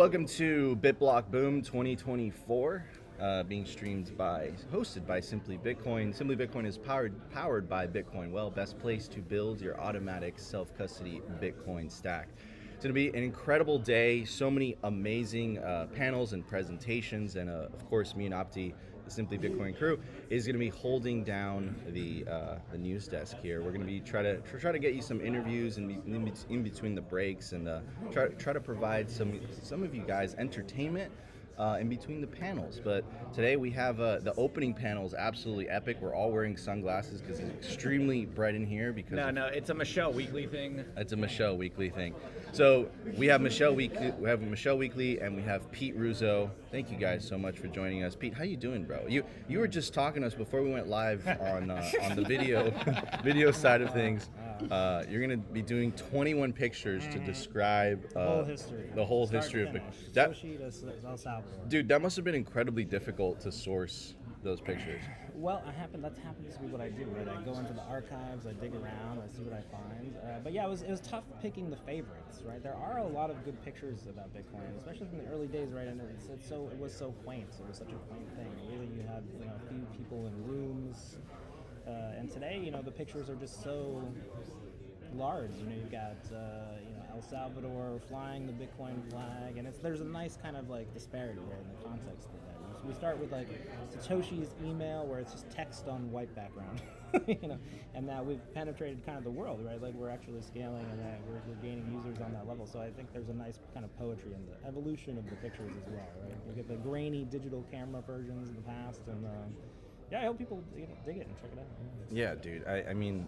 Welcome to BitBlockBoom 2024, being hosted by Simply Bitcoin. Simply Bitcoin is powered by Bitcoin. Well, best place to build your automatic self-custody Bitcoin stack. It's going to be an incredible day. So many amazing panels and presentations, and of course, me and Opti Simply Bitcoin crew, is going to be holding down the news desk here. We're going to be try to get you some interviews in between the breaks, and try to provide some of you guys entertainment in between the panels. But today we have the opening panel is absolutely epic. We're all wearing sunglasses because it's extremely bright in here. Because it's a Michelle Weekly thing. It's a Michelle Weekly thing. So we have Michelle Weekly, and we have Pete Russo. Thank you guys so much for joining us. Pete, how you doing, bro? You were just talking to us before we went live on the video side of things. You're gonna be doing 21 pictures to describe the whole history of Bitcoin. Satoshi to El Salvador. Dude, that must have been incredibly difficult to source those pictures. Well, that happens to be what I do, right? I go into the archives, I dig around, I see what I find. But yeah, it was tough picking the favorites, right? There are a lot of good pictures about Bitcoin, especially from the early days, right? And it was so quaint. It was such a quaint thing. Really, you had a few people in rooms, and today, the pictures are just so large. You've got El Salvador flying the Bitcoin flag, and there's a nice kind of like disparity there in the context of that. So we start with like Satoshi's email, where it's just text on white background, and now we've penetrated kind of the world, right? Like we're actually scaling, and we're gaining users on that level. So I think there's a nice kind of poetry in the evolution of the pictures as well, right? You get the grainy digital camera versions in the past, and yeah, I hope people dig it and check it out. Yeah, dude. I mean,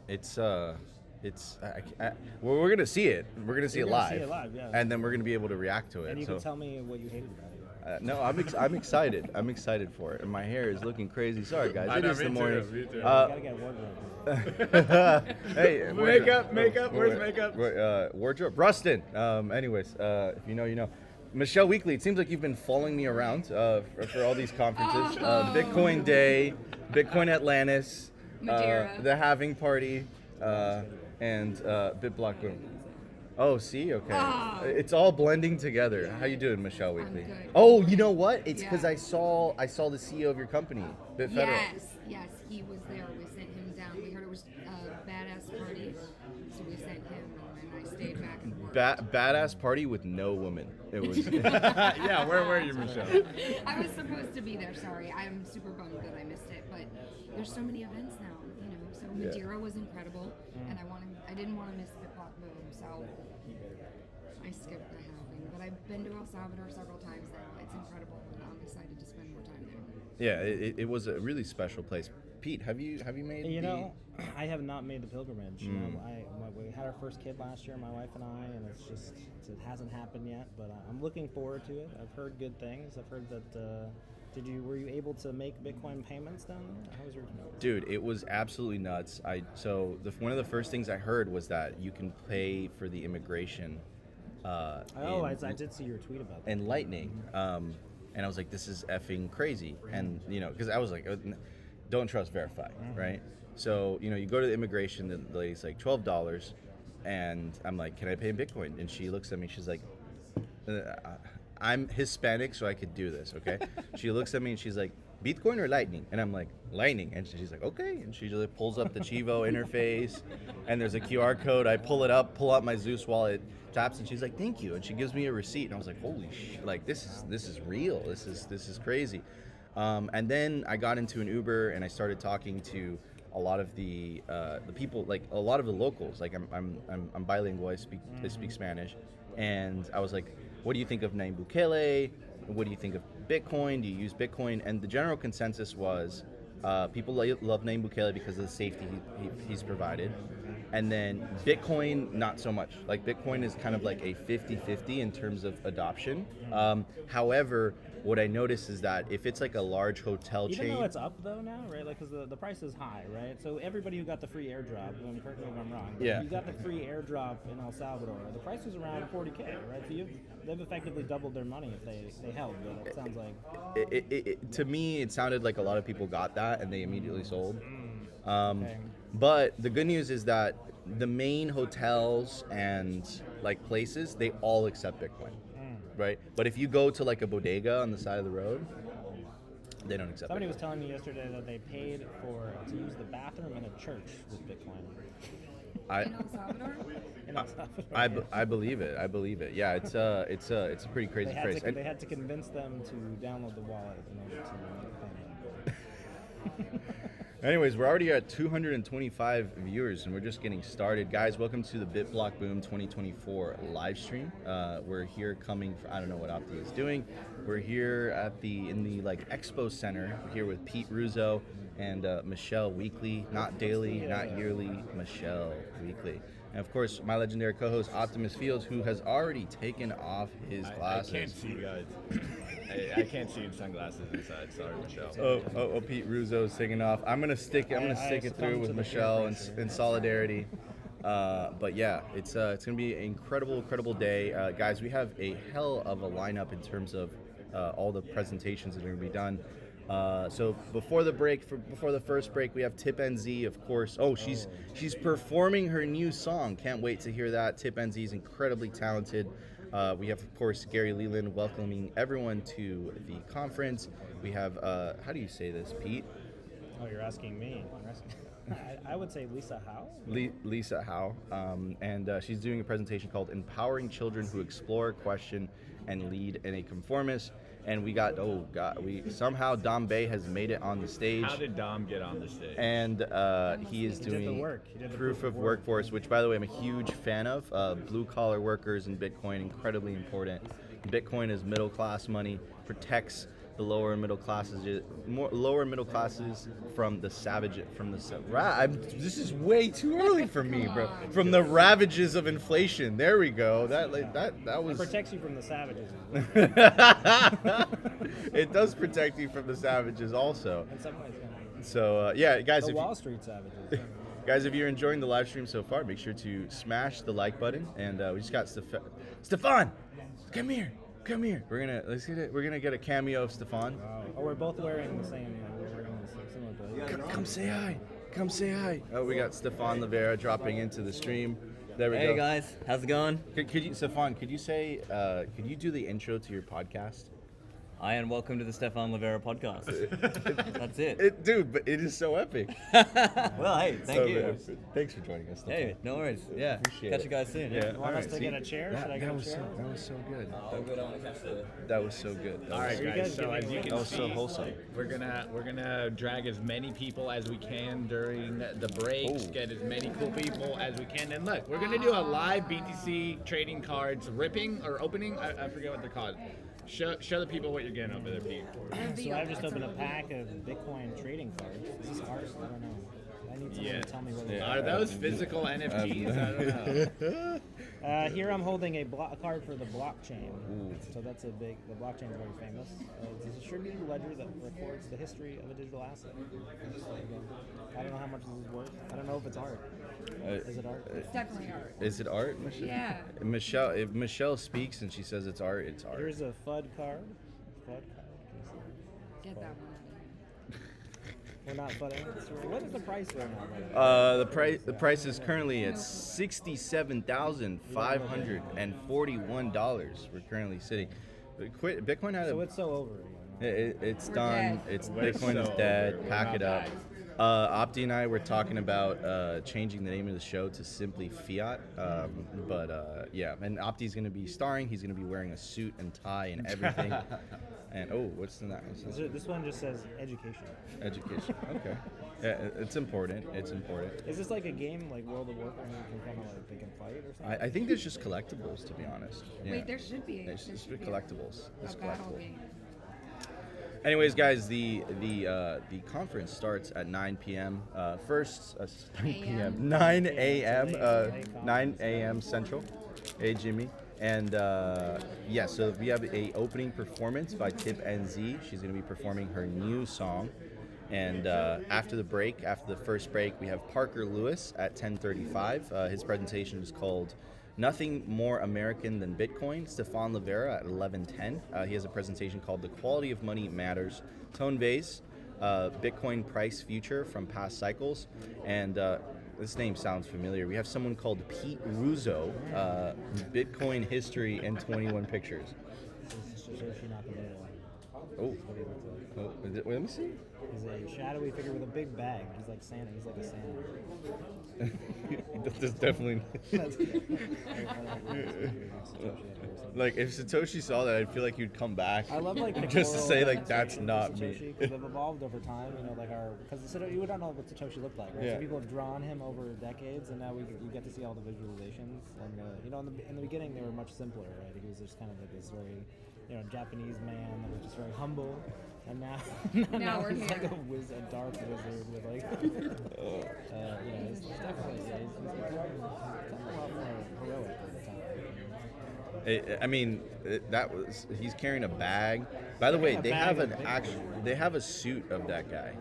we're gonna see it. We're gonna see it live, yeah. And then we're gonna be able to react to it. And you can tell me what you hated about it. No, I'm excited. I'm excited for it, and my hair is looking crazy. Sorry, guys. It is the morning. Me too. Gotta get wardrobe. Hey, Makeup. Where's makeup? Wardrobe. Rustin. Anyways, if you know, you know. Michelle Weekly, it seems like you've been following me around for all these conferences. Bitcoin Day, Bitcoin Atlantis, the Halving Party, and BitBlockBoom. Oh, see? Okay. It's all blending together. How you doing, Michelle Weekly? I'm good. Oh, you know what? It's because I saw the CEO of your company, BitFederal. Yes, he was there. We sent him down. We heard it was a badass party, so we sent him, and I stayed back and worked. Badass party with no woman. It was. Yeah, where were you, Michelle? I was supposed to be there. Sorry, I'm super bummed that I missed it, but there's so many events now. So Madeira was incredible, and I didn't want to miss BitBlockBoom, so I skipped the halving. But I've been to El Salvador several times now. It's incredible, and I'm excited to spend more time there. Yeah, it was a really special place. Pete, have you made? I have not made the pilgrimage. We had our first kid last year, my wife and I, and it hasn't happened yet. But I'm looking forward to it. I've heard good things. I've heard that. Were you able to make Bitcoin payments down there? How was your experience? Dude, it was absolutely nuts. One of the first things I heard was that you can pay for the immigration. I did see your tweet about that. And Lightning, and I was like, this is effing crazy. And because I was like, don't trust, verify, right? So you go to the immigration, the lady's like $12, and I'm like, can I pay in Bitcoin? And she looks at me, she's like, I'm Hispanic, so I could do this, okay? She looks at me and she's like, Bitcoin or Lightning? And I'm like, Lightning. And she's like, okay. And she just pulls up the Chivo interface, and there's a QR code. I pull it up, pull out my Zeus wallet, taps, and she's like, thank you. And she gives me a receipt, and I was like, holy shit, like this is real. This is crazy. And then I got into an Uber, and I started talking to a lot of the people, like a lot of the locals. Like I'm bilingual. I speak Spanish, and I was like, what do you think of Nayib Bukele? What do you think of Bitcoin? Do you use Bitcoin? And the general consensus was people love Nayib Bukele because of the safety he's provided. And then Bitcoin, not so much. Like Bitcoin is kind of like a 50-50 in terms of adoption. However, what I noticed is that if it's like a large hotel chain... Even though it's up though now, right? Like, because the price is high, right? So everybody who got the free airdrop, correct me if I'm wrong, but you got the free airdrop in El Salvador, the price was around $40K, right? So they've effectively doubled their money if they held, but it sounds like... To me, it sounded like a lot of people got that and they immediately sold. Okay. But the good news is that the main hotels and like places, they all accept Bitcoin. Right, but if you go to like a bodega on the side of the road, they don't accept. Somebody Bitcoin. was telling me yesterday that they paid to use the bathroom in a church with Bitcoin. In El Salvador? In El Salvador, I believe it. I believe it. Yeah, it's a pretty crazy phrase. They had to convince them to download the wallet in order to make the payment. Anyways, we're already at 225 viewers, and we're just getting started. Guys, welcome to the BitBlockBoom 2024 live stream. We're here coming from, I don't know what Opti is doing. We're here at in the Expo Center. We're here with Pete Russo and Michelle Weekly, not daily, not yearly, Michelle Weekly. And of course, my legendary co-host Optimus Fields, who has already taken off his glasses. I can't see you guys. I can't see your sunglasses inside. Sorry, Michelle. Oh, Pete Russo's taking off. I'm gonna stick it through with Michelle in solidarity. But yeah, it's gonna be an incredible day, guys. We have a hell of a lineup in terms of all the presentations that are gonna be done. So before the first break, we have TipNZ, of course. Oh, she's performing her new song. Can't wait to hear that. TipNZ is incredibly talented. We have, of course, Gary Leland welcoming everyone to the conference. We have, how do you say this, Pete? Oh, you're asking me. I would say Lisa Howe. Lisa Howe. And she's doing a presentation called Empowering Children Who Explore, Question, and Lead in a Conformist. And we got, somehow Dom Bay has made it on the stage. How did Dom get on the stage? And he is doing proof of workforce, which, by the way, I'm a huge fan of. Blue collar workers in Bitcoin, incredibly important. Bitcoin is middle class money, protects the lower and middle classes, from the savage, this is way too early for me, bro. From the ravages of inflation. There we go. That was. It protects you from the savages. It does protect you from the savages, also. In some ways, yeah. So yeah, guys. The Wall Street savages. Guys, if you're enjoying the live stream so far, make sure to smash the like button. And we just got Stefan, come here. We're gonna get a cameo of Stefan. Oh, we're both wearing the same. We're wearing the similar clothes. Come say hi. Oh, we got Stefan Livera dropping into the stream. There we go. Hey guys, how's it going? Could you, Stefan? Could you do the intro to your podcast? Hi and welcome to the Stefan Livera podcast. That's it. Dude, but it is so epic. Well, hey, thank you. Thanks for joining us, Stefan. Hey, no worries. Yeah, Appreciate catch it. you guys soon. Yeah. You want us to get a chair? Should I get a chair? That was so good. Oh, good. I want to catch the. That was so good. All right, guys. So as you That can was see, so wholesome. we're gonna drag as many people as we can during the breaks. Oh. Get as many cool people as we can. And look, we're gonna do a live BTC trading cards ripping or opening. I forget what they're called. Show the people what you're getting over there, Pete. So I've just opened a pack of Bitcoin trading cards. Is this art? I don't know. I need someone to tell me what it is. Are those physical NFTs? I don't know. Here I'm holding a card for the blockchain. So that's the blockchain is very famous. It's a distributed ledger that records the history of a digital asset. I don't know how much this is worth. I don't know if it's art. Is it art? It's definitely art. Is it art, Michelle? Yeah. Michelle, if Michelle speaks and she says it's art, it's art. Here's a FUD card. Get that one out of here. We're not fudding. What is the price right now? The price is currently at $67,541. We're currently sitting. Bitcoin had So it's so over. it's We're done. dead. Bitcoin is dead. Pack it up. Opti and I were talking about changing the name of the show to simply Fiat. Yeah, and Opti's going to be starring. He's going to be wearing a suit and tie and everything. And what's in that? This one just says education. Education. Okay. Yeah, it's important. It's important. Is this like a game like World of Warcraft and you can kind of like they can fight or something? I think there's just collectibles, to be honest. Yeah. Wait, there should be. There's There just should be collectibles. There's a battle collectibles. game. Anyways, guys, the conference starts at 9 p.m. 9 a.m. 9 a.m. Central. Hey, Jimmy. And yeah, so we have a opening performance by TipNZ. She's going to be performing her new song. And after the first break, we have Parker Lewis at 10:35. His presentation is called Nothing More American Than Bitcoin. Stefan Livera at 11:10. He has a presentation called The Quality of Money Matters. Tone Vays, Bitcoin Price Future from Past Cycles. And this name sounds familiar. We have someone called Pete Russo, Bitcoin History and 21 Pictures. Satoshi Nakamoto. Oh, wait, let me see. He's a shadowy figure with a big bag. He's like Santa. He's like a Santa. That's definitely. Like if Satoshi saw that, I'd feel like he'd come back. I love like just to say like that's not me. Because they've evolved over time, you know, like because you don't know what Satoshi looked like, right? Yeah. So people have drawn him over decades, and now we get to see all the visualizations. And you know, in the beginning they were much simpler, right? He was just kind of like this very, you know, Japanese man that was just very humble. And now we're he's here. like a dark wizard with like, it's definitely he's become a lot more heroic over time. I mean, he's carrying a bag. By the way, they have a suit of that guy.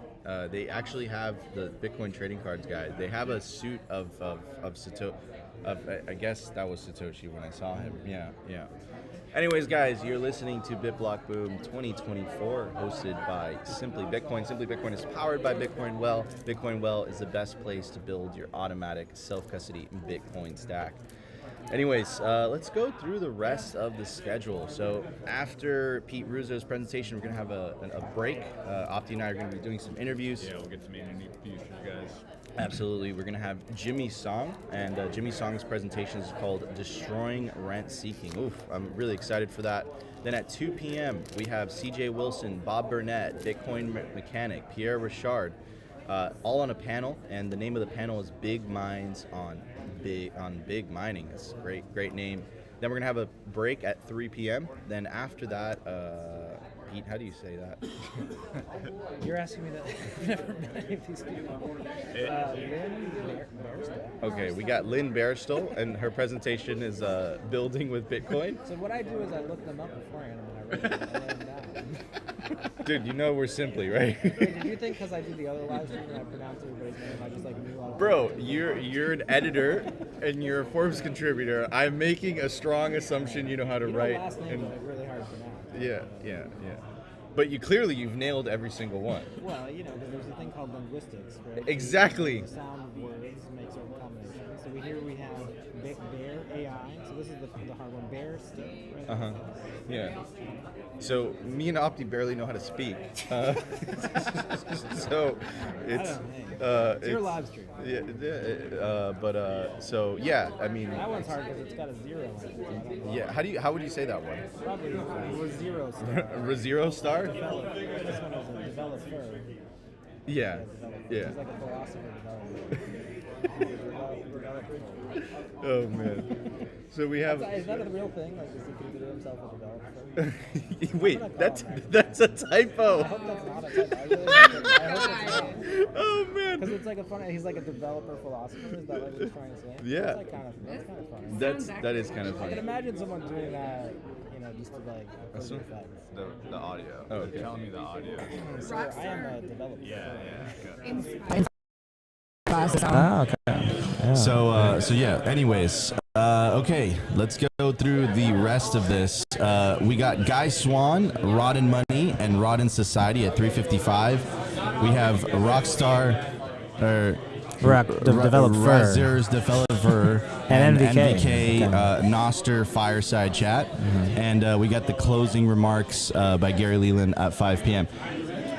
They actually have the Bitcoin trading cards guy. They have a suit of Satoshi. I guess that was Satoshi when I saw him. Yeah. Anyways, guys, you're listening to BitBlockBoom 2024, hosted by Simply Bitcoin. Simply Bitcoin is powered by Bitcoin Well. Bitcoin Well is the best place to build your automatic self-custody Bitcoin stack. Anyways, let's go through the rest of the schedule. So after Pete Ruzzo's presentation, we're going to have a break. Opti and I are going to be doing some interviews. Yeah, we'll get some interviews for you guys. Absolutely. We're going to have Jimmy Song, and Jimmy Song's presentation is called Destroying Rent Seeking. Oof, I'm really excited for that. Then at 2 p.m., we have CJ Wilson, Bob Burnett, Bitcoin Mechanic, Pierre Richard, all on a panel, and the name of the panel is Big Minds on Big Mining. It's a great name. Then we're going to have a break at 3 p.m. Then after that, Pete, how do you say that? You're asking me that. I've never met any of these people. Lynn Bairstow. Okay, we got Lynn Bairstow, and her presentation is Building with Bitcoin. So what I do is I look them up beforehand and then I write them down. Dude, you know we're Simply, right? Wait, did you think because I did the other live stream and I pronounced everybody's name, I just like knew all? Bro, you're an editor and you're a Forbes contributor. I'm making a strong assumption you know how to write. Last name is really hard to pronounce. Yeah. But you've nailed every single one. Well, you know, because there's a thing called linguistics, right? Exactly. The sound of words make certain combinations. So we have Bear AI. So this is the hard one. Bear still. Right? Yeah. So me and Opti barely know how to speak. So it's it's your live stream. So yeah, I mean. That one's hard because it's got a zero in it. So I don't know. Yeah. How would you say that one? Probably Zero Star. Zero star? This one is a developer. Yeah. He's like a philosopher developer. Oh man. So we have. Is that a real thing? Like, does he consider himself a developer? Wait, that's a typo. I hope that's not a typo. I really like it. I hope it's not. Oh man. Because it's like a funny. He's like a developer philosopher. Is that what he's trying to say? Yeah. That's kind of funny. That is kind of I funny. can imagine someone doing that. You know, just to like. For the effect. The audio. Oh, okay. Telling me the audio. Sir, I am a developer. Yeah. Ah, okay. Yeah. So yeah. Anyways, okay. Let's go through the rest of this. We got Guy Swan, Rod and Money, and Rod and Society at 3:55. We have Rockstar, Razer's Developer, and NVK, Noster Fireside Chat, and we got the closing remarks by Gary Leland at 5 p.m.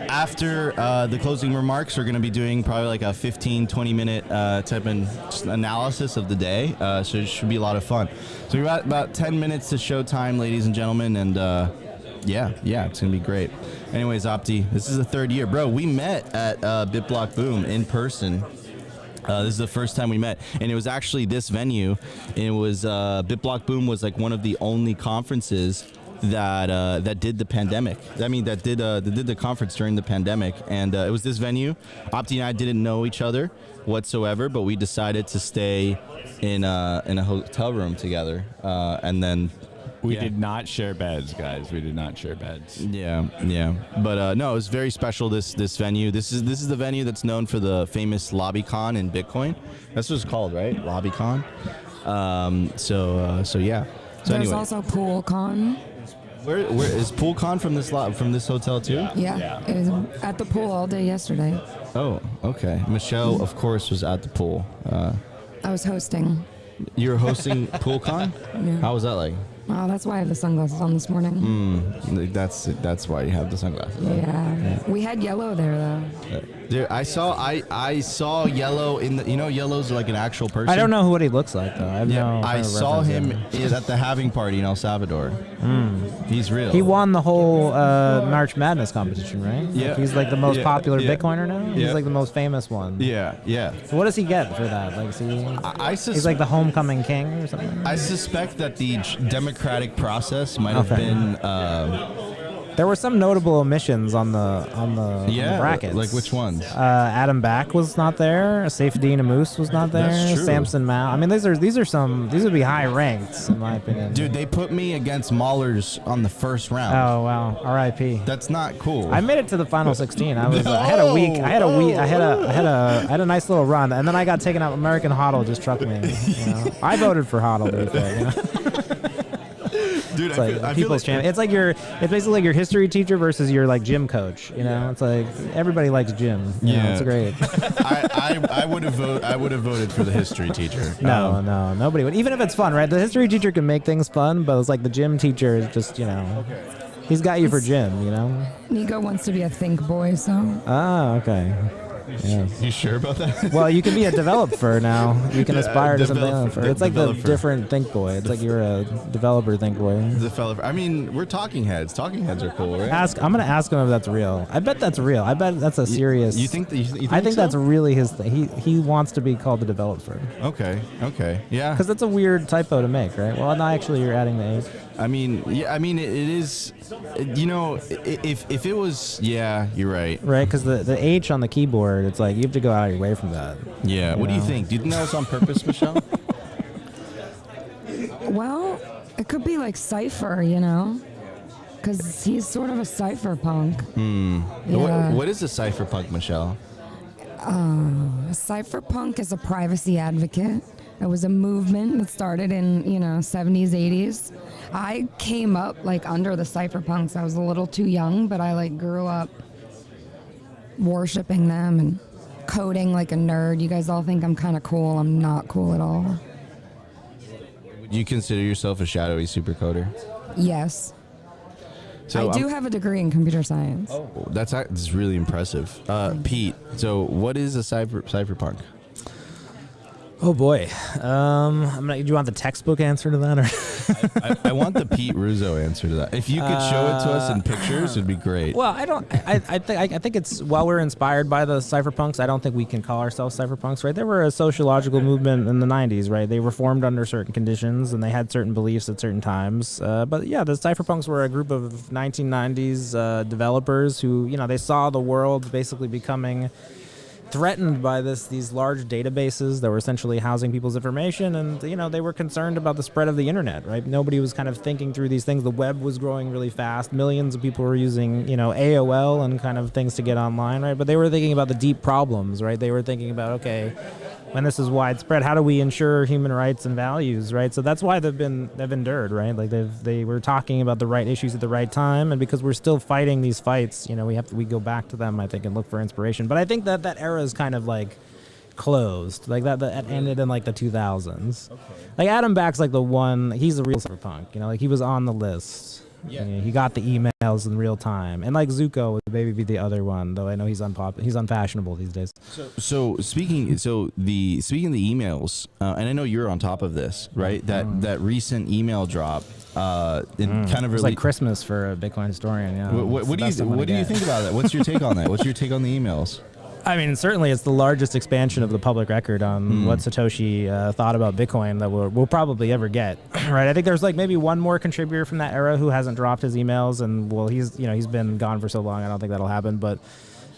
After the closing remarks, we're going to be doing probably like a 15-20 minute type of analysis of the day, so it should be a lot of fun. So we've got about 10 minutes to showtime, ladies and gentlemen, and yeah, it's going to be great. Anyways, Opti, this is the third year. Bro, we met at BitBlockBoom in person. This is the first time we met, and it was actually this venue. It was BitBlockBoom was like one of the only conferences that did the pandemic. I mean, that did the conference during the pandemic, and it was this venue. Opti and I didn't know each other whatsoever, but we decided to stay in a hotel room together, and then. We did not share beds, guys. We did not share beds. Yeah. But no, it was very special. This venue. This is the venue that's known for the famous LobbyCon in Bitcoin. That's what it's called, right? LobbyCon. So yeah. So There's anyway, also PoolCon. where is PoolCon from this hotel too? Yeah, it was at the pool all day yesterday. Oh, okay. Michelle, of course, was at the pool. I was hosting. You were hosting PoolCon? Yeah. How was that like? Oh, that's why I have the sunglasses on this morning. That's why you have the sunglasses. Yeah. We had yellow there though. Dude, I saw Yellow in the. You know, Yellow's like an actual person. I don't know what he looks like though. I saw him at the halving party in El Salvador. He's real. He won the whole March Madness competition, right? Yeah. Like he's like the most popular Yeah. Bitcoiner now. Yeah. He's like the most famous one. Yeah. So what does he get for that? Like, is he? He's like the homecoming king or something. I suspect that the democratic process might have been. There were some notable omissions on the brackets. Like which ones? Adam Back was not there. Saifedean Ammous was not there. That's true. Samson Mao. I mean, these would be high ranked in my opinion. Dude, they put me against Maulers on the first round. Oh wow, R.I.P. That's not cool. I made it to the final 16. I was. I had a week. I had a nice little run, and then I got taken out. American HODL just trucked me. You know? I voted for HODL. To be fair, you know? Dude, It's like people's champion. It's basically like your history teacher versus your like gym coach. You know, it's like everybody likes gym. You know, it's great. I would have voted for the history teacher. No, nobody would. Even if it's fun, right? The history teacher can make things fun, but it's like the gym teacher is just, you know, he's got you for gym, you know. Nico wants to be a think boy, so. Ah, okay. Yeah. You sure about that? Well, you can be a developer now. You can aspire to something else. developer. It's like the different think boy. It's like you're a developer think boy. Developer. I mean, we're talking heads. Talking heads are cool, right? I'm gonna ask him if that's real. I bet that's real. I bet that's a serious. You think? I think so? that's really his thing. He wants to be called the developer. Okay. Yeah. Because that's a weird typo to make, right? Well, no, actually, you're adding the H. I mean, yeah. I mean, it is. You know, if it was, yeah, you're right. Right, because the H on the keyboard, it's like you have to go out of your way from that. Yeah. What do you think? Do you think that was on purpose, Michelle? Well, it could be like Cypher, you know? Because he's sort of a cypherpunk. Yeah. What is a cypherpunk, Michelle? A cypherpunk is a privacy advocate. It was a movement that started in, 70s, 80s. I came up like under the cypherpunks. I was a little too young, but I like grew up worshiping them and coding like a nerd. You guys all think I'm kind of cool. I'm not cool at all. Would you consider yourself a shadowy supercoder? Yes. So I do have a degree in computer science. Oh, that's really impressive. Pete, so what is a cypherpunk? Oh boy, do you want the textbook answer to that, or? I want the Pete Russo answer to that. If you could show it to us in pictures, it'd be great. Well, I think it's, while we're inspired by the cypherpunks, I don't think we can call ourselves cypherpunks, right? They were a sociological movement in the 90s, right? They were formed under certain conditions and they had certain beliefs at certain times. But yeah, the cypherpunks were a group of 1990s developers who, they saw the world basically becoming threatened by these large databases that were essentially housing people's information, and they were concerned about the spread of the internet, right? Nobody was kind of thinking through these things. The web was growing really fast. Millions of people were using AOL and kind of things to get online, right? But they were thinking about the deep problems, right? They were thinking about, okay, when this is widespread, how do we ensure human rights and values, right? So that's why they've endured, right? Like they were talking about the right issues at the right time, and because we're still fighting these fights, we go back to them, I think, and look for inspiration. But I think that era is kind of like closed, like that ended in like the 2000s. Okay. Like Adam Back's like the one. He's a real cypherpunk, like he was on the list. Yeah. He got the emails in real time, and like Zuko would maybe be the other one, though I know he's unfashionable these days. So speaking of the emails, and I know you're on top of this, right? That recent email drop, kind of it's like Christmas for a Bitcoin historian. Yeah. What do you think about that? What's your take on that? What's your take on the emails? I mean, certainly it's the largest expansion of the public record on what Satoshi thought about Bitcoin that we'll probably ever get, right? I think there's like maybe one more contributor from that era who hasn't dropped his emails, and he's been gone for so long, I don't think that'll happen. But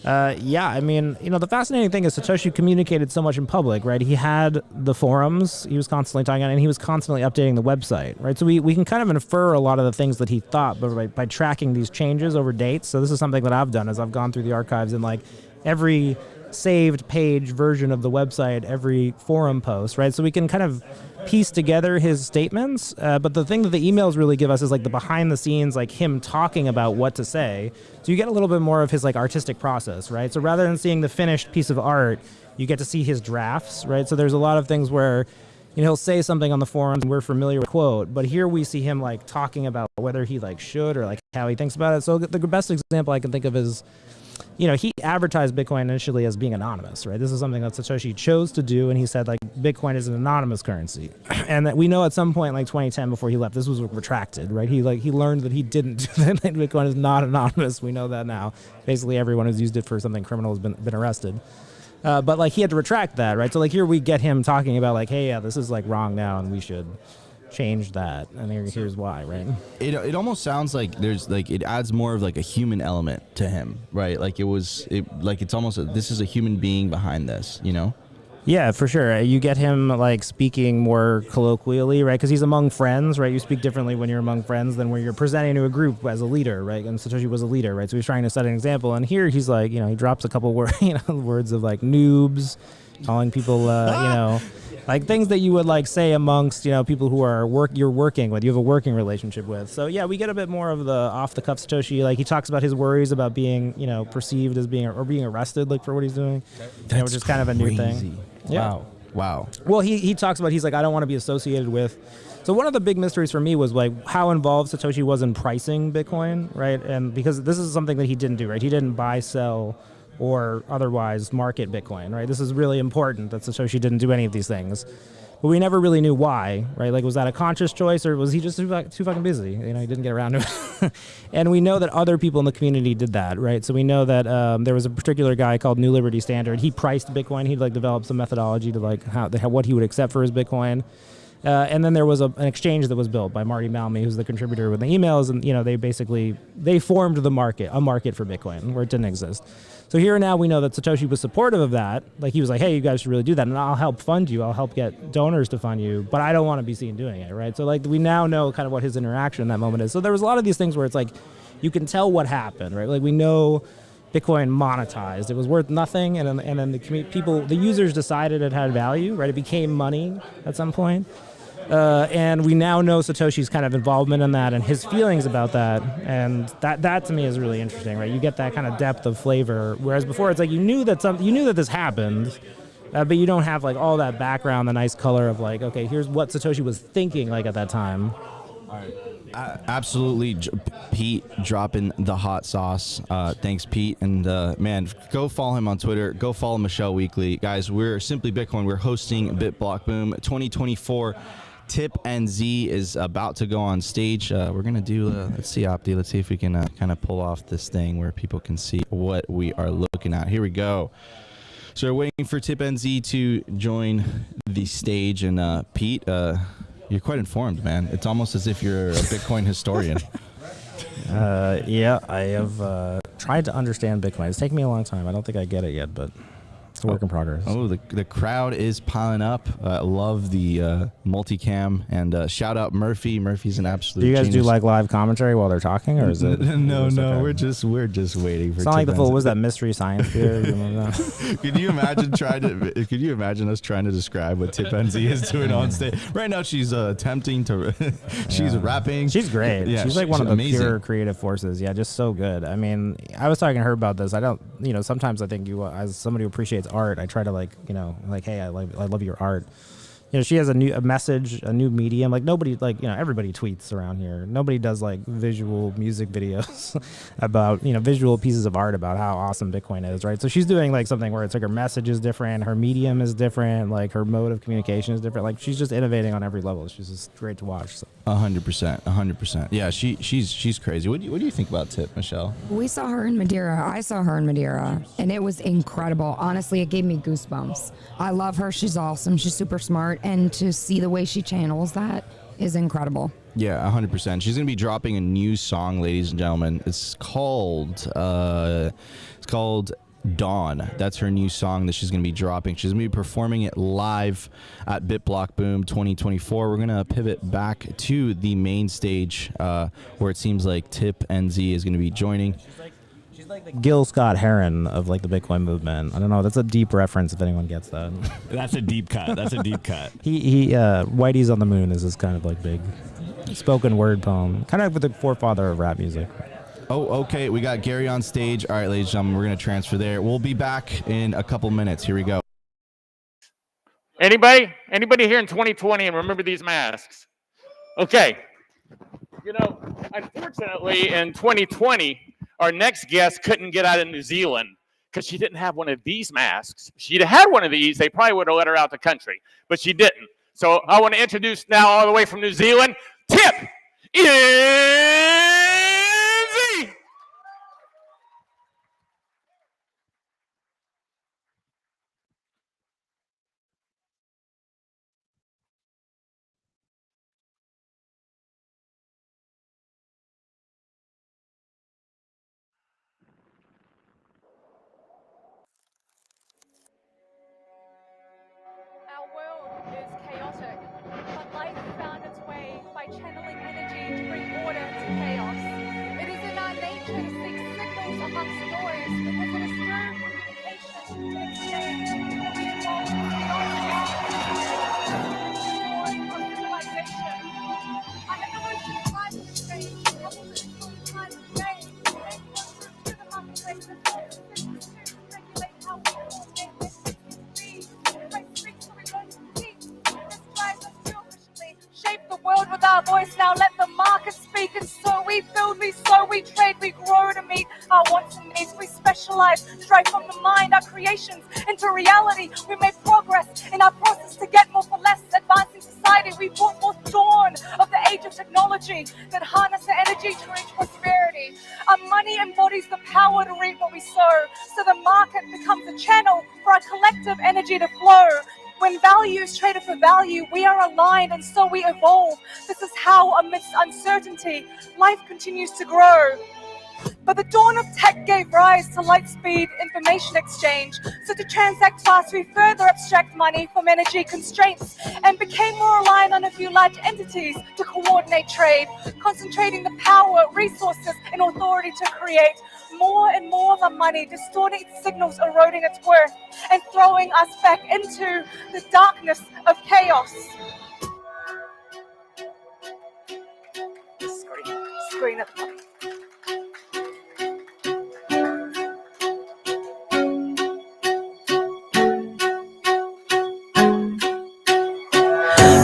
yeah, I mean, the fascinating thing is Satoshi communicated so much in public, right? He had the forums he was constantly talking on, and he was constantly updating the website, right? So we can kind of infer a lot of the things that he thought, but by tracking these changes over dates. So this is something that I've done, is I've gone through the archives and like every saved page version of the website, every forum post, right? So we can kind of piece together his statements, but the thing that the emails really give us is like the behind the scenes, like him talking about what to say. So you get a little bit more of his like artistic process, right? So rather than seeing the finished piece of art, you get to see his drafts, right? So there's a lot of things where he'll say something on the forums and we're familiar with the quote, but here we see him like talking about whether he like should or like how he thinks about it. So the best example I can think of is, he advertised Bitcoin initially as being anonymous, right? This is something that Satoshi chose to do, and he said like Bitcoin is an anonymous currency, and that we know at some point like 2010 before he left, this was retracted, right? He learned that he didn't do that. Bitcoin is not anonymous. We know that now. Basically, everyone who's used it for something criminal has been arrested. But like he had to retract that, right? So like here we get him talking about like, hey, yeah, this is like wrong now, and we should change that, and here's why, right? It almost sounds like there's like it adds more of like a human element to him, right? Like it's almost this is a human being behind this, Yeah, for sure. You get him like speaking more colloquially, right? Because he's among friends, right? You speak differently when you're among friends than when you're presenting to a group as a leader, right? And Satoshi was a leader, right? So he's trying to set an example, and here he's like, he drops a couple words of like noobs, calling people, like things that you would like say amongst people who are you're working with, you have a working relationship with. So yeah, we get a bit more of the off the cuff Satoshi. Like he talks about his worries about being perceived as being arrested like for what he's doing, which is kind of a new thing. Yeah. Wow. Well, he talks about, he's like, I don't want to be associated with. So one of the big mysteries for me was like how involved Satoshi was in pricing Bitcoin, right? And because this is something that he didn't do, right? He didn't buy, sell, or otherwise market Bitcoin, right? This is really important that Satoshi didn't do any of these things. But we never really knew why, right? Like, was that a conscious choice, or was he just too fucking busy? He didn't get around to it. And we know that other people in the community did that, right? So we know that there was a particular guy called New Liberty Standard. He priced Bitcoin. He'd like developed some methodology to like what he would accept for his Bitcoin. And then there was an exchange that was built by Marty Malmy, who's the contributor with the emails, and they formed a market for Bitcoin where it didn't exist. So here now we know that Satoshi was supportive of that. Like he was like, hey, you guys should really do that, and I'll help fund you. I'll help get donors to fund you, but I don't want to be seen doing it, right? So like we now know kind of what his interaction in that moment is. So there was a lot of these things where it's like you can tell what happened, right? Like we know Bitcoin monetized. It was worth nothing, and then the users decided it had value, right? It became money at some point. And we now know Satoshi's kind of involvement in that and his feelings about that, and that to me is really interesting, right? You get that kind of depth of flavor, whereas before it's like you knew that this happened, but you don't have like all that background, the nice color of like, okay, here's what Satoshi was thinking like at that time. All right. Absolutely, Pete dropping the hot sauce. Thanks, Pete. And man, go follow him on Twitter. Go follow Michelle Weekly. Guys, we're Simply Bitcoin. We're hosting BitBlockBoom 2024. Tip and Z is about to go on stage. We're going to do, let's see, Opti. Let's see if we can kind of pull off this thing where people can see what we are looking at. Here we go. So we're waiting for Tip and Z to join the stage. And Pete, you're quite informed, man. It's almost as if you're a Bitcoin historian. Yeah, I have tried to understand Bitcoin. It's taken me a long time. I don't think I get it yet, but it's a work in progress. Oh, the crowd is piling up. Love the multicam, and shout out Murphy. Murphy's an absolute Do you guys genius. do like live commentary while they're talking, or is it? No, okay? we're just waiting for. It's not like the full. Was that mystery science theory? Could you imagine us trying to describe what Tip NZ is doing on stage right now? She's attempting to. She's rapping. She's great. Yeah, she's like one of the amazing. pure creative forces. Yeah, just so good. I mean, I was talking to her about this. I don't. Sometimes I think as somebody who appreciates art, I try to hey, I love your art. She has a message, a new medium. Like nobody, everybody tweets around here. Nobody does like visual music videos about, visual pieces of art about how awesome Bitcoin is, right? So she's doing like something where it's like her message is different, her medium is different, like her mode of communication is different. Like she's just innovating on every level. She's just great to watch. So. 100%. Yeah, she's crazy. What do you think about Tip, Michelle? We saw her in Madeira. I saw her in Madeira, and it was incredible. Honestly, it gave me goosebumps. I love her. She's awesome. She's super smart, and to see the way she channels that is incredible. Yeah, 100%. She's gonna be dropping a new song, ladies and gentlemen. It's called Dawn. That's her new song that she's going to be dropping. She's going to be performing it live at BitBlockBoom 2024. We're going to pivot back to the main stage where it seems like Tip NZ is going to be joining. She's like the Gil Scott Heron of like the Bitcoin movement. I don't know. That's a deep reference if anyone gets that. That's a deep cut. He Whitey's on the Moon is this kind of like big spoken word poem, kind of with the forefather of rap music. Oh, okay. We got Gary on stage. All right, ladies and gentlemen, we're going to transfer there. We'll be back in a couple minutes. Here we go. Anybody? Anybody here in 2020 and remember these masks? Okay. You know, unfortunately, in 2020, our next guest couldn't get out of New Zealand because she didn't have one of these masks. If she'd had one of these, they probably would have let her out the country, but she didn't. So I want to introduce now, all the way from New Zealand, Tip Easy. Our world is chaotic, but life found its way by channeling energy to bring order to chaos. It is in our nature to seek signals amongst noise because it is through communication and exchange that we evolve beyond the civilization. I have always been time to change, coupled with time to change, and through the marketplace and regulate how we all get this. Shape the world with our voice, now let the market speak. And so we build, we sow, we trade, we grow to meet our wants and needs. We specialize, strive from the mind, our creations into reality. We make progress in our process to get more for less, advancing society. We brought forth dawn of the age of technology that harness the energy to reach prosperity. Our money embodies the power to reap what we sow, so the market becomes a channel for our collective energy to flow. When value is traded for value, we are aligned and so we evolve. This is how, amidst uncertainty, life continues to grow. But the dawn of tech gave rise to light-speed information exchange. So to transact fast, we further abstract money from energy constraints and became more aligned on a few large entities to coordinate trade, concentrating the power, resources, and authority to create more and more of our money, distorting its signals, eroding its worth, and throwing us back into the darkness of chaos. Screen at the top.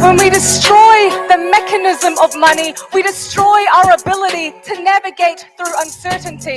When we destroy the mechanism of money, we destroy our ability to navigate through uncertainty.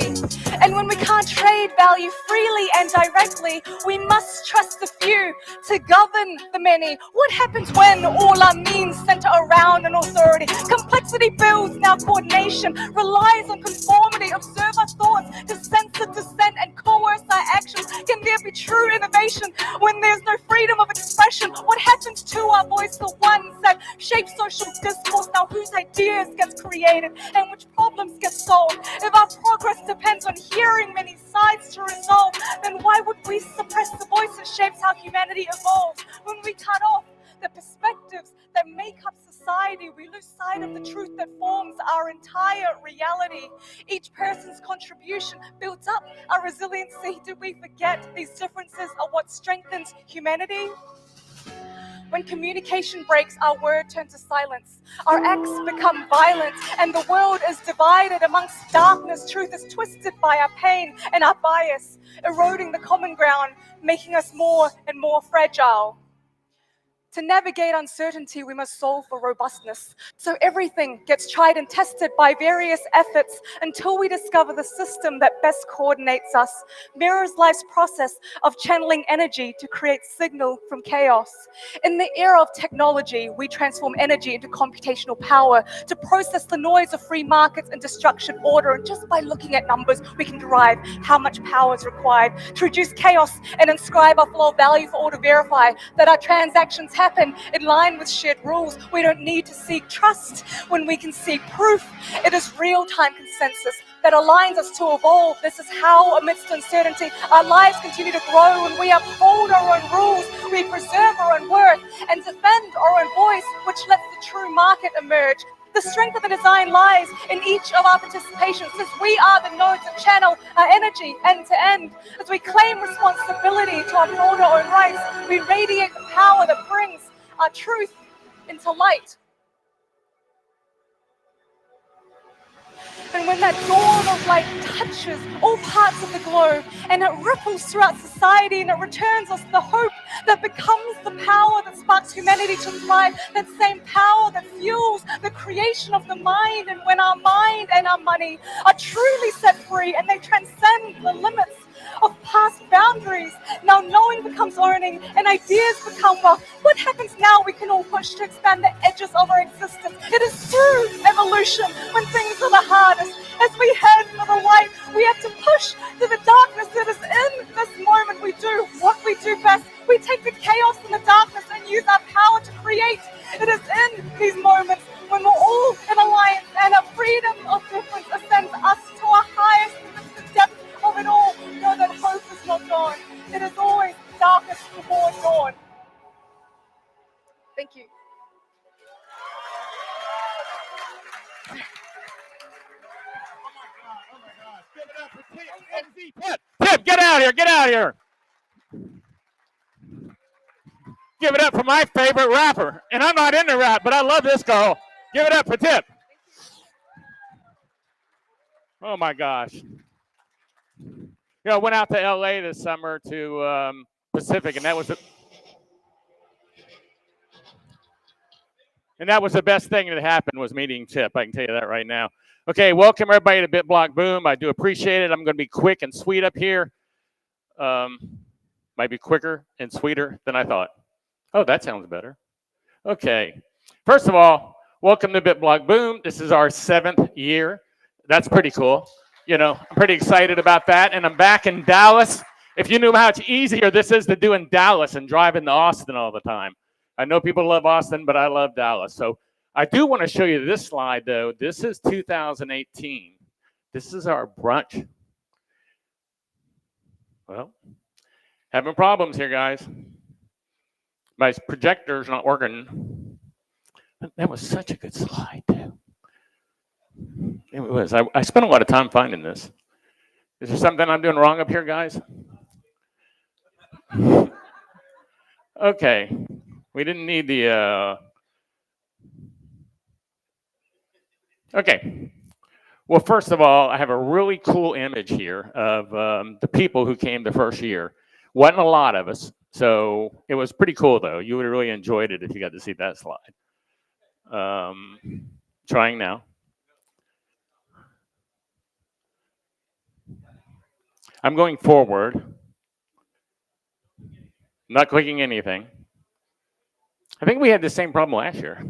And when we can't trade value freely and directly, we must trust the few to govern the many. What happens when all our means center around an authority? Complexity builds, now coordination relies on conformity. Observe our thoughts to censor dissent and coerce our actions. Can there be true innovation when there's no freedom of expression? What happens to our voice, the ones that shape social discourse? Now whose ideas gets created and which problems get solved? If our progress depends on hearing many sides to resolve, then why would we suppress the voice that shapes how humanity evolves? When we cut off the perspectives that make up society, we lose sight of the truth that forms our entire reality. Each person's contribution builds up our resiliency. Did we forget these differences are what strengthens humanity? When communication breaks, our word turns to silence. Our acts become violent, and the world is divided amongst darkness. Truth is twisted by our pain and our bias, eroding the common ground, making us more and more fragile. To navigate uncertainty, we must solve for robustness. So everything gets tried and tested by various efforts until we discover the system that best coordinates us, mirrors life's process of channeling energy to create signal from chaos. In the era of technology, we transform energy into computational power to process the noise of free markets and destruction order. And just by looking at numbers, we can derive how much power is required to reduce chaos and inscribe our flow of value for all to verify that our transactions happen in line with shared rules. We don't need to seek trust when we can seek proof. It is real-time consensus that aligns us to evolve. This is how, amidst uncertainty, our lives continue to grow. When we uphold our own rules, we preserve our own worth and defend our own voice, which lets the true market emerge. The strength of the design lies in each of our participations, since we are the nodes that channel our energy end to end. As we claim responsibility to uphold our own rights, we radiate the power that brings our truth into light. And when that dawn of light touches all parts of the globe and it ripples throughout society and it returns us the hope that becomes the power that sparks humanity to thrive, that same power that fuels the creation of the mind. And when our mind and our money are truly set free and they transcend the limits of past boundaries, now knowing becomes owning and ideas become wealth. What happens now? We can all push to expand the edges of our existence. It is through evolution when things are the hardest. As we head for the light, we have to push through the darkness. It is in this moment we do what we do best. We take the chaos and the darkness and use our power to create. It is in these moments when we're all in alliance and our freedom of difference ascends us to our highest and the depth of it all. Know that hope is not gone. It is always darkest before dawn. Thank you. Tip, get out here, get out here. Give it up for my favorite rapper. And I'm not into rap, but I love this girl. Give it up for Tip. Oh my gosh. You know, I went out to LA this summer to Pacific, and that was the best thing that happened was meeting Tip. I can tell you that right now. Okay, welcome everybody to BitBlockBoom. I do appreciate it. I'm going to be quick and sweet up here. Might be quicker and sweeter than I thought. Oh, that sounds better. Okay. First of all, welcome to BitBlockBoom. This is our 7th year. That's pretty cool. You know, I'm pretty excited about that. And I'm back in Dallas. If you knew how much easier this is to do in Dallas and driving to Austin all the time. I know people love Austin, but I love Dallas. So I do want to show you this slide, though. This is 2018. This is our brunch. Well, having problems here, guys. My projector's not working. That was such a good slide, too. It was. I spent a lot of time finding this. Is there something I'm doing wrong up here, guys? Okay. We didn't need the... Okay. Well, first of all, I have a really cool image here of the people who came the first year. Wasn't a lot of us, so it was pretty cool, though. You would have really enjoyed it if you got to see that slide. Trying now. I'm going forward. I'm not clicking anything. I think we had the same problem last year,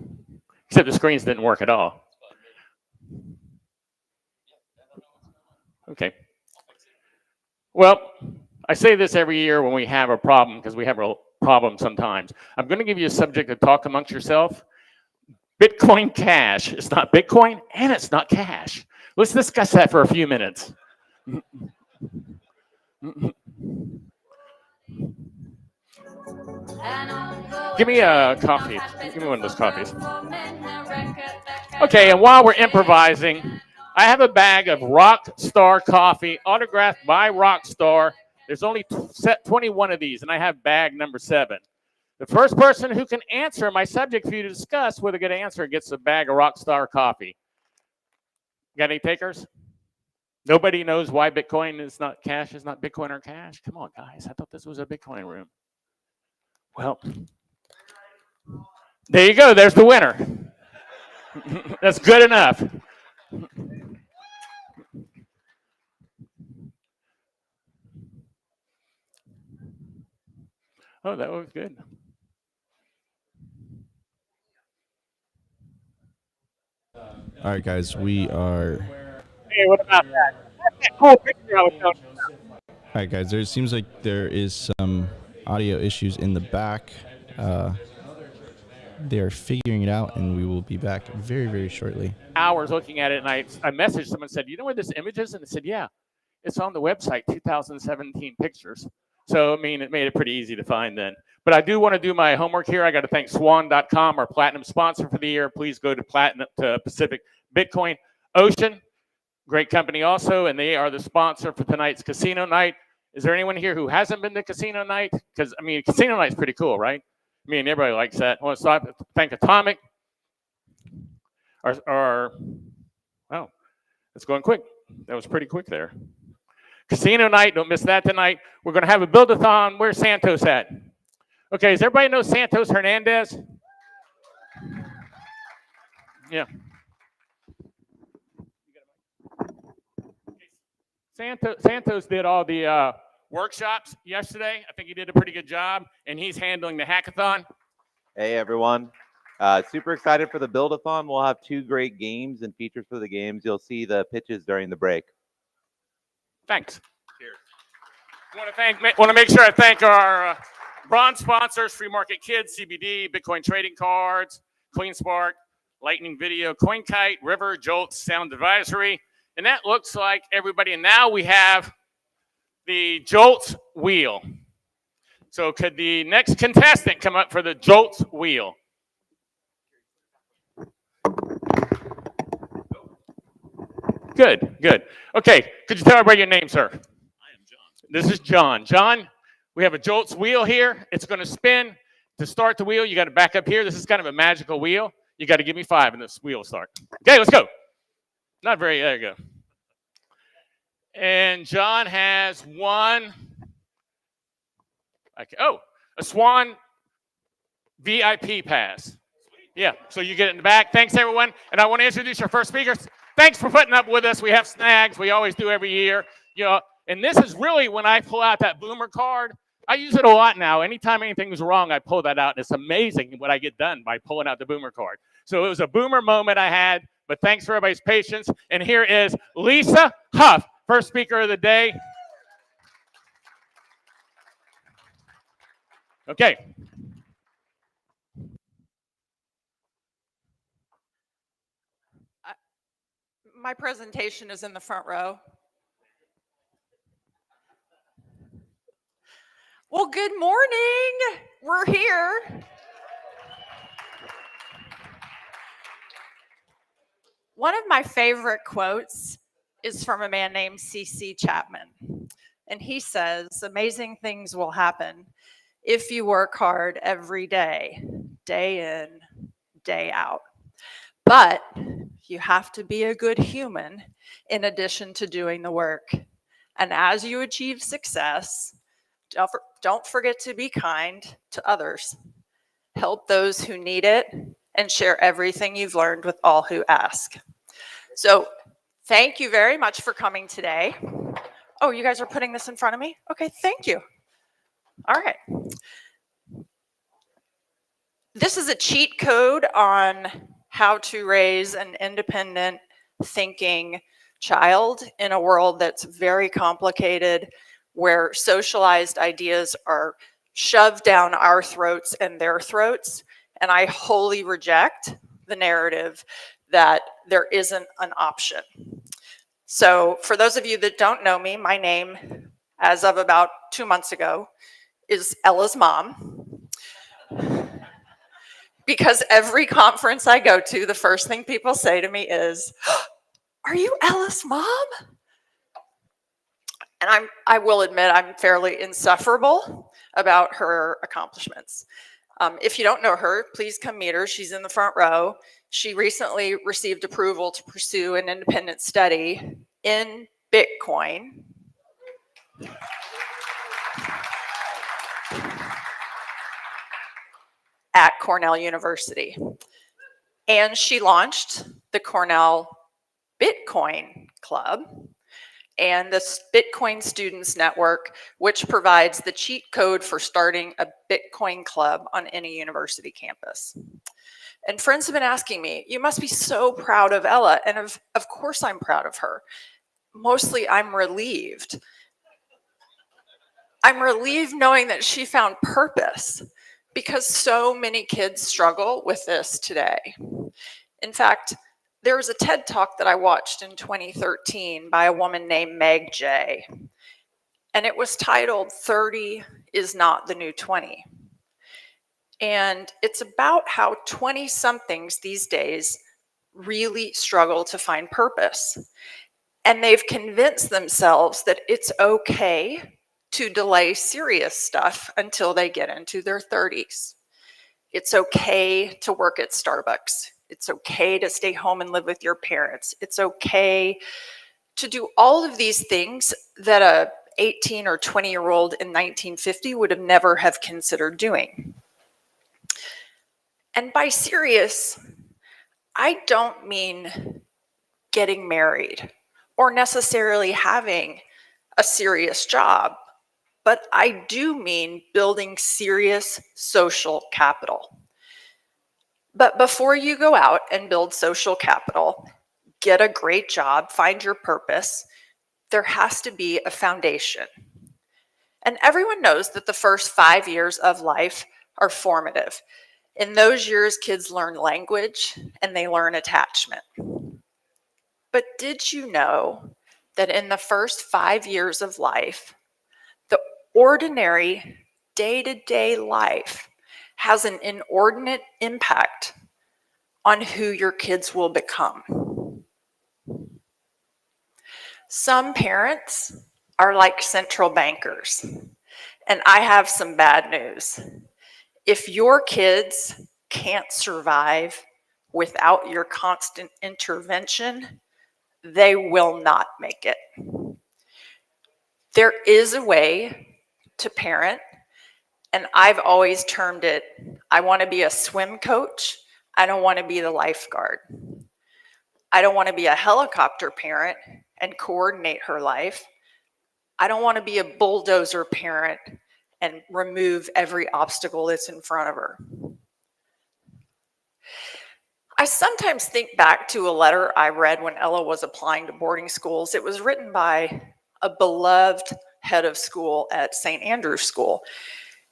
except the screens didn't work at all. Okay. Well, I say this every year when we have a problem, because we have a problem sometimes. I'm going to give you a subject to talk amongst yourself. Bitcoin Cash. It's not Bitcoin, and it's not cash. Let's discuss that for a few minutes. Give me a coffee. Give me one of those coffees. Okay, and while we're improvising, I have a bag of Rockstar coffee autographed by Rockstar. There's only 21 of these, and I have bag number 7. The first person who can answer my subject for you to discuss with a good answer gets a bag of Rockstar coffee. Got any takers? Nobody knows why Bitcoin is not cash, is not Bitcoin or cash? Come on, guys. I thought this was a Bitcoin room. Well, there you go. There's the winner. That's good enough. Oh, that was good. All right, guys, we are. Hey, what about that? That's that cool picture I was showing you. All right, guys, there seems like there is some audio issues in the back. They are figuring it out, and we will be back very, very shortly. Hours looking at it, and I messaged someone and said, you know where this image is? And they said, yeah, it's on the website, 2017 pictures. So, I mean, it made it pretty easy to find then. But I do want to do my homework here. I got to thank Swan.com, our platinum sponsor for the year. Please go to Pacific Bitcoin Ocean. Great company also, and they are the sponsor for tonight's casino night. Is there anyone here who hasn't been to casino night? Because, I mean, casino night's pretty cool, right? I mean, everybody likes that. I want to thank Atomic. Wow, it's going quick. That was pretty quick there. Casino night, don't miss that tonight. We're going to have a build-a-thon. Where's Santos at? Okay, does everybody know Santos Hernandez? Yeah. Santos did all the workshops yesterday. I think he did a pretty good job, and he's handling the hackathon. Hey, everyone. Super excited for the build-a-thon. We'll have 2 great games and features for the games. You'll see the pitches during the break. Thanks. Cheers. Want to make sure I thank our bronze sponsors: Free Market Kids, CBD, Bitcoin Trading Cards, CleanSpark, Lightning Video, CoinKite, River, Jolt, Sound Advisory, and that looks like everybody. And now we have the Jolt wheel. So could the next contestant come up for the Jolt wheel? Good, good. Okay, could you tell everybody your name, sir? I am John. This is John. John, we have a Jolt's wheel here. It's going to spin. To start the wheel, you got to back up here. This is kind of a magical wheel. You got to give me 5 and this wheel will start. Okay, let's go. Not very, there you go. And John has one. Okay, oh, a Swan VIP pass. Yeah, so you get it in the back. Thanks, everyone. And I want to introduce our first speakers. Thanks for putting up with us. We have snags. We always do every year. You know, and this is really when I pull out that boomer card. I use it a lot now. Anytime anything's wrong, I pull that out. And it's amazing what I get done by pulling out the boomer card. So it was a boomer moment I had, but thanks for everybody's patience. And here is Lisa Huff, first speaker of the day. Okay. My presentation is in the front row. Well, good morning. We're here. One of my favorite quotes is from a man named C.C. Chapman. And he says, amazing things will happen if you work hard every day, day in, day out. But you have to be a good human in addition to doing the work. And as you achieve success, don't forget to be kind to others. Help those who need it and share everything you've learned with all who ask. So thank you very much for coming today. Oh, you guys are putting this in front of me? Okay, thank you. All right. This is a cheat code on how to raise an independent thinking child in a world that's very complicated, where socialized ideas are shoved down our throats and their throats. And I wholly reject the narrative that there isn't an option. So for those of you that don't know me, my name, as of about 2 months ago, is Ella's mom. Because every conference I go to, the first thing people say to me is, "Are you Ella's mom?" And I will admit I'm fairly insufferable about her accomplishments. If you don't know her, please come meet her. She's in the front row. She recently received approval to pursue an independent study in Bitcoin. At Cornell University. And she launched the Cornell Bitcoin Club and the Bitcoin Students Network, which provides the cheat code for starting a Bitcoin club on any university campus. And friends have been asking me, you must be so proud of Ella. And of course I'm proud of her. Mostly I'm relieved. I'm relieved knowing that she found purpose, because so many kids struggle with this today. In fact, there was a TED Talk that I watched in 2013 by a woman named Meg Jay, and it was titled 30 is not the new 20. And it's about how 20-somethings these days really struggle to find purpose. And they've convinced themselves that it's okay to delay serious stuff until they get into their 30s. It's okay to work at Starbucks. It's okay to stay home and live with your parents. It's okay to do all of these things that 18 or 20-year-old in 1950 would have never have considered doing. And by serious, I don't mean getting married or necessarily having a serious job, but I do mean building serious social capital. But before you go out and build social capital, get a great job, find your purpose, there has to be a foundation. And everyone knows that the first 5 years of life are formative. In those years, kids learn language and they learn attachment. But did you know that in the first 5 years of life, the ordinary day-to-day life has an inordinate impact on who your kids will become? Some parents are like central bankers, and I have some bad news. If your kids can't survive without your constant intervention, they will not make it. There is a way to parent, and I've always termed it, I want to be a swim coach. I don't want to be the lifeguard. I don't want to be a helicopter parent and coordinate her life. I don't want to be a bulldozer parent and remove every obstacle that's in front of her. I sometimes think back to a letter I read when Ella was applying to boarding schools. It was written by a beloved head of school at St. Andrew's School.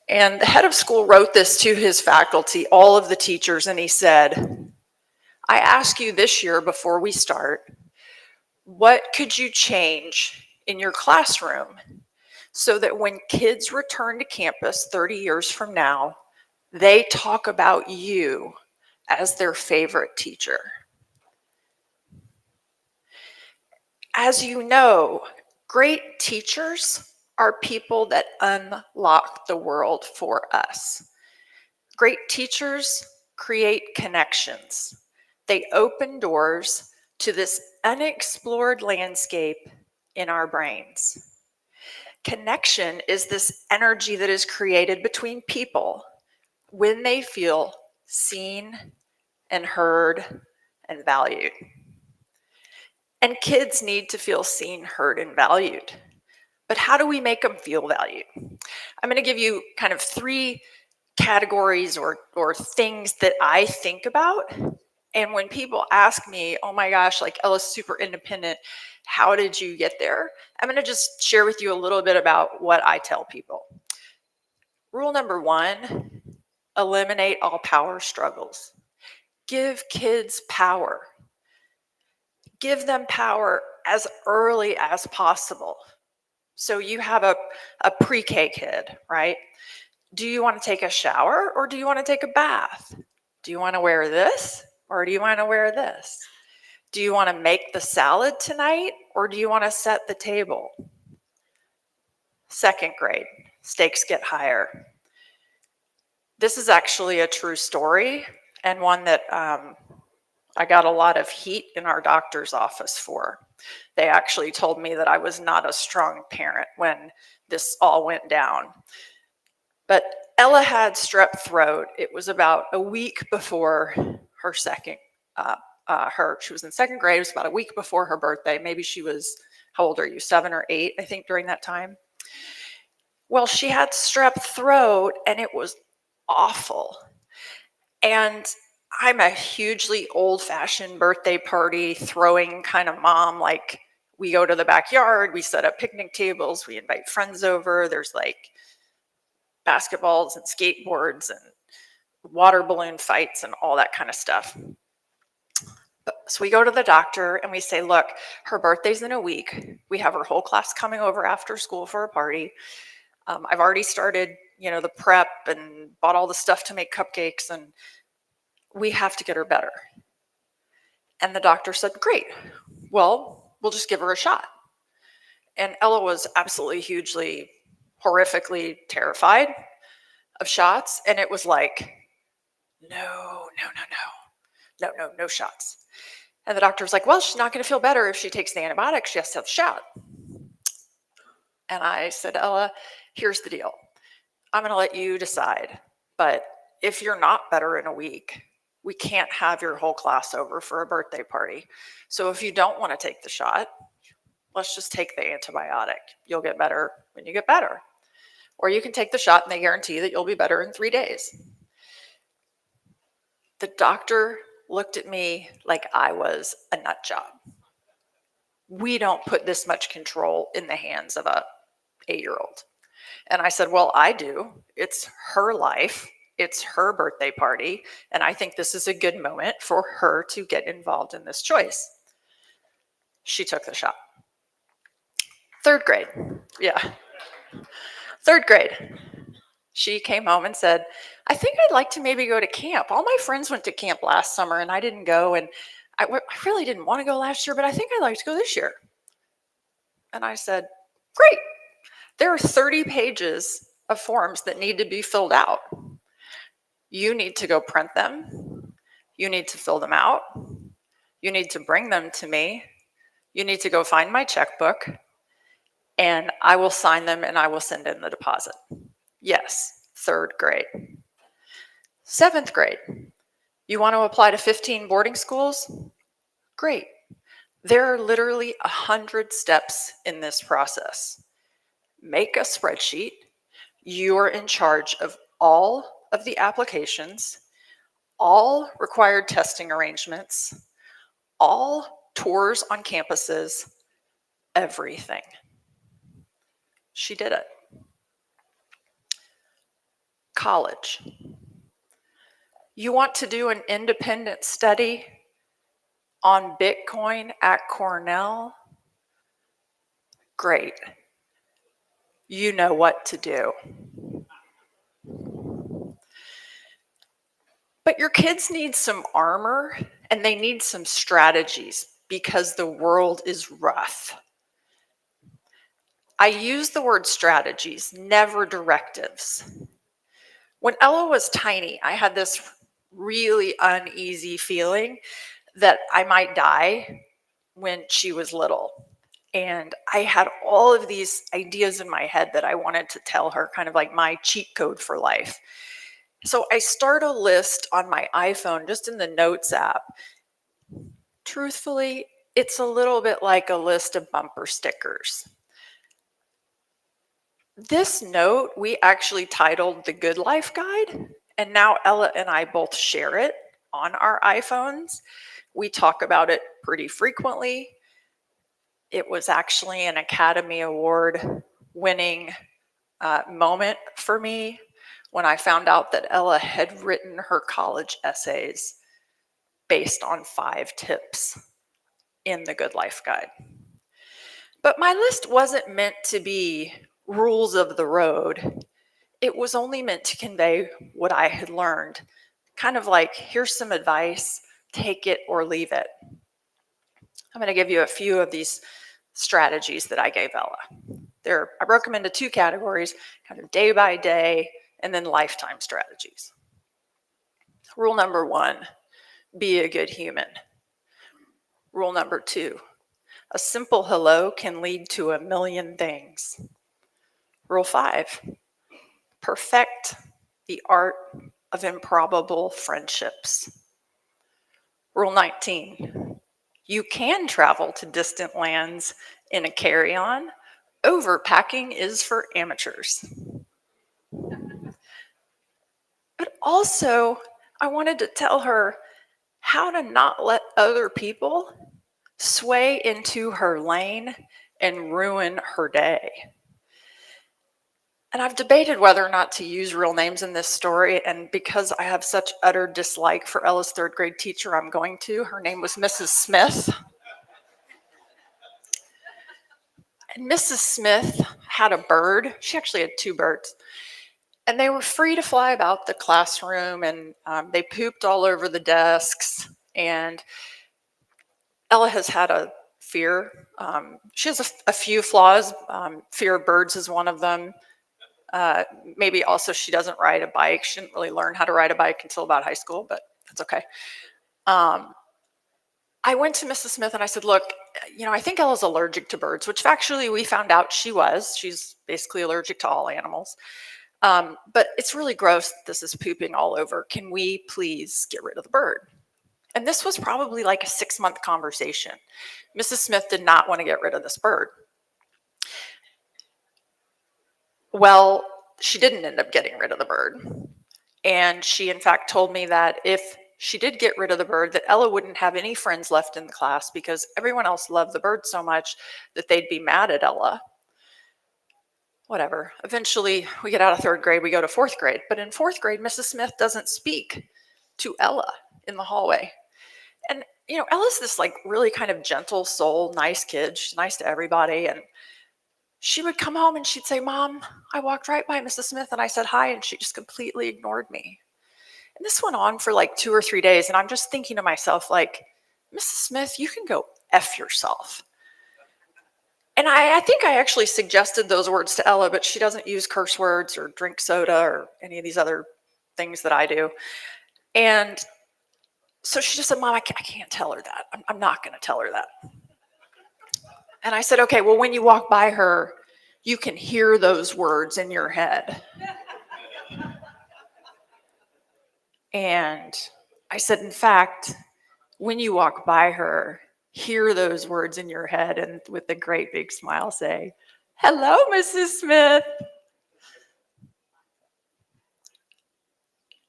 And the head of school wrote this to his faculty, all of the teachers, and he said, I ask you this year before we start, what could you change in your classroom so that when kids return to campus 30 years from now, they talk about you as their favorite teacher? As you know, great teachers are people that unlock the world for us. Great teachers create connections. They open doors to this unexplored landscape in our brains. Connection is this energy that is created between people when they feel seen and heard and valued. And kids need to feel seen, heard, and valued. But how do we make them feel valued? I'm going to give you kind of 3 categories or things that I think about. And when people ask me, oh my gosh, like Ella's super independent, how did you get there? I'm going to just share with you a little bit about what I tell people. Rule number 1, eliminate all power struggles. Give kids power. Give them power as early as possible. So you have a pre-K kid, right? Do you want to take a shower or do you want to take a bath? Do you want to wear this or do you want to wear this? Do you want to make the salad tonight or do you want to set the table? 2nd grade, stakes get higher. This is actually a true story and one that I got a lot of heat in our doctor's office for. They actually told me that I was not a strong parent when this all went down. But Ella had strep throat. It was about a week before her second, she was in 2nd grade. It was about a week before her birthday. Maybe she was, how old are you, 7 or 8, I think, during that time. Well, she had strep throat and it was awful. And I'm a hugely old-fashioned birthday party throwing kind of mom. Like, we go to the backyard, we set up picnic tables, we invite friends over. There's like basketballs and skateboards and water balloon fights and all that kind of stuff. So we go to the doctor and we say, look, her birthday's in a week. We have her whole class coming over after school for a party. I've already started, the prep and bought all the stuff to make cupcakes, and we have to get her better. And the doctor said, great, well, we'll just give her a shot. And Ella was absolutely, hugely, horrifically terrified of shots. And it was like, no shots. And the doctor was like, well, she's not going to feel better if she takes the antibiotics. She has to have the shot. And I said, Ella, here's the deal. I'm going to let you decide. But if you're not better in a week, we can't have your whole class over for a birthday party. So if you don't want to take the shot, let's just take the antibiotic. You'll get better when you get better. Or you can take the shot and they guarantee that you'll be better in 3 days. The doctor looked at me like I was a nut job. We don't put this much control in the hands of a 8-year-old. And I said, well, I do. It's her life. It's her birthday party. And I think this is a good moment for her to get involved in this choice. She took the shot. 3rd grade. Yeah. 3rd grade. She came home and said, I think I'd like to maybe go to camp. All my friends went to camp last summer and I didn't go. And I really didn't want to go last year, but I think I'd like to go this year. And I said, great. There are 30 pages of forms that need to be filled out. You need to go print them. You need to fill them out. You need to bring them to me. You need to go find my checkbook. And I will sign them and I will send in the deposit. Yes, 3rd grade. 7th grade. You want to apply to 15 boarding schools? Great. There are literally 100 steps in this process. Make a spreadsheet. You're in charge of all of the applications, all required testing arrangements, all tours on campuses, everything. She did it. College. You want to do an independent study on Bitcoin at Cornell? Great. You know what to do. But your kids need some armor and they need some strategies because the world is rough. I use the word strategies, never directives. When Ella was tiny, I had this really uneasy feeling that I might die when she was little. And I had all of these ideas in my head that I wanted to tell her, kind of like my cheat code for life. So I start a list on my iPhone, just in the Notes app. Truthfully, it's a little bit like a list of bumper stickers. This note, we actually titled The Good Life Guide, and now Ella and I both share it on our iPhones. We talk about it pretty frequently. It was actually an Academy Award winning moment for me when I found out that Ella had written her college essays based on 5 tips in the Good Life Guide. But my list wasn't meant to be rules of the road. It was only meant to convey what I had learned. Kind of like, here's some advice, take it or leave it. I'm going to give you a few of these strategies that I gave Ella. I broke them into 2 categories, kind of day by day, and then lifetime strategies. Rule number 1, be a good human. Rule number 2, a simple hello can lead to a million things. Rule 5, perfect the art of improbable friendships. Rule 19, you can travel to distant lands in a carry-on. Overpacking is for amateurs. But also, I wanted to tell her how to not let other people sway into her lane and ruin her day. And I've debated whether or not to use real names in this story, and because I have such utter dislike for Ella's 3rd grade teacher, I'm going to. Her name was Mrs. Smith. And Mrs. Smith had a bird. She actually had 2 birds. And they were free to fly about the classroom, and they pooped all over the desks. And Ella has had a fear. She has a few flaws. Fear of birds is one of them. Maybe also she doesn't ride a bike. She didn't really learn how to ride a bike until about high school, but that's okay. I went to Mrs. Smith and I said, look, I think Ella's allergic to birds, which actually we found out she was. She's basically allergic to all animals. But it's really gross. This is pooping all over. Can we please get rid of the bird? And this was probably like a 6-month conversation. Mrs. Smith did not want to get rid of this bird. Well, she didn't end up getting rid of the bird. And she, in fact, told me that if she did get rid of the bird, that Ella wouldn't have any friends left in the class because everyone else loved the bird so much that they'd be mad at Ella. Whatever. Eventually, we get out of 3rd grade, we go to 4th grade. But in 4th grade, Mrs. Smith doesn't speak to Ella in the hallway. And, Ella's this like really kind of gentle soul, nice kid. She's nice to everybody. And she would come home and she'd say, Mom, I walked right by Mrs. Smith and I said hi, and she just completely ignored me. And this went on for like 2 or 3 days. And I'm just thinking to myself, like, Mrs. Smith, you can go F yourself. And I think I actually suggested those words to Ella, but she doesn't use curse words or drink soda or any of these other things that I do. And so she just said, Mom, I can't tell her that. I'm not going to tell her that. And I said, okay, well, when you walk by her, you can hear those words in your head. And I said, in fact, when you walk by her, hear those words in your head and with a great big smile say, hello, Mrs. Smith.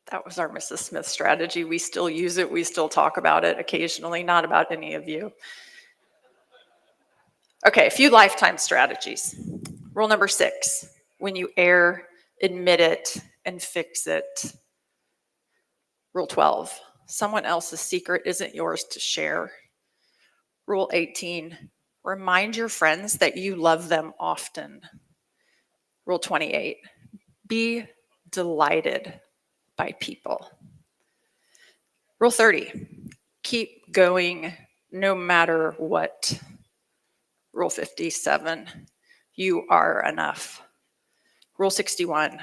That was our Mrs. Smith strategy. We still use it. We still talk about it occasionally, not about any of you. Okay, a few lifetime strategies. Rule number 6, when you err, admit it and fix it. Rule 12, someone else's secret isn't yours to share. Rule 18, remind your friends that you love them often. Rule 28, be delighted by people. Rule 30, keep going no matter what. Rule 57, you are enough. Rule 61,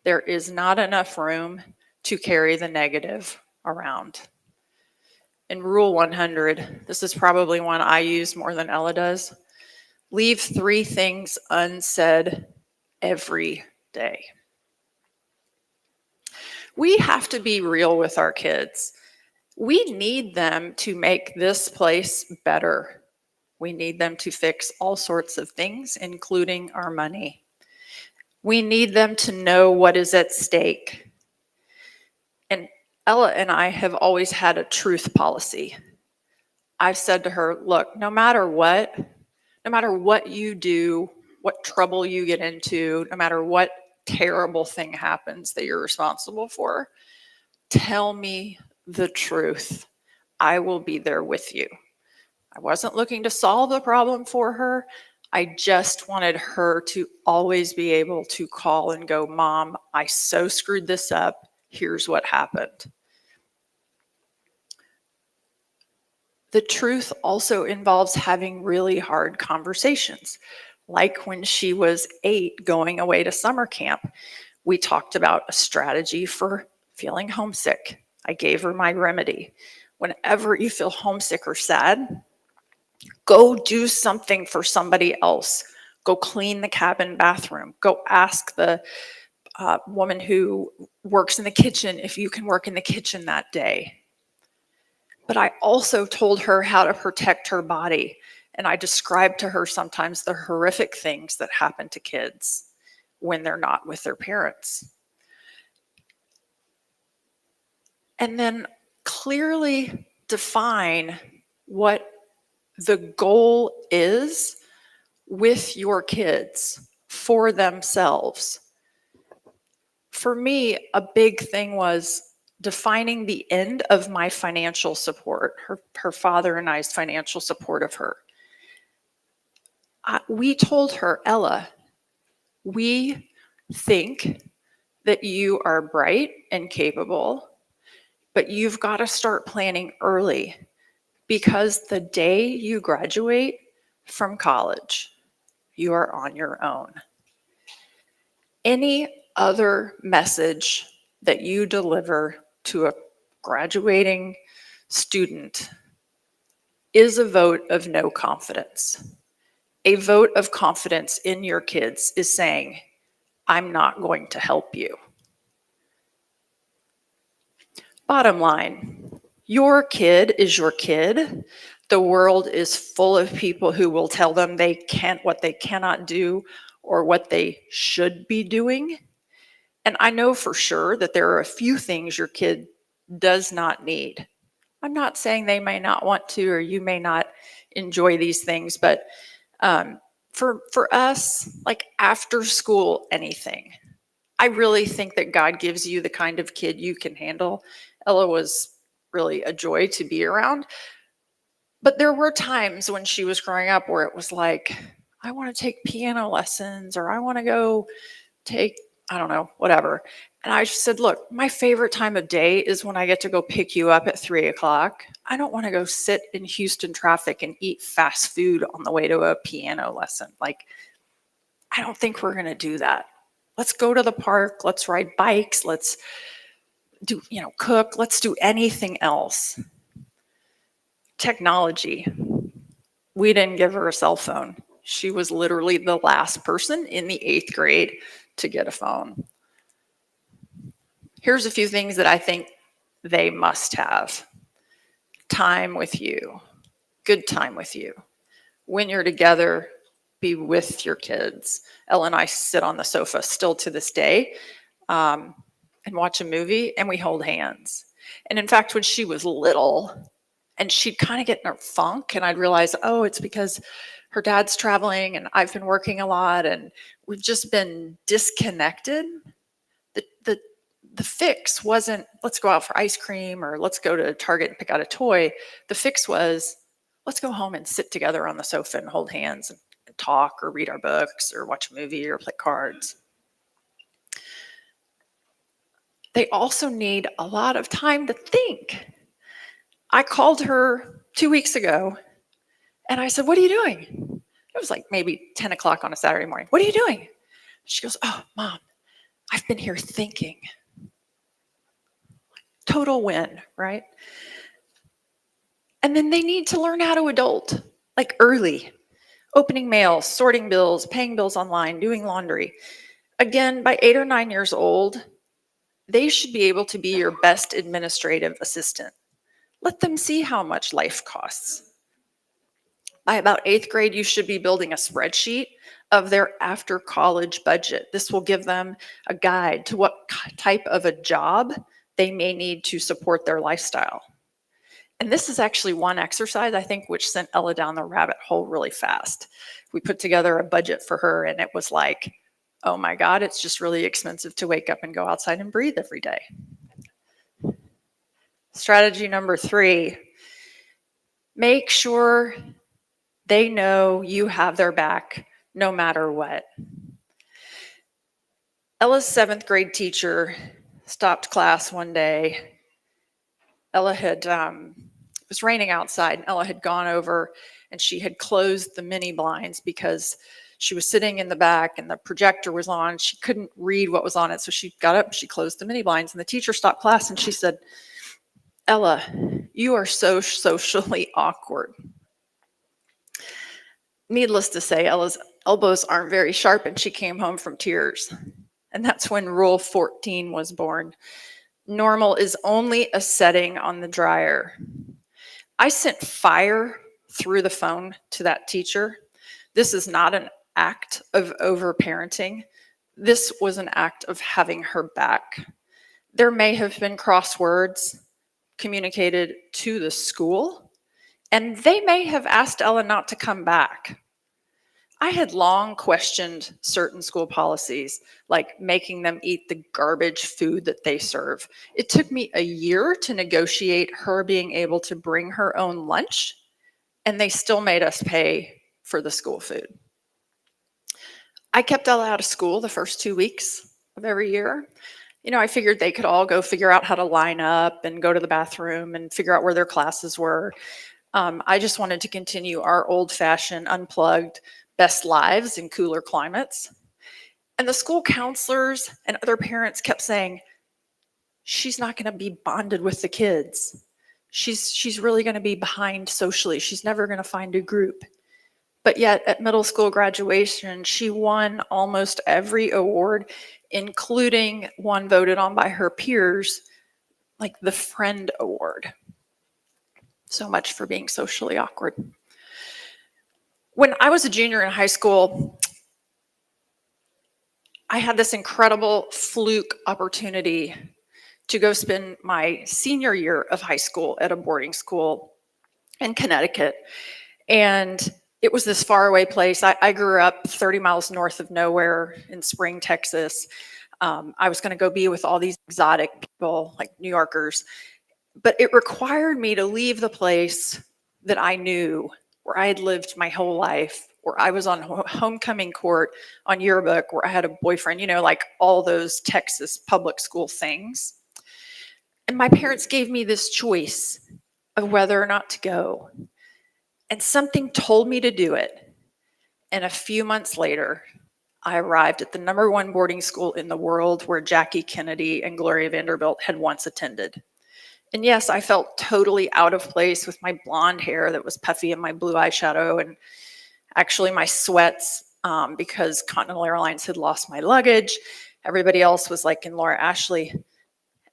there is not enough room to carry the negative around. And Rule 100, this is probably one I use more than Ella does. Leave 3 things unsaid every day. We have to be real with our kids. We need them to make this place better. We need them to fix all sorts of things, including our money. We need them to know what is at stake. And Ella and I have always had a truth policy. I've said to her, look, no matter what you do, what trouble you get into, no matter what terrible thing happens that you're responsible for, tell me the truth. I will be there with you. I wasn't looking to solve the problem for her. I just wanted her to always be able to call and go, Mom, I so screwed this up. Here's what happened. The truth also involves having really hard conversations. Like when she was 8 going away to summer camp, we talked about a strategy for feeling homesick. I gave her my remedy. Whenever you feel homesick or sad, go do something for somebody else. Go clean the cabin bathroom. Go ask the woman who works in the kitchen if you can work in the kitchen that day. But I also told her how to protect her body. And I described to her sometimes the horrific things that happen to kids when they're not with their parents. And then clearly define what the goal is with your kids for themselves. For me, a big thing was defining the end of my financial support, her father and I's financial support of her. We told her, Ella, we think that you are bright and capable, but you've got to start planning early, because the day you graduate from college, you are on your own. Any other message that you deliver to a graduating student is a vote of no confidence. A vote of confidence in your kids is saying, I'm not going to help you. Bottom line, your kid is your kid. The world is full of people who will tell them what they cannot do or what they should be doing. And I know for sure that there are a few things your kid does not need. I'm not saying they may not want to, or you may not enjoy these things, but for us, like after school, anything. I really think that God gives you the kind of kid you can handle. Ella was really a joy to be around. But there were times when she was growing up where it was like, I want to take piano lessons, or I want to go take, I don't know, whatever. And I just said, look, my favorite time of day is when I get to go pick you up at 3 o'clock. I don't want to go sit in Houston traffic and eat fast food on the way to a piano lesson. Like, I don't think we're going to do that. Let's go to the park. Let's ride bikes. Let's do, cook. Let's do anything else. Technology. We didn't give her a cell phone. She was literally the last person in the 8th grade to get a phone. Here's a few things that I think they must have. Time with you. Good time with you. When you're together, be with your kids. Ella and I sit on the sofa still to this day and watch a movie, and we hold hands. And in fact, when she was little, and she'd kind of get in a funk, and I'd realize, oh, it's because her dad's traveling and I've been working a lot and we've just been disconnected. The fix wasn't, let's go out for ice cream or let's go to Target and pick out a toy. The fix was, let's go home and sit together on the sofa and hold hands and talk or read our books or watch a movie or play cards. They also need a lot of time to think. I called her 2 weeks ago and I said, what are you doing? It was like maybe 10 o'clock on a Saturday morning. What are you doing? She goes, oh, Mom, I've been here thinking. Total win, right? And then they need to learn how to adult, like early. Opening mail, sorting bills, paying bills online, doing laundry. Again, by 8 or 9 years old, they should be able to be your best administrative assistant. Let them see how much life costs. By about 8th grade, you should be building a spreadsheet of their after college budget. This will give them a guide to what type of a job they may need to support their lifestyle. And this is actually one exercise, I think, which sent Ella down the rabbit hole really fast. We put together a budget for her, and it was like, oh my God, it's just really expensive to wake up and go outside and breathe every day. Strategy number 3, make sure they know you have their back no matter what. Ella's 7th grade teacher stopped class one day. Ella had, it was raining outside, and Ella had gone over and she had closed the mini blinds because she was sitting in the back and the projector was on. She couldn't read what was on it. So she got up, she closed the mini blinds, and the teacher stopped class and she said, Ella, you are so socially awkward. Needless to say, Ella's elbows aren't very sharp and she came home from tears. And that's when Rule 14 was born. Normal is only a setting on the dryer. I sent fire through the phone to that teacher. This is not an act of overparenting. This was an act of having her back. There may have been crosswords communicated to the school, and they may have asked Ella not to come back. I had long questioned certain school policies, like making them eat the garbage food that they serve. It took me a year to negotiate her being able to bring her own lunch, and they still made us pay for the school food. I kept Ella out of school the first 2 weeks of every year. I figured they could all go figure out how to line up and go to the bathroom and figure out where their classes were. I just wanted to continue our old-fashioned, unplugged, best lives in cooler climates. And the school counselors and other parents kept saying, she's not going to be bonded with the kids. she's really going to be behind socially. She's never going to find a group. But yet at middle school graduation, she won almost every award, including one voted on by her peers, like the Friend Award. So much for being socially awkward. When I was a junior in high school, I had this incredible fluke opportunity to go spend my senior year of high school at a boarding school in Connecticut. And it was this faraway place. I grew up 30 miles north of nowhere in Spring, Texas. I was going to go be with all these exotic people, like New Yorkers. But it required me to leave the place that I knew, where I had lived my whole life, where I was on homecoming court, on yearbook, where I had a boyfriend, you know, like all those Texas public school things. And my parents gave me this choice of whether or not to go. And something told me to do it. And a few months later, I arrived at the #1 boarding school in the world where Jackie Kennedy and Gloria Vanderbilt had once attended. And yes, I felt totally out of place with my blonde hair that was puffy and my blue eyeshadow, and actually my sweats because Continental Airlines had lost my luggage. Everybody else was like in Laura Ashley.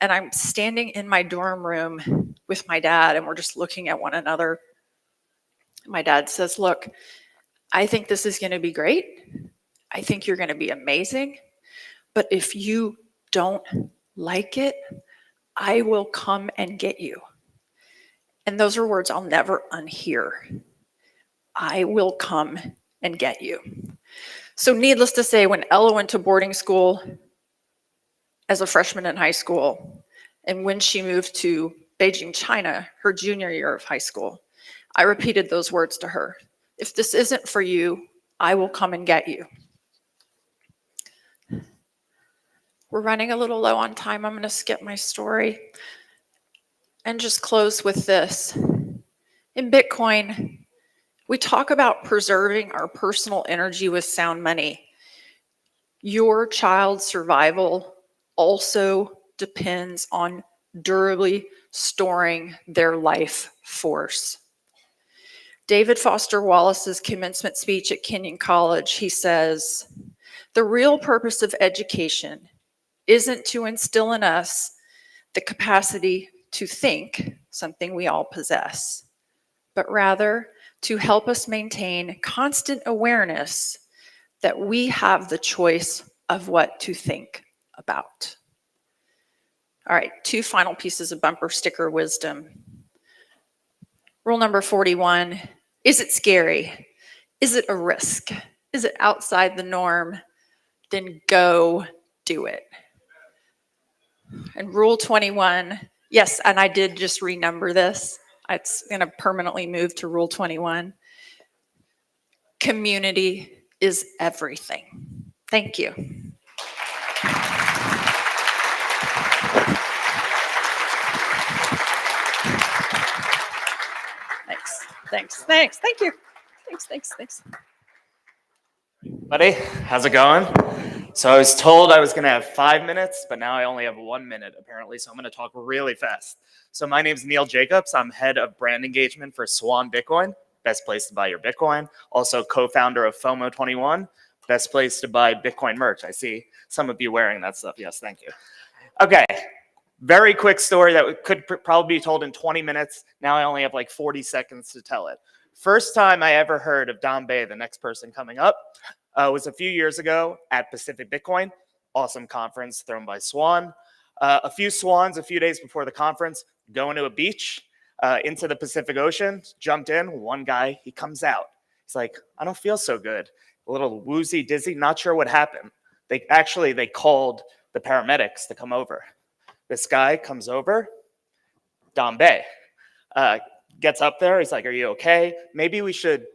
And I'm standing in my dorm room with my dad, and we're just looking at one another. My dad says, look, I think this is going to be great. I think you're going to be amazing. But if you don't like it, I will come and get you. And those are words I'll never unhear. I will come and get you. So needless to say, when Ella went to boarding school as a freshman in high school, and when she moved to Beijing, China, her junior year of high school, I repeated those words to her. If this isn't for you, I will come and get you. We're running a little low on time. I'm going to skip my story and just close with this. In Bitcoin, we talk about preserving our personal energy with sound money. Your child's survival also depends on durably storing their life force. David Foster Wallace's commencement speech at Kenyon College, he says, the real purpose of education isn't to instill in us the capacity to think, something we all possess, but rather to help us maintain constant awareness that we have the choice of what to think about. All right, 2 final pieces of bumper sticker wisdom. Rule number 41, is it scary? Is it a risk? Is it outside the norm? Then go do it. And rule 21, yes, and I did just renumber this. It's going to permanently move to rule 21. Community is everything. Thank you. Thanks. Thank you. Thanks. Buddy, how's it going? So I was told I was going to have 5 minutes, but now I only have 1 minute apparently, so I'm going to talk really fast. So my name is Neil Jacobs. I'm head of brand engagement for Swan Bitcoin, best place to buy your Bitcoin. Also co-founder of FOMO21, best place to buy Bitcoin merch. I see some of you wearing that stuff. Yes, thank you. Okay, very quick story that could probably be told in 20 minutes. Now I only have like 40 seconds to tell it. First time I ever heard of Don Bay, the next person coming up, was a few years ago at Pacific Bitcoin. Awesome conference thrown by Swan. A few swans a few days before the conference going to a beach into the Pacific Ocean, jumped in. One guy, he comes out. He's like, I don't feel so good. A little woozy, dizzy, not sure what happened. They called the paramedics to come over. This guy comes over, Don Bay, gets up there. He's like, are you okay? Maybe we should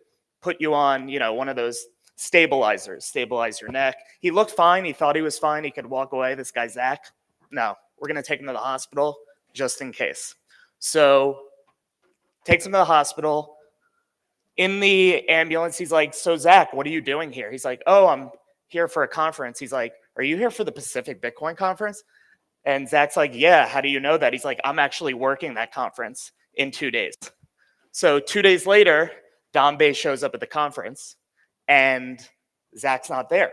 put you on, one of those stabilizers, stabilize your neck. He looked fine. He thought he was fine. He could walk away. This guy, Zach, no, we're going to take him to the hospital just in case. So takes him to the hospital. In the ambulance, he's like, so Zach, what are you doing here? He's like, oh, I'm here for a conference. He's like, are you here for the Pacific Bitcoin conference? And Zach's like, yeah, how do you know that? He's like, I'm actually working that conference in 2 days. So 2 days later, Dom Bay shows up at the conference and Zach's not there.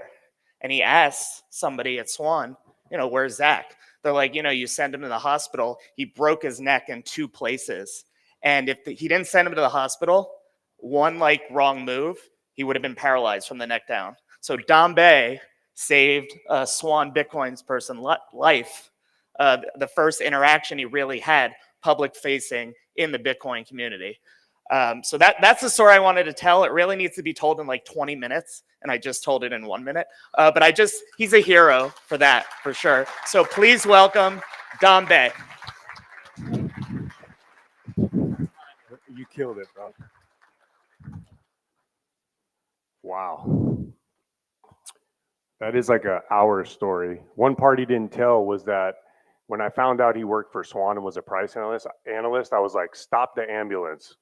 And he asks somebody at Swan, where's Zach? They're like, you send him to the hospital. He broke his neck in 2 places. And if he didn't send him to the hospital, one wrong move, he would have been paralyzed from the neck down. So Dom Bay saved Swan Bitcoin's person life. The first interaction he really had public facing in the Bitcoin community. So that's the story I wanted to tell. It really needs to be told in 20 minutes, and I just told it in 1 minute. But he's a hero for that, for sure. So please welcome Dom Bay. You killed it, bro. Wow. That is like an hour story. One part he didn't tell was that when I found out he worked for Swan and was a price analyst, I was like, stop the ambulance.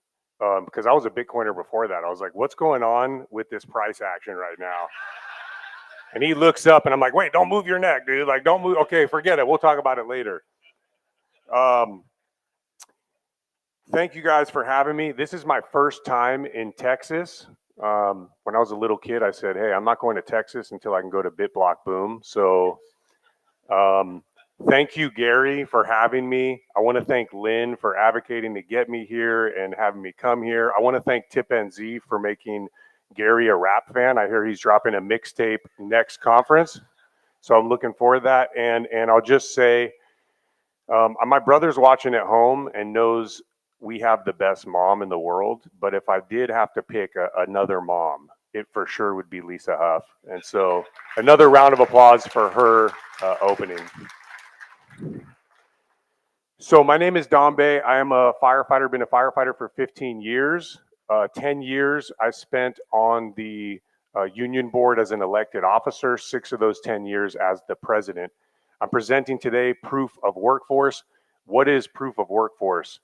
Because I was a Bitcoiner before that. I was like, what's going on with this price action right now? And he looks up and I'm like, wait, don't move your neck, dude. Like, don't move. Okay, forget it. We'll talk about it later. Thank you guys for having me. This is my first time in Texas. When I was a little kid, I said, hey, I'm not going to Texas until I can go to BitBlockBoom. So thank you, Gary, for having me. I want to thank Lynn for advocating to get me here and having me come here. I want to thank TipNZ for making Gary a rap fan. I hear he's dropping a mixtape next conference. So I'm looking forward to that. And I'll just say, my brother's watching at home and knows we have the best mom in the world. But if I did have to pick another mom, it for sure would be Lisa Huff. And so another round of applause for her opening. So my name is Dom Bay. I am a firefighter, been a firefighter for 15 years. 10 years I spent on the union board as an elected officer, 6 of those 10 years as the president. I'm presenting today proof of workforce. What is proof of workforce?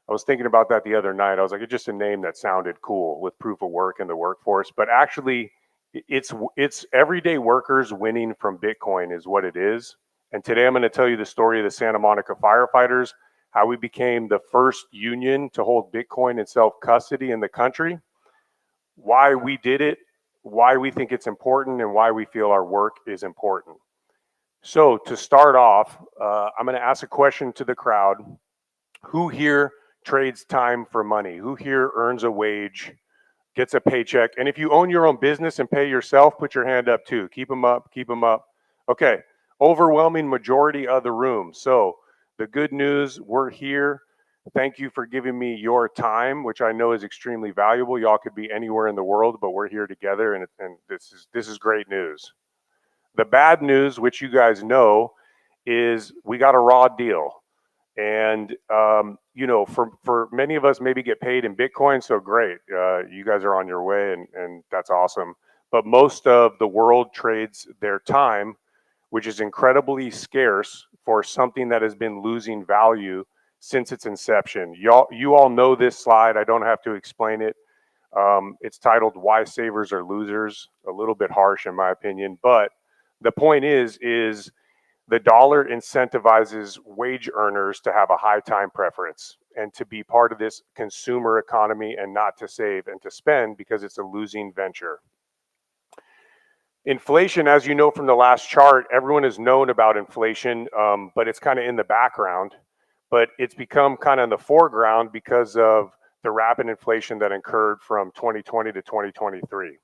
I was thinking about that the other night. I was like, it's just a name that sounded cool with proof of work in the workforce, but actually it's everyday workers winning from Bitcoin is what it is. And today I'm going to tell you the story of the Santa Monica firefighters, how we became the first union to hold Bitcoin in self-custody in the country, why we did it, why we think it's important, and why we feel our work is important. So to start off, I'm going to ask a question to the crowd. Who here trades time for money? Who here earns a wage, gets a paycheck? And if you own your own business and pay yourself, put your hand up too. Keep them up, keep them up. Okay, overwhelming majority of the room. So the good news, we're here. Thank you for giving me your time, which I know is extremely valuable. Y'all could be anywhere in the world, but we're here together, and this is great news. The bad news, which you guys know, is we got a raw deal. And, for many of us maybe get paid in Bitcoin, so great. You guys are on your way, and that's awesome. But most of the world trades their time, which is incredibly scarce for something that has been losing value since its inception. You all know this slide. I don't have to explain it. It's titled Why Savers Are Losers. A little bit harsh in my opinion, but the point is the dollar incentivizes wage earners to have a high time preference and to be part of this consumer economy and not to save and to spend because it's a losing venture. Inflation, as you know from the last chart, everyone has known about inflation, but it's kind of in the background. But it's become kind of in the foreground because of the rapid inflation that occurred from 2020 to 2023.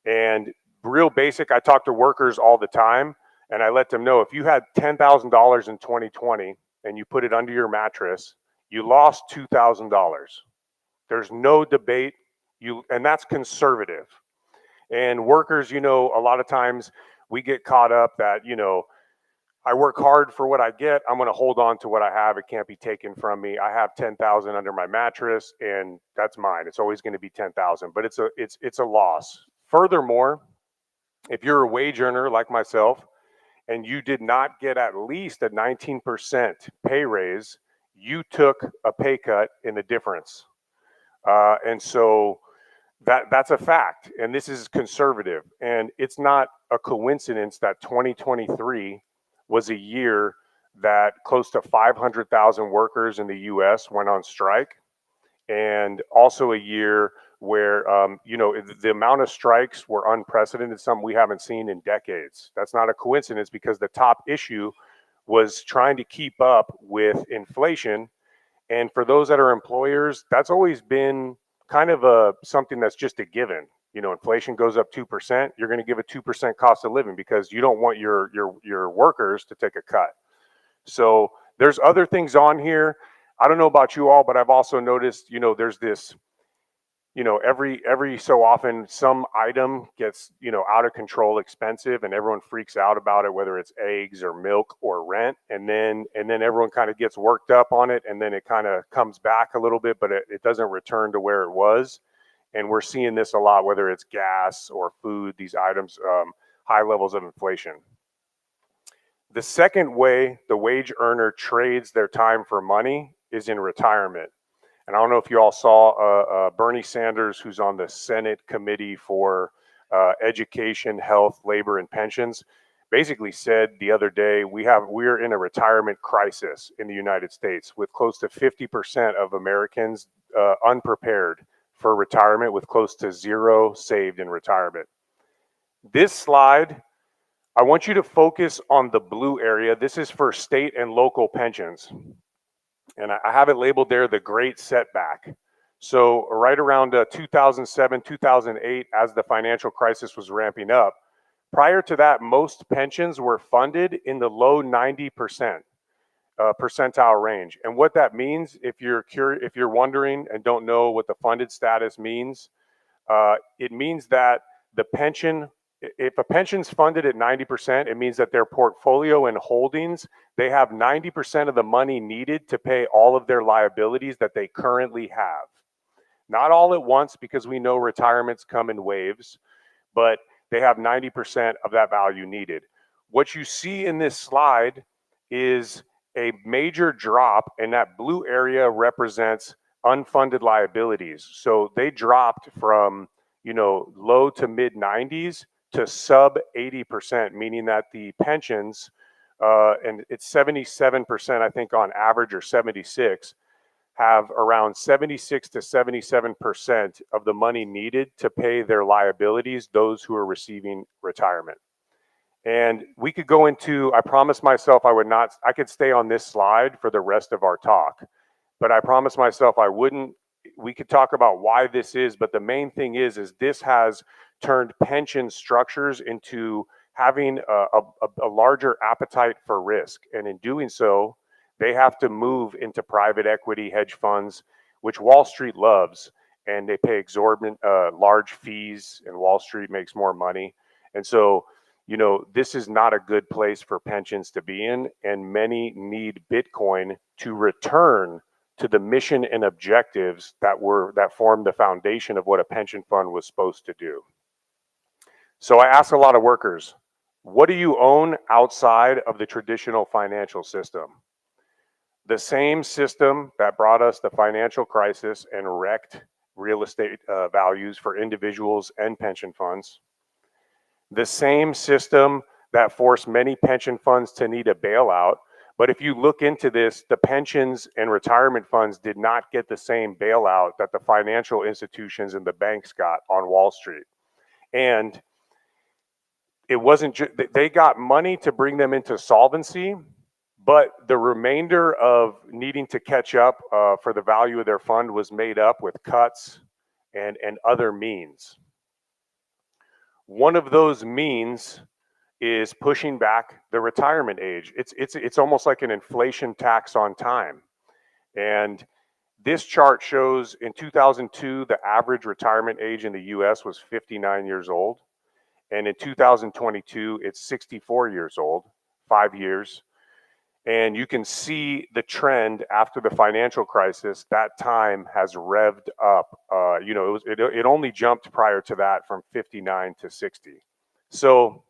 And real basic, I talk to workers all the time, and I let them know if you had $10,000 in 2020 and you put it under your mattress, you lost $2,000. There's no debate, and that's conservative. And workers, a lot of times we get caught up that, I work hard for what I get. I'm going to hold on to what I have. It can't be taken from me. I have 10,000 under my mattress, and that's mine. It's always going to be 10,000, but it's a loss. Furthermore, if you're a wage earner like myself, and you did not get at least a 19% pay raise, you took a pay cut in the difference. And so that's a fact. And this is conservative. And it's not a coincidence that 2023 was a year that close to 500,000 workers in the US went on strike, and also a year where the amount of strikes were unprecedented, something we haven't seen in decades. That's not a coincidence, because the top issue was trying to keep up with inflation. And for those that are employers, that's always been kind of something that's just a given. Inflation goes up 2%, you're going to give a 2% cost of living, because you don't want your workers to take a cut. So there's other things on here. I don't know about you all, but I've also noticed, there's this, every so often some item gets, out of control expensive, and everyone freaks out about it, whether it's eggs or milk or rent. And then everyone kind of gets worked up on it, and then it kind of comes back a little bit, but it doesn't return to where it was. And we're seeing this a lot, whether it's gas or food, these items, high levels of inflation. The second way the wage earner trades their time for money is in retirement. And I don't know if you all saw Bernie Sanders, who's on the Senate Committee for Education, Health, Labor, and Pensions, basically said the other day, we're in a retirement crisis in the United States, with close to 50% of Americans unprepared for retirement, with close to zero saved in retirement. This slide, I want you to focus on the blue area. This is for state and local pensions. And I have it labeled there, the Great Setback. So right around 2007, 2008, as the financial crisis was ramping up, prior to that, most pensions were funded in the low 90% percentile range. And what that means, if you're wondering and don't know what the funded status means, it means that the pension, if a pension's funded at 90%, it means that their portfolio and holdings, they have 90% of the money needed to pay all of their liabilities that they currently have. Not all at once, because we know retirements come in waves, but they have 90% of that value needed. What you see in this slide is a major drop, and that blue area represents unfunded liabilities. So they dropped from low to mid 90s to sub 80%, meaning that the pensions, and it's 77%, I think, on average, or 76, have around 76 to 77% of the money needed to pay their liabilities, those who are receiving retirement. And we could go into, I promised myself I could stay on this slide for the rest of our talk, but I promised myself I wouldn't. We could talk about why this is, but the main thing is this has turned pension structures into having a larger appetite for risk. And in doing so, they have to move into private equity, hedge funds, which Wall Street loves, and they pay exorbitant large fees, and Wall Street makes more money. And so, this is not a good place for pensions to be in, and many need Bitcoin to return to the mission and objectives that form the foundation of what a pension fund was supposed to do. So I ask a lot of workers, what do you own outside of the traditional financial system? The same system that brought us the financial crisis and wrecked real estate values for individuals and pension funds. The same system that forced many pension funds to need a bailout. But if you look into this, the pensions and retirement funds did not get the same bailout that the financial institutions and the banks got on Wall Street. And it wasn't they got money to bring them into solvency, but the remainder of needing to catch up for the value of their fund was made up with cuts and other means. One of those means is pushing back the retirement age. It's almost like an inflation tax on time. And this chart shows in 2002, the average retirement age in the US was 59 years old. And in 2022, it's 64 years old, 5 years. And you can see the trend after the financial crisis. That time has revved up. It only jumped prior to that from 59 to 60. So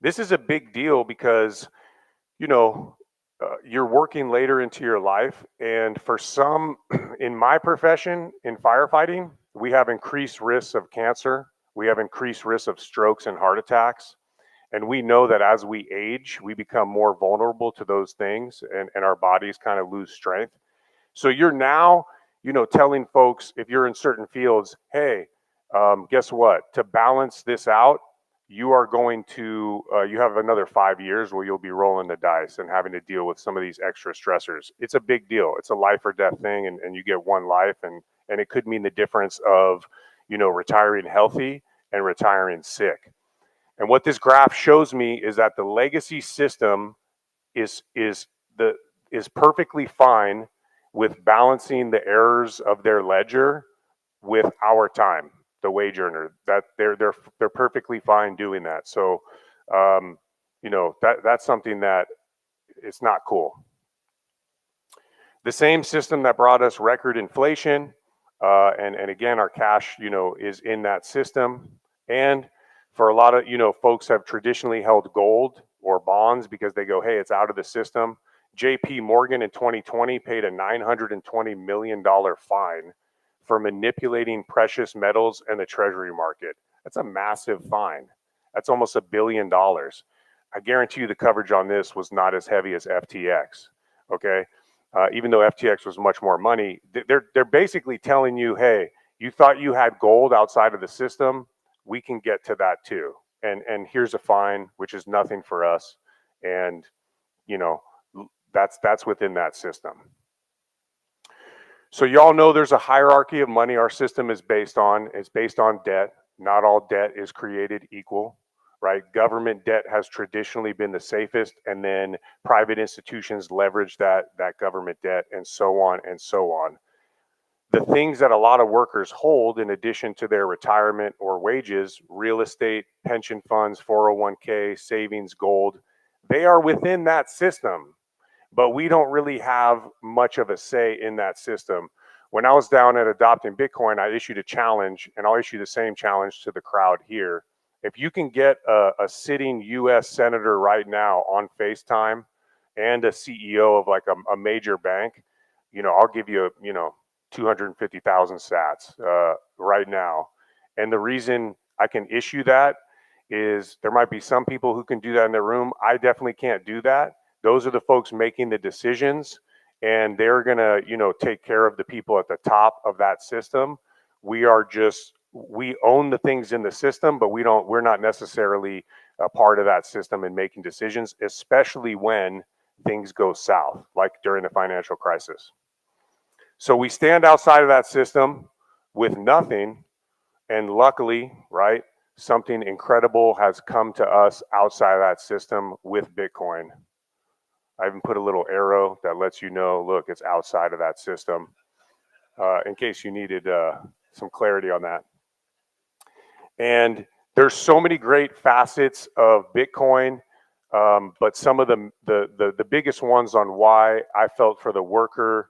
this is a big deal because, you're working later into your life. And for some, in my profession, in firefighting, we have increased risks of cancer. We have increased risks of strokes and heart attacks. And we know that as we age, we become more vulnerable to those things, and our bodies kind of lose strength. So you're now, telling folks, if you're in certain fields, hey, guess what? To balance this out, you are going to, you have another 5 years where you'll be rolling the dice and having to deal with some of these extra stressors. It's a big deal. It's a life or death thing, and you get one life, and it could mean the difference of, retiring healthy and retiring sick. And what this graph shows me is that the legacy system is perfectly fine with balancing the errors of their ledger with our time, the wage earner. That they're perfectly fine doing that. So, that's something that it's not cool. The same system that brought us record inflation, and again, our cash, is in that system. And for a lot of, folks have traditionally held gold or bonds because they go, hey, it's out of the system. JP Morgan in 2020 paid a $920 million fine for manipulating precious metals and the treasury market. That's a massive fine. That's almost $1 billion. I guarantee you the coverage on this was not as heavy as FTX, okay? Even though FTX was much more money, they're basically telling you, hey, you thought you had gold outside of the system, we can get to that too. And here's a fine, which is nothing for us. And, that's within that system. So y'all know there's a hierarchy of money our system is based on. It's based on debt. Not all debt is created equal, right? Government debt has traditionally been the safest, and then private institutions leverage that government debt, and so on and so on. The things that a lot of workers hold in addition to their retirement or wages, real estate, pension funds, 401k, savings, gold, they are within that system. But we don't really have much of a say in that system. When I was down at Adopting Bitcoin, I issued a challenge, and I'll issue the same challenge to the crowd here. If you can get a sitting US senator right now on FaceTime and a CEO of like a major bank, I'll give you, 250,000 sats right now. And the reason I can issue that is there might be some people who can do that in their room. I definitely can't do that. Those are the folks making the decisions, and they're going to, take care of the people at the top of that system. We own the things in the system, but we're not necessarily a part of that system in making decisions, especially when things go south, like during the financial crisis. So we stand outside of that system with nothing, and luckily, right, something incredible has come to us outside of that system with Bitcoin. I even put a little arrow that lets you know, look, it's outside of that system, in case you needed some clarity on that. And there's so many great facets of Bitcoin, but some of the biggest ones on why I felt for the worker,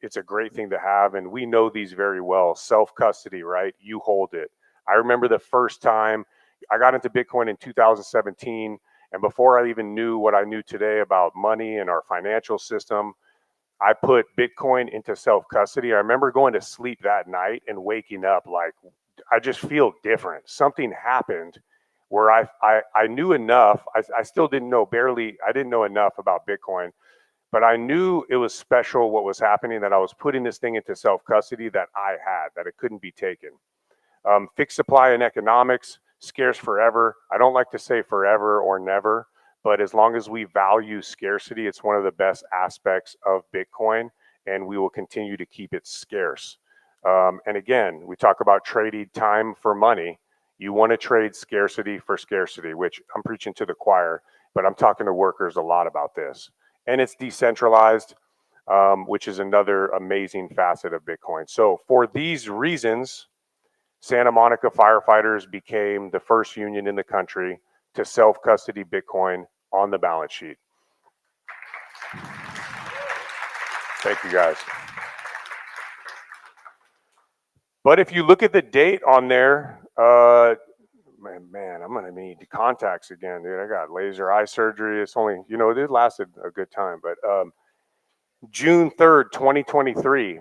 it's a great thing to have, and we know these very well. Self-custody, right? You hold it. I remember the first time I got into Bitcoin in 2017, and before I even knew what I knew today about money and our financial system, I put Bitcoin into self-custody. I remember going to sleep that night and waking up like, I just feel different. Something happened where I knew enough. I still didn't know I didn't know enough about Bitcoin, but I knew it was special what was happening, that I was putting this thing into self-custody that I had, that it couldn't be taken. Fixed supply in economics, scarce forever. I don't like to say forever or never, but as long as we value scarcity, it's one of the best aspects of Bitcoin, and we will continue to keep it scarce. And again, we talk about trading time for money. You want to trade scarcity for scarcity, which I'm preaching to the choir, but I'm talking to workers a lot about this. And it's decentralized, which is another amazing facet of Bitcoin. So for these reasons, Santa Monica firefighters became the first union in the country to self-custody Bitcoin on the balance sheet. Thank you, guys. But if you look at the date on there, man, I'm gonna need contacts again, dude. I got laser eye surgery. It's only, it lasted a good time, but June 3rd, 2023.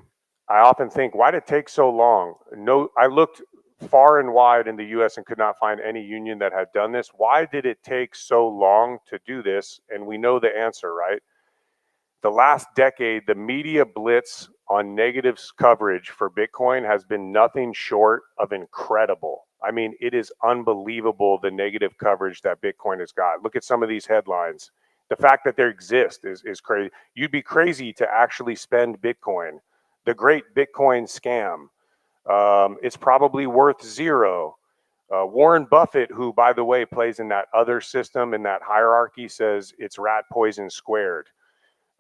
I often think, why did it take so long? No, I looked far and wide in the US and could not find any union that had done this. Why did it take so long to do this? And we know the answer, right? The last decade, the media blitz on negative coverage for Bitcoin has been nothing short of incredible. I mean, it is unbelievable the negative coverage that Bitcoin has got. Look at some of these headlines. The fact that they exist is crazy. You'd be crazy to actually spend Bitcoin. The great Bitcoin scam. It's probably worth zero. Warren Buffett, who, by the way, plays in that other system, in that hierarchy, says it's rat poison squared.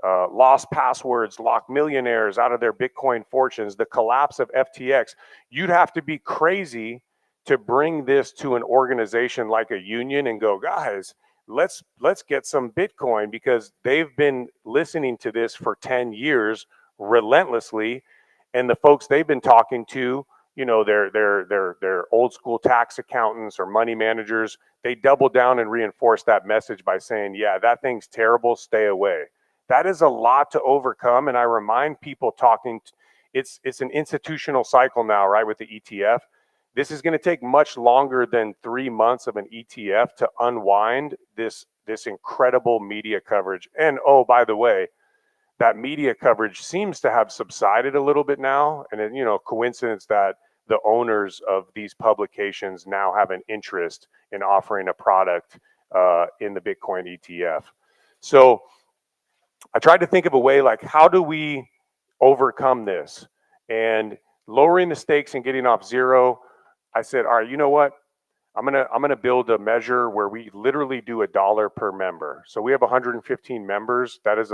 Lost passwords lock millionaires out of their Bitcoin fortunes. The collapse of FTX. You'd have to be crazy to bring this to an organization like a union and go, guys, let's get some Bitcoin, because they've been listening to this for 10 years relentlessly, and the folks they've been talking to, you know, they're old school tax accountants or money managers. They double down and reinforce that message by saying, yeah, that thing's terrible, stay away. That is a lot to overcome, and I remind people it's an institutional cycle now, right, with the ETF. This is going to take much longer than 3 months of an ETF to unwind this incredible media coverage. And oh, by the way, that media coverage seems to have subsided a little bit now, and you know, coincidence that the owners of these publications now have an interest in offering a product in the Bitcoin ETF. So I tried to think of a way, like, how do we overcome this? And lowering the stakes and getting off zero, I said, all right, you know what? I'm gonna build a measure where we literally do $1 per member. So we have 115 members. That is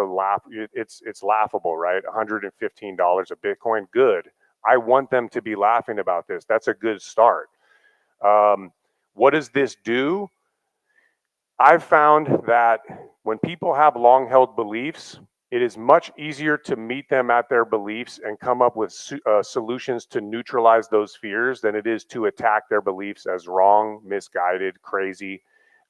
it's laughable, right? $115 a Bitcoin, good. I want them to be laughing about this. That's a good start. What does this do? I've found that when people have long-held beliefs, it is much easier to meet them at their beliefs and come up with solutions to neutralize those fears than it is to attack their beliefs as wrong, misguided, crazy.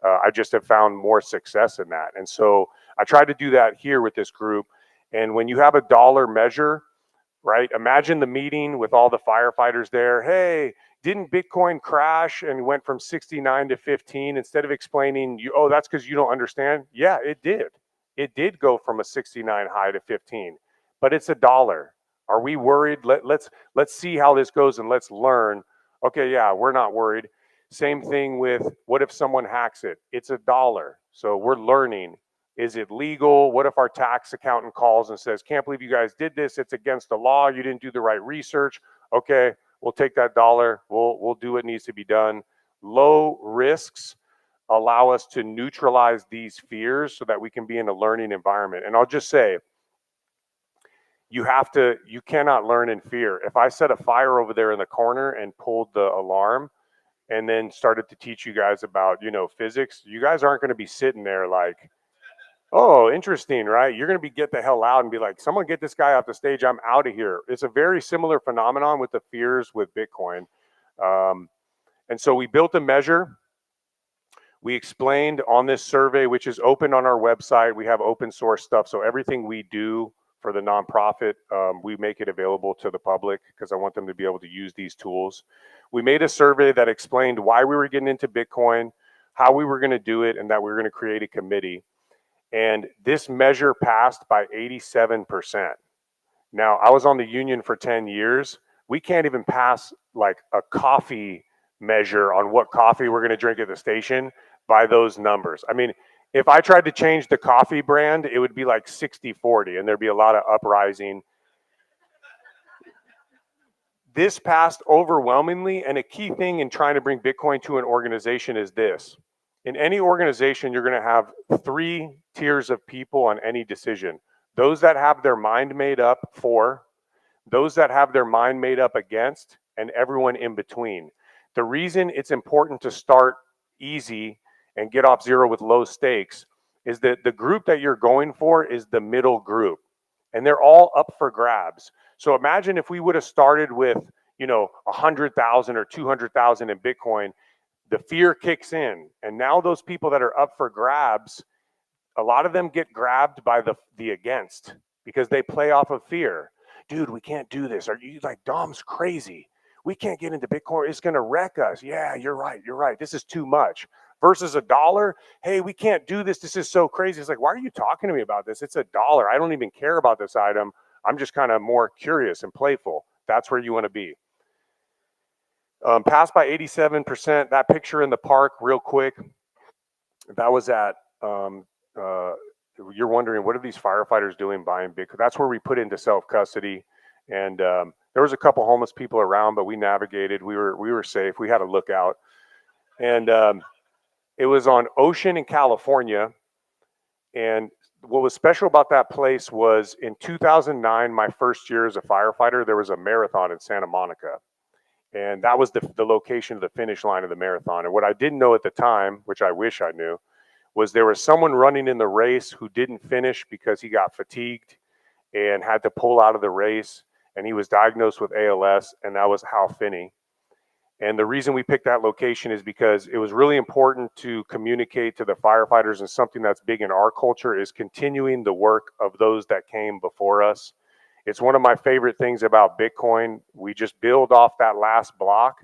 I just have found more success in that. And so I tried to do that here with this group. And when you have a dollar measure, right? Imagine the meeting with all the firefighters there. Hey, didn't Bitcoin crash and went from 69 to 15? Instead of explaining, oh, that's because you don't understand. Yeah, it did. It did go from a 69 high to 15, but it's $1. Are we worried? Let's see how this goes and let's learn. Okay, yeah, we're not worried. Same thing with, what if someone hacks it? It's $1. So we're learning. Is it legal? What if our tax accountant calls and says, can't believe you guys did this. It's against the law. You didn't do the right research. Okay, we'll take that $1. We'll do what needs to be done. Low risks allow us to neutralize these fears so that we can be in a learning environment. And I'll just say, you cannot learn in fear. If I set a fire over there in the corner and pulled the alarm and then started to teach you guys about, you know, physics, you guys aren't going to be sitting there like, oh, interesting, right? You're going to get the hell out and be like, someone get this guy off the stage. I'm out of here. It's a very similar phenomenon with the fears with Bitcoin. And so we built a measure. We explained on this survey, which is open on our website. We have open source stuff. So everything we do for the nonprofit, we make it available to the public because I want them to be able to use these tools. We made a survey that explained why we were getting into Bitcoin, how we were going to do it, and that we were going to create a committee. And this measure passed by 87%. Now, I was on the union for 10 years. We can't even pass like a coffee measure on what coffee we're going to drink at the station by those numbers. I mean, if I tried to change the coffee brand, it would be like 60-40, and there'd be a lot of uprising. This passed overwhelmingly, and a key thing in trying to bring Bitcoin to an organization is this. In any organization, you're going to have 3 tiers of people on any decision. Those that have their mind made up for, those that have their mind made up against, and everyone in between. The reason it's important to start easy and get off zero with low stakes is that the group that you're going for is the middle group, and they're all up for grabs. So imagine if we would have started with, you know, 100,000 or 200,000 in Bitcoin. The fear kicks in, and now those people that are up for grabs, a lot of them get grabbed by the against because they play off of fear. Dude, we can't do this. Are you like, Dom's crazy? we can't get into Bitcoin. It's going to wreck us. Yeah, you're right. You're right. This is too much. Versus $1, hey, we can't do this. This is so crazy. It's like, why are you talking to me about this? It's $1. I don't even care about this item. I'm just kind of more curious and playful. That's where you want to be. Passed by 87%. That picture in the park, real quick, that was at, you're wondering, what are these firefighters doing buying Bitcoin? That's where we put into self-custody. And there was a couple homeless people around, but we navigated. We were safe. We had a lookout. And it was on Ocean in California. And what was special about that place was in 2009, my first year as a firefighter, there was a marathon in Santa Monica. And that was the location of the finish line of the marathon. And what I didn't know at the time, which I wish I knew, was there was someone running in the race who didn't finish because he got fatigued and had to pull out of the race. And he was diagnosed with ALS, and that was Hal Finney. And the reason we picked that location is because it was really important to communicate to the firefighters, and something that's big in our culture is continuing the work of those that came before us. It's one of my favorite things about Bitcoin. We just build off that last block,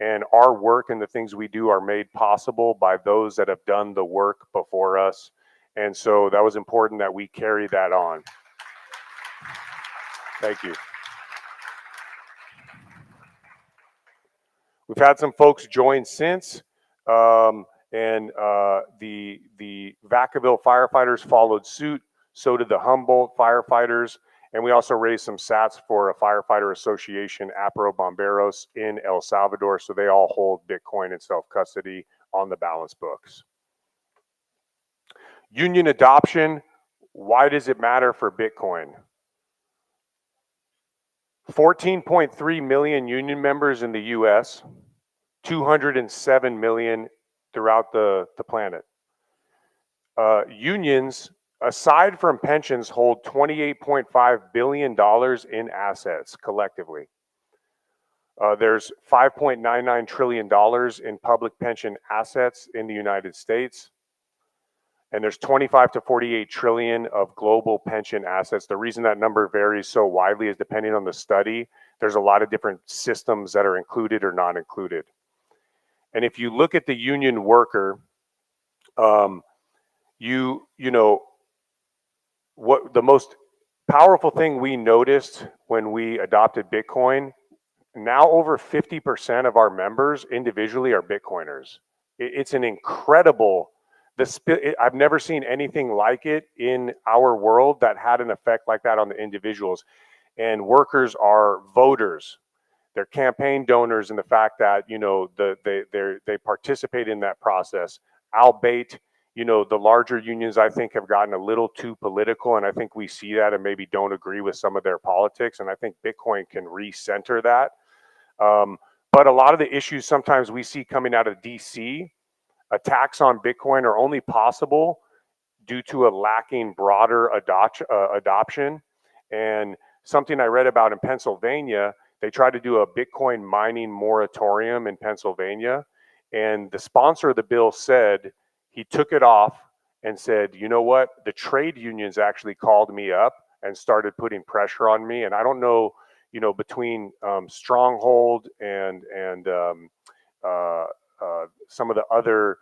and our work and the things we do are made possible by those that have done the work before us. And so that was important that we carry that on. Thank you. We've had some folks join since, and the Vacaville firefighters followed suit. So did the Humboldt firefighters, and we also raised some sats for a firefighter association, Apro Bomberos, in El Salvador. So they all hold Bitcoin in self-custody on the balance books. Union adoption. Why does it matter for Bitcoin? 14.3 million union members in the US, 207 million throughout the planet. Unions, aside from pensions, hold $28.5 billion in assets collectively. There's $5.99 trillion in public pension assets in the United States. And there's 25 to 48 trillion of global pension assets. The reason that number varies so widely is depending on the study. There's a lot of different systems that are included or not included. And if you look at the union worker, you know, what the most powerful thing we noticed when we adopted Bitcoin, now over 50% of our members individually are Bitcoiners. It's an incredible, I've never seen anything like it in our world that had an effect like that on the individuals. And workers are voters. They're campaign donors in the fact that, you know, they participate in that process. Albeit, you know, the larger unions, I think, have gotten a little too political, and I think we see that and maybe don't agree with some of their politics. And I think Bitcoin can recenter that. But a lot of the issues sometimes we see coming out of DC, attacks on Bitcoin, are only possible due to a lacking broader adoption. And something I read about in Pennsylvania, they tried to do a Bitcoin mining moratorium in Pennsylvania. And the sponsor of the bill said, he took it off and said, you know what, the trade unions actually called me up and started putting pressure on me. And I don't know, you know, between Stronghold and some of the other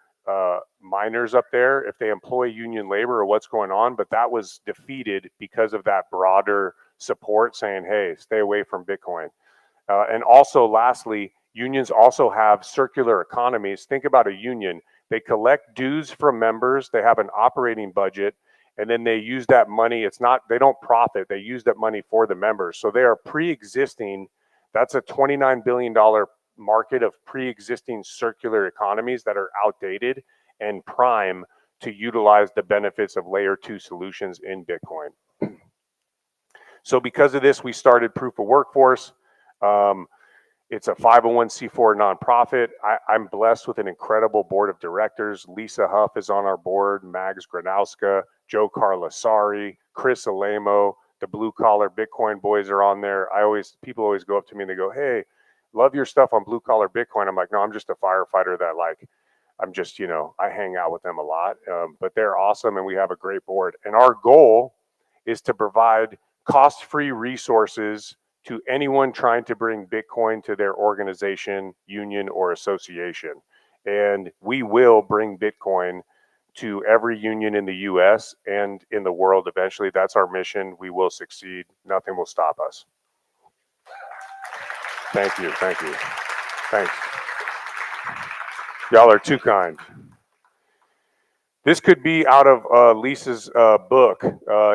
miners up there, if they employ union labor or what's going on, but that was defeated because of that broader support saying, hey, stay away from Bitcoin. And also, lastly, unions also have circular economies. Think about a union. They collect dues from members, they have an operating budget, and then they use that money. It's not, they don't profit, they use that money for the members. So they are pre-existing. That's a $29 billion market of pre-existing circular economies that are outdated and prime to utilize the benefits of layer 2 solutions in Bitcoin. So because of this, we started Proof of Workforce. It's a 501c4 nonprofit. I'm blessed with an incredible board of directors. Lisa Huff is on our board, Mags Granowska, Joe Carlasari, Chris Alamo, the Blue Collar Bitcoin boys are on there. People always go up to me and they go, hey, love your stuff on Blue Collar Bitcoin. I'm like, no, I'm just a firefighter that I'm just, you know, I hang out with them a lot, but they're awesome and we have a great board. And our goal is to provide cost-free resources to anyone trying to bring Bitcoin to their organization, union, or association. And we will bring Bitcoin to every union in the US and in the world eventually. That's our mission. We will succeed. Nothing will stop us. Thank you. Thank you. Thanks. Y'all are too kind. This could be out of Lisa's book.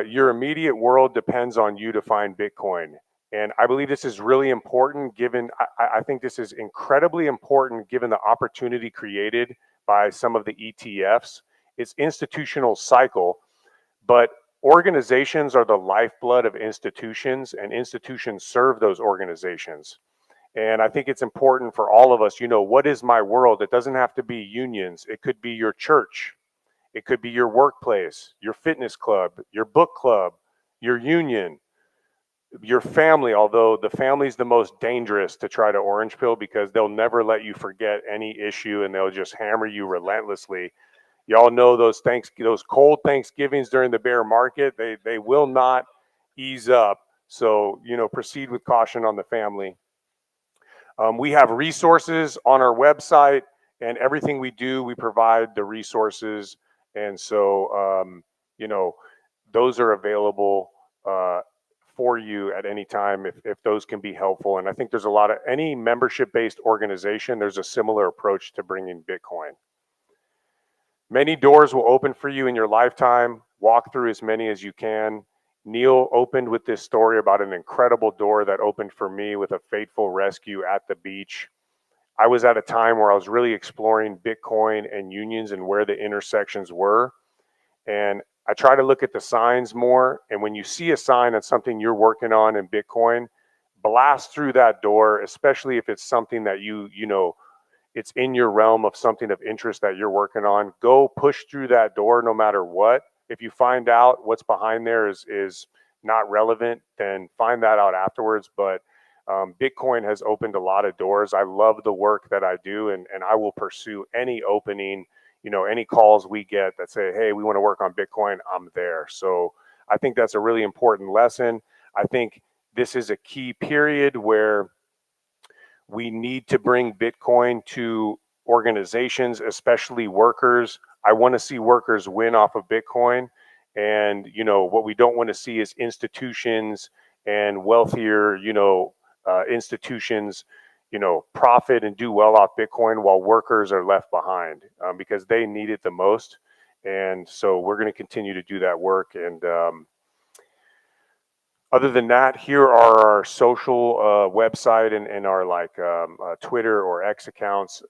Your immediate world depends on you to find Bitcoin. And I believe this is really important given, I think this is incredibly important given the opportunity created by some of the ETFs. It's institutional cycle, but organizations are the lifeblood of institutions, and institutions serve those organizations. And I think it's important for all of us, you know, what is my world? It doesn't have to be unions. It could be your church. It could be your workplace, your fitness club, your book club, your union, your family, although the family is the most dangerous to try to orange pill because they'll never let you forget any issue and they'll just hammer you relentlessly. Y'all know those cold Thanksgivings during the bear market, they will not ease up. So, you know, proceed with caution on the family. We have resources on our website, and everything we do, we provide the resources. And so, you know, those are available for you at any time if those can be helpful. And I think there's a lot of, any membership-based organization, there's a similar approach to bringing Bitcoin. Many doors will open for you in your lifetime. Walk through as many as you can. Neil opened with this story about an incredible door that opened for me with a fateful rescue at the beach. I was at a time where I was really exploring Bitcoin and unions and where the intersections were. And I try to look at the signs more. And when you see a sign that's something you're working on in Bitcoin, blast through that door, especially if it's something that you know, it's in your realm of something of interest that you're working on. Go push through that door no matter what. If you find out what's behind there is not relevant, then find that out afterwards. But Bitcoin has opened a lot of doors. I love the work that I do, and I will pursue any opening, you know, any calls we get that say, hey, we want to work on Bitcoin, I'm there. So I think that's a really important lesson. I think this is a key period where we need to bring Bitcoin to organizations, especially workers. I want to see workers win off of Bitcoin. And, you know, what we don't want to see is institutions and wealthier, you know, institutions, you know, profit and do well off Bitcoin while workers are left behind because they need it the most. And so we're going to continue to do that work. And other than that, here are our social website and our Twitter or X accounts.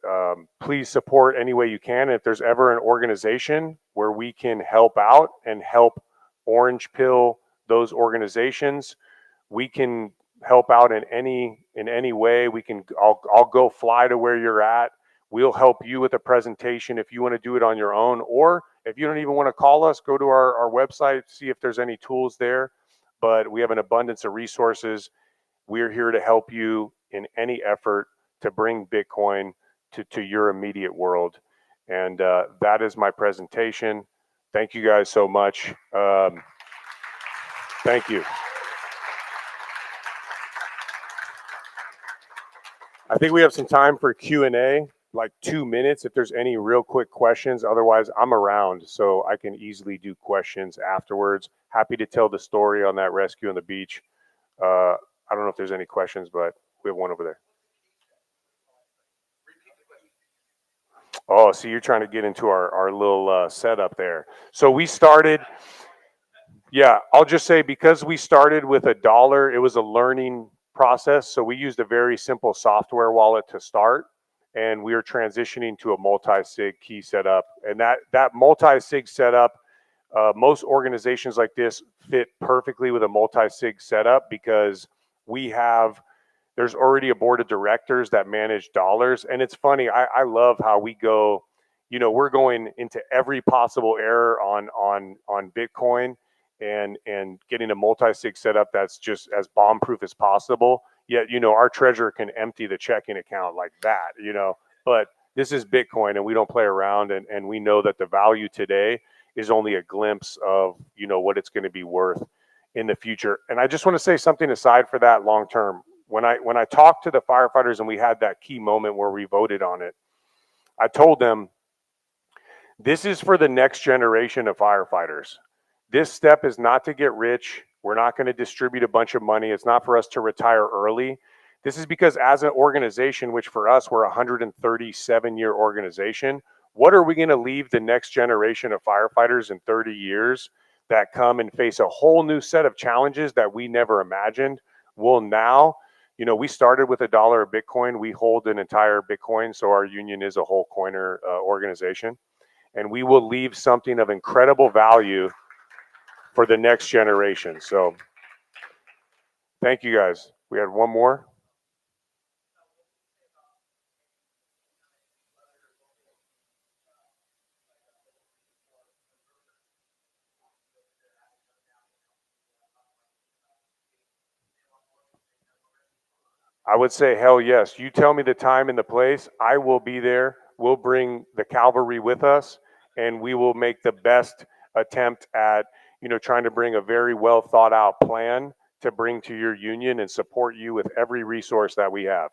Please support any way you can. If there's ever an organization where we can help out and help orange pill those organizations, we can help out in any way. We can. I'll go fly to where you're at. We'll help you with a presentation if you want to do it on your own, or if you don't even want to call us, go to our website, see if there's any tools there. But we have an abundance of resources. We're here to help you in any effort to bring Bitcoin to your immediate world. And that is my presentation. Thank you guys so much. Thank you. I think we have some time for Q&A, like 2 minutes if there's any real quick questions. Otherwise, I'm around, so I can easily do questions afterwards. Happy to tell the story on that rescue on the beach. I don't know if there's any questions, but we have one over there. Oh, so you're trying to get into our little setup there. So we started, yeah, I'll just say because we started with $1, it was a learning process. So we used a very simple software wallet to start, and we are transitioning to a multi-sig key setup. And that multi-sig setup, most organizations like this fit perfectly with a multi-sig setup because there's already a board of directors that manage dollars. And it's funny, I love how we go, you know, we're going into every possible error on Bitcoin and getting a multi-sig setup that's just as bomb-proof as possible. Yet, you know, our treasurer can empty the checking account like that, you know. But this is Bitcoin, and we don't play around, and we know that the value today is only a glimpse of, you know, what it's going to be worth in the future. And I just want to say something aside for that long term. When I talked to the firefighters and we had that key moment where we voted on it, I told them, this is for the next generation of firefighters. This step is not to get rich. We're not going to distribute a bunch of money. It's not for us to retire early. This is because as an organization, which for us, we're a 137-year organization, what are we going to leave the next generation of firefighters in 30 years that come and face a whole new set of challenges that we never imagined? Well, now, you know, we started with $1 of Bitcoin. We hold an entire Bitcoin, so our union is a whole coiner organization. And we will leave something of incredible value for the next generation. So thank you guys. We had one more. I would say, hell yes. You tell me the time and the place, I will be there. We'll bring the cavalry with us, and we will make the best attempt at, you know, trying to bring a very well thought out plan to bring to your union and support you with every resource that we have.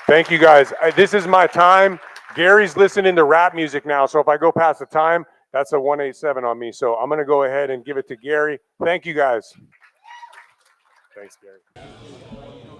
Thank you guys. This is my time. Gary's listening to rap music now, so if I go past the time, that's a 187 on me. So I'm going to go ahead and give it to Gary. Thank you guys. Thanks, Gary.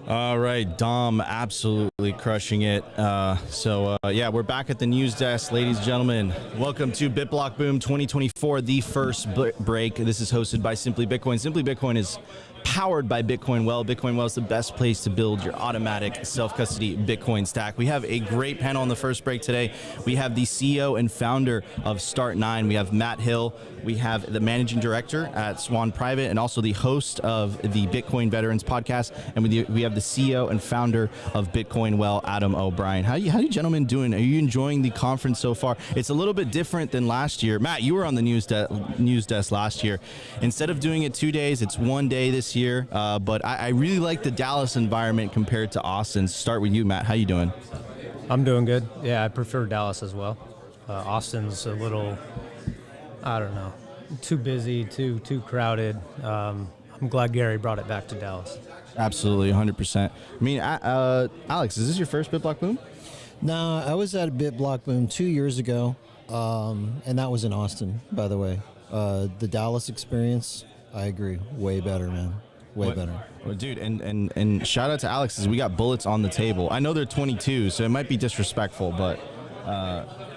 All right, Dom absolutely crushing it. Yeah, we're back at the news desk, ladies and gentlemen. Welcome to BitBlockBoom 2024, the first break. This is hosted by Simply Bitcoin. Simply Bitcoin is powered by Bitcoin Well. Bitcoin Well is the best place to build your automatic self-custody Bitcoin stack. We have a great panel on the first break today. We have the CEO and founder of Start9. We have Matt Hill. We have the managing director at Swan Private and also the host of the Bitcoin Veterans podcast. And we have the CEO and founder of Bitcoin Well, Adam O'Brien. How you gentlemen doing? Are you enjoying the conference so far? It's a little bit different than last year. Matt, you were on the news desk last year. Instead of doing it 2 days, it's 1 day this year. But I really like the Dallas environment compared to Austin. Start with you, Matt. How you doing? I'm doing good. Yeah, I prefer Dallas as well. Austin's a little, I don't know, too busy, too crowded. I'm glad Gary brought it back to Dallas. Absolutely, 100%. I mean, Alex, is this your first BitBlockBoom? No, I was at BitBlockBoom 2 years ago, and that was in Austin, by the way. The Dallas experience, I agree, way better, man. Way better. Well, dude, and shout out to Alex, because we got bullets on the table. I know they're 22, so it might be disrespectful, but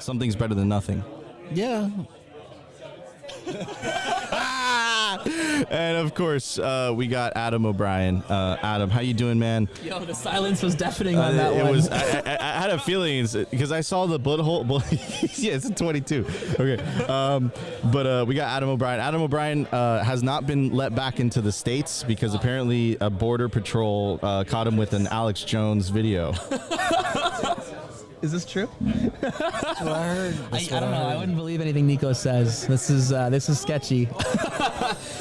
something's better than nothing. Yeah. And of course, we got Adam O'Brien. Adam, how you doing, man? Yo, the silence was deafening on that one. I had a feeling because I saw the bullet hole. Yeah, it's a 22. Okay, but we got Adam O'Brien. Adam O'Brien has not been let back into the States because apparently a border patrol caught him with an Alex Jones video. Is this true? That's what I heard. I don't know. I wouldn't believe anything Nico says. This is sketchy.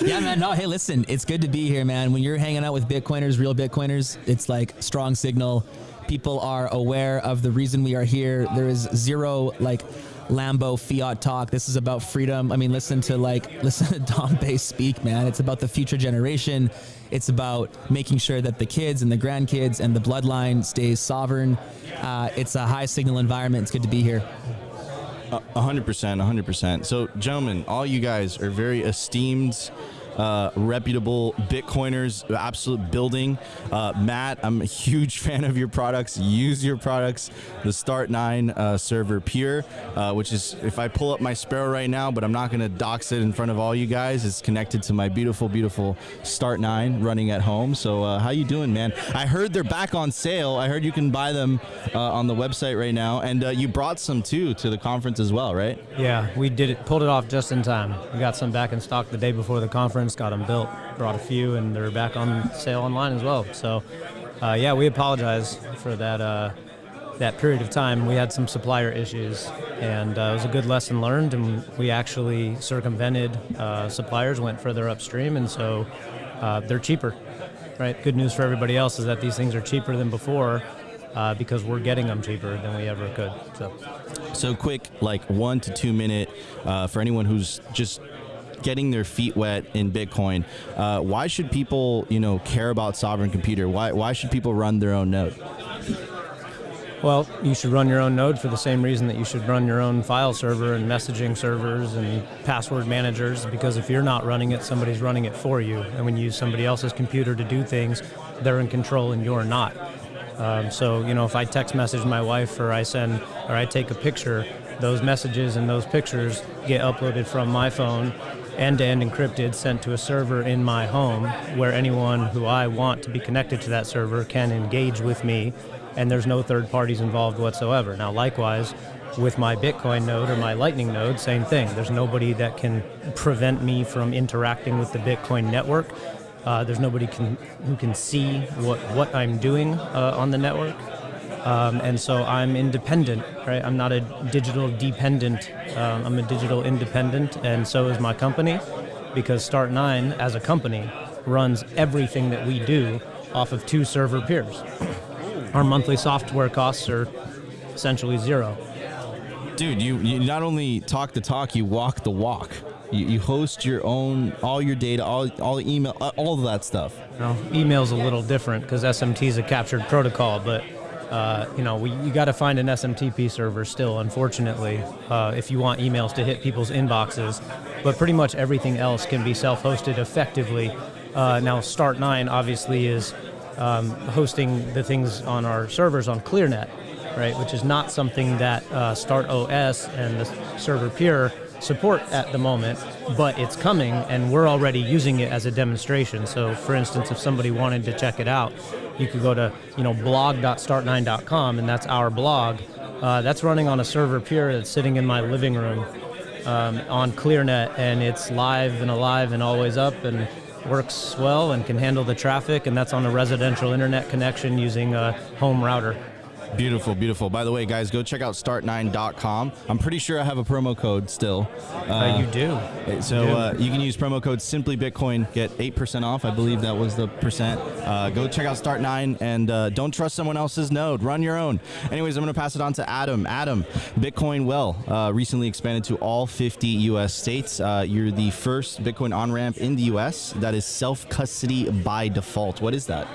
Yeah, man. No, hey, listen. It's good to be here, man. When you're hanging out with Bitcoiners, real Bitcoiners, it's like strong signal. People are aware of the reason we are here. There is zero like Lambo fiat talk. This is about freedom. I mean, listen to Dom Bay speak, man. It's about the future generation. It's about making sure that the kids and the grandkids and the bloodline stays sovereign. It's a high signal environment. It's good to be here. 100%. So, gentlemen, all you guys are very esteemed, reputable Bitcoiners, absolute building. Matt, I'm a huge fan of your products. Use your products. The Start9 server Pure, which is, if I pull up my Sparrow right now, but I'm not going to dox it in front of all you guys. It's connected to my beautiful, beautiful Start9 running at home. So how you doing, man? I heard they're back on sale. I heard you can buy them on the website right now. And you brought some, too, to the conference as well, right? Yeah, we pulled it off just in time. We got some back in stock the day before the conference. Got them built, brought a few, and they're back on sale online as well. So, yeah, we apologize for that period of time. We had some supplier issues, and it was a good lesson learned, and we actually circumvented suppliers, went further upstream, and so they're cheaper, right? Good news for everybody else is that these things are cheaper than before because we're getting them cheaper than we ever could. So quick, like 1 to 2 minute for anyone who's just getting their feet wet in Bitcoin, why should people, care about sovereign computer? Why should people run their own node? Well, you should run your own node for the same reason that you should run your own file server and messaging servers and password managers, because if you're not running it, somebody's running it for you. And when you use somebody else's computer to do things, they're in control and you're not. So, if I text message my wife or I take a picture, those messages and those pictures get uploaded from my phone, end-to-end encrypted, sent to a server in my home where anyone who I want to be connected to that server can engage with me, and there's no third parties involved whatsoever. Now, likewise, with my Bitcoin node or my Lightning node, same thing. There's nobody that can prevent me from interacting with the Bitcoin network. There's nobody who can see what I'm doing on the network. And so I'm independent, right? I'm not a digital dependent. I'm a digital independent, and so is my company, because Start9 as a company runs everything that we do off of 2 server peers. Our monthly software costs are essentially zero. Dude, you not only talk the talk, you walk the walk. You host your own, all your data, all the email, all of that stuff. Email's a little different because SMT is a captured protocol, but you got to find an SMTP server still, unfortunately, if you want emails to hit people's inboxes. But pretty much everything else can be self-hosted effectively. Now, Start9 obviously is hosting the things on our servers on ClearNet, right, which is not something that StartOS and the server peer support at the moment, but it's coming, and we're already using it as a demonstration. So, for instance, if somebody wanted to check it out, you could go to blog.start9.com, and that's our blog. That's running on a server peer that's sitting in my living room on ClearNet, and it's live and alive and always up and works well and can handle the traffic, and that's on a residential internet connection using a home router. Beautiful, beautiful. By the way, guys, go check out start9.com. I'm pretty sure I have a promo code still. You do. So you can use promo code SimplyBitcoin, get 8% off. I believe that was the percent. Go check out Start9 and don't trust someone else's node. Run your own. Anyways, I'm going to pass it on to Adam. Adam, Bitcoin recently expanded to all 50 U.S. states. You're the first Bitcoin on-ramp in the U.S. that is self-custody by default. What is that?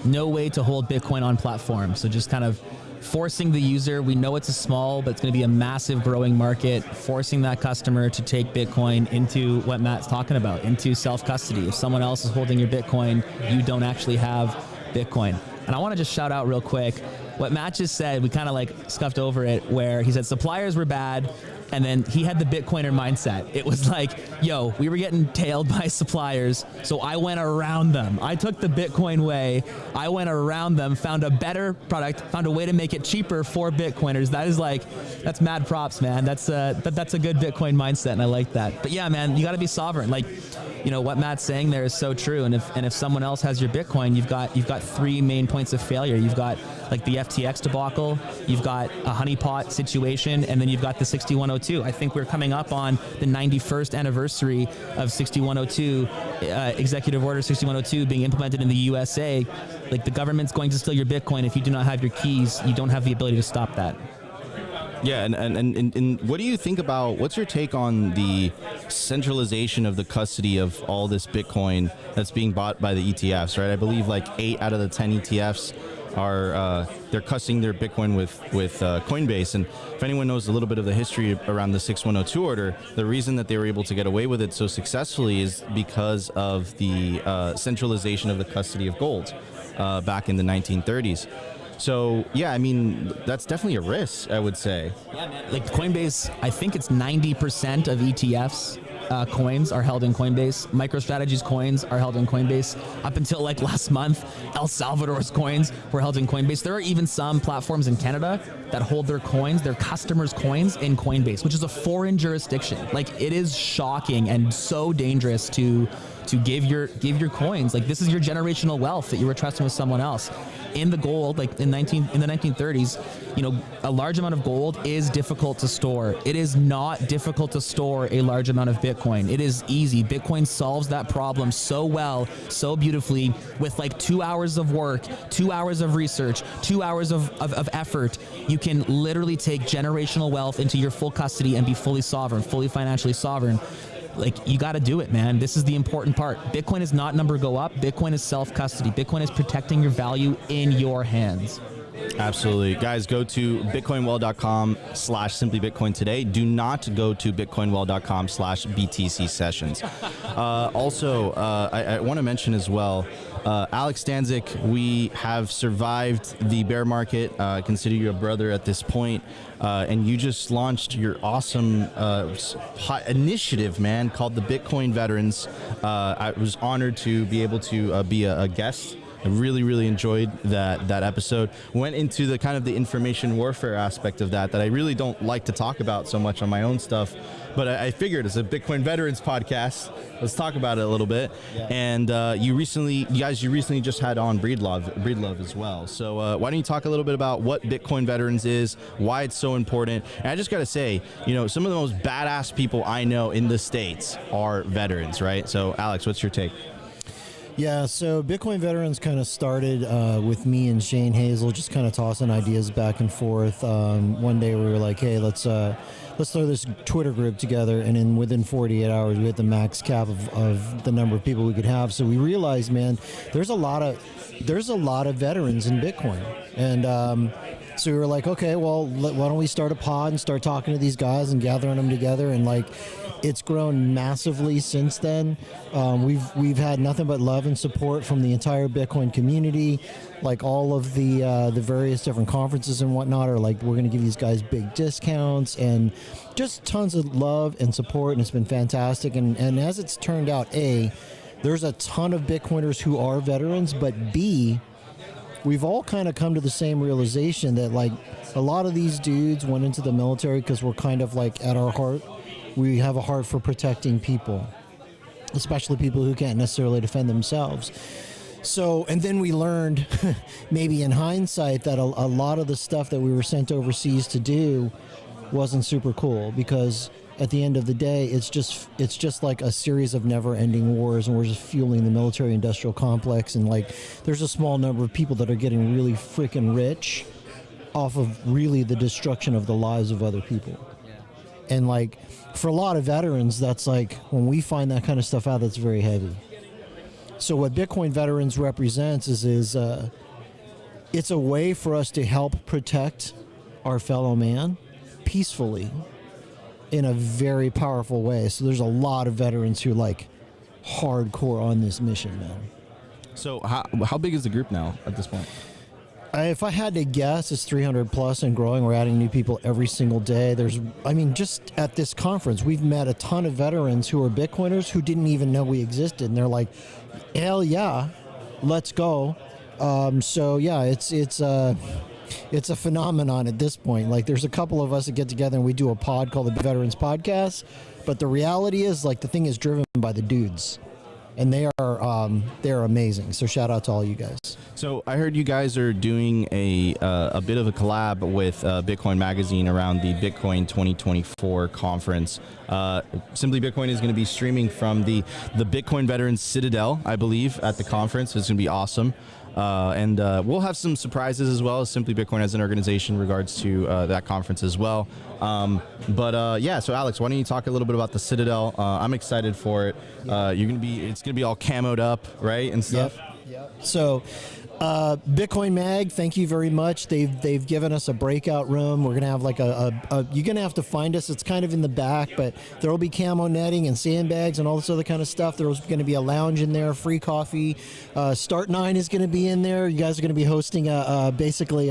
No way to hold Bitcoin on platform. So just kind of forcing the user, we know it's a small, but it's going to be a massive growing market, forcing that customer to take Bitcoin into what Matt's talking about, into self-custody. If someone else is holding your Bitcoin, you don't actually have Bitcoin. And I want to just shout out real quick what Matt just said. We kind of like scuffed over it, where he said suppliers were bad, and then he had the Bitcoiner mindset. It was like, yo, we were getting tailed by suppliers, so I went around them. I took the Bitcoin way. I went around them, found a better product, found a way to make it cheaper for Bitcoiners. That's mad props, man. That's a good Bitcoin mindset, and I like that. But yeah, man, you got to be sovereign. Like, what Matt's saying there is so true. And if someone else has your Bitcoin, you've got 3 main points of failure. You've got like the FTX debacle, you've got a honeypot situation, and then you've got the 6102. I think we're coming up on the 91st anniversary of 6102, Executive Order 6102 being implemented in the USA. Like, the government's going to steal your Bitcoin. If you do not have your keys, you don't have the ability to stop that. Yeah, and what do you think about, what's your take on the centralization of the custody of all this Bitcoin that's being bought by the ETFs, right? I believe like 8 out of the 10 ETFs are, they're custodying their Bitcoin with Coinbase. And if anyone knows a little bit of the history around the 6102 order, the reason that they were able to get away with it so successfully is because of the centralization of the custody of gold back in the 1930s. So, yeah, I mean, that's definitely a risk, I would say. Yeah, man. Like Coinbase, I think it's 90% of ETFs coins are held in Coinbase. MicroStrategy's coins are held in Coinbase. Up until like last month, El Salvador's coins were held in Coinbase. There are even some platforms in Canada that hold their coins, their customers' coins in Coinbase, which is a foreign jurisdiction. Like, it is shocking and so dangerous to give your coins. Like, this is your generational wealth that you were trusting with someone else. In the gold, like in the 1930s, a large amount of gold is difficult to store. It is not difficult to store a large amount of Bitcoin. It is easy. Bitcoin solves that problem so well, so beautifully, with like 2 hours of work, 2 hours of research, 2 hours of effort. You can literally take generational wealth into your full custody and be fully sovereign, fully financially sovereign. like, you got to do it, man. This is the important part. Bitcoin is not number go up. Bitcoin is self-custody. Bitcoin is protecting your value in your hands. Absolutely. Guys, go to bitcoinwell.com/simplybitcoin today. Do not go to bitcoinwell.com/BTC sessions. Also, I want to mention as well, Alex Stanzik, we have survived the bear market. Consider you a brother at this point. And you just launched your awesome initiative, man, called the Bitcoin Veterans. I was honored to be able to be a guest. I really, really enjoyed that episode. Went into the kind of the information warfare aspect of that I really don't like to talk about so much on my own stuff. But I figured, as a Bitcoin Veterans podcast, let's talk about it a little bit. Yeah. And you recently just had on Breedlove as well. So why don't you talk a little bit about what Bitcoin Veterans is, why it's so important? And I just got to say, some of the most badass people I know in the States are veterans, right? So Alex, what's your take? Yeah, so Bitcoin Veterans kind of started with me and Shane Hazel just kind of tossing ideas back and forth. One day we were like, hey, let's throw this Twitter group together, and then within 48 hours we hit the max cap of the number of people we could have. So we realized, man, there's a lot of veterans in Bitcoin, and so we were like, okay, well, why don't we start a pod and start talking to these guys and gathering them together, and like, it's grown massively since then. We've had nothing but love and support from the entire Bitcoin community. Like, all of the various different conferences and whatnot are like, we're going to give these guys big discounts, and just tons of love and support, and it's been fantastic. And as it's turned out, A, there's a ton of Bitcoiners who are veterans, but B, we've all kind of come to the same realization that, like, a lot of these dudes went into the military because we're kind of like, at our heart, we have a heart for protecting people, especially people who can't necessarily defend themselves. So, and then we learned, maybe in hindsight, that a lot of the stuff that we were sent overseas to do wasn't super cool, because at the end of the day, it's just like a series of never-ending wars, and we're just fueling the military-industrial complex, and like, there's a small number of people that are getting really freaking rich off of really the destruction of the lives of other people. And like, for a lot of veterans, that's like, when we find that kind of stuff out, that's very heavy. So what Bitcoin Veterans represents is it's a way for us to help protect our fellow man peacefully in a very powerful way. So there's a lot of veterans who like hardcore on this mission, man. So how big is the group now at this point? If I had to guess, it's 300 plus and growing. We're adding new people every single day. Just at this conference, we've met a ton of veterans who are Bitcoiners who didn't even know we existed. And they're like, hell yeah, let's go. So yeah, it's a phenomenon at this point. Like, there's a couple of us that get together and we do a pod called the Veterans Podcast. But the reality is, like, the thing is driven by the dudes. And they're amazing. So shout out to all you guys. So I heard you guys are doing a bit of a collab with Bitcoin Magazine around the Bitcoin 2024 conference. Simply Bitcoin is going to be streaming from the Bitcoin Veterans Citadel, I believe, at the conference. It's going to be awesome. And we'll have some surprises as well, as Simply Bitcoin as an organization in regards to that conference as well. Yeah, so Alex, why don't you talk a little bit about the Citadel? I'm excited for it. It's gonna be all camoed up, right, and stuff. Yep. So, Bitcoin Mag, thank you very much. They've given us a breakout room. We're gonna have like you're gonna have to find us. It's kind of in the back, but there will be camo netting and sandbags and all this other kind of stuff. There's gonna be a lounge in there, free coffee. Start 9 is gonna be in there. You guys are gonna be hosting basically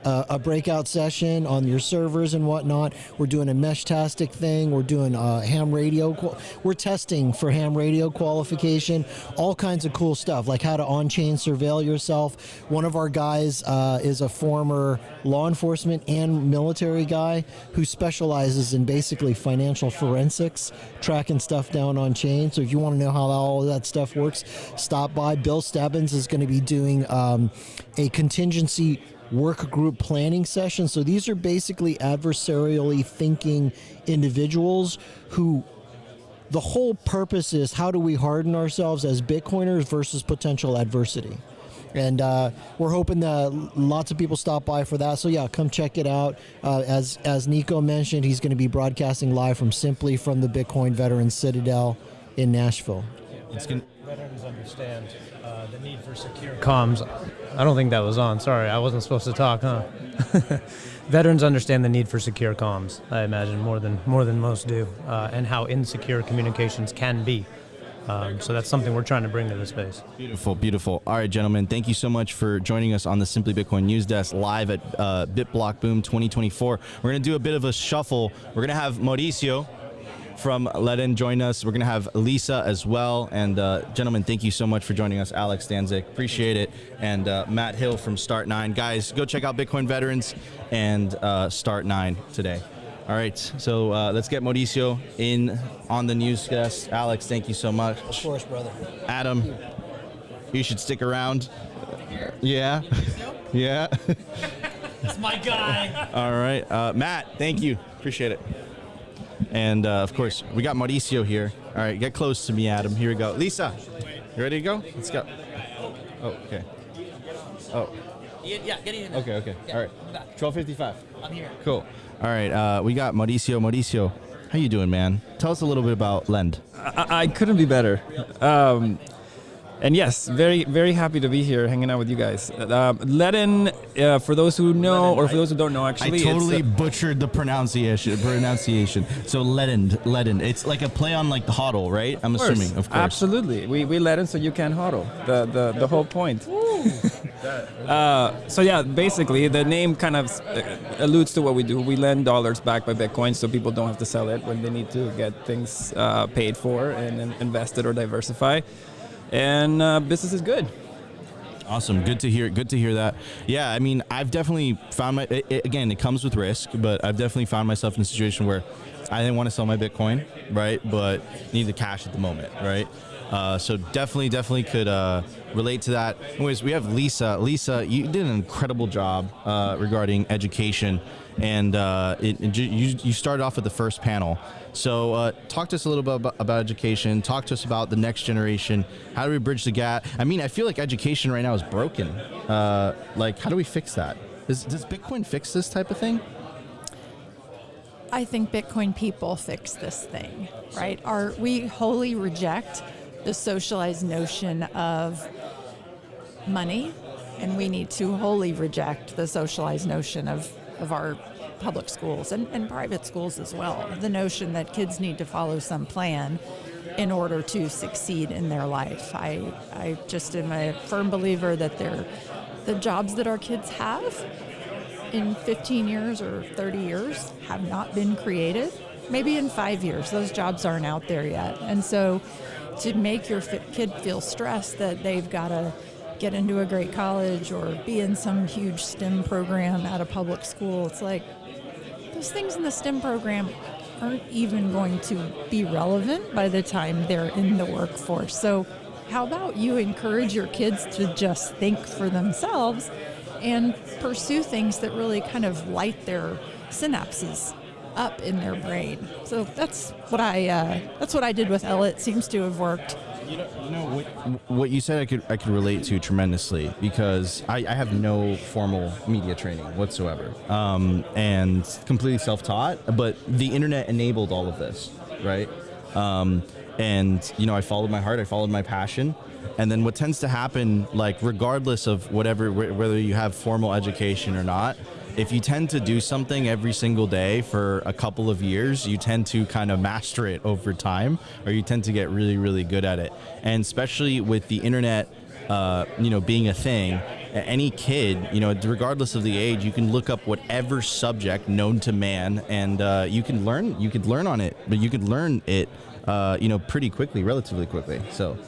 a breakout session on your servers and whatnot. We're doing a Mesh-tastic thing. We're doing ham radio. We're testing for ham radio qualification. All kinds of cool stuff, like how to on-chain surveil yourself. One of our guys is a former law enforcement and military guy who specializes in basically financial forensics, tracking stuff down on chain. So if you want to know how all of that stuff works, stop by. Bill Stebbins is going to be doing a contingency work group planning session. So these are basically adversarially thinking individuals who the whole purpose is, how do we harden ourselves as Bitcoiners versus potential adversity? And we're hoping that lots of people stop by for that. So yeah, come check it out. As Nico mentioned, he's going to be broadcasting live from the Bitcoin Veterans Citadel in Nashville. Veterans understand the need for secure comms. I don't think that was on. Sorry, I wasn't supposed to talk, huh? Veterans understand the need for secure comms, I imagine, more than most do, and how insecure communications can be. So that's something we're trying to bring to the space. Beautiful, beautiful. All right, gentlemen, thank you so much for joining us on the Simply Bitcoin News Desk live at BitBlockBoom 2024. We're going to do a bit of a shuffle. We're going to have Mauricio from Leden join us. We're going to have Lisa as well. And gentlemen, thank you so much for joining us. Alex Danzig, appreciate it. And Matt Hill from Start9. Guys, go check out Bitcoin Veterans and Start9 today. All right, so let's get Mauricio in on the news desk. Alex, thank you so much. Of course, brother. Adam, you should stick around. Yeah? Yeah? That's my guy. All right, Matt, thank you. Appreciate it. And of course, we got Mauricio here. All right, get close to me, Adam. Here we go. Lisa, you ready to go? Let's go. Oh, okay. Oh. Yeah, get in. Okay. Yeah, all right. 12:55. I'm here. Cool. All right, we got Mauricio. Mauricio, how you doing, man? Tell us a little bit about Lend. I couldn't be better. And yes, very, very happy to be here hanging out with you guys. Leden, for those who know, or for those who don't know, actually. I totally butchered the pronunciation. So Leden. It's like a play on like the hodl, right? I'm assuming, of course. Absolutely. We Leden so you can hodl. The whole point. So yeah, basically the name kind of alludes to what we do. We lend dollars backed by Bitcoin so people don't have to sell it when they need to get things paid for and invested or diversify. And business is good. Awesome. Good to hear that. Yeah, I mean, I've definitely found again, it comes with risk, but I've definitely found myself in a situation where I didn't want to sell my Bitcoin, right? But need the cash at the moment, right? So definitely could relate to that. Anyways, we have Lisa. Lisa, you did an incredible job regarding education, and you started off with the first panel. So talk to us a little bit about education. Talk to us about the next generation. How do we bridge the gap? I mean, I feel like education right now is broken. Like, how do we fix that? Does Bitcoin fix this type of thing? I think Bitcoin people fix this thing, right? We wholly reject the socialized notion of money, and we need to wholly reject the socialized notion of our public schools and private schools as well. The notion that kids need to follow some plan in order to succeed in their life. I just am a firm believer that the jobs that our kids have in 15 years or 30 years have not been created. Maybe in 5 years, those jobs aren't out there yet. And so to make your kid feel stressed that they've got to get into a great college or be in some huge STEM program at a public school, it's like, those things in the STEM program aren't even going to be relevant by the time they're in the workforce. So how about you encourage your kids to just think for themselves and pursue things that really kind of light their synapses up in their brain. So that's what I did with Ella. It seems to have worked. You know what you said I could relate to tremendously, because I have no formal media training whatsoever, and completely self-taught, but the internet enabled all of this, right? And I followed my heart, I followed my passion. And then what tends to happen, like regardless of whether you have formal education or not, if you tend to do something every single day for a couple of years, you tend to kind of master it over time, or you tend to get really, really good at it. And especially with the internet, being a thing, any kid, regardless of the age, you can look up whatever subject known to man, and you could learn on it, but you could learn it, pretty quickly, relatively quickly. So.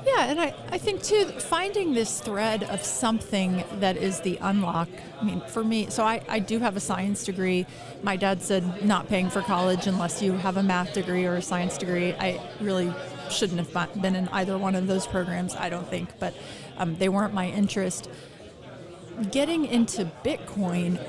Yeah, and I think too, finding this thread of something that is the unlock. I mean, for me, so I do have a science degree. My dad said not paying for college unless you have a math degree or a science degree. I really shouldn't have been in either one of those programs, I don't think, but they weren't my interest. Getting into Bitcoin,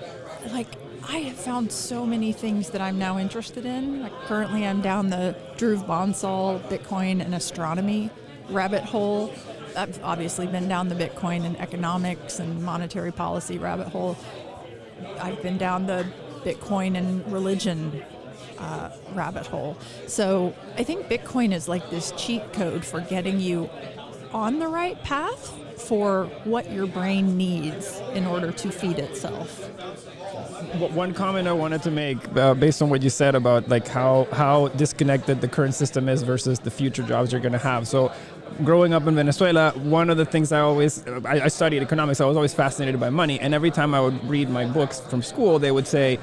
like, I have found so many things that I'm now interested in. Like, currently I'm down the Dhruv Bansal Bitcoin and astronomy rabbit hole. I've obviously been down the Bitcoin and economics and monetary policy rabbit hole. I've been down the Bitcoin and religion rabbit hole. So I think Bitcoin is like this cheat code for getting you on the right path for what your brain needs in order to feed itself. One comment I wanted to make based on what you said about like how disconnected the current system is versus the future jobs you're going to have. So growing up in Venezuela, one of the things I studied economics, I was always fascinated by money. And every time I would read my books from school, they would say,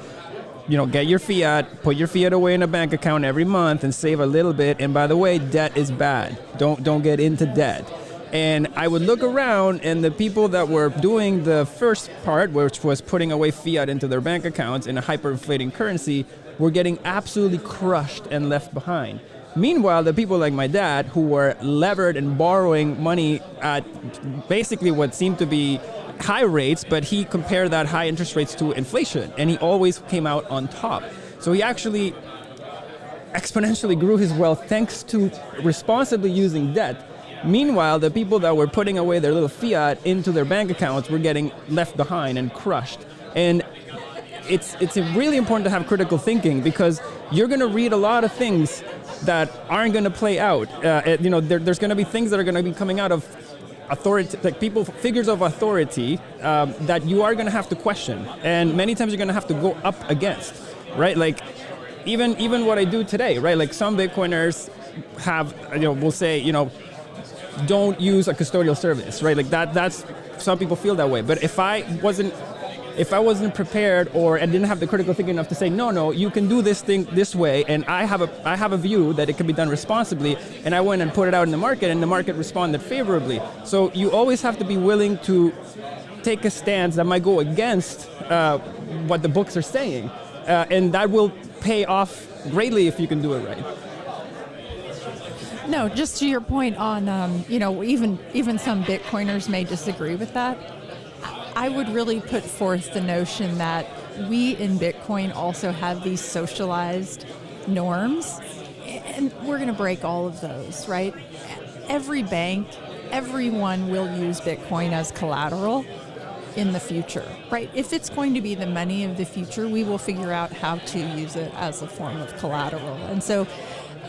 get your fiat, put your fiat away in a bank account every month and save a little bit. And by the way, debt is bad. Don't get into debt. And I would look around, and the people that were doing the first part, which was putting away fiat into their bank accounts in a hyperinflating currency, were getting absolutely crushed and left behind. Meanwhile, the people like my dad, who were levered and borrowing money at basically what seemed to be high rates, but he compared that high interest rates to inflation, and he always came out on top. So he actually exponentially grew his wealth thanks to responsibly using debt. Meanwhile, the people that were putting away their little fiat into their bank accounts were getting left behind and crushed. And it's really important to have critical thinking, because you're going to read a lot of things that aren't going to play out. There's going to be things that are going to be coming out of authority, like figures of authority that you are going to have to question, and many times you're going to have to go up against, right? Like even what I do today, right? Like some Bitcoiners have, will say, don't use a custodial service, right? Like that's some people feel that way. But if I wasn't prepared or I didn't have the critical thinking enough to say, no, you can do this thing this way, and I have a view that it can be done responsibly, and I went and put it out in the market, and the market responded favorably. So you always have to be willing to take a stance that might go against what the books are saying, and that will pay off greatly if you can do it right. No, just to your point on, even some Bitcoiners may disagree with that. I would really put forth the notion that we in Bitcoin also have these socialized norms, and we're going to break all of those, right? Every bank, everyone will use Bitcoin as collateral in the future, right? If it's going to be the money of the future, we will figure out how to use it as a form of collateral. And so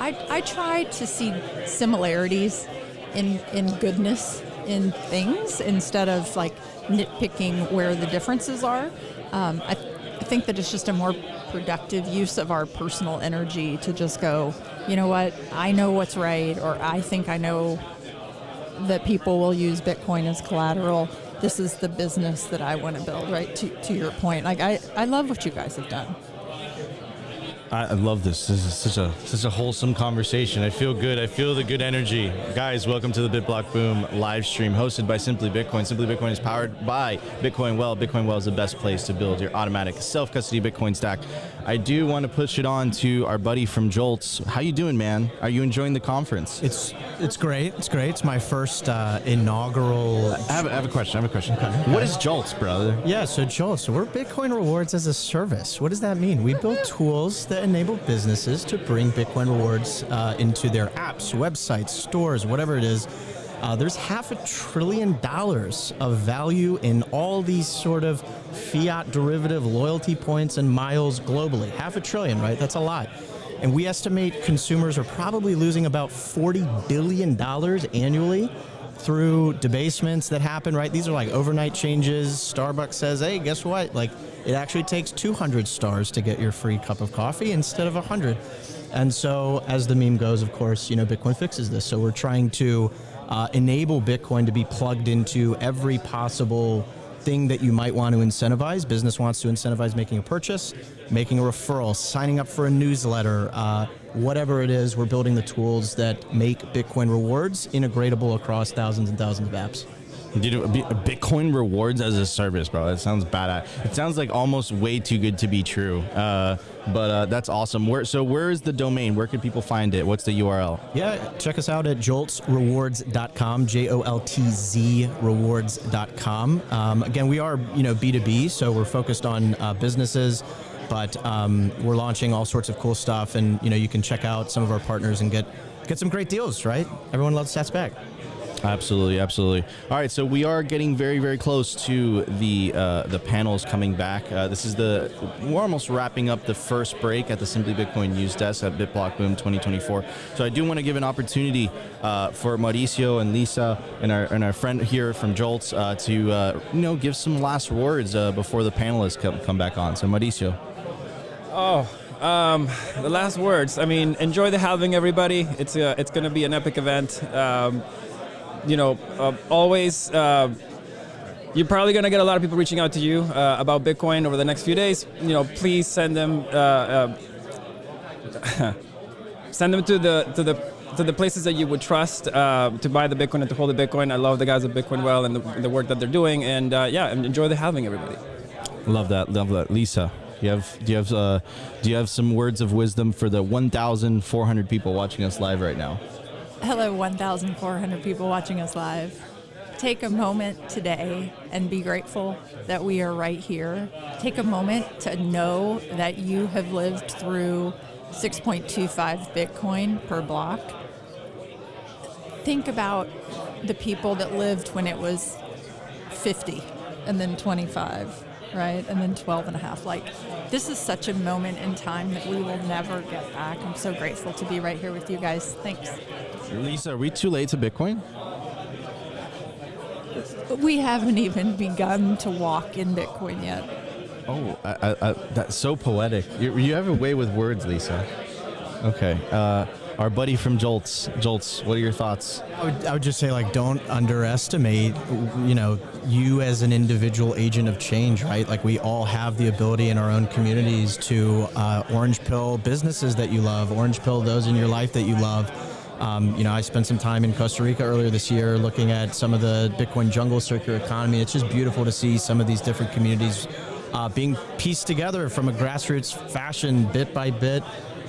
I try to see similarities in goodness in things instead of like nitpicking where the differences are. I think that it's just a more productive use of our personal energy to just go, you know what, I know what's right, or I think I know that people will use Bitcoin as collateral. This is the business that I want to build, right? To your point, like I love what you guys have done. I love this. This is such a wholesome conversation. I feel good. I feel the good energy. Guys, welcome to the BitBlockBoom live stream hosted by Simply Bitcoin. Simply Bitcoin is powered by Bitcoin Well. Bitcoin Well is the best place to build your automatic self-custody Bitcoin stack. I do want to push it on to our buddy from Jolts. How you doing, man? Are you enjoying the conference? It's great. It's great. It's my first inaugural. I have a question. Okay. What is Jolts, brother? Yeah, so Jolts, we're Bitcoin rewards as a service. What does that mean? We build tools that enable businesses to bring Bitcoin rewards into their apps, websites, stores, whatever it is. There's $500 billion of value in all these sort of fiat derivative loyalty points and miles globally. $500 billion, right? That's a lot. And we estimate consumers are probably losing about $40 billion annually through debasements that happen, right? These are like overnight changes. Starbucks says, hey, guess what? Like, it actually takes 200 stars to get your free cup of coffee instead of 100. And so, as the meme goes, of course, Bitcoin fixes this. So we're trying to enable Bitcoin to be plugged into every possible thing that you might want to incentivize. Business wants to incentivize making a purchase, making a referral, signing up for a newsletter, whatever it is. We're building the tools that make Bitcoin rewards integratable across thousands and thousands of apps. Dude, Bitcoin rewards as a service, bro. That sounds badass. It sounds like almost way too good to be true. But that's awesome. Where is the domain? Where can people find it? What's the URL? Yeah, check us out at joltsrewards.com, JOLTZ rewards.com. Again, we are B2B, so we're focused on businesses, but we're launching all sorts of cool stuff, and you can check out some of our partners and get some great deals, right? Everyone loves sats back. Absolutely, absolutely. All right, so we are getting very, very close to the panels coming back. We're almost wrapping up the first break at the Simply Bitcoin News Desk at BitBlockBoom 2024. So I do want to give an opportunity for Mauricio and Lisa and our friend here from Jolts to give some last words before the panelists come back on. So Mauricio. The last words. I mean, enjoy the halving, everybody. It's going to be an epic event. Always, you're probably going to get a lot of people reaching out to you about Bitcoin over the next few days. Please send them to the places that you would trust to buy the Bitcoin and to hold the Bitcoin. I love the guys at Bitcoin Well and the work that they're doing, and and enjoy the halving, everybody. Love that, Lisa. Do you have some words of wisdom for the 1,400 people watching us live right now? Hello, 1,400 people watching us live. Take a moment today and be grateful that we are right here. Take a moment to know that you have lived through 6.25 Bitcoin per block. Think about the people that lived when it was 50 and then 25, right? And then 12 and a half. This is such a moment in time that we will never get back. I'm so grateful to be right here with you guys. Thanks. Lisa, are we too late to Bitcoin? We haven't even begun to walk in Bitcoin yet. Oh, that's so poetic. You have a way with words, Lisa. Okay. Our buddy from Jolts, what are your thoughts? I would just say, don't underestimate, you as an individual agent of change, right? We all have the ability in our own communities to orange pill businesses that you love, orange pill those in your life that you love. I spent some time in Costa Rica earlier this year looking at some of the Bitcoin jungle circular economy. It's just beautiful to see some of these different communities being pieced together from a grassroots fashion, bit by bit.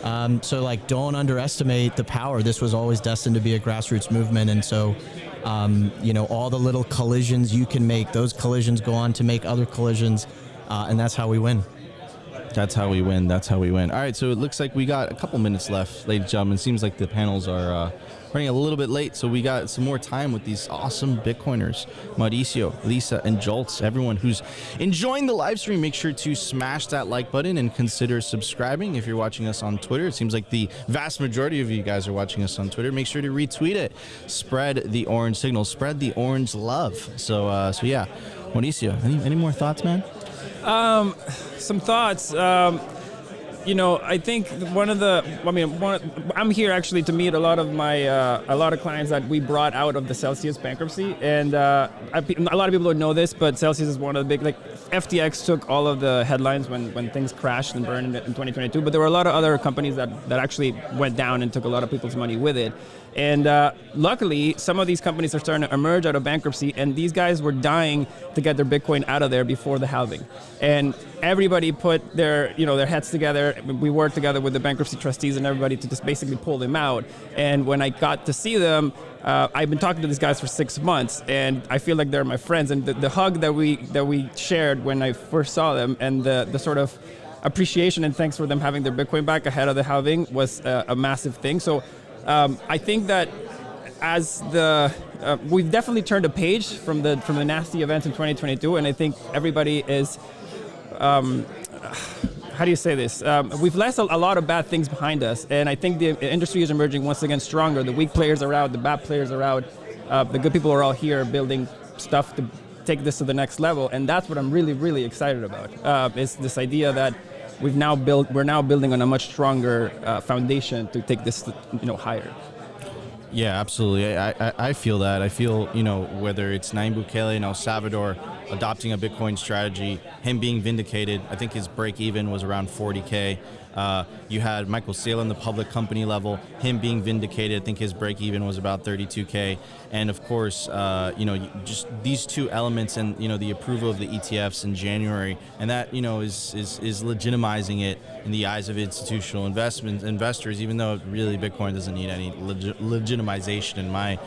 Don't underestimate the power. This was always destined to be a grassroots movement. And so, all the little collisions you can make, those collisions go on to make other collisions. And that's how we win. That's how we win. All right, so it looks like we got a couple minutes left, ladies and gentlemen. It seems like the panels are running a little bit late, so we got some more time with these awesome Bitcoiners. Mauricio, Lisa, and Jolts. Everyone who's enjoying the live stream, make sure to smash that like button and consider subscribing. If you're watching us on Twitter, it seems like the vast majority of you guys are watching us on Twitter. Make sure to retweet it. Spread the orange signal. Spread the orange love. So yeah. Mauricio, any more thoughts, man? Some thoughts. I think I'm here actually to meet a lot of clients that we brought out of the Celsius bankruptcy, and a lot of people don't know this, but Celsius is one of the big, FTX took all of the headlines when things crashed and burned in 2022, but there were a lot of other companies that actually went down and took a lot of people's money with it. And luckily, some of these companies are starting to emerge out of bankruptcy, and these guys were dying to get their Bitcoin out of there before the halving. And everybody put their heads together. We worked together with the bankruptcy trustees and everybody to just basically pull them out. And when I got to see them, I've been talking to these guys for 6 months, and I feel like they're my friends. And the hug that we shared when I first saw them, and the sort of appreciation and thanks for them having their Bitcoin back ahead of the halving was a massive thing. So I think that we've definitely turned a page from the nasty events in 2022, and I think everybody is, how do you say this? We've left a lot of bad things behind us, and I think the industry is emerging once again stronger. The weak players are out, the bad players are out, the good people are all here building stuff to take this to the next level, and that's what I'm really, really excited about. Is this idea that we're now building on a much stronger foundation to take this higher. Yeah, absolutely. I feel that. I feel, whether it's Nayib Bukele in El Salvador adopting a Bitcoin strategy, him being vindicated, I think his break even was around 40K. You had Michael Saylor on the public company level, him being vindicated, I think his break even was about 32K. And of course, just these two elements and, the approval of the ETFs in January, and that, is legitimizing it in the eyes of institutional investors, even though really Bitcoin doesn't need any legitimization in my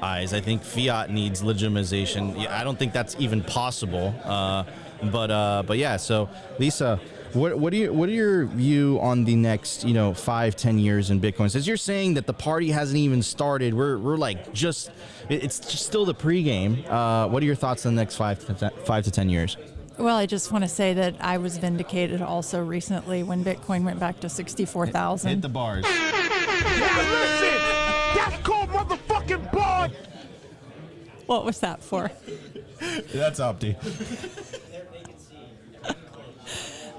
eyes. I think fiat needs legitimization. I don't think that's even possible. But yeah. So Lisa, what are your view on the next 5-10 years in Bitcoin? Since you're saying that the party hasn't even started, we're like it's just still the pregame. What are your thoughts on the next 5 to 10 years? Well, I just want to say that I was vindicated also recently when Bitcoin went back to 64,000. Hit the bars. Listen, that's called motherfucking bars. What was that for? That's Opti.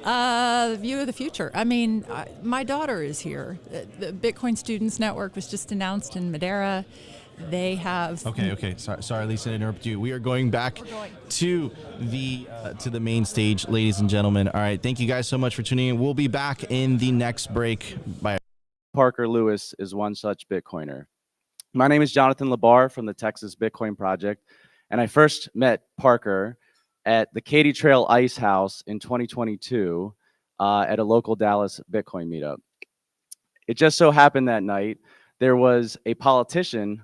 The view of the future. I mean, my daughter is here. The Bitcoin Students Network was just announced in Madeira. They have. Okay. Sorry, Lisa, to interrupt you. We are going back to the main stage, ladies and gentlemen. All right, thank you guys so much for tuning in. We'll be back in the next break. Bye. Parker Lewis is one such Bitcoiner. My name is Jonathan Labar from the Texas Bitcoin Project, and I first met Parker at the Katy Trail Ice House in 2022 at a local Dallas Bitcoin meetup. It just so happened that night there was a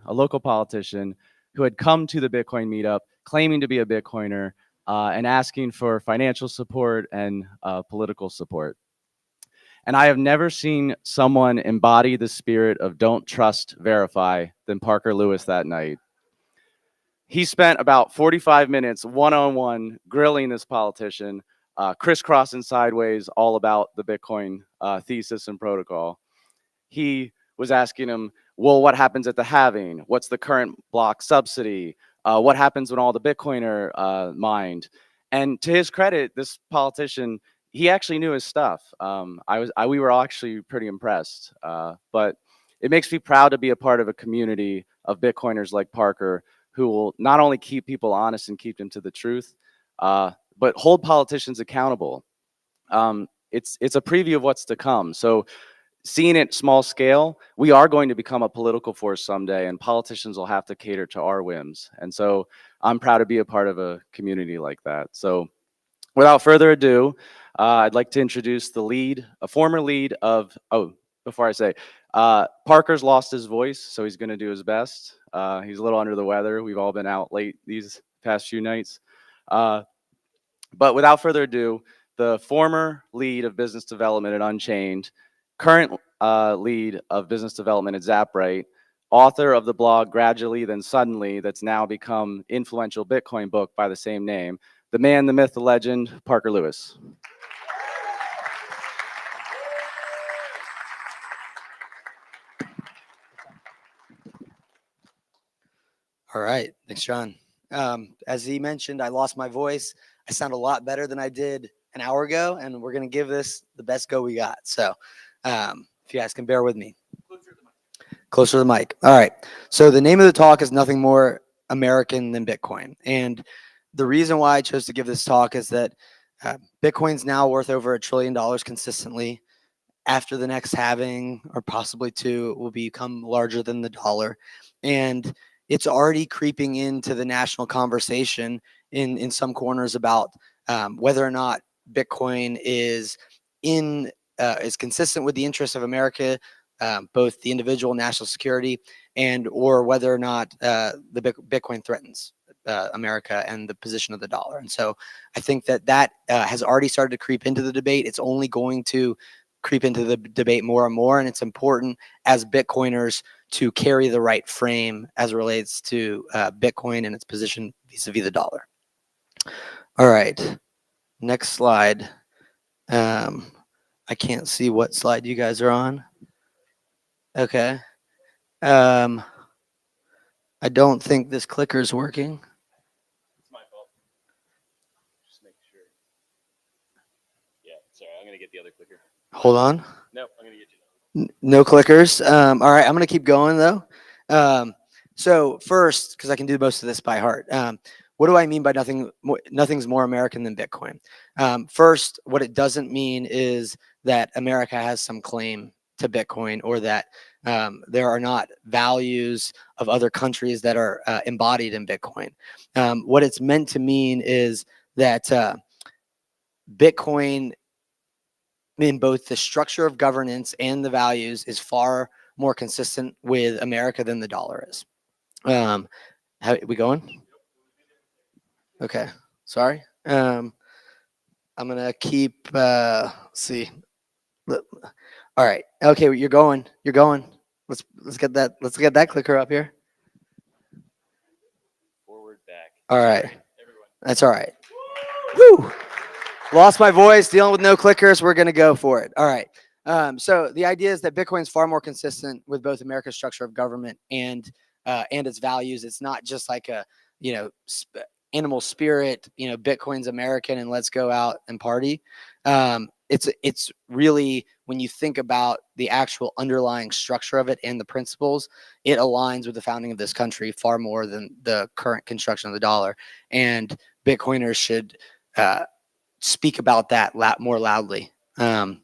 local politician, who had come to the Bitcoin meetup claiming to be a Bitcoiner and asking for financial support and political support. And I have never seen someone embody the spirit of don't trust, verify than Parker Lewis that night. He spent about 45 minutes one-on-one grilling this politician, crisscrossing sideways all about the Bitcoin thesis and protocol. He was asking him, well, what happens at the halving? What's the current block subsidy? What happens when all the Bitcoiner mined? And to his credit, this politician, he actually knew his stuff. We were all actually pretty impressed. But it makes me proud to be a part of a community of Bitcoiners like Parker, who will not only keep people honest and keep them to the truth, but hold politicians accountable. It's a preview of what's to come. So seeing it small scale, we are going to become a political force someday, and politicians will have to cater to our whims. And so I'm proud to be a part of a community like that. So without further ado, I'd like to introduce a former lead of, before I say, Parker's lost his voice, so he's gonna do his best. He's a little under the weather. We've all been out late these past few nights. But without further ado, the former lead of business development at Unchained, current lead of business development at Zapbright, author of the blog Gradually Then Suddenly, that's now become influential Bitcoin book by the same name, the man, the myth, the legend, Parker Lewis. All right, thanks, John. As he mentioned, I lost my voice. I sound a lot better than I did an hour ago, and we're going to give this the best go we got. So if you guys can bear with me. Closer to the mic. All right. So the name of the talk is nothing more American than Bitcoin. And the reason why I chose to give this talk is that Bitcoin's now worth over $1 trillion consistently. After the next halving, or possibly two, it will become larger than the dollar. And it's already creeping into the national conversation in some corners about whether or not Bitcoin is consistent with the interests of America, both the individual, national security, or whether or not the Bitcoin threatens America and the position of the dollar. And so I think that has already started to creep into the debate. It's only going to creep into the debate more and more, and it's important as Bitcoiners to carry the right frame as it relates to Bitcoin and its position vis-a-vis the dollar. All right, next slide. I can't see what slide you guys are on. Okay. I don't think this clicker is working. It's my fault. Just make sure. Yeah, sorry, I'm going to get the other clicker. Hold on. Nope, I'm going to get you. No clickers. All right, I'm going to keep going though. So first, because I can do most of this by heart, what do I mean by nothing's more American than Bitcoin? First, what it doesn't mean is that America has some claim to Bitcoin, or that there are not values of other countries that are embodied in Bitcoin. What it's meant to mean is that Bitcoin, in both the structure of governance and the values, is far more consistent with America than the dollar is. How we going? Okay, sorry. I'm gonna keep. Let's see. All right. Okay, you're going. You're going. Let's get that. Let's get that clicker up here. Forward, back. All right. That's all right. Woo! Lost my voice, dealing with no clickers. We're going to go for it. All right. So the idea is that Bitcoin is far more consistent with both America's structure of government and its values. It's not just like a, animal spirit, Bitcoin's American and let's go out and party. It's really, when you think about the actual underlying structure of it and the principles, it aligns with the founding of this country far more than the current construction of the dollar. And Bitcoiners should speak about that more loudly. All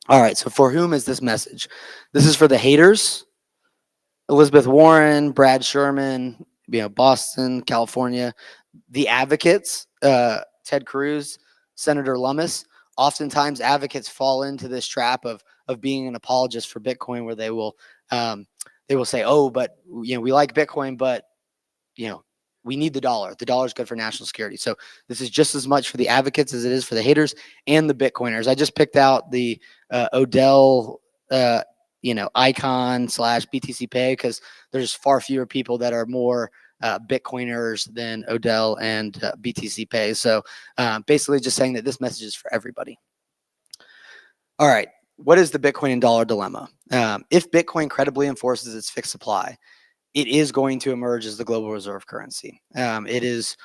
right. So for whom is this message? This is for the haters. Elizabeth Warren, Brad Sherman, Boston, California. The advocates, Ted Cruz, Senator Lummis. Oftentimes advocates fall into this trap of being an apologist for Bitcoin, where they will say, oh, but we like Bitcoin, but we need the dollar. The dollar is good for national security. So this is just as much for the advocates as it is for the haters and the Bitcoiners. I just picked out the Odell, icon / BTC Pay, because there's far fewer people that are more Bitcoiners than Odell and BTC Pay. So basically just saying that this message is for everybody. All right. What is the Bitcoin and dollar dilemma? If Bitcoin credibly enforces its fixed supply, it is going to emerge as the global reserve currency. It is,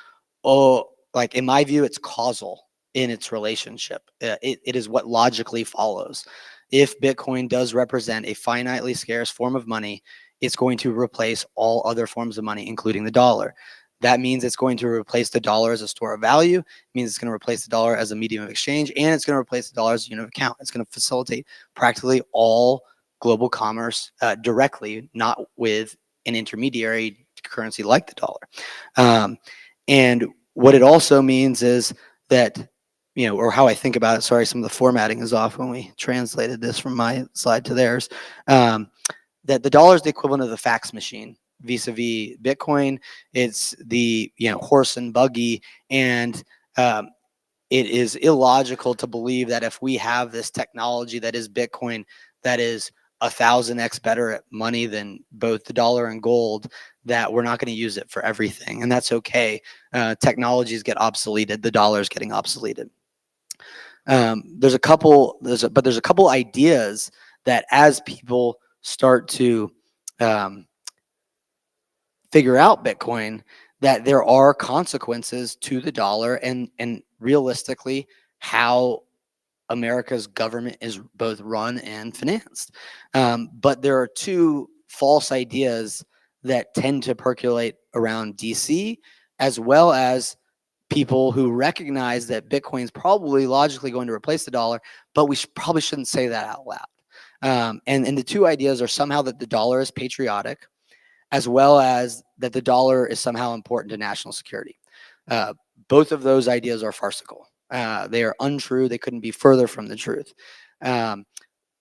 in my view, it's causal in its relationship. It is what logically follows. If Bitcoin does represent a finitely scarce form of money, it's going to replace all other forms of money, including the dollar. That means it's going to replace the dollar as a store of value. It means it's going to replace the dollar as a medium of exchange, and it's going to replace the dollar as a unit of account. It's going to facilitate practically all global commerce directly, not with an intermediary currency like the dollar. And what it also means is that, or how I think about it, sorry, some of the formatting is off when we translated this from my slide to theirs, that the dollar is the equivalent of the fax machine vis-a-vis Bitcoin. It's the, horse and buggy, and it is illogical to believe that if we have this technology that is Bitcoin, that is 1,000x better at money than both the dollar and gold, that we're not going to use it for everything. And that's okay. Technologies get obsoleted. The dollar is getting obsoleted. There's a couple ideas that as people start to figure out Bitcoin, that there are consequences to the dollar and realistically how America's government is both run and financed. But there are two false ideas that tend to percolate around DC, as well as people who recognize that Bitcoin's probably logically going to replace the dollar, but we probably shouldn't say that out loud. And the two ideas are somehow that the dollar is patriotic, as well as that the dollar is somehow important to national security. Both of those ideas are farcical. They are untrue. They couldn't be further from the truth. On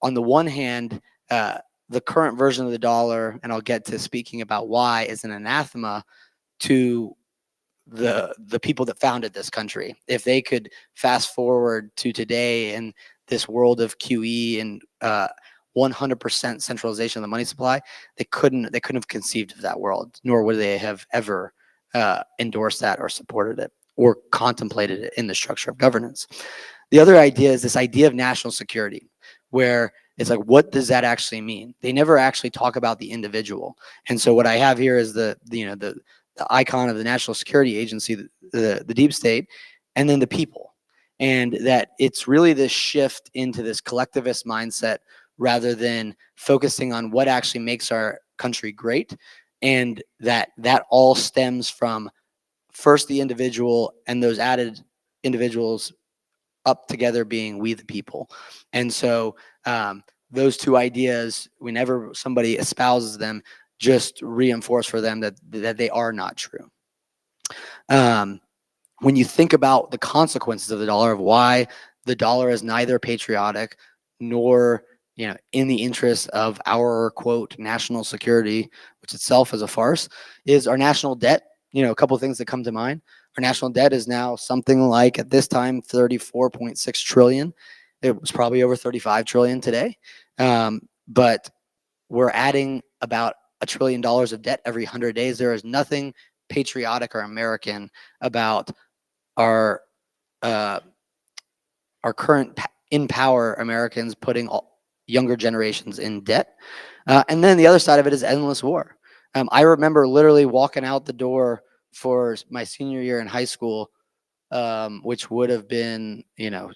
the one hand, the current version of the dollar, and I'll get to speaking about why, is an anathema to the people that founded this country. If they could fast forward to today and this world of QE and 100% centralization of the money supply, they couldn't have conceived of that world, nor would they have ever endorsed that or supported it or contemplated it in the structure of governance. The other idea is this idea of national security, where it's like, what does that actually mean? They never actually talk about the individual. And so what I have here is the icon of the National Security Agency, the deep state, and then the people. And that it's really this shift into this collectivist mindset rather than focusing on what actually makes our country great. And that all stems from first the individual and those added individuals up together being we the people. And so those two ideas, whenever somebody espouses them, just reinforce for them that they are not true. When you think about the consequences of the dollar, of why the dollar is neither patriotic nor in the interest of our, quote, national security, which itself is a farce, is our national debt. A couple of things that come to mind. Our national debt is now something like, at this time, 34.6 trillion. It was probably over 35 trillion today. But we're adding about $1 trillion of debt every 100 days. There is nothing patriotic or American about our current in power Americans putting younger generations in debt. And then the other side of it is endless war. I remember literally walking out the door for my senior year in high school, which would have been,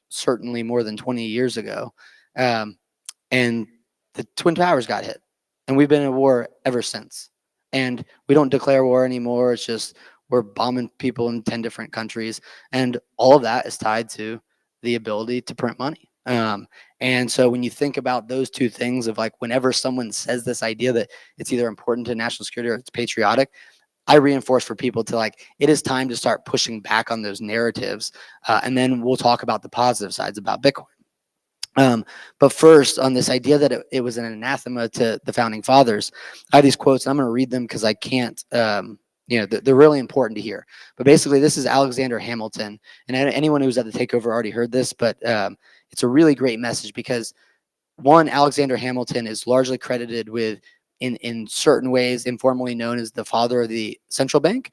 certainly more than 20 years ago. And the Twin Towers got hit. And we've been in war ever since. And we don't declare war anymore. It's just we're bombing people in 10 different countries. And all of that is tied to the ability to print money. And so when you think about those two things of like, whenever someone says this idea that it's either important to national security or it's patriotic, I reinforce for people to like, it is time to start pushing back on those narratives. And then we'll talk about the positive sides about Bitcoin. But first, on this idea that it was an anathema to the founding fathers, I have these quotes, and I'm going to read them because I can't, they're really important to hear. But basically, this is Alexander Hamilton. And anyone who's at the takeover already heard this, but it's a really great message because, one, Alexander Hamilton is largely credited with, in certain ways, informally known as the father of the central bank.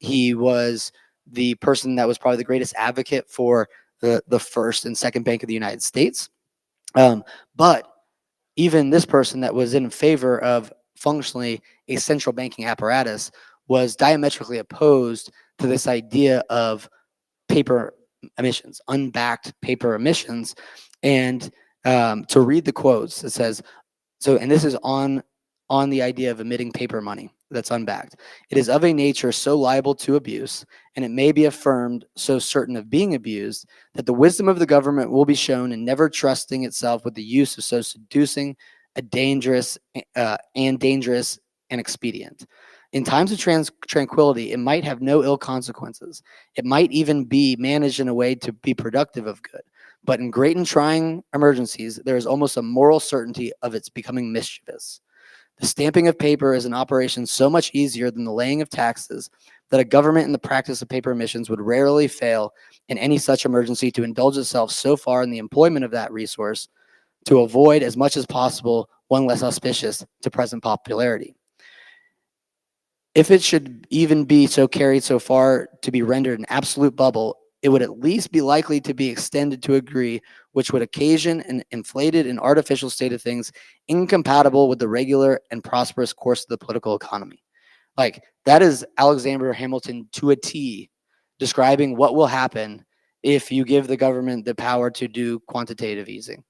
He was the person that was probably the greatest advocate for the first and second bank of the United States. But even this person that was in favor of functionally a central banking apparatus was diametrically opposed to this idea of paper emissions, unbacked paper emissions. And to read the quotes, it says, and this is on the idea of emitting paper money that's unbacked. It is of a nature so liable to abuse, and it may be affirmed so certain of being abused, that the wisdom of the government will be shown in never trusting itself with the use of so seducing a dangerous and expedient. In times of tranquility, it might have no ill consequences. It might even be managed in a way to be productive of good. But in great and trying emergencies, there is almost a moral certainty of its becoming mischievous. The stamping of paper is an operation so much easier than the laying of taxes that a government in the practice of paper emissions would rarely fail in any such emergency to indulge itself so far in the employment of that resource to avoid as much as possible one less auspicious to present popularity. If it should even be so carried so far to be rendered an absolute bubble, it would at least be likely to be extended to a degree which would occasion an inflated and artificial state of things incompatible with the regular and prosperous course of the political economy. Like, that is Alexander Hamilton to a T, describing what will happen if you give the government the power to do quantitative easing.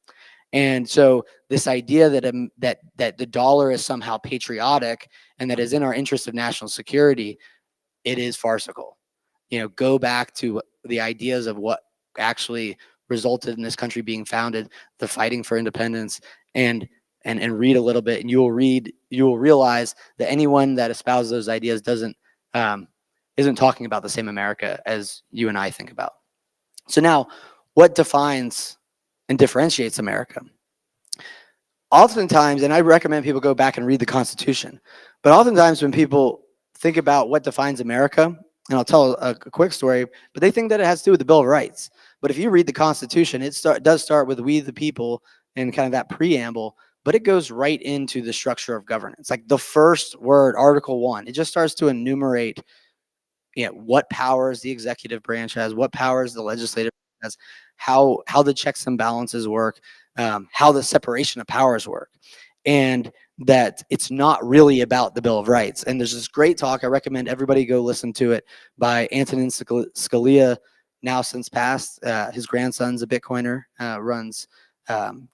And so this idea that that the dollar is somehow patriotic and that is in our interest of national security, it is farcical. Go back to the ideas of what actually resulted in this country being founded, the fighting for independence, and read a little bit, and you will realize that anyone that espouses those ideas isn't talking about the same America as you and I think about. So now, what defines and differentiates America? Oftentimes, and I recommend people go back and read the Constitution, but oftentimes when people think about what defines America, and I'll tell a quick story, but they think that it has to do with the Bill of Rights. But if you read the Constitution, it does start with we the people and kind of that preamble, but it goes right into the structure of governance. Like the first word, Article 1, it just starts to enumerate what powers the executive branch has, what powers the legislative has, how the checks and balances work, how the separation of powers work. And that it's not really about the Bill of Rights. And there's this great talk, I recommend everybody go listen to it, by Antonin Scalia, now since passed. His grandson's a Bitcoiner, runs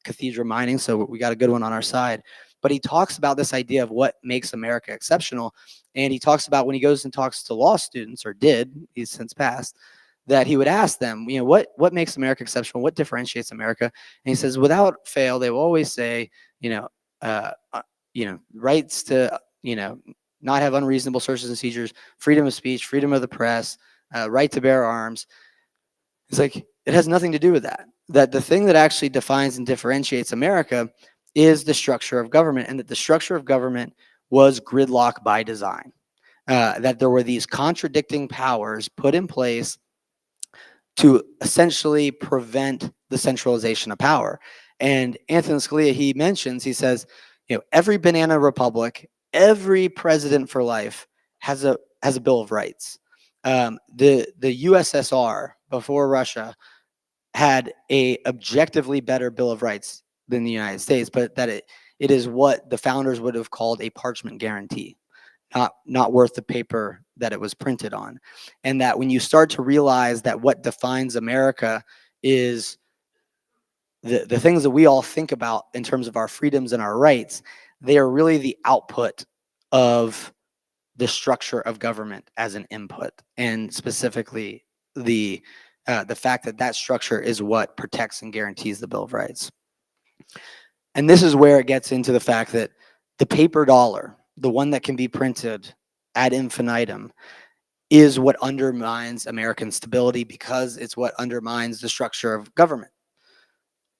Cathedral Mining, so we got a good one on our side. But he talks about this idea of what makes America exceptional. And he talks about when he goes and talks to law students, or did, he's since passed, that he would ask them, what makes America exceptional? What differentiates America? And he says, without fail, they will always say, rights to, not have unreasonable searches and seizures, freedom of speech, freedom of the press, right to bear arms. It's like, it has nothing to do with that. That the thing that actually defines and differentiates America is the structure of government, and that the structure of government was gridlock by design. that there were these contradicting powers put in place to essentially prevent the centralization of power. And Anthony Scalia, he says, every banana republic, every president for life has a Bill of Rights. The USSR before Russia had a objectively better Bill of Rights than the United States, but that it is what the founders would have called a parchment guarantee, not worth the paper that it was printed on. And that when you start to realize that what defines America is the things that we all think about in terms of our freedoms and our rights, they are really the output of the structure of government as an input, and specifically the fact that that structure is what protects and guarantees the Bill of Rights. And this is where it gets into the fact that the paper dollar, the one that can be printed ad infinitum, is what undermines American stability, because it's what undermines the structure of government.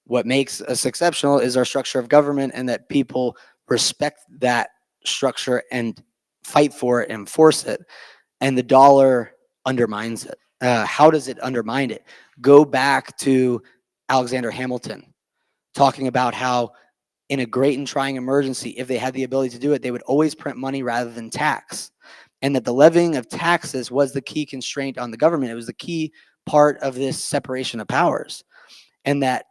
What makes us exceptional is our structure of government, and that people respect that structure and fight for it and enforce it. And the dollar undermines it. How does it undermine it? Go back to Alexander Hamilton talking about how in a great and trying emergency, if they had the ability to do it, they would always print money rather than tax. And that the levying of taxes was the key constraint on the government. It was the key part of this separation of powers. And that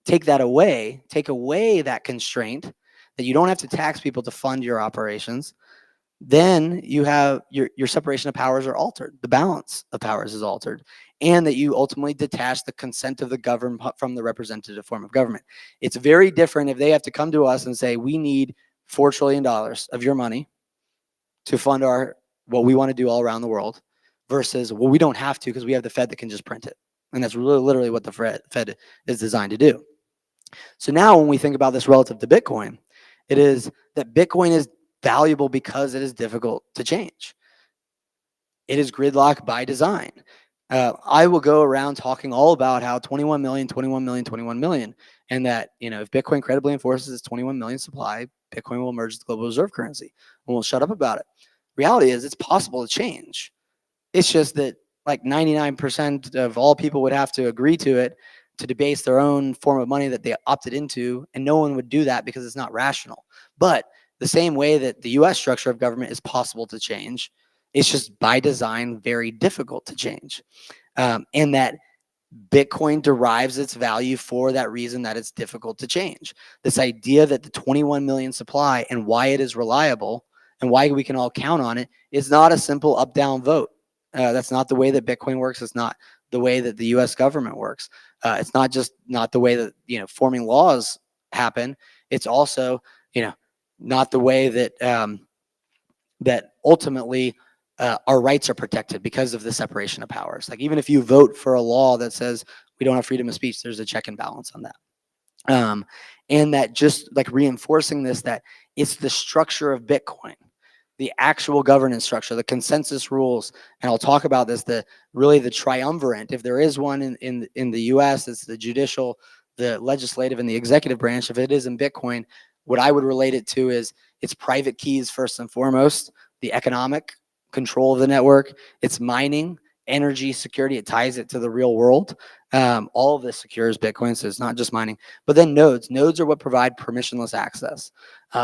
take away that constraint, that you don't have to tax people to fund your operations, then you have your separation of powers are altered. The balance of powers is altered, and that you ultimately detach the consent of the governed from the representative form of government. It's very different if they have to come to us and say, we need $4 trillion of your money to fund what we want to do all around the world, versus, well, we don't have to because we have the Fed that can just print it. And that's really literally what the Fed is designed to do. So now when we think about this relative to Bitcoin, it is that Bitcoin is valuable because it is difficult to change. It is gridlock by design. I will go around talking all about how 21 million, 21 million, 21 million, and that, if Bitcoin credibly enforces its 21 million supply, Bitcoin will emerge as the global reserve currency, and we'll shut up about it. Reality is, it's possible to change. It's just that like 99% of all people would have to agree to it to debase their own form of money that they opted into, and no one would do that because it's not rational. But the same way that the US structure of government is possible to change, it's just by design very difficult to change. And that Bitcoin derives its value for that reason, that it's difficult to change. This idea that the 21 million supply and why it is reliable and why we can all count on it is not a simple up-down vote. That's not the way that Bitcoin works. It's not the way that the US government works. It's not just not the way that, forming laws happen. It's also, not the way that that ultimately our rights are protected because of the separation of powers. Like, even if you vote for a law that says we don't have freedom of speech, there's a check and balance on that. And that just like reinforcing this, that it's the structure of Bitcoin, the actual governance structure, the consensus rules, and I'll talk about this, really the triumvirate, if there is one in the US, it's the judicial, the legislative, and the executive branch. If it is in Bitcoin, what I would relate it to is it's private keys first and foremost, the economic control of the network, it's mining, energy security, it ties it to the real world. All of this secures Bitcoin, so it's not just mining. But then nodes are what provide permissionless access.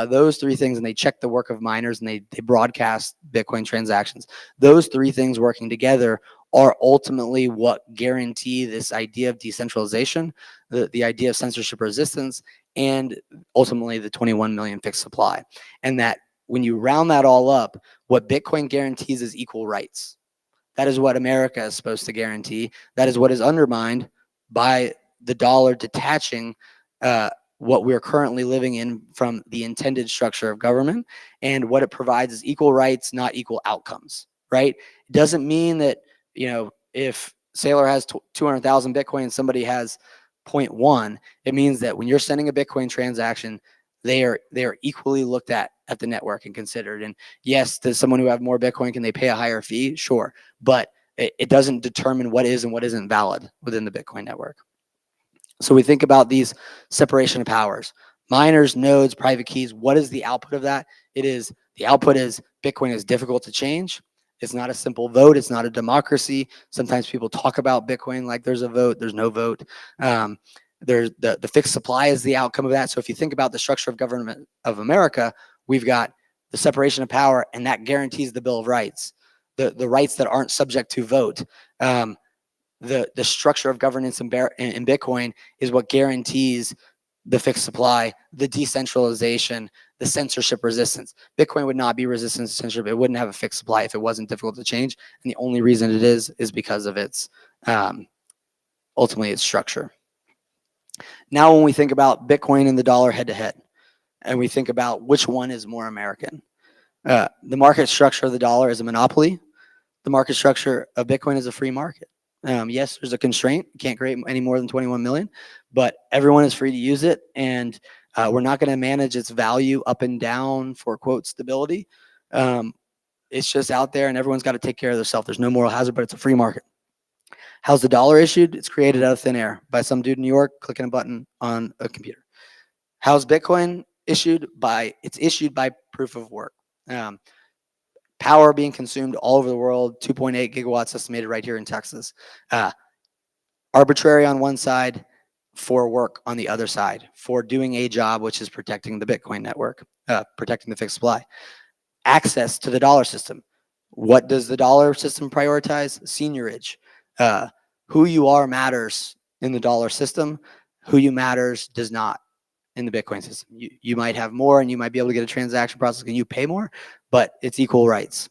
Those three things, and they check the work of miners, and they broadcast Bitcoin transactions. Those three things working together are ultimately what guarantee this idea of decentralization, the idea of censorship resistance, and ultimately the 21 million fixed supply. And that when you round that all up, what Bitcoin guarantees is equal rights. That is what America is supposed to guarantee. That is what is undermined by the dollar detaching what we're currently living in from the intended structure of government. And what it provides is equal rights, not equal outcomes, right? It doesn't mean that, if Saylor has 200,000 Bitcoin and somebody has 0.1, it means that when you're sending a Bitcoin transaction, they are equally looked at the network and considered. And yes, does someone who have more Bitcoin, can they pay a higher fee? Sure. But it doesn't determine what is and what isn't valid within the Bitcoin network. So we think about these separation of powers. Miners, nodes, private keys. What is the output of that? The output is Bitcoin is difficult to change. It's not a simple vote. It's not a democracy. Sometimes people talk about Bitcoin like there's a vote. There's no vote. There's the fixed supply is the outcome of that. So if you think about the structure of government of America, we've got the separation of power, and that guarantees the Bill of Rights, the rights that aren't subject to vote. The structure of governance in Bitcoin is what guarantees the fixed supply, the decentralization, the censorship resistance. Bitcoin would not be resistant to censorship. It wouldn't have a fixed supply if it wasn't difficult to change. And the only reason it is because of its ultimately its structure. Now, when we think about Bitcoin and the dollar head to head, and we think about which one is more American, the market structure of the dollar is a monopoly. The market structure of Bitcoin is a free market. Yes, there's a constraint. You can't create any more than 21 million, but everyone is free to use it. And we're not going to manage its value up and down for, quote, stability. It's just out there, and everyone's got to take care of themselves. There's no moral hazard, but it's a free market. How's the dollar issued? It's created out of thin air by some dude in New York clicking a button on a computer. How's Bitcoin issued? It's issued by proof of work. Power being consumed all over the world, 2.8 gigawatts estimated right here in Texas. Arbitrary on one side, for work on the other side, for doing a job, which is protecting the Bitcoin network, protecting the fixed supply. Access to the dollar system. What does the dollar system prioritize? Seniorage. Who you are matters in the dollar system. Who you matters does not in the Bitcoin system. You might have more, and you might be able to get a transaction process and you pay more, but it's equal rights.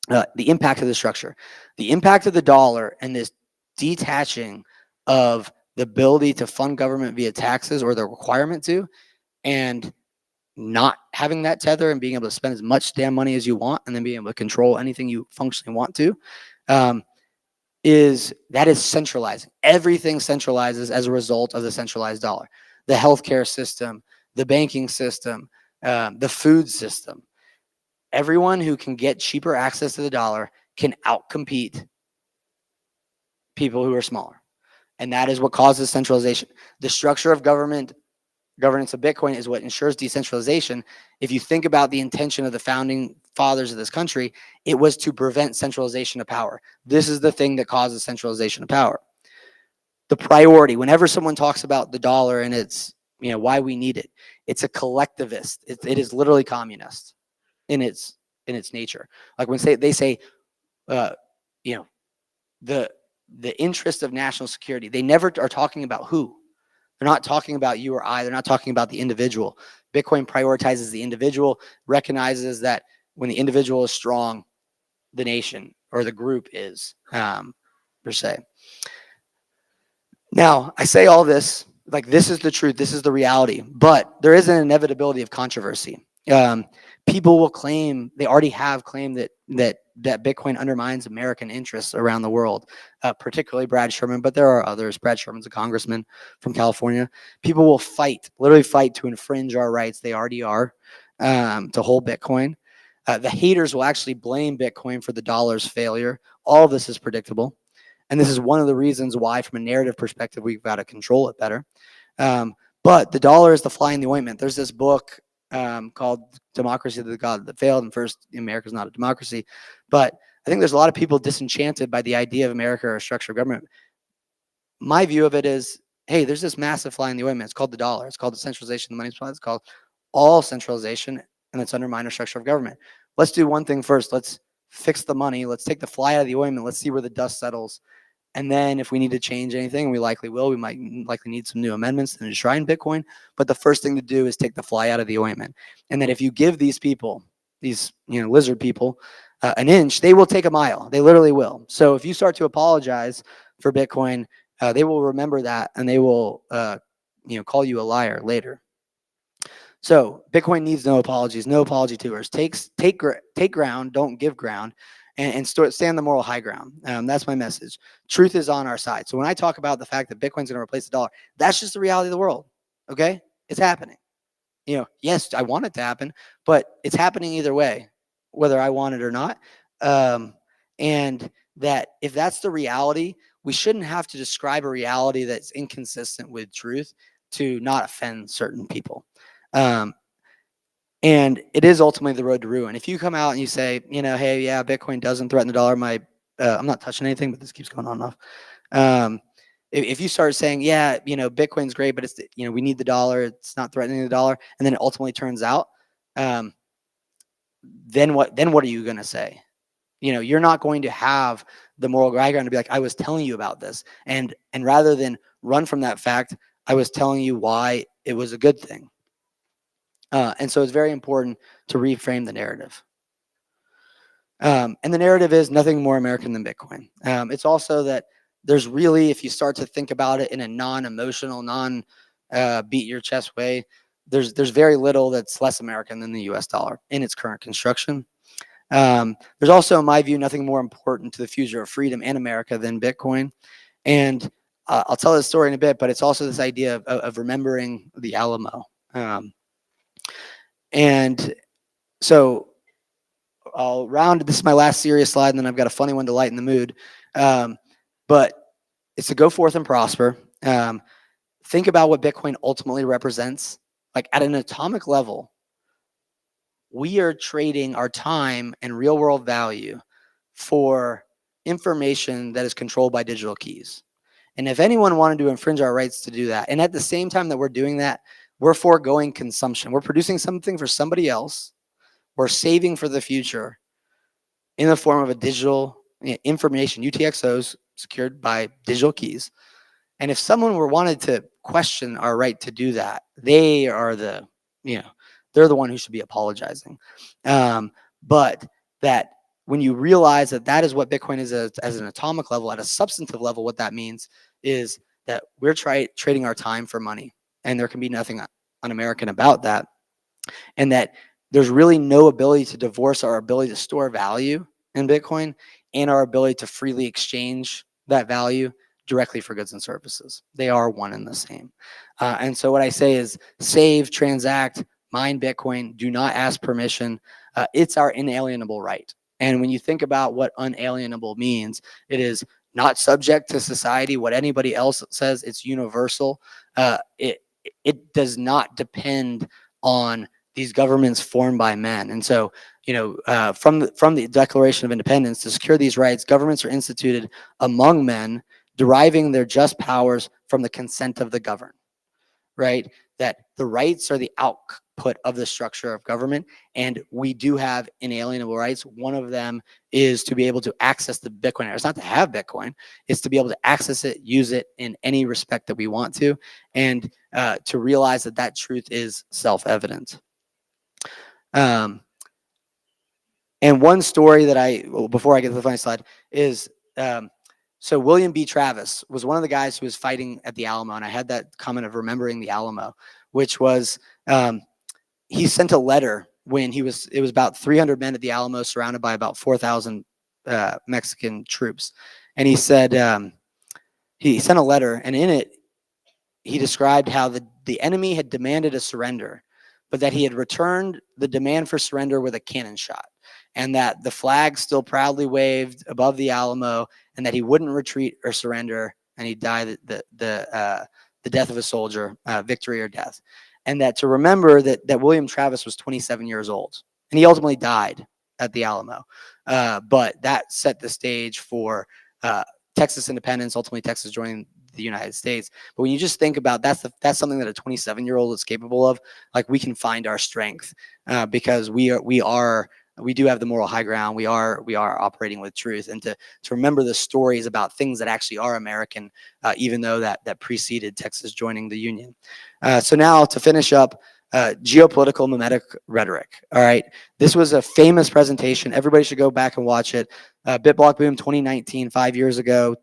The impact of the structure. The impact of the dollar and this detaching of the ability to fund government via taxes, or the requirement to, and not having that tether and being able to spend as much damn money as you want, and then being able to control anything you functionally want to, is centralizing. Everything centralizes as a result of the centralized dollar. The healthcare system, the banking system, the food system. Everyone who can get cheaper access to the dollar can outcompete people who are smaller. And that is what causes centralization. The structure of governance of Bitcoin is what ensures decentralization. If you think about the intention of the founding fathers of this country, it was to prevent centralization of power. This is the thing that causes centralization of power. The priority, whenever someone talks about the dollar and it's, why we need it, it's a collectivist. It is literally communist in its nature. Like when they say, the interest of national security, they never are talking about who. They're not talking about you or I. They're not talking about the individual. Bitcoin prioritizes the individual, recognizes that when the individual is strong, the nation or the group is, per se. Now, I say all this, like this is the truth, this is the reality, but there is an inevitability of controversy. People will claim, they already have claimed that Bitcoin undermines American interests around the world, particularly Brad Sherman, but there are others. Brad Sherman's a congressman from California. People will literally fight to infringe our rights. They already are, to hold Bitcoin. The haters will actually blame Bitcoin for the dollar's failure. All of this is predictable. And this is one of the reasons why, from a narrative perspective, we've got to control it better. But the dollar is the fly in the ointment. There's this book called Democracy, the God That Failed. And first, America's not a democracy. But I think there's a lot of people disenchanted by the idea of America or a structure of government. My view of it is, hey, there's this massive fly in the ointment. It's called the dollar. It's called the centralization of the money supply. It's called all centralization, and it's undermined our structure of government. Let's do one thing first. Let's fix the money. Let's take the fly out of the ointment. Let's see where the dust settles. And then if we need to change anything, we likely will. We might likely need some new amendments to enshrine Bitcoin. But the first thing to do is take the fly out of the ointment. And then if you give these people, these lizard people, an inch, they will take a mile. They literally will. So if you start to apologize for Bitcoin, they will remember that, and they will call you a liar later. So Bitcoin needs no apologies, no apology tours. Take ground, don't give ground. And stand the moral high ground. That's my message. Truth is on our side. So when I talk about the fact that Bitcoin's going to replace the dollar, that's just the reality of the world. Okay? It's happening. Yes, I want it to happen, but it's happening either way, whether I want it or not. And that if that's the reality, we shouldn't have to describe a reality that's inconsistent with truth. to not offend certain people. And it is ultimately the road to ruin. If you come out and you say, hey, yeah, Bitcoin doesn't threaten the dollar, I'm not touching anything, but this keeps going on and off. If you start saying, yeah, Bitcoin's great, but it's, we need the dollar, it's not threatening the dollar, and then it ultimately turns out, then what are you going to say? You're not going to have the moral high ground to be like, I was telling you about this. And rather than run from that fact, I was telling you why it was a good thing. And so it's very important to reframe the narrative. And the narrative is nothing more American than Bitcoin. It's also that there's really, if you start to think about it in a non-emotional, beat your chest way, there's very little that's less American than the US dollar in its current construction. There's also, in my view, nothing more important to the future of freedom and America than Bitcoin. And I'll tell this story in a bit, but it's also this idea of remembering the Alamo. And so I'll round, this is my last serious slide, and then I've got a funny one to lighten the mood. But it's to go forth and prosper. Think about what Bitcoin ultimately represents. Like at an atomic level, we are trading our time and real world value for information that is controlled by digital keys. And if anyone wanted to infringe our rights to do that, and at the same time that we're doing that, we're foregoing consumption. We're producing something for somebody else. We're saving for the future in the form of a digital information, UTXOs secured by digital keys. And if someone wanted to question our right to do that, they are they're the one who should be apologizing. But that when you realize that that is what Bitcoin is as an atomic level, at a substantive level, what that means is that we're trading our time for money. And there can be nothing un-American about that. And that there's really no ability to divorce our ability to store value in Bitcoin and our ability to freely exchange that value directly for goods and services. They are one and the same. And so what I say is save, transact, mine Bitcoin, do not ask permission. It's our inalienable right. And when you think about what unalienable means, it is not subject to society, what anybody else says, it's universal. It does not depend on these governments formed by men. And so, from the Declaration of Independence, to secure these rights, governments are instituted among men, deriving their just powers from the consent of the governed, right? That the rights are the output of the structure of government, and we do have inalienable rights. One of them is to be able to access the Bitcoin. It's not to have Bitcoin, it's to be able to access it, use it in any respect that we want to, and to realize that that truth is self-evident. And one story that before I get to the final slide is, so William B. Travis was one of the guys who was fighting at the Alamo, and I had that comment of remembering the Alamo, which was, he sent a letter when it was about 300 men at the Alamo surrounded by about 4,000 Mexican troops. And he said, he sent a letter, and in it, he described how the enemy had demanded a surrender, but that he had returned the demand for surrender with a cannon shot, and that the flag still proudly waved above the Alamo, and that he wouldn't retreat or surrender, and he died the death of a soldier, victory or death. And that to remember that William Travis was 27 years old, and he ultimately died at the Alamo. But that set the stage for Texas independence, ultimately Texas joining the United States. But when you just think about that's something that a 27-year-old is capable of, like we can find our strength because we do have the moral high ground. We are operating with truth, and to remember the stories about things that actually are American, even though that preceded Texas joining the Union. So now to finish up, geopolitical mimetic rhetoric. All right, this was a famous presentation. Everybody should go back and watch it. BitBlockBoom 2019, 5 years ago,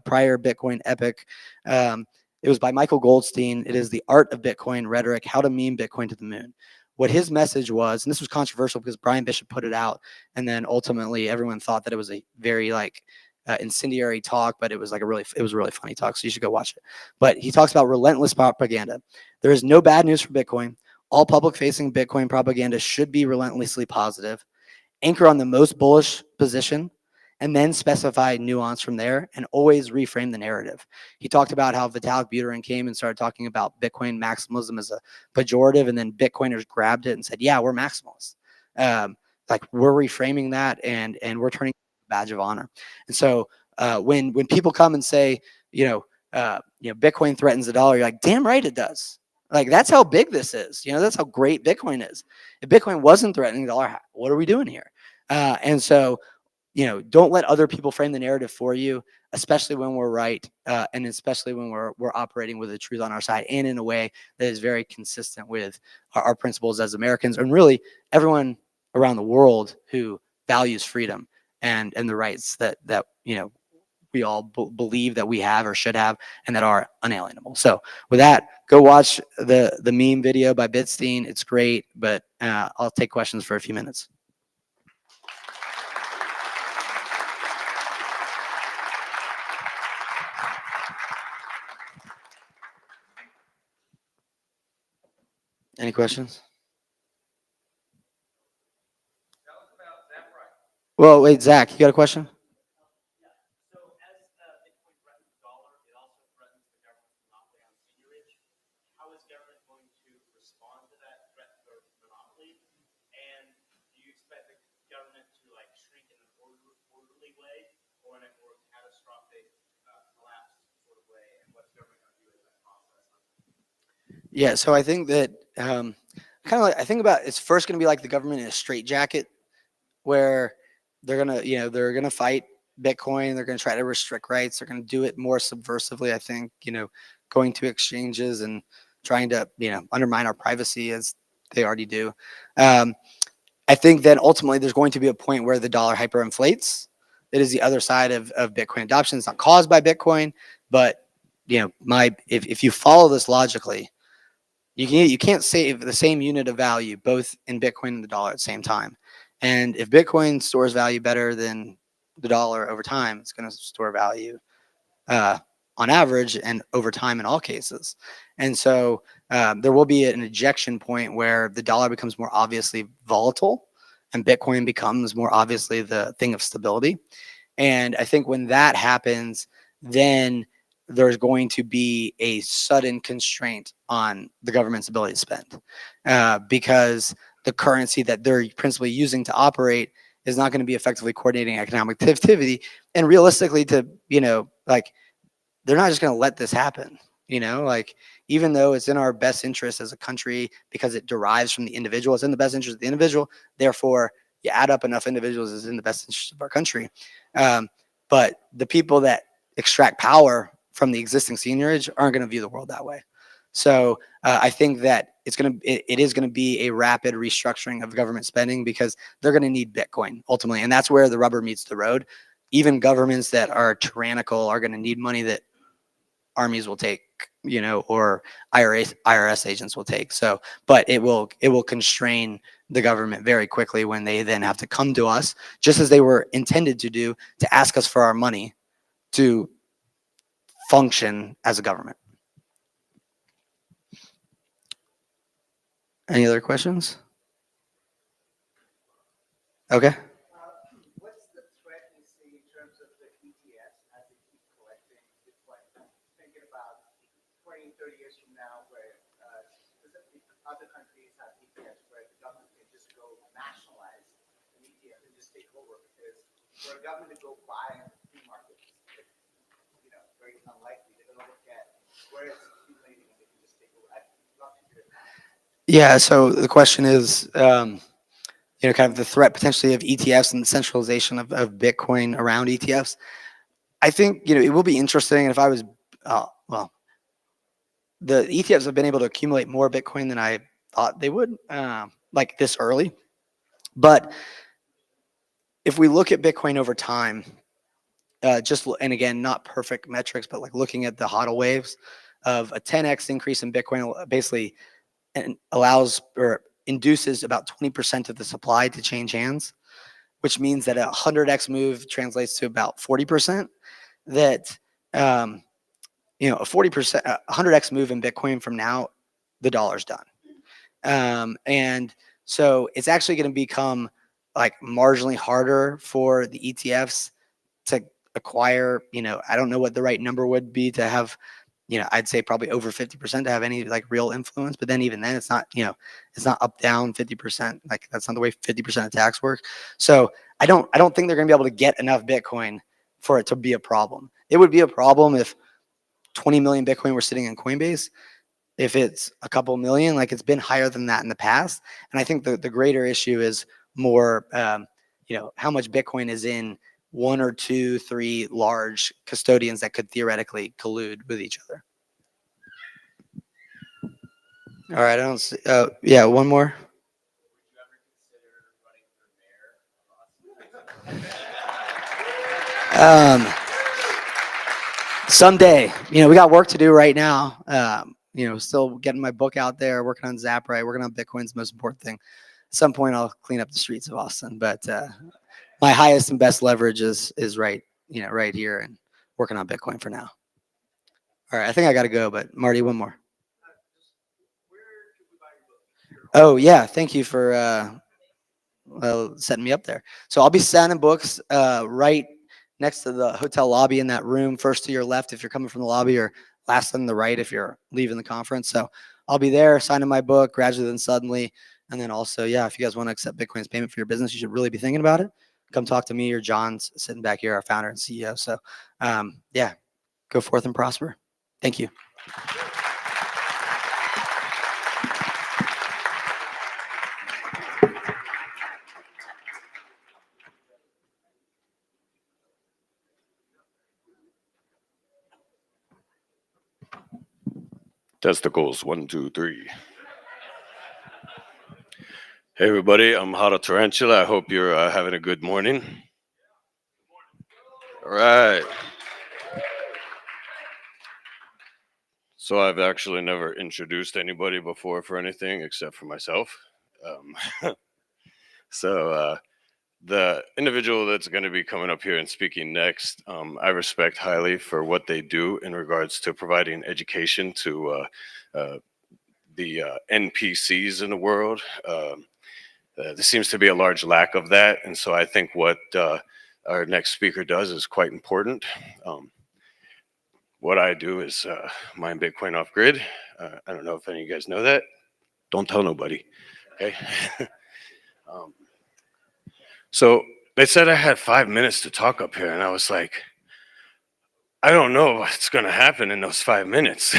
prior Bitcoin epic. It was by Michael Goldstein. It is The Art of Bitcoin Rhetoric: How to Meme Bitcoin to the Moon. What his message was, and this was controversial because Brian Bishop put it out, and then ultimately everyone thought that it was a very incendiary talk, but it was a really funny talk, so you should go watch it. But he talks about relentless propaganda. There is no bad news for Bitcoin. All public-facing Bitcoin propaganda should be relentlessly positive. Anchor on the most bullish position and then specify nuance from there and always reframe the narrative. He talked about how Vitalik Buterin came and started talking about Bitcoin maximalism as a pejorative, and then Bitcoiners grabbed it and said, yeah, we're maximalists. Like we're reframing that and we're turning it into a badge of honor. And so when people come and say, Bitcoin threatens the dollar, you're like, damn right it does. Like that's how big this is. That's how great Bitcoin is. If Bitcoin wasn't threatening the dollar, what are we doing here? And so, don't let other people frame the narrative for you, especially when we're right, and especially when we're operating with the truth on our side and in a way that is very consistent with our principles as Americans and really everyone around the world who values freedom and the rights that we all believe that we have or should have and that are unalienable. So with that, go watch the meme video by Bitstein. It's great, but I'll take questions for a few minutes. Any questions? Well, wait, Zach, you got a question? Yeah, so I think that I think about it's first going to be like the government in a straitjacket, where they're gonna fight Bitcoin. They're gonna try to restrict rights. They're gonna do it more subversively. I think going to exchanges and trying to undermine our privacy as they already do. I think that ultimately there's going to be a point where the dollar hyperinflates. It is the other side of Bitcoin adoption. It's not caused by Bitcoin, but if you follow this logically, you can't save the same unit of value both in Bitcoin and the dollar at the same time. And if Bitcoin stores value better than the dollar over time, it's going to store value on average and over time in all cases. And so there will be an ejection point where the dollar becomes more obviously volatile and Bitcoin becomes more obviously the thing of stability. And I think when that happens, then there's going to be a sudden constraint on the government's ability to spend because the currency that they're principally using to operate is not going to be effectively coordinating economic activity. And realistically, they're not just going to let this happen. Even though it's in our best interest as a country because it derives from the individual, it's in the best interest of the individual. Therefore, you add up enough individuals, it's in the best interest of our country. But the people that extract power from the existing seigniorage aren't going to view the world that way. So I think that it is going to be a rapid restructuring of government spending because they're going to need Bitcoin ultimately, and that's where the rubber meets the road. Even governments that are tyrannical are going to need money that armies will take, or IRS agents will take. So, but it will constrain the government very quickly when they then have to come to us, just as they were intended to do, to ask us for our money to function as a government. Any other questions? Okay. What's the threat you see in terms of the ETFs as they keep collecting Bitcoin? Thinking about 20, 30 years from now, where specifically other countries have ETFs where the government can just go nationalize an ETF and just take over, because for a government to go buy free markets, very unlikely. They're going to look at where it's accumulating and they can just take over. I'd love to hear that. Yeah, so the question is, kind of the threat potentially of ETFs and the centralization of Bitcoin around ETFs. I think, it will be interesting. And if I was, the ETFs have been able to accumulate more Bitcoin than I thought they would, like this early. But if we look at Bitcoin over time, and again, not perfect metrics, but like looking at the HODL waves of a 10x increase in Bitcoin basically allows or induces about 20% of the supply to change hands, which means that a 100x move translates to about 40%. That a 40%, 100x move in Bitcoin from now, the dollar's done. And so it's actually going to become like marginally harder for the ETFs to acquire, I don't know what the right number would be to have, I'd say probably over 50% to have any like real influence. But then even then it's not, it's not up down 50%. Like that's not the way 50% attacks work. So I don't think they're going to be able to get enough Bitcoin for it to be a problem. It would be a problem if 20 million Bitcoin were sitting in Coinbase. If it's a couple million, like it's been higher than that in the past. And I think the greater issue is more, how much Bitcoin is in 1 or 2, 3 large custodians that could theoretically collude with each other. All right, I don't see, yeah, one more. Someday, we got work to do right now. Still getting my book out there, working on Zaprite, working on Bitcoin's the most important thing. At some point, I'll clean up the streets of Austin, but my highest and best leverage is right here and working on Bitcoin for now. All right, I think I got to go, but Marty, one more. Oh yeah, thank you for setting me up there. So I'll be signing books right next to the hotel lobby in that room, first to your left if you're coming from the lobby, or last on the right if you're leaving the conference. So I'll be there signing my book, Gradually Then Suddenly. And then also, yeah, if you guys want to accept Bitcoin as payment for your business, you should really be thinking about it. Come talk to me or John's sitting back here, our founder and CEO. So yeah, go forth and prosper. Thank you. Testicles, 1, 2, 3. Hey everybody, I'm Hada Tarantula. I hope you're having a good morning. All right. So I've actually never introduced anybody before for anything except for myself. So the individual that's going to be coming up here and speaking next, I respect highly for what they do in regards to providing education to the NPCs in the world. There seems to be a large lack of that, and so I think what our next speaker does is quite important. What I do is mine Bitcoin off grid. I don't know if any of you guys know that. Don't tell nobody, okay? So they said I had 5 minutes to talk up here, and I was like, I don't know what's going to happen in those 5 minutes.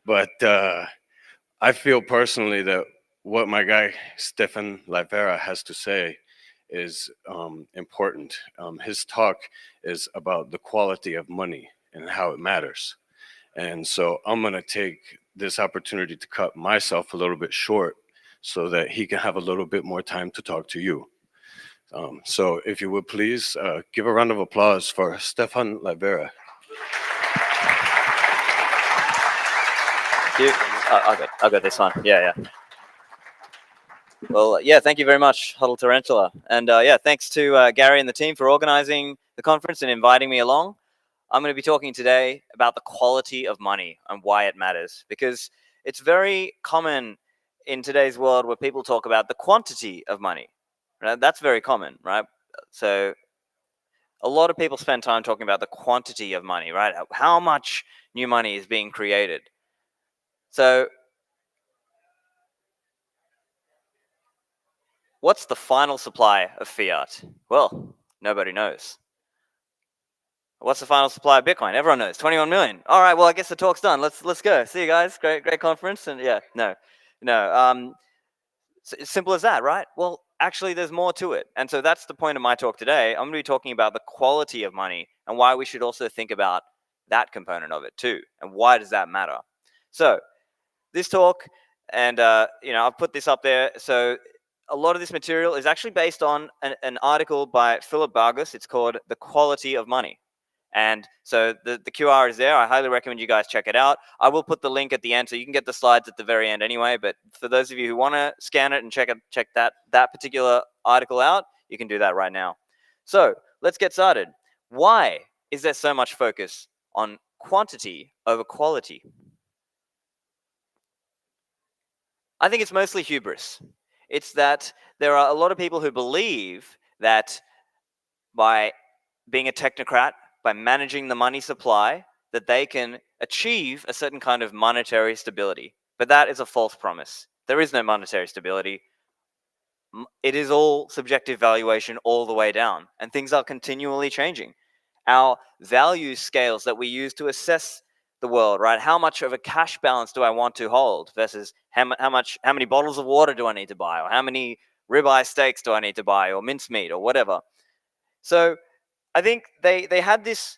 But I feel personally that what my guy Stefan Livera has to say is important. His talk is about the quality of money and how it matters. And so I'm going to take this opportunity to cut myself a little bit short so that he can have a little bit more time to talk to you. So if you would please give a round of applause for Stefan Livera. I'll go this one. Yeah. Well, yeah, thank you very much, Huddle Tarantula. And yeah, thanks to Gary and the team for organizing the conference and inviting me along. I'm going to be talking today about the quality of money and why it matters, because it's very common in today's world where people talk about the quantity of money. Right? That's very common, right? So a lot of people spend time talking about the quantity of money, right? How much new money is being created. So what's the final supply of fiat? Well, nobody knows. What's the final supply of Bitcoin? Everyone knows, 21 million. All right, well, I guess the talk's done. Let's go. See you guys. Great conference. And yeah, no. It's simple as that, right? Well, actually, there's more to it. And so that's the point of my talk today. I'm going to be talking about the quality of money and why we should also think about that component of it too. And why does that matter? So this talk, and I've put this up there. So a lot of this material is actually based on an article by Philip Vargas. It's called The Quality of Money. And so the QR is there. I highly recommend you guys check it out. I will put the link at the end, so you can get the slides at the very end anyway. But for those of you who want to scan it and check that particular article out, you can do that right now. So let's get started. Why is there so much focus on quantity over quality? I think it's mostly hubris. It's that there are a lot of people who believe that by being a technocrat, by managing the money supply, that they can achieve a certain kind of monetary stability. But that is a false promise. There is no monetary stability. It is all subjective valuation all the way down, and things are continually changing. Our value scales that we use to assess the world, right? How much of a cash balance do I want to hold versus how many bottles of water do I need to buy, or how many ribeye steaks do I need to buy, or mincemeat, or whatever. So I think they had this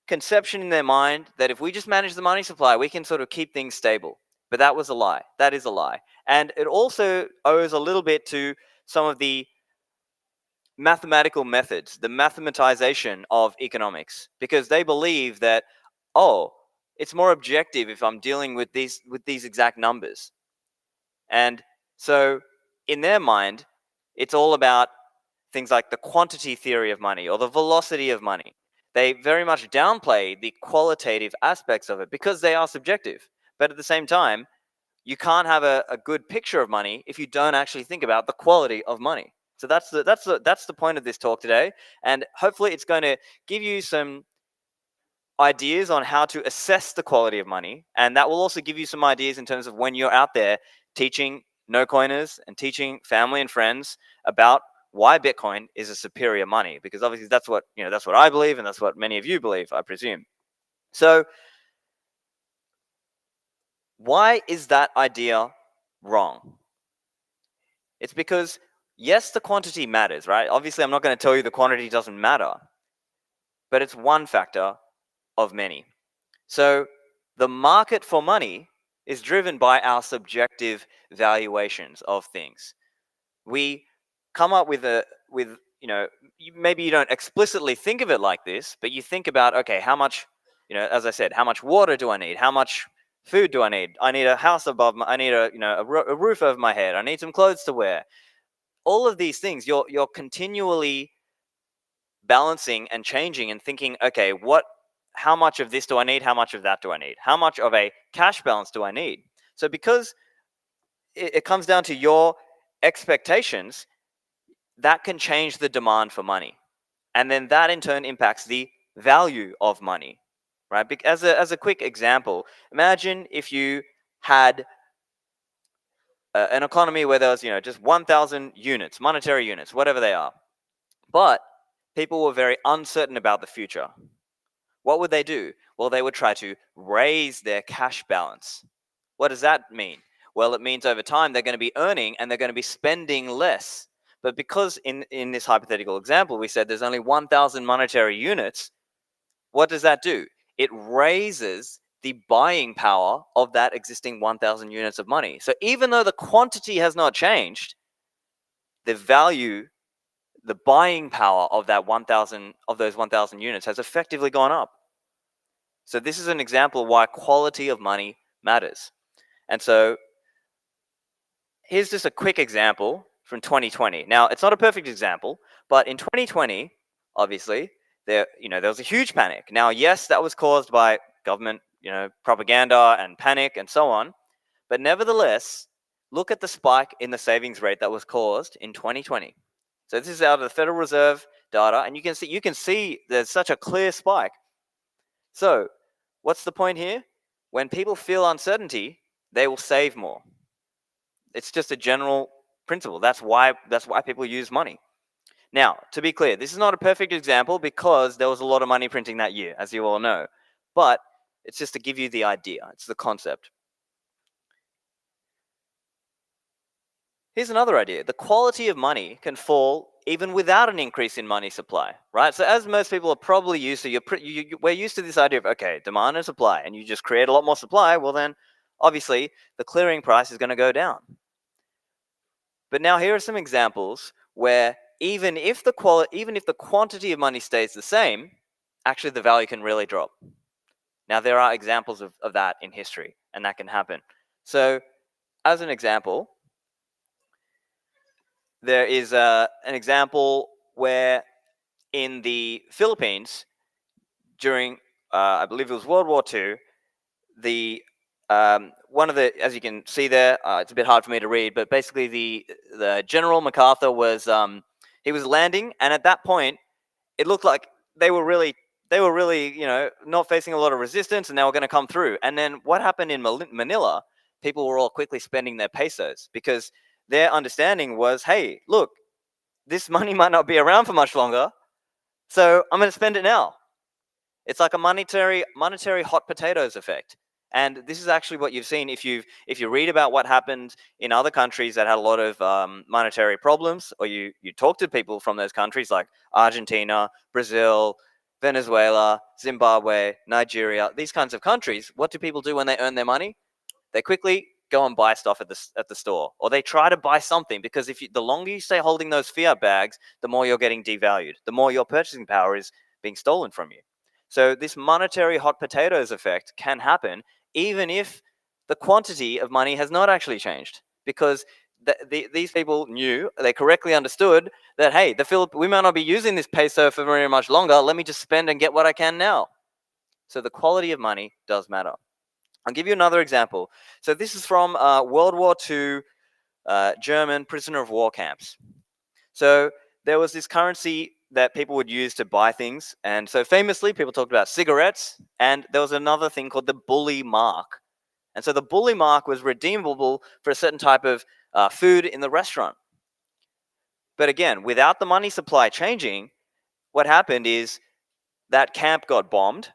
conception in their mind that if we just manage the money supply, we can sort of keep things stable. But that was a lie. That is a lie. And it also owes a little bit to some of the mathematical methods, the mathematization of economics, because they believe that, oh, it's more objective if I'm dealing with these exact numbers. And so in their mind, it's all about things like the quantity theory of money or the velocity of money. They very much downplay the qualitative aspects of it because they are subjective. But at the same time, you can't have a good picture of money if you don't actually think about the quality of money. So that's the point of this talk today, and hopefully it's going to give you some ideas on how to assess the quality of money, and that will also give you some ideas in terms of when you're out there teaching no-coiners and teaching family and friends about why Bitcoin is a superior money, because obviously that's what I believe, and that's what many of you believe, I presume. So why is that idea wrong? It's because, yes, the quantity matters, right? Obviously, I'm not going to tell you the quantity doesn't matter, but it's one factor of many. So the market for money is driven by our subjective valuations of things. We come up with maybe you don't explicitly think of it like this, but you think about, okay, how much, as I said, how much water do I need? How much food do I need? I need a house above I need a roof over my head. I need some clothes to wear. All of these things, you're continually balancing and changing and thinking, okay, how much of this do I need? How much of that do I need? How much of a cash balance do I need? So because it comes down to your expectations, that can change the demand for money. And then that in turn impacts the value of money, right? As a quick example, imagine if you had an economy where there was, just 1,000 units, monetary units, whatever they are. But people were very uncertain about the future. What would they do? Well, they would try to raise their cash balance. What does that mean? Well, it means over time they're going to be earning and they're going to be spending less. But because in this hypothetical example, we said there's only 1,000 monetary units, what does that do? It raises the buying power of that existing 1,000 units of money. So even though the quantity has not changed, the value, the buying power of that 1,000 of those 1,000 units has effectively gone up. So this is an example of why quality of money matters. And so here's just a quick example from 2020. Now, it's not a perfect example, but in 2020, obviously, there was a huge panic. Now, yes, that was caused by government, propaganda and panic and so on. But nevertheless, look at the spike in the savings rate that was caused in 2020. So this is out of the Federal Reserve data, and you can see there's such a clear spike. So what's the point here? When people feel uncertainty, they will save more. It's just a general principle. That's why people use money. Now, to be clear, this is not a perfect example because there was a lot of money printing that year, as you all know. But it's just to give you the idea. It's the concept. Here's another idea. The quality of money can fall even without an increase in money supply, right? So as most people are probably used to, we're used to this idea of, okay, demand and supply, and you just create a lot more supply, well then, obviously, the clearing price is going to go down. But now here are some examples where even if the quantity of money stays the same, actually the value can really drop. Now there are examples of that in history, and that can happen. So as an example, there is an example where in the Philippines during, I believe it was World War II, as you can see there, it's a bit hard for me to read, but basically the General MacArthur was, he was landing, and at that point, it looked like they were really, you know, not facing a lot of resistance, and they were going to come through. And then what happened in Manila? People were all quickly spending their pesos because their understanding was, hey, look, this money might not be around for much longer, so I'm going to spend it now. It's like a monetary hot potatoes effect. And this is actually what you've seen if you read about what happened in other countries that had a lot of monetary problems, or you talk to people from those countries like Argentina, Brazil, Venezuela, Zimbabwe, Nigeria, these kinds of countries. What do people do when they earn their money? They quickly go and buy stuff at the store, or they try to buy something, because the longer you stay holding those fiat bags, the more you're getting devalued, the more your purchasing power is being stolen from you. So this monetary hot potatoes effect can happen even if the quantity of money has not actually changed, because these people they correctly understood that, hey, we might not be using this peso for very much longer. Let me just spend and get what I can now. So the quality of money does matter. I'll give you another example. So this is from World War II German prisoner of war camps. So there was this currency that people would use to buy things. And so famously, people talked about cigarettes. And there was another thing called the bully mark. And so the bully mark was redeemable for a certain type of food in the restaurant. But again, without the money supply changing, what happened is that camp got bombed.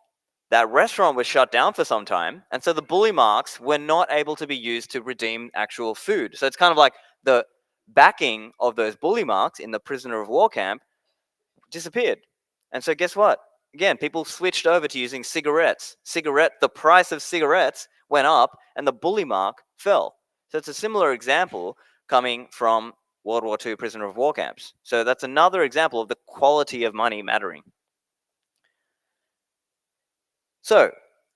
That restaurant was shut down for some time, and so the bully marks were not able to be used to redeem actual food. So it's kind of like the backing of those bully marks in the prisoner of war camp disappeared. And so guess what? Again, people switched over to using cigarettes. The price of cigarettes went up, and the bully mark fell. So it's a similar example coming from World War II prisoner of war camps. So that's another example of the quality of money mattering. So,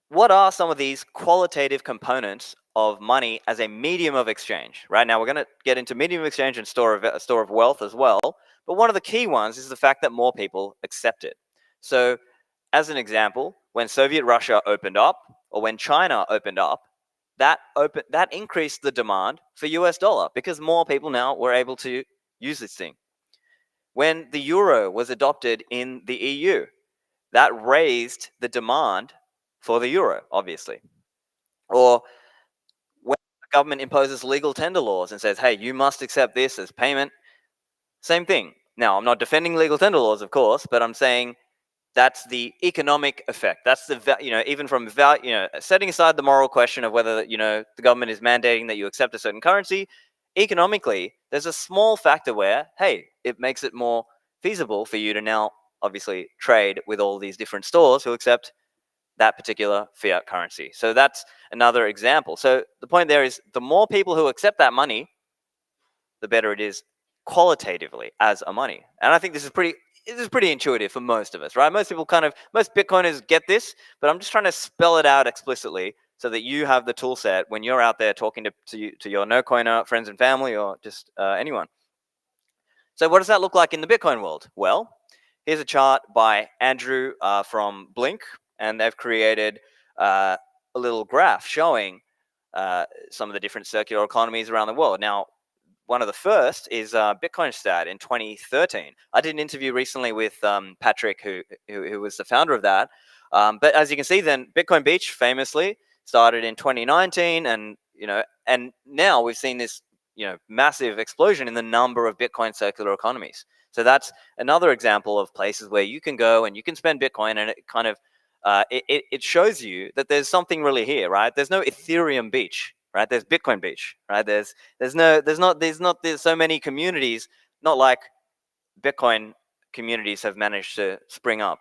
what are some of these qualitative components of money as a medium of exchange? Right now, we're going to get into medium of exchange and store of wealth as well. But one of the key ones is the fact that more people accept it. So, as an example, when Soviet Russia opened up, or when China opened up, that increased the demand for US dollar, because more people now were able to use this thing. When the euro was adopted in the EU, that raised the demand for the euro, obviously. Or when the government imposes legal tender laws and says, hey, you must accept this as payment, same thing. Now, I'm not defending legal tender laws, of course, but I'm saying that's the economic effect. That's the, even from, setting aside the moral question of whether, the government is mandating that you accept a certain currency, economically, there's a small factor where, hey, it makes it more feasible for you to now obviously trade with all these different stores who accept that particular fiat currency. So that's another example. So the point there is, the more people who accept that money, the better it is qualitatively as a money. And I think this is pretty intuitive for most of us, right? Most Bitcoiners get this, but I'm just trying to spell it out explicitly so that you have the tool set when you're out there talking to your no-coiner friends and family, or just anyone. So what does that look like in the Bitcoin world? Well, here's a chart by Andrew from Blink, and they've created a little graph showing some of the different circular economies around the world. Now, one of the first is Bitcoin.Stat in 2013. I did an interview recently with Patrick, who was the founder of that. But as you can see, then Bitcoin Beach famously started in 2019, and now we've seen this massive explosion in the number of Bitcoin circular economies. So that's another example of places where you can go and you can spend Bitcoin, and it kind of it shows you that there's something really here, right? There's no Ethereum beach, right? There's Bitcoin Beach, right? There's not so many communities, not like Bitcoin communities have managed to spring up.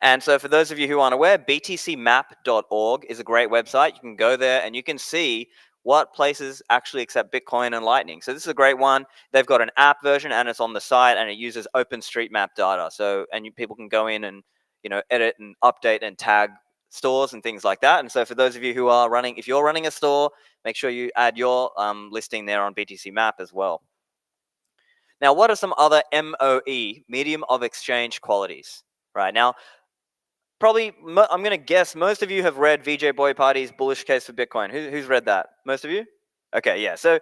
And so for those of you who aren't aware, btcmap.org is a great website. You can go there and you can see what places actually accept Bitcoin and Lightning. So this is a great one. They've got an app version, and it's on the site, and it uses OpenStreetMap data. So, people can go in and edit and update and tag stores and things like that. And so for those of you who are running, if you're running a store, make sure you add your listing there on BTC Map as well. Now, what are some other MOE, medium of exchange qualities? Right now, probably, I'm going to guess most of you have read VJ Boy Party's Bullish Case for Bitcoin. Who's read that? Most of you? Okay, yeah. So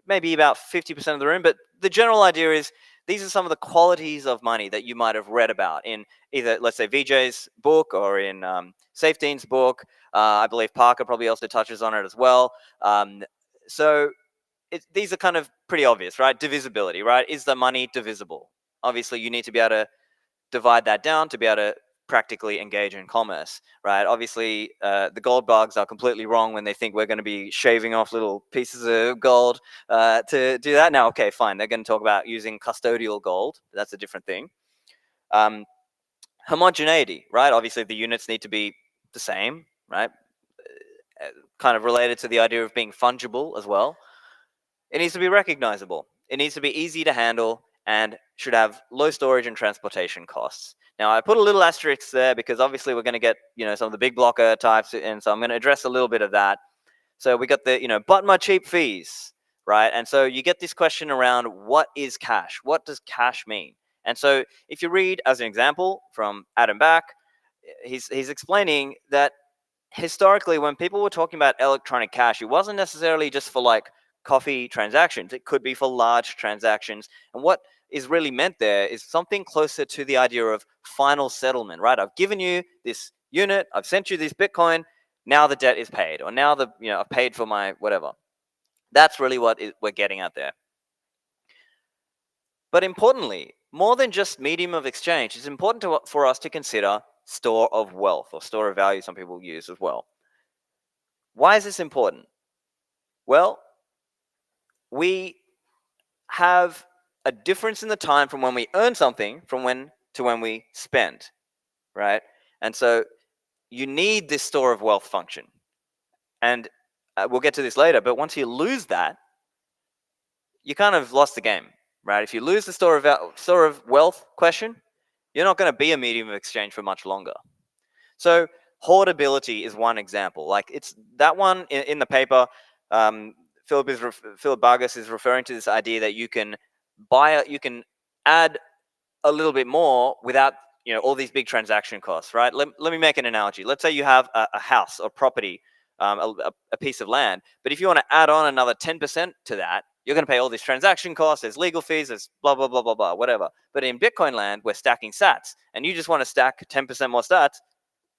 maybe about 50% of the room, but the general idea is these are some of the qualities of money that you might have read about in either, let's say, VJ's book or in Safedean's book. I believe Parker probably also touches on it as well. So these are kind of pretty obvious, right? Divisibility, right? Is the money divisible? Obviously, you need to be able to divide that down to be able to practically engage in commerce, right? Obviously, the gold bugs are completely wrong when they think we're going to be shaving off little pieces of gold to do that. Now, okay, fine. They're going to talk about using custodial gold. That's a different thing. Homogeneity, right? Obviously, the units need to be the same, right? Kind of related to the idea of being fungible as well. It needs to be recognizable. It needs to be easy to handle and should have low storage and transportation costs. Now, I put a little asterisk there because obviously we're going to get, some of the big blocker types, and so I'm going to address a little bit of that. So we got the, but my cheap fees, right? And so you get this question around what is cash? What does cash mean? And so if you read, as an example, from Adam Back, he's explaining that historically when people were talking about electronic cash, it wasn't necessarily just for like coffee transactions. It could be for large transactions. And what is really meant there is something closer to the idea of final settlement, right? I've given you this unit, I've sent you this Bitcoin, now the debt is paid, or now I've paid for my whatever. That's really what we're getting at there. But importantly, more than just medium of exchange, it's important for us to consider store of wealth, or store of value, some people use as well. Why is this important? Well, we have a difference in the time from when we earn something to when we spend, right? And so you need this store of wealth function. And we'll get to this later, but once you lose that, you kind of lost the game, right? If you lose the store of wealth question, you're not going to be a medium of exchange for much longer. So hoardability is one example. Like it's that one in the paper. Philip Vargas is referring to this idea that you can you can add a little bit more without all these big transaction costs, right? Let me make an analogy. Let's say you have a house or property, a piece of land, but if you want to add on another 10% to that, you're going to pay all these transaction costs, there's legal fees, there's blah, blah, blah, blah, blah, whatever. But in Bitcoin land, we're stacking sats, and you just want to stack 10% more sats,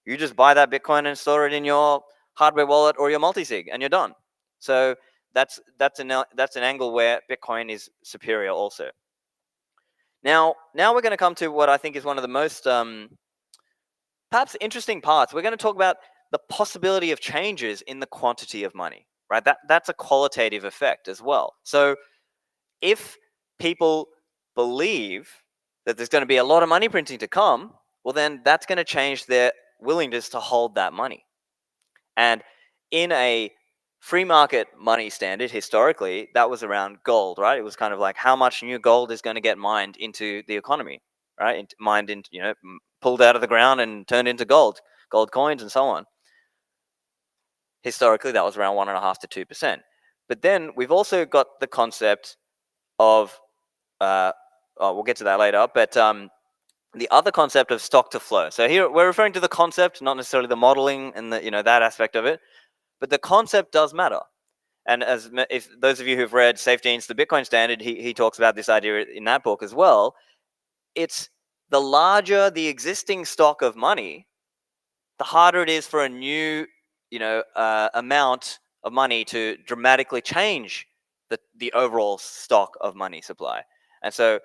you just buy that Bitcoin and store it in your hardware wallet or your multisig, and you're done. So that's an angle where Bitcoin is superior also. Now we're going to come to what I think is one of the most perhaps interesting parts. We're going to talk about the possibility of changes in the quantity of money, right? That's a qualitative effect as well. So if people believe that there's going to be a lot of money printing to come, well, then that's going to change their willingness to hold that money. And in a free market money standard, historically, that was around gold, right? It was kind of like how much new gold is going to get mined into the economy, right? Mined into, pulled out of the ground and turned into gold coins and so on. Historically, that was around 1.5% to 2%. But then we've also got the concept of, we'll get to that later, but the other concept of stock to flow. So here we're referring to the concept, not necessarily the modeling and the, that aspect of it, but the concept does matter. And if those of you who've read Safedean's The Bitcoin Standard, he talks about this idea in that book as well. It's the larger the existing stock of money, the harder it is for a new, amount of money to dramatically change the overall stock of money supply. And so,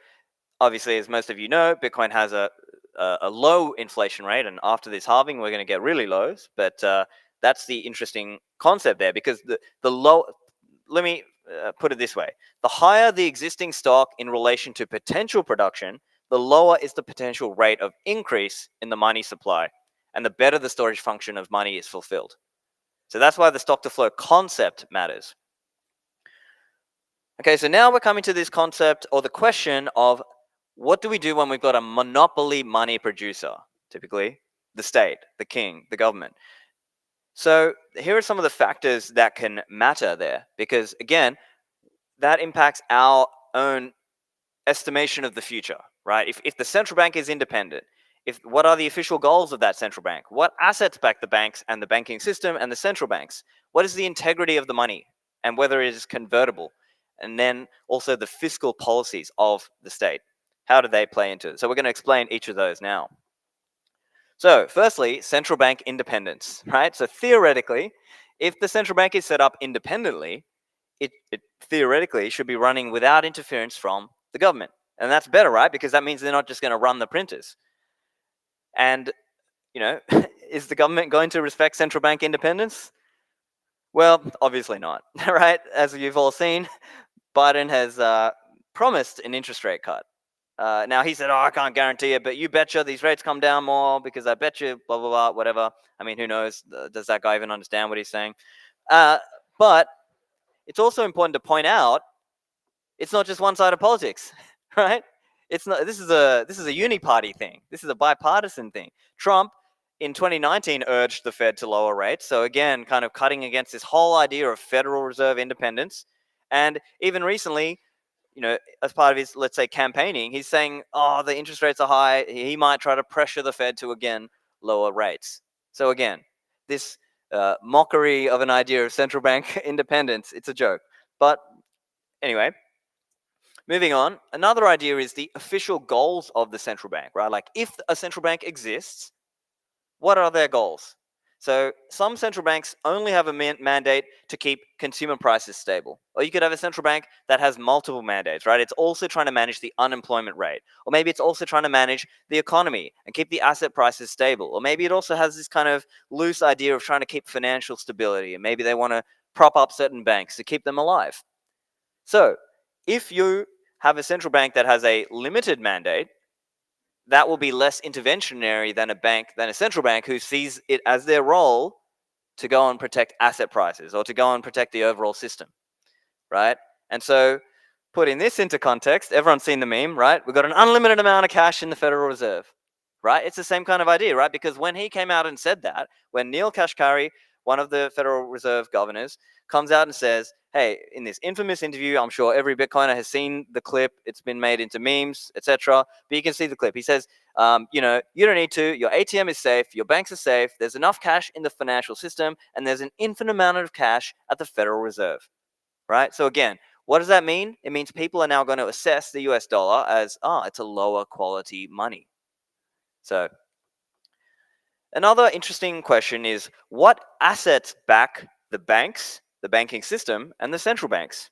obviously, as most of you know, Bitcoin has a low inflation rate, and after this halving, we're going to get really lows. But that's the interesting concept there, because the low. Let me put it this way: the higher the existing stock in relation to potential production, the lower is the potential rate of increase in the money supply, and the better the storage function of money is fulfilled. So that's why the stock to flow concept matters. Okay, so now we're coming to this concept, or the question of, what do we do when we've got a monopoly money producer? Typically, the state, the king, the government. So here are some of the factors that can matter there, because again, that impacts our own estimation of the future, right? If the central bank is independent, what are the official goals of that central bank? What assets back the banks and the banking system and the central banks? What is the integrity of the money and whether it is convertible? And then also the fiscal policies of the state. How do they play into it? So we're going to explain each of those now. So firstly, central bank independence, right? So theoretically, if the central bank is set up independently, it theoretically should be running without interference from the government. And that's better, right? Because that means they're not just going to run the printers. And, you know, is the government going to respect central bank independence? Well, obviously not, right? As you've all seen, Biden has promised an interest rate cut. Now he said, oh, I can't guarantee it, but you betcha these rates come down more because I bet you blah, blah, blah, whatever. I mean, who knows? Does that guy even understand what he's saying? But it's also important to point out it's not just one side of politics, right? It's not. This is a uniparty thing. This is a bipartisan thing. Trump in 2019 urged the Fed to lower rates. So again, kind of cutting against this whole idea of Federal Reserve independence. And even recently, you know, as part of his, let's say, campaigning, he's saying, oh, the interest rates are high. He might try to pressure the Fed to, again, lower rates. So again, this mockery of an idea of central bank independence, it's a joke. But anyway, moving on, another idea is the official goals of the central bank, right? Like if a central bank exists, what are their goals? So some central banks only have a mandate to keep consumer prices stable. Or you could have a central bank that has multiple mandates, right? It's also trying to manage the unemployment rate. Or maybe it's also trying to manage the economy and keep the asset prices stable. Or maybe it also has this kind of loose idea of trying to keep financial stability. And maybe they want to prop up certain banks to keep them alive. So if you have a central bank that has a limited mandate, that will be less interventionary than a central bank who sees it as their role to go and protect asset prices or to go and protect the overall system, right? And so putting this into context, everyone's seen the meme, right? We've got an unlimited amount of cash in the Federal Reserve, right? It's the same kind of idea, right? Because when he came out and said that, when Neil Kashkari, one of the Federal Reserve governors, comes out and says, hey, in this infamous interview, I'm sure every Bitcoiner has seen the clip. It's been made into memes, etc. But you can see the clip. He says, you know, you don't need to. Your ATM is safe. Your banks are safe. There's enough cash in the financial system, and there's an infinite amount of cash at the Federal Reserve, right? So again, what does that mean? It means people are now going to assess the US dollar as, it's a lower quality money. So another interesting question is, what assets back the banks, the banking system, and the central banks?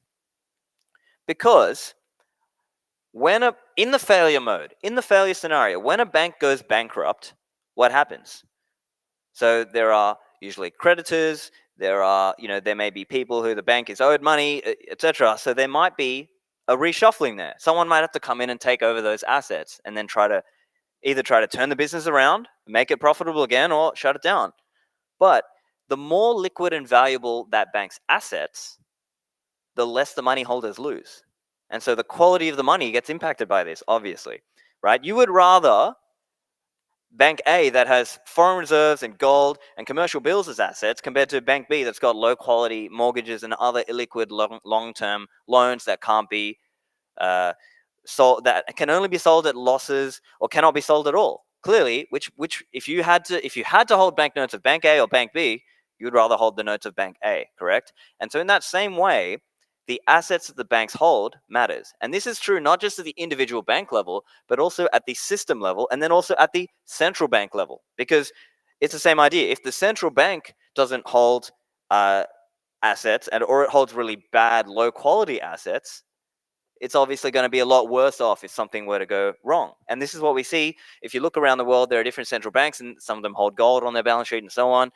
Because in the failure mode, in the failure scenario, when a bank goes bankrupt, what happens? So there are usually creditors, there may be people who the bank is owed money, etc. So there might be a reshuffling there. Someone might have to come in and take over those assets and then either try to turn the business around, make it profitable again, or shut it down. But the more liquid and valuable that bank's assets, the less the money holders lose. And so the quality of the money gets impacted by this, obviously, right? You would rather Bank A that has foreign reserves and gold and commercial bills as assets compared to Bank B that's got low quality mortgages and other illiquid long-term loans that can't be sold, that can only be sold at losses or cannot be sold at all. Clearly, which if you had to hold banknotes of Bank A or Bank B, you'd rather hold the notes of Bank A, correct? And so in that same way, the assets that the banks hold matters. And this is true not just at the individual bank level, but also at the system level, and then also at the central bank level. Because it's the same idea. If the central bank doesn't hold assets, or it holds really bad, low-quality assets, it's obviously going to be a lot worse off if something were to go wrong. And this is what we see. If you look around the world, there are different central banks, and some of them hold gold on their balance sheet and so on.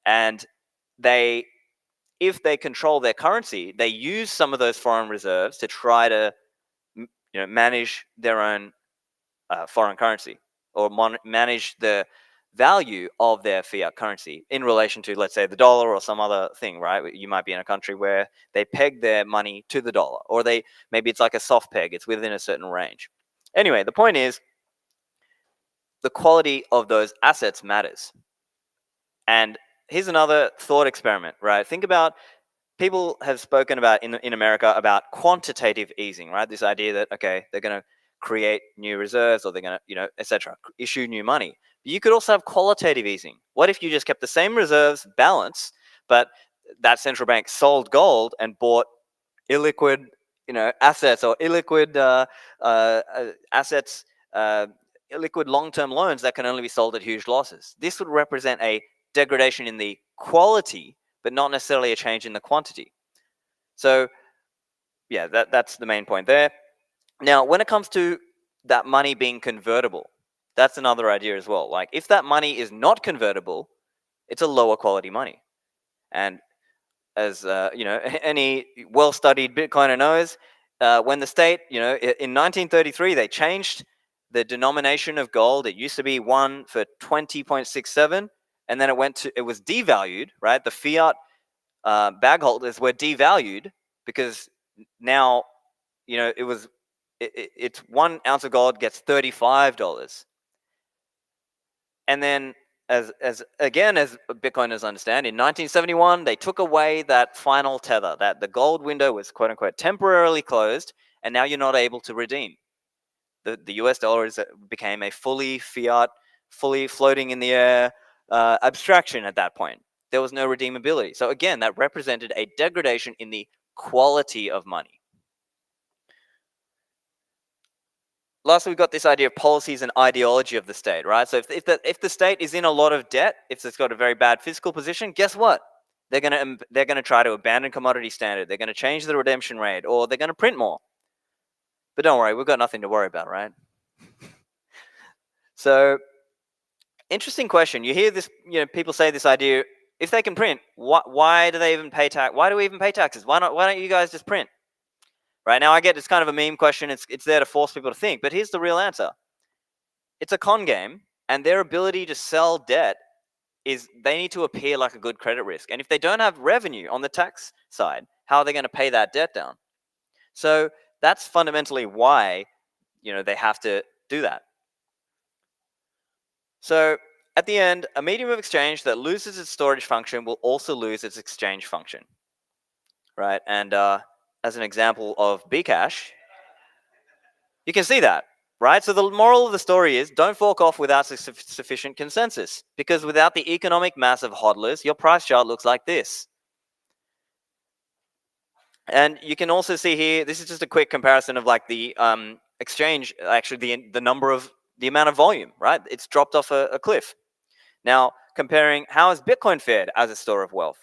And if they control their currency, they use some of those foreign reserves to try to manage their own foreign currency, or manage the value of their fiat currency in relation to, let's say, the dollar or some other thing, right? You might be in a country where they peg their money to the dollar, or maybe it's like a soft peg, it's within a certain range. Anyway, the point is, the quality of those assets matters. And here's another thought experiment, right? Think about, people have spoken about in America about quantitative easing, right? This idea that, okay, they're going to create new reserves, or they're going to, etc., issue new money. But you could also have qualitative easing. What if you just kept the same reserves balance, but that central bank sold gold and bought illiquid assets or illiquid assets, illiquid long-term loans that can only be sold at huge losses. This would represent a degradation in the quality, but not necessarily a change in the quantity. So yeah, that's the main point there. Now, when it comes to that money being convertible, that's another idea as well. Like, if that money is not convertible, it's a lower quality money. And as any well-studied Bitcoiner knows, when the state, in 1933, they changed the denomination of gold. It used to be 1 for 20.67, and then it was devalued, right? The fiat bag holders were devalued because now, it's 1 ounce of gold gets $35. And then as Bitcoiners understand, in 1971, they took away that final tether, that the gold window was quote unquote temporarily closed, and now you're not able to redeem. The US dollar became a fully fiat, fully floating in the air abstraction at that point. There was no redeemability. So again, that represented a degradation in the quality of money. Lastly, we've got this idea of policies and ideology of the state, right? So if the state is in a lot of debt, if it's got a very bad fiscal position, guess what? They're gonna try to abandon commodity standard. They're gonna change the redemption rate, or they're gonna print more. But don't worry, we've got nothing to worry about, right? So, interesting question. You hear this, people say this idea: if they can print, why do they even pay tax? Why do we even pay taxes? Why don't you guys just print? Right now, I get it's kind of a meme question. It's there to force people to think. But here's the real answer. It's a con game, and their ability to sell debt is they need to appear like a good credit risk. And if they don't have revenue on the tax side, how are they going to pay that debt down? So that's fundamentally why, they have to do that. So at the end, a medium of exchange that loses its storage function will also lose its exchange function, right? And as an example of Bcash, you can see that, right? So the moral of the story is don't fork off without sufficient consensus, because without the economic mass of hodlers, your price chart looks like this. And you can also see here, this is just a quick comparison of like the exchange, actually the amount of volume, right? It's dropped off a cliff. Now, comparing how has Bitcoin fared as a store of wealth?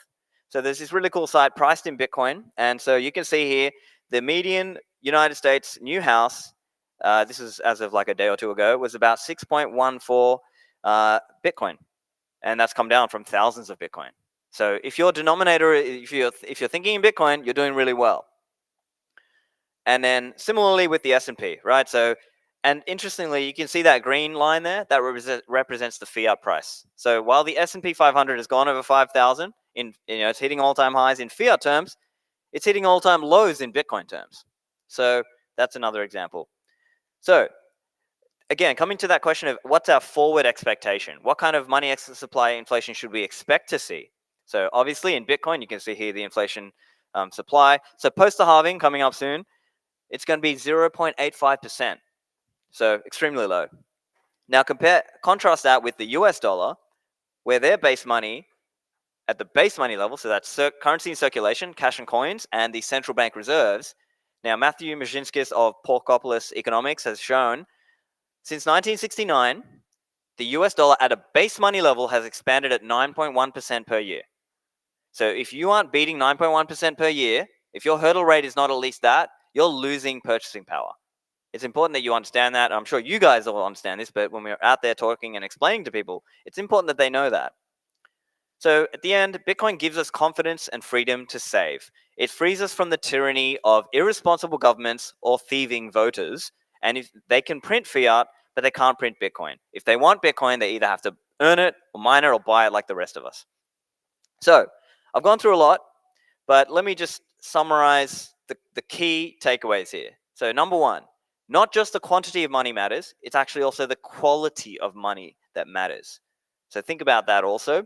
So there's this really cool site, Priced in Bitcoin. And so you can see here, the median United States new house, this is as of like a day or two ago, was about 6.14 Bitcoin. And that's come down from thousands of Bitcoin. So if your denominator, if you're thinking in Bitcoin, you're doing really well. And then similarly with the S&P, right? So, and interestingly, you can see that green line there, that represents the fiat price. So while the S&P 500 has gone over 5,000, it's hitting all-time highs in fiat terms, it's hitting all-time lows in Bitcoin terms. So that's another example. So again, coming to that question of what's our forward expectation? What kind of money supply inflation should we expect to see? So obviously in Bitcoin, you can see here the inflation supply. So post the halving coming up soon, it's going to be 0.85%. So extremely low. Now contrast that with the US dollar, where their base money, at the base money level, so that's currency in circulation, cash and coins, and the central bank reserves. Now, Matthew Mezhinskis of Porkopolis Economics has shown, since 1969, the US dollar at a base money level has expanded at 9.1% per year. So if you aren't beating 9.1% per year, if your hurdle rate is not at least that, you're losing purchasing power. It's important that you understand that. I'm sure you guys all understand this, but when we're out there talking and explaining to people, it's important that they know that. So at the end, Bitcoin gives us confidence and freedom to save. It frees us from the tyranny of irresponsible governments or thieving voters. And if they can print fiat, but they can't print Bitcoin. If they want Bitcoin, they either have to earn it or mine it or buy it like the rest of us. So I've gone through a lot, but let me just summarize the key takeaways here. So number one, not just the quantity of money matters, it's actually also the quality of money that matters. So think about that also.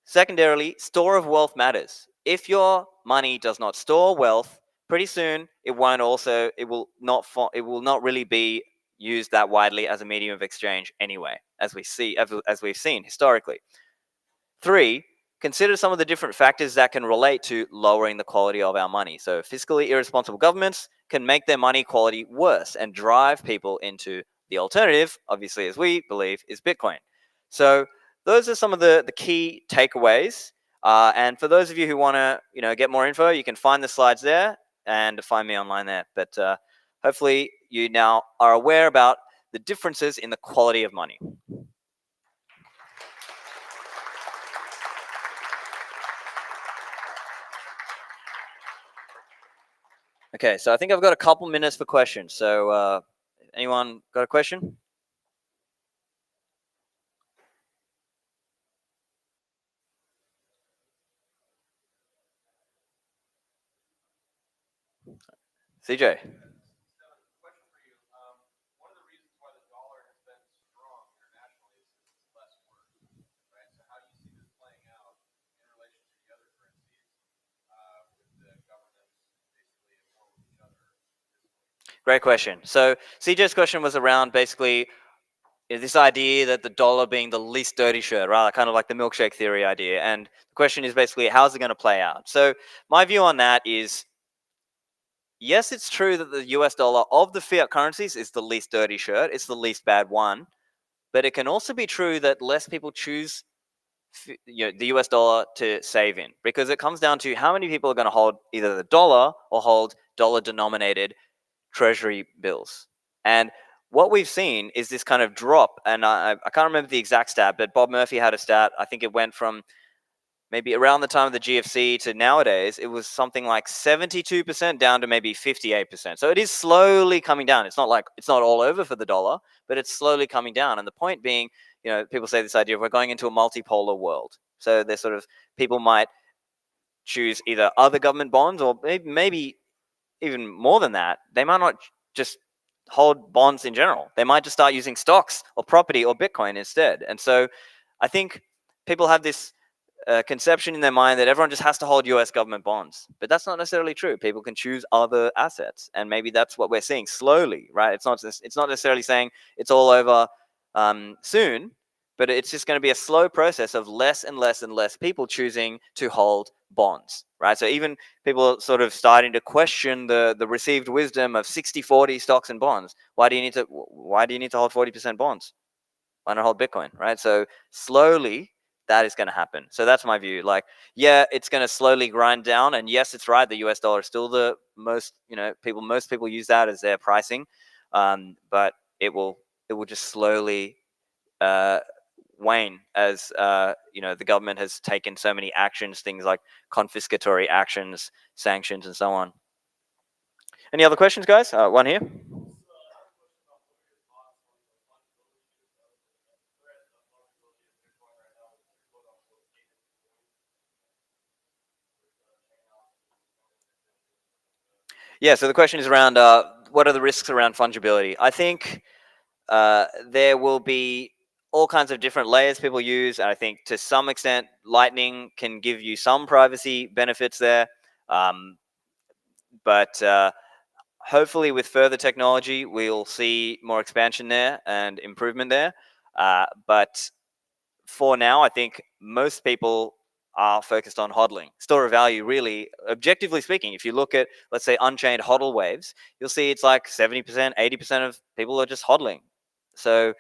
Secondarily, store of wealth matters. If your money does not store wealth, pretty soon it will not really be used that widely as a medium of exchange anyway, as we've seen historically. 3, consider some of the different factors that can relate to lowering the quality of our money. So fiscally irresponsible governments can make their money quality worse and drive people into the alternative, obviously, as we believe, is Bitcoin. So those are some of the key takeaways. And for those of you who want to get more info, you can find the slides there and find me online there. But hopefully you now are aware about the differences in the quality of money. Okay, so I think I've got a couple minutes for questions. So anyone got a question? CJ. Great question. So CJ's question was around basically this idea that the dollar being the least dirty shirt, right? Kind of like the milkshake theory idea. And the question is basically, how's it going to play out? So my view on that is, yes, it's true that the US dollar of the fiat currencies is the least dirty shirt. It's the least bad one. But it can also be true that less people choose the US dollar to save in, because it comes down to how many people are going to hold either the dollar or hold dollar denominated treasury bills. And what we've seen is this kind of drop, and I can't remember the exact stat, but Bob Murphy had a stat. I think it went from maybe around the time of the GFC to nowadays, it was something like 72% down to maybe 58%. So it is slowly coming down. It's not like it's not all over for the dollar, but it's slowly coming down. And the point being, people say this idea of we're going into a multipolar world. So there's sort of people might choose either other government bonds or maybe even more than that. They might not just hold bonds in general. They might just start using stocks or property or Bitcoin instead. And so I think people have this conception in their mind that everyone just has to hold US government bonds. But that's not necessarily true. People can choose other assets. And maybe that's what we're seeing slowly, right? It's not necessarily saying it's all over soon, but it's just going to be a slow process of less and less and less people choosing to hold bonds, right? So even people are sort of starting to question the received wisdom of 60-40 stocks and bonds. Why do you need to hold 40% bonds? Why not hold Bitcoin, right? So slowly that is going to happen. So that's my view. Like, yeah, it's going to slowly grind down. And yes, it's right. The US dollar is still the most, most people use that as their pricing. But it will just slowly wane as the government has taken so many actions, things like confiscatory actions, sanctions, and so on. Any other questions, guys? One here. Yeah, so the question is around what are the risks around fungibility? I think there will be all kinds of different layers people use. And I think to some extent, Lightning can give you some privacy benefits there. But hopefully with further technology, we'll see more expansion there and improvement there. But for now, I think most people are focused on hodling. Store of value, really, objectively speaking, if you look at, let's say, unchained hodl waves, you'll see it's like 70%, 80% of people are just hodling. So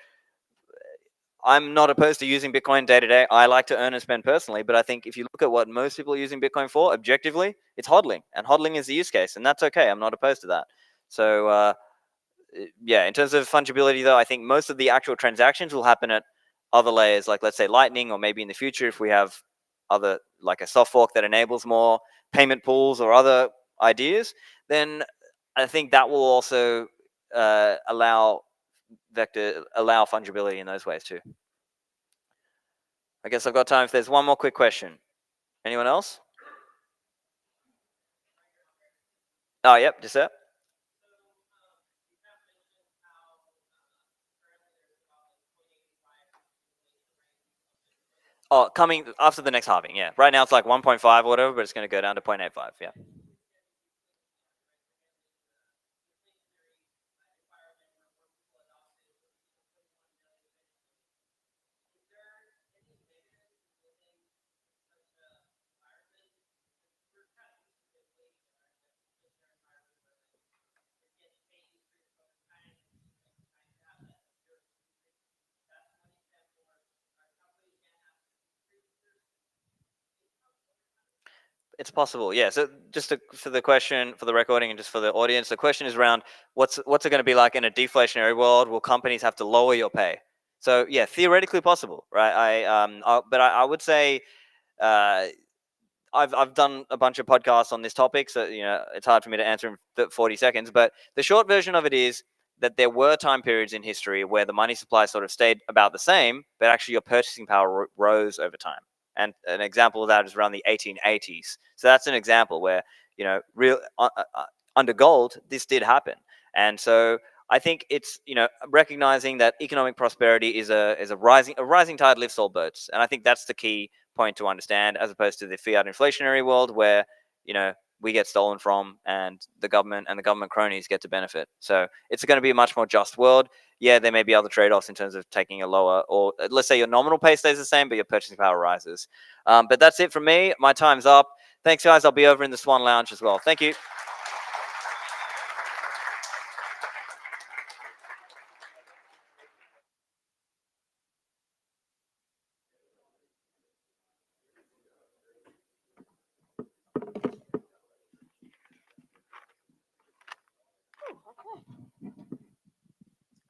I'm not opposed to using Bitcoin day to day. I like to earn and spend personally, but I think if you look at what most people are using Bitcoin for, objectively, it's hodling. And hodling is the use case, and that's okay. I'm not opposed to that. So yeah, in terms of fungibility, though, I think most of the actual transactions will happen at other layers, like let's say Lightning, or maybe in the future if we have other, like a soft fork that enables more payment pools or other ideas, then I think that will also allow fungibility in those ways too. I guess I've got time if there's one more quick question. Anyone else? Oh, yep, just that. Oh, coming after the next halving, yeah. Right now it's like 1.5 or whatever, but it's going to go down to 0.85, yeah. It's possible, yeah. So just for the question, for the recording and just for the audience, the question is around what's it going to be like in a deflationary world? Will companies have to lower your pay? So yeah, theoretically possible, right? But I would say I've done a bunch of podcasts on this topic, so it's hard for me to answer in 40 seconds. But the short version of it is that there were time periods in history where the money supply sort of stayed about the same, but actually your purchasing power rose over time. And an example of that is around the 1880s. So that's an example where real under gold this did happen. And so I think it's recognizing that economic prosperity is a rising tide lifts all boats, and I think that's the key point to understand, as opposed to the fiat inflationary world where we get stolen from and the government cronies get to benefit. So it's going to be a much more just world. Yeah, there may be other trade-offs in terms of taking a lower, or let's say your nominal pay stays the same, but your purchasing power rises. But that's it from me. My time's up. Thanks, guys. I'll be over in the Swan Lounge as well. Thank you.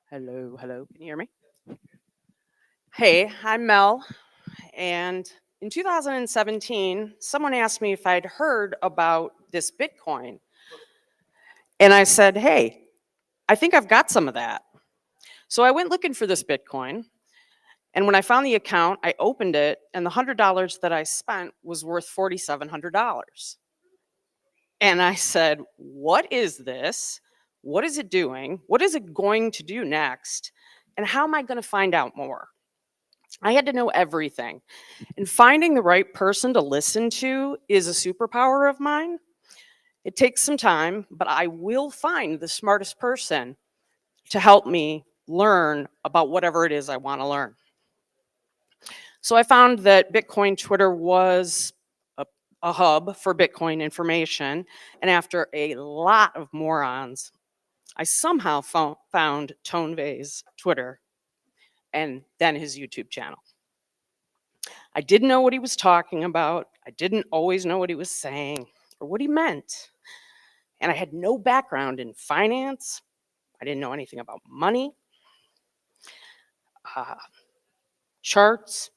Hello, hello. Can you hear me? Hey, I'm Mel. And in 2017, someone asked me if I'd heard about this Bitcoin. And I said, hey, I think I've got some of that. So I went looking for this Bitcoin. And when I found the account, I opened it, and the $100 that I spent was worth $4,700. And I said, what is this? What is it doing? What is it going to do next? And how am I going to find out more? I had to know everything. And finding the right person to listen to is a superpower of mine. It takes some time, but I will find the smartest person to help me learn about whatever it is I want to learn. So I found that Bitcoin Twitter was a hub for Bitcoin information. And after a lot of morons, I somehow found Vays Twitter and then his YouTube channel. I didn't know what he was talking about. I didn't always know what he was saying or what he meant. And I had no background in finance. I didn't know anything about money, charts,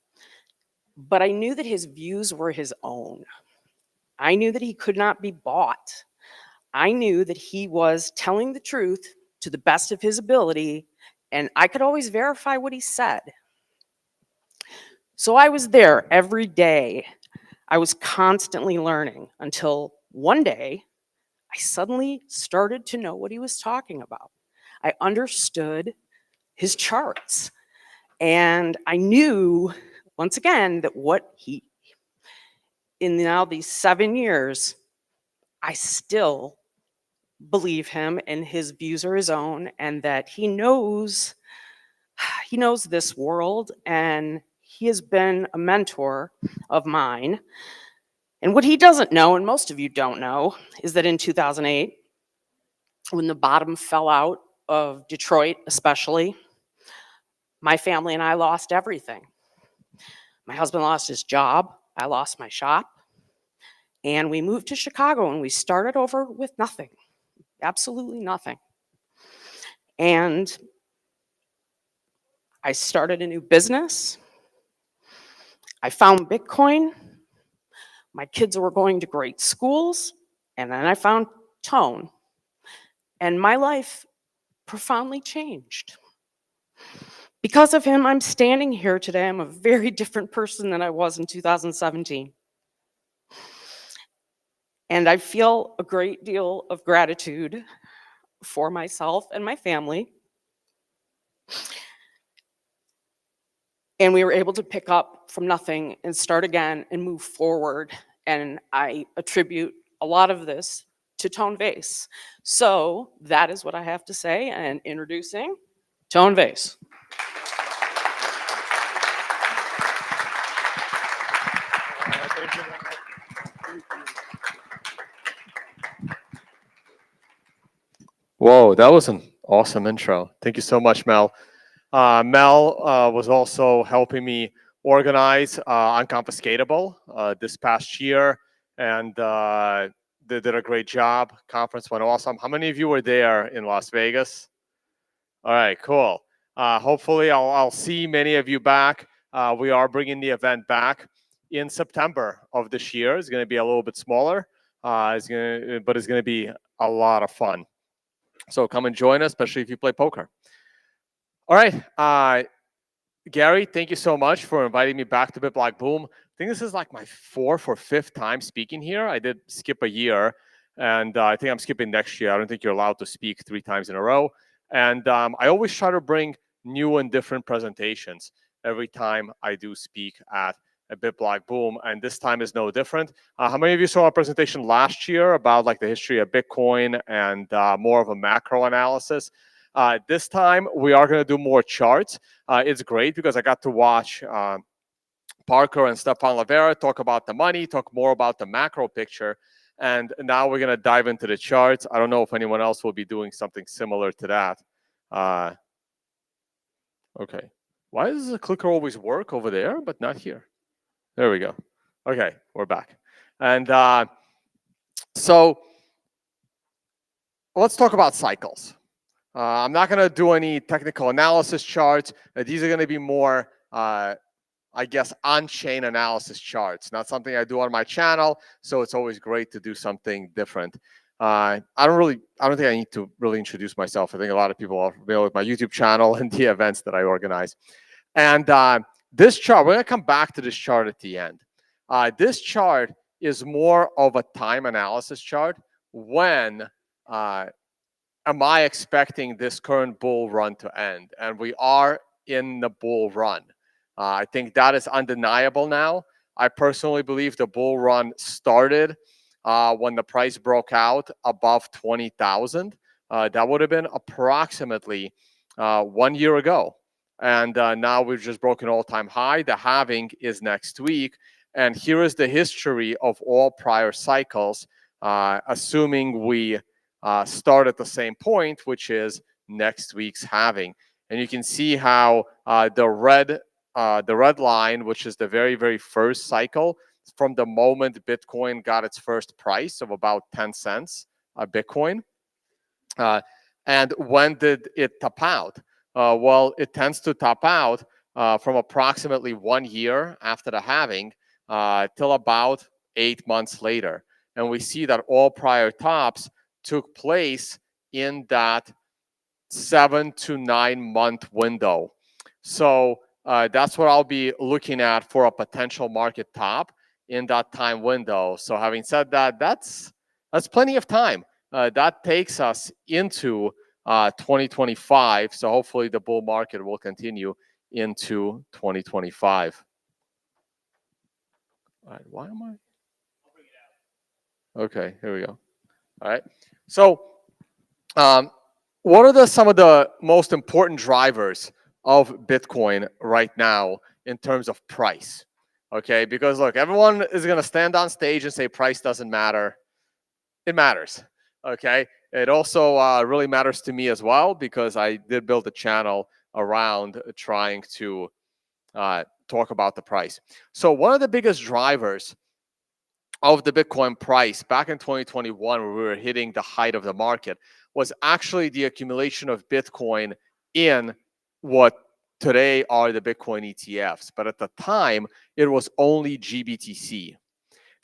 but I knew that his views were his own. I knew that he could not be bought. I knew that he was telling the truth to the best of his ability, and I could always verify what he said. So I was there every day. I was constantly learning until one day I suddenly started to know what he was talking about. I understood his charts, and I knew once again that in now these 7 years, I still believe him and his views are his own, and that he knows this world, and he has been a mentor of mine. And what he doesn't know, and most of you don't know, is that in 2008, when the bottom fell out of Detroit especially, my family and I lost everything. My husband lost his job, I lost my shop, and we moved to Chicago and we started over with nothing, absolutely nothing. And I started a new business. I found Bitcoin. My kids were going to great schools, and then I found Tone. And my life profoundly changed. Because of him, I'm standing here today. I'm a very different person than I was in 2017. And I feel a great deal of gratitude for myself and my family. And we were able to pick up from nothing and start again and move forward. And I attribute a lot of this to Vays. So that is what I have to say, and introducing Vays. Whoa, that was an awesome intro. Thank you so much, Mel. Mel was also helping me organize Unconfiscatable this past year. and they did a great job. Conference went awesome. How many of you were there in Las Vegas? All right, cool. Hopefully, I'll see many of you back. We are bringing the event back in September of this year. It's going to be a little bit smaller, but it's going to be a lot of fun. So come and join us, especially if you play poker. All right, Gary, thank you so much for inviting me back to BitBlockBoom. I think this is like my 4th or 5th time speaking here. I did skip a year, and I think I'm skipping next year. I don't think you're allowed to speak 3 times in a row. And I always try to bring new and different presentations every time I do speak at a BitBlockBoom, and this time is no different. How many of you saw a presentation last year about like the history of Bitcoin and more of a macro analysis? This time we are going to do more charts. It's great because I got to watch Parker and Stefan Livera talk about the money, talk more about the macro picture. And now we're going to dive into the charts. I don't know if anyone else will be doing something similar to that. Okay. Why does the clicker always work over there, but not here? There we go. Okay, we're back. And so let's talk about cycles. I'm not going to do any technical analysis charts. These are going to be more, I guess, on-chain analysis charts. Not something I do on my channel, so it's always great to do something different. I don't think I need to really introduce myself. I think a lot of people are familiar with my YouTube channel and the events that I organize. And this chart, we're going to come back to this chart at the end. This chart is more of a time analysis chart. When am I expecting this current bull run to end? And we are in the bull run. I think that is undeniable now. I personally believe the bull run started when the price broke out above 20,000. That would have been approximately 1 year ago. And now we've just broken all-time high. The halving is next week. And here is the history of all prior cycles, assuming we start at the same point, which is next week's halving. And you can see how the red line, which is the very, very first cycle, from the moment Bitcoin got its first price of about 10 cents a Bitcoin. And when did it top out? Well, it tends to top out from approximately 1 year after the halving till about 8 months later. And we see that all prior tops took place in that 7 to 9 month window. So that's what I'll be looking at for a potential market top in that time window. So having said that, that's plenty of time. That takes us into 2025. So hopefully the bull market will continue into 2025. All right, why am I? Okay, here we go. All right. So what are some of the most important drivers of Bitcoin right now in terms of price? Okay, because look, everyone is going to stand on stage and say price doesn't matter. It matters. Okay, it also really matters to me as well, because I did build a channel around trying to talk about the price. So one of the biggest drivers of the Bitcoin price back in 2021, when we were hitting the height of the market, was actually the accumulation of Bitcoin in what today are the Bitcoin ETFs. But at the time, it was only GBTC.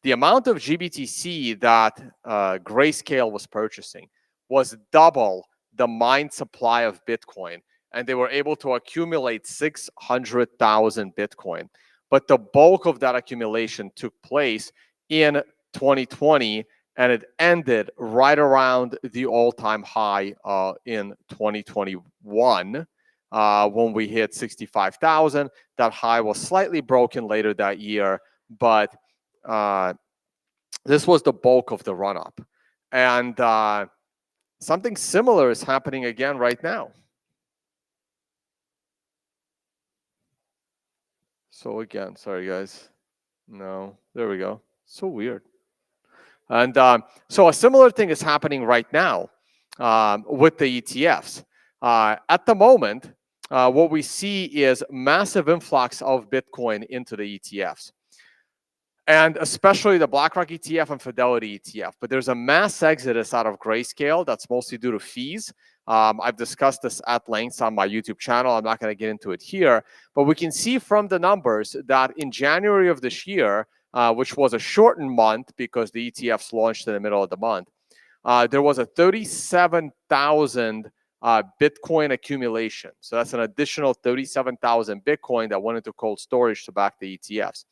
The amount of GBTC that Grayscale was purchasing was double the mined supply of Bitcoin, and they were able to accumulate 600,000 Bitcoin. But the bulk of that accumulation took place in 2020, and it ended right around the all-time high in 2021 when we hit 65,000. That high was slightly broken later that year, but this was the bulk of the run-up. And something similar is happening again right now. So again, sorry guys. No, there we go. So weird. And so a similar thing is happening right now with the ETFs. At the moment, what we see is massive influx of Bitcoin into the ETFs. and especially the BlackRock ETF and Fidelity ETF. But there's a mass exodus out of Grayscale that's mostly due to fees. I've discussed this at length on my YouTube channel. I'm not going to get into it here, but we can see from the numbers that in January of this year, which was a shortened month because the ETFs launched in the middle of the month, there was a 37,000 Bitcoin accumulation. So that's an additional 37,000 Bitcoin that went into cold storage to back the ETFs.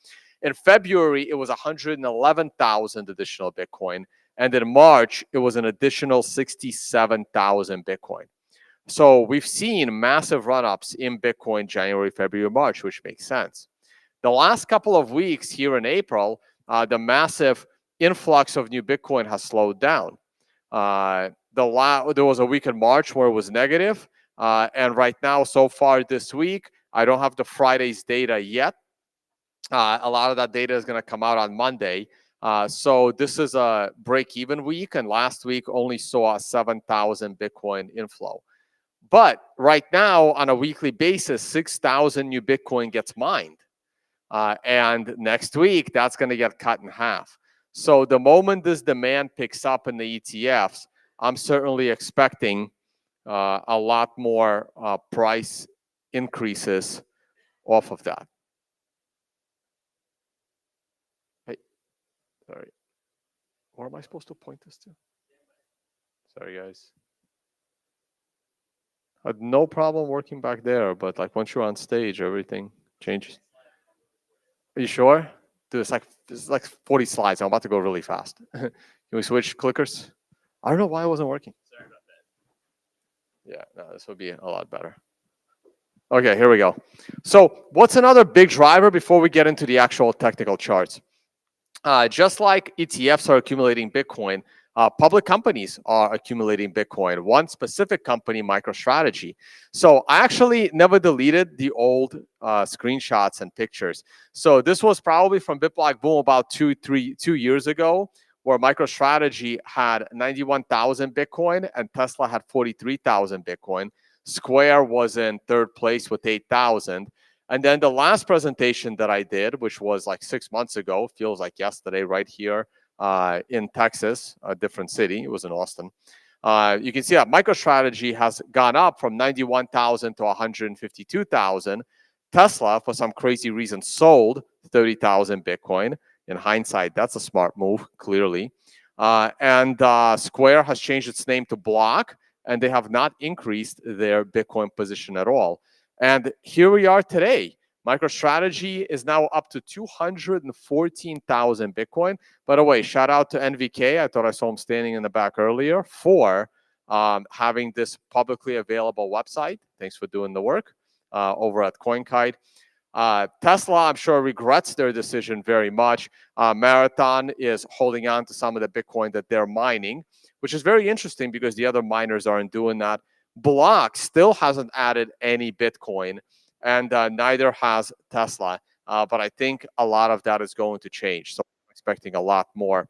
In February, it was 111,000 additional Bitcoin. And in March, it was an additional 67,000 Bitcoin. So we've seen massive run-ups in Bitcoin January, February, March, which makes sense. The last couple of weeks here in April, the massive influx of new Bitcoin has slowed down. There was a week in March where it was negative. And right now, so far this week, I don't have the Friday's data yet. A lot of that data is going to come out on Monday. So this is a break-even week, and last week only saw a 7,000 Bitcoin inflow. But right now, on a weekly basis, 6,000 new Bitcoin gets mined. And next week, that's going to get cut in half. So the moment this demand picks up in the ETFs, I'm certainly expecting a lot more price increases off of that. Hey, sorry. Where am I supposed to point this to? Sorry, guys. I had no problem working back there, but like once you're on stage, everything changes. Are you sure? Dude, it's like 40 slides. I'm about to go really fast. Can we switch clickers? I don't know why it wasn't working. Sorry about that. Yeah, no, this would be a lot better. Okay, here we go. So what's another big driver before we get into the actual technical charts? Just like ETFs are accumulating Bitcoin, public companies are accumulating Bitcoin. One specific company, MicroStrategy. So I actually never deleted the old screenshots and pictures. So this was probably from BitBlockBoom about 2 years ago, where MicroStrategy had 91,000 Bitcoin and Tesla had 43,000 Bitcoin. Square was in third place with 8,000. And then the last presentation that I did, which was like 6 months ago, feels like yesterday, right here in Texas, a different city. It was in Austin. You can see that MicroStrategy has gone up from 91,000 to 152,000. Tesla, for some crazy reason, sold 30,000 Bitcoin. In hindsight, that's a smart move, clearly. And Square has changed its name to Block, and they have not increased their Bitcoin position at all. And here we are today. MicroStrategy is now up to 214,000 Bitcoin. By the way, shout out to NVK. I thought I saw him standing in the back earlier for having this publicly available website. Thanks for doing the work over at CoinKite. Tesla, I'm sure, regrets their decision very much. Marathon is holding on to some of the Bitcoin that they're mining, which is very interesting because the other miners aren't doing that. Block still hasn't added any Bitcoin, and neither has Tesla. But I think a lot of that is going to change. So I'm expecting a lot more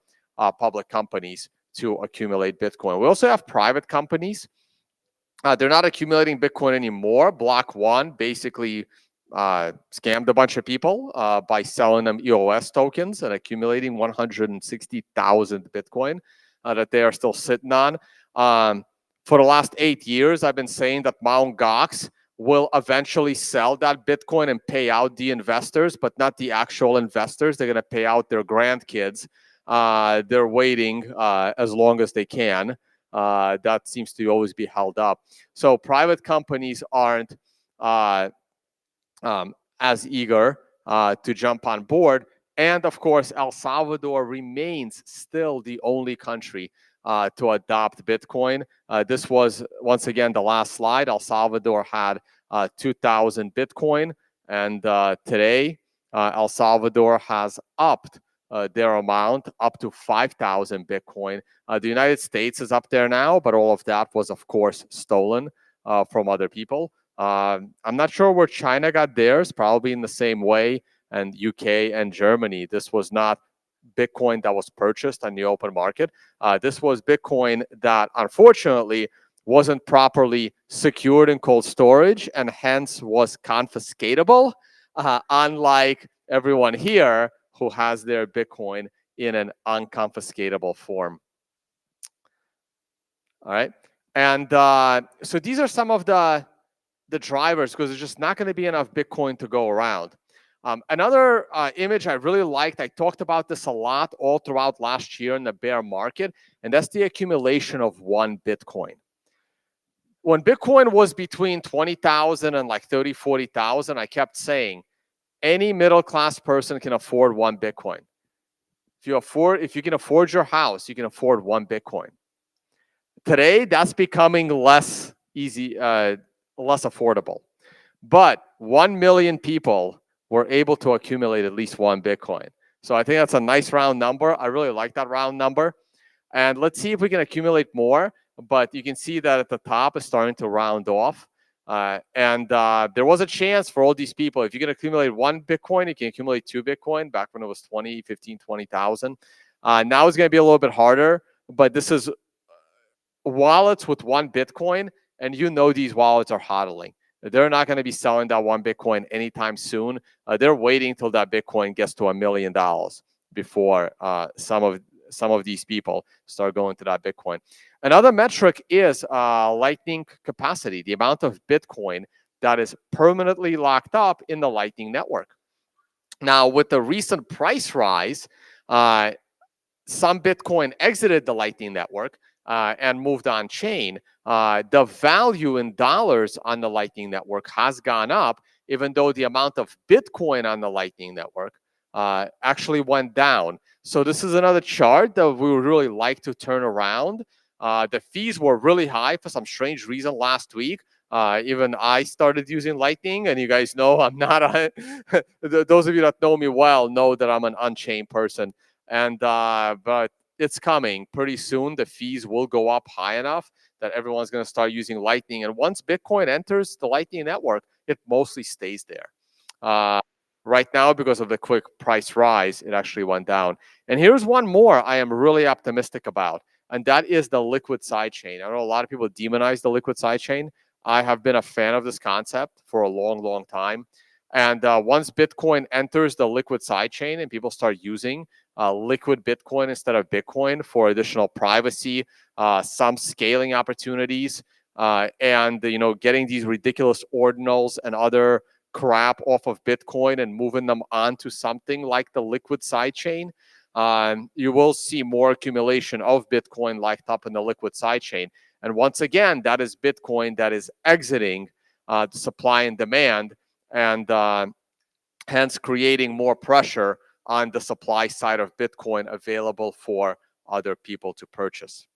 public companies to accumulate Bitcoin. We also have private companies. They're not accumulating Bitcoin anymore. Block One basically scammed a bunch of people by selling them EOS tokens and accumulating 160,000 Bitcoin that they are still sitting on. For the last 8 years, I've been saying that Mt. Gox will eventually sell that Bitcoin and pay out the investors, but not the actual investors. They're going to pay out their grandkids. They're waiting as long as they can. That seems to always be held up. So private companies aren't as eager to jump on board. And of course, El Salvador remains still the only country to adopt Bitcoin. This was, once again, the last slide. El Salvador had 2,000 Bitcoin. And today, El Salvador has upped their amount up to 5,000 Bitcoin. The United States is up there now, but all of that was, of course, stolen from other people. I'm not sure where China got theirs, probably in the same way, and UK and Germany. This was not Bitcoin that was purchased on the open market. This was Bitcoin that, unfortunately, wasn't properly secured in cold storage and hence was confiscatable, unlike everyone here who has their Bitcoin in an unconfiscatable form. All right. And so these are some of the drivers, because there's just not going to be enough Bitcoin to go around. Another image I really liked, I talked about this a lot all throughout last year in the bear market, and that's the accumulation of one Bitcoin. When Bitcoin was between 20,000 and like 30, 40,000, I kept saying, any middle-class person can afford one Bitcoin. If you can afford your house, you can afford one Bitcoin. Today, that's becoming less easy, less affordable. But 1 million people were able to accumulate at least one Bitcoin. So I think that's a nice round number. I really like that round number. And let's see if we can accumulate more. But you can see that at the top is starting to round off. There was a chance for all these people. If you can accumulate one Bitcoin, you can accumulate two Bitcoin back when it was 20, 15, 20,000. Now it's going to be a little bit harder. But this is wallets with one Bitcoin. And you know these wallets are hodling. They're not going to be selling that one Bitcoin anytime soon. They're waiting till that Bitcoin gets to $1 million before some of these people start going to that Bitcoin. Another metric is Lightning capacity, the amount of Bitcoin that is permanently locked up in the Lightning network. Now, with the recent price rise, some Bitcoin exited the Lightning network and moved on chain. The value in dollars on the Lightning network has gone up, even though the amount of Bitcoin on the Lightning network actually went down. So this is another chart that we would really like to turn around. The fees were really high for some strange reason last week. Even I started using Lightning, and you guys know I'm not those of you that know me well know that I'm an on-chain person. But it's coming pretty soon. The fees will go up high enough that everyone's going to start using Lightning. And once Bitcoin enters the Lightning network, it mostly stays there. Right now, because of the quick price rise, it actually went down. And here's one more I am really optimistic about, and that is the liquid sidechain. I know a lot of people demonize the liquid sidechain. I have been a fan of this concept for a long, long time. And once Bitcoin enters the liquid sidechain and people start using liquid Bitcoin instead of Bitcoin for additional privacy, some scaling opportunities, and getting these ridiculous ordinals and other crap off of Bitcoin and moving them onto something like the liquid sidechain, you will see more accumulation of Bitcoin locked up in the liquid sidechain. And once again, that is Bitcoin that is exiting the supply and demand, and hence creating more pressure on the supply side of Bitcoin available for other people to purchase.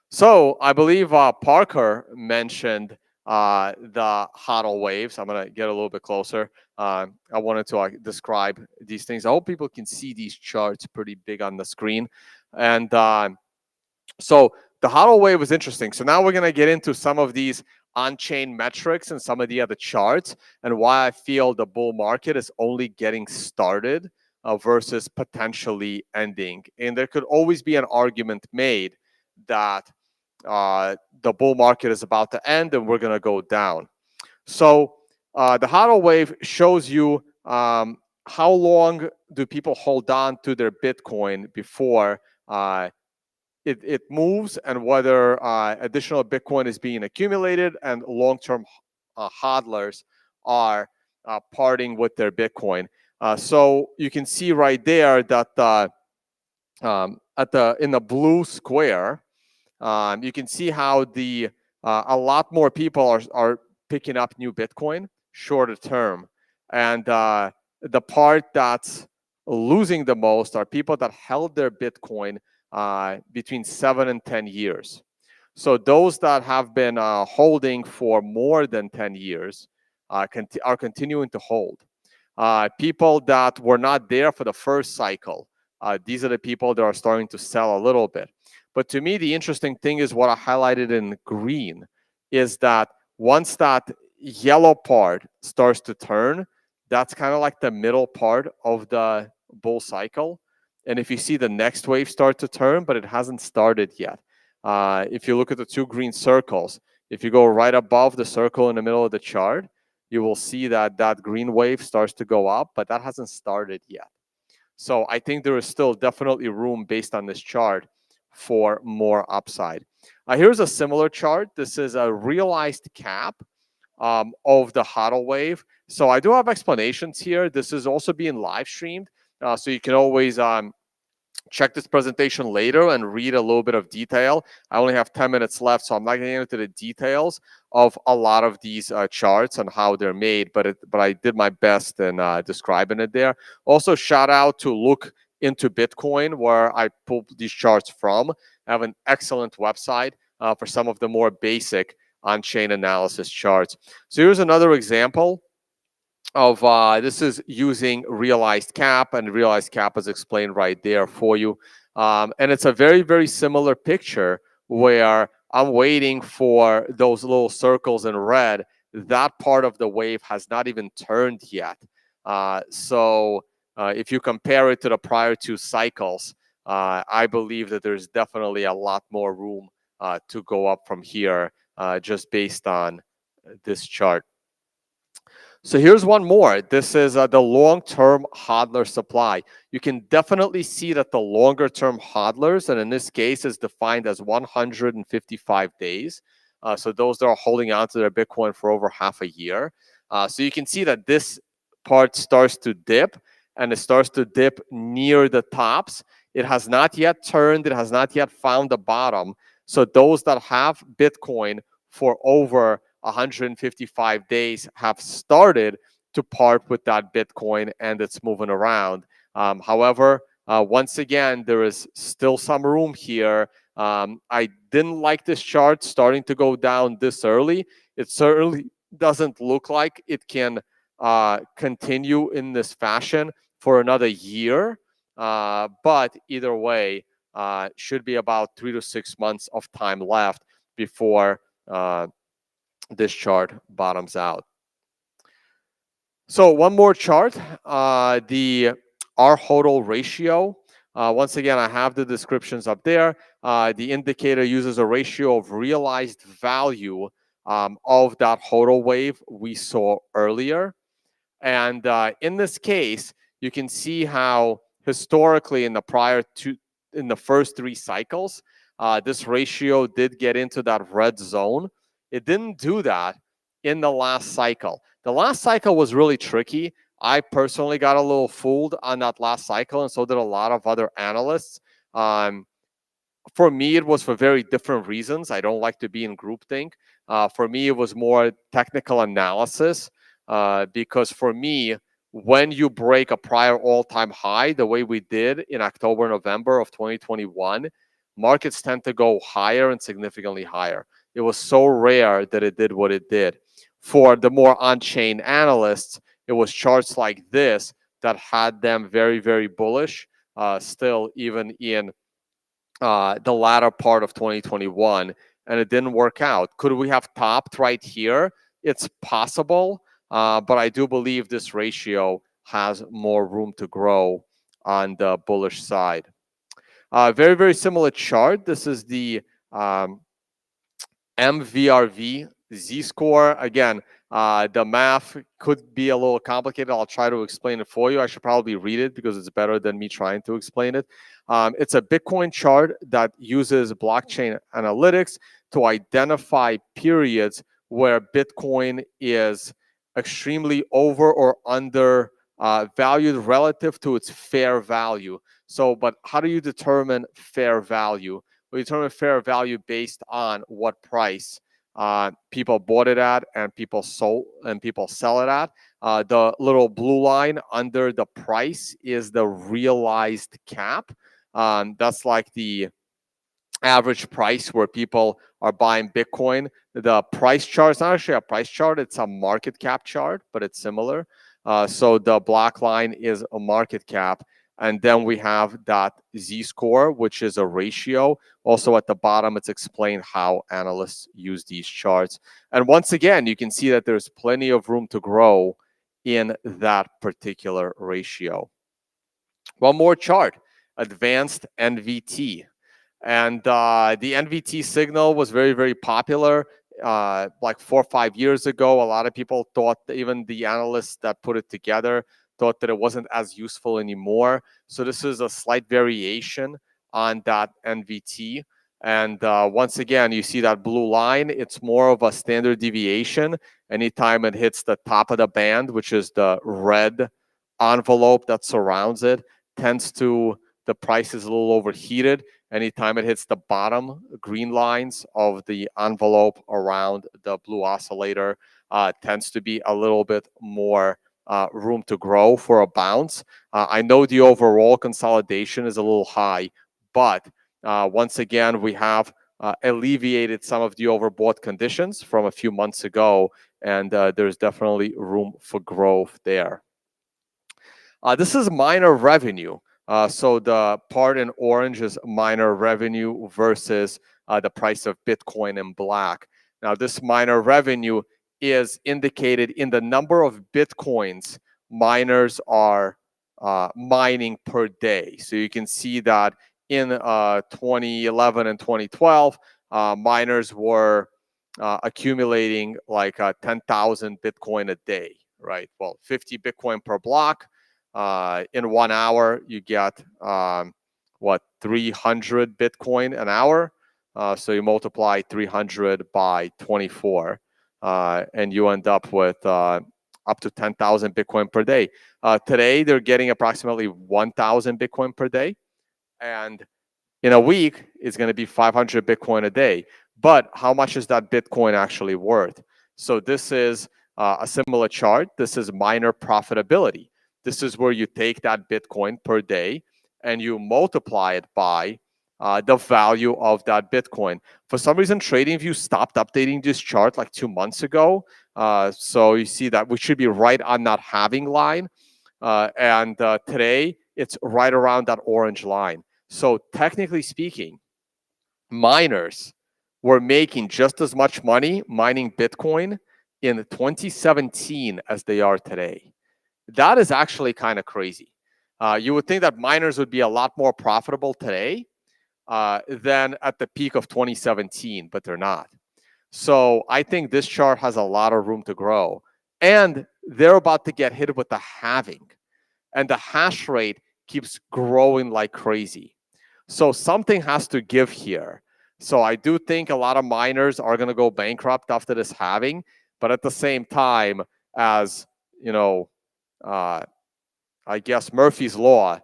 So I believe Parker mentioned the HODL waves. I'm going to get a little bit closer. I wanted to describe these things. I hope people can see these charts pretty big on the screen. And so the HODL wave was interesting. So now we're going to get into some of these on-chain metrics and some of the other charts, and why I feel the bull market is only getting started versus potentially ending. And there could always be an argument made that the bull market is about to end and we're going to go down. So the HODL wave shows you how long do people hold on to their Bitcoin before it moves, and whether additional Bitcoin is being accumulated and long-term hodlers are parting with their Bitcoin. So you can see right there that in the blue square, you can see how a lot more people are picking up new Bitcoin shorter term, and the part that's losing the most are people that held their Bitcoin between 7 and 10 years. So those that have been holding for more than 10 years are continuing to hold. People that were not there for the first cycle, these are the people that are starting to sell a little bit. But to me, the interesting thing is what I highlighted in green, is that once that yellow part starts to turn, that's kind of like the middle part of the bull cycle. And if you see the next wave start to turn, but it hasn't started yet. If you look at the two green circles, if you go right above the circle in the middle of the chart, you will see that that green wave starts to go up, but that hasn't started yet. So I think there is still definitely room based on this chart for more upside. Here's a similar chart. This is a realized cap of the HODL wave. So I do have explanations here. This is also being live streamed. So you can always check this presentation later and read a little bit of detail. I only have 10 minutes left, so I'm not getting into the details of a lot of these charts and how they're made, but I did my best in describing it there. Also, shout out to Look Into Bitcoin, where I pulled these charts from. I have an excellent website for some of the more basic on-chain analysis charts. So here's another example of this is using realized cap, and realized cap is explained right there for you. And it's a very, very similar picture where I'm waiting for those little circles in red. That part of the wave has not even turned yet. So if you compare it to the prior two cycles, I believe that there's definitely a lot more room to go up from here just based on this chart. So here's one more. This is the long-term hodler supply. You can definitely see that the longer-term hodlers, and in this case is defined as 155 days. So those that are holding on to their Bitcoin for over half a year. So you can see that this part starts to dip, and it starts to dip near the tops. It has not yet turned. It has not yet found the bottom. So those that have Bitcoin for over 155 days have started to part with that Bitcoin, and it's moving around. However, once again, there is still some room here. I didn't like this chart starting to go down this early. It certainly doesn't look like it can continue in this fashion for another year. But either way, should be about 3 to 6 months of time left before this chart bottoms out. So one more chart, the R-HODL ratio. Once again, I have the descriptions up there. The indicator uses a ratio of realized value of that HODL wave we saw earlier. And in this case, you can see how historically in the first three cycles, this ratio did get into that red zone. It didn't do that in the last cycle. The last cycle was really tricky. I personally got a little fooled on that last cycle, and so did a lot of other analysts. For me, it was for very different reasons. I don't like to be in groupthink. For me, it was more technical analysis because for me, when you break a prior all-time high, the way we did in October, November of 2021, markets tend to go higher and significantly higher. It was so rare that it did what it did. For the more on-chain analysts, it was charts like this that had them very, very bullish, still even in the latter part of 2021, and it didn't work out. Could we have topped right here? It's possible, but I do believe this ratio has more room to grow on the bullish side. Very, very similar chart. This is the MVRV Z-score. Again, the math could be a little complicated. I'll try to explain it for you. I should probably read it because it's better than me trying to explain it. It's a Bitcoin chart that uses blockchain analytics to identify periods where Bitcoin is extremely over or under valued relative to its fair value. So, but how do you determine fair value? We determine fair value based on what price people bought it at and people sold and people sell it at. The little blue line under the price is the realized cap. That's like the average price where people are buying Bitcoin. The price chart is not actually a price chart, it's a market cap chart, but it's similar. So the black line is a market cap. And then we have that Z-score, which is a ratio. Also at the bottom, it's explained how analysts use these charts. And once again, you can see that there's plenty of room to grow in that particular ratio. One more chart, advanced NVT. And the NVT signal was very, very popular like 4 or 5 years ago. A lot of people thought, even the analysts that put it together, thought that it wasn't as useful anymore. So this is a slight variation on that NVT. And once again, you see that blue line, it's more of a standard deviation. Anytime it hits the top of the band, which is the red envelope that surrounds it, the price is a little overheated. Anytime it hits the bottom green lines of the envelope around the blue oscillator, tends to be a little bit more room to grow for a bounce. I know the overall consolidation is a little high, but once again, we have alleviated some of the overbought conditions from a few months ago, and there's definitely room for growth there. This is miner revenue. So the part in orange is miner revenue versus the price of Bitcoin in black. Now, this miner revenue is indicated in the number of Bitcoins miners are mining per day. So you can see that in 2011 and 2012, miners were accumulating like 10,000 Bitcoin a day, right? Well, 50 Bitcoin per block. In 1 hour, you get 300 Bitcoin an hour. So you multiply 300 by 24, and you end up with up to 10,000 Bitcoin per day. Today, they're getting approximately 1,000 Bitcoin per day. And in a week, it's going to be 500 Bitcoin a day. But how much is that Bitcoin actually worth? So this is a similar chart. This is miner profitability. This is where you take that Bitcoin per day and you multiply it by the value of that Bitcoin. For some reason, TradingView stopped updating this chart like 2 months ago. So you see that we should be right on that halving line. And today, it's right around that orange line. So technically speaking, miners were making just as much money mining Bitcoin in 2017 as they are today. That is actually kind of crazy. You would think that miners would be a lot more profitable today than at the peak of 2017, but they're not. So I think this chart has a lot of room to grow. And they're about to get hit with the halving. And the hash rate keeps growing like crazy. So something has to give here. So I do think a lot of miners are going to go bankrupt after this halving. But at the same time, as you know, I guess Murphy's Law,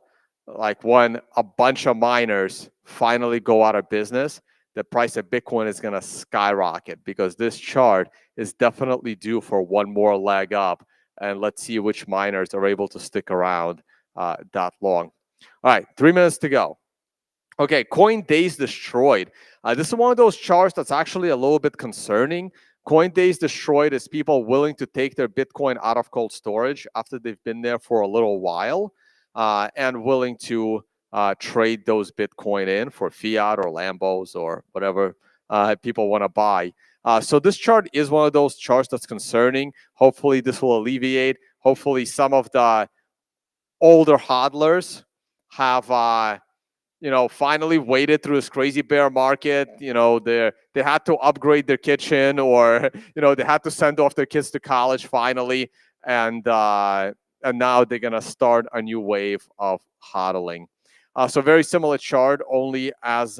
like when a bunch of miners finally go out of business, the price of Bitcoin is going to skyrocket because this chart is definitely due for one more leg up. And let's see which miners are able to stick around that long. All right, 3 minutes to go. Okay, Days destroyed. This is one of those charts that's actually a little bit concerning. Days destroyed is people willing to take their Bitcoin out of cold storage after they've been there for a little while and willing to trade those Bitcoin in for fiat or Lambos or whatever people want to buy. So this chart is one of those charts that's concerning. Hopefully this will alleviate. Hopefully some of the older hodlers have finally waded through this crazy bear market. They had to upgrade their kitchen, or they had to send off their kids to college finally, and now they're gonna start a new wave of hodling. So very similar chart, only as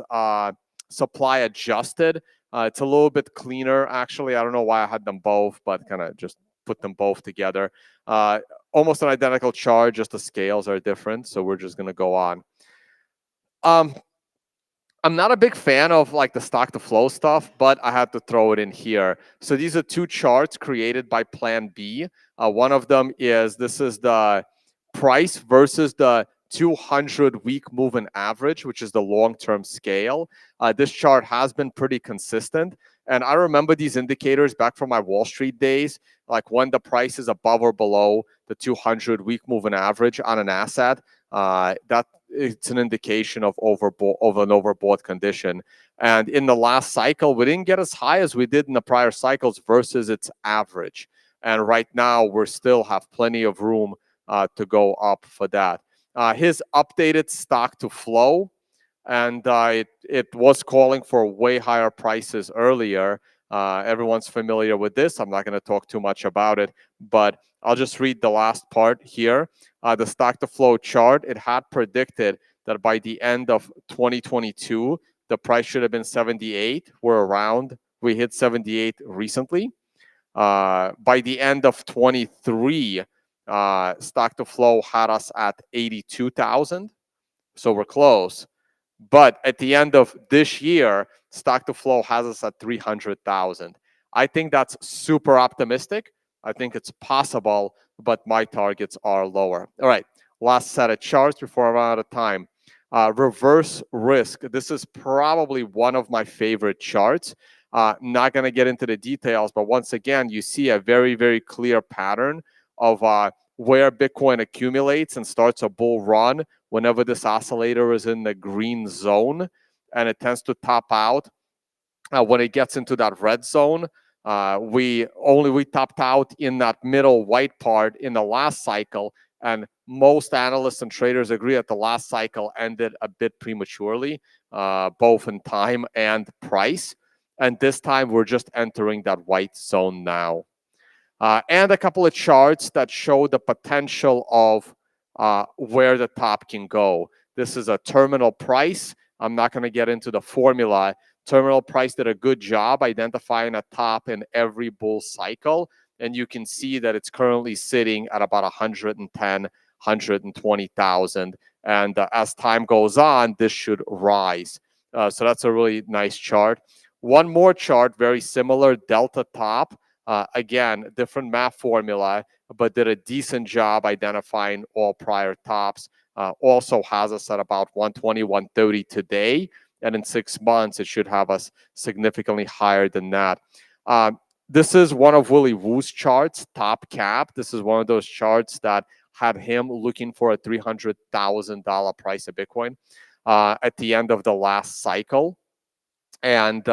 supply adjusted. It's a little bit cleaner actually. I don't know why I had them both, but kind of just put them both together. Almost an identical chart, just the scales are different. So we're just gonna go on. I'm not a big fan of like the stock to flow stuff, but I had to throw it in here. So these are two charts created by Plan B. One of them this is the price versus the 200-week moving average, which is the long-term scale. This chart has been pretty consistent. And I remember these indicators back from my Wall Street days, like when the price is above or below the 200-week moving average on an asset, that it's an indication of an overbought condition. And in the last cycle, we didn't get as high as we did in the prior cycles versus its average. And right now, we still have plenty of room to go up for that. His updated stock to flow, and it was calling for way higher prices earlier. Everyone's familiar with this. I'm not going to talk too much about it, but I'll just read the last part here. The stock to flow chart, it had predicted that by the end of 2022, the price should have been 78. We're around, we hit 78 recently. By the end of 23, stock to flow had us at 82,000. So we're close. But at the end of this year, stock to flow has us at 300,000. I think that's super optimistic. I think it's possible, but my targets are lower. All right, last set of charts before I run out of time. Reverse risk. This is probably one of my favorite charts. Not going to get into the details, but once again, you see a very, very clear pattern of where Bitcoin accumulates and starts a bull run whenever this oscillator is in the green zone, and it tends to top out when it gets into that red zone. We topped out in that middle white part in the last cycle, and most analysts and traders agree that the last cycle ended a bit prematurely, both in time and price. And this time we're just entering that white zone now. And a couple of charts that show the potential of where the top can go. This is a terminal price. I'm not going to get into the formula. Terminal price did a good job identifying a top in every bull cycle. And you can see that it's currently sitting at about 110, 120,000. And as time goes on, this should rise. So that's a really nice chart. One more chart, very similar, delta top. Again, different math formula, but did a decent job identifying all prior tops. Also has us at about 120, 130 today. And in 6 months, it should have us significantly higher than that. This is one of Willy Woo's charts, top cap. This is one of those charts that had him looking for a $300,000 price of Bitcoin at the end of the last cycle. And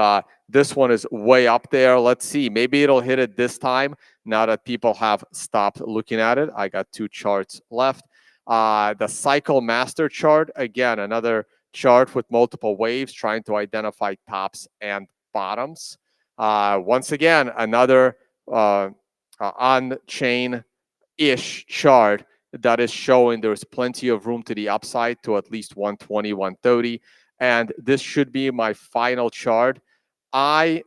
this one is way up there. Let's see. Maybe it'll hit it this time now that people have stopped looking at it. I got 2 charts left. The cycle master chart, again, another chart with multiple waves trying to identify tops and bottoms. Once again, another on-chain-ish chart that is showing there's plenty of room to the upside to at least 120, 130. And this should be my final chart. I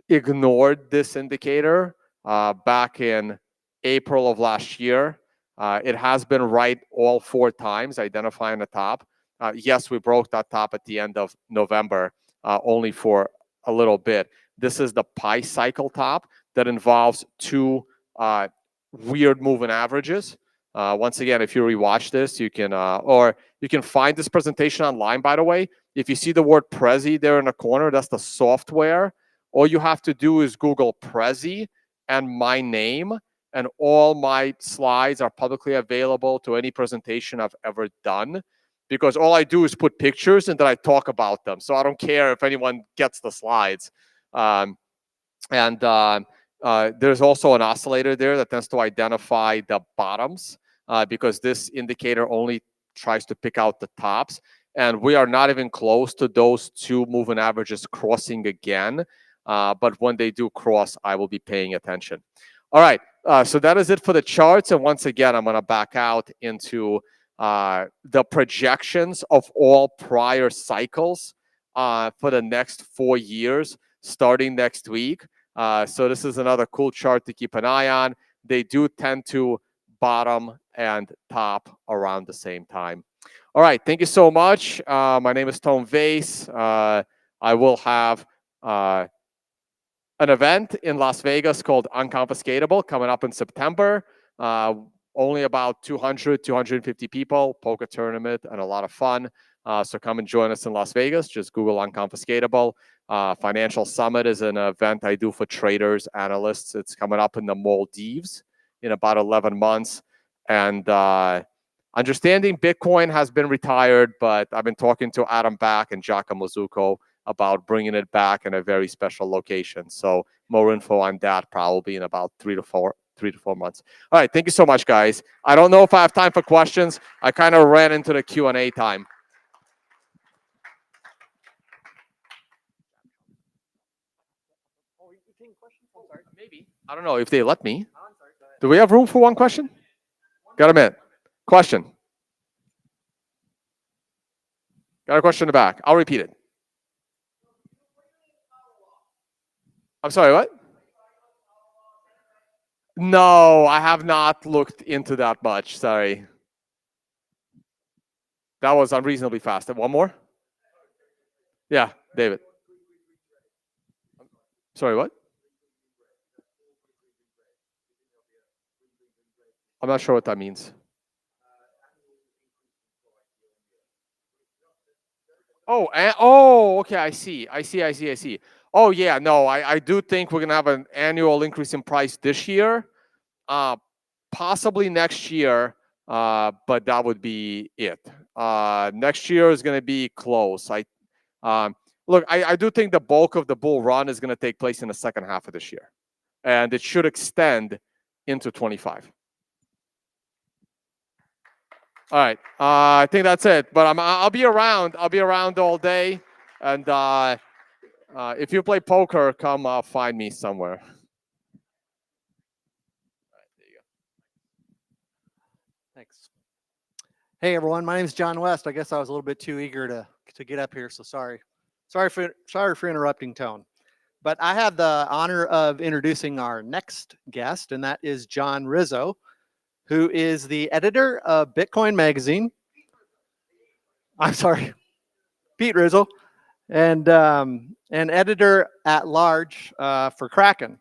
ignored this indicator back in April of last year. It has been right all 4 times, identifying the top. Yes, we broke that top at the end of November, only for a little bit. This is the pi cycle top that involves 2 weird moving averages. Once again, if you rewatch this, you can, or you can find this presentation online, by the way. If you see the word Prezi there in the corner, that's the software. All you have to do is Google Prezi and my name, and all my slides are publicly available to any presentation I've ever done, because all I do is put pictures and then I talk about them. So I don't care if anyone gets the slides. There's also an oscillator there that tends to identify the bottoms, because this indicator only tries to pick out the tops. And we are not even close to those 2 moving averages crossing again. But when they do cross, I will be paying attention. All right, so that is it for the charts. And once again, I'm going to back out into the projections of all prior cycles for the next 4 years, starting next week. So this is another cool chart to keep an eye on. They do tend to bottom and top around the same time. All right, thank you so much. My name is Vays. I will have an event in Las Vegas called Unconfiscatable coming up in September. Only about 200, 250 people, poker tournament, and a lot of fun. So come and join us in Las Vegas. Just Google Unconfiscatable. Financial Summit is an event I do for traders, analysts. It's coming up in the Maldives in about 11 months. And understanding Bitcoin has been retired, but I've been talking to Adam Back and Giacomo Zucco about bringing it back in a very special location. So more info on that probably in about 3 to 4 months. All right, thank you so much, guys. I don't know if I have time for questions. I kind of ran into the Q&A time. Maybe. I don't know if they let me. Do we have room for one question? Got a minute. Question. Got a question in the back. I'll repeat it. I'm sorry, what? No, I have not looked into that much. Sorry. That was unreasonably fast. One more? Yeah, David. Sorry, what? I'm not sure what that means. Oh, okay, I see. Oh, yeah, no, I do think we're going to have an annual increase in price this year, possibly next year, but that would be it. Next year is going to be close. Look, I do think the bulk of the bull run is going to take place in the second half of this year, and it should extend into 25. All right, I think that's it. But I'll be around. I'll be around all day, and if you play poker, come find me somewhere. Thanks. Hey everyone, my name is John West. I guess I was a little bit too eager to get up here, so sorry for interrupting Tone. But I have the honor of introducing our next guest, and that is John Rizzo, who is the editor of Bitcoin Magazine. I'm sorry, Pete Rizzo, and editor at large for Kraken.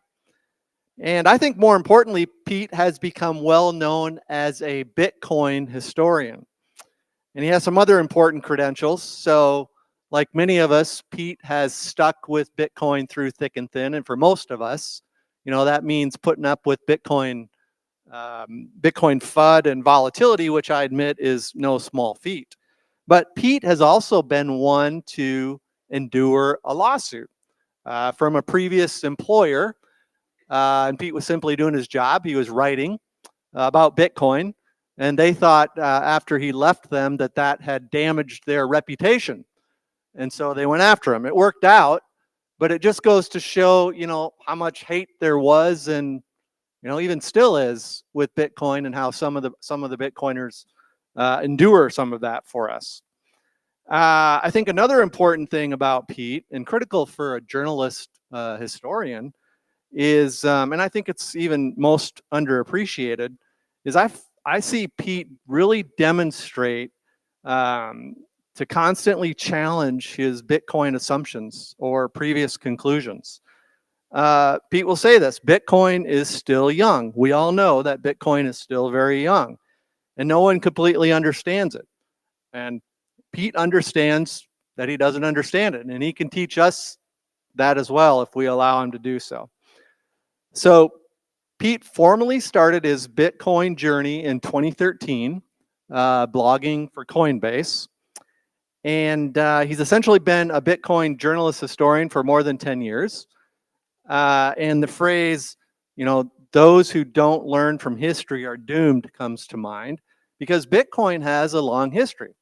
And I think more importantly, Pete has become well known as a Bitcoin historian. And he has some other important credentials. So like many of us, Pete has stuck with Bitcoin through thick and thin. And for most of us, you know, that means putting up with Bitcoin FUD and volatility, which I admit is no small feat. But Pete has also been one to endure a lawsuit from a previous employer. And Pete was simply doing his job. He was writing about Bitcoin. And they thought after he left them that had damaged their reputation. And so they went after him. It worked out, but it just goes to show, you know, how much hate there was and, you know, even still is with Bitcoin, and how some of the Bitcoiners endure some of that for us. I think another important thing about Pete, and critical for a journalist historian, is, and I think it's even most underappreciated, is I see Pete really demonstrate to constantly challenge his Bitcoin assumptions or previous conclusions. Pete will say this: Bitcoin is still young. We all know that Bitcoin is still very young, and no one completely understands it. And Pete understands that he doesn't understand it, and he can teach us that as well if we allow him to do so. So Pete formally started his Bitcoin journey in 2013, blogging for Coinbase. And he's essentially been a Bitcoin journalist historian for more than 10 years. And the phrase, you know, those who don't learn from history are doomed comes to mind, because Bitcoin has a long history,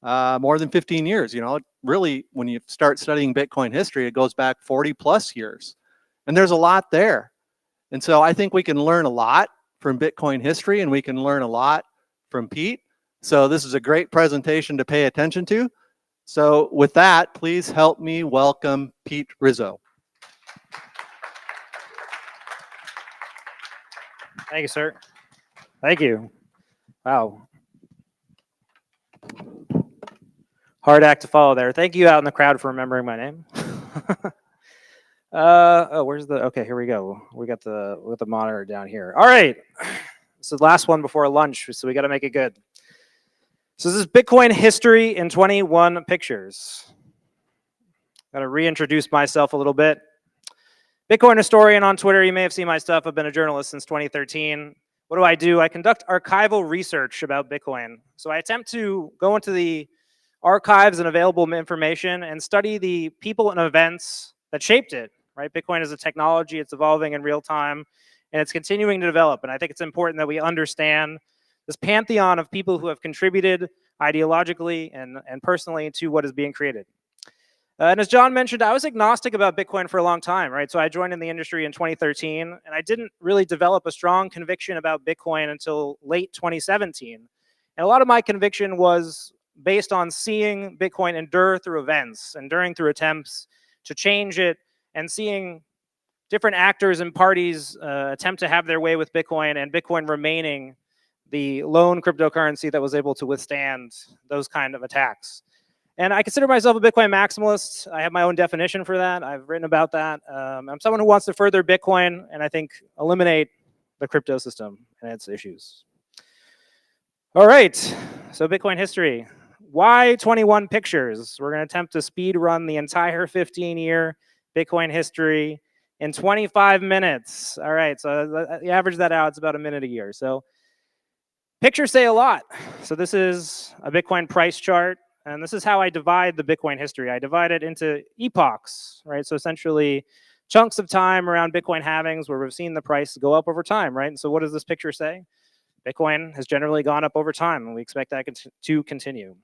more than 15 years. You know, really, when you start studying Bitcoin history, it goes back 40 plus years. And there's a lot there. And so I think we can learn a lot from Bitcoin history, and we can learn a lot from Pete. So this is a great presentation to pay attention to. So with that, please help me welcome Pete Rizzo. Thank you, sir. Thank you. Wow. Hard act to follow there. Thank you out in the crowd for remembering my name. Where's the, okay, here we go. We got the monitor down here. All right. This is the last one before lunch, so we got to make it good. So this is Bitcoin history in 21 pictures. Got to reintroduce myself a little bit. Bitcoin historian on Twitter. You may have seen my stuff. I've been a journalist since 2013. What do? I conduct archival research about Bitcoin. So I attempt to go into the archives and available information and study the people and events that shaped it, right? Bitcoin is a technology. It's evolving in real time, and it's continuing to develop. And I think it's important that we understand this pantheon of people who have contributed ideologically and personally to what is being created. And as John mentioned, I was agnostic about Bitcoin for a long time, right? So I joined in the industry in 2013, and I didn't really develop a strong conviction about Bitcoin until late 2017. And a lot of my conviction was based on seeing Bitcoin endure through events, enduring through attempts to change it, and seeing different actors and parties attempt to have their way with Bitcoin, and Bitcoin remaining the lone cryptocurrency that was able to withstand those kind of attacks. And I consider myself a Bitcoin maximalist. I have my own definition for that. I've written about that. I'm someone who wants to further Bitcoin and I think eliminate the crypto system and its issues. All right, so Bitcoin history. Why 21 pictures? We're going to attempt to speed run the entire 15-year Bitcoin history in 25 minutes. All right, so you average that out, it's about a minute a year. So pictures say a lot. So this is a Bitcoin price chart. And this is how I divide the Bitcoin history. I divide it into epochs, right? So essentially chunks of time around Bitcoin halvings where we've seen the price go up over time, right? And so what does this picture say? Bitcoin has generally gone up over time, and we expect that to continue.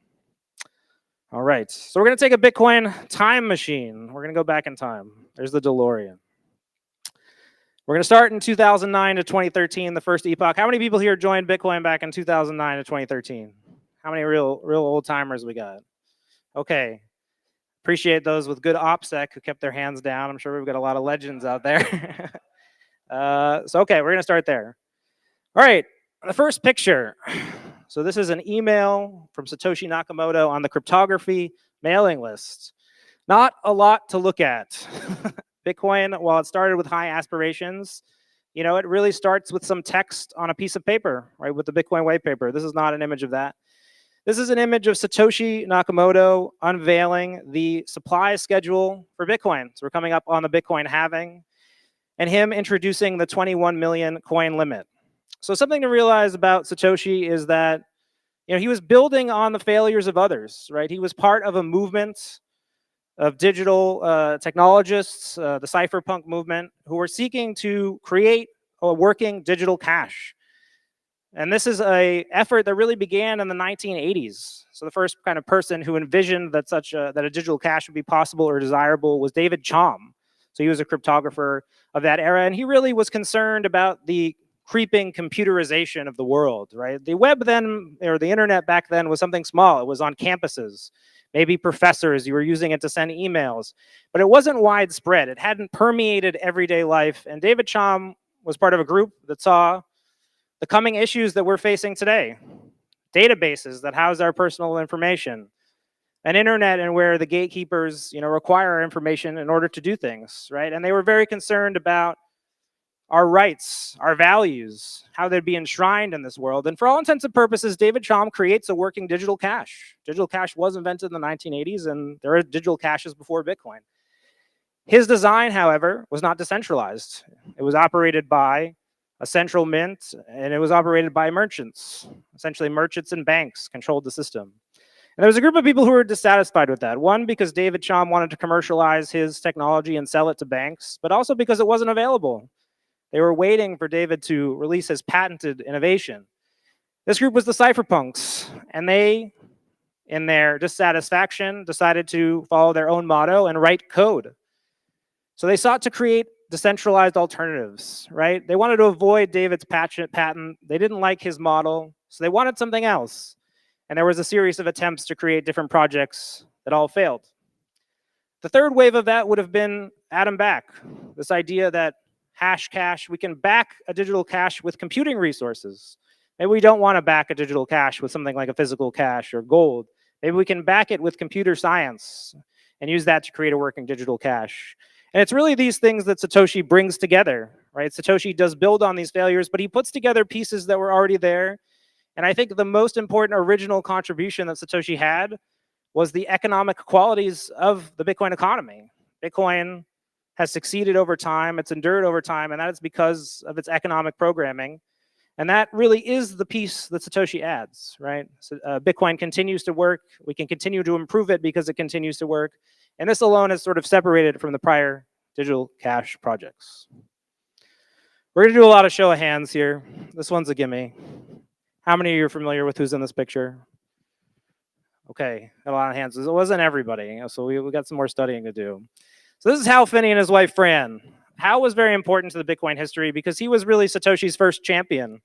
All right, so we're going to take a Bitcoin time machine. We're going to go back in time. There's the DeLorean. We're going to start in 2009 to 2013, the first epoch. How many people here joined Bitcoin back in 2009 to 2013? How many real old timers we got? Okay. Appreciate those with good OPSEC who kept their hands down. I'm sure we've got a lot of legends out there. So, okay, we're going to start there. All right, the first picture. So this is an email from Satoshi Nakamoto on the cryptography mailing list. Not a lot to look at. Bitcoin, while it started with high aspirations, you know, it really starts with some text on a piece of paper, right, with the Bitcoin white paper. This is not an image of that. This is an image of Satoshi Nakamoto unveiling the supply schedule for Bitcoin. So we're coming up on the Bitcoin halving, and him introducing the 21 million coin limit. So something to realize about Satoshi is that, you know, he was building on the failures of others, right? He was part of a movement of digital technologists, the Cypherpunk movement, who were seeking to create a working digital cash. And this is an effort that really began in the 1980s. So the first kind of person who envisioned that that a digital cash would be possible or desirable was David Chaum. So he was a cryptographer of that era, and he really was concerned about the creeping computerization of the world, right? The web then, or the internet back then, was something small. It was on campuses. Maybe professors, you were using it to send emails, but it wasn't widespread. It hadn't permeated everyday life. And David Chaum was part of a group that saw the coming issues that we're facing today. Databases that house our personal information. An internet and where the gatekeepers, you know, require our information in order to do things, right? And they were very concerned about our rights, our values, how they'd be enshrined in this world. And for all intents and purposes, David Chaum creates a working digital cash. Digital cash was invented in the 1980s, and there are digital caches before Bitcoin. His design, however, was not decentralized. It was operated by a central mint, and it was operated by merchants. Essentially, merchants and banks controlled the system. And there was a group of people who were dissatisfied with that. One, because David Chaum wanted to commercialize his technology and sell it to banks, but also because it wasn't available. They were waiting for David to release his patented innovation. This group was the Cypherpunks, and they, in their dissatisfaction, decided to follow their own motto and write code. So they sought to create decentralized alternatives, right? They wanted to avoid David's patent. They didn't like his model, so they wanted something else. And there was a series of attempts to create different projects that all failed. The third wave of that would have been Atom Back, this idea that hash cash, we can back a digital cash with computing resources. Maybe we don't want to back a digital cash with something like a physical cash or gold. Maybe we can back it with computer science and use that to create a working digital cash. And it's really these things that Satoshi brings together, right? Satoshi does build on these failures, but he puts together pieces that were already there. And I think the most important original contribution that Satoshi had was the economic qualities of the Bitcoin economy. Bitcoin has succeeded over time, it's endured over time, and that is because of its economic programming. And that really is the piece that Satoshi adds, right? So, Bitcoin continues to work. We can continue to improve it because it continues to work. And this alone is sort of separated from the prior digital cash projects. We're gonna do a lot of show of hands here. This one's a gimme. How many of you are familiar with who's in this picture? Okay, a lot of hands. It wasn't everybody, so we got some more studying to do. So this is Hal Finney and his wife Fran. Hal was very important to the Bitcoin history because he was really Satoshi's first champion.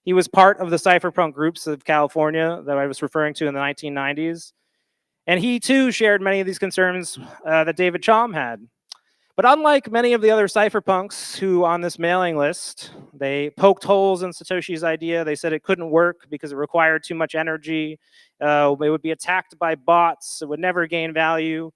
He was part of the cypherpunk groups of California that I was referring to in the 1990s. And he too shared many of these concerns that David Chaum had. But unlike many of the other cypherpunks who on this mailing list, they poked holes in Satoshi's idea. They said it couldn't work because it required too much energy. It would be attacked by bots. It would never gain value.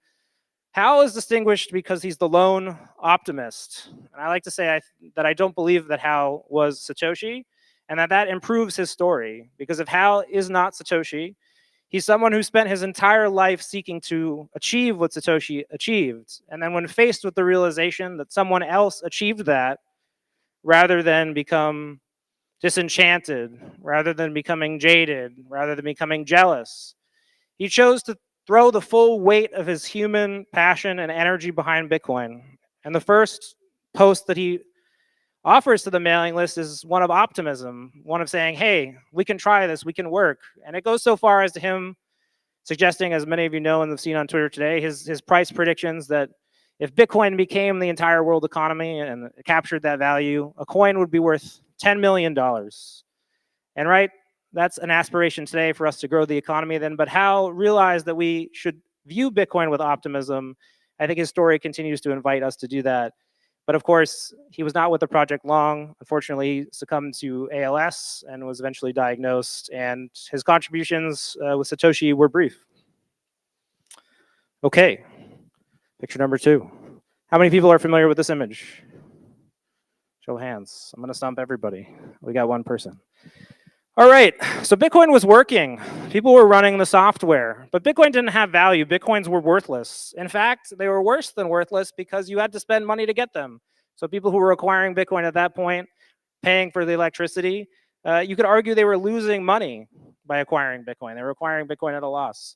Hal is distinguished because he's the lone optimist. And I like to say that I don't believe that Hal was Satoshi, and that improves his story. Because if Hal is not Satoshi, he's someone who spent his entire life seeking to achieve what Satoshi achieved. And then when faced with the realization that someone else achieved that, rather than become disenchanted, rather than becoming jaded, rather than becoming jealous, he chose to throw the full weight of his human passion and energy behind Bitcoin. And the first post that he offers to the mailing list is one of optimism, one of saying, hey, we can try this, we can work. And it goes so far as to him suggesting, as many of you know and have seen on Twitter today, his price predictions that if Bitcoin became the entire world economy and captured that value, a coin would be worth $10 million. And right, that's an aspiration today for us to grow the economy then, but Hal realized that we should view Bitcoin with optimism. I think his story continues to invite us to do that. But of course, he was not with the project long. Unfortunately, he succumbed to ALS and was eventually diagnosed, and his contributions with Satoshi were brief. Okay, picture number 2. How many people are familiar with this image? Show of hands. I'm gonna stump everybody. We got one person. All right, so Bitcoin was working. People were running the software, but Bitcoin didn't have value. Bitcoins were worthless. In fact, they were worse than worthless because you had to spend money to get them. So people who were acquiring Bitcoin at that point, paying for the electricity, you could argue they were losing money by acquiring Bitcoin. They were acquiring Bitcoin at a loss.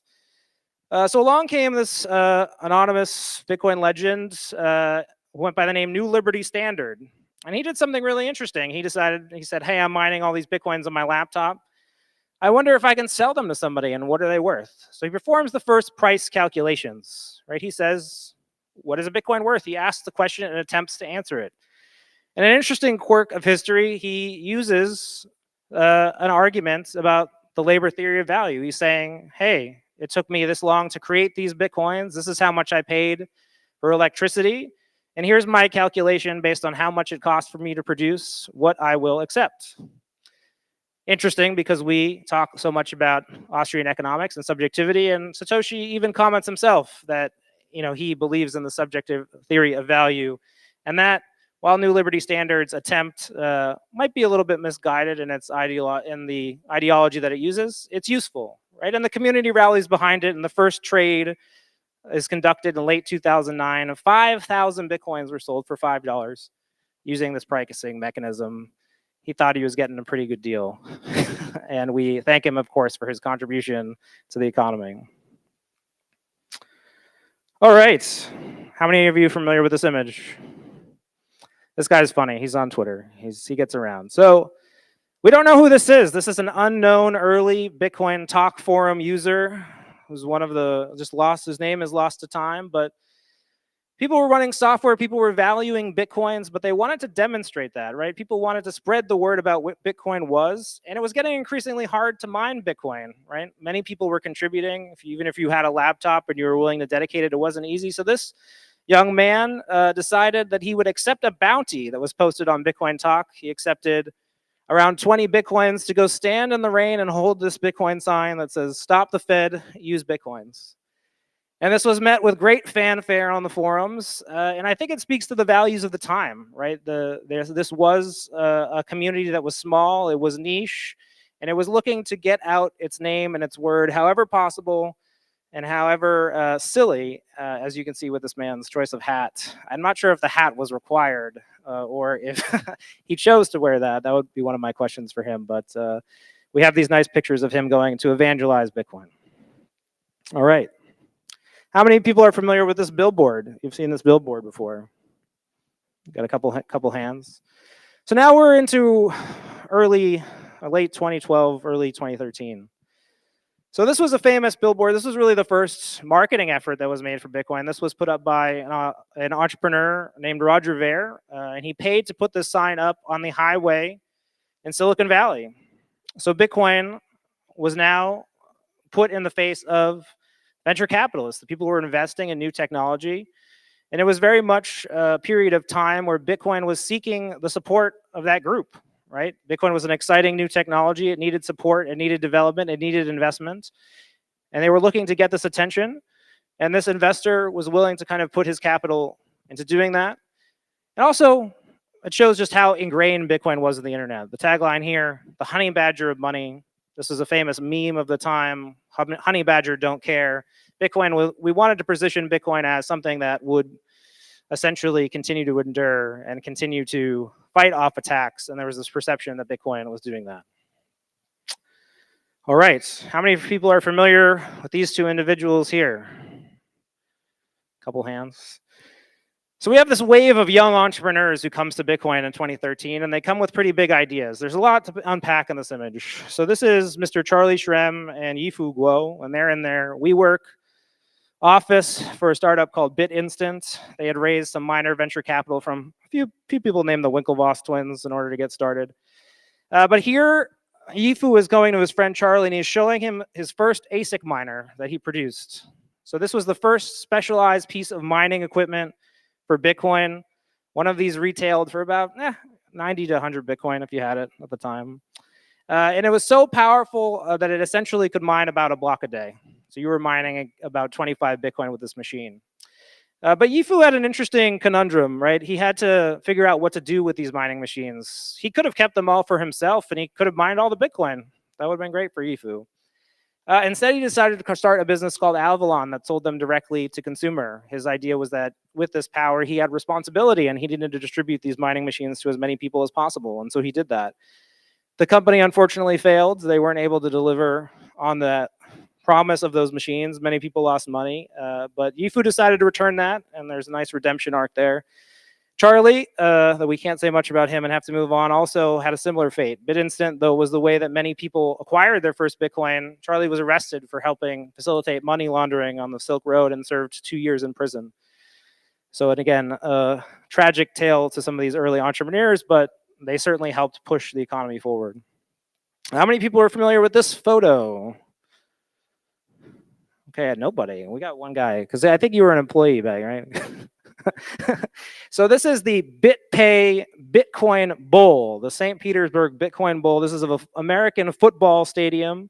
So along came this anonymous Bitcoin legend who went by the name New Liberty Standard. And he did something really interesting. He said, hey, I'm mining all these Bitcoins on my laptop. I wonder if I can sell them to somebody and what are they worth? So he performs the first price calculations, right? He says, what is a Bitcoin worth? He asks the question and attempts to answer it. And an interesting quirk of history, he uses an argument about the labor theory of value. He's saying, hey, it took me this long to create these Bitcoins. This is how much I paid for electricity. And here's my calculation based on how much it costs for me to produce what I will accept. Interesting because we talk so much about Austrian economics and subjectivity, and Satoshi even comments himself that he believes in the subjective theory of value, and that while New Liberty Standard's attempt might be a little bit misguided in its the ideology that it uses, it's useful, right? And the community rallies behind it, and the first trade is conducted in late 2009. 5,000 Bitcoins were sold for $5 using this pricing mechanism. He thought he was getting a pretty good deal. And we thank him, of course, for his contribution to the economy. All right. How many of you are familiar with this image? This guy's funny. He's on Twitter. He gets around. So we don't know who this is. This is an unknown early Bitcoin talk forum user who's one of the, his name is lost to time, but people were running software, people were valuing Bitcoins, but they wanted to demonstrate that, right? People wanted to spread the word about what Bitcoin was, and it was getting increasingly hard to mine Bitcoin, right? Many people were contributing. Even if you had a laptop and you were willing to dedicate it, it wasn't easy. So this young man decided that he would accept a bounty that was posted on Bitcoin Talk. He accepted around 20 Bitcoins to go stand in the rain and hold this Bitcoin sign that says, stop the Fed, use Bitcoins. And this was met with great fanfare on the forums. And I think it speaks to the values of the time, right? This was a community that was small, it was niche, and it was looking to get out its name and its word however possible and however silly, as you can see with this man's choice of hat. I'm not sure if the hat was required or if he chose to wear that. That would be one of my questions for him. But we have these nice pictures of him going to evangelize Bitcoin. All right. How many people are familiar with this billboard? You've seen this billboard before. Got a couple hands. So now we're into late 2012, early 2013. So this was a famous billboard. This was really the first marketing effort that was made for Bitcoin. This was put up by an entrepreneur named Roger Ver, and he paid to put this sign up on the highway in Silicon Valley. So Bitcoin was now put in the face of venture capitalists, the people who were investing in new technology. And it was very much a period of time where Bitcoin was seeking the support of that group, right? Bitcoin was an exciting new technology. It needed support, it needed development, it needed investment. And they were looking to get this attention. And this investor was willing to kind of put his capital into doing that. And also, it shows just how ingrained Bitcoin was in the internet. The tagline here, the honey badger of money. This is a famous meme of the time. Honey badger don't care. Bitcoin, we wanted to position Bitcoin as something that would essentially continue to endure and continue to fight off attacks. And there was this perception that Bitcoin was doing that. All right, how many people are familiar with these two individuals here? A couple hands. So we have this wave of young entrepreneurs who comes to Bitcoin in 2013, and they come with pretty big ideas. There's a lot to unpack in this image. So this is Mr. Charlie Shrem and Yifu Guo, and they're in their WeWork office for a startup called BitInstant. They had raised some minor venture capital from a few people named the Winklevoss twins in order to get started. But here, Yifu is going to his friend Charlie, and he's showing him his first ASIC miner that he produced. So this was the first specialized piece of mining equipment for Bitcoin. One of these retailed for about 90 to 100 Bitcoin if you had it at the time. And it was so powerful that it essentially could mine about a block a day. So you were mining about 25 Bitcoin with this machine. But Yifu had an interesting conundrum, right? He had to figure out what to do with these mining machines. He could have kept them all for himself, and he could have mined all the Bitcoin. That would have been great for Yifu. Instead, he decided to start a business called Avalon that sold them directly to consumer. His idea was that with this power, he had responsibility, and he needed to distribute these mining machines to as many people as possible, and so he did that. The company unfortunately failed. They weren't able to deliver on the promise of those machines. Many people lost money, but Yifu decided to return that, and there's a nice redemption arc there. Charlie, that we can't say much about him and have to move on, also had a similar fate. BitInstant, though, was the way that many people acquired their first Bitcoin. Charlie was arrested for helping facilitate money laundering on the Silk Road and served 2 years in prison. So, and again, a tragic tale to some of these early entrepreneurs, but they certainly helped push the economy forward. How many people are familiar with this photo? Okay, nobody. We got one guy, because I think you were an employee back, right? So this is the BitPay Bitcoin Bowl, the St. Petersburg Bitcoin Bowl. This is of an American football stadium.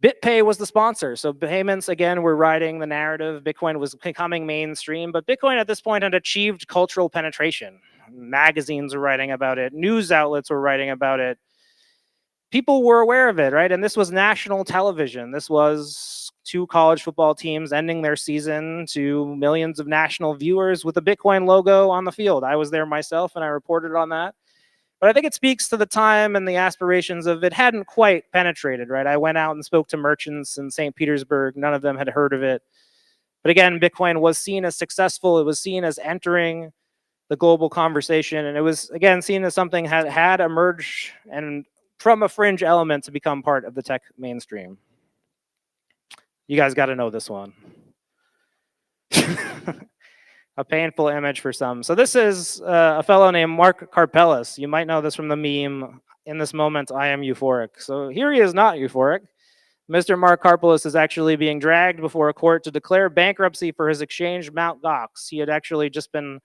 BitPay was the sponsor. So payments, again, were riding the narrative. Bitcoin was becoming mainstream, but Bitcoin at this point had achieved cultural penetration. Magazines were writing about it. News outlets were writing about it. People were aware of it, right? And this was national television. This was 2 college football teams ending their season to millions of national viewers with a Bitcoin logo on the field. I was there myself, and I reported on that. But I think it speaks to the time and the aspirations of it hadn't quite penetrated, right? I went out and spoke to merchants in St. Petersburg. None of them had heard of it. But again, Bitcoin was seen as successful. It was seen as entering the global conversation. And it was, again, seen as something that had emerged and from a fringe element to become part of the tech mainstream. You guys got to know this one. A painful image for some. So this is a fellow named Mark Karpeles. You might know this from the meme, "In this moment, I am euphoric." So here he is not euphoric. Mr. Mark Karpeles is actually being dragged before a court to declare bankruptcy for his exchange Mt. Gox. He had actually just been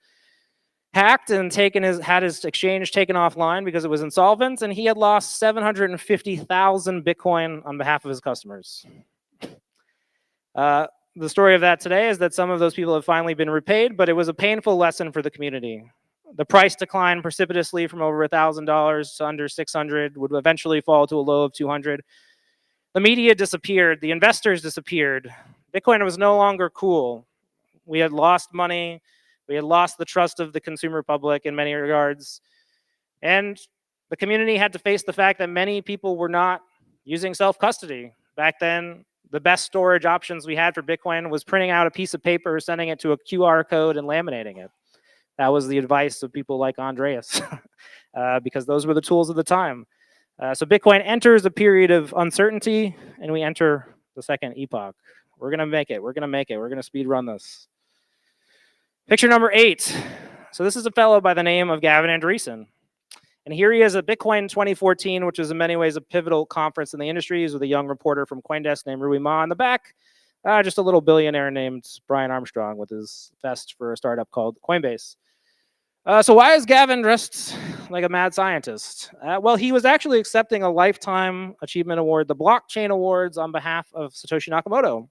hacked and had his exchange taken offline because it was insolvent, and he had lost 750,000 Bitcoin on behalf of his customers. The story of that today is that some of those people have finally been repaid, but it was a painful lesson for the community. The price declined precipitously from over $1,000 to under 600, would eventually fall to a low of 200. The media disappeared. The investors disappeared. Bitcoin was no longer cool. We had lost money. We had lost the trust of the consumer public in many regards. And the community had to face the fact that many people were not using self-custody. Back then, the best storage options we had for Bitcoin was printing out a piece of paper, sending it to a QR code, and laminating it. That was the advice of people like Andreas, because those were the tools of the time. So Bitcoin enters a period of uncertainty, and we enter the second epoch. We're gonna make it. We're gonna make it. We're gonna speed run this. Picture number 8. So this is a fellow by the name of Gavin Andreessen. And here he is at Bitcoin 2014, which is in many ways a pivotal conference in the industry. He's with a young reporter from CoinDesk named Rui Ma in the back. Just a little billionaire named Brian Armstrong with his vest for a startup called Coinbase. So why is Gavin dressed like a mad scientist? Well, he was actually accepting a Lifetime Achievement Award, the Blockchain Awards, on behalf of Satoshi Nakamoto.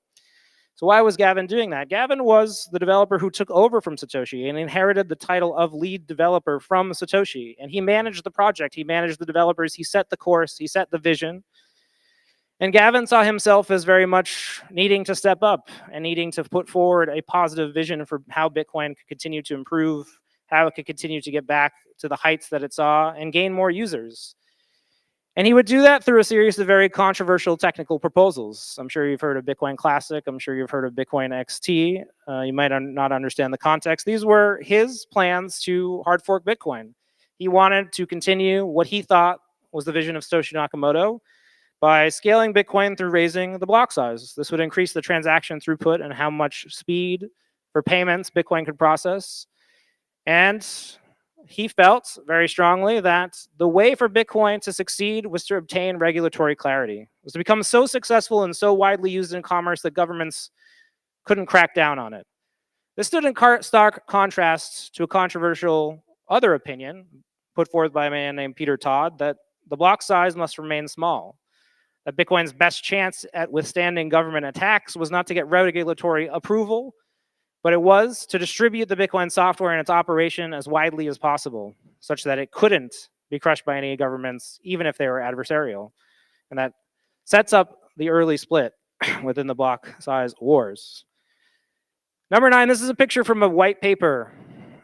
So why was Gavin doing that? Gavin was the developer who took over from Satoshi and inherited the title of lead developer from Satoshi. And he managed the project, he managed the developers, he set the course, he set the vision. And Gavin saw himself as very much needing to step up and needing to put forward a positive vision for how Bitcoin could continue to improve, how it could continue to get back to the heights that it saw and gain more users. And he would do that through a series of very controversial technical proposals. I'm sure you've heard of Bitcoin Classic. I'm sure you've heard of Bitcoin XT. You might not understand the context. These were his plans to hard fork Bitcoin. He wanted to continue what he thought was the vision of Satoshi Nakamoto by scaling Bitcoin through raising the block size. This would increase the transaction throughput and how much speed for payments Bitcoin could process. And he felt very strongly that the way for Bitcoin to succeed was to obtain regulatory clarity, was to become so successful and so widely used in commerce that governments couldn't crack down on it. This stood in stark contrast to a controversial other opinion put forth by a man named Peter Todd that the block size must remain small, that Bitcoin's best chance at withstanding government attacks was not to get regulatory approval, but it was to distribute the Bitcoin software and its operation as widely as possible, such that it couldn't be crushed by any governments, even if they were adversarial. And that sets up the early split within the block size wars. Number 9, this is a picture from a white paper.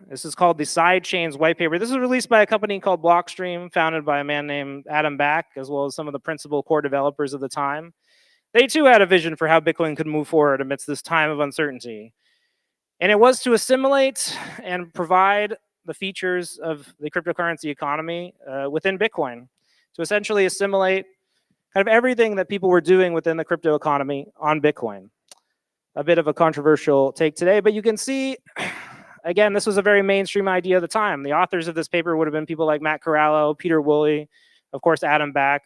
This is called the Sidechains white paper. This was released by a company called Blockstream, founded by a man named Adam Back, as well as some of the principal core developers of the time. They too had a vision for how Bitcoin could move forward amidst this time of uncertainty. And it was to assimilate and provide the features of the cryptocurrency economy within Bitcoin, to essentially assimilate kind of everything that people were doing within the crypto economy on Bitcoin. A bit of a controversial take today, but you can see, again, this was a very mainstream idea at the time. The authors of this paper would have been people like Matt Corallo, Peter Woolley, of course, Adam Back.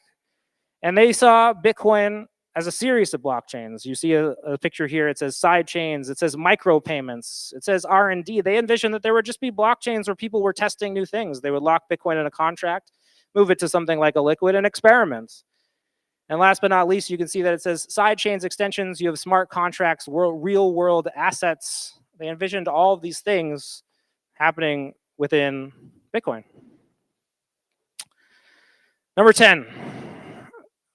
And they saw Bitcoin as a series of blockchains. You see a picture here, it says side chains, it says micropayments, it says R&D. They envisioned that there would just be blockchains where people were testing new things. They would lock Bitcoin in a contract, move it to something like a liquid, and experiment. And last but not least, you can see that it says side chains extensions, you have smart contracts, real world assets. They envisioned all of these things happening within Bitcoin. Number 10.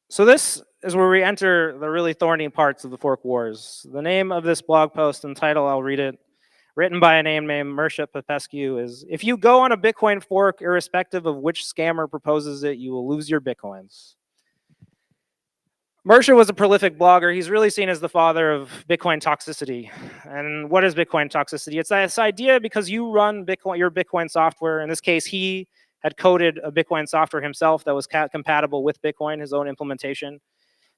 So this is where we enter the really thorny parts of the fork wars. The name of this blog post and title, I'll read it, written by a name named Mirsha Popescu, is: if you go on a Bitcoin fork, irrespective of which scammer proposes it, you will lose your Bitcoins. Mirsha was a prolific blogger. He's really seen as the father of Bitcoin toxicity. And what is Bitcoin toxicity? It's this idea because you run Bitcoin, your Bitcoin software. In this case, he had coded a Bitcoin software himself that was compatible with Bitcoin, his own implementation,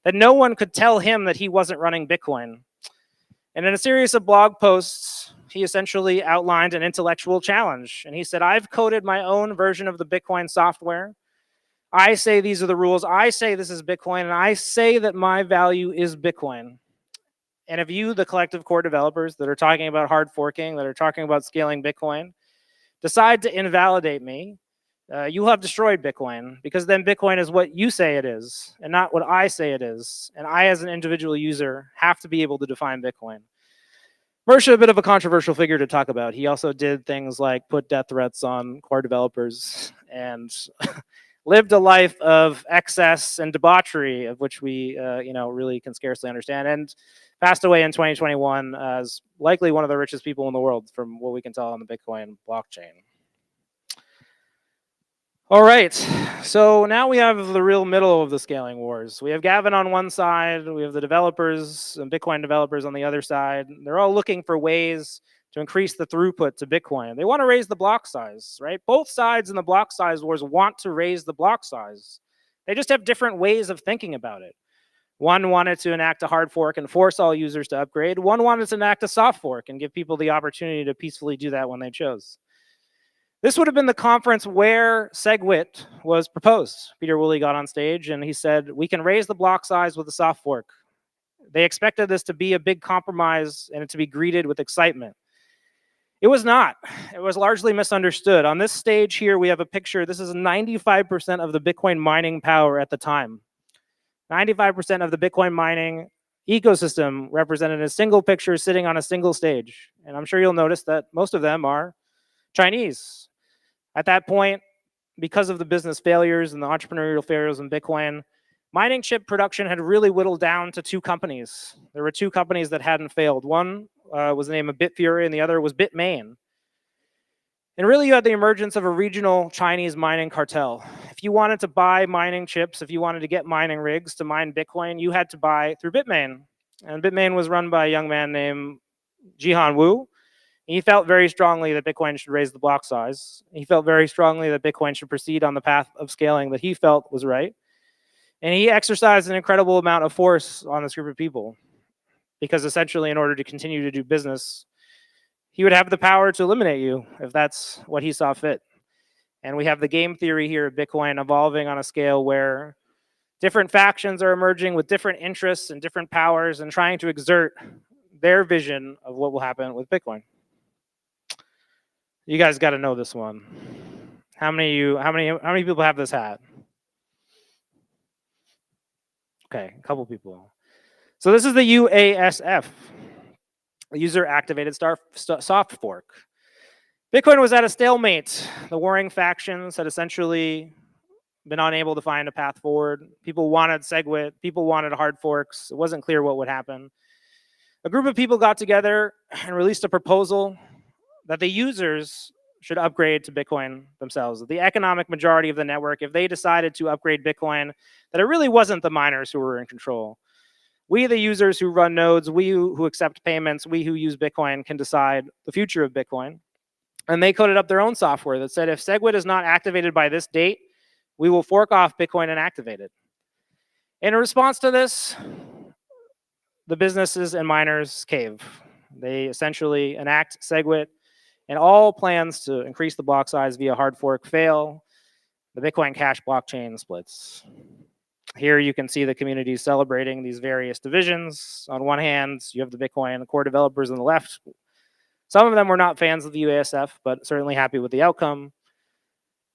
that no one could tell him that he wasn't running Bitcoin. And in a series of blog posts, he essentially outlined an intellectual challenge. And he said, I've coded my own version of the Bitcoin software. I say these are the rules. I say this is Bitcoin. And I say that my value is Bitcoin. And if you, the collective core developers that are talking about hard forking, that are talking about scaling Bitcoin, decide to invalidate me, you have destroyed Bitcoin, because then Bitcoin is what you say it is and not what I say it is. And I, as an individual user, have to be able to define Bitcoin. Mirsha, a bit of a controversial figure to talk about. He also did things like put death threats on core developers and lived a life of excess and debauchery, of which we really can scarcely understand, and passed away in 2021 as likely one of the richest people in the world, from what we can tell on the Bitcoin blockchain. All right, so now we have the real middle of the scaling wars. We have Gavin on one side, we have the developers and Bitcoin developers on the other side. They're all looking for ways to increase the throughput to Bitcoin. They want to raise the block size, right? Both sides in the block size wars want to raise the block size. They just have different ways of thinking about it. One wanted to enact a hard fork and force all users to upgrade. One wanted to enact a soft fork and give people the opportunity to peacefully do that when they chose. This would have been the conference where SegWit was proposed. Peter Woolley got on stage and he said, we can raise the block size with a soft fork. They expected this to be a big compromise and it to be greeted with excitement. It was not. It was largely misunderstood. On this stage here, we have a picture. This is 95% of the Bitcoin mining power at the time. 95% of the Bitcoin mining ecosystem represented in a single picture sitting on a single stage. And I'm sure you'll notice that most of them are Chinese. At that point, because of the business failures and the entrepreneurial failures in Bitcoin, mining chip production had really whittled down to two companies. There were two companies that hadn't failed. One was the name of Bitfury and the other was Bitmain. And really you had the emergence of a regional Chinese mining cartel. If you wanted to buy mining chips, if you wanted to get mining rigs to mine Bitcoin, you had to buy through Bitmain. And Bitmain was run by a young man named Jihan Wu. He felt very strongly that Bitcoin should raise the block size. He felt very strongly that Bitcoin should proceed on the path of scaling that he felt was right. And he exercised an incredible amount of force on this group of people because essentially in order to continue to do business, he would have the power to eliminate you if that's what he saw fit. And we have the game theory here of Bitcoin evolving on a scale where different factions are emerging with different interests and different powers and trying to exert their vision of what will happen with Bitcoin. You guys got to know this one. How many people have this hat? Okay, a couple people. So this is the UASF, a user-activated soft fork. Bitcoin was at a stalemate. The warring factions had essentially been unable to find a path forward. People wanted SegWit. People wanted hard forks. It wasn't clear what would happen. A group of people got together and released a proposal that the users should upgrade to Bitcoin themselves. The economic majority of the network, if they decided to upgrade Bitcoin, that it really wasn't the miners who were in control. We, the users who run nodes, we who accept payments, we who use Bitcoin can decide the future of Bitcoin. And they coded up their own software that said, if SegWit is not activated by this date, we will fork off Bitcoin and activate it. In response to this, the businesses and miners cave. They essentially enact SegWit, and all plans to increase the block size via hard fork fail. The Bitcoin Cash blockchain splits. Here you can see the community celebrating these various divisions. On one hand, you have the Bitcoin core developers on the left. Some of them were not fans of the UASF, but certainly happy with the outcome.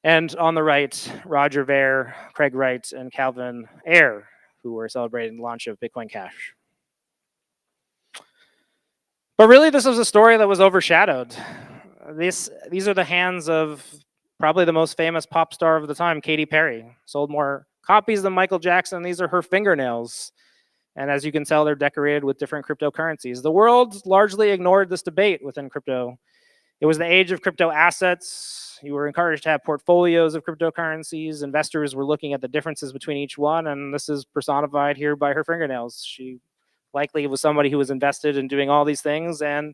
And on the right, Roger Ver, Craig Wright, and Calvin Ayre, who were celebrating the launch of Bitcoin Cash. But really, this was a story that was overshadowed. These are the hands of probably the most famous pop star of the time, Katy Perry. Sold more copies than Michael Jackson. These are her fingernails. And as you can tell, they're decorated with different cryptocurrencies. The world largely ignored this debate within crypto. It was the age of crypto assets. You were encouraged to have portfolios of cryptocurrencies. Investors were looking at the differences between each one, and this is personified here by her fingernails. She likely was somebody who was invested in doing all these things, and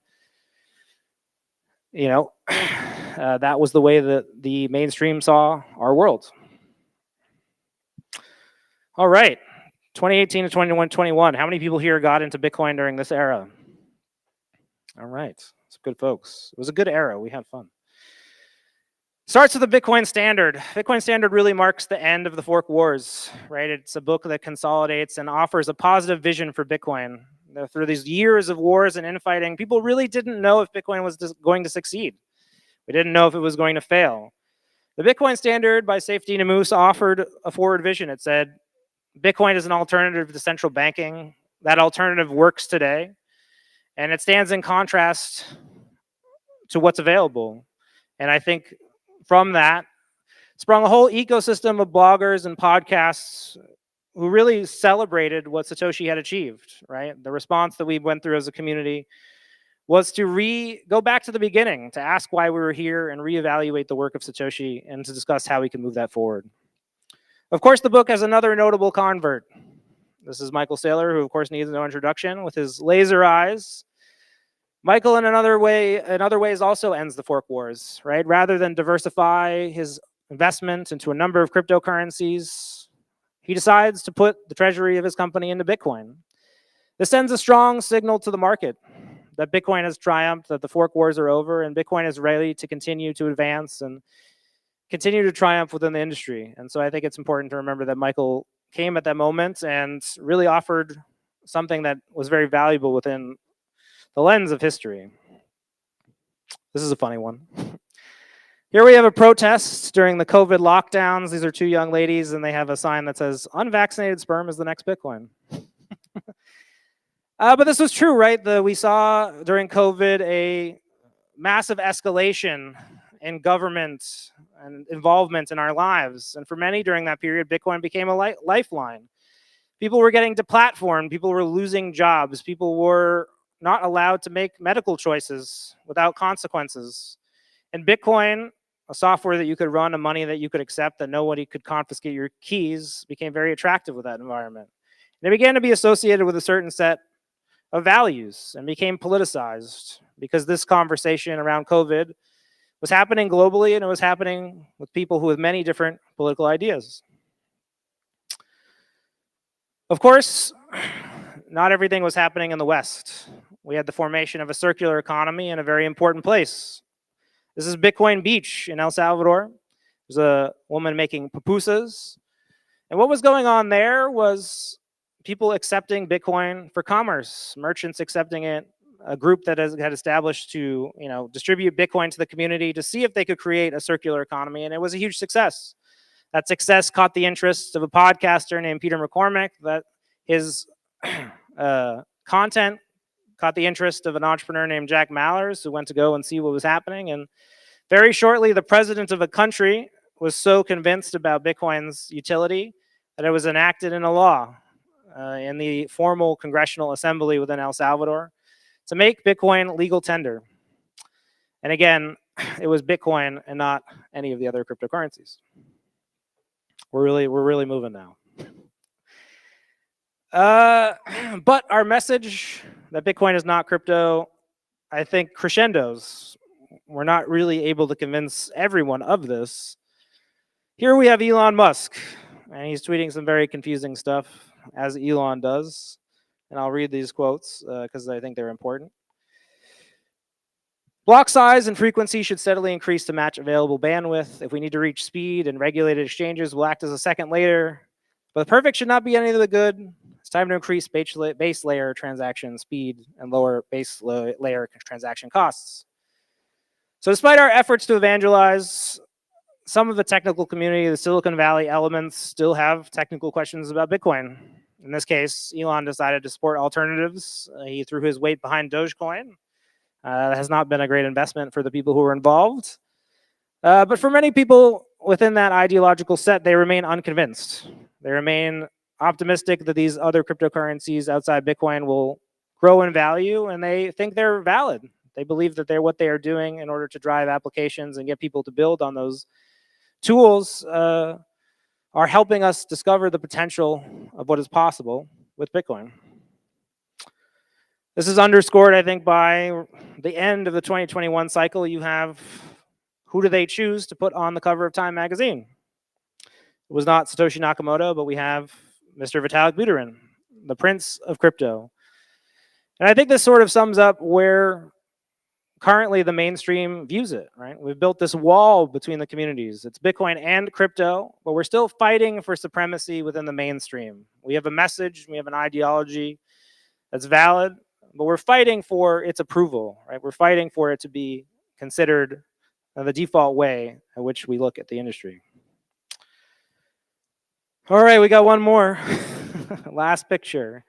that was the way that the mainstream saw our world. All right, 2018 to 2021. How many people here got into Bitcoin during this era? All right, it's good folks. It was a good era. We had fun. Starts with the Bitcoin Standard. Bitcoin Standard really marks the end of the fork wars, right? It's a book that consolidates and offers a positive vision for Bitcoin. Through these years of wars and infighting, people really didn't know if Bitcoin was going to succeed. We didn't know if it was going to fail. The Bitcoin Standard by Safety Namus offered a forward vision. It said, Bitcoin is an alternative to central banking. That alternative works today. And it stands in contrast to what's available. And I think from that sprung a whole ecosystem of bloggers and podcasts who really celebrated what Satoshi had achieved, right? The response that we went through as a community was to go back to the beginning, to ask why we were here and reevaluate the work of Satoshi and to discuss how we can move that forward. Of course, the book has another notable convert. This is Michael Saylor, who of course needs no introduction, with his laser eyes. Michael, in other ways, also ends the fork wars, right? Rather than diversify his investment into a number of cryptocurrencies, he decides to put the treasury of his company into Bitcoin. This sends a strong signal to the market that Bitcoin has triumphed, that the fork wars are over, and Bitcoin is ready to continue to advance and continue to triumph within the industry. And so I think it's important to remember that Michael came at that moment and really offered something that was very valuable within the lens of history. This is a funny one. Here we have a protest during the COVID lockdowns. These are two young ladies, and they have a sign that says, "Unvaccinated sperm is the next Bitcoin." But this was true, right? We saw during COVID a massive escalation in government and involvement in our lives. And for many during that period, Bitcoin became a lifeline. People were getting deplatformed. People were losing jobs. People were not allowed to make medical choices without consequences. And Bitcoin, a software that you could run, a money that you could accept, that nobody could confiscate your keys, became very attractive with that environment. And it began to be associated with a certain set of values and became politicized because this conversation around COVID was happening globally, and it was happening with people who had many different political ideas. Of course, not everything was happening in the West. We had the formation of a circular economy in a very important place. This is Bitcoin Beach in El Salvador. There's a woman making pupusas. And what was going on there was people accepting Bitcoin for commerce, merchants accepting it, a group that had established to distribute Bitcoin to the community to see if they could create a circular economy, and it was a huge success. That success caught the interest of a podcaster named Peter McCormick, that his content caught the interest of an entrepreneur named Jack Mallers, who went to go and see what was happening. And very shortly, the president of a country was so convinced about Bitcoin's utility that it was enacted in a law in the formal congressional assembly within El Salvador to make Bitcoin legal tender. And again, it was Bitcoin and not any of the other cryptocurrencies. We're really moving now. But our message that Bitcoin is not crypto, I think, crescendos. We're not really able to convince everyone of this. Here we have Elon Musk, and he's tweeting some very confusing stuff, as Elon does. And I'll read these quotes because I think they're important. Block size and frequency should steadily increase to match available bandwidth. If we need to reach speed, and regulated exchanges will act as a second layer. But the perfect should not be any of the good. It's time to increase base layer transaction speed and lower base layer transaction costs. So despite our efforts to evangelize, some of the technical community, the Silicon Valley elements, still have technical questions about Bitcoin. In this case, Elon decided to support alternatives. He threw his weight behind Dogecoin. That has not been a great investment for the people who were involved. But for many people within that ideological set, they remain unconvinced. They remain optimistic that these other cryptocurrencies outside Bitcoin will grow in value, and they think they're valid. They believe that they're what they are doing in order to drive applications and get people to build on those tools are helping us discover the potential of what is possible with Bitcoin. This is underscored, I think, by the end of the 2021 cycle. You have, who do they choose to put on the cover of Time magazine? It was not Satoshi Nakamoto, but we have Mr. Vitalik Buterin, the prince of crypto. And I think this sort of sums up where currently the mainstream views it, right? We've built this wall between the communities. It's Bitcoin and crypto, but we're still fighting for supremacy within the mainstream. We have a message, we have an ideology that's valid, but we're fighting for its approval, right? We're fighting for it to be considered the default way in which we look at the industry. All right, we got one more. Last picture.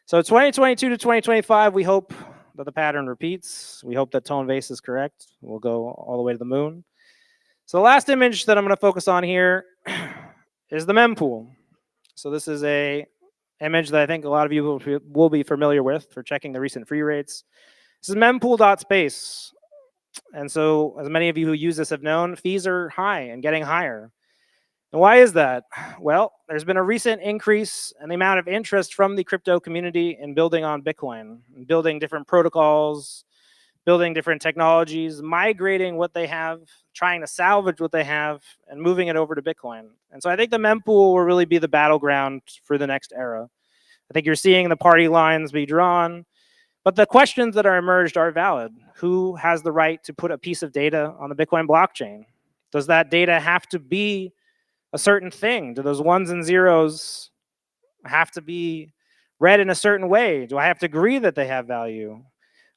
So 2022 to 2025, we hope that the pattern repeats. We hope that Vays is correct. We'll go all the way to the moon. So the last image that I'm going to focus on here is the mempool. So this is a image that I think a lot of you will be familiar with for checking the recent free rates. This is mempool.space. And so, as many of you who use this have known, fees are high and getting higher. And why is that? Well, there's been a recent increase in the amount of interest from the crypto community in building on Bitcoin, and building different protocols, building different technologies, migrating what they have, trying to salvage what they have, and moving it over to Bitcoin. And so I think the mempool will really be the battleground for the next era. I think you're seeing the party lines be drawn, but the questions that are emerged are valid. Who has the right to put a piece of data on the Bitcoin blockchain? Does that data have to be a certain thing? Do those ones and zeros have to be read in a certain way? Do I have to agree that they have value?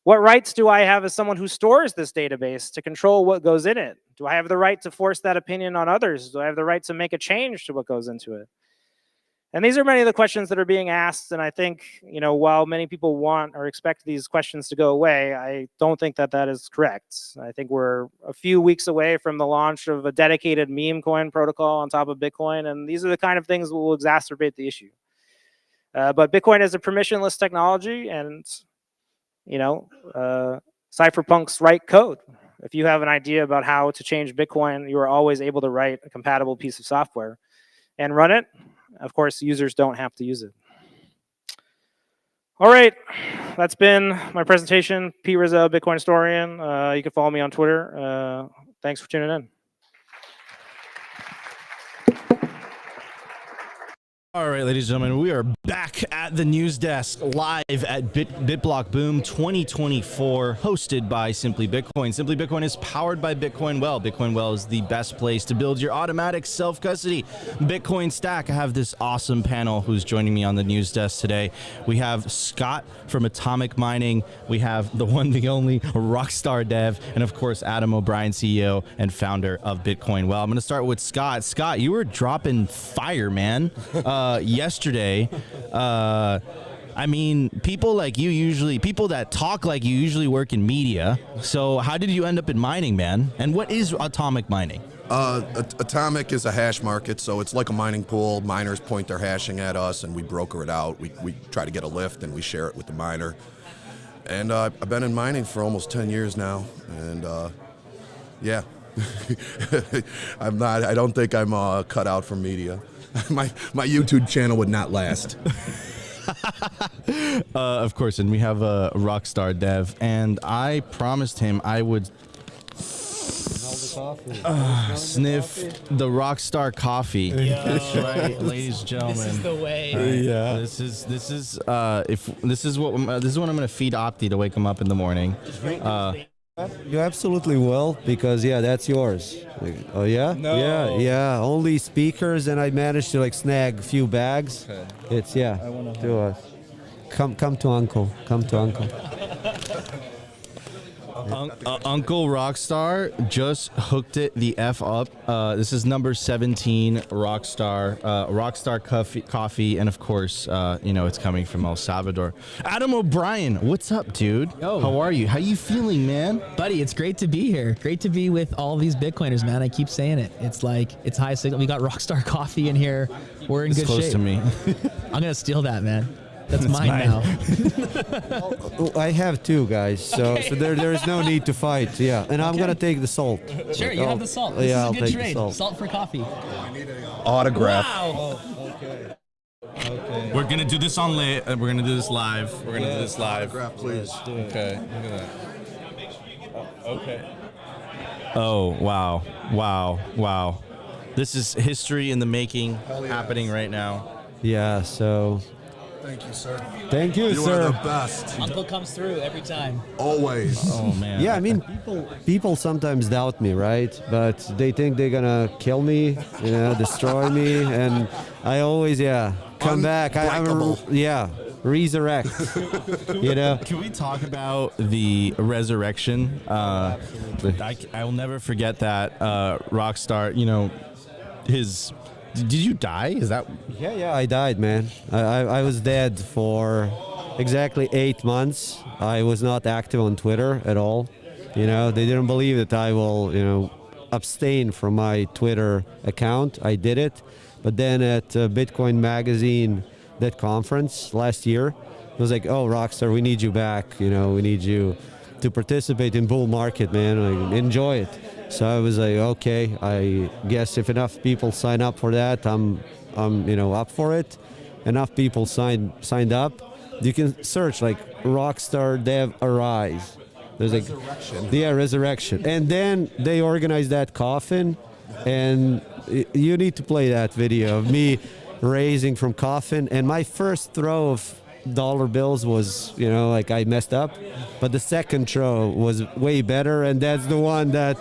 What rights do I have as someone who stores this database to control what goes in it? Do I have the right to force that opinion on others? Do I have the right to make a change to what goes into it? And these are many of the questions that are being asked. And I think, while many people want or expect these questions to go away, I don't think that that is correct. I think we're a few weeks away from the launch of a dedicated meme coin protocol on top of Bitcoin. And these are the kind of things that will exacerbate the issue. But Bitcoin is a permissionless technology, and Cypherpunks write code. If you have an idea about how to change Bitcoin, you are always able to write a compatible piece of software and run it. Of course, users don't have to use it. All right, that's been my presentation. Pete Rizzo, Bitcoin historian. You can follow me on Twitter. Thanks for tuning in. All right, ladies and gentlemen, we are back at the news desk live at BitBlockBoom 2024, hosted by Simply Bitcoin. Simply Bitcoin is powered by Bitcoin Well. Bitcoin Well is the best place to build your automatic self-custody Bitcoin stack. I have this awesome panel who's joining me on the news desk today. We have Scott from Atomic Mining. We have the one, the only Rockstar Dev, and of course, Adam O'Brien, CEO and founder of Bitcoin Well. I'm going to start with Scott. Scott, you were dropping fire, man. Yesterday, I mean, people that talk like you usually work in media. So how did you end up in mining, man? And what is atomic mining? Atomic is a hash market, so it's like a mining pool. Miners point their hashing at us, and we broker it out. We try to get a lift, and we share it with the miner. And I've been in mining for almost 10 years now, and yeah, I don't think I'm cut out for media. My YouTube channel would not last. Of course, and we have a Rockstar Dev, and I promised him I would sniff the Rockstar coffee. That's right, ladies and gentlemen. This is the way. Yeah. This is what I'm gonna feed Opti to wake him up in the morning. You absolutely will, because that's yours. Oh yeah? No. Yeah. Only speakers, and I managed to snag a few bags. Okay. It's to us. Come to Uncle. Come to Uncle. Uncle Rockstar just hooked it the F up. This is number 17 Rockstar coffee, and of course, it's coming from El Salvador. Adam O'Brien, what's up, dude? Yo. How are you? How you feeling, man? Buddy, it's great to be here. Great to be with all these Bitcoiners, man. I keep saying it. It's high signal. We got Rockstar coffee in here. We're in good shape. Close to me. I'm gonna steal that, man. That's mine now. I have two, guys, so there's no need to fight. Yeah, and I'm gonna take the salt. Sure, you have the salt. This is a good trade. Salt for coffee. Autograph. Wow. Okay. We're gonna do this we're gonna do this live. We're gonna do this live. Autograph, please. Okay, look at that. Okay. Oh, wow. This is history in the making, happening right now. Yeah, so. Thank you, sir. Thank you, You sir. are the best. Uncle comes through every time. Always. Oh, man. Yeah, I mean, people sometimes doubt me, right? But they think they're gonna kill me, destroy me, and I always, come back. Resurrect. Can we talk about the resurrection? I will never forget that Rockstar. Did you die? Is that? Yeah, I died, man. I was dead for exactly 8 months. I was not active on Twitter at all. They didn't believe that I will, abstain from my Twitter account. I did it. But then at Bitcoin Magazine, that conference last year, it was like, oh, Rockstar, we need you back. We need you to participate in bull market, man. Enjoy it. So I was like, okay, I guess if enough people sign up for that, I'm up for it. Enough people signed up. You can search Rockstar Dev Arise, There's Resurrection. resurrection. And then they organized that coffin, and you need to play that video of me raising from coffin. And my first throw of dollar bills was, like I messed up, but the second throw was way better, and that's the one that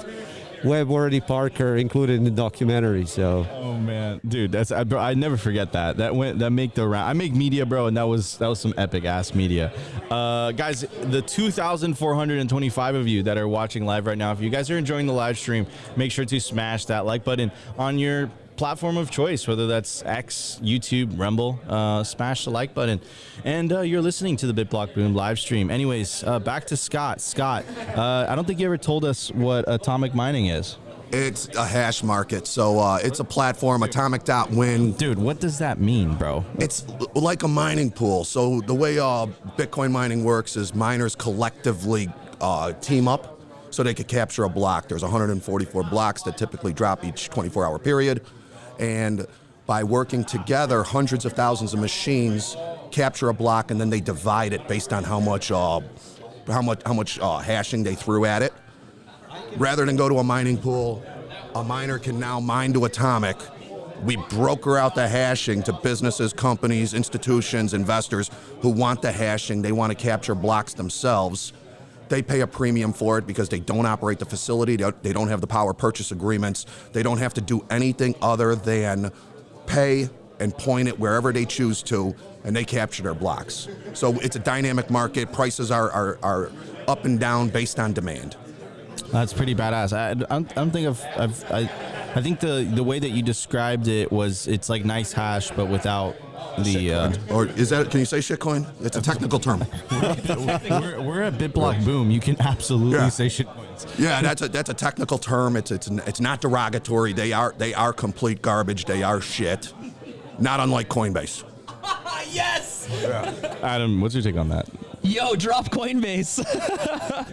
Webworthy Parker included in the documentary. So. Oh man, dude, bro, I never forget that. That make the round. I make media, bro, and that was some epic ass media. Guys, the 2,425 of you that are watching live right now, if you guys are enjoying the live stream, make sure to smash that like button on your platform of choice, whether that's X, YouTube, Rumble. Smash the like button. And you're listening to the BitBlockBoom live stream. Anyways, back to Scott. Scott, I don't think you ever told us what atomic mining is. It's a hash market, so it's a platform, atomic.win. Dude, what does that mean, bro? It's like a mining pool. So the way Bitcoin mining works is miners collectively team up so they could capture a block. There's 144 blocks that typically drop each 24-hour period. And by working together, hundreds of thousands of machines capture a block, and then they divide it based on how much hashing they threw at it. Rather than go to a mining pool, a miner can now mine to atomic. We broker out the hashing to businesses, companies, institutions, investors who want the hashing. They want to capture blocks themselves. They pay a premium for it because they don't operate the facility. They don't have the power purchase agreements. They don't have to do anything other than pay and point it wherever they choose to, and they capture their blocks. So it's a dynamic market. Prices are up and down based on demand. That's pretty badass. I think the way that you described it was it's like nice hash, but without the. Or is that? Can you say shitcoin? It's a technical term. we're at BitBlockBoom. You can absolutely say shitcoins. Yeah, that's a technical term. It's not derogatory. They are complete garbage. They are shit. Not unlike Coinbase. Yes. Adam, what's your take on that? Yo, drop Coinbase.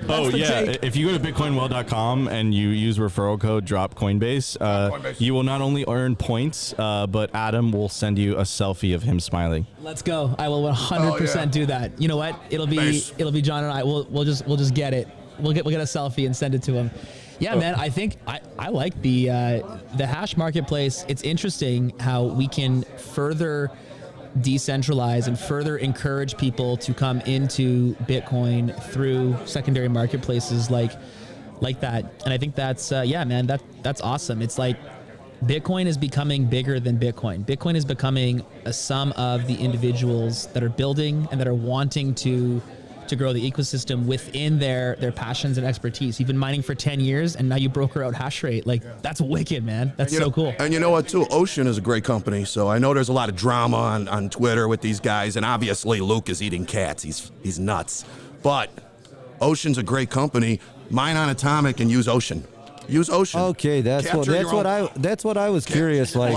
Oh yeah, if you go to bitcoinwell.com and you use referral code drop Coinbase, you will not only earn points, but Adam will send you a selfie of him smiling. Let's go. I will 100% do that. You know what? It'll be John and I. We'll just get it. We'll get a selfie and send it to him. Yeah, man. I think I like the hash marketplace. It's interesting how we can further decentralize and further encourage people to come into Bitcoin through secondary marketplaces like that. And I think that's man, that's awesome. It's like Bitcoin is becoming bigger than Bitcoin. Bitcoin is becoming a sum of the individuals that are building and that are wanting to grow the ecosystem within their passions and expertise. You've been mining for 10 years and now you broker out hash rate. Like, that's wicked, man. That's so cool. And you know what, too? Ocean is a great company. So I know there's a lot of drama on Twitter with these guys. And obviously, Luke is eating cats. He's nuts. But Ocean's a great company. Mine on Atomic and use Ocean. Use Ocean. Okay, that's what I was curious like.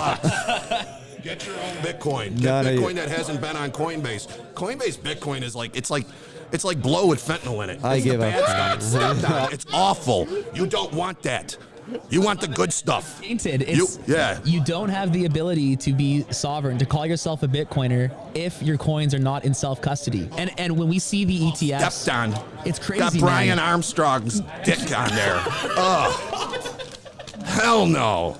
Get your own Bitcoin. Get Bitcoin that hasn't been on Coinbase. Coinbase Bitcoin is like it's like blow with fentanyl in it. I give up. Bad stuff. It's awful. You don't want that. You want the good stuff. Tainted. You don't have the ability to be sovereign, to call yourself a Bitcoiner if your coins are not in self-custody. And when we see the ETFs, stepped on. It's crazy. Got Brian man. Armstrong's dick on there. Ugh. Hell no.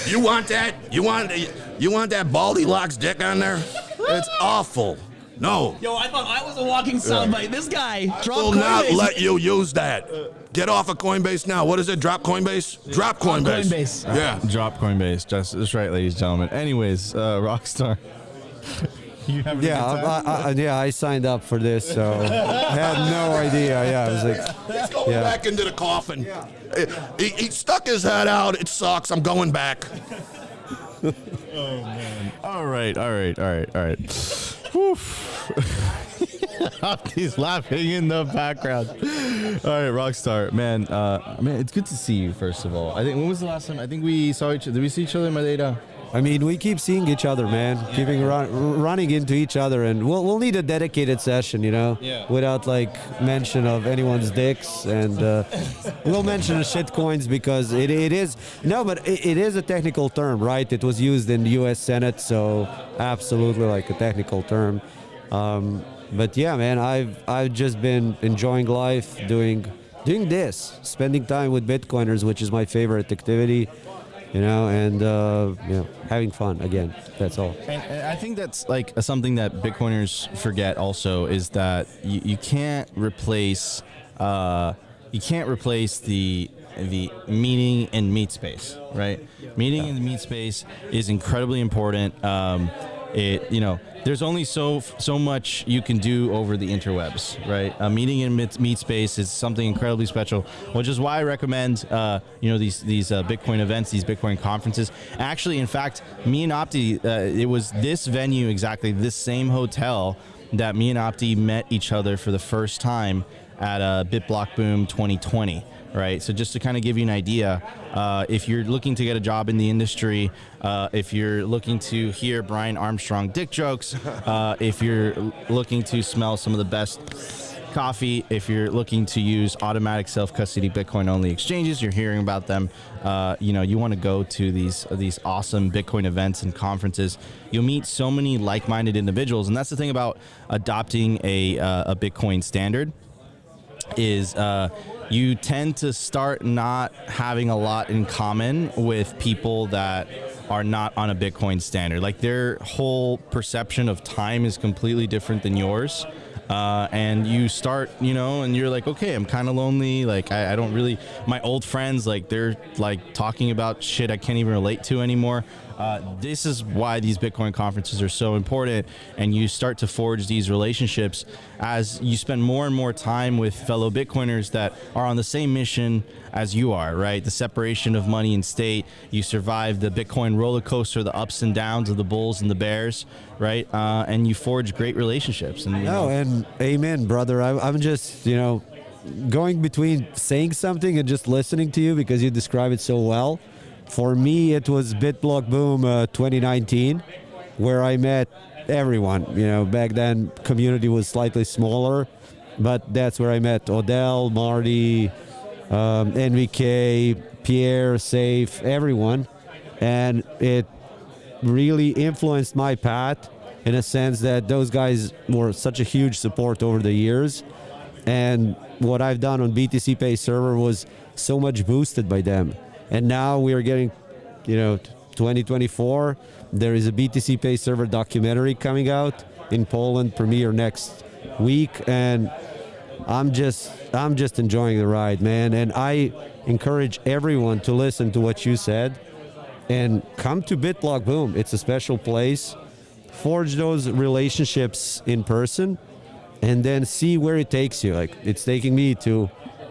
You want that? You want that Baldy Locks dick on there? It's awful. No. Yo, I thought I was a walking soundbite. This guy will not let you use that. Get off of Coinbase now. What is it? Drop Coinbase? Drop Coinbase. Coinbase. Yeah. Drop Coinbase. That's right, ladies and gentlemen. Anyways, Rockstar. I signed up for this, so I had no idea. Yeah, I was like, Let's go back into the coffin. He stuck his head out. It sucks. I'm going back. Oh man. All right. He's laughing in the background. All right, Rockstar, man. It's good to see you. First of all, I think when was the last time? I think we saw each other. Did we see each other in Madeira? I mean, we keep seeing each other, man. Running into each other, and we'll need a dedicated session, without like mention of anyone's dicks, and we'll mention the shit coins because it is a technical term, right? It was used in the U.S. Senate, so absolutely like a technical term. But yeah, man, I've just been enjoying life, doing this, spending time with Bitcoiners, which is my favorite activity, and having fun again. That's all. And I think that's like something that Bitcoiners forget also is that you can't replace the meeting and meet space, right? Meeting in the meet space is incredibly important. There's only so much you can do over the interwebs, right? A meeting in meet space is something incredibly special, which is why I recommend these Bitcoin events, these Bitcoin conferences. Actually, in fact, me and Opti, it was this venue exactly, this same hotel that me and Opti met each other for the first time at BitBlockBoom 2020. Right, so just to kind of give you an idea, if you're looking to get a job in the industry, if you're looking to hear Brian Armstrong dick jokes, if you're looking to smell some of the best coffee, if you're looking to use automatic self-custody Bitcoin-only exchanges, you're hearing about them. You want to go to these awesome Bitcoin events and conferences. You'll meet so many like-minded individuals, and that's the thing about adopting a Bitcoin standard is. You tend to start not having a lot in common with people that are not on a Bitcoin standard. Like their whole perception of time is completely different than yours. And you start, and you're like, okay, I'm kind of lonely. Like, I don't really, my old friends, like they're like talking about shit I can't even relate to anymore. This is why these Bitcoin conferences are so important, and you start to forge these relationships as you spend more and more time with fellow Bitcoiners that are on the same mission as you are, right? The separation of money and state. You survive the Bitcoin roller coaster, the ups and downs of the bulls and the bears, right? And you forge great relationships. And and amen, brother. I'm just, going between saying something and just listening to you because you describe it so well. For me, it was BitBlockBoom 2019, where I met everyone. Back then, community was slightly smaller, but that's where I met Odell, Marty, NVK, Pierre, Safe, everyone. And it really influenced my path in a sense that those guys were such a huge support over the years. And what I've done on BTC Pay server was so much boosted by them. And now we are getting, 2024. There is a BTC Pay server documentary coming out in Poland, premiere next week, and I'm just enjoying the ride, man. And I encourage everyone to listen to what you said and come to BitBlockBoom. It's a special place. Forge those relationships in person, and then see where it takes you. Like it's taking me to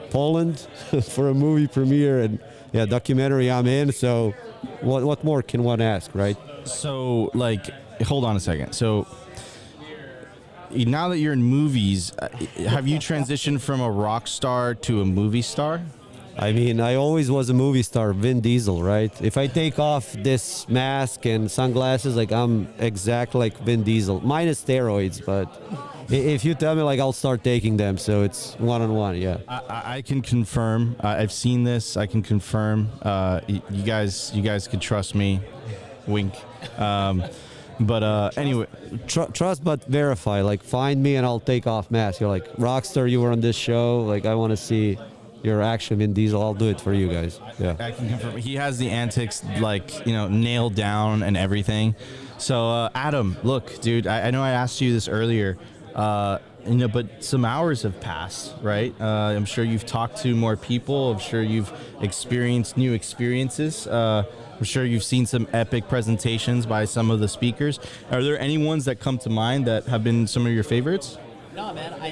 Poland for a movie premiere and documentary I'm in. So what more can one ask, right? So hold on a second. So now that you're in movies, have you transitioned from a rock star to a movie star? I mean, I always was a movie star, Vin Diesel, right? If I take off this mask and sunglasses, I'm exactly like Vin Diesel, minus steroids, but if you tell me, I'll start taking them, so it's one-on-one, yeah. I can confirm. I've seen this. I can confirm. You guys can trust me. Wink. But anyway. Trust but verify. Find me and I'll take off mask. You're like, Rockstar, you were on this show. I want to see your action, Vin Diesel. I'll do it for you guys. Yeah. I can confirm. He has the antics, nailed down and everything. So, Adam, look, dude, I know I asked you this earlier. But some hours have passed, right? I'm sure you've talked to more people. I'm sure you've experienced new experiences. I'm sure you've seen some epic presentations by some of the speakers. Are there any ones that come to mind that have been some of your favorites? No, man, I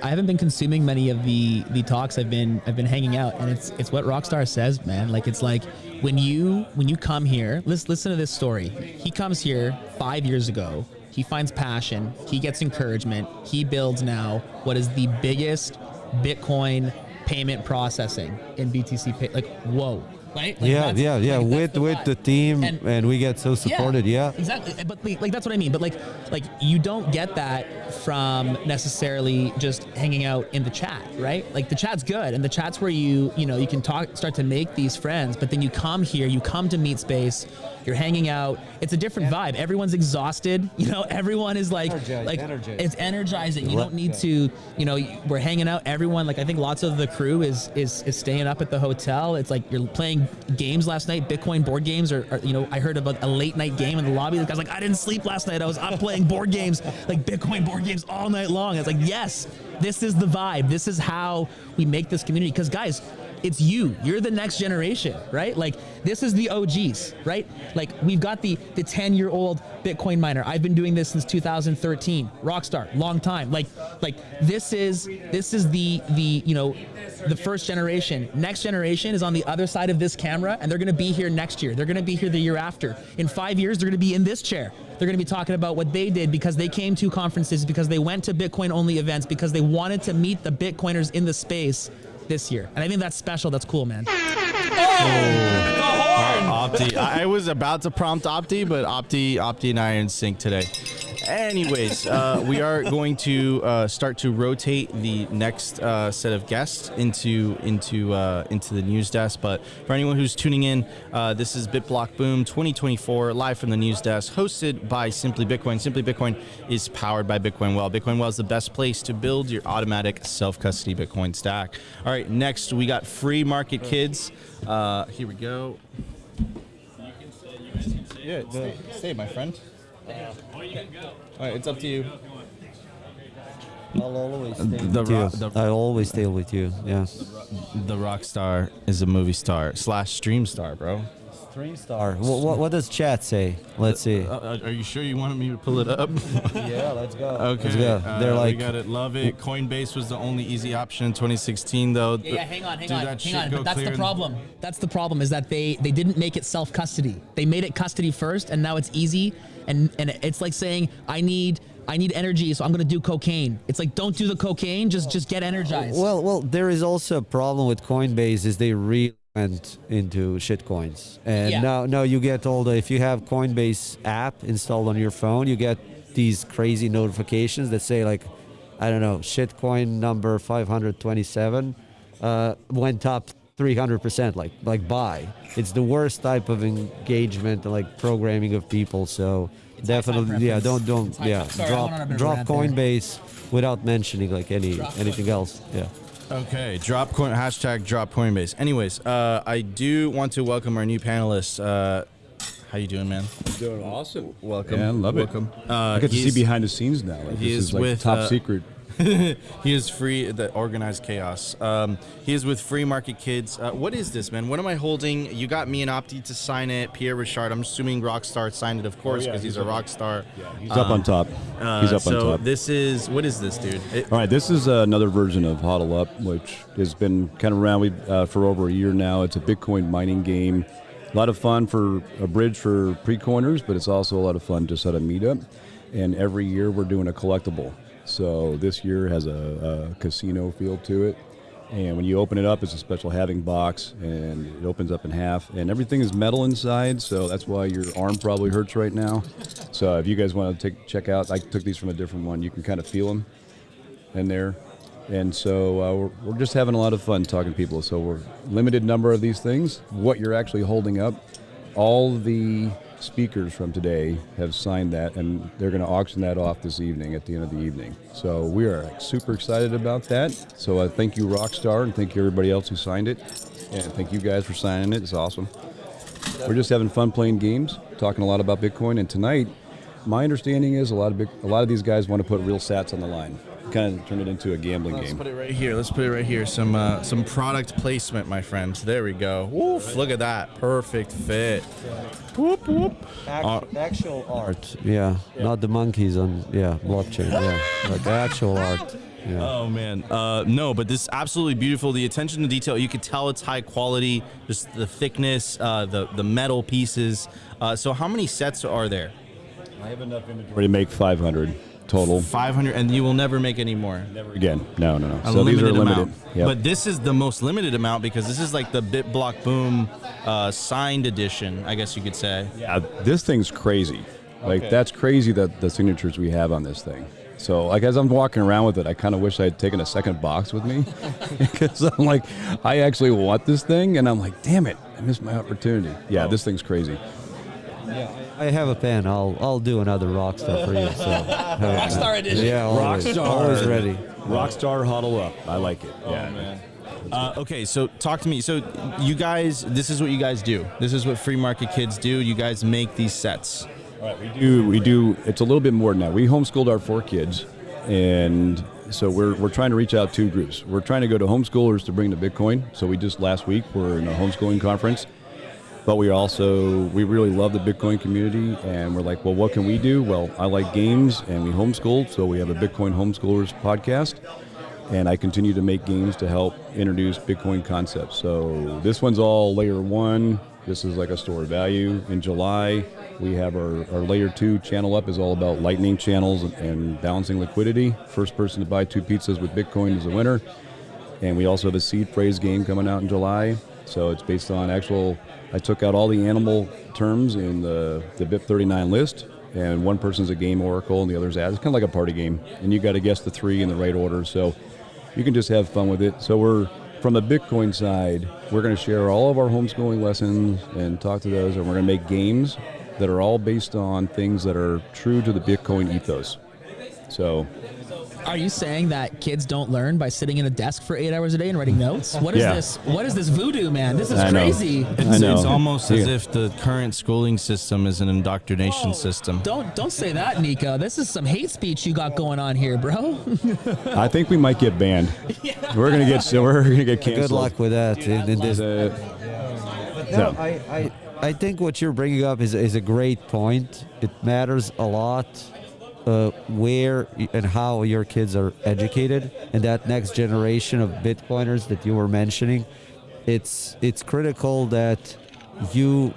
haven't been consuming many of the talks. I've been hanging out, and it's what Rockstar says, man. It's like when you come here, listen to this story. He comes here 5 years ago. He finds passion. He gets encouragement. He builds now what is the biggest Bitcoin payment processing in BTC Pay. Whoa. Right? With the team, and we get so supported. Yeah, exactly. But that's what I mean. But you don't get that from necessarily just hanging out in the chat, right? Like the chat's good, and the chat's where you can start to make these friends, but then you come here, you come to Meet Space, you're hanging out. It's a different vibe. Everyone's exhausted. Everyone is like it's energizing. You don't need to, we're hanging out. Everyone, like I think lots of the crew is staying up at the hotel. It's like you're playing games last night, Bitcoin board games, or I heard about a late night game in the lobby. The guy's like, I didn't sleep last night. I was up playing board games, like Bitcoin board games all night long. It's like, yes, this is the vibe. This is how we make this community. Because guys, it's you're the next generation, right? Like this is the OGs, right? Like we've got the 10-year-old Bitcoin miner. I've been doing this since 2013. Rockstar, long time. Like this is the first generation. Next generation is on the other side of this camera, and they're going to be here next year. They're going to be here the year after. In 5 years, they're going to be in this chair. They're going to be talking about what they did because they came to conferences, because they went to Bitcoin-only events, because they wanted to meet the Bitcoiners in the space this year. And I think that's special. That's cool, man. Opti. I was about to prompt Opti, but Opti and I are in sync today. Anyways, we are going to start to rotate the next set of guests into the news desk. But for anyone who's tuning in, this is BitBlockBoom 2024, live from the news desk, hosted by Simply Bitcoin. Simply Bitcoin is powered by Bitcoin Well. Bitcoin Well is the best place to build your automatic self-custody Bitcoin stack. All right, next we got Free Market Kids. Here we go. Yeah, stay, my friend. All right, it's up to you. I'll always stay with you. I'll always stay with you. Yeah. The rock star is a movie star / stream star, bro. Stream star. What does chat say? Let's see. Are you sure you wanted me to pull it up? Yeah, let's go. Okay. Let's go. They're like, we got it. Love it. Coinbase was the only easy option in 2016, though. Yeah, hang on. But that's the problem. That's the problem, is that they didn't make it self-custody. They made it custody first, and now it's easy. And it's like saying, I need energy, so I'm gonna do cocaine. It's like, don't do the cocaine, just get energized. Well, there is also a problem with Coinbase is they really went into shitcoins, and now you get all the, if you have Coinbase app installed on your phone, you get these crazy notifications that say like, I don't know, shitcoin number 527 went up 300%, like buy. It's the worst type of engagement and like programming of people. So definitely, don't drop Coinbase without mentioning like anything else. Yeah. Okay, drop Coinbase. Anyways, I do want to welcome our new panelists. How you doing, man? Doing awesome. Welcome. Yeah, love Welcome. it. I get to see behind the scenes now. Like, He this is like with top secret. He is free, the organized chaos. He is with Free Market Kids. What is this, man? What am I holding? You got me and Opti to sign it. Pierre Richard, I'm assuming Rockstar signed it, of course, because he's a rock star. Yeah, he's up on top. He's up on top. So what is this, dude? All right, this is another version of Hodl Up, which has been kind of around for over a year now. It's a Bitcoin mining game. A lot of fun for a bridge for pre-coiners, but it's also a lot of fun just at a meetup. And every year we're doing a collectible. So this year has a casino feel to it. And when you open it up, it's a special halving box, and it opens up in half. And everything is metal inside, so that's why your arm probably hurts right now. So if you guys want to check out, I took these from a different one. You can kind of feel them in there. And so we're just having a lot of fun talking to people. So we're limited number of these things. What you're actually holding up, all the speakers from today have signed that, and they're going to auction that off this evening at the end of the evening. So we are super excited about that. So thank you, Rockstar, and thank you everybody else who signed it, and thank you guys for signing it. It's awesome. We're just having fun playing games, talking a lot about Bitcoin, and tonight, my understanding is a lot of these guys want to put real sats on the line. Kind of turn it into a gambling game. Let's put it right here. Some product placement, my friends. There we go. Woof, look at that. Perfect fit. Whoop, whoop. Actual art. Yeah, not the monkeys on blockchain. Yeah, like actual art. Yeah. Oh man, no, but this is absolutely beautiful. The attention to detail, you could tell it's high quality. Just the thickness, the metal pieces. So how many sets are there? I have enough inventory to make 500 total. 500, and you will never make any more. Never again. No. So these are limited. Yep. But this is the most limited amount because this is like the BitBlockBoom signed edition, I guess you could say. Yeah, this thing's crazy. Like that's crazy that the signatures we have on this thing. So like as I'm walking around with it, I kind of wish I had taken a second box with me because I'm like, I actually want this thing, and I'm like, damn it, I missed my opportunity. Yeah, this thing's crazy. Yeah, I have a pen. I'll do another Rockstar for you. So Rockstar edition. Yeah, always, Rockstar. always ready. Rockstar huddle up. I like it. Yeah, man. Okay, so talk to me. So you guys, this is what you guys do. This is what free market kids do. You guys make these sets. All right, we do. It's a little bit more than that. We homeschooled our 4 kids, and so we're trying to reach out 2 groups. We're trying to go to homeschoolers to bring to Bitcoin. So we just last week were in a homeschooling conference, but we really love the Bitcoin community, and we're like, well, what can we do? Well, I like games, and we homeschool, so we have a Bitcoin Homeschoolers podcast, and I continue to make games to help introduce Bitcoin concepts. So this one's all layer 1. This is like a store of value. In July, we have our layer 2 channel up is all about lightning channels and balancing liquidity. First person to buy 2 pizzas with Bitcoin is a winner. And we also have a seed phrase game coming out in July. So it's based on I took out all the animal terms in the BIP39 list, and one person's a game oracle and the other's ad. It's kind of like a party game. And you got to guess the 3 in the right order. So you can just have fun with it. So from the Bitcoin side, we're going to share all of our homeschooling lessons and talk to those, and we're going to make games that are all based on things that are true to the Bitcoin ethos. So, Are you saying that kids don't learn by sitting in a desk for 8 hours a day and writing notes? What is this? What is this voodoo, man? This is crazy. It's almost as if the current schooling system is an indoctrination system. Don't say that, Nico. This is some hate speech you got going on here, bro. I think we might get banned. We're gonna get canceled. Good luck with that. So. I think what you're bringing up is a great point. It matters a lot where and how your kids are educated, and that next generation of Bitcoiners that you were mentioning. It's critical that you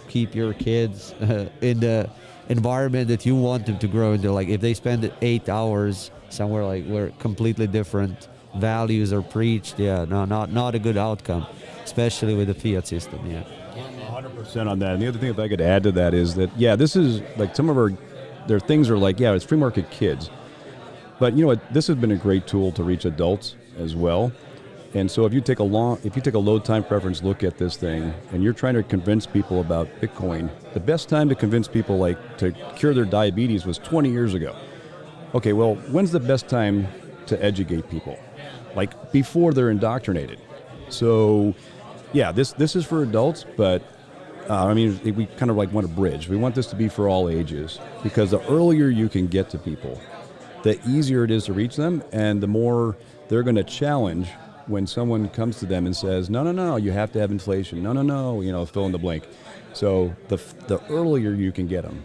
keep your kids in the environment that you want them to grow into. Like if they spend 8 hours somewhere like where completely different values are preached, not a good outcome, especially with the fiat system. 100% on that. And the other thing, if I could add to that, is that this is like some of their things are like it's free market kids, but you know what? This has been a great tool to reach adults as well. And so if you take a low time preference look at this thing, and you're trying to convince people about Bitcoin, the best time to convince people to cure their diabetes was 20 years ago. Okay, well, when's the best time to educate people? Like before they're indoctrinated. So, this is for adults, but we kind of want a bridge. We want this to be for all ages, because the earlier you can get to people, the easier it is to reach them, and the more they're going to challenge when someone comes to them and says, no, you have to have inflation. No, fill in the blank. So the earlier you can get them,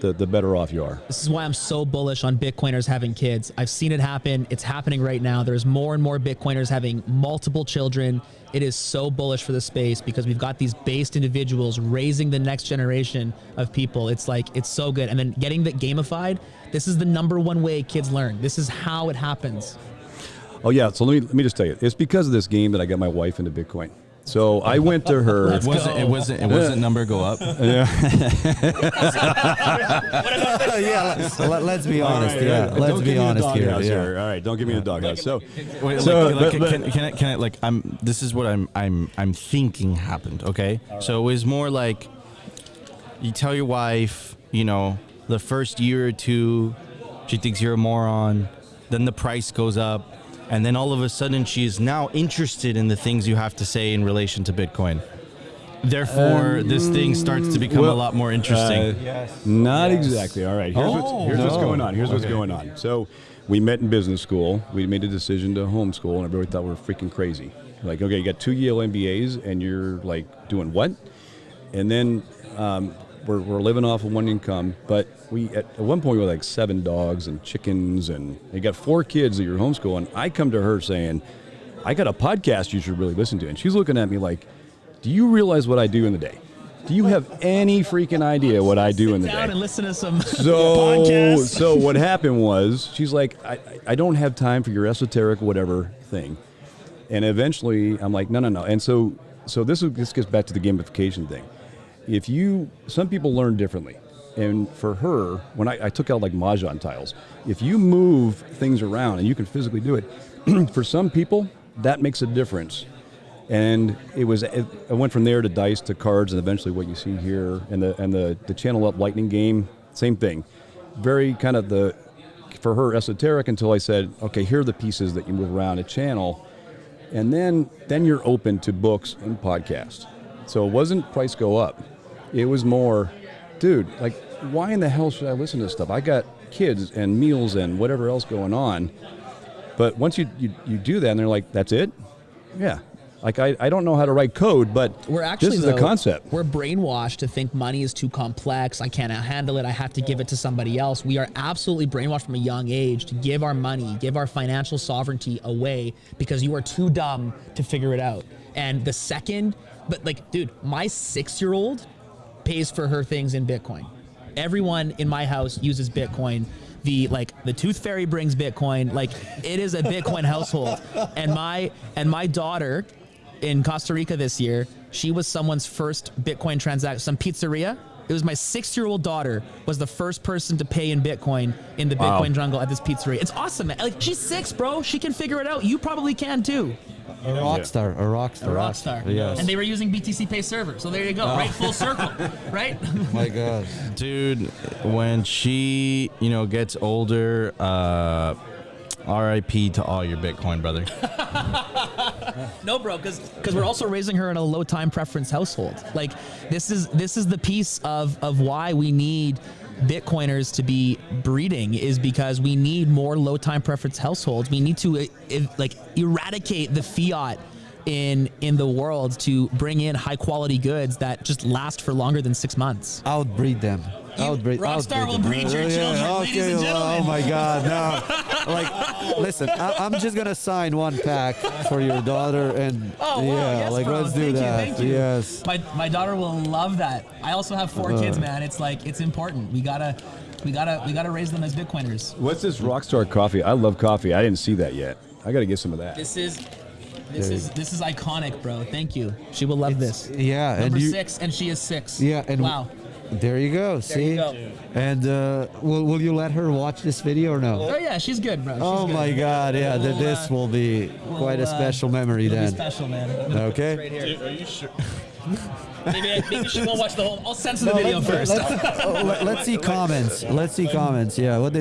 the better off you are. This is why I'm so bullish on Bitcoiners having kids. I've seen it happen. It's happening right now. There's more and more Bitcoiners having multiple children. It is so bullish for the space because we've got these based individuals raising the next generation of people. It's so good. And then getting that gamified, this is the #1 way kids learn. This is how it happens. Oh yeah, so let me just tell you, it's because of this game that I got my wife into Bitcoin. So I went to her. It wasn't number go up. Yeah. Let's be honest. Let's be honest here. All right, don't give me the doghouse. So, can I this is what I'm thinking happened. Okay, so it was more like you tell your wife, the first year or two, she thinks you're a moron. Then the price goes up. And then all of a sudden, she is now interested in the things you have to say in relation to Bitcoin. Therefore, this thing starts to become a lot more interesting. Not exactly. All right. Here's what's going on. What's going on. So we met in business school. We made a decision to homeschool, and everybody thought we were freaking crazy. Like, okay, you got 2 Yale MBAs, and you're like doing what? And then we're living off of one income, but we at one point we were like 7 dogs and chickens, and you got 4 kids that you're homeschooling. I come to her saying, I got a podcast you should really listen to. And she's looking at me like, do you realize what I do in the day? Do you have any freaking idea what I do in the day? Sit down and listen to some podcasts. So what happened was, she's like, I don't have time for your esoteric whatever thing. And eventually I'm like, no. And so this gets back to the gamification thing. Some people learn differently. And for her, when I took out like Mahjong tiles, if you move things around and you can physically do it, for some people, that makes a difference. And I went from there to dice to cards and eventually what you see here and the channel up lightning game, same thing. Very kind of for her esoteric until I said, okay, here are the pieces that you move around a channel. And then you're open to books and podcasts. So it wasn't price go up. It was more, dude, like, why in the hell should I listen to this stuff? I got kids and meals and whatever else going on. But once you do that and they're like, that's it? Yeah. Like, I don't know how to write code, but this is the concept. We're brainwashed to think money is too complex. I can't handle it. I have to give it to somebody else. We are absolutely brainwashed from a young age to give our money, give our financial sovereignty away because you are too dumb to figure it out. And the second, but like, dude, my 6-year-old pays for her things in Bitcoin. Everyone in my house uses Bitcoin. The Tooth Fairy brings Bitcoin. Like, it is a Bitcoin household. And my daughter in Costa Rica this year, she was someone's first Bitcoin transaction, some pizzeria. It was my 6-year-old daughter was the first person to pay in Bitcoin in the Bitcoin jungle at this pizzeria. It's awesome, man. Like, she's 6, bro. She can figure it out. You probably can too. A rock star. Yes. And they were using BTC Pay server. So there you go. Right, full circle. Right? Oh my God. Dude, when she, gets older, RIP to all your Bitcoin, brother. No, bro, because we're also raising her in a low time preference household. Like, this is the piece of why we need Bitcoiners to be breeding, is because we need more low time preference households. We need to eradicate the fiat in the world to bring in high quality goods that just last for longer than 6 months. Outbreed them. Rockstar will breed your children, ladies and gentlemen. Oh my God, no. Like, listen, I'm just gonna sign 1 pack for your daughter, and yes, bro. Let's do that. Thank you. Yes. My daughter will love that. I also have 4 kids, man. It's like, it's important. We gotta raise them as Bitcoiners. What's this Rockstar coffee? I love coffee. I didn't see that yet. I got to get some of that. This is iconic, bro. Thank you. She will love this. Yeah. Number 6, and she is 6. Yeah. And wow. There you go. See? You go. And will you let her watch this video or no? Oh yeah, she's good, bro. She's good. My God, yeah. This will be quite a special memory it'll then. Be special, man. Okay. Right here. Dude, are you sure? Maybe she won't watch the whole. I'll censor the video first. Let's see comments. Let's see comments. Yeah. What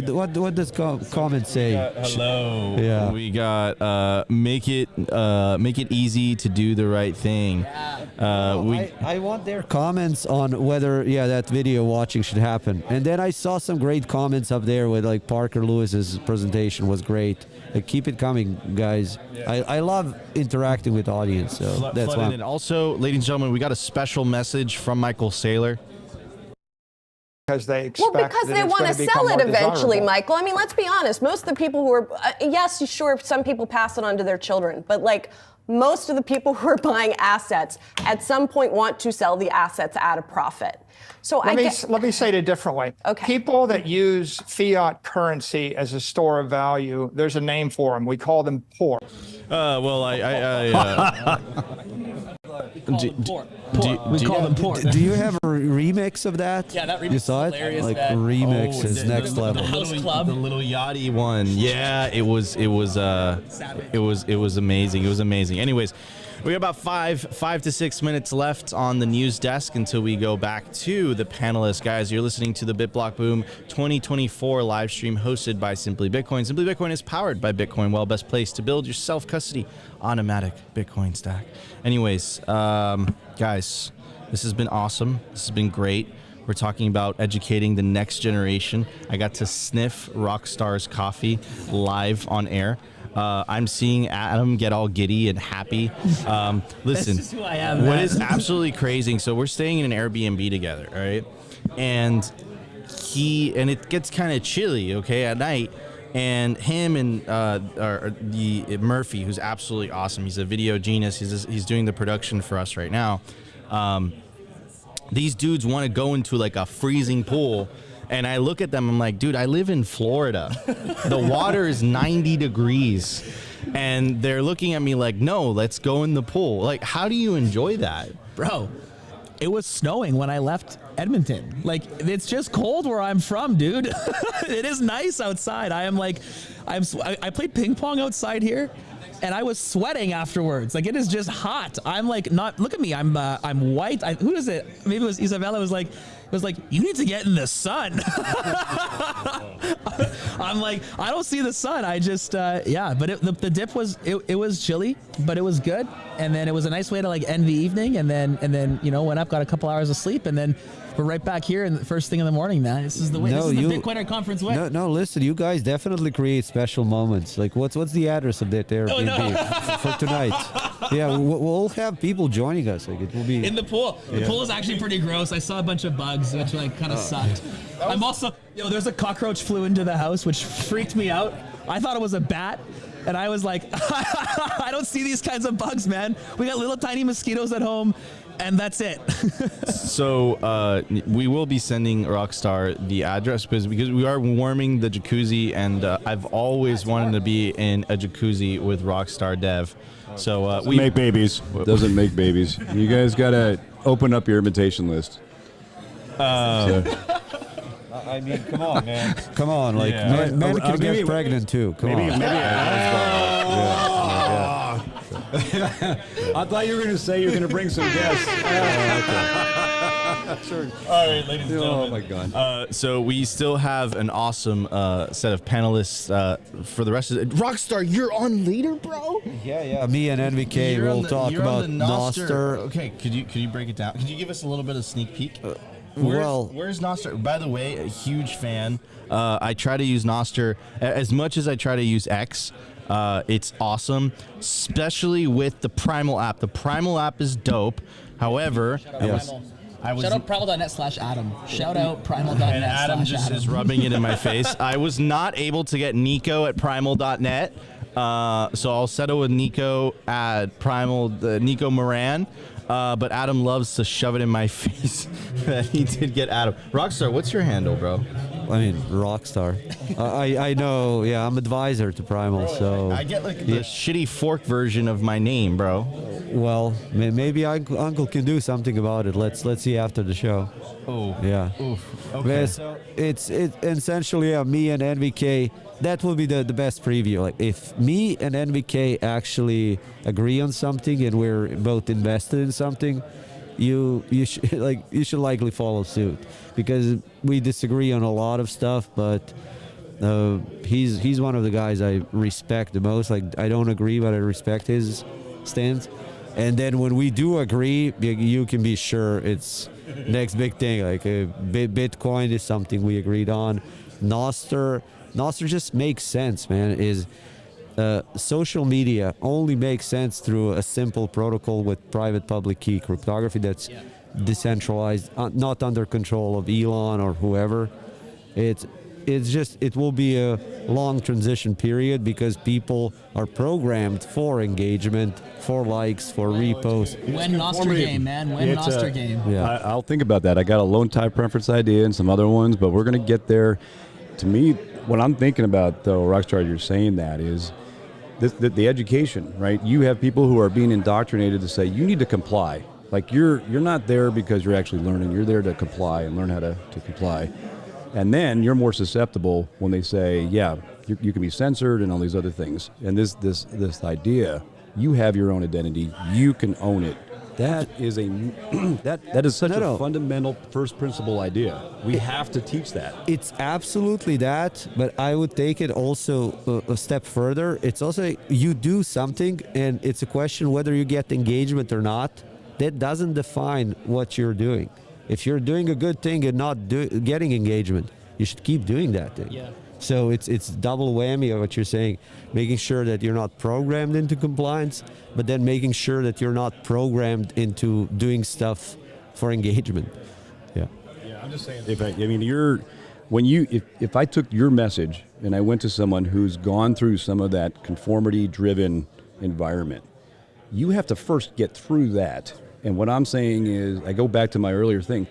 does comments say? Hello. Yeah. We got make it easy to do the right thing. I want their comments on whether that video watching should happen. And then I saw some great comments up there with like Parker Lewis's presentation was great. Keep it coming, guys. I love interacting with the audience. So that's why. And also, ladies and gentlemen, we got a special message from Michael Saylor. Because they expect because they want to sell it eventually, Michael. I mean, let's be honest. Most of the people who are, yes, sure, some people pass it on to their children, but like most of the people who are buying assets at some point want to sell the assets at a profit. So let me say it a different way. Okay. People that use fiat currency as a store of value, there's a name for them. We call them poor. Well, We call them poor. Do you have a remix of that? Yeah, that remix you saw is it? hilarious. Like that, remix is next level. The House Club, the little yachty one. Yeah, it was amazing. It was amazing. Anyways, we got about 5 to 6 minutes left on the news desk until we go back to the panelists. Guys, you're listening to the BitBlockBoom 2024 live stream hosted by Simply Bitcoin. Simply Bitcoin is powered by Bitcoin. Well, best place to build your self-custody automatic Bitcoin stack. Anyways, guys, this has been awesome. This has been great. We're talking about educating the next generation. I got to sniff Rockstar's coffee live on air. I'm seeing Adam get all giddy and happy. Listen, That's just who I am, what man. is absolutely crazy, so we're staying in an Airbnb together, all right? And it gets kind of chilly, okay, at night. And him and Murphy, who's absolutely awesome. He's a video genius. He's doing the production for us right now. These dudes want to go into like a freezing pool. And I look at them, I'm like, dude, I live in Florida. The water is 90 degrees. And they're looking at me like, no, let's go in the pool. Like, how do you enjoy that? Bro, it was snowing when I left Edmonton. Like, it's just cold where I'm from, dude. It is nice outside. I played ping pong outside here, and I was sweating afterwards. Like, it is just hot. I'm like, look at me. I'm white. Who is it? Maybe it was Isabella. Was like, you need to get in the sun. I'm like, I don't see the sun. I just, yeah. But the dip was, it was chilly, but it was good. And then it was a nice way to like end the evening. And then went up, got a couple hours of sleep, and then we're right back here. And first thing in the morning, man. This is the way. No, this is the Bitcoiner conference way. No, listen, you guys definitely create special moments. Like, what's the address of that Airbnb for tonight? Yeah, we'll have people joining us. Like, it will be in the pool. The pool is actually pretty gross. I saw a bunch of bugs, which like kind of sucked. I'm also, there's a cockroach flew into the house, which freaked me out. I thought it was a bat, and I was like, I don't see these kinds of bugs, man. We got little tiny mosquitoes at home, and that's it. So we will be sending Rockstar the address because we are warming the jacuzzi, and I've always wanted to be in a jacuzzi with Rockstar Dev. So we make babies. Doesn't make babies. You guys gotta open up your invitation list. I mean, come on, man. Come on, like, men can get pregnant too. Come on. I thought you were going to say you're going to bring some guests. Sure. All right, ladies and gentlemen. Oh my God. So we still have an awesome set of panelists for the rest of it. Rockstar, you're on later, bro. Yeah. Me and NVK will talk about Noster. Okay, could you break it down? Could you give us a little bit of sneak peek? Where's Noster? By the way, a huge fan. I try to use Noster as much as I try to use X. It's awesome, especially with the Primal app. The Primal app is dope. However, Shout out primal.net/Adam. Shout out primal.net/Adam. And Adam just is rubbing it in my face. I was not able to get Nico at primal.net. So I'll settle with Nico at Primal, Nico Moran. But Adam loves to shove it in my face that he did get Adam. Rockstar, what's your handle, bro? I mean, Rockstar. I know. Yeah, I'm advisor to Primal, so I get like the shitty fork version of my name, bro. Well, maybe Uncle can do something about it. Let's see after the show. Oh. Yeah. Oof. Okay. So it's essentially me and NVK. That will be the best preview. Like, if me and NVK actually agree on something and we're both invested in something, you should likely follow suit, because we disagree on a lot of stuff, but he's one of the guys I respect the most. Like, I don't agree, but I respect his stance. And then when we do agree, you can be sure it's next big thing. Like, Bitcoin is something we agreed on. Noster just makes sense, man. Social media only makes sense through a simple protocol with private public key cryptography that's decentralized, not under control of Elon or whoever. It will be a long transition period because people are programmed for engagement, for likes, for reposts. When Noster game, man. When Noster game. Yeah. I'll think about that. I got a loan type preference idea and some other ones, but we're going to get there. To me, what I'm thinking about, though, Rockstar, you're saying that is the education, right? You have people who are being indoctrinated to say you need to comply. Like, you're not there because you're actually learning. You're there to comply and learn how to comply. And then you're more susceptible when they say, yeah, you can be censored and all these other things. And this idea, you have your own identity, you can own it. That is that is such a fundamental first principle idea. We have to teach that. It's absolutely that, but I would take it also a step further. It's also, you do something and it's a question whether you get engagement or not. That doesn't define what you're doing. If you're doing a good thing and not getting engagement, you should keep doing that thing. Yeah. So it's double whammy of what you're saying, making sure that you're not programmed into compliance, but then making sure that you're not programmed into doing stuff for engagement. Yeah. Yeah, I'm just saying. If I took your message and I went to someone who's gone through some of that conformity-driven environment, you have to first get through that. And what I'm saying is, I go back to my earlier thing.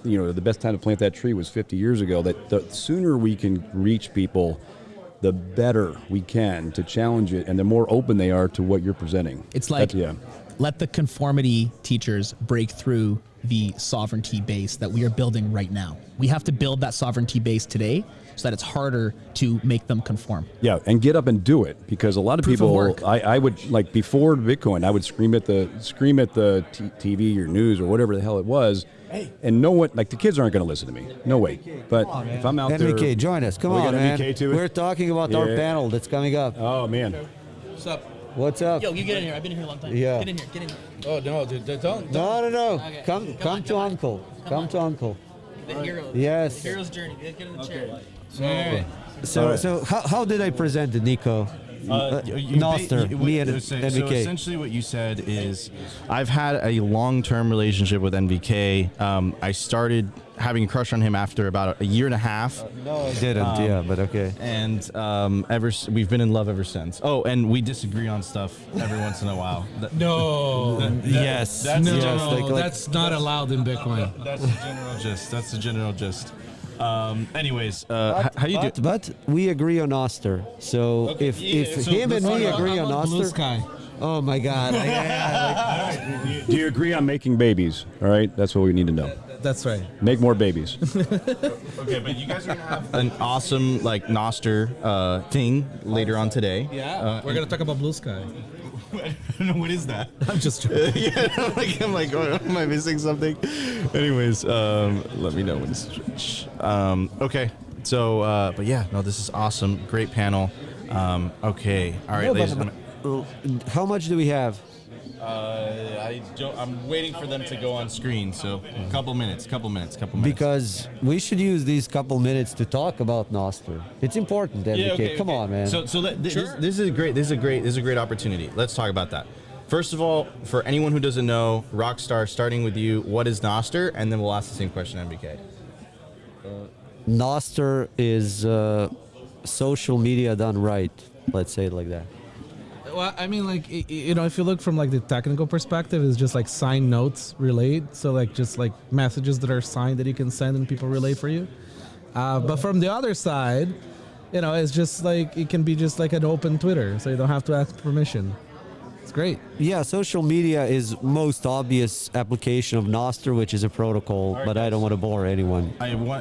The best time to plant that tree was 50 years ago, that the sooner we can reach people, the better we can to challenge it, and the more open they are to what you're presenting. It's like, let the conformity teachers break through the sovereignty base that we are building right now. We have to build that sovereignty base today so that it's harder to make them conform. Yeah, and get up and do it, because a lot of Proof of people, work. I would, like, before Bitcoin, I would scream at the TV or news or whatever the hell it was, and no one, like, the kids aren't going to listen to me. No way. But if I'm out there, NVK, join us. Come we on, got man. NVK too? We're talking about our Yeah. panel that's coming up. Oh man. What's up? What's up? Yo, you get in here. I've been here a long time. Yeah. Get in here. Get in here. Oh no, dude, don't. No. Okay. Come to Uncle. Come to Uncle. The hero. Yes. The hero's journey. Get in the chair. So how did I present it, Nico? Noster, me and NVK. So essentially what you said is, I've had a long-term relationship with NVK. I started having a crush on him after about a year and a half. No, I didn't, yeah, but okay. And we've been in love ever since. Oh, and we disagree on stuff every once in a while. Yes. That's That's not allowed in Bitcoin. That's the general gist. That's the general gist. Anyways, how you do? But we agree on Noster. So Okay, if so him and me how agree on about Blue Noster, Sky? oh my God. Do you agree on making babies? All right, that's what we need to know. That's right. Make more babies. Okay, but you guys are gonna have an awesome like Noster thing later on today. Yeah, we're gonna talk about Blue Sky. I don't know, what is that? I'm just joking. Yeah, I'm like, oh, am I missing something? Anyways, let me know when this is. Okay, so, but yeah, no, this is awesome. Great panel. Okay, all right, No, ladies but- and gentlemen. how much do we have? I'm waiting for them to go on screen, so couple minutes. Because we should use these couple minutes to talk about Noster. It's important, NVK. Come on, man. So this is a great opportunity. Let's talk about that. First of all, for anyone who doesn't know, Rockstar, starting with you, what is Noster? And then we'll ask the same question to MBK. Noster is social media done right. Let's say it like that. Well, I mean, like, you know, if you look from like the technical perspective, it's just like signed notes relayed. So like just like messages that are signed that you can send and people relay for you. But from the other side, you know, it's just like, it can be just like an open Twitter. So you don't have to ask permission. It's great. Yeah, social media is most obvious application of Noster, which is a protocol, but I don't want to bore anyone.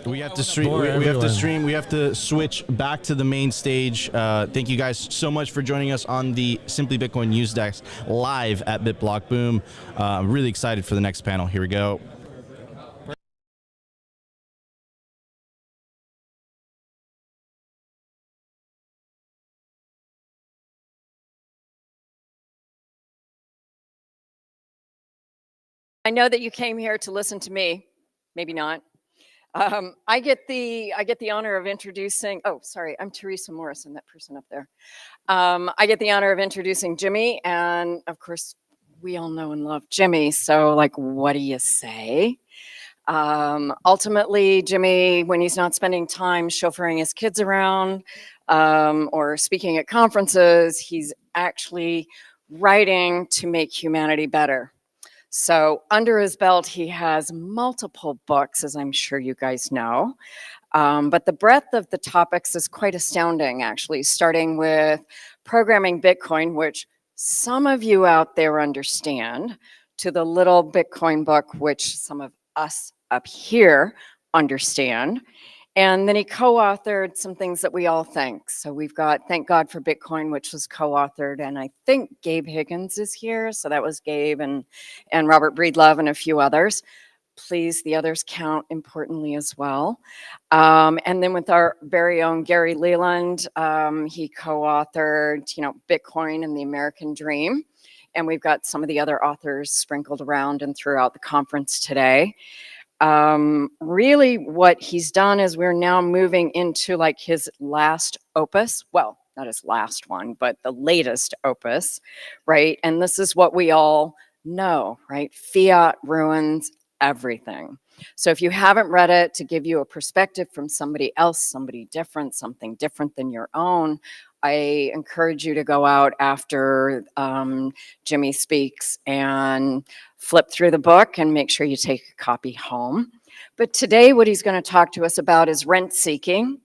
We have to stream. We have to stream. We have to switch back to the main stage. Thank you guys so much for joining us on the Simply Bitcoin News Desk live at BitBlockBoom. I'm really excited for the next panel. Here we go. I know that you came here to listen to me, maybe not. I get the honor of introducing. Oh, sorry, I'm Teresa Morrison, that person up there. I get the honor of introducing Jimmy, and of course, we all know and love Jimmy. So, like, what do you say? Ultimately, Jimmy, when he's not spending time chauffeuring his kids around or speaking at conferences, he's actually writing to make humanity better. So under his belt, he has multiple books, as I'm sure you guys know. But the breadth of the topics is quite astounding, actually, starting with Programming Bitcoin, which some of you out there understand, to the Little Bitcoin book, which some of us up here understand. And then he co-authored some things that we all think. So we've got Thank God for Bitcoin, which was co-authored, and I think Gabe Higgins is here. So that was Gabe and Robert Breedlove and a few others. Please, the others count importantly as well. And then with our very own Gary Leland, he co-authored, you know, Bitcoin and the American Dream. And we've got some of the other authors sprinkled around and throughout the conference today. Really what he's done is we're now moving into like his last opus. Well, not his last one, but the latest opus, right? And this is what we all know, right? Fiat ruins everything. So if you haven't read it, to give you a perspective from somebody else, somebody different, something different than your own, I encourage you to go out after Jimmy speaks and flip through the book and make sure you take a copy home. But today what he's going to talk to us about is rent seeking,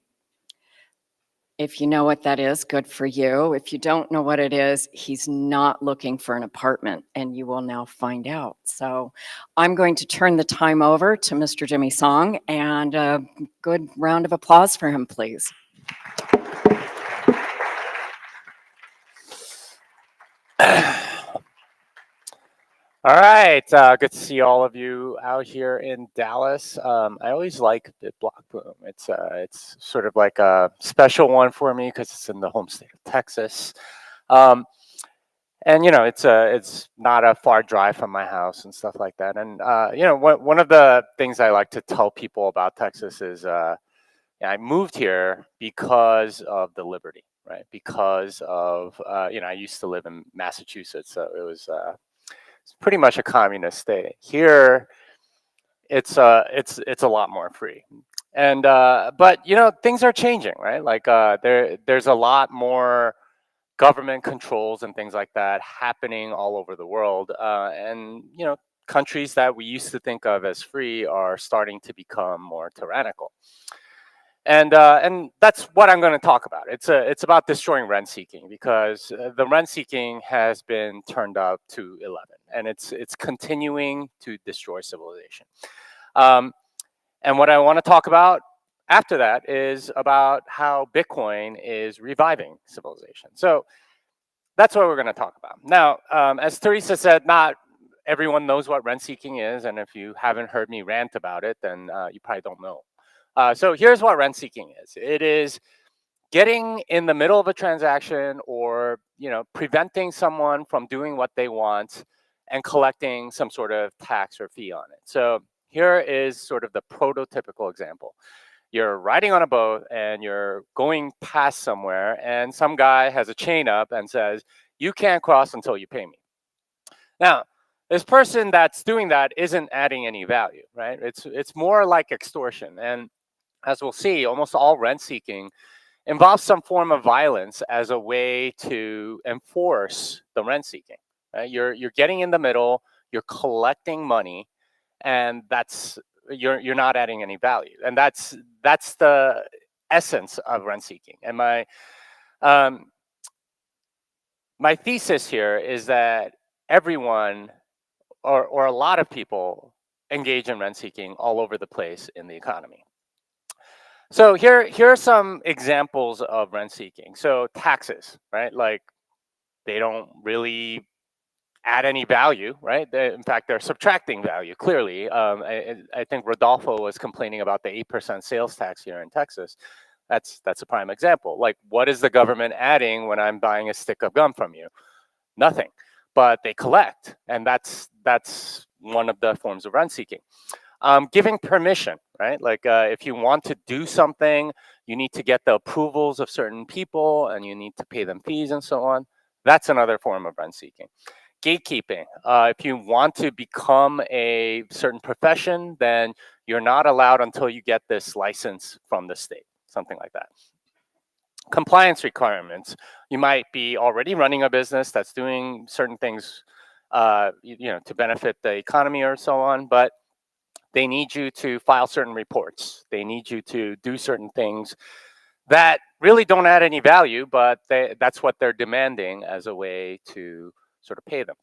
If you know what that is, good for you. If you don't know what it is, he's not looking for an apartment, and you will now find out. So I'm going to turn the time over to Mr. Jimmy Song, and a good round of applause for him, please. All right, good to see all of you out here in Dallas. I always like BitBlockBoom. It's sort of like a special one for me because it's in the home state of Texas, and you know it's not a far drive from my house and stuff like that. And you know one of the things I like to tell people about Texas is I moved here because of the liberty, right? Because of you know I used to live in Massachusetts, so it was. It's pretty much a communist state. Here, it's a lot more free, and but you know things are changing, right? Like there's a lot more government controls and things like that happening all over the world, and you know countries that we used to think of as free are starting to become more tyrannical. And that's what I'm going to talk about. It's about destroying rent seeking because the rent seeking has been turned up to 11, and it's continuing to destroy civilization. And what I want to talk about after that is about how Bitcoin is reviving civilization. So that's what we're going to talk about. Now, as Teresa said, not everyone knows what rent seeking is, and if you haven't heard me rant about it, then you probably don't know. So here's what rent seeking is. It is getting in the middle of a transaction or you know preventing someone from doing what they want and collecting some sort of tax or fee on it. So here is sort of the prototypical example. You're riding on a boat and you're going past somewhere and some guy has a chain up and says, you can't cross until you pay me. Now, this person that's doing that isn't adding any value, right? It's more like extortion. And as we'll see, almost all rent seeking involves some form of violence as a way to enforce the rent seeking. Right? You're getting in the middle, you're collecting money, and that's you're not adding any value. And that's the essence of rent seeking. And my thesis here is that everyone or a lot of people engage in rent seeking all over the place in the economy. So here are some examples of rent seeking. So taxes, right? Like they don't really add any value, right? In fact, they're subtracting value, clearly. I think Rodolfo was complaining about the 8% sales tax here in Texas. That's a prime example. Like what is the government adding when I'm buying a stick of gum from you? Nothing, but they collect. And that's one of the forms of rent seeking. Giving permission, right? Like if you want to do something, you need to get the approvals of certain people and you need to pay them fees and so on. That's another form of rent seeking. Gatekeeping. If you want to become a certain profession, then you're not allowed until you get this license from the state, something like that. Compliance requirements. You might be already running a business that's doing certain things, you know, to benefit the economy or so on, but they need you to file certain reports. They need you to do certain things that really don't add any value, but that's what they're demanding as a way to sort of pay them.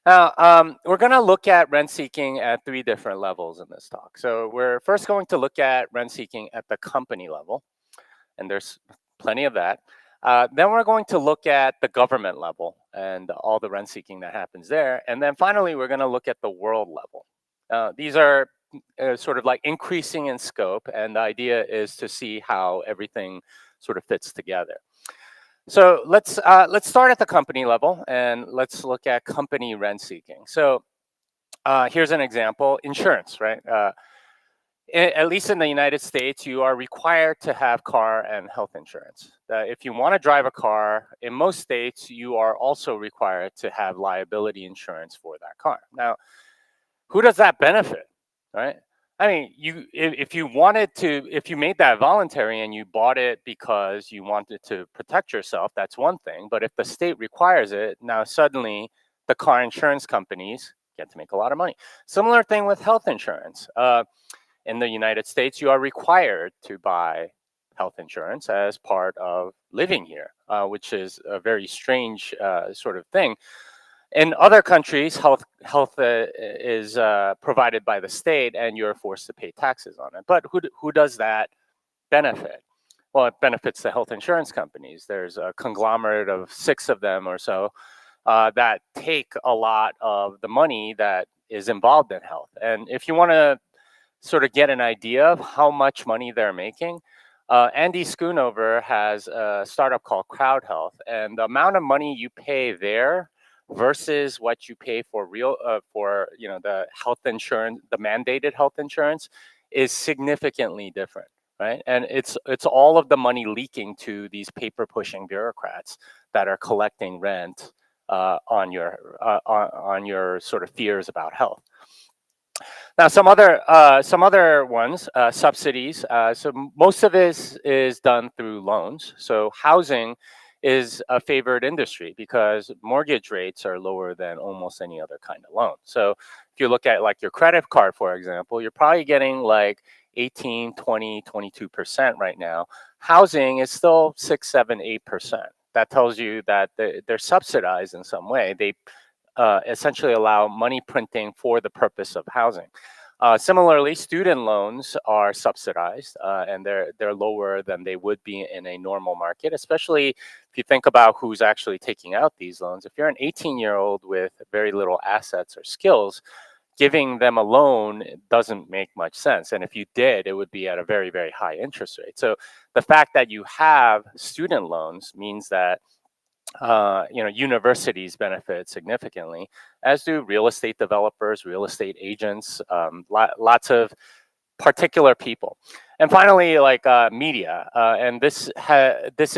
Now, we're going to look at rent seeking at 3 different levels in this talk. So we're first going to look at rent seeking at the company level, and there's plenty of that. Then we're going to look at the government level and all the rent seeking that happens there. And then finally, we're going to look at the world level. These are sort of like increasing in scope, and the idea is to see how everything sort of fits together. So let's start at the company level, and let's look at company rent seeking. So here's an example: insurance, right? At least in the United States, you are required to have car and health insurance. If you want to drive a car, in most states, you are also required to have liability insurance for that car. Now, who does that benefit, right? I mean, if you made that voluntary and you bought it because you wanted to protect yourself, that's one thing. But if the state requires it, now suddenly the car insurance companies get to make a lot of money. Similar thing with health insurance. In the United States, you are required to buy health insurance as part of living here, which is a very strange sort of thing. In other countries, health is provided by the state, and you're forced to pay taxes on it. But who does that benefit? Well, it benefits the health insurance companies. There's a conglomerate of 6 of them or so that take a lot of the money that is involved in health. And if you want to sort of get an idea of how much money they're making, Andy Schoonover has a startup called Crowd Health, and the amount of money you pay there versus what you pay for the health insurance, the mandated health insurance, is significantly different, right? And it's all of the money leaking to these paper pushing bureaucrats that are collecting rent on your sort of fears about health. Now, some other ones, subsidies. So most of this is done through loans. So housing is a favored industry because mortgage rates are lower than almost any other kind of loan. So if you look at like your credit card, for example, you're probably getting like 18, 20, 22% right now. Housing is still 6, 7, 8%. That tells you that they're subsidized in some way. They essentially allow money printing for the purpose of housing. Similarly, student loans are subsidized, and they're lower than they would be in a normal market, especially if you think about who's actually taking out these loans. If you're an 18-year-old with very little assets or skills, giving them a loan doesn't make much sense. And if you did, it would be at a very, very high interest rate. So the fact that you have student loans means that universities benefit significantly, as do real estate developers, real estate agents, lots of particular people. And finally, like media, and this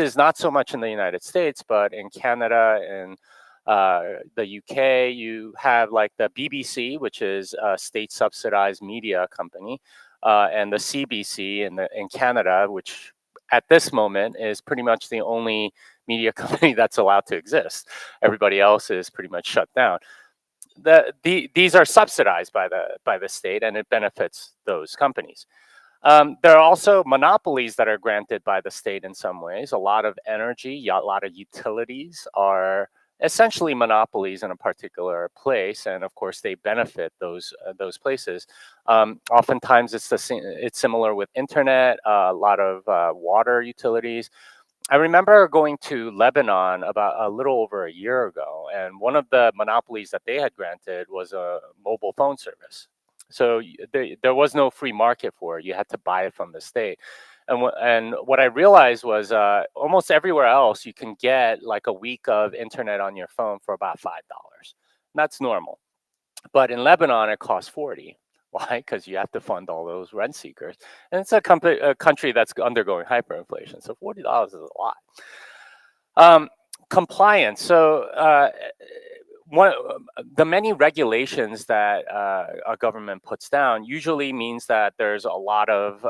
is not so much in the United States, but in Canada and the UK, you have like the BBC, which is a state subsidized media company, and the CBC in Canada, which at this moment is pretty much the only media company that's allowed to exist. Everybody else is pretty much shut down. These are subsidized by the state, and it benefits those companies. There are also monopolies that are granted by the state in some ways. A lot of energy, a lot of utilities are essentially monopolies in a particular place, and of course they benefit those places. Oftentimes it's similar with internet, a lot of water utilities. I remember going to Lebanon about a little over a year ago, and one of the monopolies that they had granted was a mobile phone service. So there was no free market for it. You had to buy it from the state. And what I realized was almost everywhere else you can get like a week of internet on your phone for about $5. That's normal. But in Lebanon, it costs $40. Why? Because you have to fund all those rent seekers. And it's a country that's undergoing hyperinflation. So $40 is a lot. Compliance. So the many regulations that a government puts down usually means that there's a lot of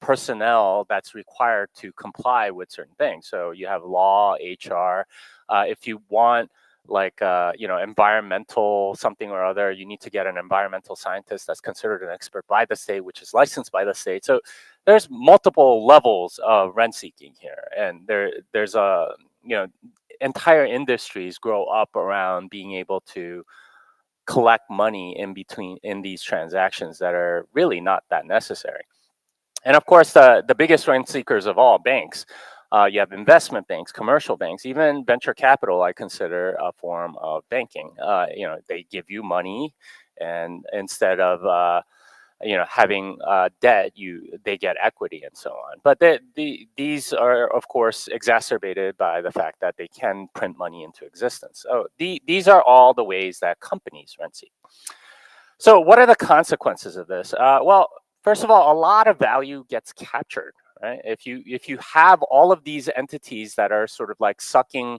personnel that's required to comply with certain things. So you have law, HR. If you want like environmental something or other, you need to get an environmental scientist that's considered an expert by the state, which is licensed by the state. So there's multiple levels of rent seeking here, and there's a entire industries grow up around being able to collect money in these transactions that are really not that necessary. And of course, the biggest rent seekers of all, banks. You have investment banks, commercial banks, even venture capital. I consider a form of banking. They give you money, and instead of having debt, they get equity and so on. But these are, of course, exacerbated by the fact that they can print money into existence. So these are all the ways that companies rent seek. So what are the consequences of this? Well, first of all, a lot of value gets captured. Right? If you have all of these entities that are sort of like sucking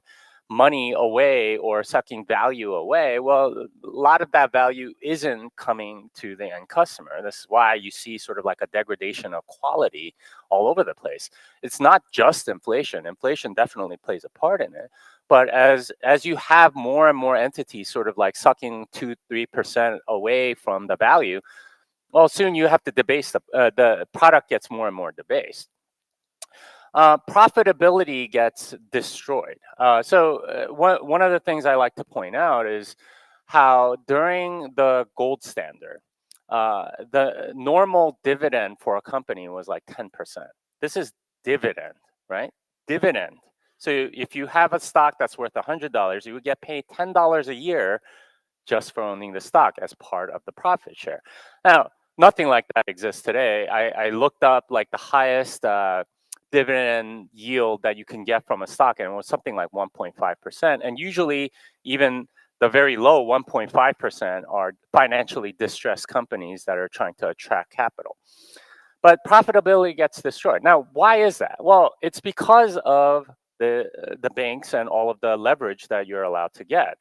money away or sucking value away, well, a lot of that value isn't coming to the end customer. This is why you see sort of like a degradation of quality all over the place. It's not just inflation. Inflation definitely plays a part in it. But as you have more and more entities sort of like sucking 2-3% away from the value, well, soon you have to debase the product gets more and more debased. profitability gets destroyed. One of the things I like to point out is how during the gold standard, the normal dividend for a company was like 10%. This is dividend, right? Dividend. So if you have a stock that's worth $100, you would get paid $10 a year just for owning the stock as part of the profit share. Now, nothing like that exists today. I looked up like the highest dividend yield that you can get from a stock, and it was something like 1.5%. And usually, even the very low 1.5% are financially distressed companies that are trying to attract capital. But profitability gets destroyed. Now, why is that? Well, it's because of the banks and all of the leverage that you're allowed to get.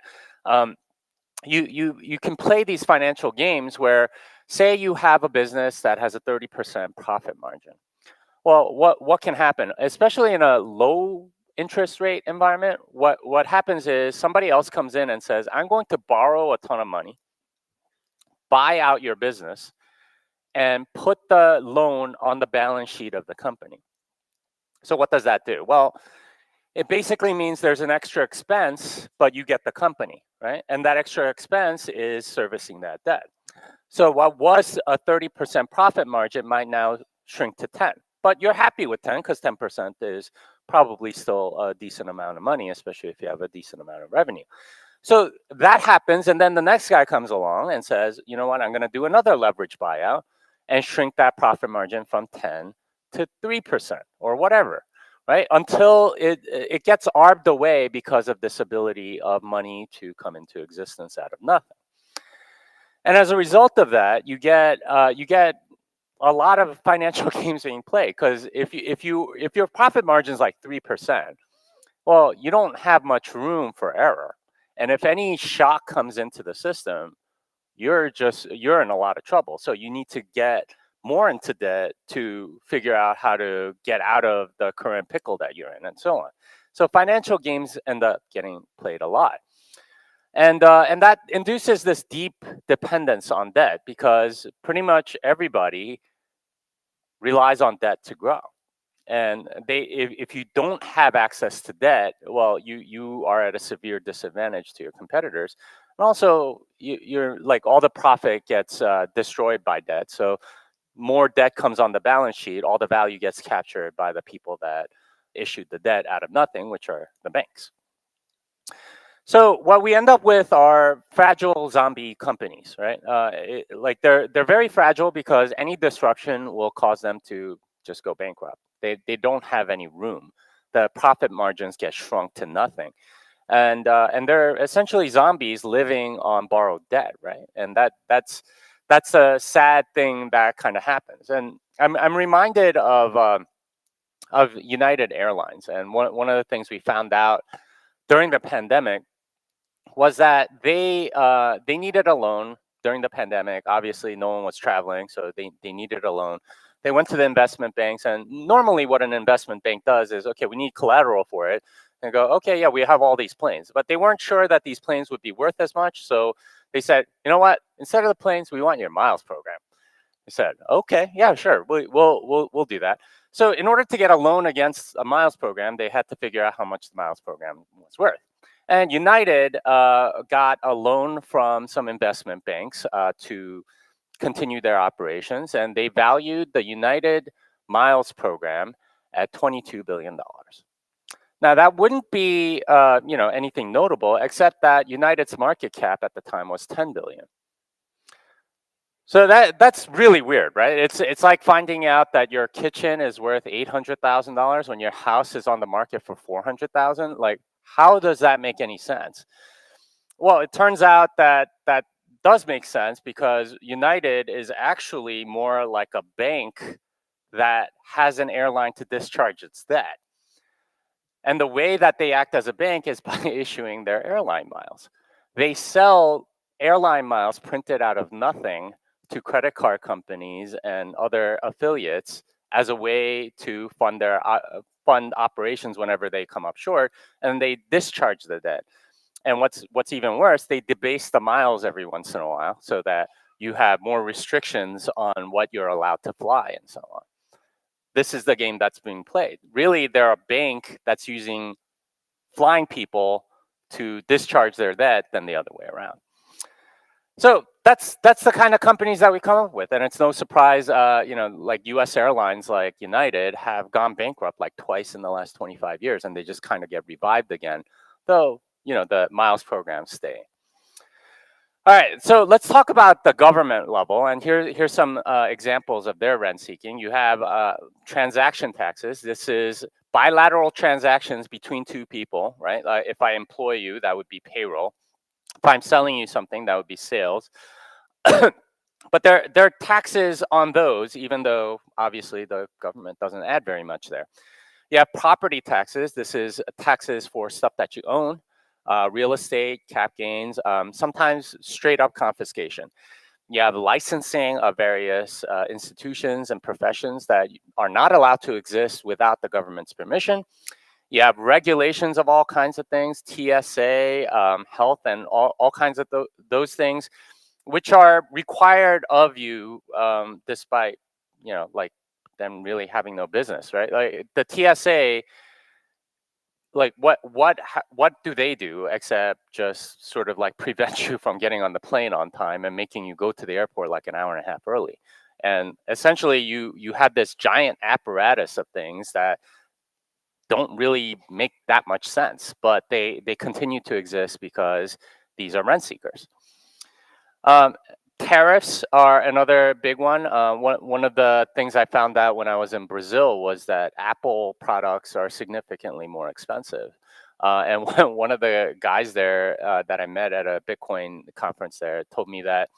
You can play these financial games where, say you have a business that has a 30% profit margin. Well, what can happen, especially in a low interest rate environment? What happens is somebody else comes in and says, I'm going to borrow a ton of money, buy out your business, and put the loan on the balance sheet of the company. So what does that do? Well, it basically means there's an extra expense, but you get the company, right? And that extra expense is servicing that debt. So what was a 30% profit margin might now shrink to 10. But you're happy with 10 because 10% is probably still a decent amount of money, especially if you have a decent amount of revenue. So that happens, and then the next guy comes along and says, you know what, I'm going to do another leverage buyout and shrink that profit margin from 10 to 3% or whatever, right? Until it gets arbed away because of this ability of money to come into existence out of nothing. And as a result of that, you get a lot of financial games being played, because if your profit margin is like 3%, well, you don't have much room for error. And if any shock comes into the system, you're in a lot of trouble. So you need to get more into debt to figure out how to get out of the current pickle that you're in, and so on. So financial games end up getting played a lot. And that induces this deep dependence on debt, because pretty much everybody relies on debt to grow. And if you don't have access to debt, well, you are at a severe disadvantage to your competitors. And also, you're like, all the profit gets destroyed by debt. So more debt comes on the balance sheet, all the value gets captured by the people that issued the debt out of nothing, which are the banks. So what we end up with are fragile zombie companies, right? Like they're very fragile because any disruption will cause them to just go bankrupt. They don't have any room. The profit margins get shrunk to nothing, and they're essentially zombies living on borrowed debt, right? And that's a sad thing that kind of happens. And I'm reminded of United Airlines, and one of the things we found out during the pandemic was that they needed a loan during the pandemic. Obviously, no one was traveling, so they needed a loan. They went to the investment banks, and normally what an investment bank does is, okay, we need collateral for it. And go, okay, yeah, we have all these planes. But they weren't sure that these planes would be worth as much, so they said, you know what, instead of the planes, we want your miles program. I said, okay, yeah, sure, we'll do that. So in order to get a loan against a miles program, they had to figure out how much the miles program was worth. And United got a loan from some investment banks to continue their operations, and they valued the United Miles program at $22 billion. Now that wouldn't be anything notable, except that United's market cap at the time was $10 billion. So that's really weird, right? It's like finding out that your kitchen is worth $800,000 when your house is on the market for $400,000. Like, how does that make any sense? Well, it turns out that does make sense, because United is actually more like a bank that has an airline to discharge its debt. And the way that they act as a bank is by issuing their airline miles. They sell airline miles printed out of nothing to credit card companies and other affiliates as a way to fund their fund operations whenever they come up short, and they discharge the debt. And what's even worse, they debase the miles every once in a while so that you have more restrictions on what you're allowed to fly and so on. this is the game that's being played. Really, they're a bank that's using flying people to discharge their debt than the other way around. So that's the kind of companies that we come up with, and it's no surprise, like U.S. airlines like United have gone bankrupt like twice in the last 25 years, and they just kind of get revived again, though the miles programs stay. All right, so let's talk about the government level, and here's some examples of their rent seeking. You have transaction taxes. This is bilateral transactions between two people, right? If I employ you, that would be payroll. If I'm selling you something, that would be sales. But there are taxes on those, even though obviously the government doesn't add very much there. You have property taxes. This is taxes for stuff that you own, real estate, cap gains, sometimes straight up confiscation. You have licensing of various institutions and professions that are not allowed to exist without the government's permission. You have regulations of all kinds of things, TSA, health, and all kinds of those things, which are required of you despite, like them really having no business, right? Like the TSA, like what do they do except just sort of like prevent you from getting on the plane on time and making you go to the airport like an hour and a half early? And essentially you have this giant apparatus of things that don't really make that much sense, but they continue to exist because these are rent seekers. Tariffs are another big one. One of the things I found out when I was in Brazil was that Apple products are significantly more expensive. And one of the guys there that I met at a Bitcoin conference there told me that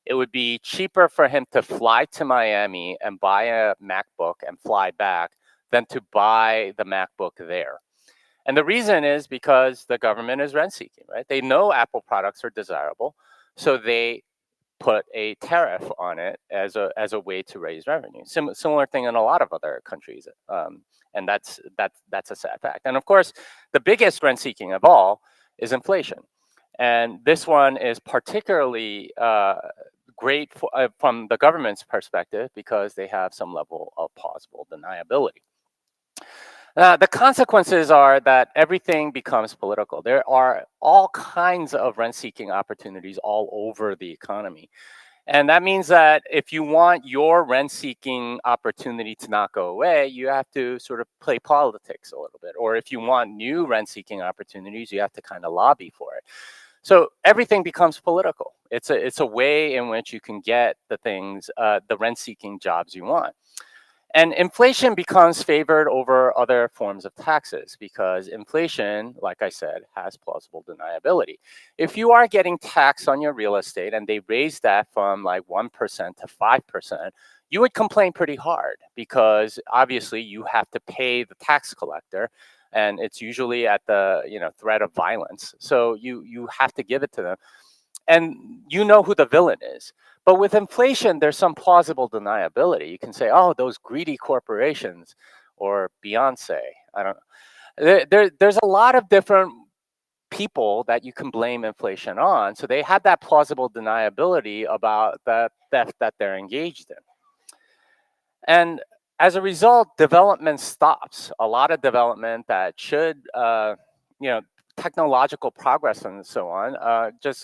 it would be cheaper for him to fly to Miami and buy a MacBook and fly back than to buy the MacBook there. And the reason is because the government is rent seeking, right? They know Apple products are desirable, so they put a tariff on it as a way to raise revenue. Similar thing in a lot of other countries, and that's a sad fact. And of course, the biggest rent seeking of all is inflation, and this one is particularly great from the government's perspective because they have some level of plausible deniability. The consequences are that everything becomes political. There are all kinds of rent-seeking opportunities all over the economy. And that means that if you want your rent-seeking opportunity to not go away, you have to sort of play politics a little bit. Or if you want new rent-seeking opportunities, you have to kind of lobby for it. So everything becomes political. It's a way in which you can get the things, the rent-seeking jobs you want. And inflation becomes favored over other forms of taxes because inflation, like I said, has plausible deniability. If you are getting taxed on your real estate and they raise that from like 1% to 5%, you would complain pretty hard because obviously you have to pay the tax collector, and it's usually at the threat of violence. So you have to give it to them. And you know who the villain is. But with inflation, there's some plausible deniability. You can say, oh, those greedy corporations or Beyonce. I don't know. There's a lot of different people that you can blame inflation on. So they have that plausible deniability about the theft that they're engaged in. And as a result, development stops. A lot of development that should, technological progress and so on,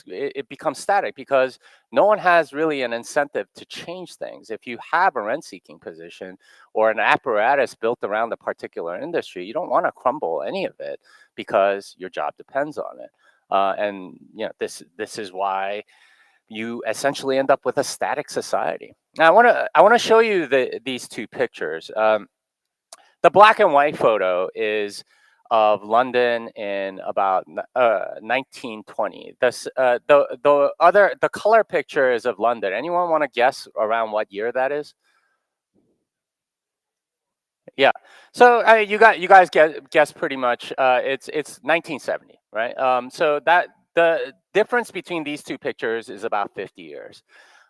it becomes static because no one has really an incentive to change things. If you have a rent-seeking position or an apparatus built around a particular industry, you don't want to crumble any of it because your job depends on it. And this is why you essentially end up with a static society. Now, I want to show you these two pictures. The black and white photo is of London in about 1920. The color picture is of London. Anyone want to guess around what year that is? Yeah. So you guys guess pretty much. It's 1970, right? So that the difference between these two pictures is about 50 years.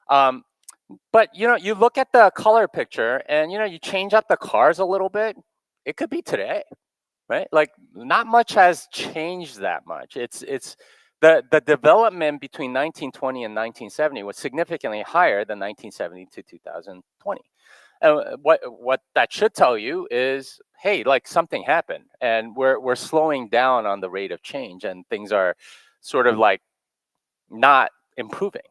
But you look at the color picture and you change up the cars a little bit, it could be today. Right? Like not much has changed that much. It's the development between 1920 and 1970 was significantly higher than 1970 to 2020. What that should tell you is, hey, like something happened, and we're slowing down on the rate of change, and things are sort of like not improving.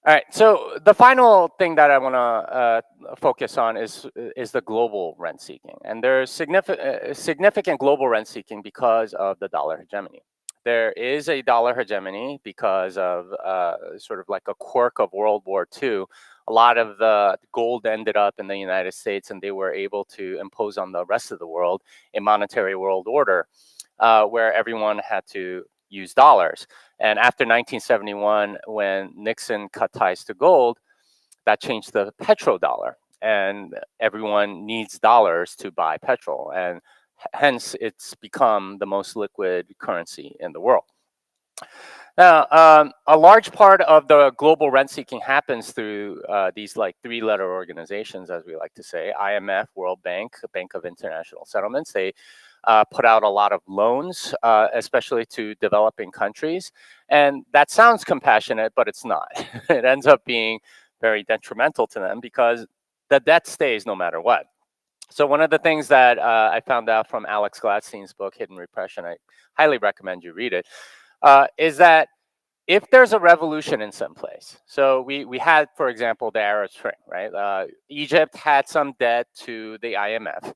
All right, so the final thing that I want to focus on is the global rent seeking, and there's significant global rent seeking because of the dollar hegemony. There is a dollar hegemony because of sort of like a quirk of World War II. A lot of the gold ended up in the United States, and they were able to impose on the rest of the world a monetary world order where everyone had to use dollars. And after 1971, when Nixon cut ties to gold, that changed the petrodollar. And everyone needs dollars to buy petrol. And hence, it's become the most liquid currency in the world. Now, a large part of the global rent seeking happens through these like three-letter organizations, as we like to say: IMF, World Bank, Bank of International Settlements. They put out a lot of loans, especially to developing countries. And that sounds compassionate, but it's not. It ends up being very detrimental to them because the debt stays no matter what. So one of the things that I found out from Alex Gladstein's book, Hidden Repression, I highly recommend you read it, is that if there's a revolution in some place, so we had, for example, the Arab Spring, right? Egypt had some debt to the IMF,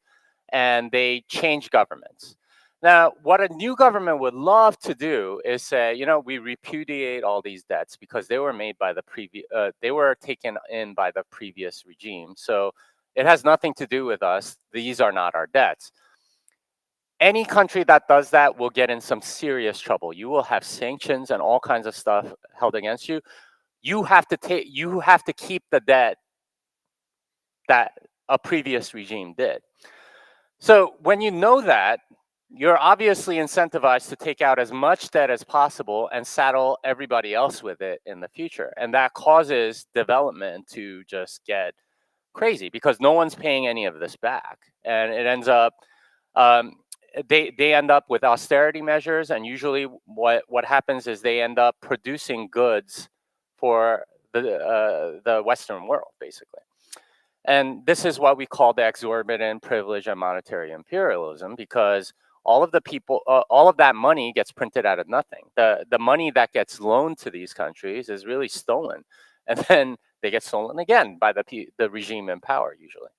and they changed governments. Now, what a new government would love to do is say, you know, we repudiate all these debts because they were made by the previous, they were taken in by the previous regime. So it has nothing to do with us. These are not our debts. Any country that does that will get in some serious trouble. You will have sanctions and all kinds of stuff held against you. You have to keep the debt that a previous regime did. So when you know that, you're obviously incentivized to take out as much debt as possible and saddle everybody else with it in the future. And that causes development to just get crazy because no one's paying any of this back. And it ends up, they end up with austerity measures. And usually what happens is they end up producing goods for the Western world, basically. And this is what we call the exorbitant privilege and monetary imperialism, because all of the people, all of that money gets printed out of nothing. The money that gets loaned to these countries is really stolen, and then they get stolen again by the regime in power usually.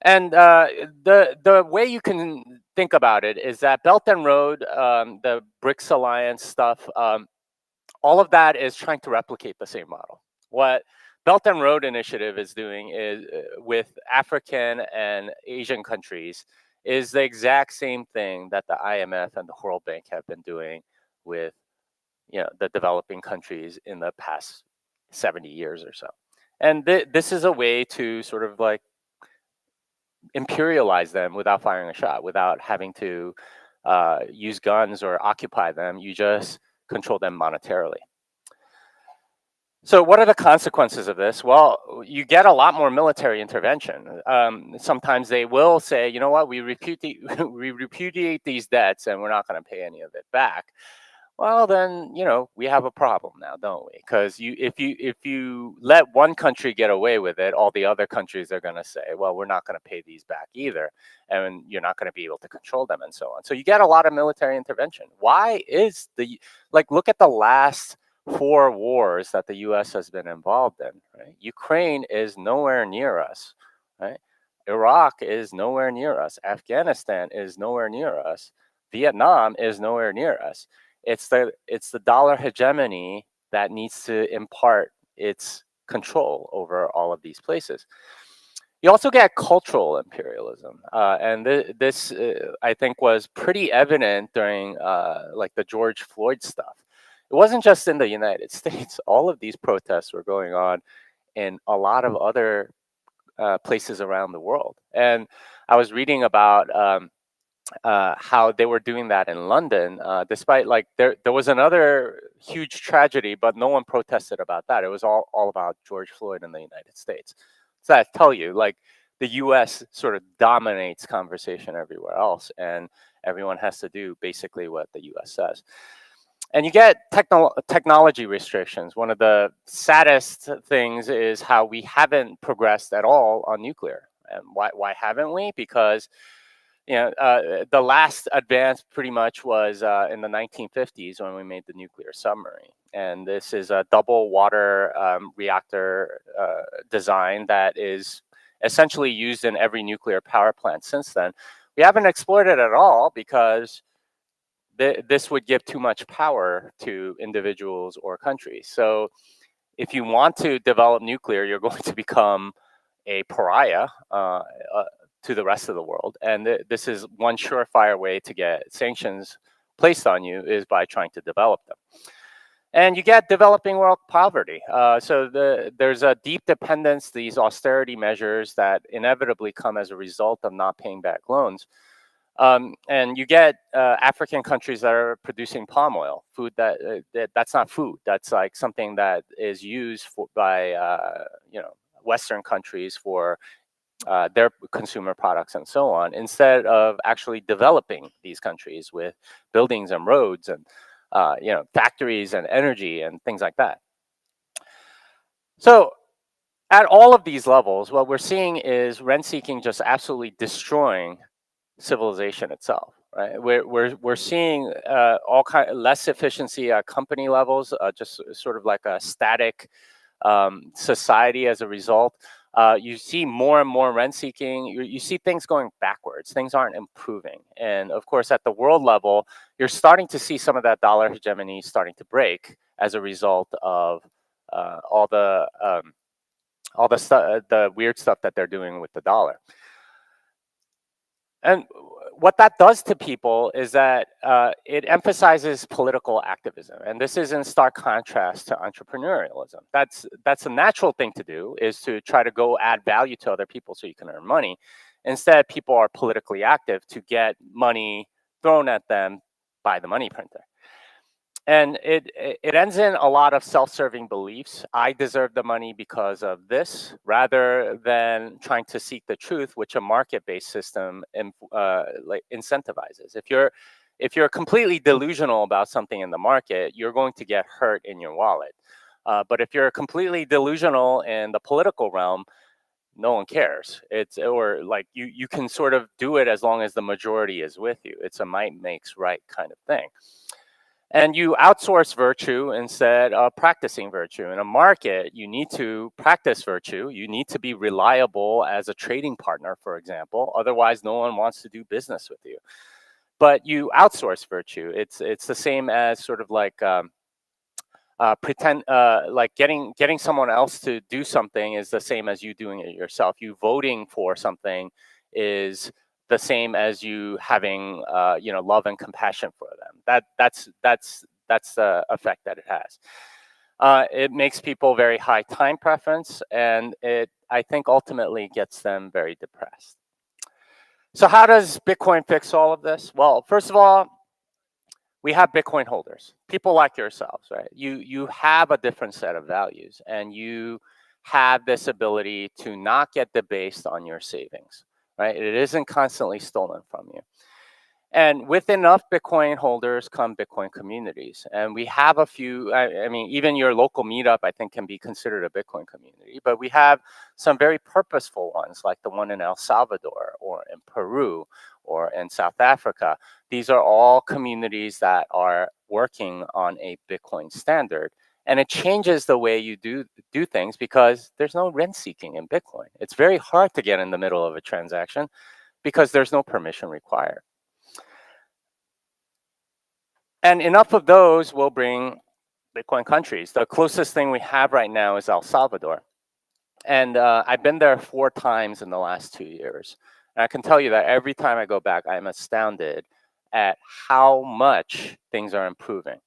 And the way you can think about it is that Belt and Road, the BRICS alliance stuff, all of that is trying to replicate the same model. What Belt and Road Initiative is doing is with African and Asian countries is the exact same thing that the IMF and the World Bank have been doing with, you know, the developing countries in the past 70 years or so. And this is a way to sort of like imperialize them without firing a shot, without having to use guns or occupy them. You just control them monetarily. So what are the consequences of this? Well, you get a lot more military intervention. Sometimes they will say, you know what, we repudiate these debts and we're not going to pay any of it back. Well, then, you know, we have a problem now, don't we? Because if you let one country get away with it, all the other countries are going to say, well, we're not going to pay these back either, and you're not going to be able to control them and so on. So you get a lot of military intervention. Why is look at the last 4 wars that the U.S. has been involved in, right? Ukraine is nowhere near us, right? Iraq is nowhere near us. Afghanistan is nowhere near us. Vietnam is nowhere near us. It's the dollar hegemony that needs to impart its control over all of these places. You also get cultural imperialism, and this I think was pretty evident during like the George Floyd stuff. It wasn't just in the United States. All of these protests were going on in a lot of other places around the world. And I was reading about how they were doing that in London, despite like there was another huge tragedy, but no one protested about that. It was all about George Floyd in the United States. So I tell you, like the US sort of dominates conversation everywhere else, and everyone has to do basically what the US says. And you get technology restrictions. One of the saddest things is how we haven't progressed at all on nuclear. And why haven't we? Because the last advance pretty much was in the 1950s when we made the nuclear submarine. And this is a double water reactor design that is essentially used in every nuclear power plant since then. We haven't explored it at all because this would give too much power to individuals or countries. So if you want to develop nuclear, you're going to become a pariah to the rest of the world. And this is one surefire way to get sanctions placed on you is by trying to develop them. And you get developing world poverty. So there's a deep dependence, these austerity measures that inevitably come as a result of not paying back loans. And you get African countries that are producing palm oil, food that's not food. That's like something that is used by Western countries for their consumer products and so on, instead of actually developing these countries with buildings and roads and factories and energy and things like that. So at all of these levels, what we're seeing is rent-seeking just absolutely destroying civilization itself. Right? We're seeing all kind less efficiency at company levels, just sort of like a static society as a result. You see more and more rent-seeking. You see things going backwards. Things aren't improving. And of course, at the world level, you're starting to see some of that dollar hegemony starting to break as a result of all the weird stuff that they're doing with the dollar. And what that does to people is that it emphasizes political activism. And this is in stark contrast to entrepreneurialism. That's a natural thing to do, is to try to go add value to other people so you can earn money. Instead, people are politically active to get money thrown at them by the money printer. And it ends in a lot of self-serving beliefs. I deserve the money because of this, rather than trying to seek the truth, which a market-based system incentivizes. If you're completely delusional about something in the market, you're going to get hurt in your wallet. But if you're completely delusional in the political realm, no one cares. Or like you can sort of do it as long as the majority is with you. It's a might makes right kind of thing. And you outsource virtue instead of practicing virtue. In a market, you need to practice virtue. You need to be reliable as a trading partner, for example. Otherwise, no one wants to do business with you. But you outsource virtue. It's the same as sort of like like getting someone else to do something is the same as you doing it yourself. You voting for something is the same as you having love and compassion for them. That's the effect that it has. It makes people very high time preference, and it, I think, ultimately gets them very depressed. So how does Bitcoin fix all of this? Well, first of all, we have Bitcoin holders, people like yourselves, right? You have a different set of values, and you have this ability to not get debased on your savings. Right? It isn't constantly stolen from you. And with enough Bitcoin holders come Bitcoin communities. And we have a few, I mean, even your local meetup, I think, can be considered a Bitcoin community. But we have some very purposeful ones, like the one in El Salvador or in Peru or in South Africa. These are all communities that are working on a Bitcoin standard. And it changes the way you do things because there's no rent seeking in Bitcoin. It's very hard to get in the middle of a transaction because there's no permission required. And enough of those will bring Bitcoin countries. The closest thing we have right now is El Salvador. And I've been there 4 times in the last 2 years. And I can tell you that every time I go back, I'm astounded at how much things are improving.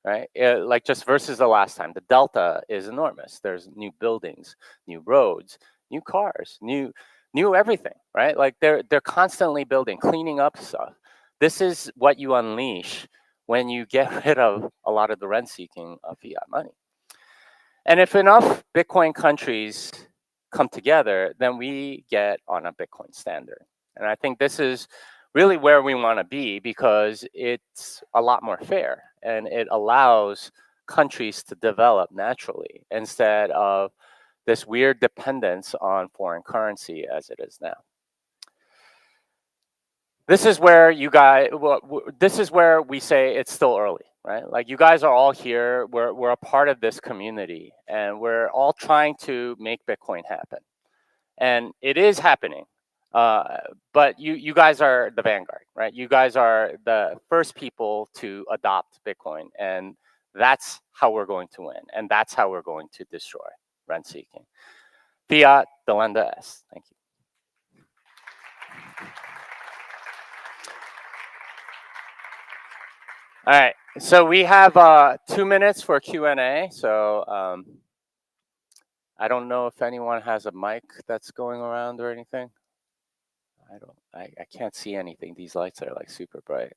Right? Like just versus the last time, the delta is enormous. There's new buildings, new roads, new cars, new everything, right? Like they're constantly building, cleaning up stuff. This is what you unleash when you get rid of a lot of the rent-seeking of fiat money. And if enough Bitcoin countries come together, then we get on a Bitcoin standard. And I think this is really where we want to be because it's a lot more fair. and it allows countries to develop naturally instead of this weird dependence on foreign currency as it is now. This is where you guys, this is where we say it's still early, right? Like, you guys are all here, we're a part of this community, and we're all trying to make Bitcoin happen. And it is happening, but you guys are the vanguard, right? You guys are the first people to adopt Bitcoin, and that's how we're going to win, and that's how we're going to destroy rent-seeking. Fiat delenda est. Thank you. All right, so we have 2 minutes for Q&A. So I don't know if anyone has a mic that's going around or anything. I can't see anything. These lights are like super bright.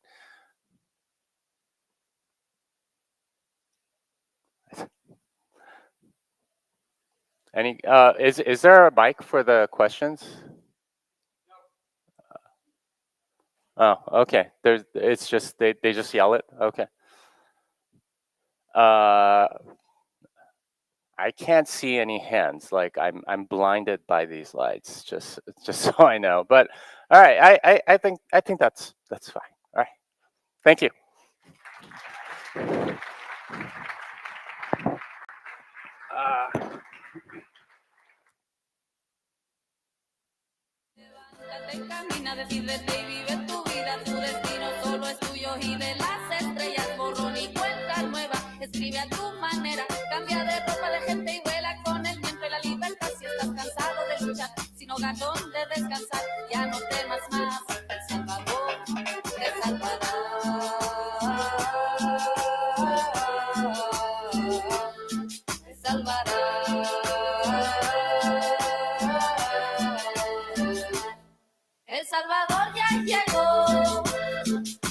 Any is there a mic for the questions? Oh, okay. It's just they just yell it. Okay. I can't see any hands. Like, I'm blinded by these lights. Just so I know. But all right, I think that's fine. All right. Thank you. Camina, decídete y vive tu vida, tu destino solo es tuyo y de las estrellas borrón y cuenta nueva, escribe a tu manera, cambia de ropa de gente y vuela con el viento y la libertad. Si estás cansado de luchar, sin hogar donde descansar, ya no temas más, El Salvador te salvará. Te salvará. El Salvador ya llegó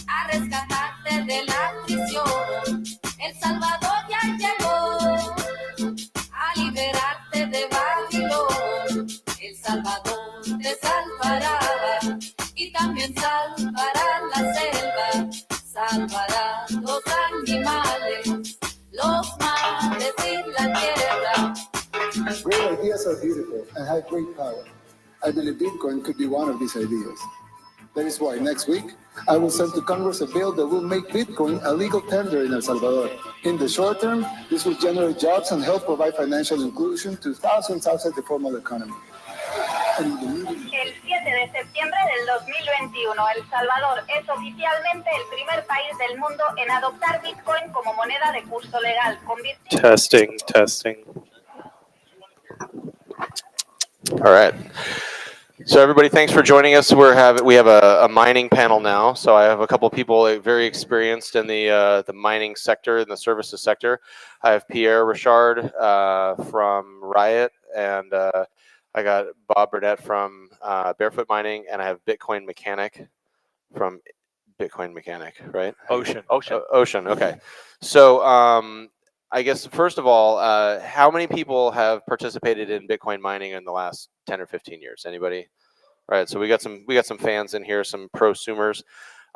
a rescatarte de la prisión. El Salvador ya llegó a liberarte de Babilón. El Salvador te salvará y también salvará la selva. Salvará los animales, los mares y la tierra. Great ideas are beautiful and have great power. I believe Bitcoin could be one of these ideas. That is why next week, I will send to Congress a bill that will make Bitcoin a legal tender in El Salvador. In the short term, this will generate jobs and help provide financial inclusion to thousands outside the formal economy. El 7 de septiembre del 2021, El Salvador es oficialmente el primer país del mundo en adoptar Bitcoin como moneda de curso legal. Testing. All right. So everybody, thanks for joining us. We have a mining panel now. So I have a couple of people very experienced in the mining sector, in the services sector. I have Pierre Richard from Riot, and I got Bob Burnett from Barefoot Mining, and I have Bitcoin Mechanic from Bitcoin Mechanic, right? Ocean. Ocean. Okay. So I guess first of all, how many people have participated in Bitcoin mining in the last 10 or 15 years? Anybody? All right. So we got some fans in here, some prosumers.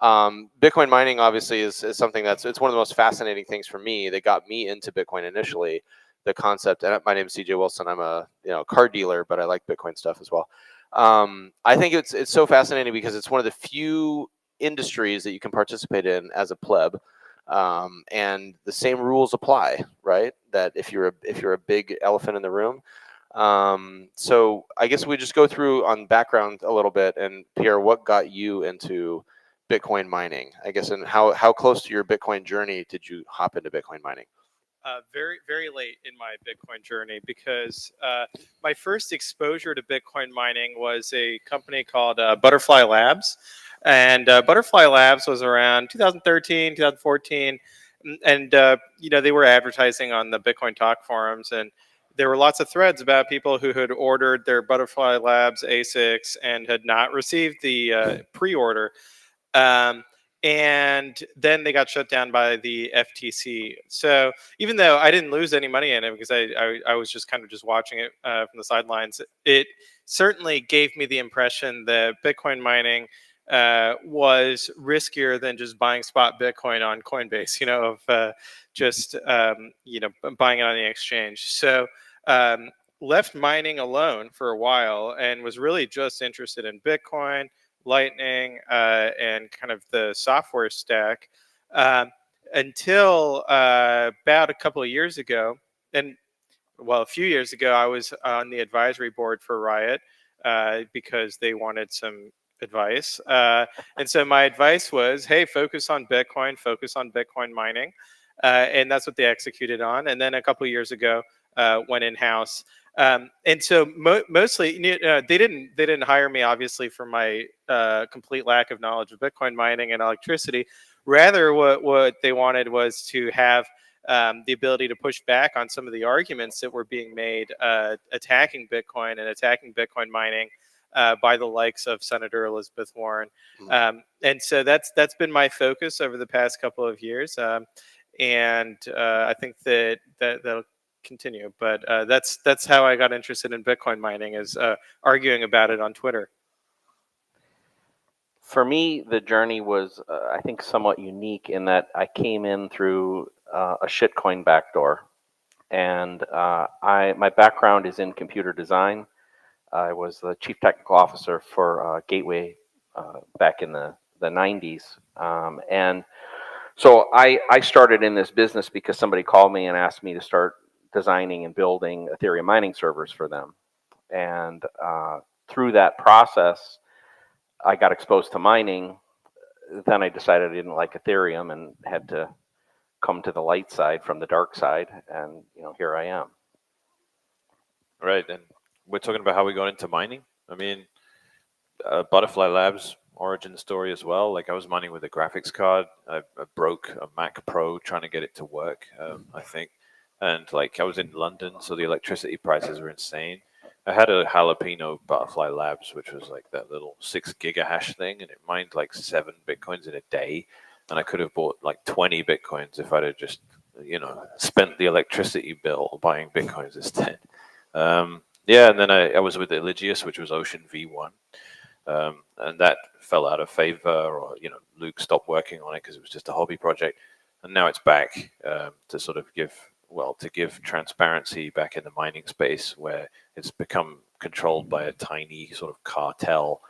Bitcoin mining obviously is something it's one of the most fascinating things for me that got me into Bitcoin initially. The concept. And my name is CJ Wilson. I'm a car dealer, but I like Bitcoin stuff as well. I think it's so fascinating because it's one of the few industries that you can participate in as a pleb. And the same rules apply, right? That if you're a big elephant in the room. So I guess we just go through on background a little bit. And Pierre, what got you into Bitcoin mining? I guess, and how close to your Bitcoin journey did you hop into Bitcoin mining? Very, very late in my Bitcoin journey, because my first exposure to Bitcoin mining was a company called Butterfly Labs. And Butterfly Labs was around 2013, 2014. And, they were advertising on the Bitcoin Talk forums. And there were lots of threads about people who had ordered their Butterfly Labs ASICs and had not received the pre-order. And then they got shut down by the FTC. So even though I didn't lose any money in it, because I was just kind of just watching it from the sidelines, it certainly gave me the impression that Bitcoin mining was riskier than just buying spot Bitcoin on Coinbase, just buying it on the exchange. So left mining alone for a while and was really just interested in Bitcoin, Lightning, and kind of the software stack until about a couple of years ago. And well, a few years ago, I was on the advisory board for Riot because they wanted some advice. And so my advice was, hey, focus on Bitcoin mining. And that's what they executed on. And then a couple of years ago, went in-house. And so mostly, they didn't hire me, obviously, for my complete lack of knowledge of Bitcoin mining and electricity. Rather, what they wanted was to have the ability to push back on some of the arguments that were being made attacking Bitcoin and attacking Bitcoin mining by the likes of Senator Elizabeth Warren. And so that's been my focus over the past couple of years. And I think that'll continue. But that's how I got interested in Bitcoin mining, is arguing about it on Twitter. For me, the journey was, I think, somewhat unique in that I came in through a shitcoin backdoor, and my background is in computer design. I was the chief technical officer for Gateway back in the 90s, and so I started in this business because somebody called me and asked me to start designing and building Ethereum mining servers for them, and through that process, I got exposed to mining. Then I decided I didn't like Ethereum and had to come to the light side from the dark side, and here I am. Right, and we're talking about how we got into mining. I mean, Butterfly Labs origin story as well. Like, I was mining with a graphics card. I broke a Mac Pro trying to get it to work, I think. And like, I was in London, so the electricity prices were insane. I had a jalapeno Butterfly Labs, which was like that little 6 gigahash thing, and it mined like 7 Bitcoins in a day. And I could have bought like 20 Bitcoins if I'd have just, spent the electricity bill buying Bitcoins instead. Yeah, and then I was with Eligius, which was Ocean V1. And that fell out of favor, or, Luke stopped working on it because it was just a hobby project. And now it's back to sort of give transparency back in the mining space, where it's become controlled by a tiny sort of cartel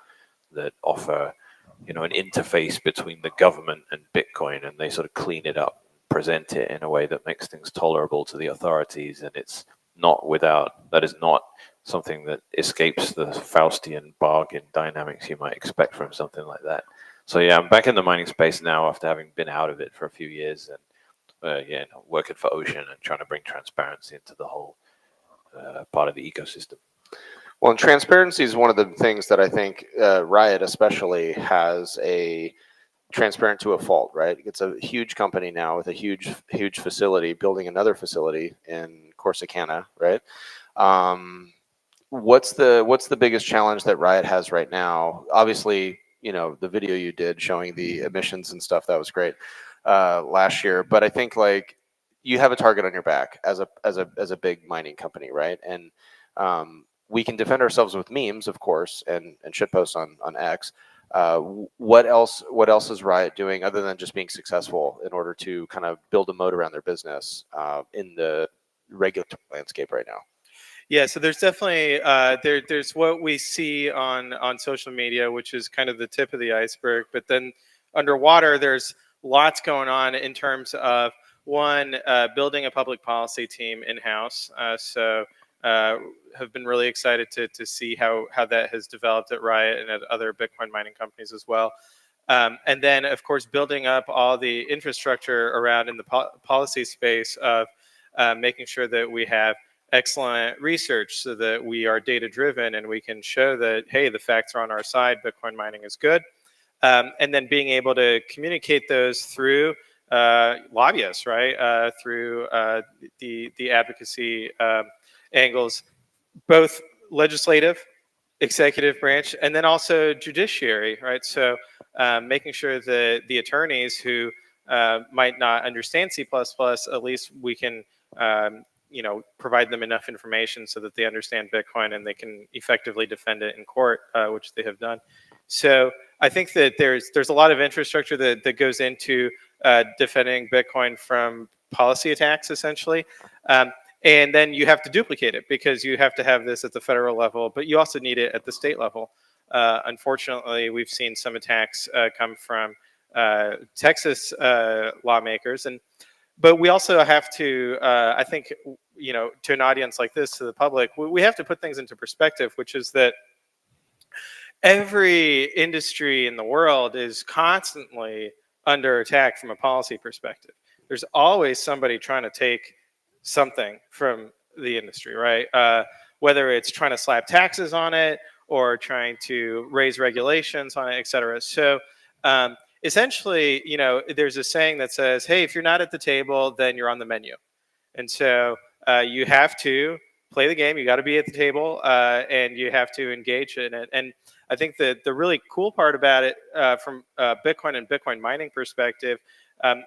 that offer, an interface between the government and Bitcoin, and they sort of clean it up, present it in a way that makes things tolerable to the authorities, and that is not something that escapes the Faustian bargain dynamics you might expect from something like that. So yeah, I'm back in the mining space now after having been out of it for a few years, and working for Ocean and trying to bring transparency into the whole part of the ecosystem. Well, and transparency is one of the things that I think Riot especially has a transparent to a fault, right? It's a huge company now with a huge facility, building another facility in Corsicana, right? What's the biggest challenge that Riot has right now? Obviously, the video you did showing the emissions and stuff, that was great last year. But I think, like, you have a target on your back as a big mining company, right? And we can defend ourselves with memes, of course, and shitposts on X. What else is Riot doing other than just being successful in order to kind of build a moat around their business in the regulatory landscape right now? Yeah, so there's definitely there's what we see on social media, which is kind of the tip of the iceberg. But then underwater, there's lots going on in terms of one, building a public policy team in-house. Have been really excited to see how that has developed at Riot and at other Bitcoin mining companies as well. And then, of course, building up all the infrastructure around in the policy space of making sure that we have excellent research so that we are data driven and we can show that, hey, the facts are on our side, Bitcoin mining is good. And then being able to communicate those through lobbyists, right? Through the advocacy angles, both legislative, executive branch, and then also judiciary, right? So making sure that the attorneys who might not understand C++, at least we can provide them enough information so that they understand Bitcoin and they can effectively defend it in court, which they have done. So I think that there's a lot of infrastructure that goes into defending Bitcoin from policy attacks, essentially. And then you have to duplicate it because you have to have this at the federal level, but you also need it at the state level. Unfortunately, we've seen some attacks come from Texas lawmakers, but we also have to, I think, to an audience like this, to the public, we have to put things into perspective, which is that every industry in the world is constantly under attack from a policy perspective. There's always somebody trying to take something from the industry, right? Whether it's trying to slap taxes on it or trying to raise regulations on it, et cetera. So essentially, there's a saying that says, hey, if you're not at the table, then you're on the menu. And so you have to play the game, you got to be at the table, and you have to engage in it. And I think that the really cool part about it from Bitcoin and Bitcoin mining perspective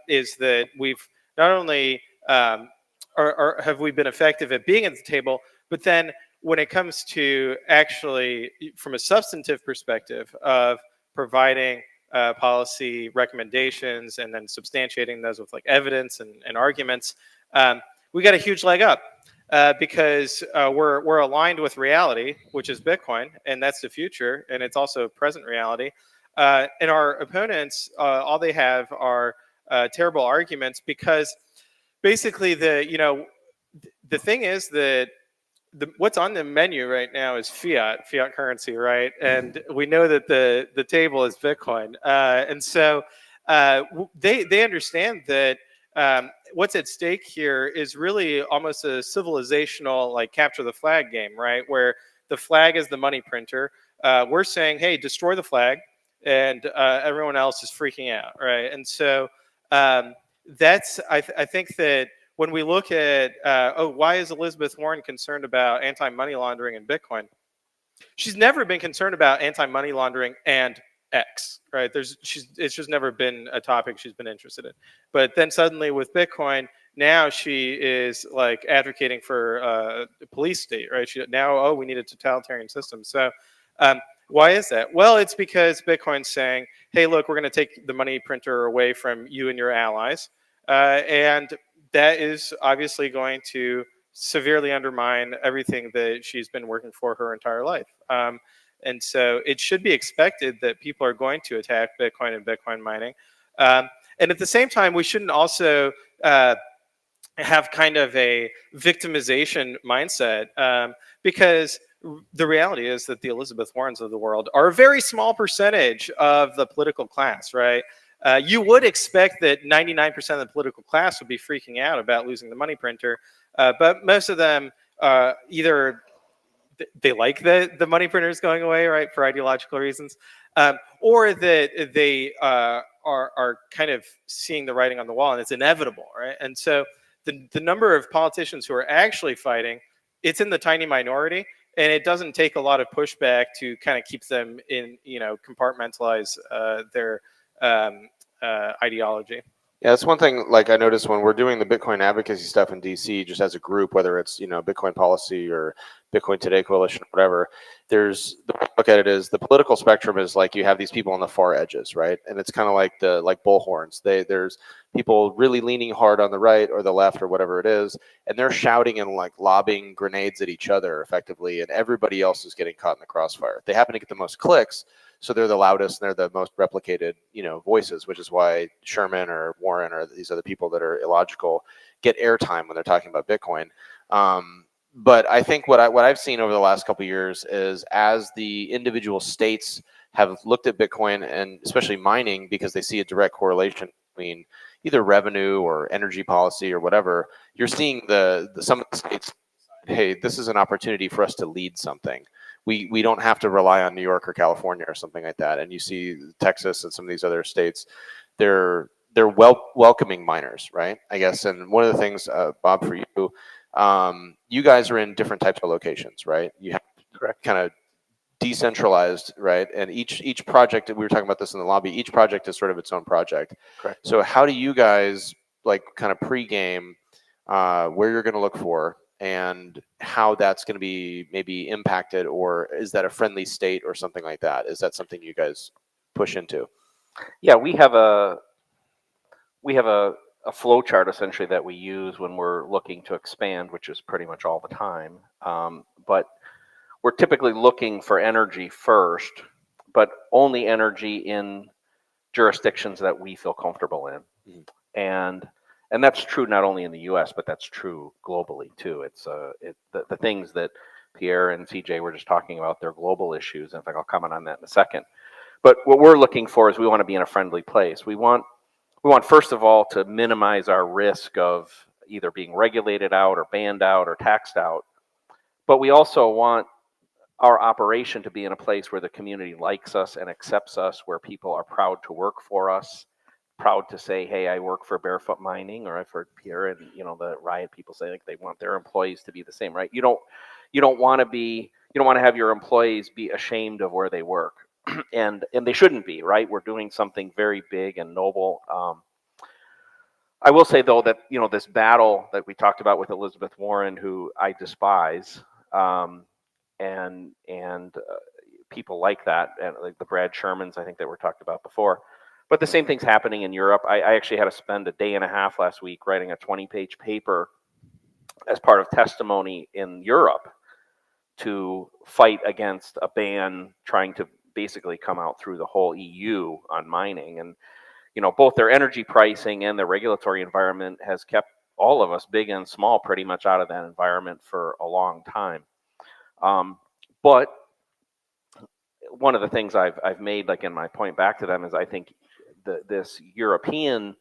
is that we've not only or have we been effective at being at the table, but then when it comes to actually, from a substantive perspective of providing policy recommendations and then substantiating those with like evidence and arguments, we got a huge leg up because we're aligned with reality, which is Bitcoin, and that's the future, and it's also present reality. And our opponents, all they have are terrible arguments because basically the thing is that what's on the menu right now is fiat currency, right? And we know that the table is Bitcoin, and so they understand that what's at stake here is really almost a civilizational like capture the flag game, right? Where the flag is the money printer. We're saying, hey, destroy the flag, and everyone else is freaking out, right? And so that's I think that when we look at why is Elizabeth Warren concerned about anti-money laundering and Bitcoin? She's never been concerned about anti-money laundering and X, right? It's just never been a topic she's been interested in. But then suddenly with Bitcoin, now she is like advocating for a police state, right? We need a totalitarian system. So why is that? Well, it's because Bitcoin's saying, hey, look, we're going to take the money printer away from you and your allies. And that is obviously going to severely undermine everything that she's been working for her entire life. And so it should be expected that people are going to attack Bitcoin and Bitcoin mining. And at the same time, we shouldn't also have kind of a victimization mindset because the reality is that the Elizabeth Warrens of the world are a very small percentage of the political class, right? You would expect that 99% of the political class would be freaking out about losing the money printer, but most of them either they like the money printers going away, right, for ideological reasons, or that they are kind of seeing the writing on the wall and it's inevitable, right? And so the number of politicians who are actually fighting, it's in the tiny minority, and it doesn't take a lot of pushback to kind of keep them in, compartmentalize their ideology. Yeah, that's one thing. Like I noticed when we're doing the Bitcoin advocacy stuff in DC, just as a group, whether it's Bitcoin Policy or Bitcoin Today Coalition, or whatever. There's the way I look at it is the political spectrum is like you have these people on the far edges, right? And it's kind of like bullhorns. There's people really leaning hard on the right or the left or whatever it is, and they're shouting and like lobbing grenades at each other effectively, and everybody else is getting caught in the crossfire. They happen to get the most clicks. So they're the loudest and they're the most replicated, voices, which is why Sherman or Warren or these other people that are illogical get airtime when they're talking about Bitcoin. But I think what I've seen over the last couple of years is as the individual states have looked at Bitcoin and especially mining because they see a direct correlation between either revenue or energy policy or whatever, you're seeing some of the states, hey, this is an opportunity for us to lead something. We don't have to rely on New York or California or something like that. And you see Texas and some of these other states, they're welcoming miners, right? I guess. And one of the things, Bob, for you, you guys are in different types of locations, right? You have kind of decentralized, right? And each project, we were talking about this in the lobby, each project is sort of its own project. Correct. So how do you guys like kind of pregame where you're going to look for and how that's going to be maybe impacted, or is that a friendly state or something like that? Is that something you guys push into? Yeah, we have a flow chart essentially that we use when we're looking to expand, which is pretty much all the time. But we're typically looking for energy first, but only energy in jurisdictions that we feel comfortable in. And that's true not only in the U.S., but that's true globally too. It's the things that Pierre and CJ were just talking about, they're global issues. In fact, I'll comment on that in a second. But what we're looking for is we want to be in a friendly place. We want first of all to minimize our risk of either being regulated out or banned out or taxed out. But we also want our operation to be in a place where the community likes us and accepts us, where people are proud to work for us, proud to say, hey, I work for Barefoot Mining, or I've heard Pierre and the Riot people say like they want their employees to be the same, right? You don't want to have your employees be ashamed of where they work. and they shouldn't be, right? We're doing something very big and noble. I will say though that this battle that we talked about with Elizabeth Warren, who I despise, and people like that, and like the Brad Shermans, I think that were talked about before. But the same thing's happening in Europe. I actually had to spend a day and a half last week writing a 20-page paper as part of testimony in Europe to fight against a ban trying to basically come out through the whole EU on mining. And both their energy pricing and their regulatory environment has kept all of us, big and small, pretty much out of that environment for a long time. But one of the things I've made, like in my point back to them, is I think this European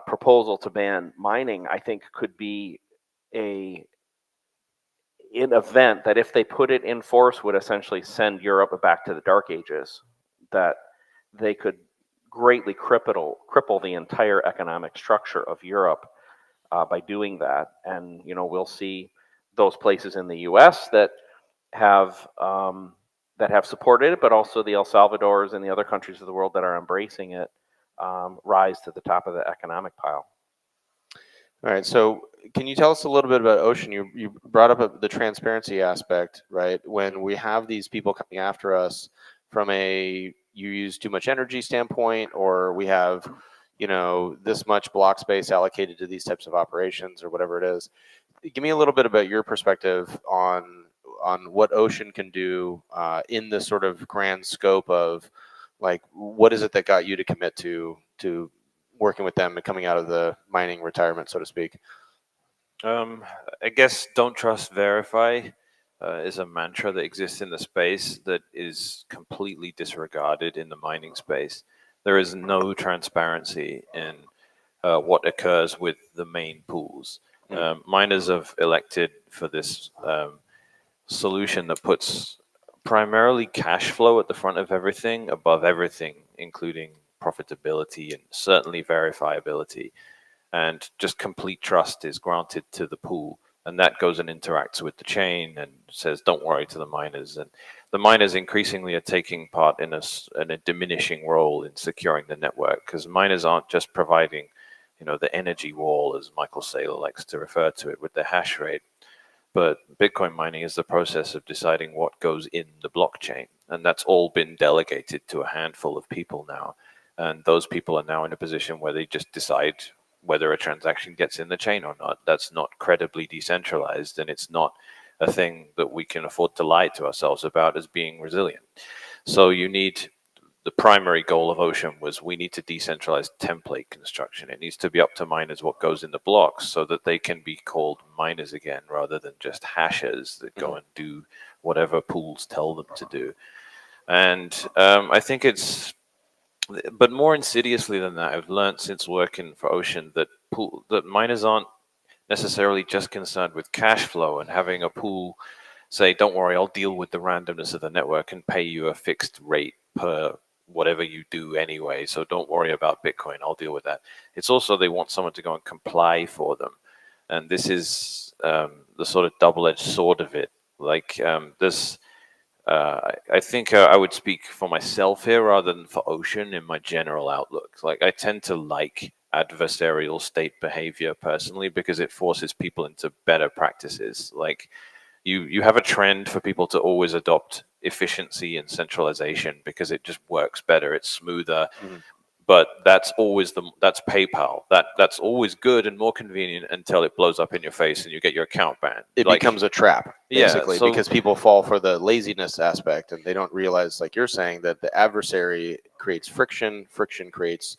proposal to ban mining, I think, could be an event that, if they put it in force, would essentially send Europe back to the Dark Ages. That they could greatly cripple the entire economic structure of Europe by doing that. And we'll see those places in the U.S. that have supported it, but also the El Salvadors and the other countries of the world that are embracing it rise to the top of the economic pile. All right, so can you tell us a little bit about Ocean? You brought up the transparency aspect, right? When we have these people coming after us from a you use too much energy standpoint, or we have this much block space allocated to these types of operations, or whatever it is, give me a little bit about your perspective on what Ocean can do in this sort of grand scope of, like, what is it that got you to commit to working with them and coming out of the mining retirement, so to speak? I guess don't trust, verify is a mantra that exists in the space that is completely disregarded in the mining space. There is no transparency in what occurs with the main pools. Miners have elected for this solution that puts primarily cash flow at the front of everything, above everything, including profitability and certainly verifiability. And just complete trust is granted to the pool. And that goes and interacts with the chain and says, don't worry, to the miners. And the miners increasingly are taking part in a diminishing role in securing the network, because miners aren't just providing, the energy wall, as Michael Saylor likes to refer to it, with the hash rate. But Bitcoin mining is the process of deciding what goes in the blockchain. And that's all been delegated to a handful of people now. And those people are now in a position where they just decide whether a transaction gets in the chain or not. That's not credibly decentralized, and it's not a thing that we can afford to lie to ourselves about as being resilient. So the primary goal of Ocean was, we need to decentralize template construction. It needs to be up to miners what goes in the blocks so that they can be called miners again, rather than just hashers that go and do whatever pools tell them to do. And I think but more insidiously than that, I've learned since working for Ocean that miners aren't necessarily just concerned with cash flow and having a pool say, don't worry, I'll deal with the randomness of the network and pay you a fixed rate per whatever you do anyway. So don't worry about Bitcoin, I'll deal with that. It's also they want someone to go and comply for them. And this is the sort of double-edged sword of it. Like I think I would speak for myself here rather than for Ocean in my general outlook. Like, I tend to like adversarial state behavior personally, because it forces people into better practices. Like, you have a trend for people to always adopt efficiency and centralization because it just works better, it's smoother. But that's always that's PayPal. That's always good and more convenient until it blows up in your face and you get your account banned. It becomes a trap, basically, so, because people fall for the laziness aspect and they don't realize, like you're saying, that the adversary creates friction. Friction creates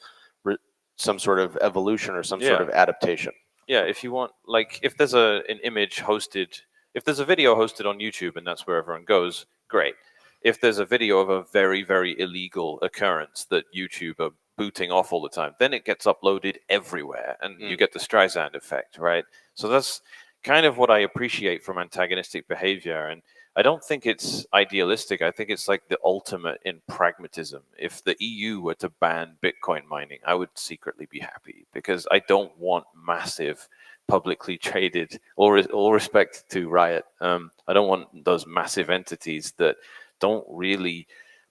some sort of evolution or some sort of adaptation. Yeah, if you want, like, if there's an image hosted, if there's a video hosted on YouTube and that's where everyone goes, great. If there's a video of a very, very illegal occurrence that YouTube are booting off all the time, then it gets uploaded everywhere and you get the Streisand effect, right? So that's kind of what I appreciate from antagonistic behavior. And I don't think it's idealistic. I think it's like the ultimate in pragmatism. If the EU were to ban Bitcoin mining, I would secretly be happy because I don't want massive publicly traded, all respect to Riot, I don't want those massive entities that don't really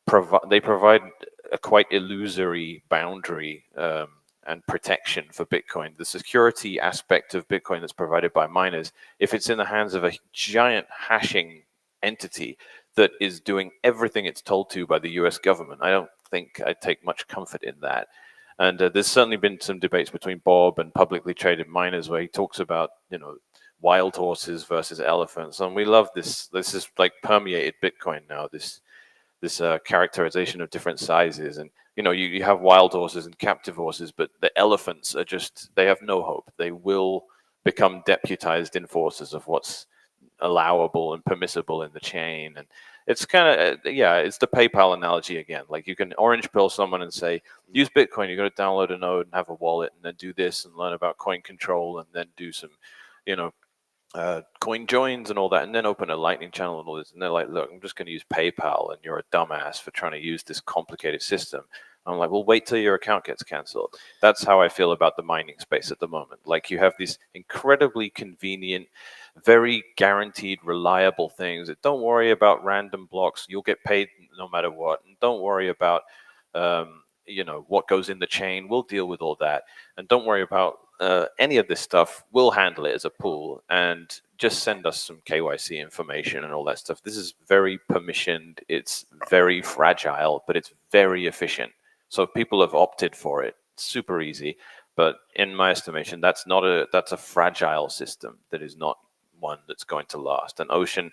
provide, they provide a quite illusory boundary and protection for Bitcoin. The security aspect of Bitcoin that's provided by miners, if it's in the hands of a giant hashing entity that is doing everything it's told to by the US government, I don't think I take much comfort in that. And there's certainly been some debates between Bob and publicly traded miners where he talks about, wild horses versus elephants. And we love this. This is like permeated Bitcoin now, this characterization of different sizes. And, you have wild horses and captive horses, but the elephants are just, they have no hope. They will become deputized enforcers of what's allowable and permissible in the chain. And it's kind of, it's the PayPal analogy again. Like you can orange pill someone and say, use Bitcoin, you got to download a node and have a wallet and then do this and learn about coin control and then do some, coin joins and all that, and then open a lightning channel and all this. And they're like, look, I'm just going to use PayPal and you're a dumbass for trying to use this complicated system. I'm like, well, wait till your account gets canceled. That's how I feel about the mining space at the moment. Like you have these incredibly convenient, very guaranteed, reliable things that don't worry about random blocks. You'll get paid no matter what. And don't worry about, what goes in the chain. We'll deal with all that. And don't worry about any of this stuff. We'll handle it as a pool and just send us some KYC information and all that stuff. This is very permissioned. It's very fragile, but it's very efficient. So people have opted for it. It's super easy. But in my estimation, that's a fragile system that is not one that's going to last. And Ocean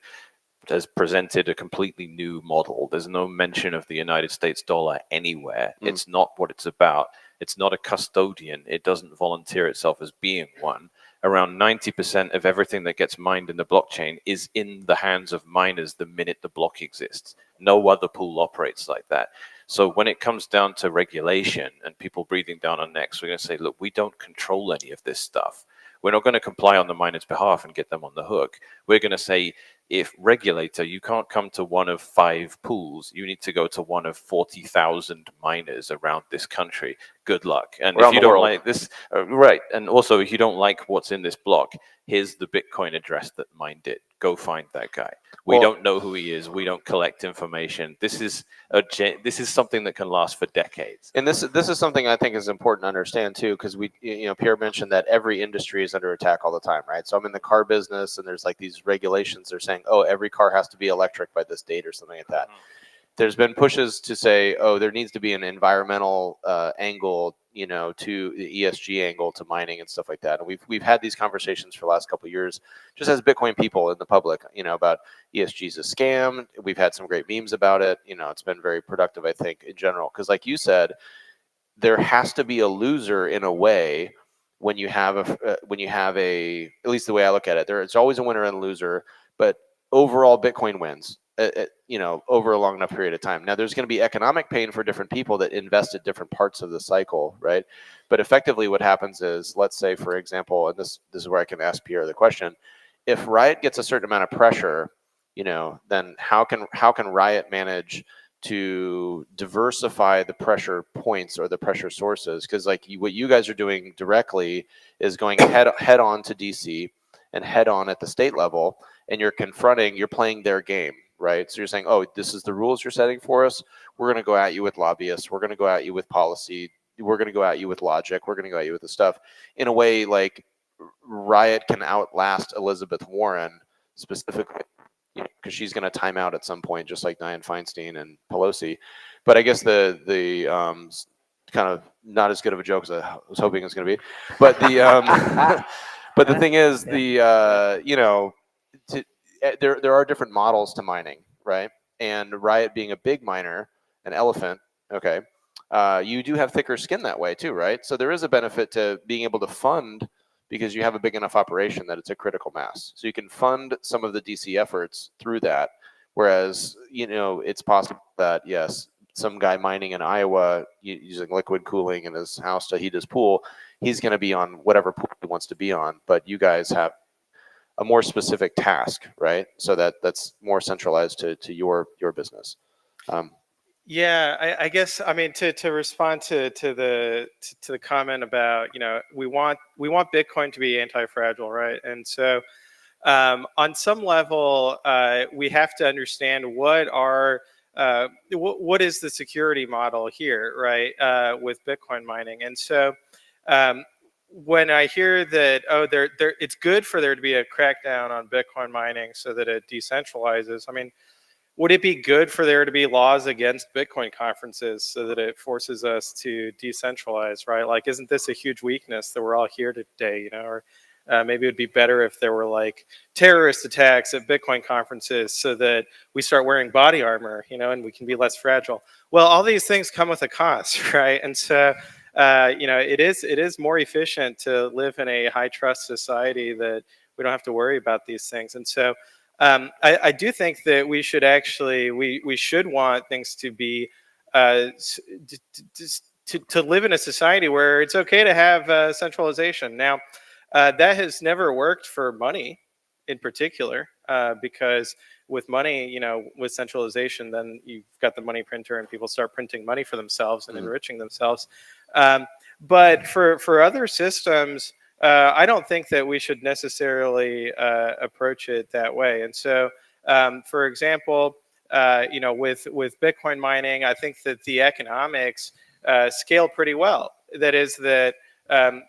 has presented a completely new model. There's no mention of the United States dollar anywhere. It's not what it's about. It's not a custodian. It doesn't volunteer itself as being one. Around 90% of everything that gets mined in the blockchain is in the hands of miners the minute the block exists. No other pool operates like that. So when it comes down to regulation and people breathing down our necks, we're going to say, look, we don't control any of this stuff. We're not going to comply on the miner's behalf and get them on the hook. We're going to say, if regulator, you can't come to one of 5 pools. You need to go to one of 40,000 miners around this country. Good luck. And if you don't like this, right. And also, if you don't like what's in this block, here's the Bitcoin address that mined it. Go find that guy. We don't know who he is. We don't collect information. This is something that can last for decades. And this is something I think is important to understand too, because Pierre mentioned that every industry is under attack all the time, right? So I'm in the car business, and there's like these regulations. They're saying, oh, every car has to be electric by this date or something like that. There's been pushes to say, oh, there needs to be an environmental angle, to the ESG angle to mining and stuff like that. And we've had these conversations for the last couple of years, just as Bitcoin people in the public, about ESG is a scam. We've had some great memes about it. It's been very productive, I think, in general. Because like you said, there has to be a loser in a way when you have at least the way I look at it, there's always a winner and a loser, but overall Bitcoin wins. Over a long enough period of time. Now, there's going to be economic pain for different people that invest at different parts of the cycle, right? But effectively what happens is, let's say, for example, and this is where I can ask Pierre the question, if Riot gets a certain amount of pressure, then how can Riot manage to diversify the pressure points or the pressure sources? Because what you guys are doing directly is going head on to DC and head on at the state level, and you're playing their game. Right. So you're saying, oh, this is the rules you're setting for us. We're going to go at you with lobbyists. We're going to go at you with policy. We're going to go at you with logic. We're going to go at you with the stuff in a way like Riot can outlast Elizabeth Warren specifically, because she's going to time out at some point, just like Dianne Feinstein and Pelosi. But I guess the kind of not as good of a joke as I was hoping it was going to be. But the but the thing is, the there are different models to mining, right? And Riot being a big miner, an elephant, okay, you do have thicker skin that way too, right? So there is a benefit to being able to fund, because you have a big enough operation that it's a critical mass. So you can fund some of the DC efforts through that. Whereas, it's possible that, yes, some guy mining in Iowa using liquid cooling in his house to heat his pool, he's going to be on whatever pool he wants to be on. But you guys have a more specific task, right? So that's more centralized to your business. Yeah, I guess, I mean, to respond to the comment about, we want Bitcoin to be anti-fragile, right? And so on some level, we have to understand what is the security model here, right, with Bitcoin mining. And so when I hear that, it's good for there to be a crackdown on Bitcoin mining so that it decentralizes, I mean, would it be good for there to be laws against Bitcoin conferences so that it forces us to decentralize, right? Like, isn't this a huge weakness that we're all here today, or maybe it would be better if there were like terrorist attacks at Bitcoin conferences so that we start wearing body armor, and we can be less fragile. Well, all these things come with a cost, right? And so, it is more efficient to live in a high trust society that we don't have to worry about these things. And so, I do think that we should actually, we should want things to be, to live in a society where it's okay to have centralization. Now, that has never worked for money in particular, because with money, with centralization, then you've got the money printer and people start printing money for themselves and enriching themselves. But for other systems, I don't think that we should necessarily approach it that way. And so, for example, with Bitcoin mining, I think that the economics scale pretty well. That is that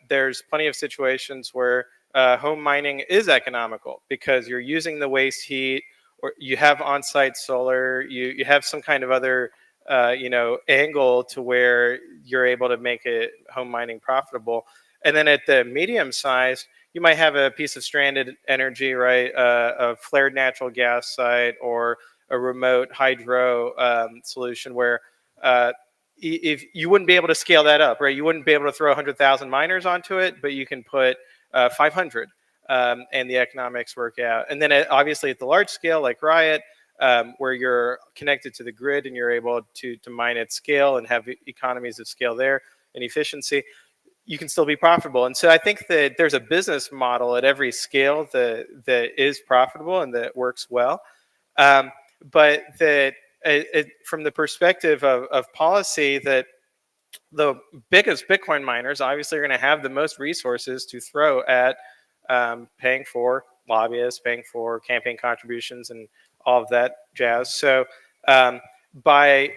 there's plenty of situations where home mining is economical because you're using the waste heat, or you have on-site solar, you have some kind of other angle to where you're able to make it home mining profitable. And then at the medium size, you might have a piece of stranded energy, right? A flared natural gas site or a remote hydro solution where if you wouldn't be able to scale that up, right? You wouldn't be able to throw 100,000 miners onto it, but you can put 500 and the economics work out. And then obviously at the large scale, like Riot, where you're connected to the grid and you're able to mine at scale and have economies of scale there and efficiency, you can still be profitable. And so I think that there's a business model at every scale that is profitable and that works well. But that from the perspective of policy, that the biggest Bitcoin miners obviously are going to have the most resources to throw at paying for lobbyists, paying for campaign contributions, and all of that jazz. So by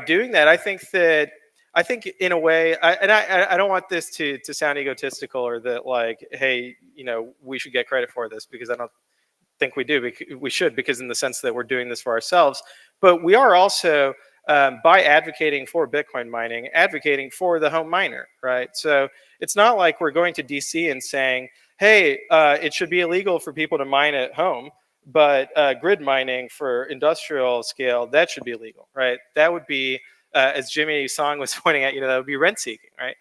doing that, I think in a way, I don't want this to sound egotistical or that like, hey, we should get credit for this, because I don't think we do. We should, because in the sense that we're doing this for ourselves. But we are also, by advocating for Bitcoin mining, advocating for the home miner, right? So it's not like we're going to DC and saying, hey, it should be illegal for people to mine at home, but grid mining for industrial scale, that should be illegal, right? That would be, as Jimmy Song was pointing out, that would be rent seeking, right?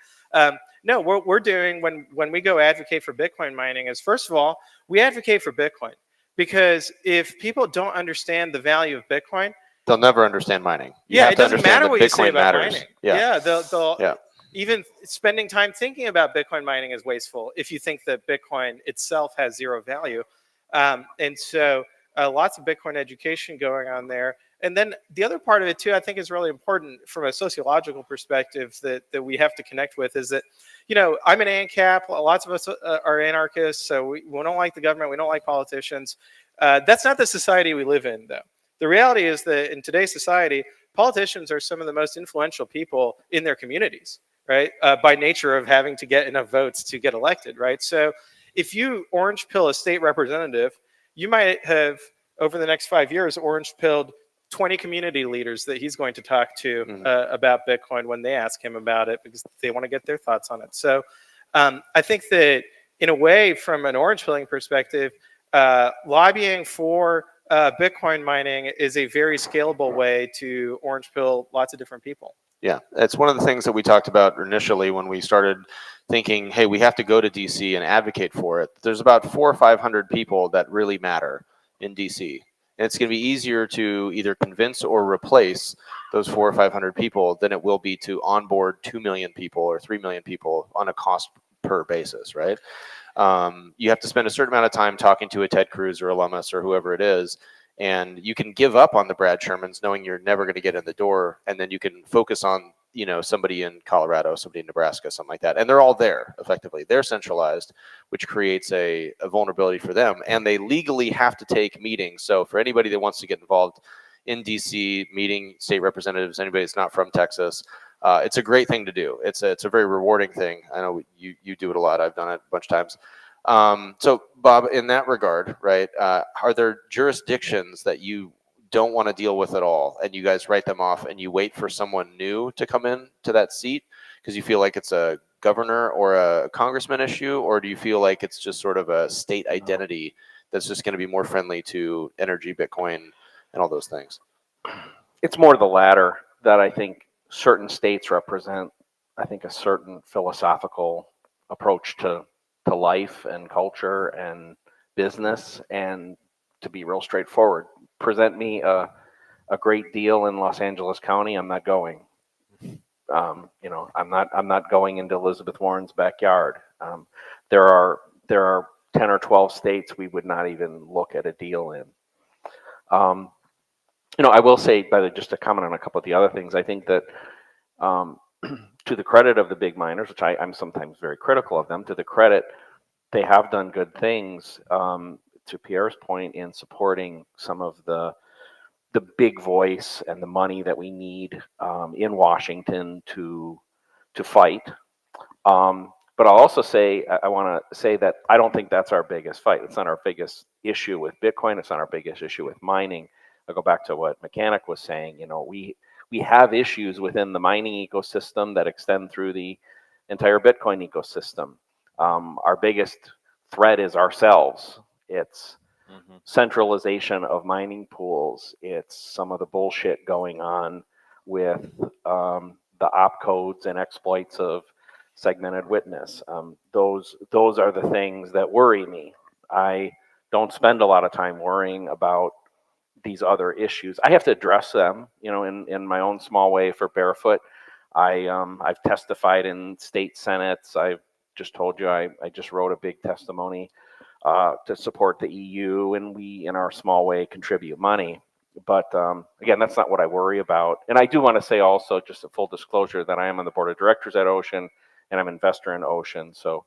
No, what we're doing when we go advocate for Bitcoin mining is, first of all, we advocate for Bitcoin, because if people don't understand the value of Bitcoin, they'll never understand mining. It doesn't matter what you say about mining. Yeah, they'll even spending time thinking about Bitcoin mining is wasteful if you think that Bitcoin itself has zero value. And so lots of Bitcoin education going on there. And then the other part of it too, I think is really important from a sociological perspective that we have to connect with is that, I'm an ANCAP, lots of us are anarchists, so we don't like the government, we don't like politicians. That's not the society we live in, though. The reality is that in today's society, politicians are some of the most influential people in their communities, right? By nature of having to get enough votes to get elected, right? So if you orange pill a state representative, you might have, over the next 5 years, orange-pilled 20 community leaders that he's going to talk to about Bitcoin when they ask him about it, because they want to get their thoughts on it. So I think that, in a way, from an orange-pilling perspective, lobbying for Bitcoin mining is a very scalable way to orange pill lots of different people. Yeah, it's one of the things that we talked about initially when we started thinking, hey, we have to go to DC and advocate for it. There's about 400 or 500 people that really matter in DC. And it's going to be easier to either convince or replace those 400 or 500 people than it will be to onboard 2 million people or 3 million people on a cost per basis, right? You have to spend a certain amount of time talking to a Ted Cruz or a Lummis or whoever it is, and you can give up on the Brad Shermans knowing you're never going to get in the door, and then you can focus on, you know, somebody in Colorado, somebody in Nebraska, something like that. And they're all there, effectively. They're centralized, which creates a vulnerability for them. And they legally have to take meetings. So for anybody that wants to get involved in DC, meeting state representatives, anybody that's not from Texas, it's a great thing to do. It's a very rewarding thing. I know you do it a lot. I've done it a bunch of times. So Bob, in that regard, right, are there jurisdictions that you don't want to deal with at all, and you guys write them off and you wait for someone new to come in to that seat because you feel like it's a governor or a congressman issue, or do you feel like it's just sort of a state identity that's just going to be more friendly to energy, Bitcoin, and all those things? It's more the latter, that I think certain states represent, I think, a certain philosophical approach to life and culture and business. And to be real straightforward, present me a great deal in Los Angeles County, I'm not going. You know, I'm not going into Elizabeth Warren's backyard. There are 10 or 12 states we would not even look at a deal in. You know, I will say, by the, just to comment on a couple of the other things, I think that to the credit of the big miners, which I'm sometimes very critical of them, to the credit, they have done good things, to Pierre's point, in supporting some of the big voice and the money that we need in Washington to fight. But I'll also say, I want to say that I don't think that's our biggest fight. It's not our biggest issue with Bitcoin. It's not our biggest issue with mining. I'll go back to what Mechanic was saying. You know, we have issues within the mining ecosystem that extend through the entire Bitcoin ecosystem. Our biggest threat is ourselves. It's centralization of mining pools. It's some of the bullshit going on with the opcodes and exploits of segmented witness. Those are the things that worry me. I don't spend a lot of time worrying about these other issues. I have to address them, you know, in my own small way for Barefoot. I've testified in state senates. I've just told you I just wrote a big testimony to support the EU, and we, in our small way, contribute money. But again, that's not what I worry about. And I do want to say also, just a full disclosure, that I am on the board of directors at Ocean, and I'm an investor in Ocean. So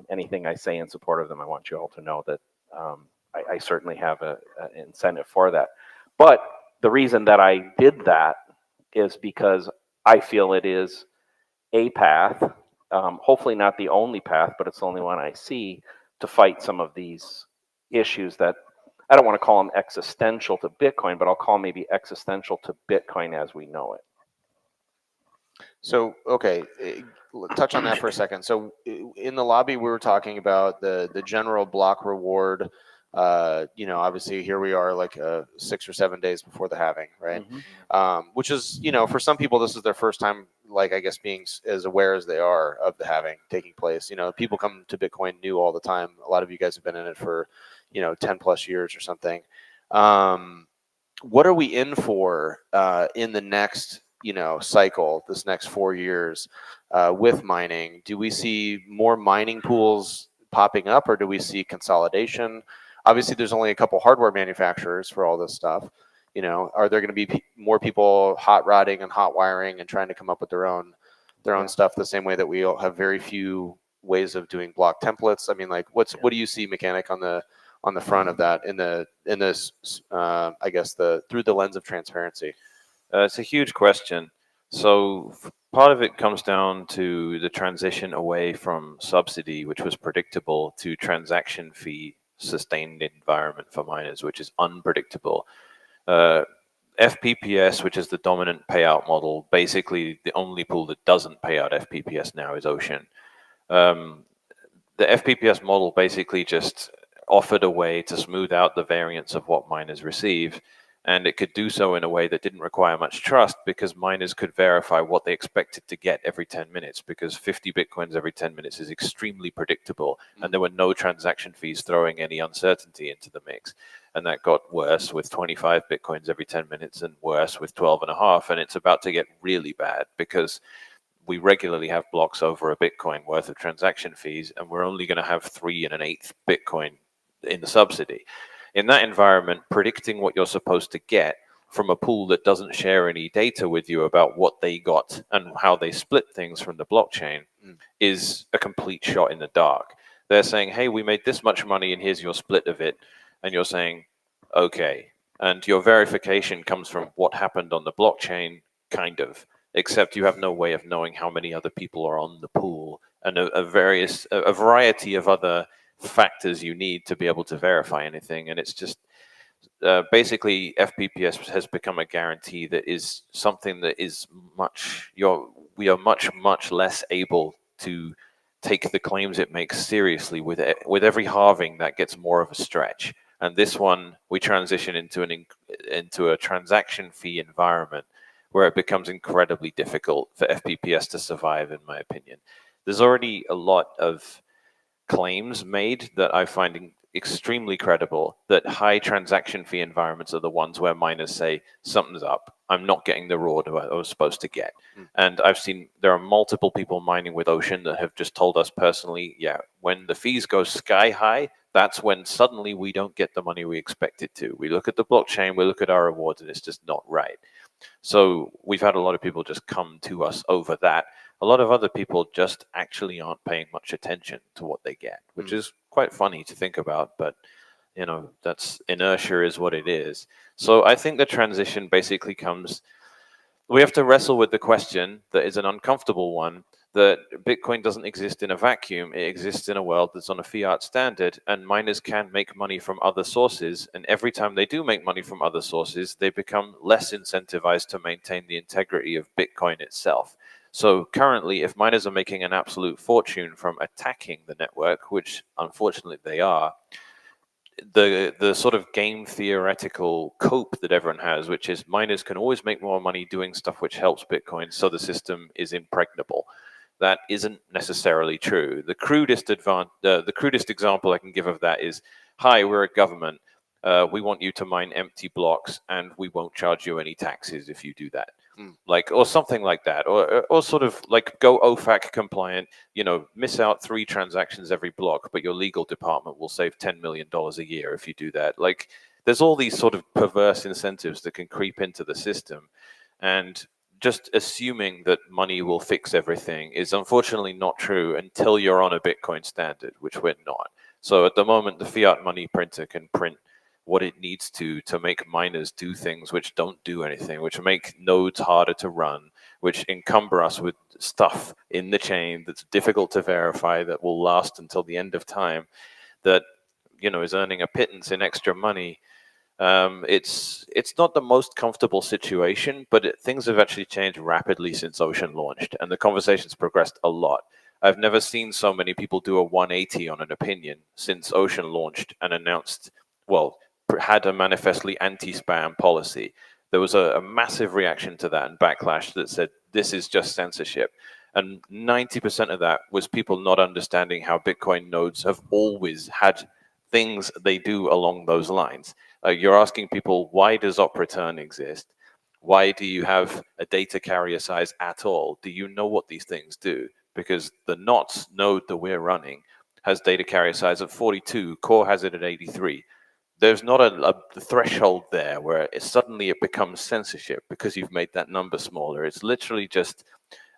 anything I say in support of them, I want you all to know that I certainly have an incentive for that. But the reason that I did that is because I feel it is a path, hopefully not the only path, but it's the only one I see to fight some of these issues that I don't want to call them existential to Bitcoin, but I'll call them maybe existential to Bitcoin as we know it. So, okay, touch on that for a second. So in the lobby, we were talking about the general block reward. You know, obviously here we are like 6 or 7 days before the halving, right? Which is, you know, for some people, this is their first time, like, I guess, being as aware as they are of the halving taking place. You know, people come to Bitcoin new all the time. A lot of you guys have been in it for, you know, 10 plus years or something. What are we in for in the next, you know, cycle, this next 4 years with mining? Do we see more mining pools popping up, or do we see consolidation? Obviously, there's only a couple hardware manufacturers for all this stuff. You know, are there going to be more people hot rodding and hot wiring and trying to come up with their own stuff, the same way that we all have very few ways of doing block templates? I mean, like, what do you see, Mechanic, on the front of that in this I guess through the lens of transparency? It's a huge question. So part of it comes down to the transition away from subsidy, which was predictable, to transaction fee sustained environment for miners, which is unpredictable. FPPS, which is the dominant payout model, basically the only pool that doesn't pay out FPPS now is Ocean. The FPPS model basically just offered a way to smooth out the variance of what miners receive, and it could do so in a way that didn't require much trust because miners could verify what they expected to get every 10 minutes, because 50 Bitcoins every 10 minutes is extremely predictable, and there were no transaction fees throwing any uncertainty into the mix. And that got worse with 25 Bitcoins every 10 minutes and worse with 12.5, and it's about to get really bad because we regularly have blocks over a Bitcoin worth of transaction fees, and we're only going to have 3 1/8 Bitcoin in the subsidy. In that environment, predicting what you're supposed to get from a pool that doesn't share any data with you about what they got and how they split things from the blockchain is a complete shot in the dark. They're saying, hey, we made this much money and here's your split of it. And you're saying, okay. And your verification comes from what happened on the blockchain, kind of, except you have no way of knowing how many other people are on the pool and a variety of other factors you need to be able to verify anything. And it's just basically FPPS has become a guarantee that is something that is we are much less able to take the claims it makes seriously. With every halving that gets more of a stretch, and this one we transition into a transaction fee environment where it becomes incredibly difficult for FPPS to survive, in my opinion. There's already a lot of claims made that I find extremely credible that high transaction fee environments are the ones where miners say something's up. I'm not getting the reward I was supposed to get. And I've seen there are multiple people mining with Ocean that have just told us personally, yeah, when the fees go sky high, that's when suddenly we don't get the money we expected to. We look at the blockchain, we look at our rewards, and it's just not right. So we've had a lot of people just come to us over that. A lot of other people just actually aren't paying much attention to what they get, which is quite funny to think about, but that's inertia is what it is. So I think the transition basically comes, we have to wrestle with the question that is an uncomfortable one, that Bitcoin doesn't exist in a vacuum. It exists in a world that's on a fiat standard, and miners can make money from other sources. And every time they do make money from other sources, they become less incentivized to maintain the integrity of Bitcoin itself. So currently, if miners are making an absolute fortune from attacking the network, which unfortunately they are, the sort of game theoretical cope that everyone has, which is miners can always make more money doing stuff which helps Bitcoin, so the system is impregnable. That isn't necessarily true. The crudest example I can give of that is, hi, we're a government. We want you to mine empty blocks, and we won't charge you any taxes if you do that. Or something like that, or sort of like go OFAC compliant, miss out 3 transactions every block, but your legal department will save $10 million a year if you do that. Like, there's all these sort of perverse incentives that can creep into the system, and just assuming that money will fix everything is unfortunately not true until you're on a Bitcoin standard, which we're not. So at the moment, the fiat money printer can print what it needs to make miners do things which don't do anything, which make nodes harder to run, which encumber us with stuff in the chain that's difficult to verify, that will last until the end of time, that is earning a pittance in extra money. It's not the most comfortable situation, but things have actually changed rapidly since Ocean launched, and the conversation's progressed a lot. I've never seen so many people do a 180 on an opinion since Ocean launched and announced, had a manifestly anti-spam policy. There was a massive reaction to that and backlash that said, this is just censorship. And 90% of that was people not understanding how Bitcoin nodes have always had things they do along those lines. You're asking people, why does op return exist? Why do you have a data carrier size at all? Do you know what these things do? Because the NOTS node that we're running has data carrier size of 42, core has it at 83. There's not a threshold there where suddenly it becomes censorship because you've made that number smaller. It's literally just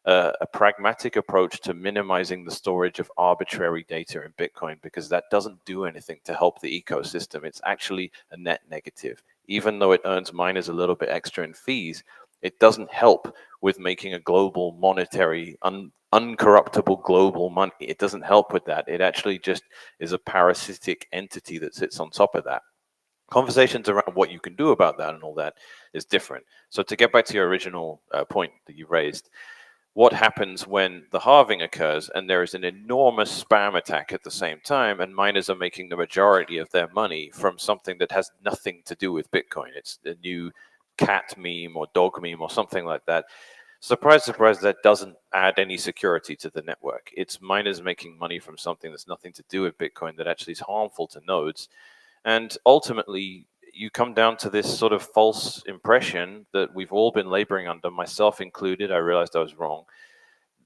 a pragmatic approach to minimizing the storage of arbitrary data in Bitcoin, because that doesn't do anything to help the ecosystem. It's actually a net negative. Even though it earns miners a little bit extra in fees, it doesn't help with making a global monetary uncorruptible global money. It doesn't help with that. It actually just is a parasitic entity that sits on top of that. Conversations around what you can do about that and all that is different. So to get back to your original point that you raised, what happens when the halving occurs and there is an enormous spam attack at the same time, and miners are making the majority of their money from something that has nothing to do with Bitcoin? It's a new cat meme or dog meme or something like that. Surprise, surprise, that doesn't add any security to the network. It's miners making money from something that's nothing to do with Bitcoin that actually is harmful to nodes. And ultimately, you come down to this sort of false impression that we've all been laboring under, myself included. I realized I was wrong.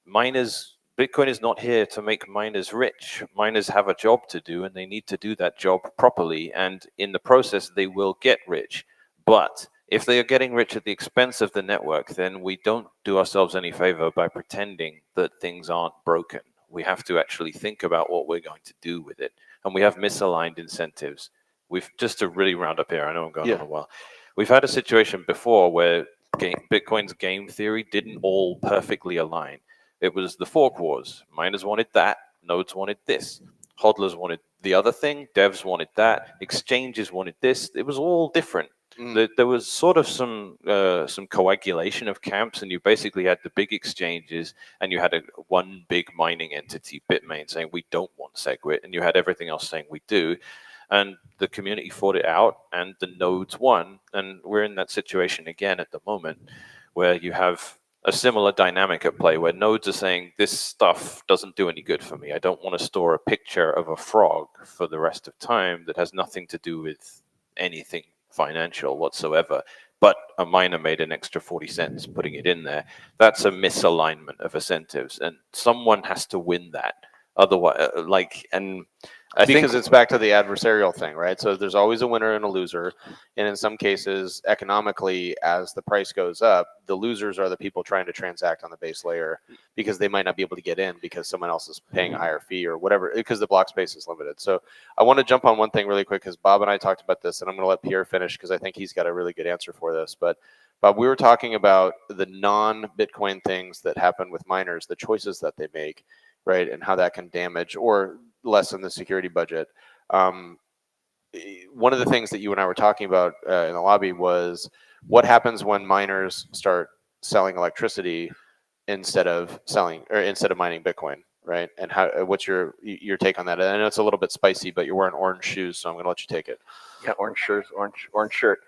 Bitcoin is not here to make miners rich. Miners have a job to do, and they need to do that job properly. And in the process, they will get rich. But if they are getting rich at the expense of the network, then we don't do ourselves any favor by pretending that things aren't broken. We have to actually think about what we're going to do with it. And we have misaligned incentives. Just to really round up here, I know I'm going on a while. We've had a situation before where Bitcoin's game theory didn't all perfectly align. It was the fork wars. Miners wanted that, nodes wanted this. Hodlers wanted the other thing, devs wanted that, exchanges wanted this. It was all different. There was sort of some coagulation of camps, and you basically had the big exchanges, and you had one big mining entity, Bitmain, saying we don't want SegWit, and you had everything else saying we do. And the community fought it out, and the nodes won. And we're in that situation again at the moment, where you have a similar dynamic at play, where nodes are saying, this stuff doesn't do any good for me. I don't want to store a picture of a frog for the rest of time that has nothing to do with anything financial whatsoever. But a miner made an extra 40 cents putting it in there. That's a misalignment of incentives, and someone has to win that. Otherwise, because it's back to the adversarial thing, right? So there's always a winner and a loser. And in some cases, economically, as the price goes up, the losers are the people trying to transact on the base layer because they might not be able to get in because someone else is paying a higher fee or whatever, because the block space is limited. So I want to jump on one thing really quick, because Bob and I talked about this, and I'm going to let Pierre finish because I think he's got a really good answer for this. But Bob, we were talking about the non-Bitcoin things that happen with miners, the choices that they make, right? And how that can damage or lessen the security budget. One of the things that you and I were talking about in the lobby was what happens when miners start selling electricity instead of mining Bitcoin, right? And what's your take on that? I know it's a little bit spicy, but you're wearing orange shoes, so I'm going to let you take it. Yeah, orange shirt.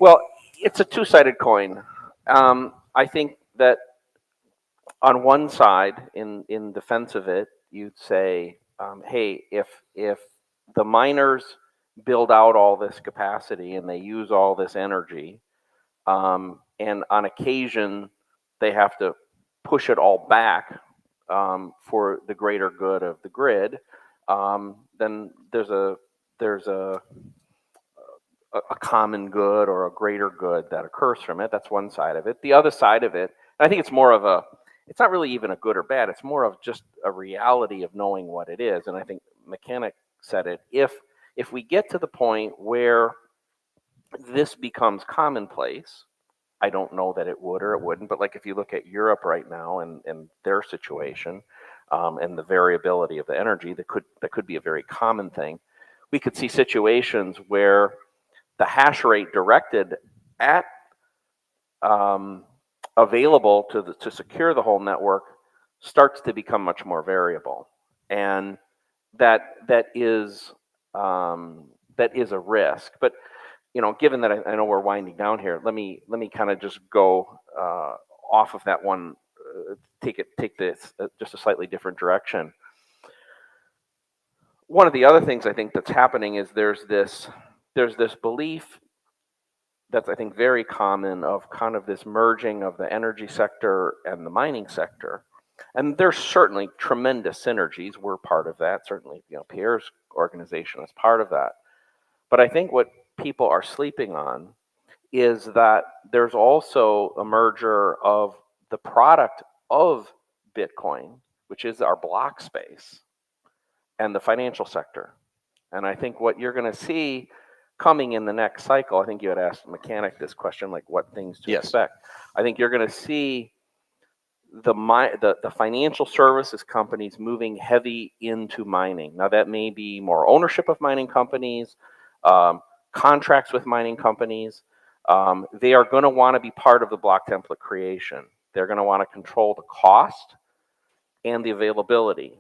Well, it's a two-sided coin. I think that on one side, in defense of it, you'd say, hey, if the miners build out all this capacity and they use all this energy, and on occasion they have to push it all back for the greater good of the grid, then there's a common good or a greater good that occurs from it. That's one side of it. The other side of it, I think it's more of it's not really even a good or bad. It's more of just a reality of knowing what it is. And I think Mechanic said it. If we get to the point where this becomes commonplace, I don't know that it would or it wouldn't, but like if you look at Europe right now and their situation and the variability of the energy, that could be a very common thing. We could see situations where the hash rate directed at available to secure the whole network starts to become much more variable, and that is a risk. But given that I know we're winding down here, let me kind of just go off of that one, take this just a slightly different direction. One of the other things I think that's happening is there's this belief that's, I think, very common of kind of this merging of the energy sector and the mining sector. And there's certainly tremendous synergies. We're part of that. Certainly, Pierre's organization is part of that. But I think what people are sleeping on is that there's also a merger of the product of Bitcoin, which is our block space, and the financial sector. And I think what you're going to see coming in the next cycle, I think you had asked Mechanic this question, like what things to expect. I think you're going to see the financial services companies moving heavy into mining. Now that may be more ownership of mining companies, contracts with mining companies. They are going to want to be part of the block template creation. They're going to want to control the cost and the availability.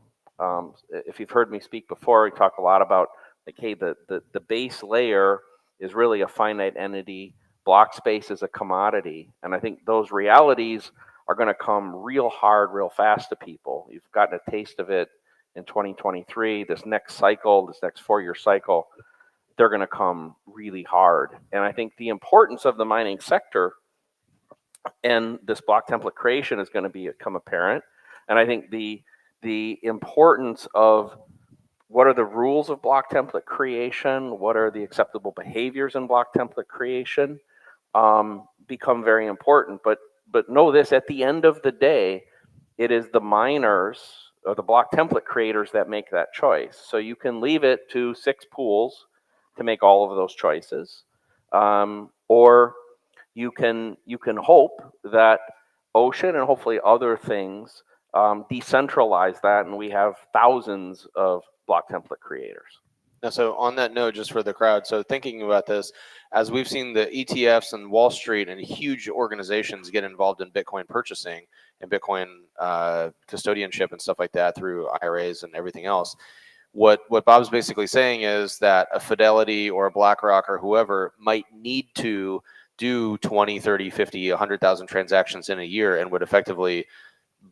If you've heard me speak before, we talk a lot about like, hey, the base layer is really a finite entity. Block space is a commodity, and I think those realities are going to come real hard, real fast to people. You've gotten a taste of it in 2023. This next cycle, this next 4-year cycle, they're going to come really hard. And I think the importance of the mining sector and this block template creation is going to become apparent. And I think the importance of what are the rules of block template creation, what are the acceptable behaviors in block template creation, become very important. But know this, at the end of the day, it is the miners or the block template creators that make that choice. So you can leave it to 6 pools to make all of those choices, or you can hope that Ocean and hopefully other things decentralize that, and we have thousands of block template creators. Now, so on that note, just for the crowd, so thinking about this, as we've seen the ETFs and Wall Street and huge organizations get involved in Bitcoin purchasing and Bitcoin custodianship and stuff like that through IRAs and everything else, what Bob's basically saying is that a Fidelity or a BlackRock or whoever might need to do 20, 30, 50, 100,000 transactions in a year and would effectively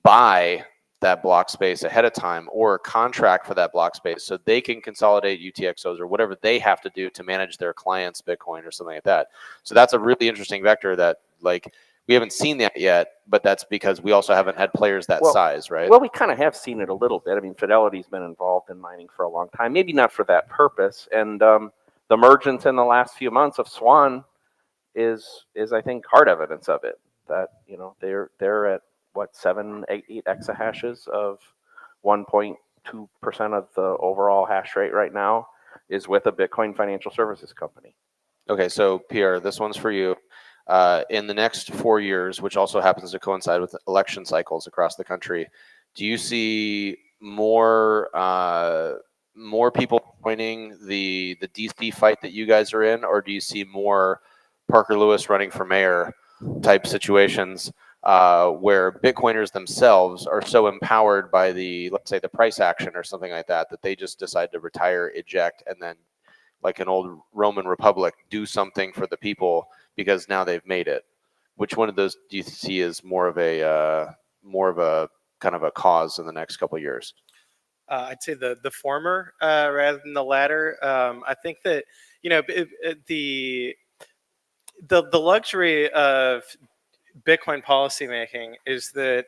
buy that block space ahead of time or contract for that block space so they can consolidate UTXOs or whatever they have to do to manage their clients' Bitcoin or something like that. So that's a really interesting vector that, like, we haven't seen that yet, but that's because we also haven't had players that size, right? Well, we kind of have seen it a little bit. I mean, Fidelity's been involved in mining for a long time, maybe not for that purpose. And the emergence in the last few months of Swan is I think hard evidence of it. That, you know, they're at what, 7, 8 exahashes of 1.2% of the overall hash rate right now is with a Bitcoin financial services company. Okay, so Pierre, this one's for you. In the next 4 years, which also happens to coincide with election cycles across the country, do you see more people joining the DC fight that you guys are in, or do you see more Parker Lewis running for mayor type situations where Bitcoiners themselves are so empowered by the, let's say, the price action or something like that, that they just decide to retire, eject, and then, like an old Roman Republic, do something for the people because now they've made it? Which one of those do you see as more of a kind of a cause in the next couple of years? I'd say the former rather than the latter. I think that, you know, the luxury of Bitcoin policymaking is that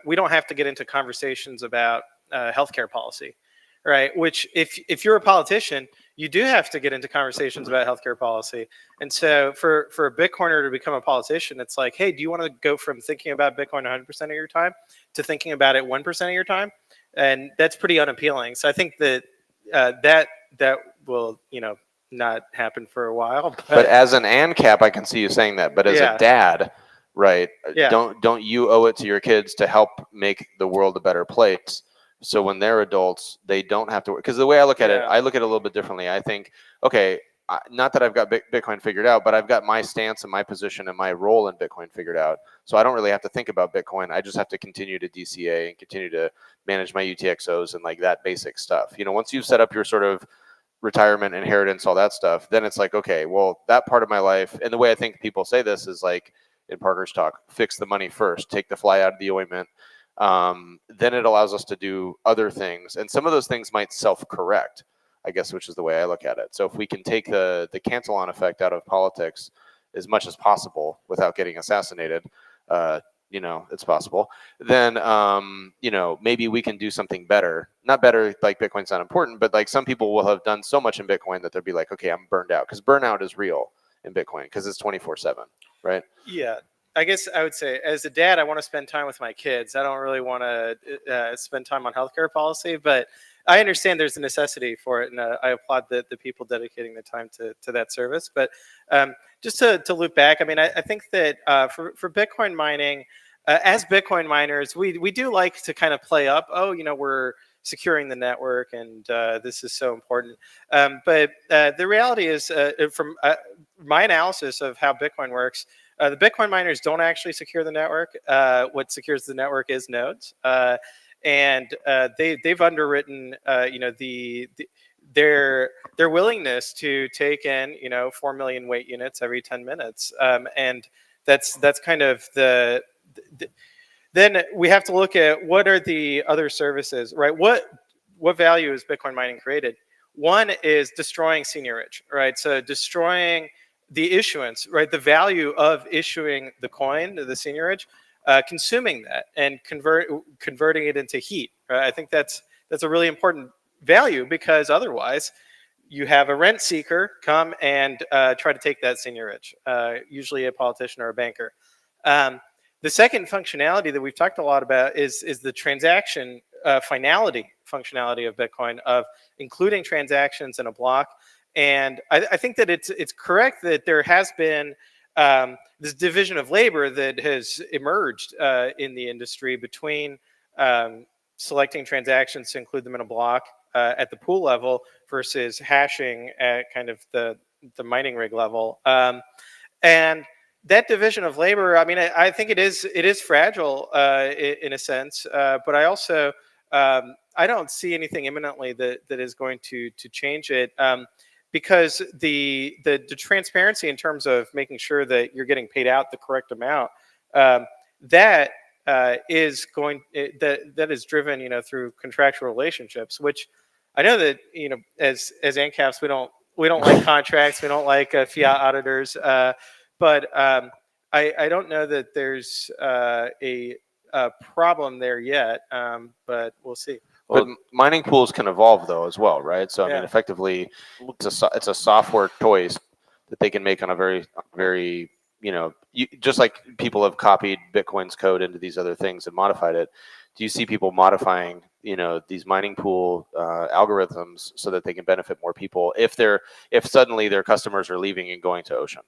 we don't have to get into conversations about healthcare policy, right? Which, if you're a politician, you do have to get into conversations about healthcare policy. And so for a Bitcoiner to become a politician, it's like, hey, do you want to go from thinking about Bitcoin 100% of your time to thinking about it 1% of your time? And that's pretty unappealing. So I think that that will, you know, not happen for a while. But as an ANCAP, I can see you saying that. But as a dad, right? Yeah. Don't you owe it to your kids to help make the world a better place? So when they're adults, they don't have to work. Because the way I look at it, I look at it a little bit differently. I think, okay, not that I've got Bitcoin figured out, but I've got my stance and my position and my role in Bitcoin figured out. So I don't really have to think about Bitcoin. I just have to continue to DCA and continue to manage my UTXOs and like that basic stuff. You know, once you've set up your sort of retirement, inheritance, all that stuff, then it's like, okay, well, that part of my life, and the way I think people say this is like in Parker's talk, fix the money first, take the fly out of the ointment. Then it allows us to do other things. And some of those things might self-correct, I guess, which is the way I look at it. So if we can take the cancel-on effect out of politics as much as possible without getting assassinated, you know, it's possible, then, you know, maybe we can do something better. Not better, like Bitcoin's not important, but like some people will have done so much in Bitcoin that they'll be like, okay, I'm burned out. Because burnout is real in Bitcoin because it's 24/7, right? Yeah. I guess I would say, as a dad, I want to spend time with my kids. I don't really want to spend time on healthcare policy, but I understand there's a necessity for it, and I applaud the people dedicating the time to that service. But just to loop back, I mean, I think that for Bitcoin mining, as Bitcoin miners, we do like to kind of play up, oh, we're securing the network and this is so important. But the reality is, from my analysis of how Bitcoin works, the Bitcoin miners don't actually secure the network. What secures the network is nodes. And they've underwritten, their willingness to take in, 4 million weight units every 10 minutes. And that's kind of then we have to look at what are the other services, right? What value is Bitcoin mining created? One is destroying seigniorage, right? So destroying the issuance, right? The value of issuing the coin, the seigniorage, consuming that and converting it into heat. Right? I think that's a really important value, because otherwise you have a rent seeker come and try to take that seigniorage, usually a politician or a banker. The second functionality that we've talked a lot about is the transaction finality functionality of Bitcoin, of including transactions in a block. And I think that it's correct that there has been this division of labor that has emerged in the industry between selecting transactions to include them in a block at the pool level versus hashing at kind of the mining rig level. And that division of labor, I mean, I think it is fragile in a sense, but I also I don't see anything imminently that is going to change it, because the transparency in terms of making sure that you're getting paid out the correct amount, that is driven, through contractual relationships, which I know that, as ANCAPs, we don't like contracts, we don't like fiat auditors, but I don't know that there's a problem there yet, but we'll see. But mining pools can evolve though as well, right? So I mean, Yeah. effectively, it's a software choice that they can make on a very, very, just like people have copied Bitcoin's code into these other things and modified it. Do you see people modifying, these mining pool algorithms so that they can benefit more people if suddenly their customers are leaving and going to Ocean?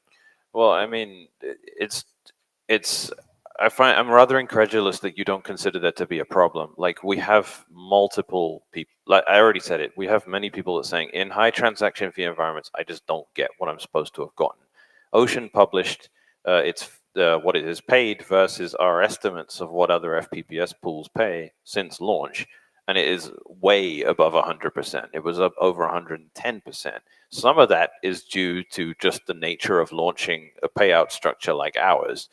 Well, I mean, I'm rather incredulous that you don't consider that to be a problem. Like, we have multiple people, like I already said it, we have many people that are saying in high transaction fee environments, I just don't get what I'm supposed to have gotten. Ocean published what it has paid versus our estimates of what other FPPS pools pay since launch, and it is way above 100%. It was up over 110%. Some of that is due to just the nature of launching a payout structure like ours.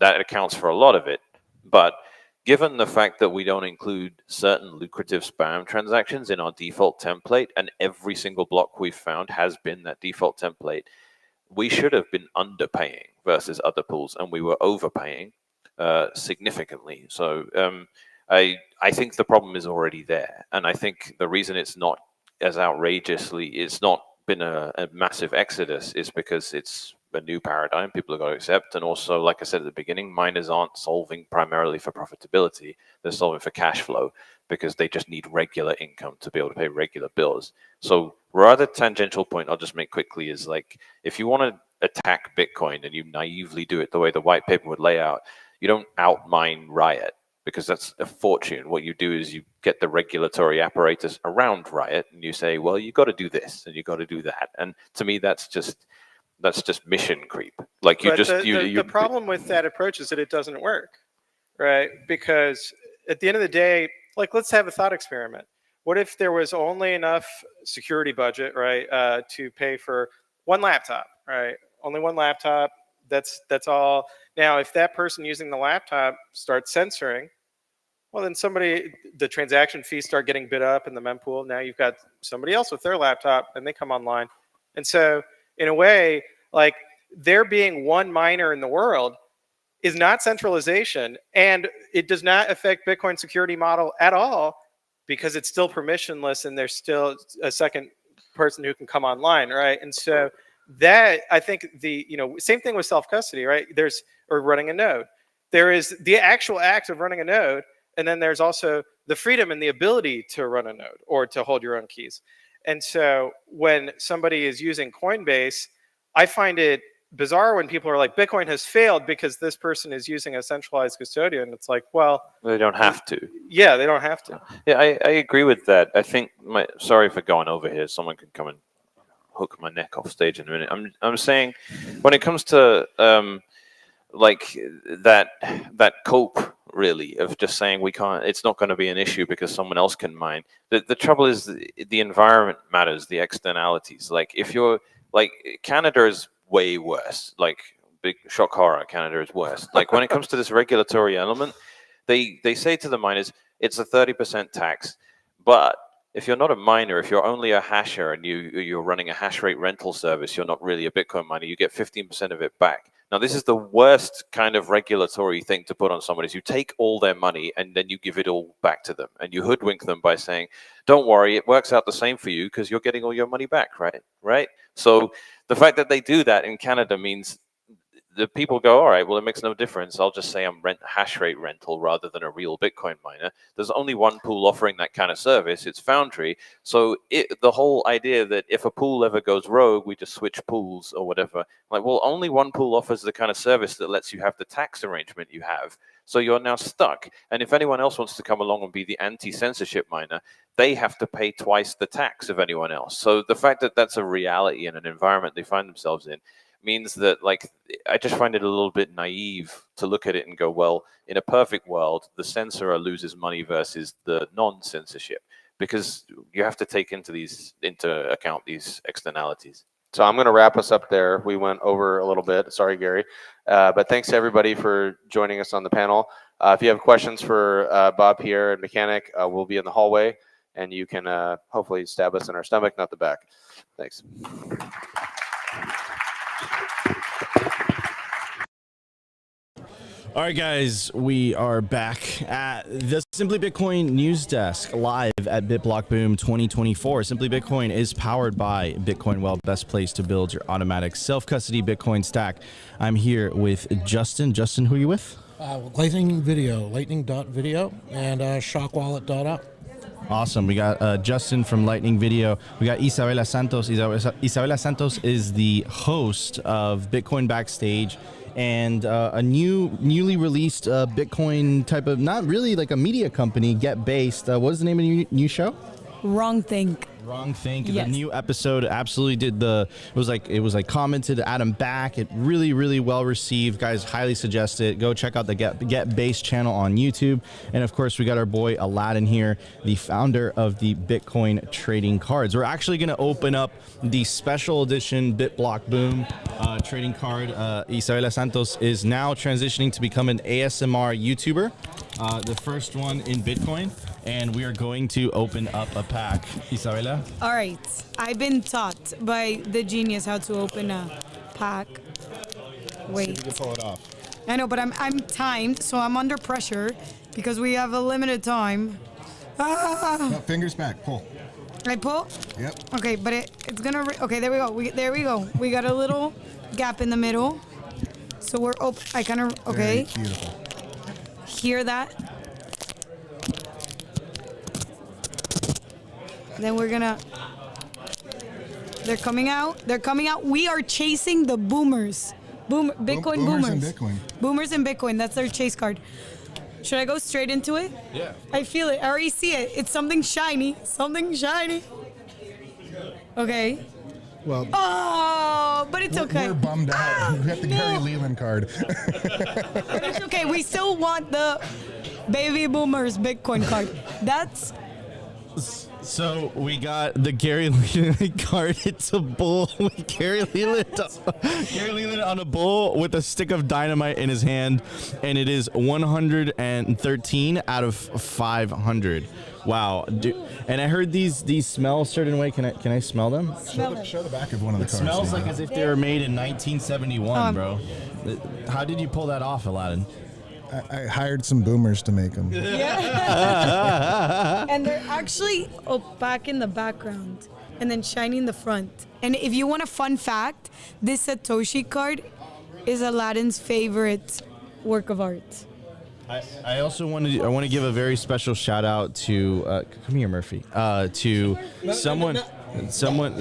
That accounts for a lot of it. But given the fact that we don't include certain lucrative spam transactions in our default template, and every single block we've found has been that default template, we should have been underpaying versus other pools, and we were overpaying significantly. So I think the problem is already there. And I think the reason it's not as it's not been a massive exodus is because it's a new paradigm people have got to accept. And also, like I said at the beginning, miners aren't solving primarily for profitability. They're solving for cash flow because they just need regular income to be able to pay regular bills. So rather tangential point I'll just make quickly is, like, if you want to attack Bitcoin and you naively do it the way the white paper would lay out, you don't outmine Riot, because that's a fortune. What you do is you get the regulatory apparatus around Riot and you say, well, you got to do this and you got to do that. And to me, that's just mission creep. Like, the problem with that approach is that it doesn't work, right? Because at the end of the day, like, let's have a thought experiment. What if there was only enough security budget, right, to pay for one laptop, right? Only one laptop. That's all. Now, if that person using the laptop starts censoring, well, then the transaction fees start getting bid up in the mempool. Now you've got somebody else with their laptop and they come online. And so, in a way, like, there being one miner in the world is not centralization, and it does not affect Bitcoin's security model at all, because it's still permissionless and there's still a second person who can come online, right? And so that, I think, same thing with self-custody, right? Or running a node. There is the actual act of running a node, and then there's also the freedom and the ability to run a node or to hold your own keys. And so when somebody is using Coinbase, I find it bizarre when people are like, Bitcoin has failed because this person is using a centralized custodian. It's like, well, they don't have to. Yeah, they don't have to. Yeah, I agree with that. I think sorry for going over here. Someone can come and hook my neck off stage in a minute. I'm saying when it comes to like that cope really of just saying we can't, it's not going to be an issue because someone else can mine. The trouble is the environment matters, the externalities. Like if you're like Canada is way worse. Like big shock horror, Canada is worse. Like when it comes to this regulatory element, they say to the miners it's a 30% tax, but if you're not a miner, if you're only a hasher and you're running a hash rate rental service, you're not really a Bitcoin miner, you get 15% of it back. Now, this is the worst kind of regulatory thing to put on someone is you take all their money and then you give it all back to them and you hoodwink them by saying, don't worry, it works out the same for you because you're getting all your money back, right? So the fact that they do that in Canada means the people go, all right, well, it makes no difference. I'll just say I'm hash rate rental rather than a real Bitcoin miner. There's only one pool offering that kind of service. It's Foundry. So the whole idea that if a pool ever goes rogue, we just switch pools or whatever. Like, well, only one pool offers the kind of service that lets you have the tax arrangement you have. So you're now stuck. And if anyone else wants to come along and be the anti-censorship miner, they have to pay twice the tax of anyone else. So the fact that that's a reality in an environment they find themselves in means that, like, I just find it a little bit naive to look at it and go, well, in a perfect world, the censorer loses money versus the non-censorship, because you have to take into account these externalities. So I'm going to wrap us up there. We went over a little bit. Sorry, Gary. But thanks to everybody for joining us on the panel. If you have questions for Bob, Pierre, and Mechanic, we'll be in the hallway, and you can hopefully stab us in our stomach, not the back. Thanks. All right, guys, we are back at the Simply Bitcoin news desk live at BitBlockBoom 2024. Simply Bitcoin is powered by Bitcoin Well, best place to build your automatic self-custody Bitcoin stack. I'm here with Justin. Justin, who are you with? Lightning Video, lightning.video, and shockwallet.up. Awesome. We got Justin from Lightning Video. We got Isabela Santos. Isabela Santos is the host of Bitcoin Backstage, and a newly released Bitcoin type of, not really like a media company, Get Based. What is the name of your new show? Wrong Think. Wrong Think. Yes. The new episode absolutely did it was like commented at him back. It really well received. Guys, highly suggest it. Go check out the Get Based channel on YouTube. And of course, we got our boy Aladdin here, the founder of the Bitcoin trading cards. We're actually going to open up the special edition BitBlockBoom trading card. Isabela Santos is now transitioning to become an ASMR YouTuber, the first one in Bitcoin. And we are going to open up a pack. Isabela? All right. I've been taught by the genius how to open a pack. Wait. See if you can pull it off. I know, but I'm timed, so I'm under pressure because we have a limited time. No, fingers back. Pull. I pull? Yep. Okay, but it's gonna. Okay, there we go. There we go. We got a little gap in the middle, so we're open. I kind of. Okay. Very beautiful. Hear that? Then we're gonna. They're coming out. They're coming out. We are chasing the boomers. Bitcoin boomers. And Bitcoin. Boomers and Bitcoin. That's their chase card. Should I go straight into it? Yeah. I feel it. I already see it. It's something shiny. Something shiny. Okay. Well. Oh, but it's okay. We're bummed out. We got the Gary Leland card. But it's okay. We still want the baby boomers Bitcoin card. That's. So we got the Gary Leland card. It's a bull with Gary Leland on a bull with a stick of dynamite in his hand, and it is 113 out of 500. Wow, dude. And I heard these smell a certain way. Can I smell them? Show the back of one of the it cards. It smells like as if they were made in 1971, bro. How did you pull that off, Aladdin? I hired some boomers to make them. Yeah. And they're actually opaque in the background and then shiny in the front. And if you want a fun fact, this Satoshi card is Aladdin's favorite work of art. I also want to give a very special shout out to come here, Murphy, to someone. Someone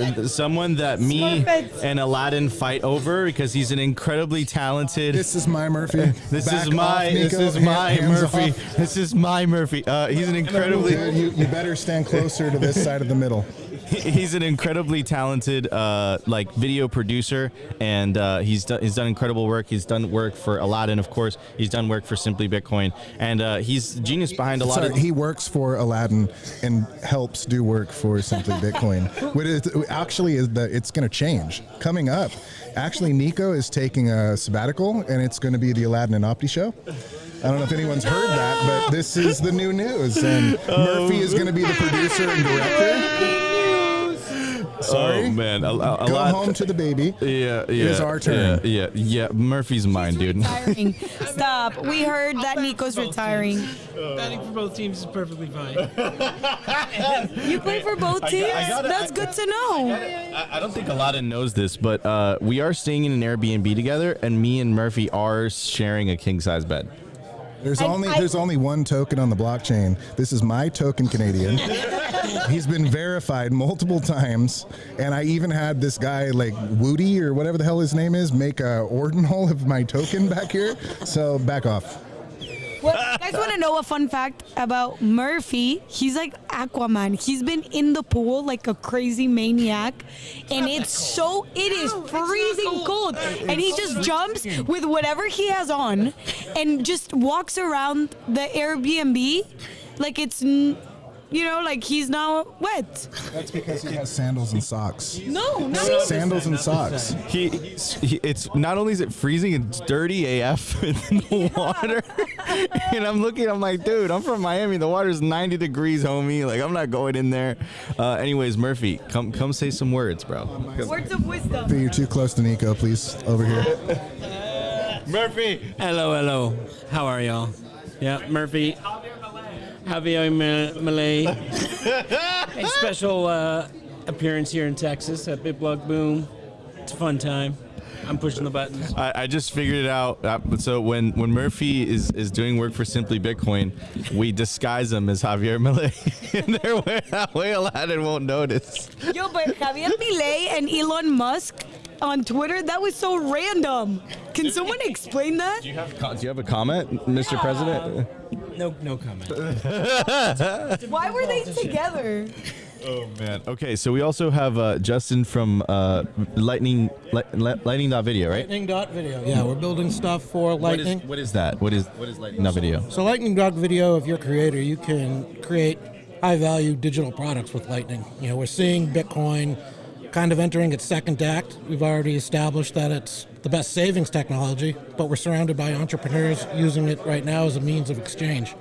that me and Aladdin fight over because he's an incredibly talented. This is my Murphy. This Back is my off, Nico. this is my Hands Murphy. off. This is my Murphy. He's an incredibly. Dude, you better stand closer to this side of the middle. He's an incredibly talented video producer, and he's done incredible work. He's done work for Aladdin, of course. He's done work for Simply Bitcoin, and he's genius behind a lot of. He works for Aladdin and helps do work for Simply Bitcoin. What it actually is that it's going to change coming up. Actually, Nico is taking a sabbatical, and it's going to be the Aladdin and Opti show. I don't know if anyone's heard that, but this is the new news, and Murphy is going to be the producer and director. Sorry. Oh man, Go home to the baby. Yeah. It is our turn. Yeah. Murphy's mine, dude. Retiring. Stop. We heard that Nico's retiring. Betting for both teams is perfectly fine. You play for both teams? That's good to know. I don't think Aladdin knows this, but we are staying in an Airbnb together, and me and Murphy are sharing a king size bed. There's only one token on the blockchain. This is my token Canadian. He's been verified multiple times, and I even had this guy like Woody or whatever the hell his name is make a ordinal of my token back here. So back off. Well, you guys want to know a fun fact about Murphy? He's like Aquaman. He's been in the pool like a crazy maniac, and it is freezing cold. And he just jumps with whatever he has on and just walks around the Airbnb like it's, like he's now wet. That's because he has sandals and socks. No. Sandals and socks. It's not only is it freezing, it's dirty AF in the water. And I'm like, dude, I'm from Miami. The water's 90 degrees, homie. Like, I'm not going in there. Anyways, Murphy, come say some words, bro. Words of wisdom. You're too close to Nico, please. Over here. Murphy. Hello. How are y'all? Yeah, Murphy. Javier Malay. A special appearance here in Texas at BitBlockBoom. It's a fun time. I'm pushing the buttons. I just figured it out. So when Murphy is doing work for Simply Bitcoin, we disguise him as Javier Milei. And that way Aladdin won't notice. Yo, but Javier Milei and Elon Musk on Twitter, that was so random. Can someone explain that? Do you have a comment, Mr. President? No comment. Why were they together? Oh man. Okay, so we also have Justin from Lightning.video, right? Lightning.video. Yeah, we're building stuff for Lightning. What is that? What is Lightning.video? So Lightning.video, if you're a creator, you can create high-value digital products with Lightning. We're seeing Bitcoin kind of entering its second act. We've already established that it's the best savings technology, but we're surrounded by entrepreneurs using it right now as a means of exchange.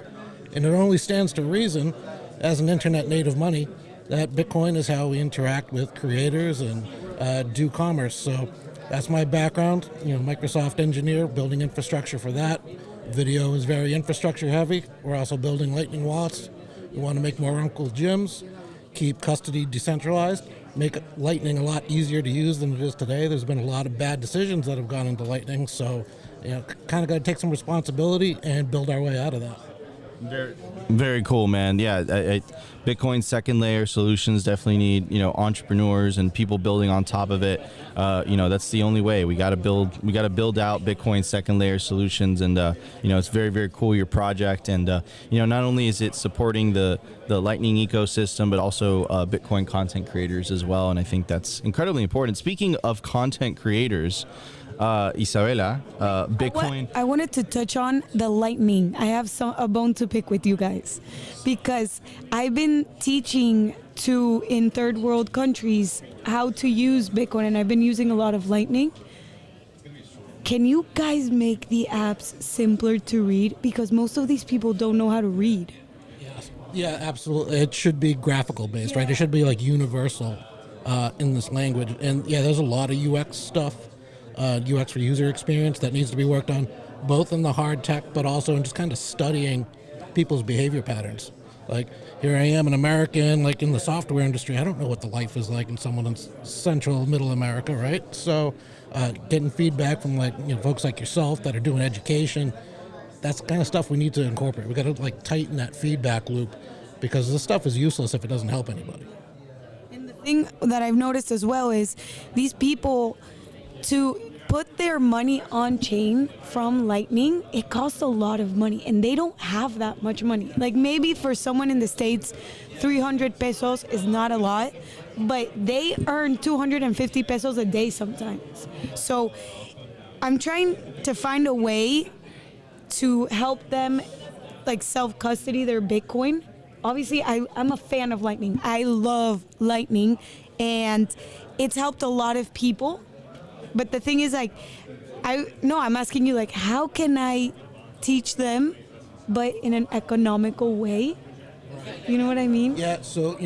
And it only stands to reason, as an internet native money, that Bitcoin is how we interact with creators and do commerce. So that's my background, Microsoft engineer, building infrastructure for that. Video is very infrastructure heavy. We're also building Lightning wallets. We want to make more Uncle Jims, keep custody decentralized, make Lightning a lot easier to use than it is today. There's been a lot of bad decisions that have gone into Lightning, so kind of got to take some responsibility and build our way out of that. Very cool, man. Yeah, Bitcoin second layer solutions definitely need entrepreneurs and people building on top of it. That's the only way. We got to build out Bitcoin second layer solutions, and it's very, very cool, your project. And not only is it supporting the Lightning ecosystem, but also Bitcoin content creators as well. And I think that's incredibly important. Speaking of content creators, Isabella, Bitcoin. I wanted to touch on the Lightning. I have a bone to pick with you guys, because I've been teaching in third world countries how to use Bitcoin, and I've been using a lot of Lightning. Can you guys make the apps simpler to read? Because most of these people don't know how to read. Yeah, absolutely. It should be graphical based, right? It should be like universal in this language. And yeah, there's a lot of UX stuff. UX for user experience that needs to be worked on, both in the hard tech, but also in just kind of studying people's behavior patterns. Like, here I am, an American, like in the software industry. I don't know what the life is like in someone in Central, Middle America, right? So, getting feedback from folks like yourself that are doing education, that's the kind of stuff we need to incorporate. We got to tighten that feedback loop, because this stuff is useless if it doesn't help anybody. And the thing that I've noticed as well is these people, to put their money on chain from Lightning, it costs a lot of money, and they don't have that much money. Like maybe for someone in the States, 300 pesos is not a lot, but they earn 250 pesos a day sometimes. So I'm trying to find a way to help them like self-custody their Bitcoin. Obviously, I'm a fan of Lightning. I love Lightning, and it's helped a lot of people. But the thing is, like, I'm asking you, like, how can I teach them, but in an economical way? You know what I mean? Yeah, so,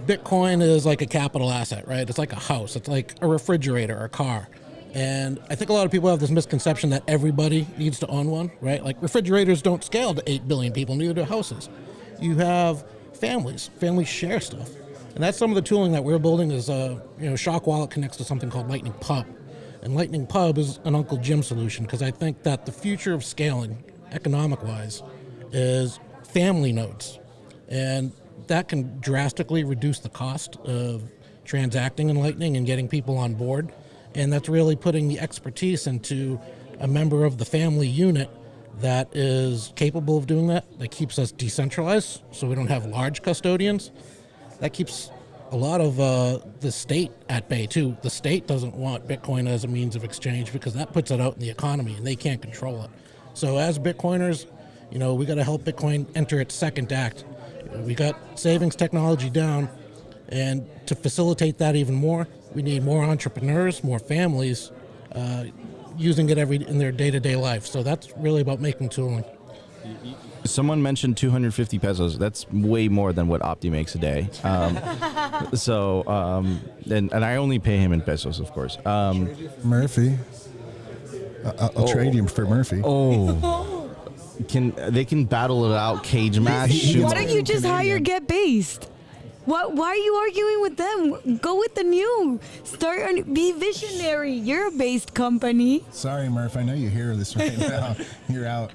Bitcoin is like a capital asset, right? It's like a house. It's like a refrigerator or a car. And I think a lot of people have this misconception that everybody needs to own one, right? Like refrigerators don't scale to 8 billion people, neither do houses. You have families. Families share stuff. And that's some of the tooling that we're building is, Shock Wallet connects to something called Lightning Pub. And Lightning Pub is an Uncle Jim solution because I think that the future of scaling, economic-wise, is family nodes. And that can drastically reduce the cost of transacting in Lightning and getting people on board. And that's really putting the expertise into a member of the family unit that is capable of doing that keeps us decentralized so we don't have large custodians. That keeps a lot of the state at bay too. The state doesn't want Bitcoin as a means of exchange because that puts it out in the economy and they can't control it. So as Bitcoiners, we got to help Bitcoin enter its second act. We got savings technology down, and to facilitate that even more, we need more entrepreneurs, more families using it in their day-to-day life. So that's really about making tooling. Someone mentioned 250 pesos. That's way more than what Opti makes a day. And I only pay him in pesos, of course. Murphy. I'll trade you for Murphy. Oh. They can battle it out, cage match. Why don't you just hire Get Based? Why are you arguing with them? Go with the new. Be visionary. You're a based company. Sorry, Murph. I know you hear this right now. You're out.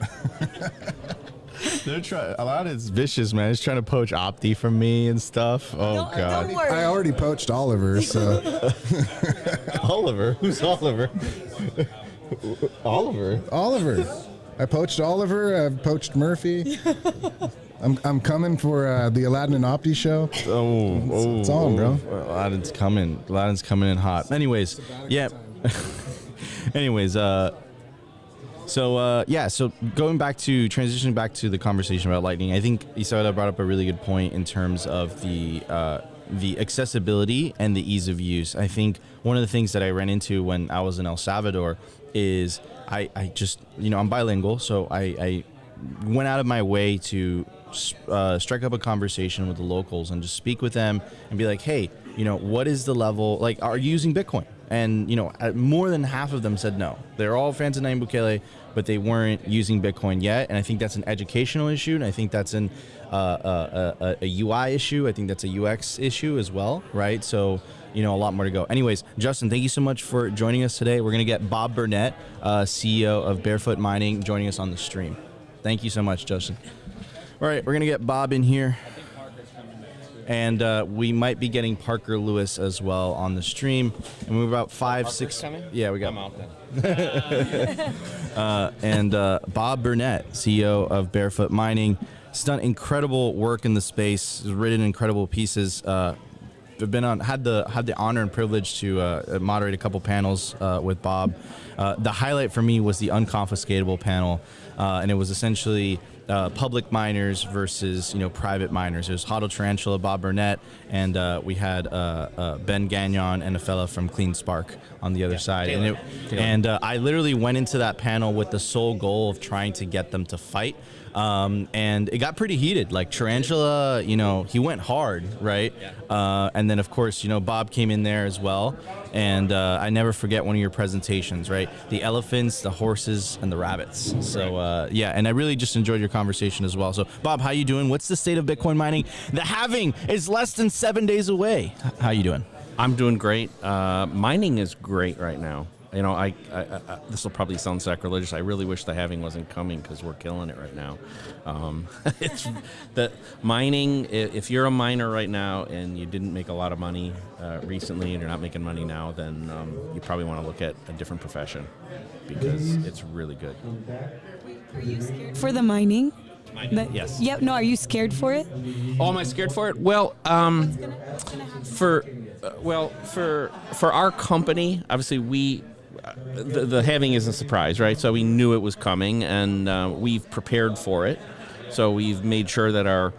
They're trying. A lot of it's vicious, man. It's trying to poach Opti from me and stuff. Oh God! Don't worry. I already poached Oliver. So Oliver? Who's Oliver? Oliver. I poached Oliver. I've poached Murphy. I'm coming for the Aladdin and Opti show. It's on, bro. Aladdin's coming. Aladdin's coming in hot. Anyways, yeah. Anyways, So transitioning back to the conversation about Lightning, I think Isabella brought up a really good point in terms of the accessibility and the ease of use. I think one of the things that I ran into when I was in El Salvador is I just, I'm bilingual, so I went out of my way to strike up a conversation with the locals and just speak with them and be like, hey, what is the level, like, are you using Bitcoin? And, more than half of them said no. They're all fans of Nayib Bukele, but they weren't using Bitcoin yet. And I think that's an educational issue. And I think that's a UI issue. I think that's a UX issue as well, right? So, a lot more to go. Anyways, Justin, thank you so much for joining us today. We're going to get Bob Burnett, CEO of Barefoot Mining, joining us on the stream. Thank you so much, Justin. All right, we're going to get Bob in here. And we might be getting Parker Lewis as well on the stream. And we're about 5-6. Coming? Yeah, we got. I'm out then. And Bob Burnett, CEO of Barefoot Mining, has done incredible work in the space. Has written incredible pieces. I've had the honor and privilege to moderate a couple panels with Bob. The highlight for me was the unconfiscatable panel, and it was essentially public miners versus private miners. There's Hodl Tarantula, Bob Burnett, and we had Ben Gagnon and a fella from Clean Spark on the other side. Taylor. I literally went into that panel with the sole goal of trying to get them to fight. And it got pretty heated. Like Tarantula, he went hard, right? Yeah. And then of course, Bob came in there as well. And I never forget one of your presentations, right? The elephants, the horses, and the rabbits. So and I really just enjoyed your conversation as well. So Bob, how you doing? What's the state of Bitcoin mining? The halving is less than 7 days away. How you doing? I'm doing great. Mining is great right now. this will probably sound sacrilegious. I really wish the halving wasn't coming because we're killing it right now. It's the mining. If you're a miner right now and you didn't make a lot of money recently and you're not making money now, then you probably want to look at a different profession because it's really good. Are you scared for the mining? Yes. Yep. No. Are you scared for it? Oh, am I scared for it? Well, for our company, obviously the halving isn't a surprise, right? So we knew it was coming, and we've prepared for it. So we've made sure that our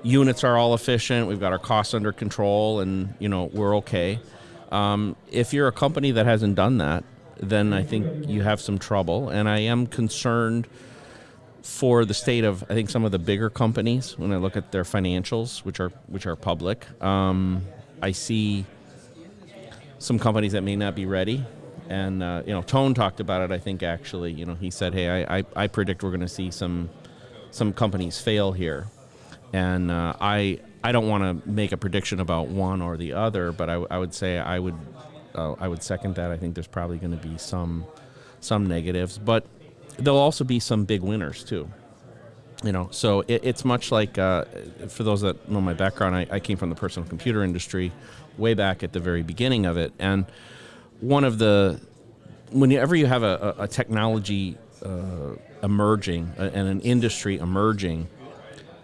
units are all efficient. We've got our costs under control, and we're okay. If you're a company that hasn't done that, then I think you have some trouble, and I am concerned for the state of, I think, some of the bigger companies. When I look at their financials, which are public, I see some companies that may not be ready. And Tone talked about it. I think actually, he said, "Hey, I predict we're going to see some companies fail here." And I don't want to make a prediction about one or the other, but I would say I would second that. I think there's probably going to be some negatives, but there'll also be some big winners too. So it's much like, for those that know my background, I came from the personal computer industry way back at the very beginning of it. And whenever you have a technology emerging and an industry emerging,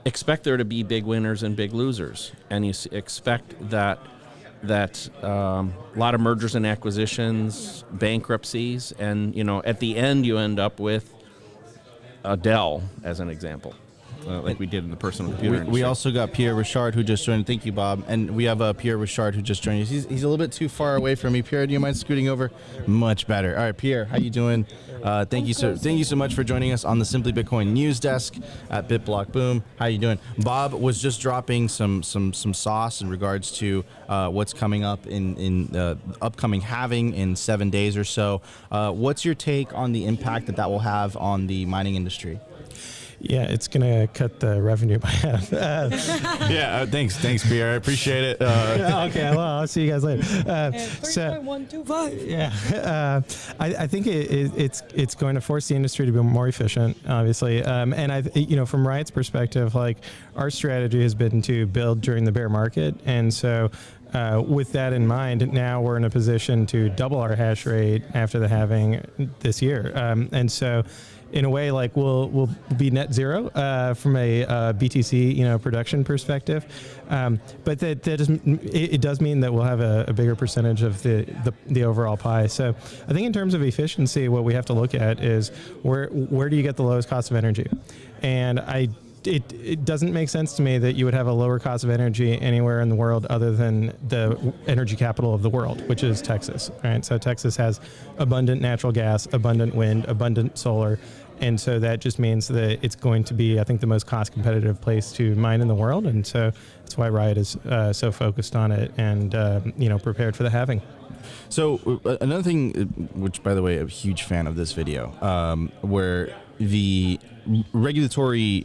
expect there to be big winners and big losers. And you expect that a lot of mergers and acquisitions, bankruptcies, and at the end you end up with a Dell as an example, like we did in the personal computer industry. We also got Pierre Richard who just joined. Thank you, Bob. And we have Pierre Richard who just joined us. He's a little bit too far away from me. Pierre, do you mind scooting over? Much better. All right, Pierre, how you doing? Thank you so much for joining us on the Simply Bitcoin news desk at BitBlockBoom. How you doing? Bob was just dropping some sauce in regards to what's coming up in upcoming halving in 7 days or so. What's your take on the impact that will have on the mining industry? Yeah, it's going to cut the revenue by half. Thanks, Pierre. I appreciate it. Okay, well, I'll see you guys later. 3.125. Yeah, I think it's going to force the industry to be more efficient, obviously. And from Riot's perspective, like our strategy has been to build during the bear market, and so. With that in mind, now we're in a position to double our hash rate after the halving this year, and so. In a way, like we'll be net zero from a BTC production perspective, but that it does mean that we'll have a bigger percentage of the overall pie. So I think in terms of efficiency, what we have to look at is where do you get the lowest cost of energy, and it doesn't make sense to me that you would have a lower cost of energy anywhere in the world other than the energy capital of the world, which is Texas, right? So Texas has abundant natural gas, abundant wind, abundant solar, and so that just means that it's going to be, I think, the most cost competitive place to mine in the world, and so that's why Riot is so focused on it and prepared for the halving. So another thing, which by the way, I'm a huge fan of this video, where the regulatory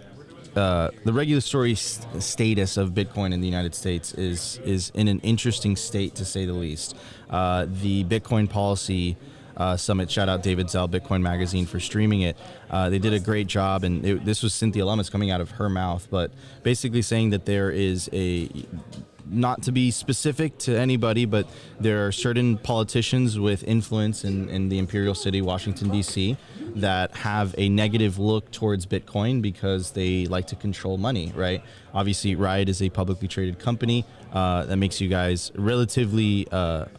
status of Bitcoin in the United States is in an interesting state, to say the least. The Bitcoin Policy Summit, shout out David Zell, Bitcoin Magazine, for streaming it. They did a great job, and this was Cynthia Lummis coming out of her mouth, but basically saying that there is not to be specific to anybody, but there are certain politicians with influence in the Imperial City, Washington, D.C., that have a negative look towards Bitcoin because they like to control money, right? Obviously, Riot is a publicly traded company that makes you guys relatively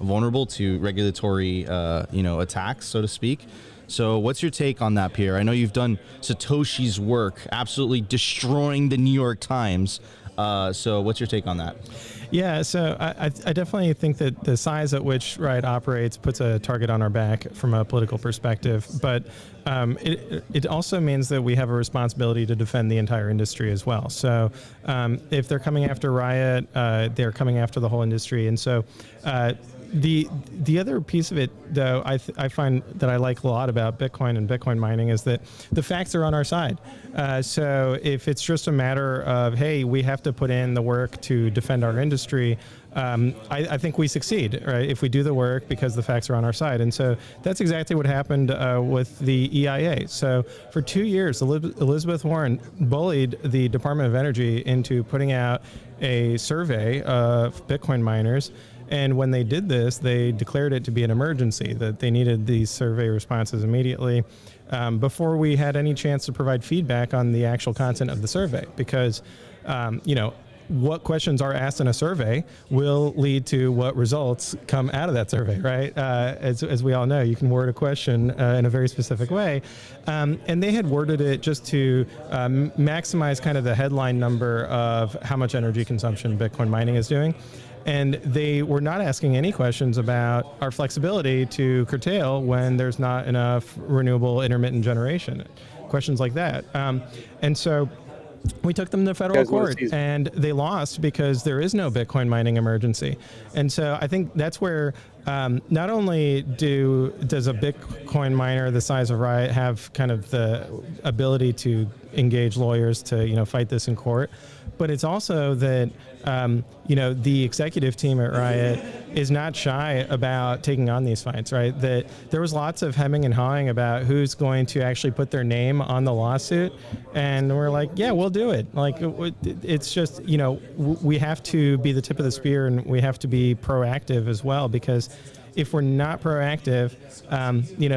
vulnerable to regulatory, attacks, so to speak. So what's your take on that, Pierre? I know you've done Satoshi's work, absolutely destroying the New York Times. So what's your take on that? Yeah, so I definitely think that the size at which Riot operates puts a target on our back from a political perspective, but it also means that we have a responsibility to defend the entire industry as well. So if they're coming after Riot, they're coming after the whole industry. And so The other piece of it, though, I find that I like a lot about Bitcoin and Bitcoin mining is that the facts are on our side. So if it's just a matter of, hey, we have to put in the work to defend our industry, I think we succeed, right? If we do the work because the facts are on our side. And so that's exactly what happened with the EIA. So for 2 years, Elizabeth Warren bullied the Department of Energy into putting out a survey of Bitcoin miners. And when they did this, they declared it to be an emergency, that they needed these survey responses immediately before we had any chance to provide feedback on the actual content of the survey. Because, what questions are asked in a survey will lead to what results come out of that survey, right? As we all know, you can word a question in a very specific way. And they had worded it just to maximize kind of the headline number of how much energy consumption Bitcoin mining is doing. And they were not asking any questions about our flexibility to curtail when there's not enough renewable intermittent generation, questions like that. And so we took them to federal court and they lost because there is no Bitcoin mining emergency. And so I think that's where not only does a Bitcoin miner the size of Riot have kind of the ability to engage lawyers to fight this in court, but it's also that the executive team at Riot is not shy about taking on these fights, right? That there was lots of hemming and hawing about who's going to actually put their name on the lawsuit, and we're like, yeah, we'll do it. Like, it's just we have to be the tip of the spear, and we have to be proactive as well, because if we're not proactive,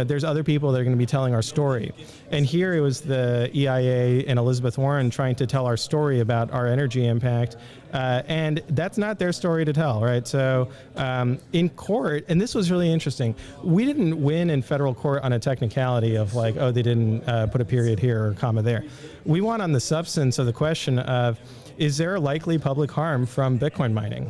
there's other people that are going to be telling our story. And here it was the EIA and Elizabeth Warren trying to tell our story about our energy impact. And that's not their story to tell, right? So in court, and this was really interesting, we didn't win in federal court on a technicality of like, oh, they didn't put a period here or a comma there. We won on the substance of the question of, is there a likely public harm from Bitcoin mining?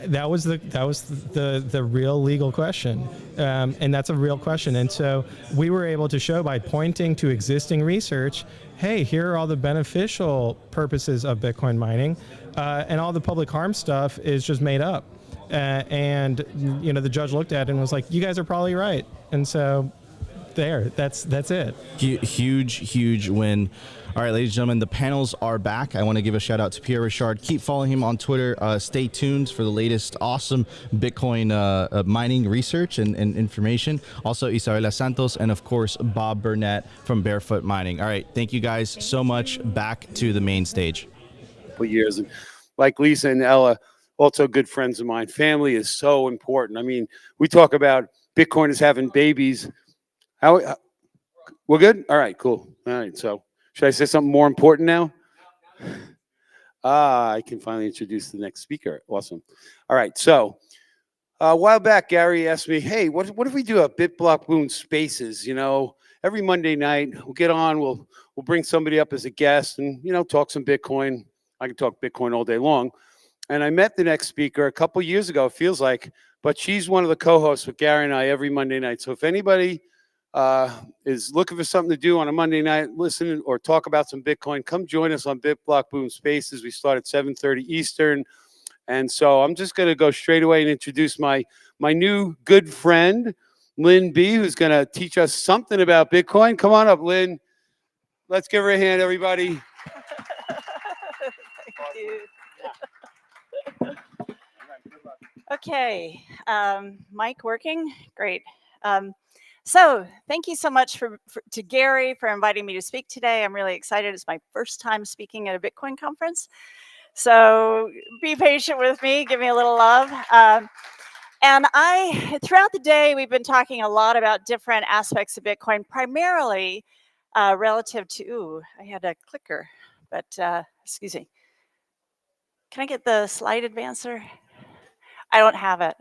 That was the real legal question, and that's a real question. And so we were able to show by pointing to existing research, hey, here are all the beneficial purposes of Bitcoin mining, and all the public harm stuff is just made up. And the judge looked at it and was like, you guys are probably right. And so that's it. Huge win. All right, ladies and gentlemen, the panels are back. I want to give a shout out to Pierre Richard. Keep following him on Twitter. Stay tuned for the latest awesome Bitcoin mining research and information. Also, Isabela Santos and, of course, Bob Burnett from Barefoot Mining. All right, thank you guys so much. Back to the main stage. For years, and like Lisa and Ella, also good friends of mine. Family is so important. I mean, we talk about Bitcoin is having babies. We're good? All right, cool. All right, so should I say something more important now? I can finally introduce the next speaker. Awesome. All right, so a while back, Gary asked me, hey, what if we do a BitBlockBoom Spaces? Every Monday night, we'll get on, we'll bring somebody up as a guest and, talk some Bitcoin. I can talk Bitcoin all day long. And I met the next speaker a couple years ago, it feels like, but she's one of the co-hosts with Gary and I every Monday night. So if anybody is looking for something to do on a Monday night, listen or talk about some Bitcoin, come join us on BitBlockBoom Spaces. We start at 7:30 Eastern. And so I'm just going to go straight away and introduce my new good friend, Lynn B., who's going to teach us something about Bitcoin. Come on up, Lynn. Let's give her a hand, everybody. Thank you. Okay, mic working? Great. So thank you so much to Gary for inviting me to speak today. I'm really excited. It's my first time speaking at a Bitcoin conference. So be patient with me, give me a little love. And throughout the day, we've been talking a lot about different aspects of Bitcoin, primarily relative to, I had a clicker, but excuse me. Can I get the slide advancer? I don't have it.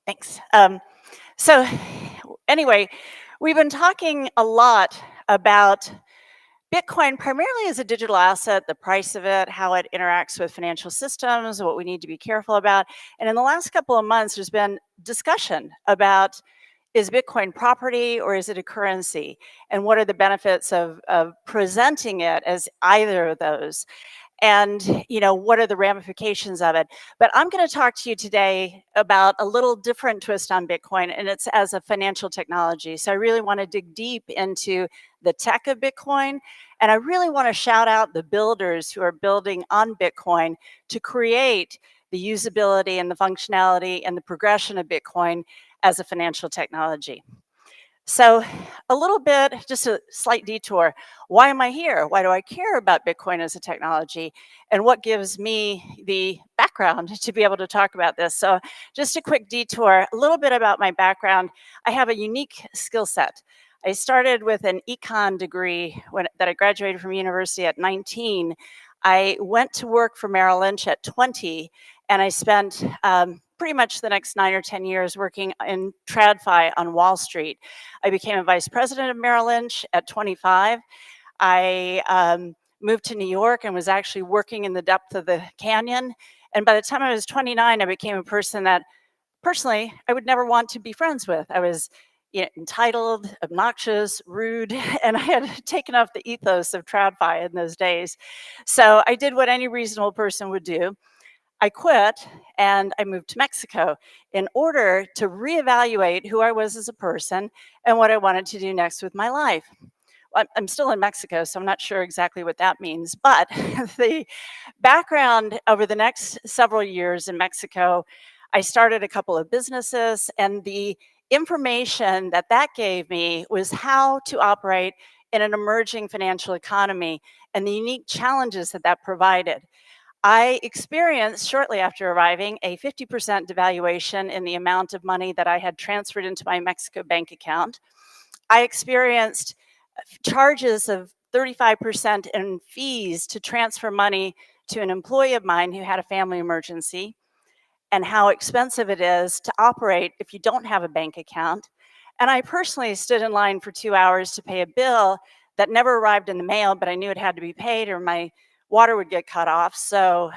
Thanks. So anyway, we've been talking a lot about Bitcoin primarily as a digital asset, the price of it, how it interacts with financial systems, what we need to be careful about. And in the last couple of months, there's been discussion about, is Bitcoin property or is it a currency? And what are the benefits of presenting it as either of those? and what are the ramifications of it. But I'm going to talk to you today about a little different twist on Bitcoin, and it's as a financial technology. So I really want to dig deep into the tech of Bitcoin, and I really want to shout out the builders who are building on Bitcoin to create the usability and the functionality and the progression of Bitcoin as a financial technology. So a little bit, just a slight detour. Why am I here? Why do I care about Bitcoin as a technology? And what gives me the background to be able to talk about this? So just a quick detour, a little bit about my background. I have a unique skill set. I started with an econ degree that I graduated from university at 19. I went to work for Merrill Lynch at 20, and I spent pretty much the next 9 or 10 years working in TradFi on Wall Street. I became a vice president of Merrill Lynch at 25. I moved to New York and was actually working in the depth of the canyon. And by the time I was 29, I became a person that personally I would never want to be friends with. I was entitled, obnoxious, rude, and I had taken off the ethos of TradFi in those days. So I did what any reasonable person would do. I quit and I moved to Mexico in order to reevaluate who I was as a person and what I wanted to do next with my life. I'm still in Mexico, so I'm not sure exactly what that means, but the background over the next several years in Mexico, I started a couple of businesses, and the information that gave me was how to operate in an emerging financial economy and the unique challenges that provided. I experienced shortly after arriving a 50% devaluation in the amount of money that I had transferred into my Mexico bank account. I experienced charges of 35% in fees to transfer money to an employee of mine who had a family emergency, and how expensive it is to operate if you don't have a bank account. And I personally stood in line for 2 hours to pay a bill that never arrived in the mail, but I knew it had to be paid or my water would get cut off. So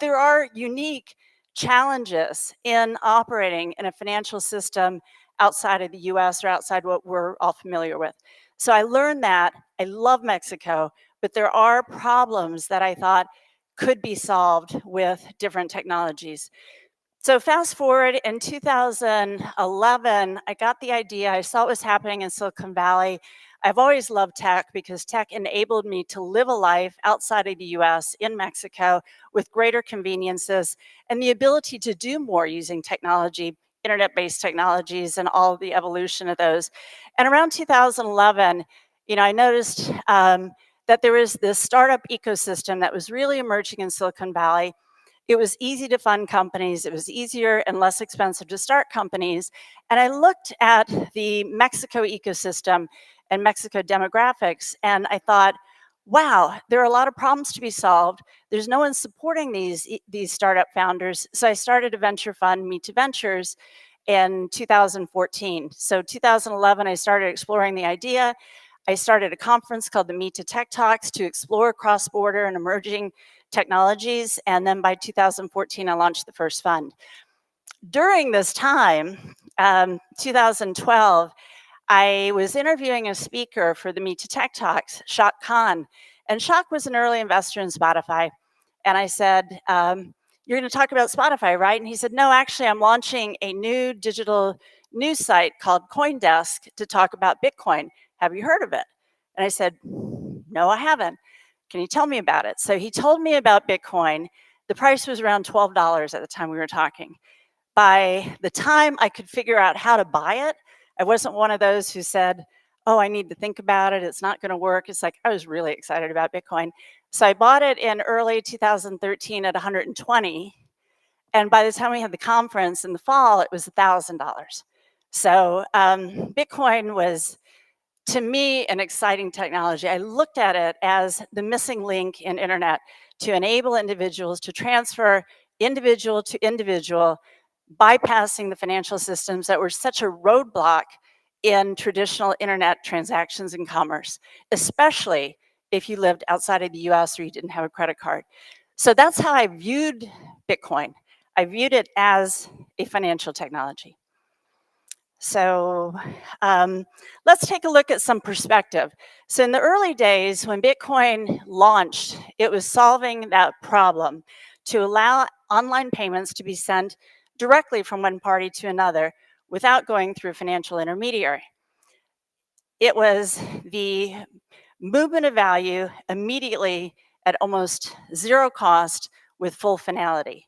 there are unique challenges in operating in a financial system outside of the US or outside what we're all familiar with. So I learned that. I love Mexico, but there are problems that I thought could be solved with different technologies. So fast forward in 2011, I got the idea. I saw what was happening in Silicon Valley. I've always loved tech because tech enabled me to live a life outside of the US in Mexico with greater conveniences and the ability to do more using technology, internet-based technologies, and all of the evolution of those. And around 2011, I noticed that there was this startup ecosystem that was really emerging in Silicon Valley. It was easy to fund companies. It was easier and less expensive to start companies. And I looked at the Mexico ecosystem and Mexico demographics, and I thought, wow, there are a lot of problems to be solved. There's no one supporting these startup founders. So I started a venture fund, Me to Ventures, in 2014. So 2011, I started exploring the idea. I started a conference called the Me to Tech Talks to explore cross-border and emerging technologies. And then by 2014, I launched the first fund. During this time, 2012, I was interviewing a speaker for the Me to Tech Talks, Shak Khan. And Shak was an early investor in Spotify. And I said, you're going to talk about Spotify, right? And he said, no, actually, I'm launching a new digital news site called CoinDesk to talk about Bitcoin. Have you heard of it? And I said, no, I haven't. Can you tell me about it? So he told me about Bitcoin. The price was around $12 at the time we were talking. By the time I could figure out how to buy it, I wasn't one of those who said, oh, I need to think about it. It's not going to work. It's like I was really excited about Bitcoin. So I bought it in early 2013 at 120. And by the time we had the conference in the fall, it was $1,000. So Bitcoin was, to me, an exciting technology. I looked at it as the missing link in internet to enable individuals to transfer individual to individual, bypassing the financial systems that were such a roadblock in traditional internet transactions and commerce, especially if you lived outside of the US or you didn't have a credit card. So that's how I viewed Bitcoin. I viewed it as a financial technology. So let's take a look at some perspective. So in the early days when Bitcoin launched, it was solving that problem to allow online payments to be sent directly from one party to another without going through a financial intermediary. It was the movement of value immediately at almost zero cost with full finality.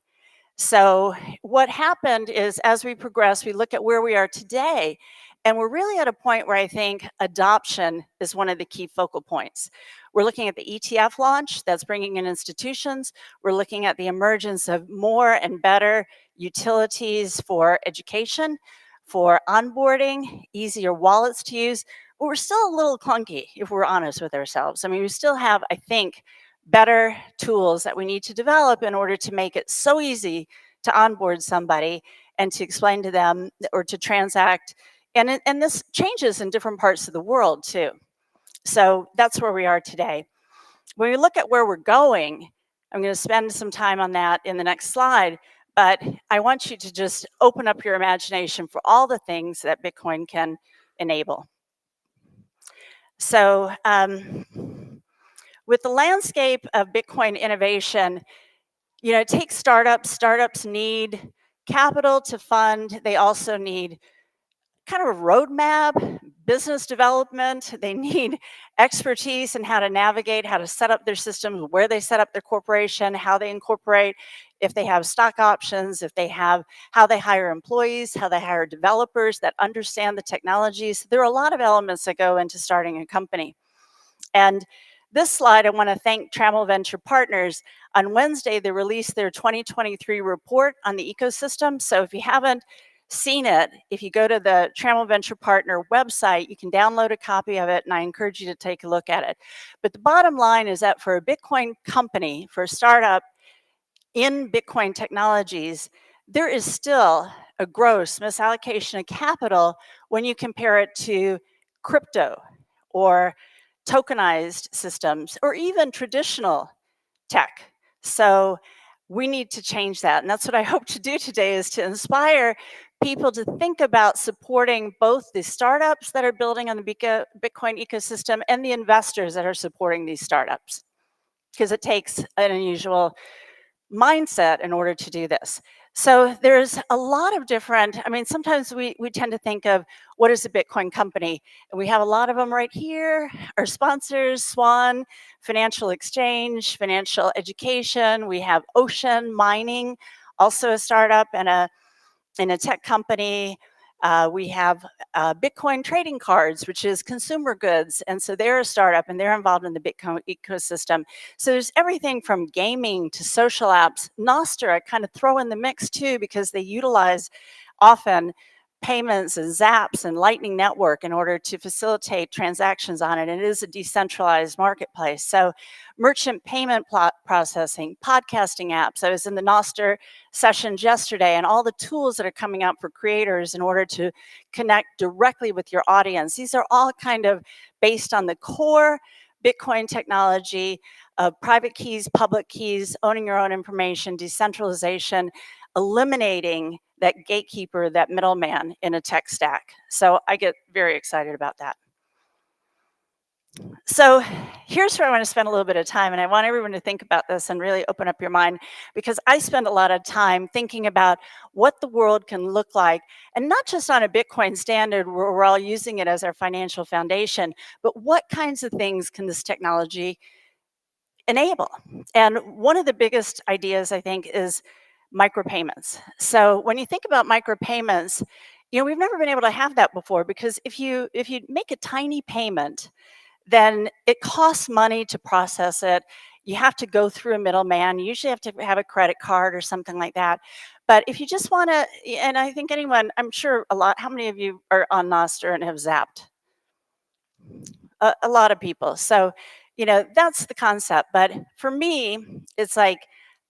So what happened is as we progress, we look at where we are today, and we're really at a point where I think adoption is one of the key focal points. We're looking at the ETF launch that's bringing in institutions. We're looking at the emergence of more and better utilities for education, for onboarding, easier wallets to use, but we're still a little clunky if we're honest with ourselves. I mean, we still have, I think, better tools that we need to develop in order to make it so easy to onboard somebody and to explain to them or to transact. And this changes in different parts of the world too. So that's where we are today. When we look at where we're going, I'm going to spend some time on that in the next slide, but I want you to just open up your imagination for all the things that Bitcoin can enable. So with the landscape of Bitcoin innovation, you know, it takes startups. Startups need capital to fund. They also need kind of a roadmap, business development. They need expertise in how to navigate, how to set up their systems, where they set up their corporation, how they incorporate, if they have stock options, if they have, how they hire employees, how they hire developers that understand the technologies. There are a lot of elements that go into starting a company. And this slide, I want to thank Trammell Venture Partners. On Wednesday, they released their 2023 report on the ecosystem. So if you haven't seen it, if you go to the Trammell Venture Partner website, you can download a copy of it, and I encourage you to take a look at it. But the bottom line is that for a Bitcoin company, for a startup in Bitcoin technologies, there is still a gross misallocation of capital when you compare it to crypto or tokenized systems or even traditional tech. So we need to change that. And that's what I hope to do today, is to inspire people to think about supporting both the startups that are building on the Bitcoin ecosystem and the investors that are supporting these startups, because it takes an unusual mindset in order to do this. So there's a lot of different, I mean, sometimes we tend to think of what is a Bitcoin company, and we have a lot of them right here. Our sponsors, Swan, Financial Exchange, Financial Education. We have Ocean Mining, also a startup and a tech company. We have Bitcoin Trading Cards, which is consumer goods. And so they're a startup and they're involved in the Bitcoin ecosystem. So there's everything from gaming to social apps. Noster, I kind of throw in the mix too, because they utilize often payments and Zaps and Lightning Network in order to facilitate transactions on it. And it is a decentralized marketplace. So merchant payment processing, podcasting apps. I was in the Noster sessions yesterday, and all the tools that are coming out for creators in order to connect directly with your audience. These are all kind of based on the core Bitcoin technology of private keys, public keys, owning your own information, decentralization, eliminating that gatekeeper, that middleman in a tech stack. So I get very excited about that. So here's where I want to spend a little bit of time, and I want everyone to think about this and really open up your mind, because I spend a lot of time thinking about what the world can look like, and not just on a Bitcoin standard where we're all using it as our financial foundation, but what kinds of things can this technology enable? And one of the biggest ideas, I think, is micropayments. So when you think about micropayments, you know, we've never been able to have that before, because if you make a tiny payment, then it costs money to process it. You have to go through a middleman. You usually have to have a credit card or something like that. But if you just want to, and I think anyone, I'm sure a lot, how many of you are on Noster and have zapped? A lot of people. So, you know, that's the concept. But for me, it's like,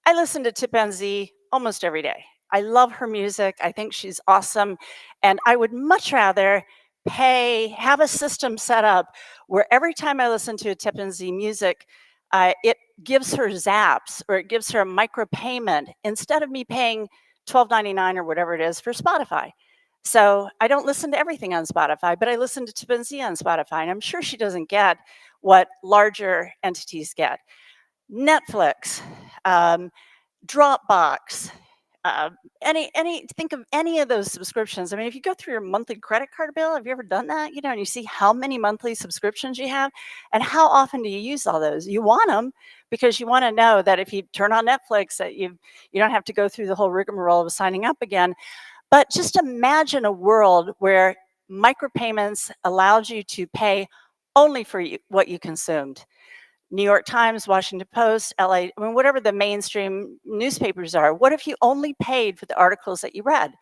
I listen to Tippenzi almost every day. I love her music. I think she's awesome. And I would much rather have a system set up where every time I listen to a Tippenzi music, it gives her zaps, or it gives her a micropayment instead of me paying $12.99 or whatever it is for Spotify. So I don't listen to everything on Spotify, but I listen to Tibanzi on Spotify, and I'm sure she doesn't get what larger entities get. Netflix, Dropbox, think of any of those subscriptions. I mean, if you go through your monthly credit card bill, have you ever done that? You know, and you see how many monthly subscriptions you have, and how often do you use all those? You want them because you want to know that if you turn on Netflix, that you don't have to go through the whole rigmarole of signing up again. But just imagine a world where micropayments allowed you to pay only for what you consumed. New York Times, Washington Post, LA, I mean, whatever the mainstream newspapers are, what if you only paid for the articles that you read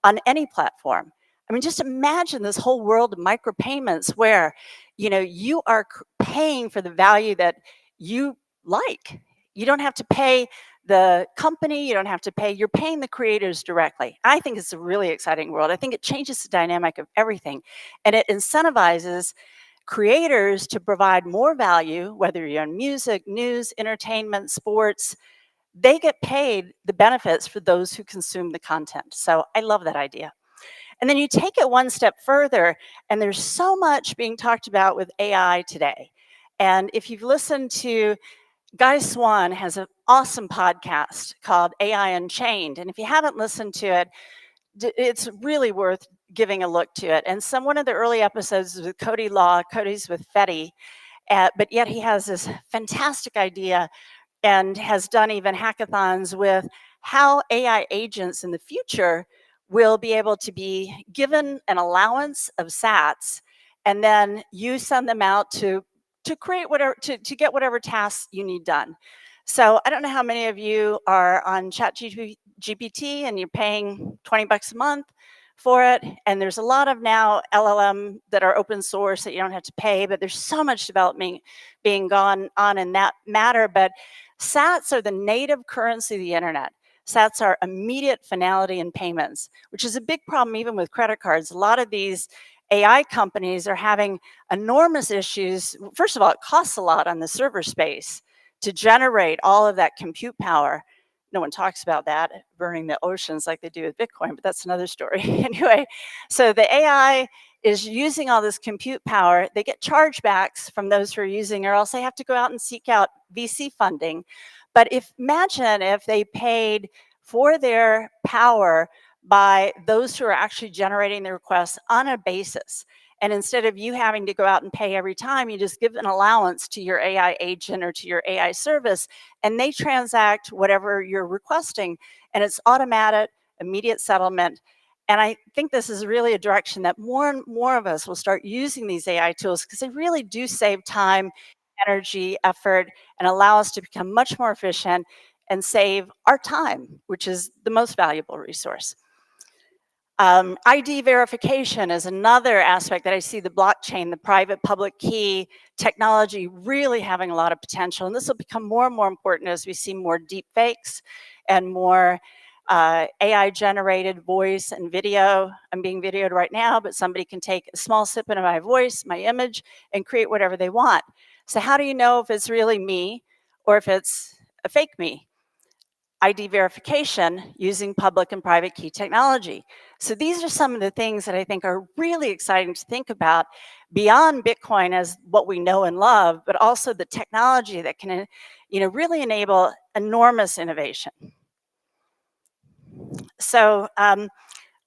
on any platform? I mean, just imagine this whole world of micropayments where, you know, you are paying for the value that you like. You don't have to pay the company, you don't have to pay, you're paying the creators directly. I think it's a really exciting world. I think it changes the dynamic of everything, and it incentivizes creators to provide more value, whether you're in music, news, entertainment, sports. They get paid the benefits for those who consume the content. So I love that idea. And then you take it one step further, and there's so much being talked about with AI today. And if you've listened to Guy Swan has an awesome podcast called AI Unchained. And if you haven't listened to it, it's really worth giving a look to it. And one of the early episodes with Cody Law, Cody's with Fetty, but yet he has this fantastic idea and has done even hackathons with how AI agents in the future will be able to be given an allowance of sats, and then you send them out to create whatever, to get whatever tasks you need done. So I don't know how many of you are on ChatGPT and you're paying $20 a month for it. And there's a lot of now LLM that are open source that you don't have to pay, but there's so much development being gone on in that matter. But sats are the native currency of the internet. Sats are immediate finality in payments, which is a big problem even with credit cards. A lot of these AI companies are having enormous issues. First of all, it costs a lot on the server space to generate all of that compute power. No one talks about that, burning the oceans like they do with Bitcoin, but that's another story. Anyway, so the AI is using all this compute power. They get chargebacks from those who are using, or else they have to go out and seek out VC funding. But imagine if they paid for their power by those who are actually generating the requests on a basis. And instead of you having to go out and pay every time, you just give an allowance to your AI agent or to your AI service, and they transact whatever you're requesting. And it's automatic, immediate settlement. And I think this is really a direction that more and more of us will start using these AI tools, because they really do save time, energy, effort, and allow us to become much more efficient and save our time, which is the most valuable resource. ID verification is another aspect that I see the blockchain, the private public key technology really having a lot of potential. And this will become more and more important as we see more deep fakes and more AI generated voice and video. I'm being videoed right now, but somebody can take a small snippet of my voice, my image, and create whatever they want. So how do you know if it's really me or if it's a fake me? ID verification using public and private key technology. So these are some of the things that I think are really exciting to think about beyond Bitcoin as what we know and love, but also the technology that can, really enable enormous innovation. So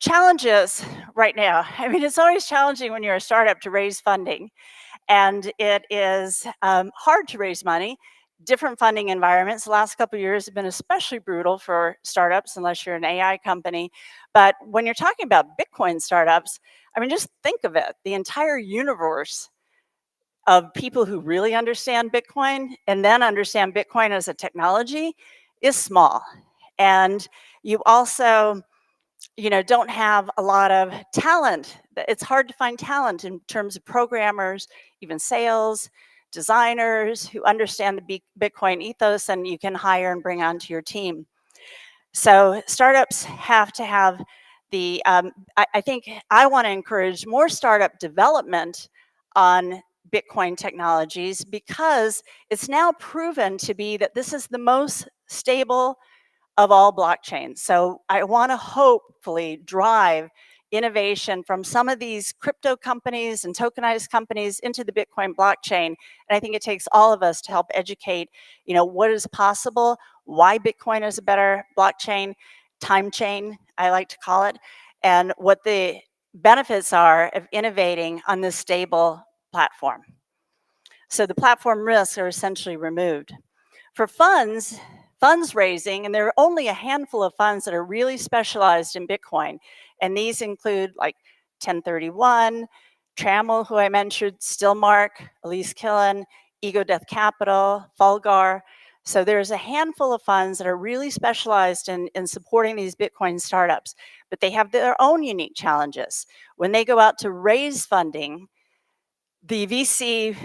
challenges right now. I mean, it's always challenging when you're a startup to raise funding, and it is hard to raise money. Different funding environments. The last couple of years have been especially brutal for startups, unless you're an AI company. But when you're talking about Bitcoin startups, I mean, just think of it. The entire universe of people who really understand Bitcoin and then understand Bitcoin as a technology is small. And you also, don't have a lot of talent. It's hard to find talent in terms of programmers, even sales, designers who understand the Bitcoin ethos and you can hire and bring onto your team. So startups have to have the, I think I want to encourage more startup development on Bitcoin technologies, because it's now proven to be that this is the most stable of all blockchains. So I want to hopefully drive, innovation from some of these crypto companies and tokenized companies into the Bitcoin blockchain. And I think it takes all of us to help educate, what is possible, why Bitcoin is a better blockchain, time chain, I like to call it, and what the benefits are of innovating on this stable platform. So the platform risks are essentially removed. For funds raising, and there are only a handful of funds that are really specialized in Bitcoin, and these include like 1031, Trammell, who I mentioned, Stillmark, Elise Killen, Ego Death Capital, Fulgar. So there's a handful of funds that are really specialized in supporting these Bitcoin startups, but they have their own unique challenges. When they go out to raise funding, the VC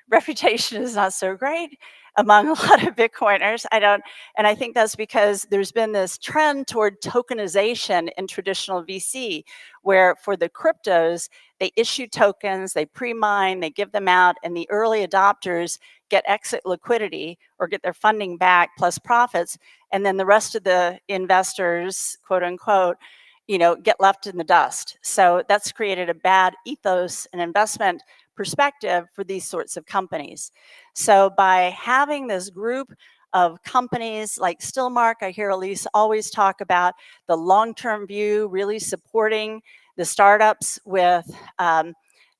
reputation is not so great among a lot of Bitcoiners. And I think that's because there's been this trend toward tokenization in traditional VC, where for the cryptos, they issue tokens, they pre-mine, they give them out, and the early adopters get exit liquidity or get their funding back plus profits, and then the rest of the investors, quote unquote, get left in the dust. So that's created a bad ethos and investment perspective for these sorts of companies. So by having this group of companies like Stillmark, I hear Elise always talk about the long-term view, really supporting the startups with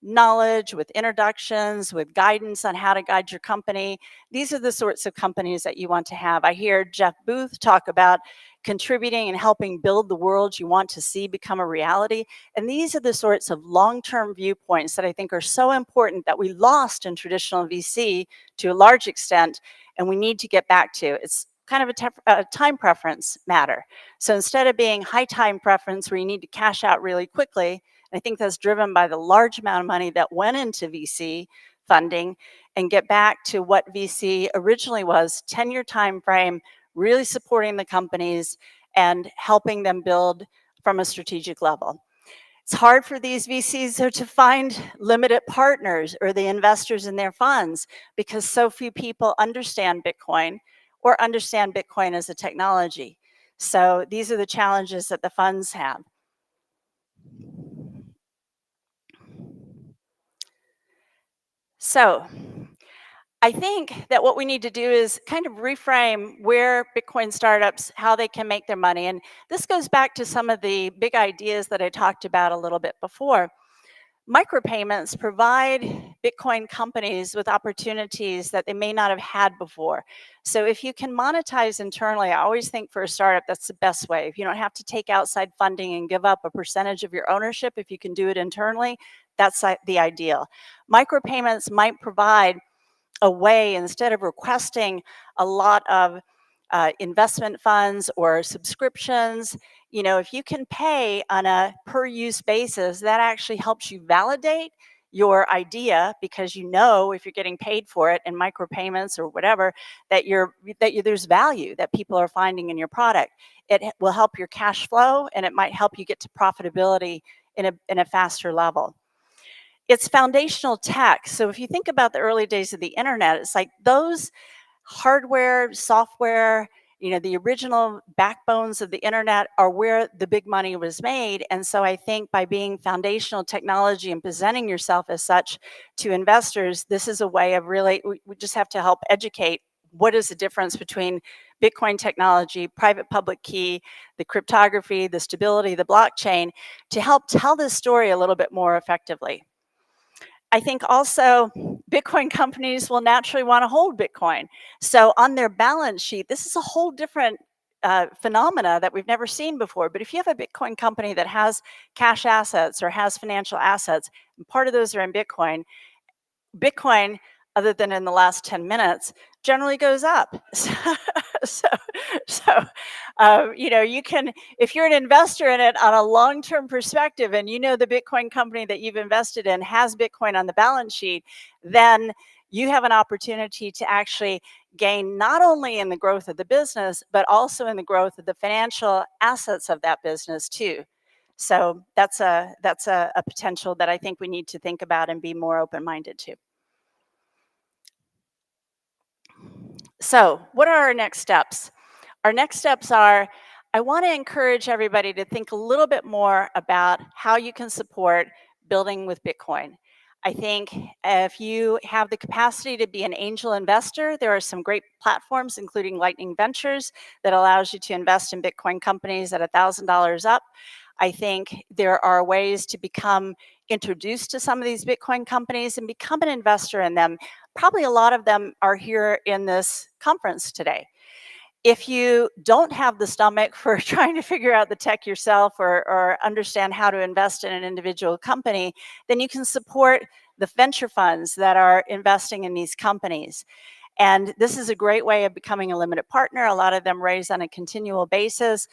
knowledge, with introductions, with guidance on how to guide your company. These are the sorts of companies that you want to have. I hear Jeff Booth talk about contributing and helping build the world you want to see become a reality. And these are the sorts of long-term viewpoints that I think are so important that we lost in traditional VC to a large extent, and we need to get back to. It's kind of a time preference matter. So instead of being high time preference where you need to cash out really quickly, I think that's driven by the large amount of money that went into VC funding, and get back to what VC originally was, 10-year time frame, really supporting the companies and helping them build from a strategic level. It's hard for these VCs to find limited partners or the investors in their funds because so few people understand Bitcoin or understand Bitcoin as a technology. So these are the challenges that the funds have. So I think that what we need to do is kind of reframe where Bitcoin startups, how they can make their money. And this goes back to some of the big ideas that I talked about a little bit before. Micropayments provide Bitcoin companies with opportunities that they may not have had before. So if you can monetize internally, I always think for a startup, that's the best way. If you don't have to take outside funding and give up a percentage of your ownership, if you can do it internally, that's the ideal. Micropayments might provide a way, instead of requesting a lot of investment funds or subscriptions, if you can pay on a per use basis, that actually helps you validate your idea, because if you're getting paid for it in micropayments or whatever, that there's value that people are finding in your product. It will help your cash flow, and it might help you get to profitability in a faster level. It's foundational tech. So if you think about the early days of the internet, it's like those hardware, software, the original backbones of the internet are where the big money was made. And so I think by being foundational technology and presenting yourself as such to investors, this is a way of really, we just have to help educate what is the difference between Bitcoin technology, private public key, the cryptography, the stability, the blockchain, to help tell this story a little bit more effectively. I think also Bitcoin companies will naturally want to hold Bitcoin. So on their balance sheet, this is a whole different phenomena that we've never seen before. But if you have a Bitcoin company that has cash assets or has financial assets, and part of those are in Bitcoin, other than in the last 10 minutes, generally goes up. You can, if you're an investor in it on a long-term perspective, and the Bitcoin company that you've invested in has Bitcoin on the balance sheet, then you have an opportunity to actually gain not only in the growth of the business, but also in the growth of the financial assets of that business too. So that's a potential that I think we need to think about and be more open-minded to. So what are our next steps? Our next steps are, I want to encourage everybody to think a little bit more about how you can support building with Bitcoin. I think if you have the capacity to be an angel investor, there are some great platforms, including Lightning Ventures, that allows you to invest in Bitcoin companies at $1,000 up. I think there are ways to become introduced to some of these Bitcoin companies and become an investor in them. Probably a lot of them are here in this conference today. If you don't have the stomach for trying to figure out the tech yourself or understand how to invest in an individual company, then you can support the venture funds that are investing in these companies. And this is a great way of becoming a limited partner. A lot of them raise on a continual basis.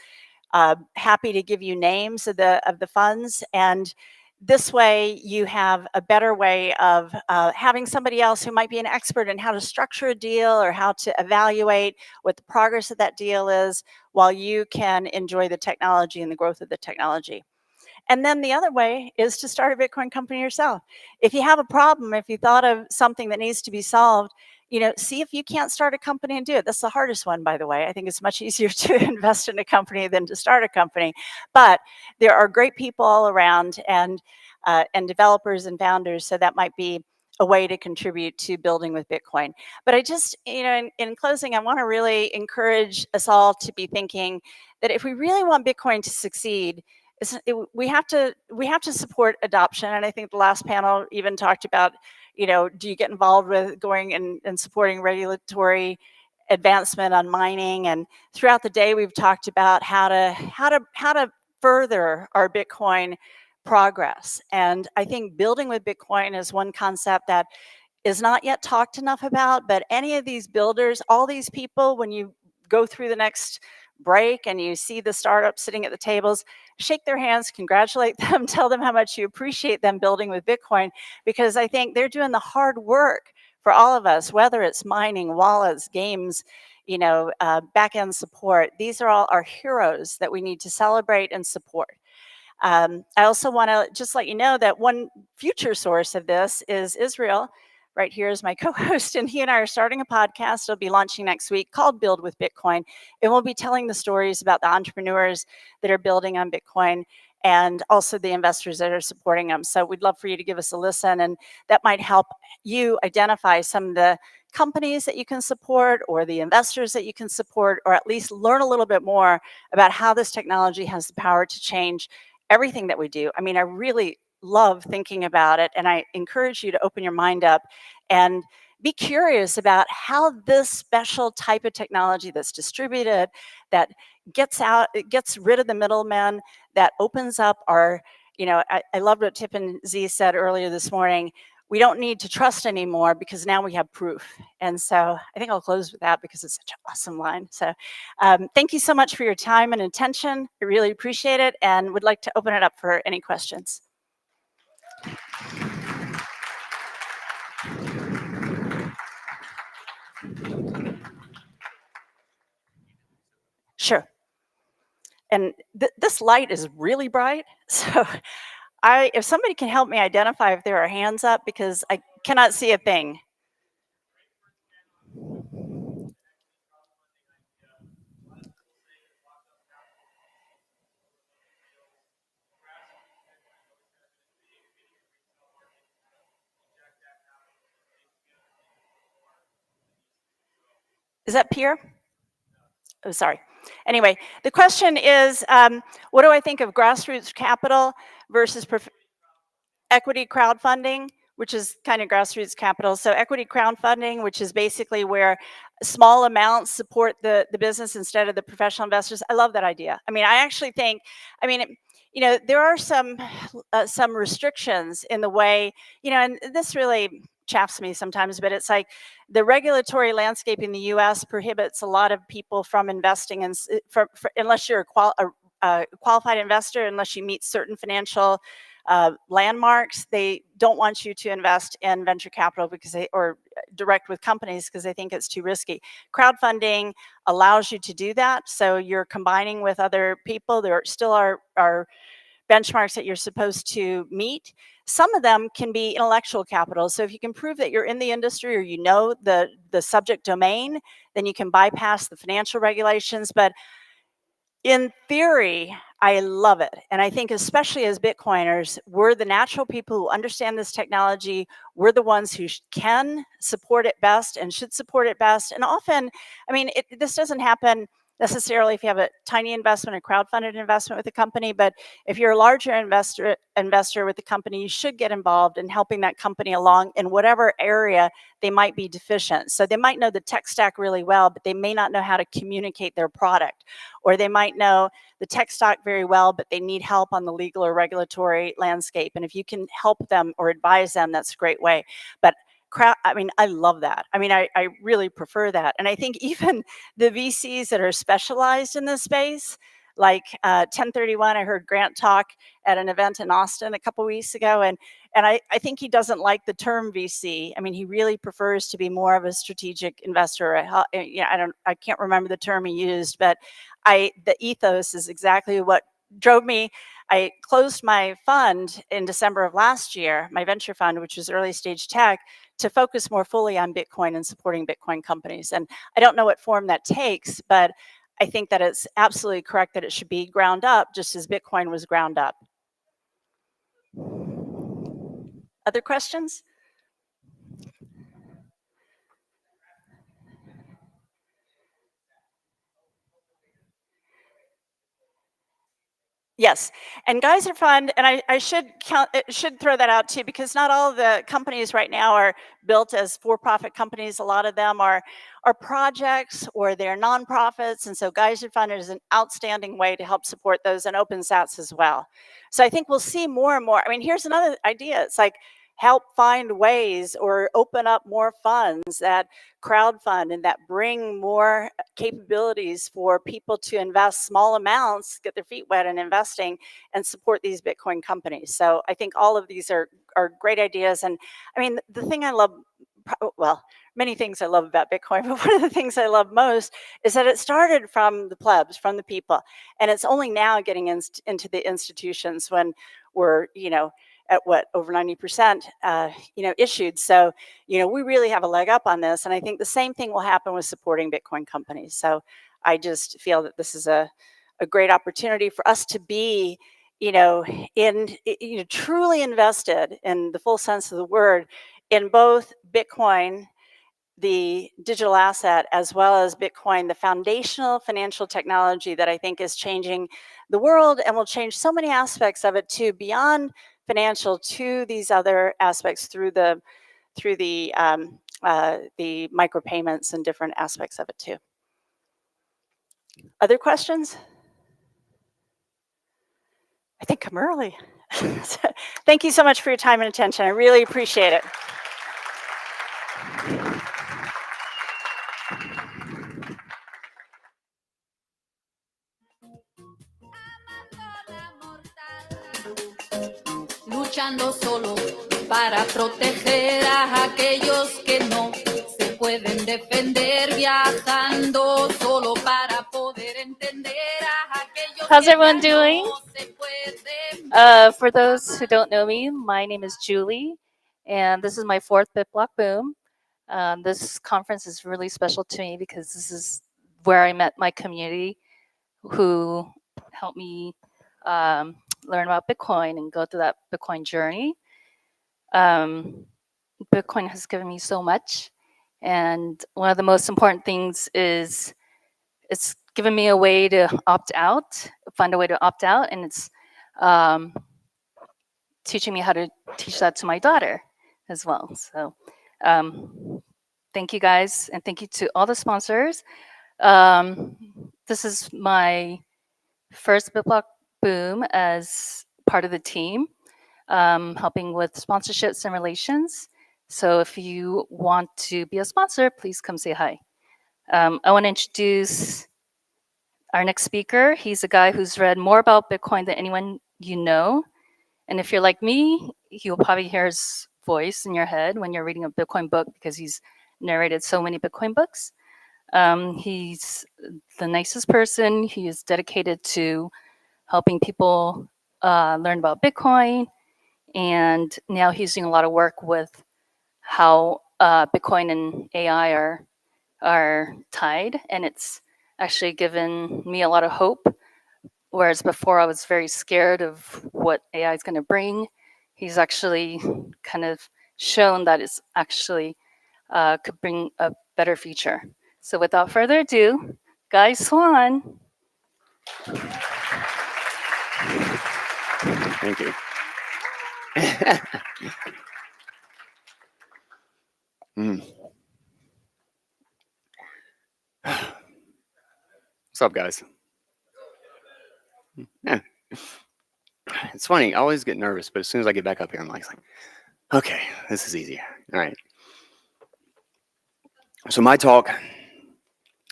Happy to give you names of the funds, and this way you have a better way of having somebody else who might be an expert in how to structure a deal or how to evaluate what the progress of that deal is, while you can enjoy the technology and the growth of the technology. And then the other way is to start a Bitcoin company yourself. If you have a problem, if you thought of something that needs to be solved, see if you can't start a company and do it. That's the hardest one, by the way. I think it's much easier to invest in a company than to start a company. But there are great people all around, and developers and founders, so that might be a way to contribute to building with Bitcoin. But I just, in closing, I want to really encourage us all to be thinking that if we really want Bitcoin to succeed, we have to support adoption. And I think the last panel even talked about, do you get involved with going and supporting regulatory advancement on mining? And throughout the day, we've talked about how to further our Bitcoin progress. And I think building with Bitcoin is one concept that is not yet talked enough about. But any of these builders, all these people, when you go through the next break and you see the startups sitting at the tables, shake their hands, congratulate them, tell them how much you appreciate them building with Bitcoin, because I think they're doing the hard work for all of us, whether it's mining, wallets, games, back-end support. These are all our heroes that we need to celebrate and support. I also want to just let you know that one future source of this is Israel. Right here is my co-host, and he and I are starting a podcast. It'll be launching next week called Build with Bitcoin. And we'll be telling the stories about the entrepreneurs that are building on Bitcoin and also the investors that are supporting them. So we'd love for you to give us a listen, and that might help you identify some of the companies that you can support or the investors that you can support, or at least learn a little bit more about how this technology has the power to change everything that we do. I mean, I really love thinking about it, and I encourage you to open your mind up and be curious about how this special type of technology that's distributed, that gets rid of the middlemen, that opens up our, I loved what Tip and Z said earlier this morning. We don't need to trust anymore because now we have proof. And so I think I'll close with that because it's such an awesome line. So thank you so much for your time and attention. I really appreciate it, and would like to open it up for any questions. Sure. And this light is really bright, so if somebody can help me identify if there are hands up, because I cannot see a thing. Is that Pierre? Oh, sorry. Anyway, the question is, what do I think of grassroots capital versus equity crowdfunding, which is kind of grassroots capital? So equity crowdfunding, which is basically where small amounts support the business instead of the professional investors. I love that idea. I mean, I actually think, there are some restrictions in the way, and this really chaffs me sometimes, but it's like the regulatory landscape in the U.S. prohibits a lot of people from investing in, unless you're a qualified investor, unless you meet certain financial landmarks. They don't want you to invest in venture capital or direct with companies because they think it's too risky. Crowdfunding allows you to do that, so you're combining with other people. There still are benchmarks that you're supposed to meet. Some of them can be intellectual capital. So if you can prove that you're in the industry or you know the subject domain, then you can bypass the financial regulations. But In theory, I love it. And I think especially as Bitcoiners, we're the natural people who understand this technology. We're the ones who can support it best and should support it best. And often, I mean, this doesn't happen necessarily if you have a tiny investment, a crowdfunded investment with a company, but if you're a larger investor with the company, you should get involved in helping that company along in whatever area they might be deficient. So they might know the tech stack really well, but they may not know how to communicate their product, or they might know the tech stack very well, but they need help on the legal or regulatory landscape. And if you can help them or advise them, that's a great way. But I mean, I love that. I mean, I really prefer that. And I think even the VCs that are specialized in this space, like 1031, I heard Grant talk at an event in Austin a couple weeks ago, and I think he doesn't like the term VC. I mean, he really prefers to be more of a strategic investor. I can't remember the term he used, but the ethos is exactly what drove me. I closed my fund in December of last year, my venture fund, which was early stage tech, to focus more fully on Bitcoin and supporting Bitcoin companies. And I don't know what form that takes, but I think that it's absolutely correct that it should be ground up, just as Bitcoin was ground up. Other questions? Yes, and Geyser Fund, and I should throw that out too, because not all of the companies right now are built as for-profit companies. A lot of them are projects or they're nonprofits, and so Geyser Fund is an outstanding way to help support those, and OpenSats as well. So I think we'll see more and more. I mean, here's another idea. It's like help find ways or open up more funds that crowdfund and that bring more capabilities for people to invest small amounts, get their feet wet in investing, and support these Bitcoin companies. So I think all of these are great ideas. And I mean, the thing I love, well, many things I love about Bitcoin, but one of the things I love most is that it started from the plebs, from the people, and it's only now getting into the institutions when we're, at what, over 90%, issued. So, we really have a leg up on this. And I think the same thing will happen with supporting Bitcoin companies. So I just feel that this is a great opportunity for us to be, truly invested in the full sense of the word in both Bitcoin, the digital asset, as well as Bitcoin, the foundational financial technology that I think is changing the world and will change so many aspects of it too, beyond financial, to these other aspects through the micropayments and different aspects of it too. Other questions? I think I'm early. Thank you so much for your time and attention. I really appreciate it. Luchando solo para proteger a aquellos que no se pueden defender, viajando solo para poder entender a aquellos. How's everyone doing? For those who don't know me, my name is Julie, and this is my 4th BitBlockBoom. This conference is really special to me because this is where I met my community who helped me learn about Bitcoin and go through that Bitcoin journey. Bitcoin has given me so much, and one of the most important things is it's given me a way to opt out, find a way to opt out, and it's teaching me how to teach that to my daughter as well. So thank you guys, and thank you to all the sponsors. This is my first BitBlockBoom as part of the team, helping with sponsorships and relations. So if you want to be a sponsor, please come say hi. I want to introduce our next speaker. He's a guy who's read more about Bitcoin than anyone you know. And if you're like me, you'll probably hear his voice in your head when you're reading a Bitcoin book because he's narrated so many Bitcoin books. He's the nicest person. He is dedicated to helping people learn about Bitcoin. And now he's doing a lot of work with how Bitcoin and AI are tied. And it's actually given me a lot of hope whereas before I was very scared of what AI is going to bring, he's actually kind of shown that it's actually could bring a better future. So without further ado, Guy Swan. Thank you. What's up, guys? Yeah. It's funny. I always get nervous, but as soon as I get back up here, I'm like, okay, this is easier. All right. So my talk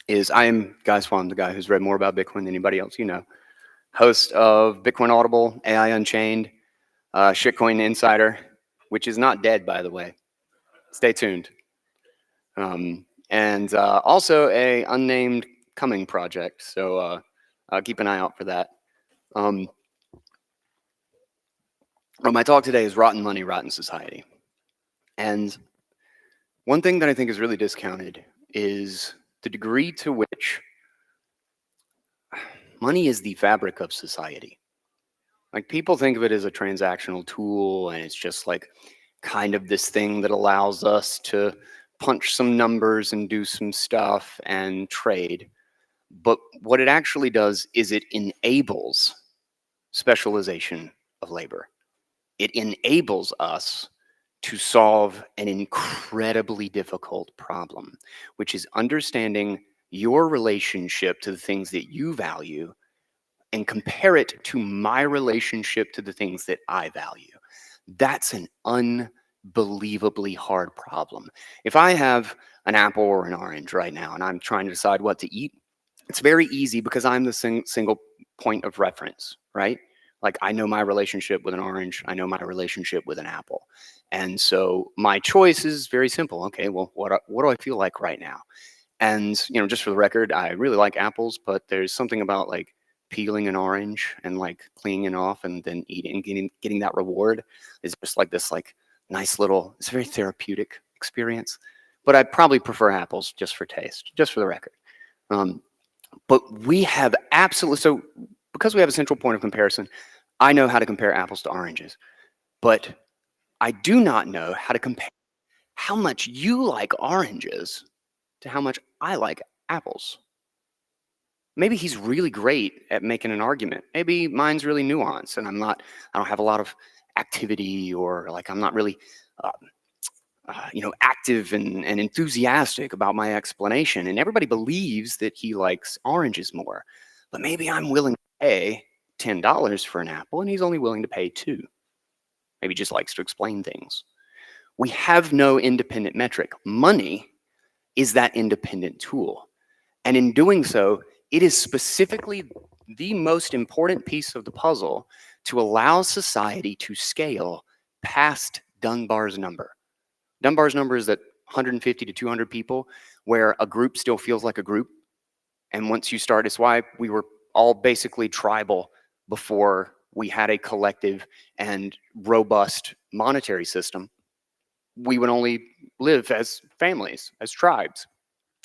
is, I am Guy Swan, the guy who's read more about Bitcoin than anybody else you know. Host of Bitcoin Audible, AI Unchained, Shitcoin Insider, which is not dead, by the way. Stay tuned. And also a unnamed coming project, so keep an eye out for that. Well, my talk today is Rotten Money, Rotten Society. And one thing that I think is really discounted is the degree to which money is the fabric of society. Like, people think of it as a transactional tool, and it's just like kind of this thing that allows us to punch some numbers and do some stuff and trade. But what it actually does is it enables specialization of labor. It enables us to solve an incredibly difficult problem, which is understanding your relationship to the things that you value and compare it to my relationship to the things that I value. That's an unbelievably hard problem. If I have an apple or an orange right now and I'm trying to decide what to eat, it's very easy because I'm the single point of reference, right? Like, I know my relationship with an orange, I know my relationship with an apple. And so my choice is very simple. Okay, well, what do I feel like right now? And, you know, just for the record, I really like apples, but there's something about like peeling an orange and like cleaning it off and then eating, getting that reward is just like this like nice little, it's a very therapeutic experience. But I probably prefer apples just for taste, just for the record. But we have absolutely, so because we have a central point of comparison, I know how to compare apples to oranges, but I do not know how to compare how much you like oranges to how much I like apples. Maybe he's really great at making an argument. Maybe mine's really nuanced and I don't have a lot of activity, or like I'm not really, you know, active and enthusiastic about my explanation. And everybody believes that he likes oranges more, but maybe I'm willing to pay $10 for an apple and he's only willing to pay $2. Maybe he just likes to explain things. We have no independent metric. Money is that independent tool. And in doing so, it is specifically the most important piece of the puzzle to allow society to scale past Dunbar's number. Dunbar's number is that 150 to 200 people, where a group still feels like a group. And once you start, it's why we were all basically tribal before we had a collective and robust monetary system. We would only live as families, as tribes.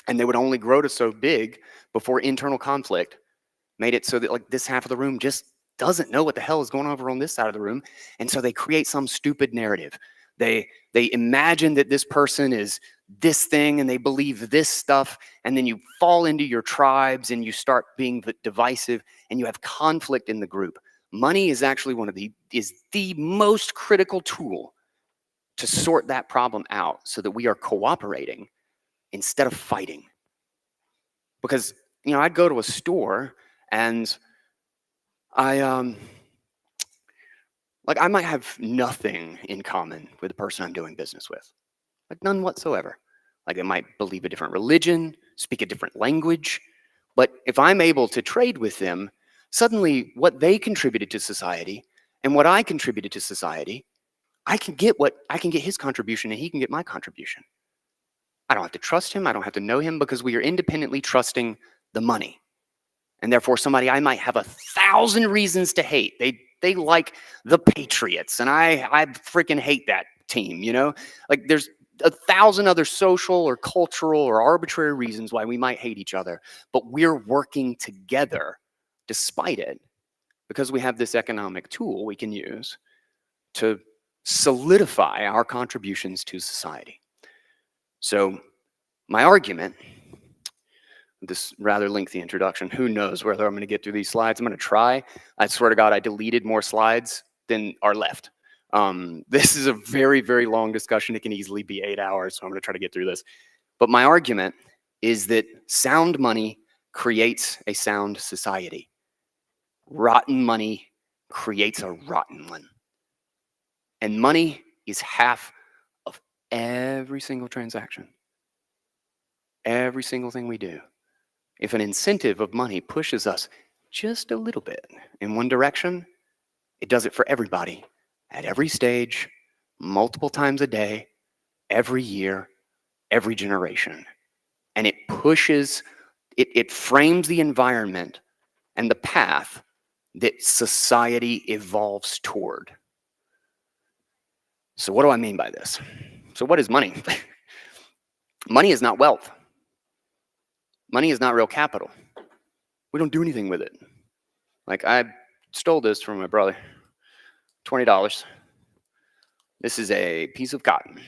And they would only grow to so big before internal conflict made it so that like this half of the room just doesn't know what the hell is going on over on this side of the room. And so they create some stupid narrative. They imagine that this person is this thing and they believe this stuff, and then you fall into your tribes and you start being divisive and you have conflict in the group. Money is actually the most critical tool to sort that problem out so that we are cooperating instead of fighting. Because, you know, I'd go to a store and I might have nothing in common with the person I'm doing business with. Like, none whatsoever. Like, they might believe a different religion, speak a different language. But if I'm able to trade with them, suddenly what they contributed to society and what I contributed to society, I can get his contribution and he can get my contribution. I don't have to trust him. I don't have to know him, because we are independently trusting the money. And therefore, somebody I might have 1,000 reasons to hate. They like the Patriots, and I freaking hate that team, you know? Like, there's 1,000 other social or cultural or arbitrary reasons why we might hate each other, but we're working together despite it because we have this economic tool we can use to solidify our contributions to society. So my argument, this rather lengthy introduction, who knows whether I'm going to get through these slides. I'm going to try. I swear to God, I deleted more slides than are left. This is a very, very long discussion. It can easily be 8 hours, so I'm going to try to get through this. But my argument is that sound money creates a sound society. Rotten money creates a rotten one. And money is half of every single transaction. Every single thing we do. If an incentive of money pushes us just a little bit in one direction, it does it for everybody at every stage, multiple times a day, every year, every generation. And it pushes, it frames the environment and the path that society evolves toward. So what do I mean by this? So what is money? Money is not wealth. Money is not real capital. We don't do anything with it. Like, I stole this from my brother. $20. This is a piece of cotton.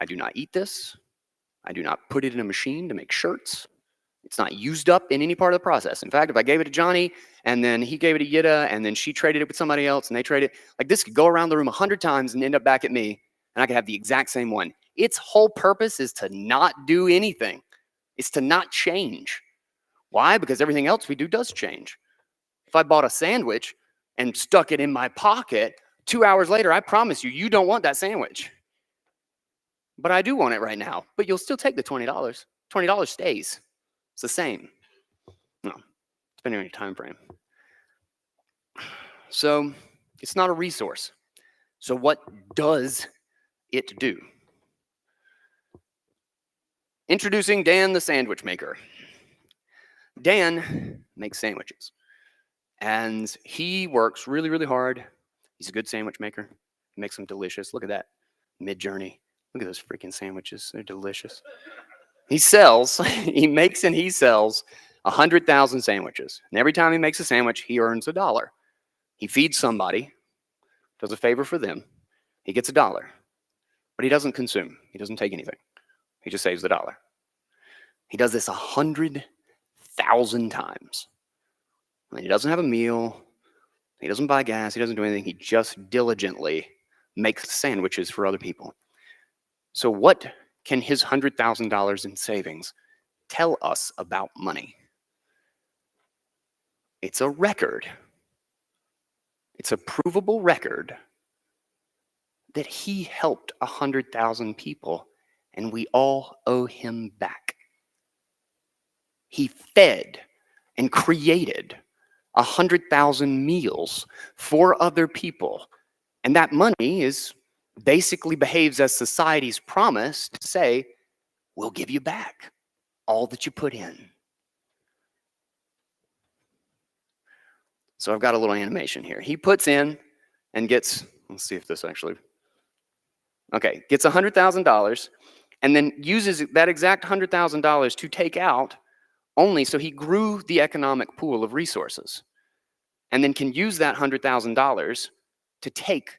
I do not eat this. I do not put it in a machine to make shirts. It's not used up in any part of the process. In fact, if I gave it to Johnny and then he gave it to Yitta and then she traded it with somebody else and they traded it, like, this could go around the room 100 times and end up back at me and I could have the exact same one. Its whole purpose is to not do anything. It's to not change. Why? Because everything else we do does change. If I bought a sandwich and stuck it in my pocket, 2 hours later, I promise you, you don't want that sandwich. But I do want it right now. But you'll still take the $20. $20 stays. It's the same. No, depending on your time frame. So it's not a resource. So what does it do? Introducing Dan the sandwich maker. Dan makes sandwiches. And he works really, really hard. He's a good sandwich maker. He makes them delicious. Look at that. Mid-Journey. Look at those freaking sandwiches. They're delicious. He sells, he makes and he sells 100,000 sandwiches. And every time he makes a sandwich, he earns $1. He feeds somebody, does a favor for them. He gets $1. But he doesn't consume. He doesn't take anything. He just saves $1. He does this 100,000 times. And he doesn't have a meal. He doesn't buy gas. He doesn't do anything. He just diligently makes sandwiches for other people. So what can his $100,000 in savings tell us about money? It's a record. It's a provable record that he helped 100,000 people and we all owe him back. He fed and created 100,000 meals for other people. And that money is basically behaves as society's promise to say, we'll give you back all that you put in. So I've got a little animation here. He puts in and gets, let's see if this actually, okay, gets $100,000 and then uses that exact $100,000 to take out only, so he grew the economic pool of resources and then can use that $100,000 to take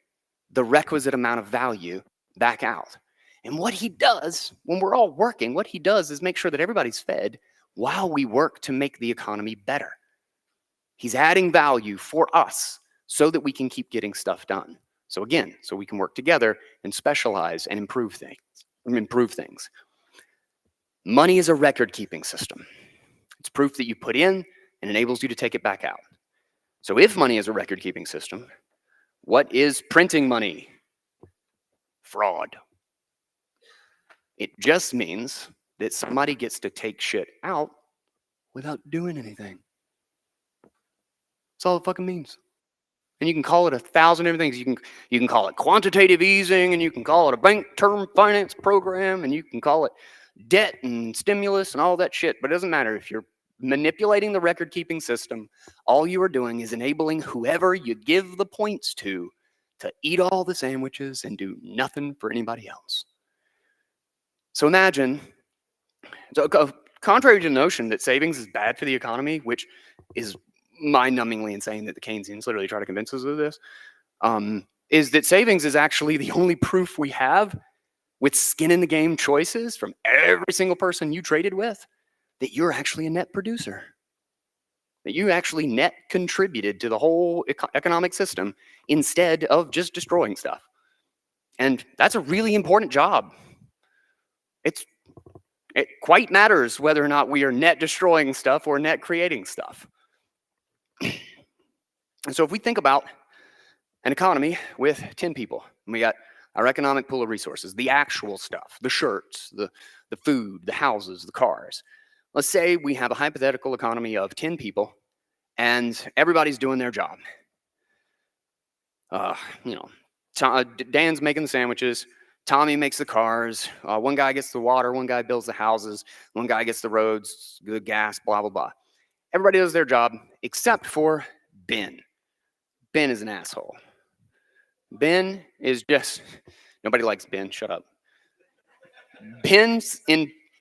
the requisite amount of value back out. And what he does when we're all working, what he does is make sure that everybody's fed while we work to make the economy better. He's adding value for us so that we can keep getting stuff done. So again, so we can work together and specialize and improve things. Money is a record-keeping system. It's proof that you put in and enables you to take it back out. So if money is a record-keeping system, what is printing money? Fraud. It just means that somebody gets to take shit out without doing anything. That's all it fucking means. And you can call it 1,000 different things. You can call it quantitative easing, and you can call it a bank term finance program, and you can call it debt and stimulus and all that shit. But it doesn't matter. If you're manipulating the record-keeping system, all you are doing is enabling whoever you give the points to eat all the sandwiches and do nothing for anybody else. So imagine, contrary to the notion that savings is bad for the economy, which is mind-numbingly insane that the Keynesians literally try to convince us of this, is that savings is actually the only proof we have with skin in the game choices from every single person you traded with that you're actually a net producer, that you actually net contributed to the whole economic system instead of just destroying stuff. And that's a really important job. It quite matters whether or not we are net destroying stuff or net creating stuff. And so if we think about an economy with 10 people, and we got our economic pool of resources, the actual stuff, the shirts, the food, the houses, the cars. Let's say we have a hypothetical economy of 10 people and everybody's doing their job. You know, Dan's making the sandwiches, Tommy makes the cars, one guy gets the water, one guy builds the houses, one guy gets the roads, the gas, blah, blah, blah. Everybody does their job except for Ben. Ben is an asshole. Ben is just, nobody likes Ben, shut up. Ben's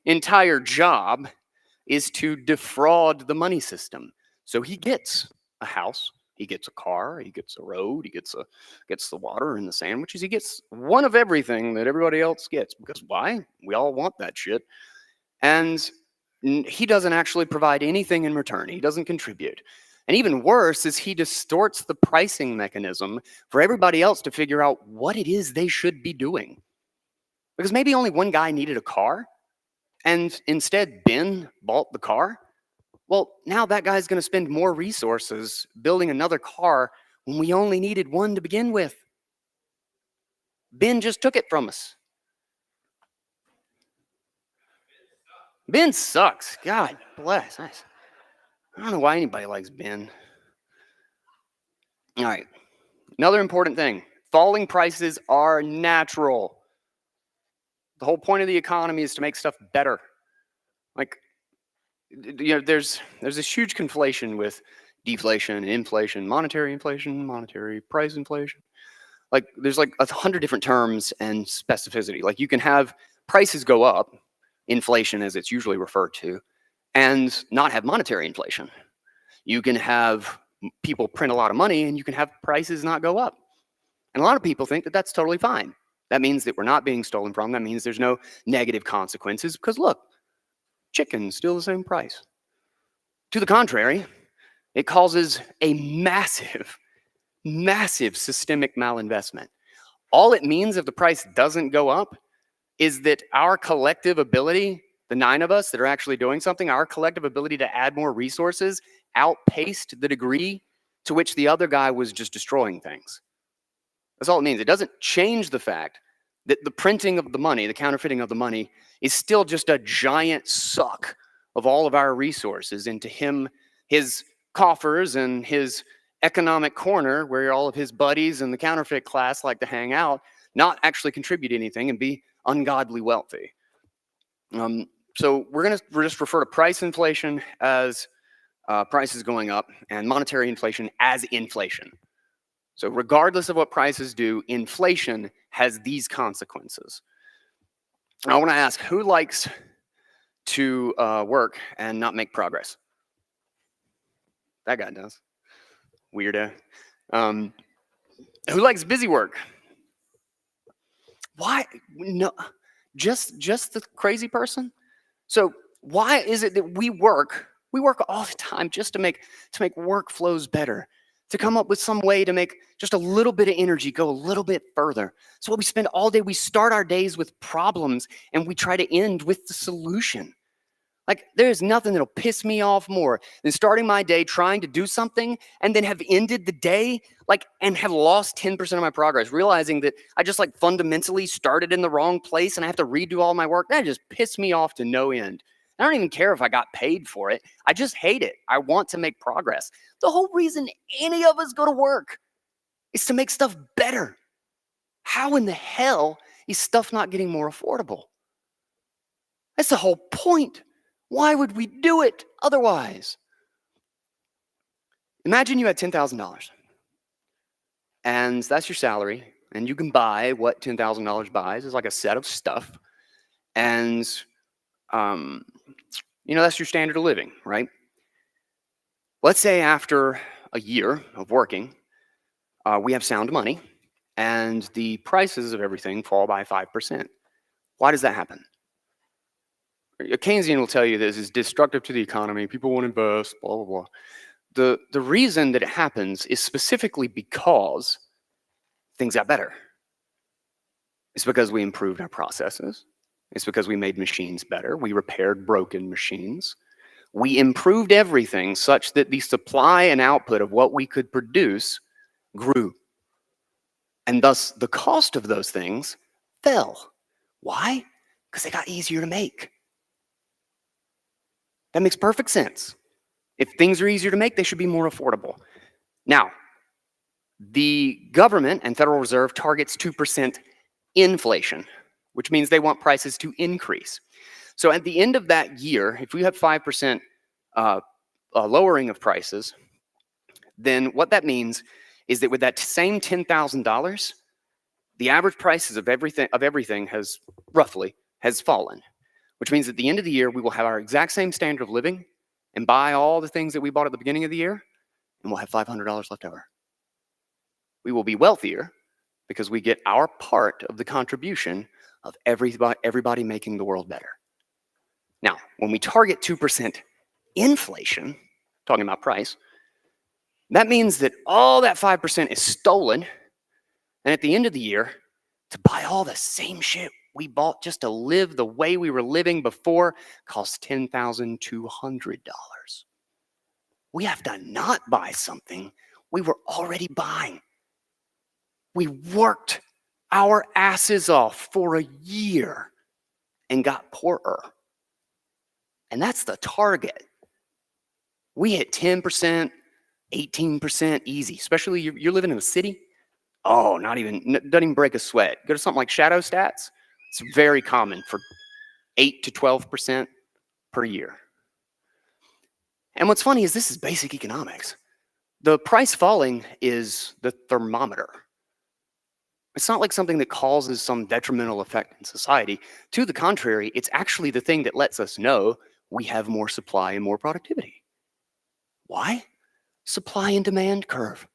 entire job is to defraud the money system. So he gets a house, he gets a car, he gets a road, he gets the water and the sandwiches. He gets one of everything that everybody else gets. Because why? We all want that shit. And he doesn't actually provide anything in return. He doesn't contribute. And even worse is he distorts the pricing mechanism for everybody else to figure out what it is they should be doing. Because maybe only one guy needed a car, and instead Ben bought the car. Well, now that guy's going to spend more resources building another car when we only needed one to begin with. Ben just took it from us. Ben sucks. God bless. I don't know why anybody likes Ben. All right. Another important thing. Falling prices are natural. The whole point of the economy is to make stuff better. Like, you know, there's this huge conflation with deflation and inflation, monetary price inflation. Like, there's like 100 different terms and specificity. Like, you can have prices go up, inflation as it's usually referred to, and not have monetary inflation. You can have people print a lot of money and you can have prices not go up. And a lot of people think that that's totally fine. That means that we're not being stolen from. That means there's no negative consequences because look, chicken's still the same price. To the contrary, it causes a massive, massive systemic malinvestment. All it means if the price doesn't go up is that our collective ability, the 9 of us that are actually doing something, our collective ability to add more resources outpaced the degree to which the other guy was just destroying things. That's all it means. It doesn't change the fact that the printing of the money, the counterfeiting of the money, is still just a giant suck of all of our resources into his coffers and his economic corner where all of his buddies and the counterfeit class like to hang out, not actually contribute anything and be ungodly wealthy. So we're going to just refer to price inflation as prices going up and monetary inflation as inflation. So regardless of what prices do, inflation has these consequences. I want to ask, who likes to work and not make progress? That guy does. Weirdo. Who likes busy work? Why? No, just the crazy person? So why is it that we work all the time just to make workflows better, to come up with some way to make just a little bit of energy go a little bit further? So what we spend all day, we start our days with problems and we try to end with the solution. Like, there's nothing that'll piss me off more than starting my day trying to do something and then have ended the day and have lost 10% of my progress, realizing that I just fundamentally started in the wrong place and I have to redo all my work. That just pissed me off to no end. I don't even care if I got paid for it. I just hate it. I want to make progress. The whole reason any of us go to work is to make stuff better. How in the hell is stuff not getting more affordable? That's the whole point. Why would we do it otherwise? Imagine you had $10,000 and that's your salary and you can buy what $10,000 buys is like a set of stuff. And, that's your standard of living, right? Let's say after a year of working, we have sound money and the prices of everything fall by 5%. Why does that happen? A Keynesian will tell you this is destructive to the economy. People won't invest, blah, blah, blah. The reason that it happens is specifically because things got better. It's because we improved our processes. It's because we made machines better. We repaired broken machines. We improved everything such that the supply and output of what we could produce grew. And thus, the cost of those things fell. Why? Because they got easier to make. That makes perfect sense. If things are easier to make, they should be more affordable. Now, the government and Federal Reserve targets 2% inflation, which means they want prices to increase. So at the end of that year, if we have 5% lowering of prices, then what that means is that with that same $10,000, the average prices of everything has roughly fallen, which means at the end of the year, we will have our exact same standard of living and buy all the things that we bought at the beginning of the year, and we'll have $500 left over. We will be wealthier because we get our part of the contribution of everybody making the world better. Now, when we target 2% inflation, talking about price, that means that all that 5% is stolen, and at the end of the year, to buy all the same shit we bought just to live the way we were living before costs $10,200. We have to not buy something we were already buying. We worked our asses off for a year and got poorer. And that's the target. We hit 10%, 18% easy, especially you're living in a city. Oh, doesn't even break a sweat. Go to something like Shadow Stats. It's very common for 8 to 12% per year. And what's funny is this is basic economics. The price falling is the thermometer. It's not like something that causes some detrimental effect in society. To the contrary, it's actually the thing that lets us know we have more supply and more productivity. Why? Supply and demand curve.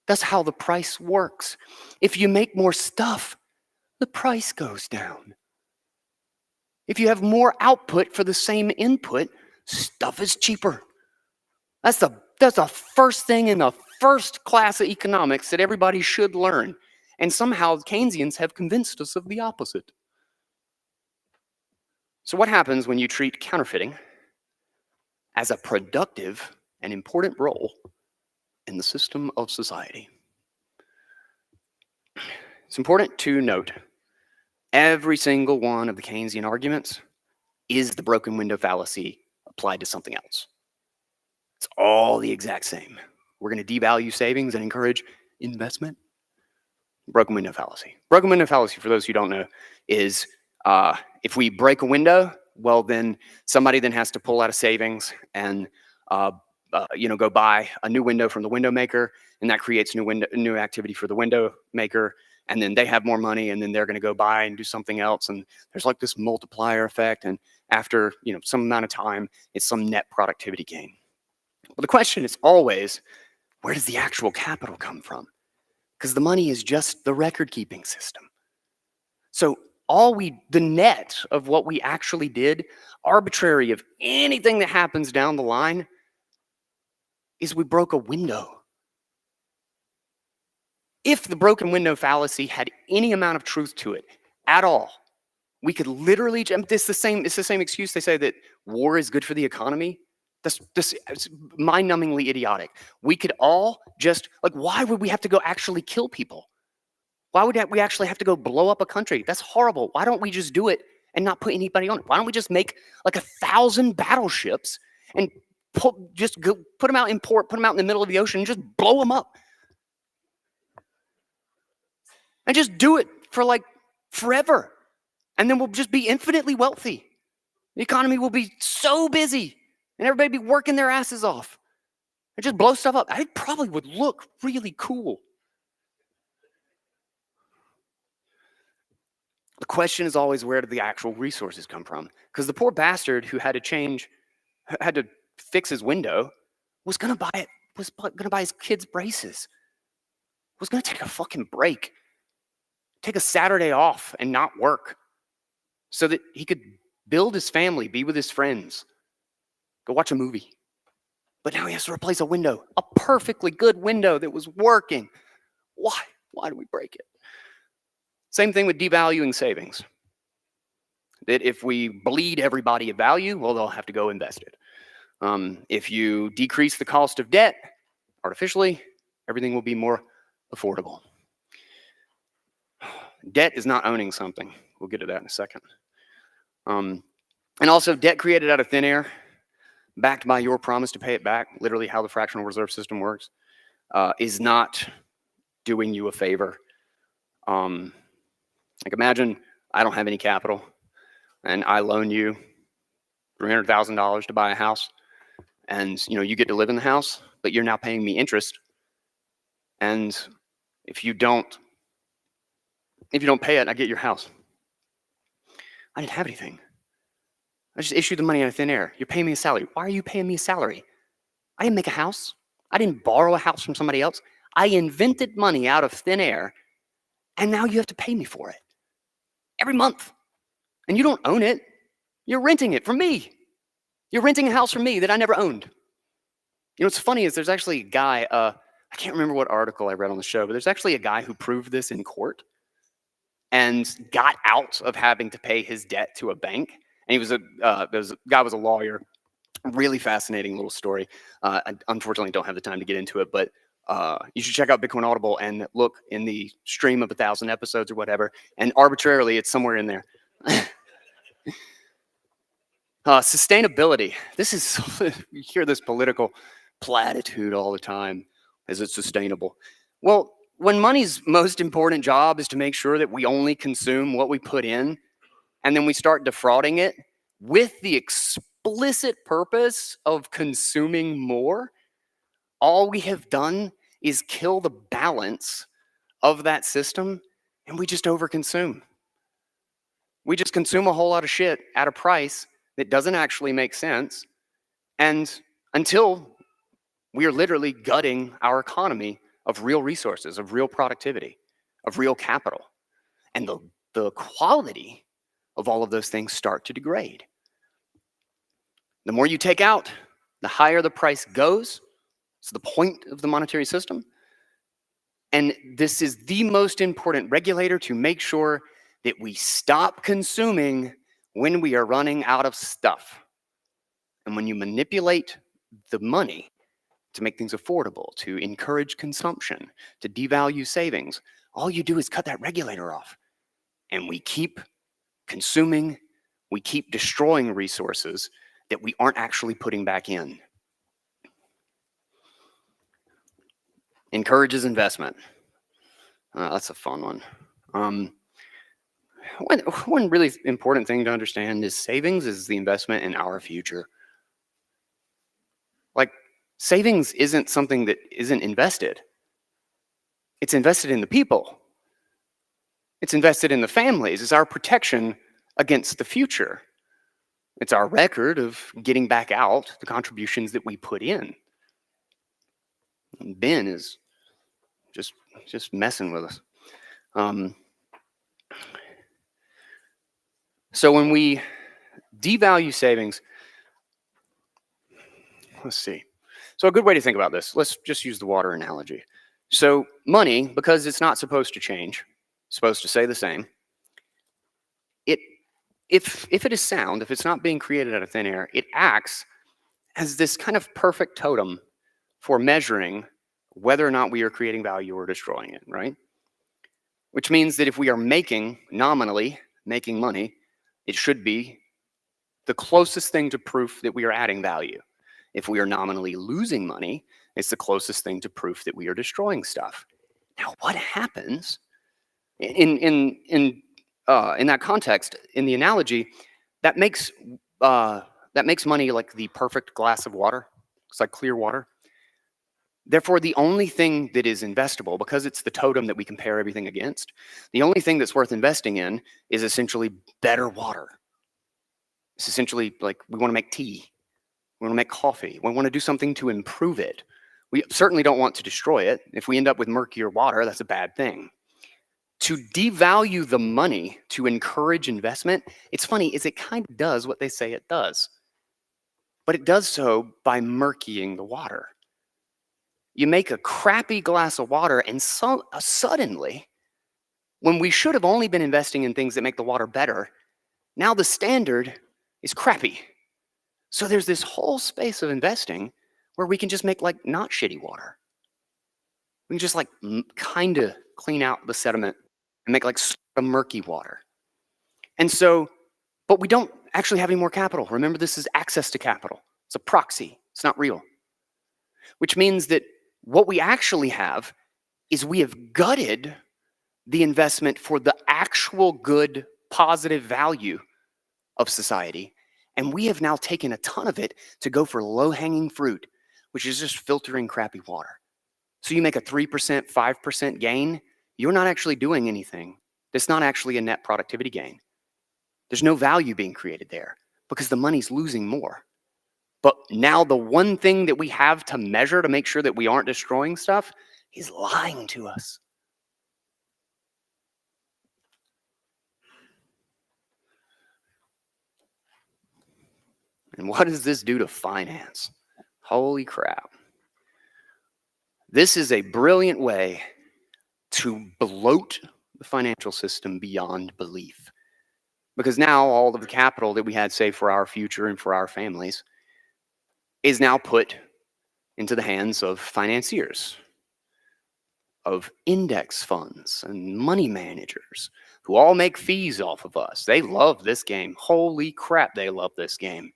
That's how the price works. If you make more stuff, the price goes down. If you have more output for the same input, stuff is cheaper. That's the first thing in the first class of economics that everybody should learn. And somehow Keynesians have convinced us of the opposite. So what happens when you treat counterfeiting as a productive and important role in the system of society? It's important to note every single one of the Keynesian arguments is the broken window fallacy applied to something else. It's all the exact same. We're going to devalue savings and encourage investment. Broken window fallacy. Broken window fallacy, for those who don't know, is if we break a window, well, then somebody then has to pull out of savings and go buy a new window from the window maker, and that creates new activity for the window maker, and then they have more money, and then they're going to go buy and do something else, and there's like this multiplier effect, and after some amount of time, it's some net productivity gain. Well, the question is always, where does the actual capital come from? Because the money is just the record-keeping system. So the net of what we actually did, arbitrary of anything that happens down the line, is we broke a window. If the broken window fallacy had any amount of truth to it at all, we could literally, it's the same excuse they say that war is good for the economy. This is mind-numbingly idiotic. We could all just, why would we have to go actually kill people? Why would we actually have to go blow up a country? That's horrible. Why don't we just do it and not put anybody on it? Why don't we just make 1,000 battleships and put them out in port, put them out in the middle of the ocean and just blow them up? And just do it for forever. And then we'll just be infinitely wealthy. The economy will be so busy and everybody be working their asses off and just blow stuff up. It probably would look really cool. The question is always, where do the actual resources come from? Because the poor bastard who had to fix his window, was gonna buy his kids braces, was gonna take a fucking break, take a Saturday off and not work so that he could build his family, be with his friends, go watch a movie. But now he has to replace a window, a perfectly good window that was working. Why? Why do we break it? Same thing with devaluing savings. That if we bleed everybody of value, well, they'll have to go invest it. If you decrease the cost of debt artificially, everything will be more affordable. Debt is not owning something. We'll get to that in a second. And also, debt created out of thin air, backed by your promise to pay it back, literally how the fractional reserve system works, is not doing you a favor. Like imagine I don't have any capital and I loan you $300,000 to buy a house, and you get to live in the house, but you're now paying me interest. And if you don't pay it, I get your house. I didn't have anything. I just issued the money out of thin air. You're paying me a salary. Why are you paying me a salary? I didn't make a house. I didn't borrow a house from somebody else. I invented money out of thin air, and now you have to pay me for it every month. And you don't own it. You're renting it from me. You're renting a house from me that I never owned. What's funny is there's actually a guy, I can't remember what article I read on the show, but there's actually a guy who proved this in court and got out of having to pay his debt to a bank. And the guy was a lawyer. Really fascinating little story. I unfortunately don't have the time to get into it, but you should check out Bitcoin Audible and look in the stream of 1,000 episodes or whatever, and arbitrarily it's somewhere in there. Sustainability. This is, you hear this political platitude all the time. Is it sustainable? Well, when money's most important job is to make sure that we only consume what we put in, and then we start defrauding it with the explicit purpose of consuming more, all we have done is kill the balance of that system, and we just overconsume. We just consume a whole lot of shit at a price that doesn't actually make sense, and until we are literally gutting our economy of real resources, of real productivity, of real capital. And the quality of all of those things start to degrade. The more you take out, the higher the price goes. It's the point of the monetary system. And this is the most important regulator to make sure that we stop consuming when we are running out of stuff. And when you manipulate the money to make things affordable, to encourage consumption, to devalue savings, all you do is cut that regulator off. And we keep consuming, we keep destroying resources that we aren't actually putting back in. Encourages investment. That's a fun one. One really important thing to understand is savings is the investment in our future. Like, savings isn't something that isn't invested. It's invested in the people. It's invested in the families. It's our protection against the future. It's our record of getting back out the contributions that we put in. And Ben is just messing with us. So when we devalue savings, let's see. So a good way to think about this, let's just use the water analogy. So money, because it's not supposed to change, supposed to stay the same, if it is sound, if it's not being created out of thin air, it acts as this kind of perfect totem for measuring whether or not we are creating value or destroying it, right? Which means that if we are nominally making money, it should be the closest thing to proof that we are adding value. If we are nominally losing money, it's the closest thing to proof that we are destroying stuff. Now, what happens in that context, in the analogy, that makes money like the perfect glass of water. It's like clear water. Therefore, the only thing that is investable, because it's the totem that we compare everything against, the only thing that's worth investing in is essentially better water. It's essentially like we want to make tea. We want to make coffee. We want to do something to improve it. We certainly don't want to destroy it. If we end up with murkier water, that's a bad thing. To devalue the money to encourage investment, it's funny, is it kind of does what they say it does. But it does so by murkying the water. You make a crappy glass of water and suddenly, when we should have only been investing in things that make the water better, now the standard is crappy. So there's this whole space of investing where we can just make like not shitty water. We can just like kind of clean out the sediment and make like a murky water. And so, but we don't actually have any more capital. Remember, this is access to capital. It's a proxy. It's not real. Which means that what we actually have is we have gutted the investment for the actual good, positive value of society. And we have now taken a ton of it to go for low-hanging fruit, which is just filtering crappy water. So you make a 3%, 5% gain, you're not actually doing anything. That's not actually a net productivity gain. There's no value being created there because the money's losing more. But now the one thing that we have to measure to make sure that we aren't destroying stuff is lying to us. And what does this do to finance? Holy crap. This is a brilliant way to bloat the financial system beyond belief. Because now all of the capital that we had saved for our future and for our families is now put into the hands of financiers, of index funds and money managers who all make fees off of us. They love this game. Holy crap, they love this game.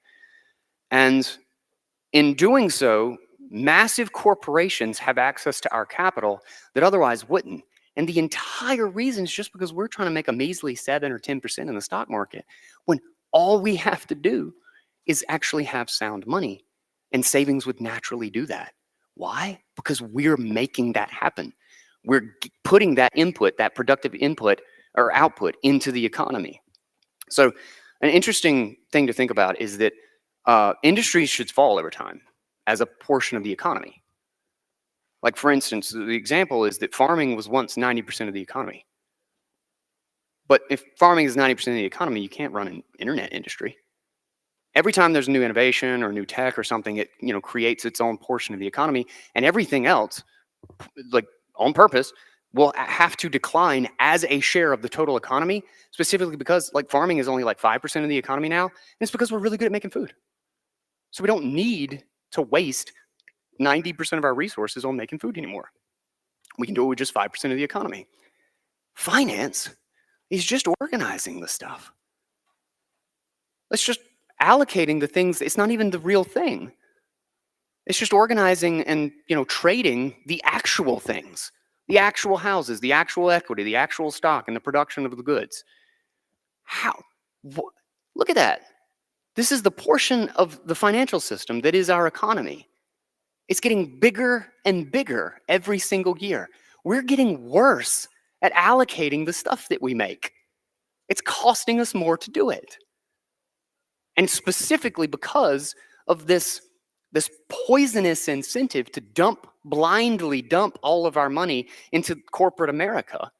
And in doing so, massive corporations have access to our capital that otherwise wouldn't. And the entire reason is just because we're trying to make a measly 7 or 10% in the stock market, when all we have to do is actually have sound money. And savings would naturally do that. Why? Because we're making that happen. We're putting that input, that productive input or output into the economy. So an interesting thing to think about is that industries should fall over time as a portion of the economy. Like for instance, the example is that farming was once 90% of the economy. But if farming is 90% of the economy, you can't run an internet industry. Every time there's a new innovation or new tech or something, it creates its own portion of the economy, and everything else, like on purpose, will have to decline as a share of the total economy, specifically because like farming is only like 5% of the economy now, and it's because we're really good at making food. So we don't need to waste 90% of our resources on making food anymore. We can do it with just 5% of the economy. Finance is just organizing the stuff. It's just allocating the things. It's not even the real thing. It's just organizing and trading the actual things, the actual houses, the actual equity, the actual stock, and the production of the goods. How? Look at that. This is the portion of the financial system that is our economy. It's getting bigger and bigger every single year. We're getting worse at allocating the stuff that we make. It's costing us more to do it. And specifically because of this poisonous incentive to blindly dump all of our money into corporate America,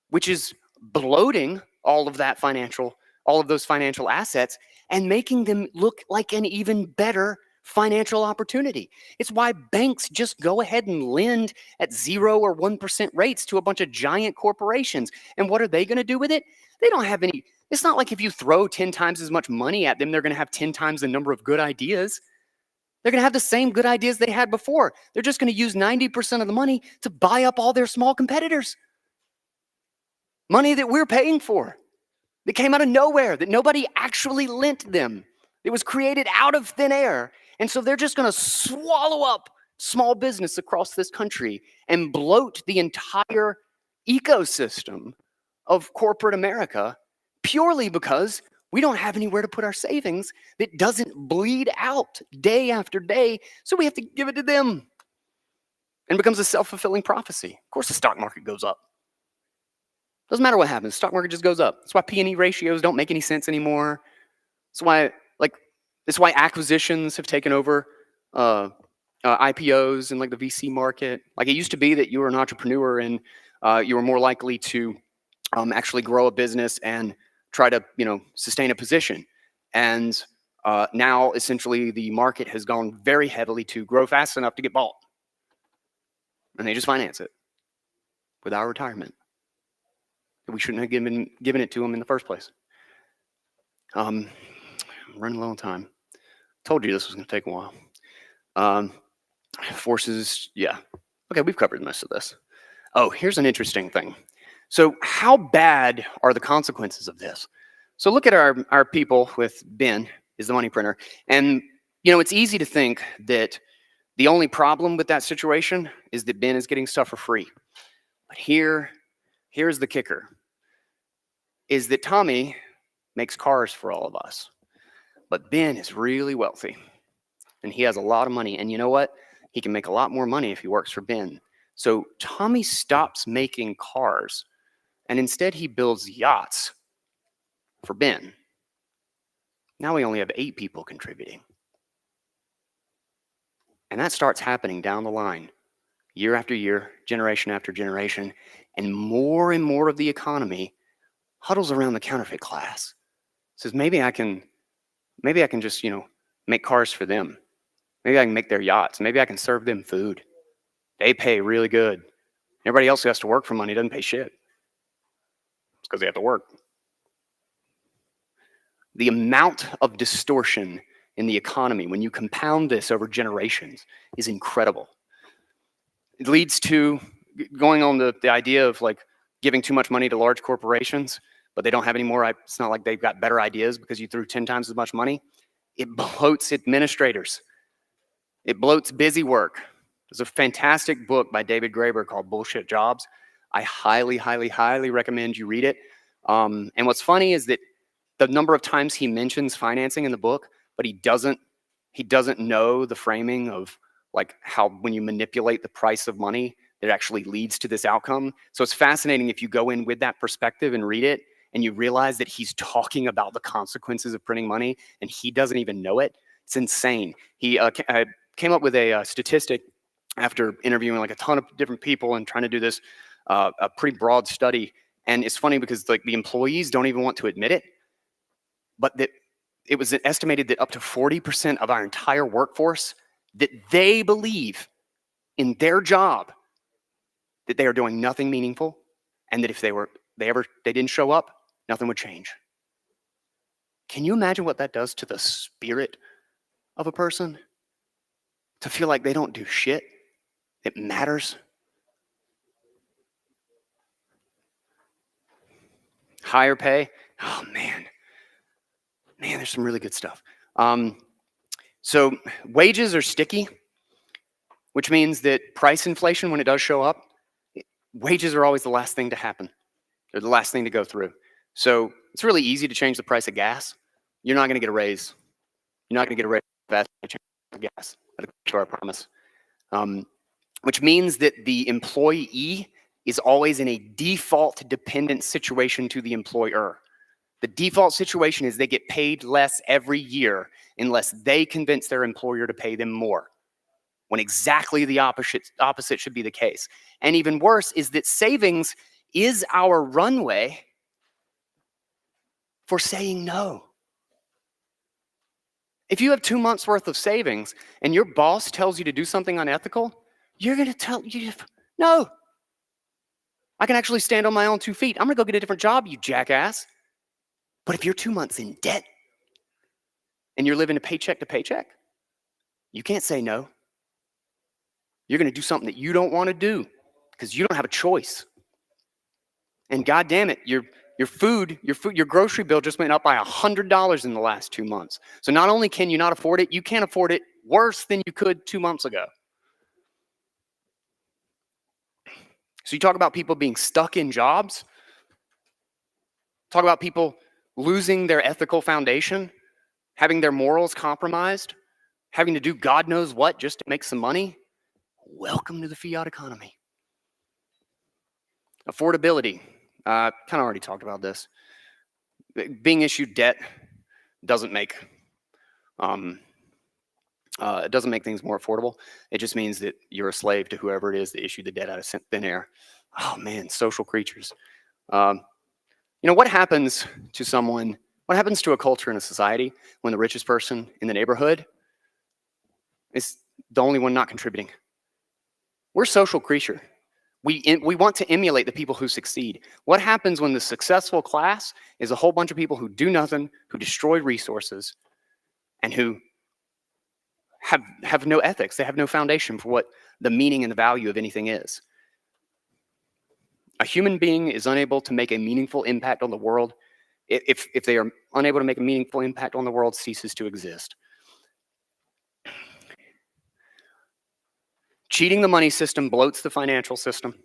which is bloating all of those financial assets and making them look like an even better financial opportunity. It's why banks just go ahead and lend at 0 or 1% rates to a bunch of giant corporations. And what are they going to do with it? They don't have any. It's not like if you throw 10 times as much money at them, they're going to have 10 times the number of good ideas. They're going to have the same good ideas they had before. They're just going to use 90% of the money to buy up all their small competitors. Money that we're paying for, that came out of nowhere, that nobody actually lent them. It was created out of thin air. And so they're just going to swallow up small business across this country and bloat the entire ecosystem of corporate America purely because we don't have anywhere to put our savings that doesn't bleed out day after day. So we have to give it to them. And it becomes a self-fulfilling prophecy. Of course, the stock market goes up. Doesn't matter what happens. The stock market just goes up. That's why P&E ratios don't make any sense anymore. That's why, This is why acquisitions have taken over IPOs and like the VC market. Like it used to be that you were an entrepreneur and you were more likely to actually grow a business and try to, sustain a position. And now essentially the market has gone very heavily to grow fast enough to get bought. And they just finance it with our retirement. We shouldn't have given it to them in the first place. I'm running low on time. Told you this was going to take a while. Forces, yeah. Okay, we've covered most of this. Oh, here's an interesting thing. So how bad are the consequences of this? So look at our people with Ben, is the money printer. And, it's easy to think that the only problem with that situation is that Ben is getting stuff for free. But here's the kicker, is that Tommy makes cars for all of us. But Ben is really wealthy. And he has a lot of money. And you know what? He can make a lot more money if he works for Ben. So Tommy stops making cars. And instead he builds yachts for Ben. Now we only have 8 people contributing. And that starts happening down the line, year after year, generation after generation. And more of the economy huddles around the counterfeit class. Says, maybe I can just, make cars for them. Maybe I can make their yachts. Maybe I can serve them food. They pay really good. Everybody else who has to work for money doesn't pay shit. It's because they have to work. The amount of distortion in the economy, when you compound this over generations, is incredible. It leads to going on the idea of like giving too much money to large corporations, but they don't have any more. It's not like they've got better ideas because you threw 10 times as much money. It bloats administrators. It bloats busy work. There's a fantastic book by David Graeber called Bullshit Jobs. I highly, highly, highly recommend you read it. And what's funny is that the number of times he mentions financing in the book, but he doesn't know the framing of like how when you manipulate the price of money, it actually leads to this outcome. So it's fascinating if you go in with that perspective and read it, and you realize that he's talking about the consequences of printing money, and he doesn't even know it. It's insane. He came up with a statistic after interviewing like a ton of different people and trying to do this a pretty broad study. And it's funny because like the employees don't even want to admit it, but that it was estimated that up to 40% of our entire workforce, that they believe in their job that they are doing nothing meaningful, and that if they didn't show up, nothing would change. Can you imagine what that does to the spirit of a person? To feel like they don't do shit that matters. Higher pay. Oh man, there's some really good stuff. So wages are sticky, which means that price inflation, when it does show up, wages are always the last thing to happen. They're the last thing to go through. So it's really easy to change the price of gas. You're not going to get a raise. You're not going to get a raise if you change the gas. That's our promise. Which means that the employee is always in a default dependent situation to the employer. The default situation is they get paid less every year unless they convince their employer to pay them more, when exactly the opposite should be the case. And even worse is that savings is our runway for saying no. If you have 2 months worth of savings and your boss tells you to do something unethical, you're going to tell you, no. I can actually stand on my own 2 feet. I'm going to go get a different job, you jackass. But if you're 2 months in debt and you're living a paycheck to paycheck, you can't say no. You're going to do something that you don't want to do because you don't have a choice. And God damn it, your grocery bill just went up by $100 in the last 2 months. So not only can you not afford it, you can't afford it worse than you could 2 months ago. So you talk about people being stuck in jobs. Talk about people losing their ethical foundation, having their morals compromised, having to do God knows what just to make some money. Welcome to the fiat economy. Affordability. Kind of already talked about this. Being issued debt doesn't make It doesn't make things more affordable. It just means that you're a slave to whoever it is that issued the debt out of thin air. Oh man, social creatures. You know, what happens to someone, what happens to a culture and a society when the richest person in the neighborhood is the only one not contributing? We're social creature. We want to emulate the people who succeed. What happens when the successful class is a whole bunch of people who do nothing, who destroy resources, and who have no ethics? They have no foundation for what the meaning and the value of anything is. A human being is unable to make a meaningful impact on the world. If they are unable to make a meaningful impact on the world, ceases to exist. Cheating the money system bloats the financial system.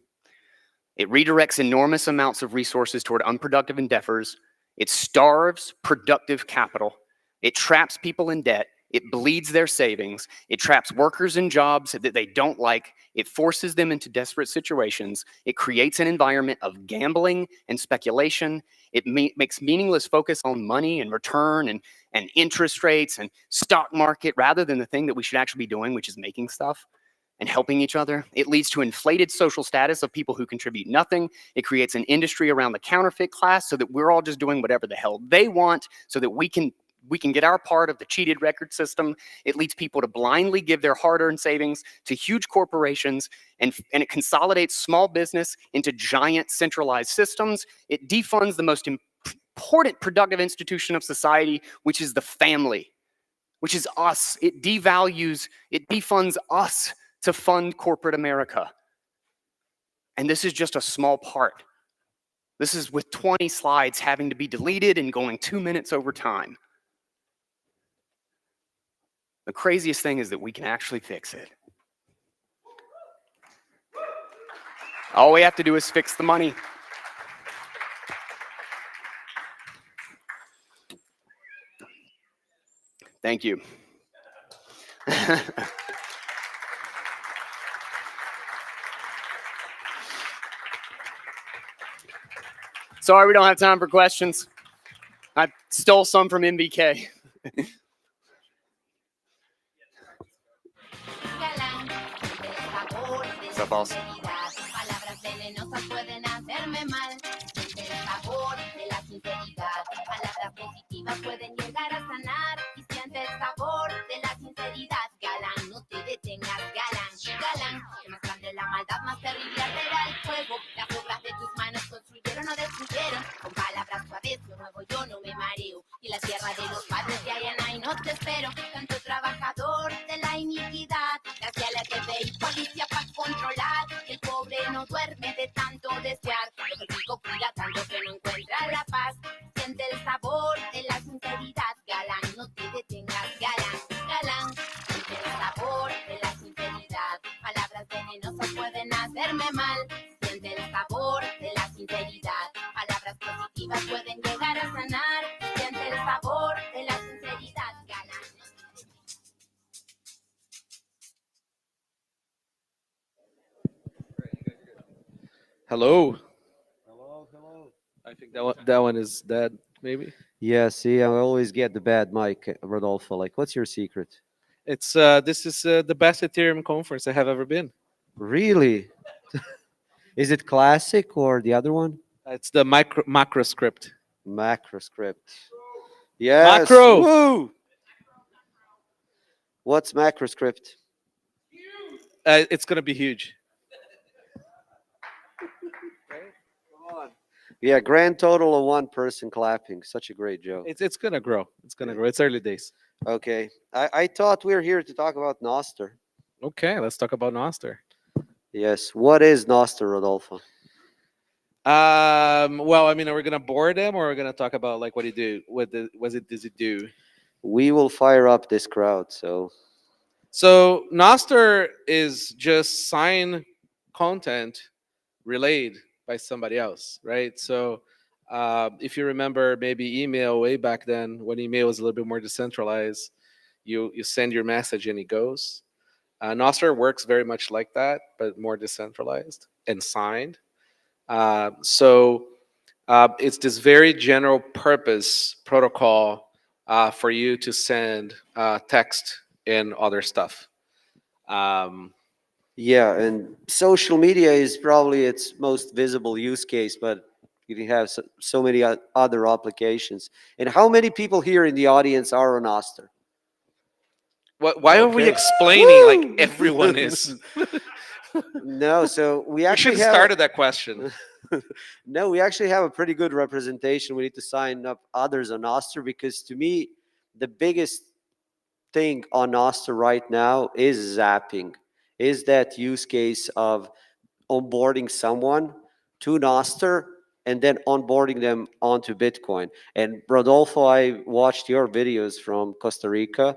It redirects enormous amounts of resources toward unproductive endeavors. It starves productive capital. It traps people in debt. It bleeds their savings. It traps workers in jobs that they don't like. It forces them into desperate situations. It creates an environment of gambling and speculation. It makes meaningless focus on money and return and interest rates and stock market rather than the thing that we should actually be doing, which is making stuff and helping each other. It leads to inflated social status of people who contribute nothing. It creates an industry around the counterfeit class so that we're all just doing whatever the hell they want so that we can get our part of the cheated record system. It leads people to blindly give their hard-earned savings to huge corporations, and it consolidates small business into giant centralized systems. It defunds the most important productive institution of society, which is the family, which is us. It defunds us to fund corporate America. And this is just a small part. This is with 20 slides having to be deleted and going 2 minutes over time. The craziest thing is that we can actually fix it. All we have to do is fix the money. Thank you. Sorry, we don't have time for questions. I stole some from MBK. What's up, boss? Palabras venenosas pueden hacerme mal. Siente el sabor de la sinceridad. Palabras positivas pueden llegar a sanar. Y siente el sabor de la sinceridad. Galán, no te detengas, galán. Galán, que más grande la maldad, más terrible arderá el fuego. Las obras de tus manos construyeron o destruyeron. Con palabras suaves yo muevo, yo no me mareo. Y la tierra de los padres de allá y no te espero. Tanto trabajador de la iniquidad. Gracias a la FBI, policía para controlar. El pobre no duerme de tanto desear. El rico cuida tanto que no encuentra la paz. Siente el sabor de la sinceridad. Galán, no te detengas, galán, galán. Siente el sabor de la sinceridad. Palabras venenosas pueden hacerme mal. Siente el sabor de la sinceridad. Palabras positivas pueden llegar a sanar. Siente el sabor de la sinceridad, galán. Hello. Hello. I think that one is dead, maybe. Yeah, see, I always get the bad mic, Rodolfo. Like, what's your secret? It's this is the best Ethereum conference I have ever been. Really? Is it classic or the other one? It's the macro script. Macro script. Yes. Macro. Woo! What's macro script? It's gonna be huge. Yeah, grand total of one person clapping. Such a great joke. It's gonna grow. It's gonna grow. It's early days. Okay. I thought we were here to talk about Noster. Okay, let's talk about Noster. Yes. What is Noster, Rodolfo? Well, I mean, are we gonna bore them, or are we gonna talk about like what do you do? What does it do? We will fire up this crowd. So Noster is just sign content relayed by somebody else, right? So if you remember maybe email way back then, when email was a little bit more decentralized, you send your message and it goes. Noster works very much like that, but more decentralized and signed. So it's this very general purpose protocol for you to send text and other stuff. Yeah, and social media is probably its most visible use case, but you can have so many other applications. And how many people here in the audience are on Noster? Why are we Okay. explaining like Woo! everyone is? No, so we We should actually have have started that question. no, we actually have a pretty good representation. We need to sign up others on Noster because to me, the biggest thing on Noster right now is zapping, is that use case of onboarding someone to Noster and then onboarding them onto Bitcoin. And Rodolfo, I watched your videos from Costa Rica.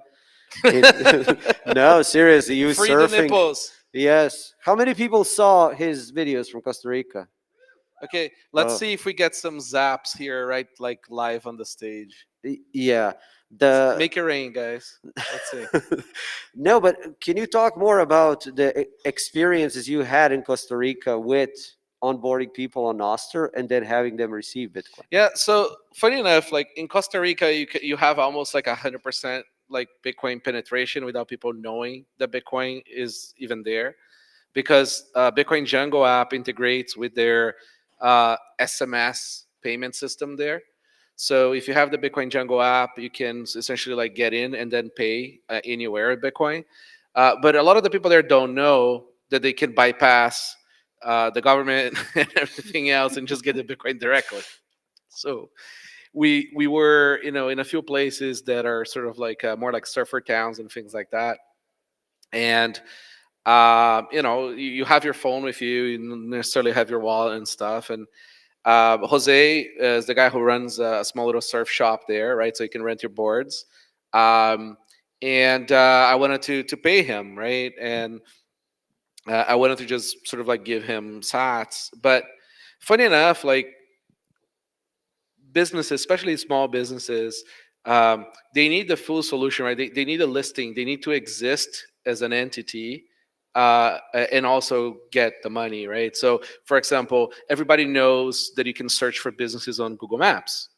No, seriously, you Free the surfing. nipples. Yes. How many people saw his videos from Costa Rica? Okay, let's Oh. see if we get some zaps here, right? Like live on the stage. Yeah. The Make it rain, guys. Let's see. No, but can you talk more about the experiences you had in Costa Rica with onboarding people on Noster and then having them receive Bitcoin? Yeah, so funny enough, like in Costa Rica, you have almost like 100% like Bitcoin penetration without people knowing that Bitcoin is even there, because Bitcoin Django app integrates with their SMS payment system there. So if you have the Bitcoin Django app, you can essentially like get in and then pay anywhere at Bitcoin. But a lot of the people there don't know that they can bypass the government and everything else and just get the Bitcoin directly. So we were in a few places that are sort of like more like surfer towns and things like that, and you have your phone with you. You don't necessarily have your wallet and stuff. And Jose is the guy who runs a small little surf shop there, right? So you can rent your boards. And I wanted to pay him, right? And I wanted to just sort of like give him sats. But funny enough, like businesses, especially small businesses, they need the full solution, right? They need a listing. They need to exist as an entity and also get the money, right? So, for example, everybody knows that you can search for businesses on Google Maps,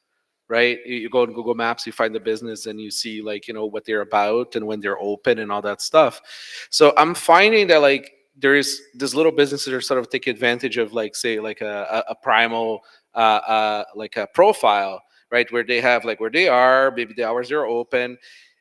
right? You go on Google Maps, you find the business, and you see like what they're about and when they're open and all that stuff. So I'm finding that like there is this little businesses that are sort of take advantage of like say like a primal like a profile, right, where they have like where they are, maybe the hours they're open.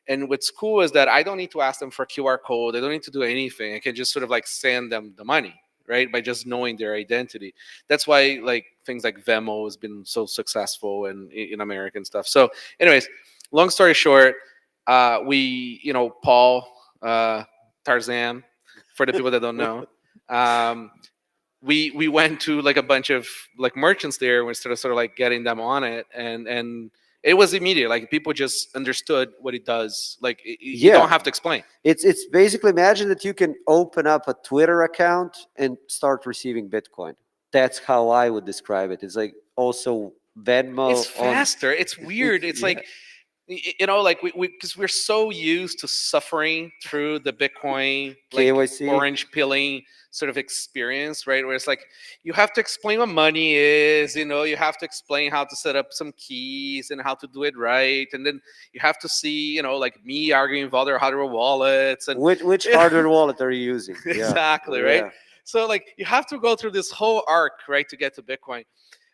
And what's cool is that I don't need to ask them for a QR code. I don't need to do anything. I can just sort of like send them the money, right, by just knowing their identity. That's why like things like Venmo has been so successful in American stuff. So anyways, long story short, Paul Tarzan, for the people that don't know, we went to like a bunch of like merchants there and we started sort of like getting them on it, and it was immediate. Like people just understood what it does. Like you don't have to explain. It's basically, imagine that you can open up a Twitter account and start receiving Bitcoin. That's how I would describe it. It's like also Venmo. It's faster. It's weird. It's like like because we're so used to suffering through the Bitcoin like KYC. orange pilling sort of experience, right? Where it's like you have to explain what money is, you have to explain how to set up some keys and how to do it right, and then you have to see, like me arguing with other hardware wallets and Which hardware wallet are you using? Yeah. exactly, right? Yeah. So like you have to go through this whole arc, right, to get to Bitcoin.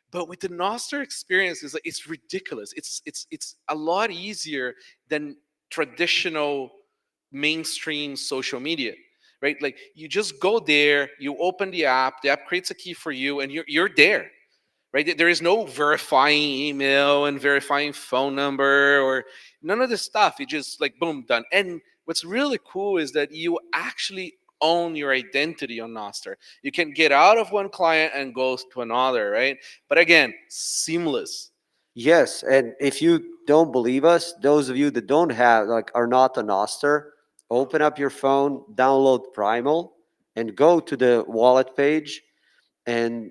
But with the Noster experience, it's ridiculous. It's a lot easier than traditional mainstream social media, right? Like you just go there, you open the app creates a key for you, and you're there, right? There is no verifying email and verifying phone number or none of this stuff. You just like boom, done. And what's really cool is that you actually own your identity on Noster. You can get out of one client and go to another, right? But again, seamless. Yes, and if you don't believe us, those of you that don't have like are not on Noster, open up your phone, download Primal, and go to the wallet page, and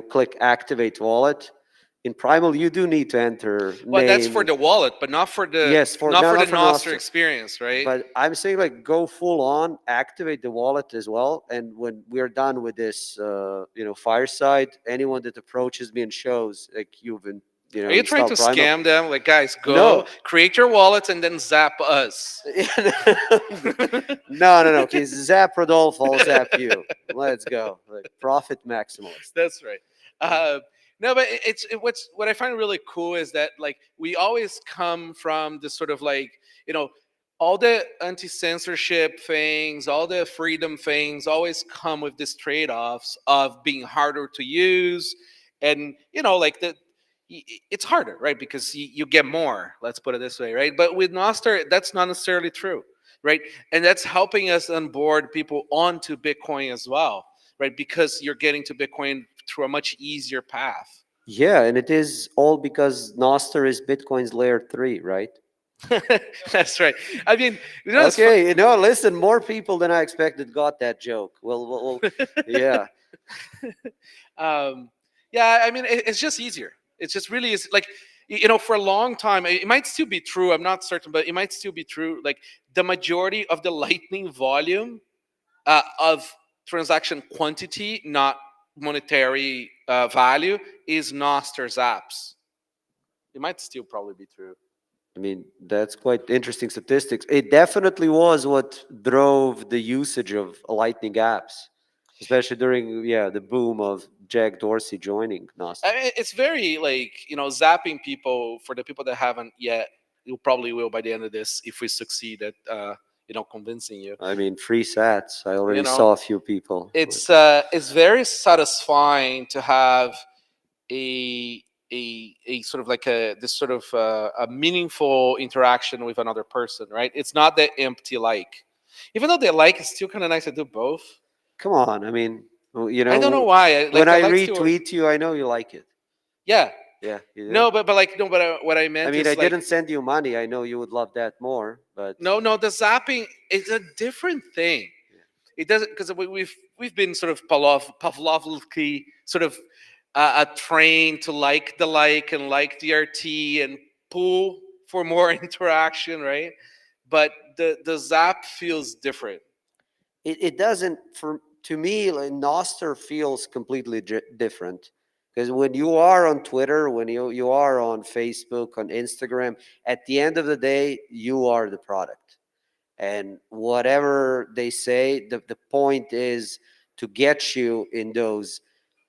click Activate Wallet. In Primal, you do need to enter Well, that's name. for the wallet, but not for the not for the Noster experience, right? But I'm saying like go full on, activate the wallet as well. And when we're done with this, fireside, anyone that approaches me and shows like you've You know, Are you trying to install Primal. scam them? Like, guys, go No. create your wallets and then zap us. No. Okay, zap Rodolfo, I'll zap you. Let's go. Like, profit maximalist. That's right. No, but what I find really cool is that like we always come from this sort of like, you know, all the anti-censorship things, all the freedom things always come with these trade-offs of being harder to use, and you know, like it's harder, right? Because you get more. Let's put it this way, right? But with Noster, that's not necessarily true, right? And that's helping us onboard people onto Bitcoin as well, right? Because you're getting to Bitcoin through a much easier path. Yeah, and it is all because Noster is Bitcoin's layer 3, right? That's right. I mean, you know, okay, you know, listen, more people than I expected got that joke. Well yeah. Yeah, I mean, it's just easier. It's just really is like, you know, for a long time, it might still be true. I'm not certain, but it might still be true. Like the majority of the Lightning volume of transaction quantity, not monetary value, is Noster's apps. It might still probably be true. I mean, that's quite interesting statistics. It definitely was what drove the usage of Lightning apps, especially during the boom of Jack Dorsey joining Noster. I mean, it's very like, you know, zapping people. For the people that haven't yet, you probably will by the end of this if we succeed at you know, convincing you. I mean, free sats. I already You know, saw a few people. It's very satisfying to have a sort of like this sort of a meaningful interaction with another person, right? It's not that empty like. Even though the like is still kind of nice to do both. Come on, I mean, you know, I don't know why. When I retweet you, I know you like it. Yeah. Yeah. You do? No, but like no, but what I meant. I mean, is I like, didn't send you money. I know you would love that more, but no, the zapping is a different thing. It doesn't, because we've been sort of Pavlovsky sort of trained to like the like and like DRT and pull for more interaction, right? But the zap feels different. it doesn't. To me, like, Noster feels completely different. Because when you are on Twitter, when you are on Facebook, on Instagram, at the end of the day, you are the product. And whatever they say, the point is to get you in those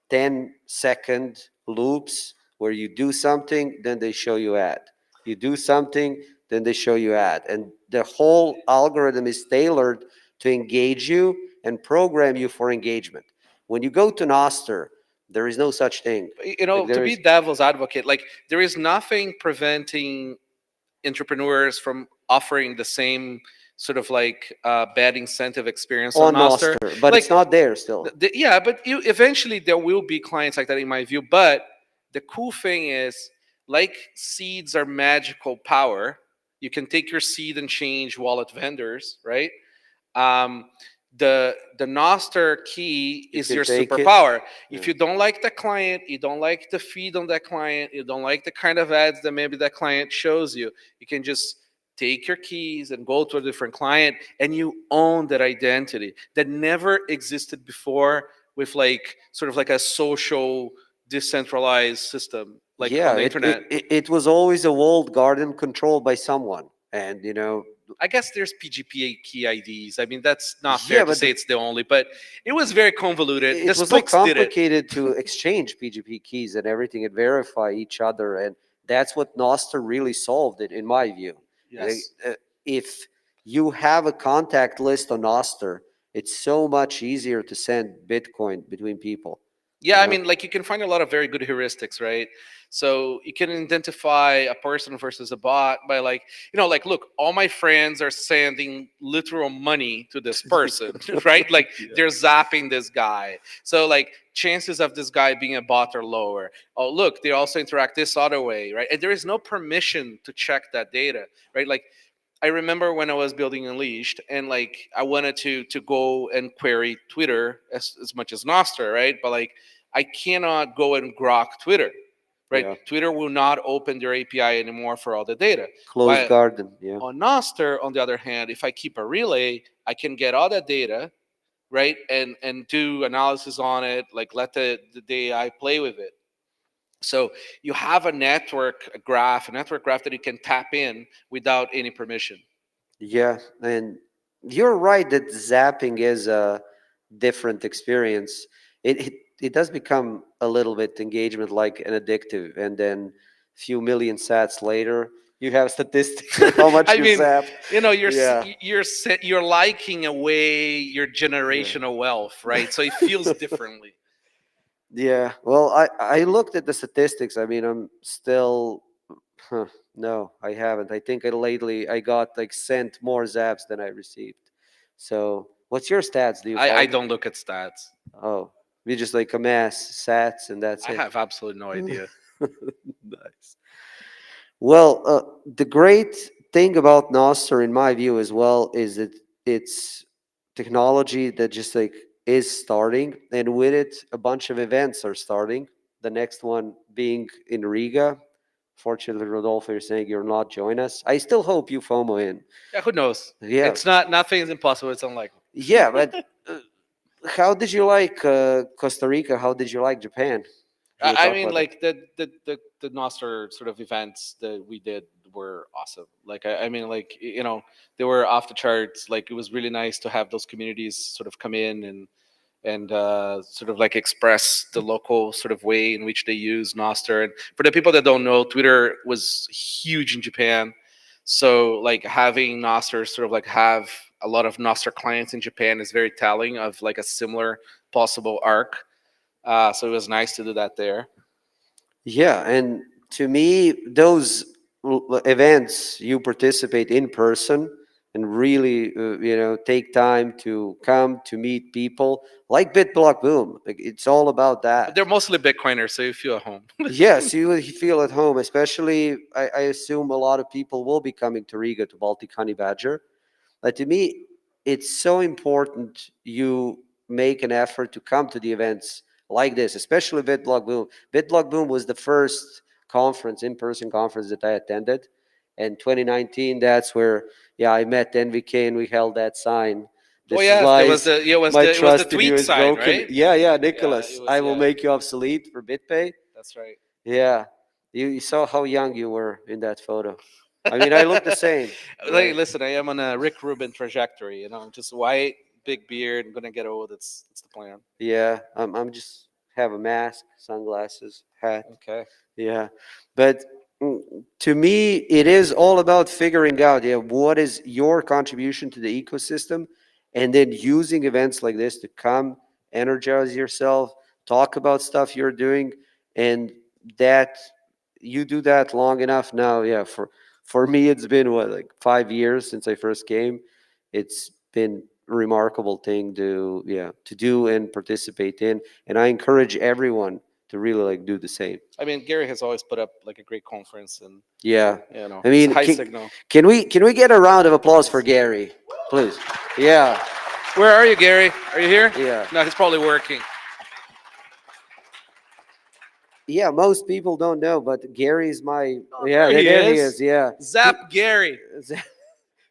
10-second loops where you do something, then they show you ad. You do something, then they show you ad. And the whole algorithm is tailored to engage you and program you for engagement. When you go to Noster, there is no such thing. You know, to be devil's advocate, like there is nothing preventing entrepreneurs from offering the same sort of like bad incentive experience on Noster, but like, it's not there still. Yeah, but eventually there will be clients like that, in my view. But the cool thing is, like seeds are magical power. You can take your seed and change wallet vendors, right? The Noster key is your superpower. If you don't like the client, you don't like the feed on that client, you don't like the kind of ads that maybe that client shows you, you can just take your keys and go to a different client, and you own that identity that never existed before with like sort of like a social decentralized system like on the internet. It was always a walled garden controlled by someone. And, you know, I guess there's PGP key IDs. I mean, that's not fair to say it's the only, but it was very convoluted. It was like complicated to exchange PGP keys and everything and verify each other. And that's what Noster really solved it, in my view. Yes. If you have a contact list on Noster, it's so much easier to send Bitcoin between people. Yeah, I mean, like you can find a lot of very good heuristics, right? So you can identify a person versus a bot by like, you know, like, look, all my friends are sending literal money to this person, right? Like they're zapping this guy. So like chances of this guy being a bot are lower. Oh, look, they also interact this other way, right? And there is no permission to check that data, right? Like I remember when I was building Unleashed and like I wanted to go and query Twitter as much as Noster, right? But like I cannot go and grok Twitter, right? Yeah. Twitter will not open their API anymore for all the data. Closed garden, yeah. On Noster, on the other hand, if I keep a relay, I can get all that data, right? And do analysis on it, like let the AI play with it. So you have a network graph that you can tap in without any permission. Yeah, and you're right that zapping is a different experience. It does become a little bit engagement like an addictive, and then a few million sats later, you have statistics of how much I you mean, zap. Yeah. you're liking away your generational wealth, right? So it feels differently. Yeah. Well, I looked at the statistics. I mean, I'm still. Huh, no, I haven't. I think I got like sent more zaps than I received. So, what's your stats? Do you I follow? don't look at stats. Oh, we just like amass sats and that's I it. have absolutely no idea. Nice. Well, the great thing about Noster, in my view, as well, is that it's technology that just like is starting, and with it, a bunch of events are starting. The next one being in Riga. Fortunately, Rodolfo, you're saying you're not join us. I still hope you FOMO in. Yeah, who knows? Yeah. It's not, nothing is impossible. It's unlikely. Yeah, but how did you like Costa Rica? How did you like Japan? Can you I talk mean, about like the Noster sort of events that we did were awesome. Like I mean, like they were off the charts. Like it was really nice to have those communities sort of come in and sort of like express the local sort of way in which they use Noster. And for the people that don't know, Twitter was huge in Japan. So like having Noster sort of like have a lot of Noster clients in Japan is very telling of like a similar possible arc. So it was nice to do that there. Yeah, and to me, those events you participate in person and really, take time to come to meet people like BitBlockBoom. Like it's all about that. But they're mostly Bitcoiners, so you feel at home. Yes, you will feel at home. Especially, I assume a lot of people will be coming to Riga to Baltic Honey Badger. But to me, it's so important you make an effort to come to the events like this, especially BitBlockBoom. BitBlockBoom was the first conference, in-person conference that I attended. And 2019, that's where, yeah, I met NVK and we held that sign. This is Yes, there was lies. the My it was the trust in you tweet is sign, broken. right? Yeah, Nicholas. was, I will make you obsolete for BitPay. That's right. Yeah. You saw how young you were in that photo. I mean, I look the same. Like, right? listen, I am on a Rick Rubin trajectory. Just white, big beard. I'm gonna get old. That's the plan. Yeah, I'm just have a mask, sunglasses, hat. Okay. Yeah, but to me, it is all about figuring out, yeah, what is your contribution to the ecosystem, and then using events like this to come energize yourself, talk about stuff you're doing, and that you do that long enough now. Yeah, for me, it's been what, like 5 years since I first came. It's been a remarkable thing to do and participate in, and I encourage everyone to really like do the same. I mean, Gary has always put up like a great conference, and Yeah, I I mean, it's a high signal. can we get a round of applause for Gary, please? Yeah. Where are you, Gary? Are you here? Yeah. No, he's probably working. Yeah, most people don't know, but Gary's my there he there he is. is. Yeah, Zap Gary.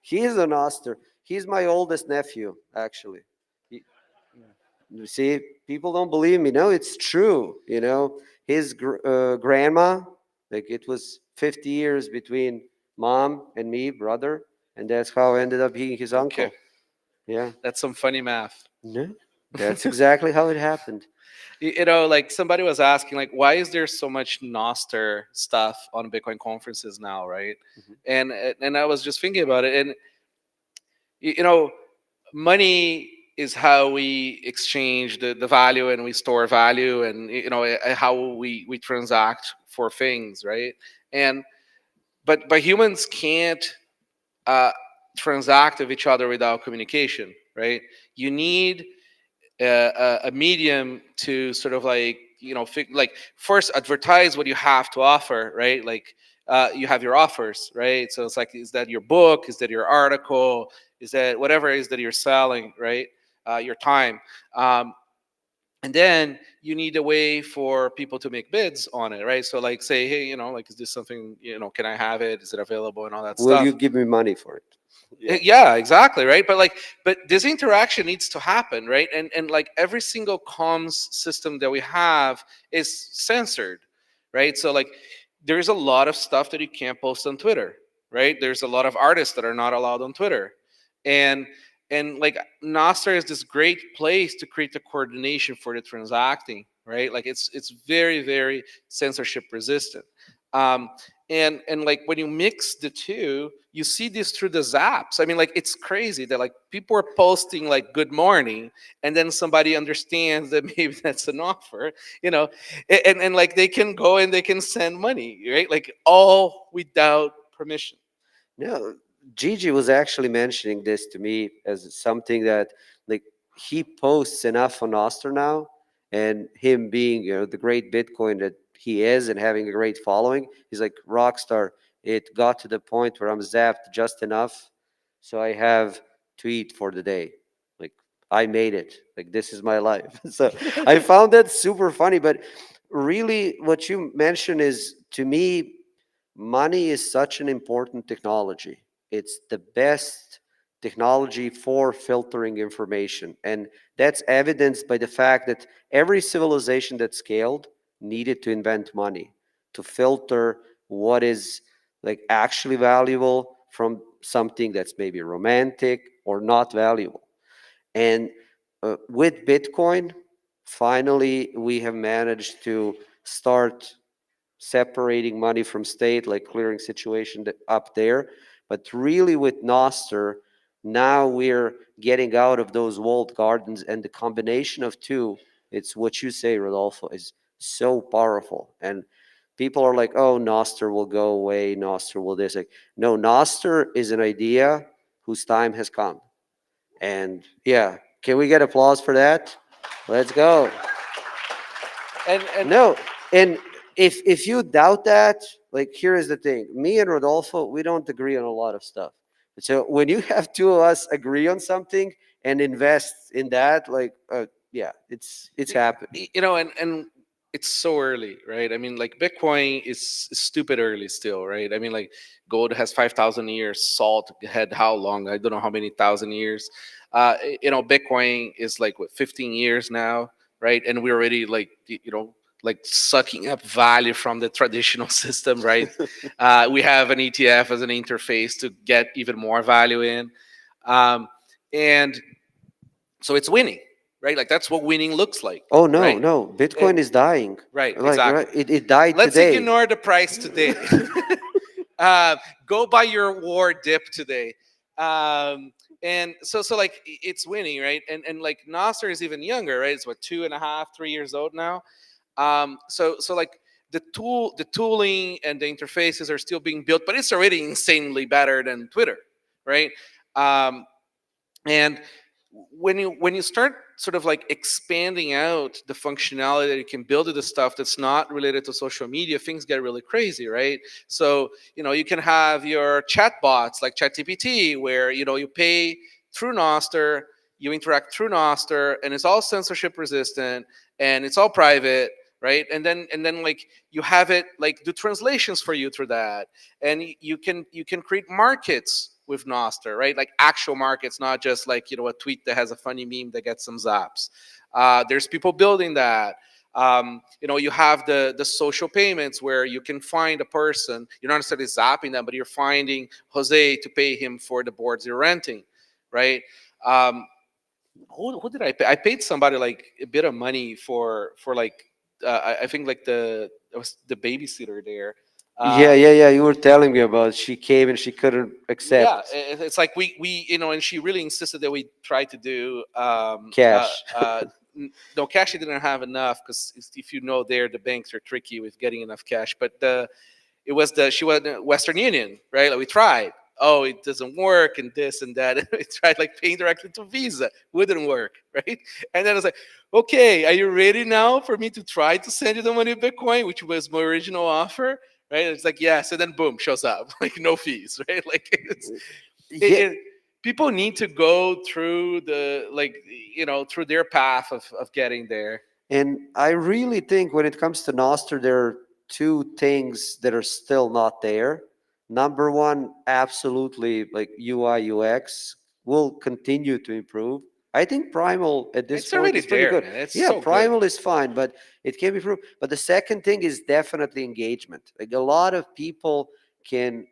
He's an Oster. He's my oldest nephew, actually. You see, people don't believe me. No, it's true. His grandma, like it was 50 years between mom and me, brother, and that's how I ended up being his uncle. Okay. Yeah, That's some funny math. yeah, that's exactly how it happened. Like somebody was asking, like, why is there so much Noster stuff on Bitcoin conferences now, right? And I was just thinking about it, and money is how we exchange the value and we store value, and how we transact for things, right? But humans can't transact with each other without communication, right? You need a medium to sort of like first advertise what you have to offer, right? Like you have your offers, right? So it's like, is that your book? Is that your article? Is that whatever it is that you're selling, right? Your time. And then you need a way for people to make bids on it, right? So like say, hey, like, is this something, can I have it? Is it available and all that Will stuff? you give me money for it? Yeah, exactly, right? But this interaction needs to happen, right? And like every single comms system that we have is censored, right? So like there's a lot of stuff that you can't post on Twitter, right? There's a lot of artists that are not allowed on Twitter. And like Noster is this great place to create the coordination for the transacting, right? Like it's very, very censorship resistant. Um, and like when you mix the two, you see this through the zaps. I mean, like it's crazy that like people are posting like good morning, and then somebody understands that maybe that's an offer, you know, and like they can go and they can send money, right? Like all without permission. No, Gigi was actually mentioning this to me as something that like he posts enough on Oster now, and him being the great Bitcoin that he is and having a great following, he's like rockstar. It got to the point where I'm zapped just enough, so I have to eat for the day. Like I made it. Like this is my life. So I found that super funny. But really, what you mentioned is to me money is such an important technology. It's the best technology for filtering information. And that's evidenced by the fact that every civilization that scaled needed to invent money to filter what is like actually valuable from something that's maybe romantic or not valuable. And with Bitcoin, finally, we have managed to start separating money from state, like clearing situation up there. But really, with Noster, now we're getting out of those walled gardens, and the combination of two, it's what you say, Rodolfo, is so powerful. And people are like, "Oh, Noster will go away. Noster will this." Like, no, Noster is an idea whose time has come. And yeah, can we get applause for that? Let's go. And No, and if you doubt that, like here is the thing: me and Rodolfo, we don't agree on a lot of stuff. So when you have two of us agree on something and invest in that, like yeah, it's happening. you know, and it's so early, right? I mean, like Bitcoin is stupid early still, right? I mean, like gold has 5,000 years, salt had how long? I don't know how many thousand years. You know, Bitcoin is like what 15 years now, right? And we're already like like sucking up value from the traditional system, right? We have an ETF as an interface to get even more value in, and so it's winning, right? Like that's what winning looks like. Oh no, right? no, Bitcoin is dying. Right, Like exactly. right, it died Let's today. ignore the price today. Go buy your war dip today. And so like it's winning, right? And like Nasser is even younger, right? It's what 2.5, 3 years old now. So like the tooling and the interfaces are still being built, but it's already insanely better than Twitter, right? And when you start sort of like expanding out the functionality that you can build with the stuff that's not related to social media, things get really crazy, right? So you can have your chat bots like ChatGPT, where you pay through Noster, you interact through Noster, and it's all censorship resistant and it's all private, right? And then like you have it like do translations for you through that, and you can create markets with Noster, right? Like actual markets, not just like a tweet that has a funny meme that gets some zaps. There's people building that. You have the social payments where you can find a person. You're not necessarily zapping them, but you're finding Jose to pay him for the boards you're renting, right? Who did I pay? I paid somebody like a bit of money for like I think like it was the babysitter there. Yeah. You were telling me about she came and she couldn't accept. Yeah, it's like we and she really insisted that we try to do Cash. No, cash she didn't have enough, because if you know there the banks are tricky with getting enough cash. But she was Western Union, right? Like we tried. Oh, it doesn't work, and this and that. We tried like paying directly to Visa, wouldn't work, right? And then I was like, okay, are you ready now for me to try to send you the money in Bitcoin, which was my original offer? Right? It's like, yes, and then boom, shows up, like no fees, right? Like people need to go through through their path of getting there. And I really think when it comes to Noster, there are two things that are still not there. Number one, absolutely, like UI UX will continue to improve. I think Primal at this It's point already is pretty there, good. man. It's Yeah, so good. Primal is fine, but it can be improved. But the second thing is definitely engagement. Like a lot of people can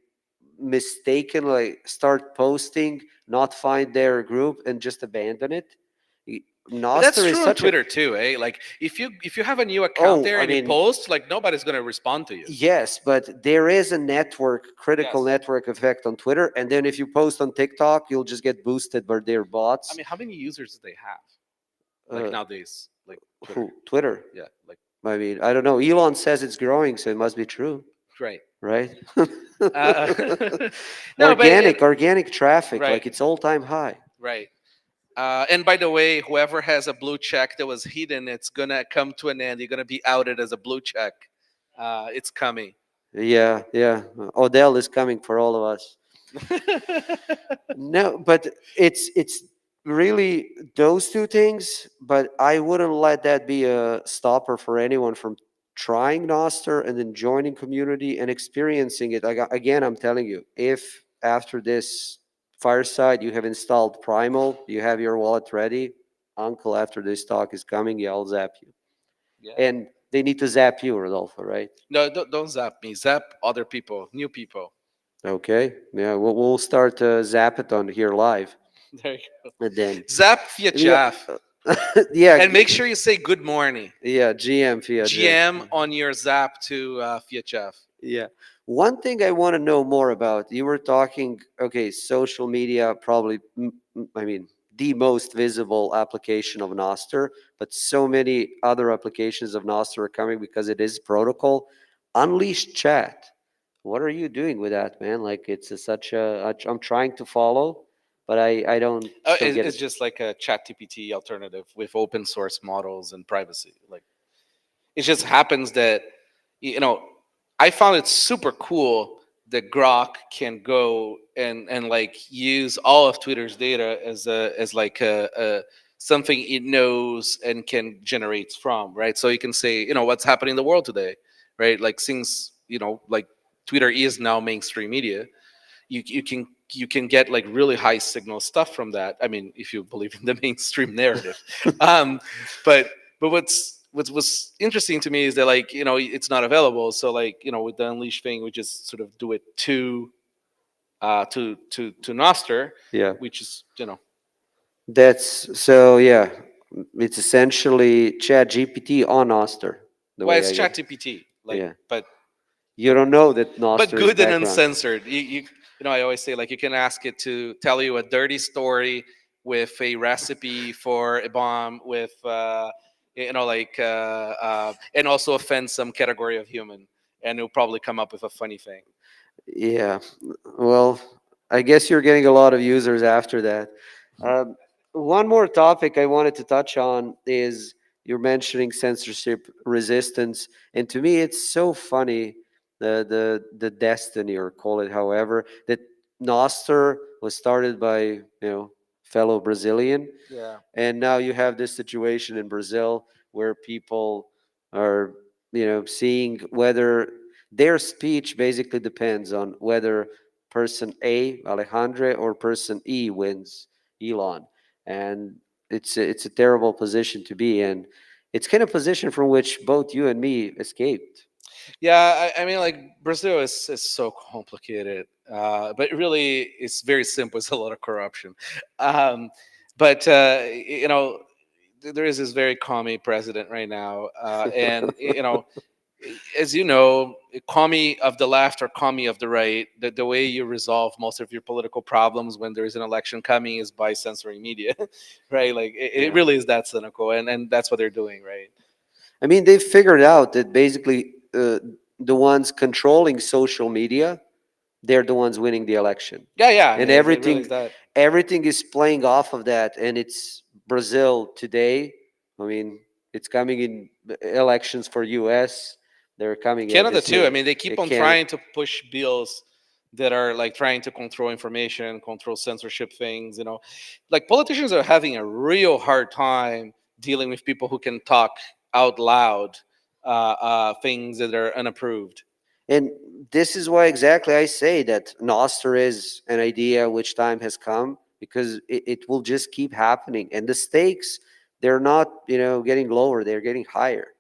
mistakenly start posting, not find their group, and just abandon it. But that's Noster is true on such a Twitter too, eh? Like if you have a new account Oh, there I and you mean- post, like nobody's gonna respond to you. Yes, but there is a network, critical network effect on Twitter. And then if you post on TikTok, you'll just get boosted by their bots. I mean, how many users do they have? Like Uh, nowadays, like Twitter. Who? Twitter. Yeah, like I mean, I don't know. Elon says it's growing, so it must be true. right. Right? No, but organic traffic, Right. like it's all-time high. right. And by the way, whoever has a blue check that was hidden, it's gonna come to an end. You're gonna be outed as a blue check. It's coming. Yeah, yeah. Odell is coming for all of us. No, but it's really those two things, but I wouldn't let that be a stopper for anyone from trying Noster and then joining community and experiencing it. Again, I'm telling you, if after this fireside you have installed Primal, you have your wallet ready, Uncle after this talk is coming, yeah, I'll zap you. Yeah. And they need to zap you, Rodolfo, right? No, don't zap me. Zap other people, new people. Okay. Yeah, we'll start Zapathon here live. There you go. And then Zap via Jeff. yeah. And make sure you say good morning. Yeah, GM via GM on your zap to via Jeff. Yeah. One thing I want to know more about, you were talking, okay, social media, probably, I mean, the most visible application of Noster, but so many other applications of Noster are coming because it is protocol. Unleashed chat. What are you doing with that, man? Like, it's such a, I'm trying to follow, but I don't still get It's it. just like a ChatGPT alternative with open source models and privacy. Like, it just happens that, I found it super cool that Grok can go and like use all of Twitter's data as like a something it knows and can generate from, right? So you can say, what's happening in the world today, right? Like since like Twitter is now mainstream media, you can get like really high signal stuff from that. I mean, if you believe in the mainstream narrative. But what's interesting to me is that like it's not available. So like with the Unleash thing, we just sort of do it to Noster. Yeah. Which is That's so, yeah, it's essentially Chat GPT on Noster. well, it's I get it. ChatGPT. Like, Yeah. but You don't know that Noster is good and background. uncensored. I always say like you can ask it to tell you a dirty story with a recipe for a bomb with and also offend some category of human, and it'll probably come up with a funny thing. Yeah. Well, I guess you're getting a lot of users after that. One more topic I wanted to touch on is you're mentioning censorship resistance, and to me, it's so funny the destiny, or call it however, that Noster was started by fellow Brazilian, Yeah. and now you have this situation in Brazil where people are seeing whether their speech basically depends on whether person A, Alejandro, or person E wins, Elon. And it's a terrible position to be in. It's kind of position from which both you and me escaped. Yeah, I mean, like Brazil is so complicated, but really it's very simple. It's a lot of corruption, but there is this very commie president right now, and as you know, commie of the left or commie of the right, the way you resolve most of your political problems when there is an election coming is by censoring media, right? Like it really is that cynical, and that's what they're doing, right? I mean, they've figured out that basically the ones controlling social media, they're the ones winning the election. Yeah, And it really everything, is that. everything is playing off of that. And it's Brazil today. I mean, it's coming in elections for U.S. They're coming. Canada this too. year. I mean, they keep on trying to push bills that are like trying to control information, control censorship things. Like politicians are having a real hard time dealing with people who can talk out loud things that are unapproved. And this is why exactly I say that Noster is an idea which time has come, because it will just keep happening. And the stakes, they're not, getting lower, they're getting higher.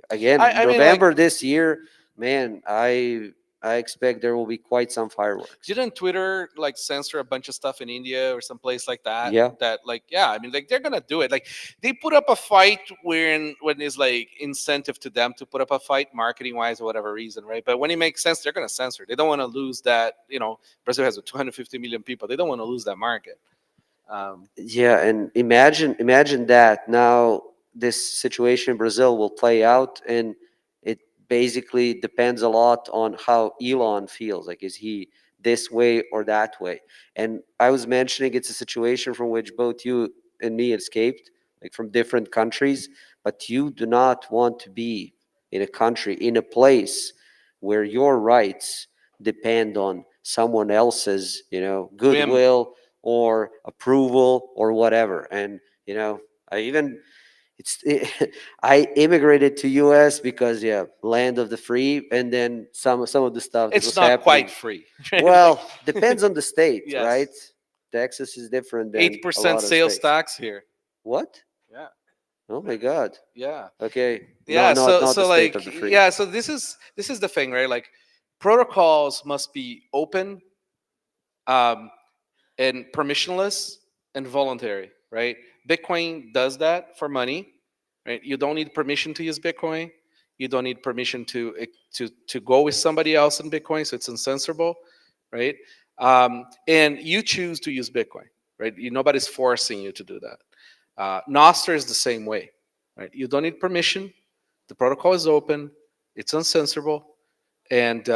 Again, I mean, November this year, man, I expect there will be quite some fireworks. Didn't Twitter like censor a bunch of stuff in India or some place like that? Yeah. That like, yeah, I mean, like they're gonna do it. Like they put up a fight when it's like incentive to them to put up a fight, marketing wise or whatever reason, right? But when it makes sense, they're gonna censor. They don't want to lose that. Brazil has 250 million people. They don't want to lose that market. Yeah, and imagine that now this situation in Brazil will play out, and it basically depends a lot on how Elon feels. Like, is he this way or that way? And I was mentioning it's a situation from which both you and me escaped, like from different countries, but you do not want to be in a country, in a place where your rights depend on someone else's, goodwill or approval or whatever. And I even I immigrated to US because land of the free, and then some of the stuff that It's was not happening. quite free. Well, depends on the state, Yes. right? Texas is different than 8% a lot of sales states. tax here. What? Yeah. Oh my God. Yeah. Okay. Yeah. Not So the state like, of the free. yeah. So this is the thing, right? Like, protocols must be open, and permissionless and voluntary, right? Bitcoin does that for money, right? You don't need permission to use Bitcoin. You don't need permission to go with somebody else in Bitcoin, so it's uncensorable, right? And you choose to use Bitcoin, right? Nobody's forcing you to do that. Noster is the same way, right? You don't need permission. The protocol is open. It's uncensorable, and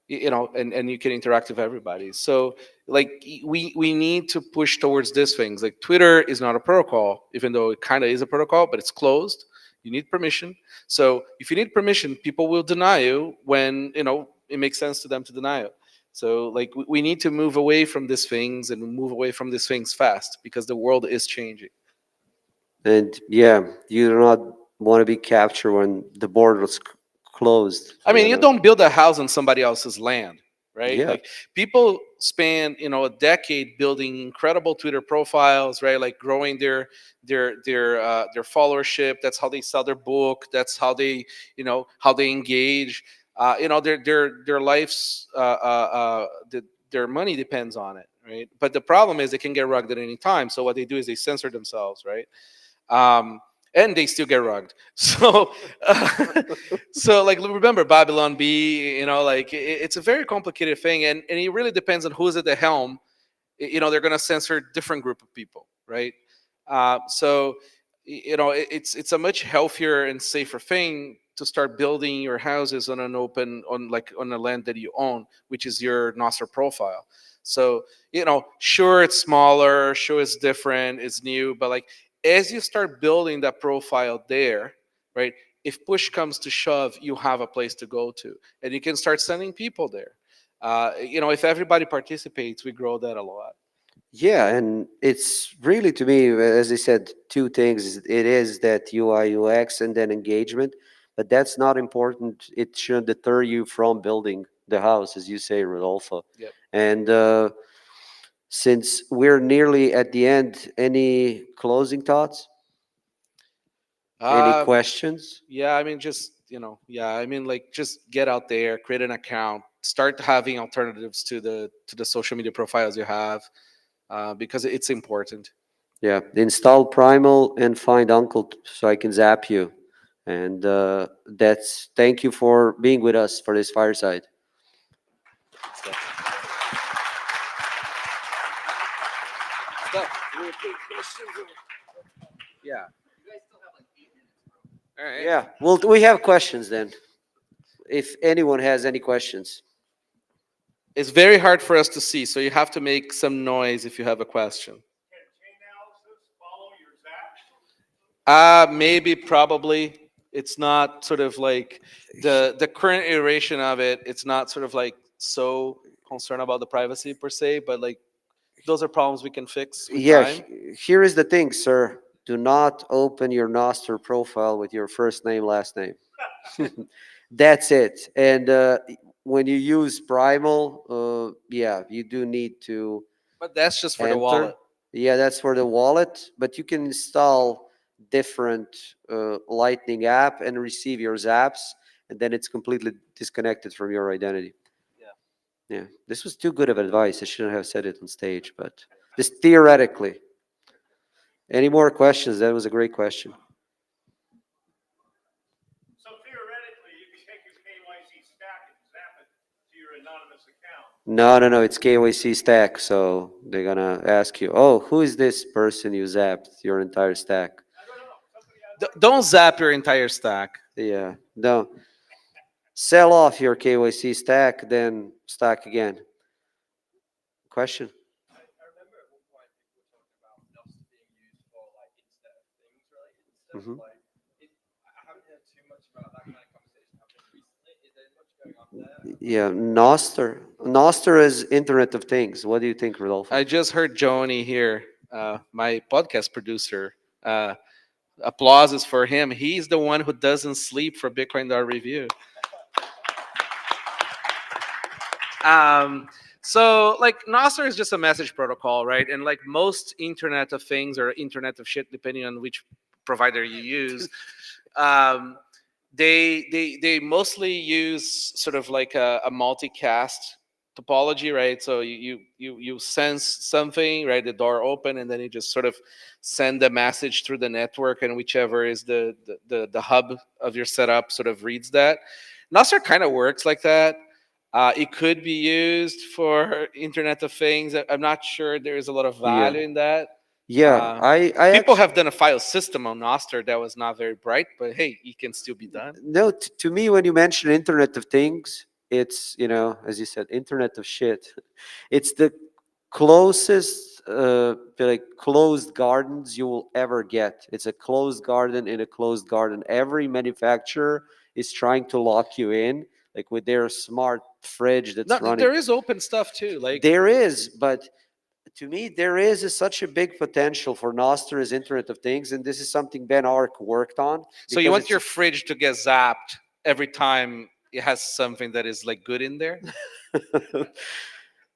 and you can interact with everybody. So like we need to push towards these things. Like Twitter is not a protocol, even though it kind of is a protocol, but it's closed. You need permission. So if you need permission, people will deny you when it makes sense to them to deny you. So like we need to move away from these things and move away from these things fast, because the world is changing. And you do not want to be captured when the border was closed. I mean, you don't build a house on somebody else's land, right? Yeah. Like people spend, a decade building incredible Twitter profiles, right? Like growing their followership. That's how they sell their book. That's how they, how they engage. Their life's their money depends on it, right? But the problem is they can get rugged at any time. So what they do is they censor themselves, right? And they still get rugged. So, so like remember Babylon B, like it's a very complicated thing, and it really depends on who's at the helm. They're going to censor different group of people, right? So, it's a much healthier and safer thing to start building your houses on an open, on a land that you own, which is your Noster profile. So, sure it's smaller, sure it's different, it's new, but like as you start building that profile there, right? If push comes to shove, you have a place to go to, and you can start sending people there. If everybody participates, we grow that a lot. Yeah, and it's really, to me, as I said, two things. It is that UI UX and then engagement, but that's not important. It shouldn't deter you from building the house, as you say, Rodolfo. Yep. And since we're nearly at the end, any closing thoughts? Any questions? Yeah, I mean, just like just get out there, create an account, start having alternatives to the social media profiles you have, because it's important. Yeah, install Primal and find Uncle so I can zap you. And thank you for being with us for this fireside. Yeah. All right. Yeah, well, we have questions then. If anyone has any questions. It's very hard for us to see, so you have to make some noise if you have a question. Maybe, probably. It's not sort of like the current iteration of it. It's not sort of like so concerned about the privacy per se, but like those are problems we can fix with time. Here is the thing, sir. Do not open your Noster profile with your first name, last name. That's it. And when you use Primal, you do need to But that's just for the enter. wallet. Yeah, that's for the wallet, but you can install different Lightning app and receive your zaps, and then it's completely disconnected from your identity. Yeah, this was too good of advice. I shouldn't have said it on stage, but just theoretically. Any more questions? That was a great question. So theoretically, you can take your KYC stack and zap it to your anonymous account. No, it's KYC stack. So they're gonna ask you, oh, who is this person you zapped your entire stack? Don't zap your entire stack. Yeah, no. Sell off your KYC stack, then stack again. Question? Mhm. Yeah, Noster. Noster is Internet of Things. What do you think, Rodolfo? I just heard Joni here, my podcast producer. Applauses for him. He's the one who doesn't sleep for Bitcoin.review. So like Noster is just a message protocol, right? And like most Internet of Things or Internet of Shit, depending on which provider you use, they mostly use sort of like a multicast topology, right? So you sense something, right? The door open, and then you just sort of send the message through the network, and whichever is the hub of your setup sort of reads that. Noster kind of works like that. It could be used for Internet of Things. I'm not sure there is a lot of value in that. Yeah, People have done a file system on Noster that was not very bright, but hey, it can still be done. No, to me, when you mention Internet of Things, it's, as you said, Internet of Shit. It's the closest, like closed gardens you will ever get. It's a closed garden in a closed garden. Every manufacturer is trying to lock you in, like with their smart fridge that's running. There is open stuff too. Like there is, but to me, there is such a big potential for Noster as Internet of Things, and this is something Ben Ark worked on. So you want your fridge to get zapped every time it has something that is like good in there?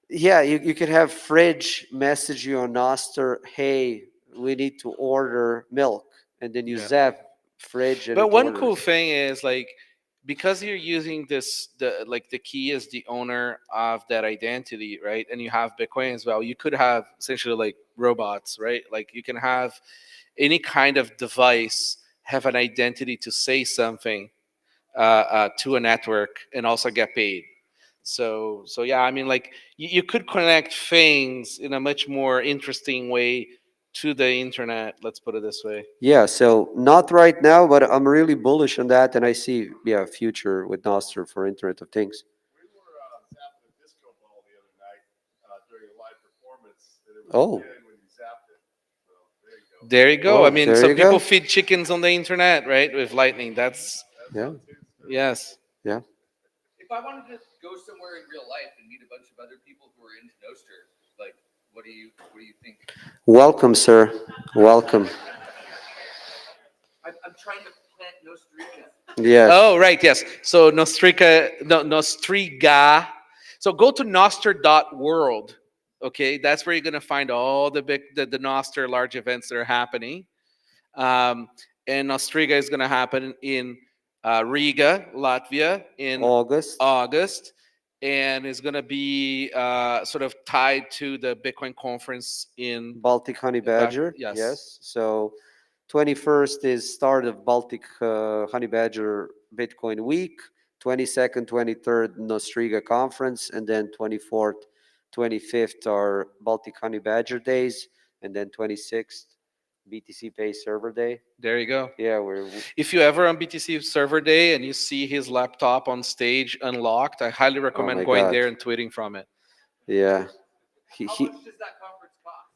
Yeah, you could have fridge message you on Noster, hey, we need to order milk, and then you zap fridge. And But it one orders. cool thing is like because you're using the key as the owner of that identity, right? And you have Bitcoin as well. You could have essentially like robots, right? Like you can have any kind of device have an identity to say something to a network and also get paid. So yeah, I mean, like you could connect things in a much more interesting way to the internet. Let's put it this way. Yeah, so not right now, but I'm really bullish on that, and I see a future with Noster for Internet of Things. Oh. There you go. Oh, I mean, there some you people go. feed chickens on the internet, right? With Lightning. That's Yeah. yes. Yeah. If I wanted to go somewhere in real life and meet a bunch of other people who are into Noster, like, what do you think? Welcome, sir. Welcome. I'm trying to plant Nostriga. Yes. Oh, right. Yes. So Nostriga. So go to noster.world. Okay, that's where you're gonna find all the Noster large events that are happening. And Nostriga is gonna happen in Riga, Latvia, in August, and is gonna be sort of tied to the Bitcoin conference in Baltic Honey Badger. Yes. So 21st is start of Baltic Honey Badger Bitcoin Week. 22nd, 23rd, Nostriga Conference. And then 24th, 25th are Baltic Honey Badger Days. And then 26th, BTC Pay Server Day. There you go. Yeah, if you ever on BTC server day and you see his laptop on stage unlocked, I highly recommend my going God. there and tweeting from it. Yeah. How much does that conference cost?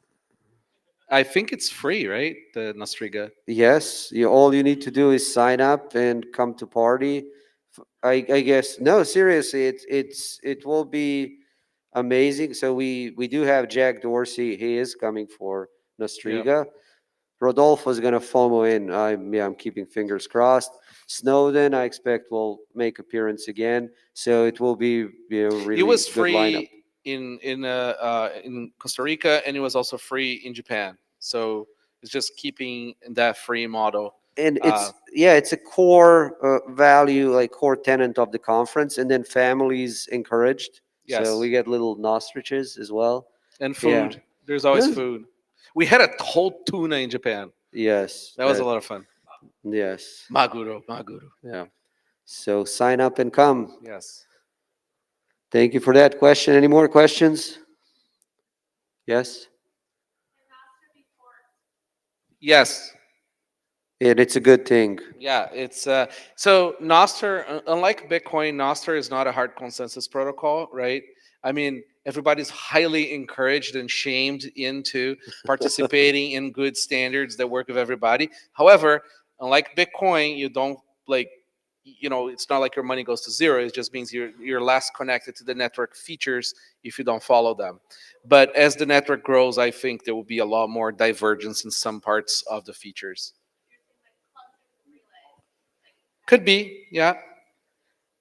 I think it's free, right? The Nostriga. Yes, all you need to do is sign up and come to party. I guess no, seriously, it will be amazing. So we do have Jack Dorsey. He is coming for Nostriga. Rodolfo is gonna FOMO in. I'm keeping fingers crossed. Snowden, I expect will make appearance again. So it will be really It was good free. lineup. in Costa Rica, and it was also free in Japan. So it's just keeping that free model. And it's a core value, like core tenant of the conference, and then families encouraged. Yes. So we get little nostriches as well. And food. Yeah. There's always Yes. food. We had a whole tuna in Japan. Yes. That was a lot of fun. Yes. Maguro. Yeah. So sign up and come. Yes. Thank you for that question. Any more questions? Yes. Yes. And it's a good thing. Yeah, it's so Noster, unlike Bitcoin, Noster is not a hard consensus protocol, right? I mean, everybody's highly encouraged and shamed into participating in good standards that work with everybody. However, unlike Bitcoin, you don't it's not like your money goes to zero. It just means you're less connected to the network features if you don't follow them. But as the network grows, I think there will be a lot more divergence in some parts of the features. Could be, yeah.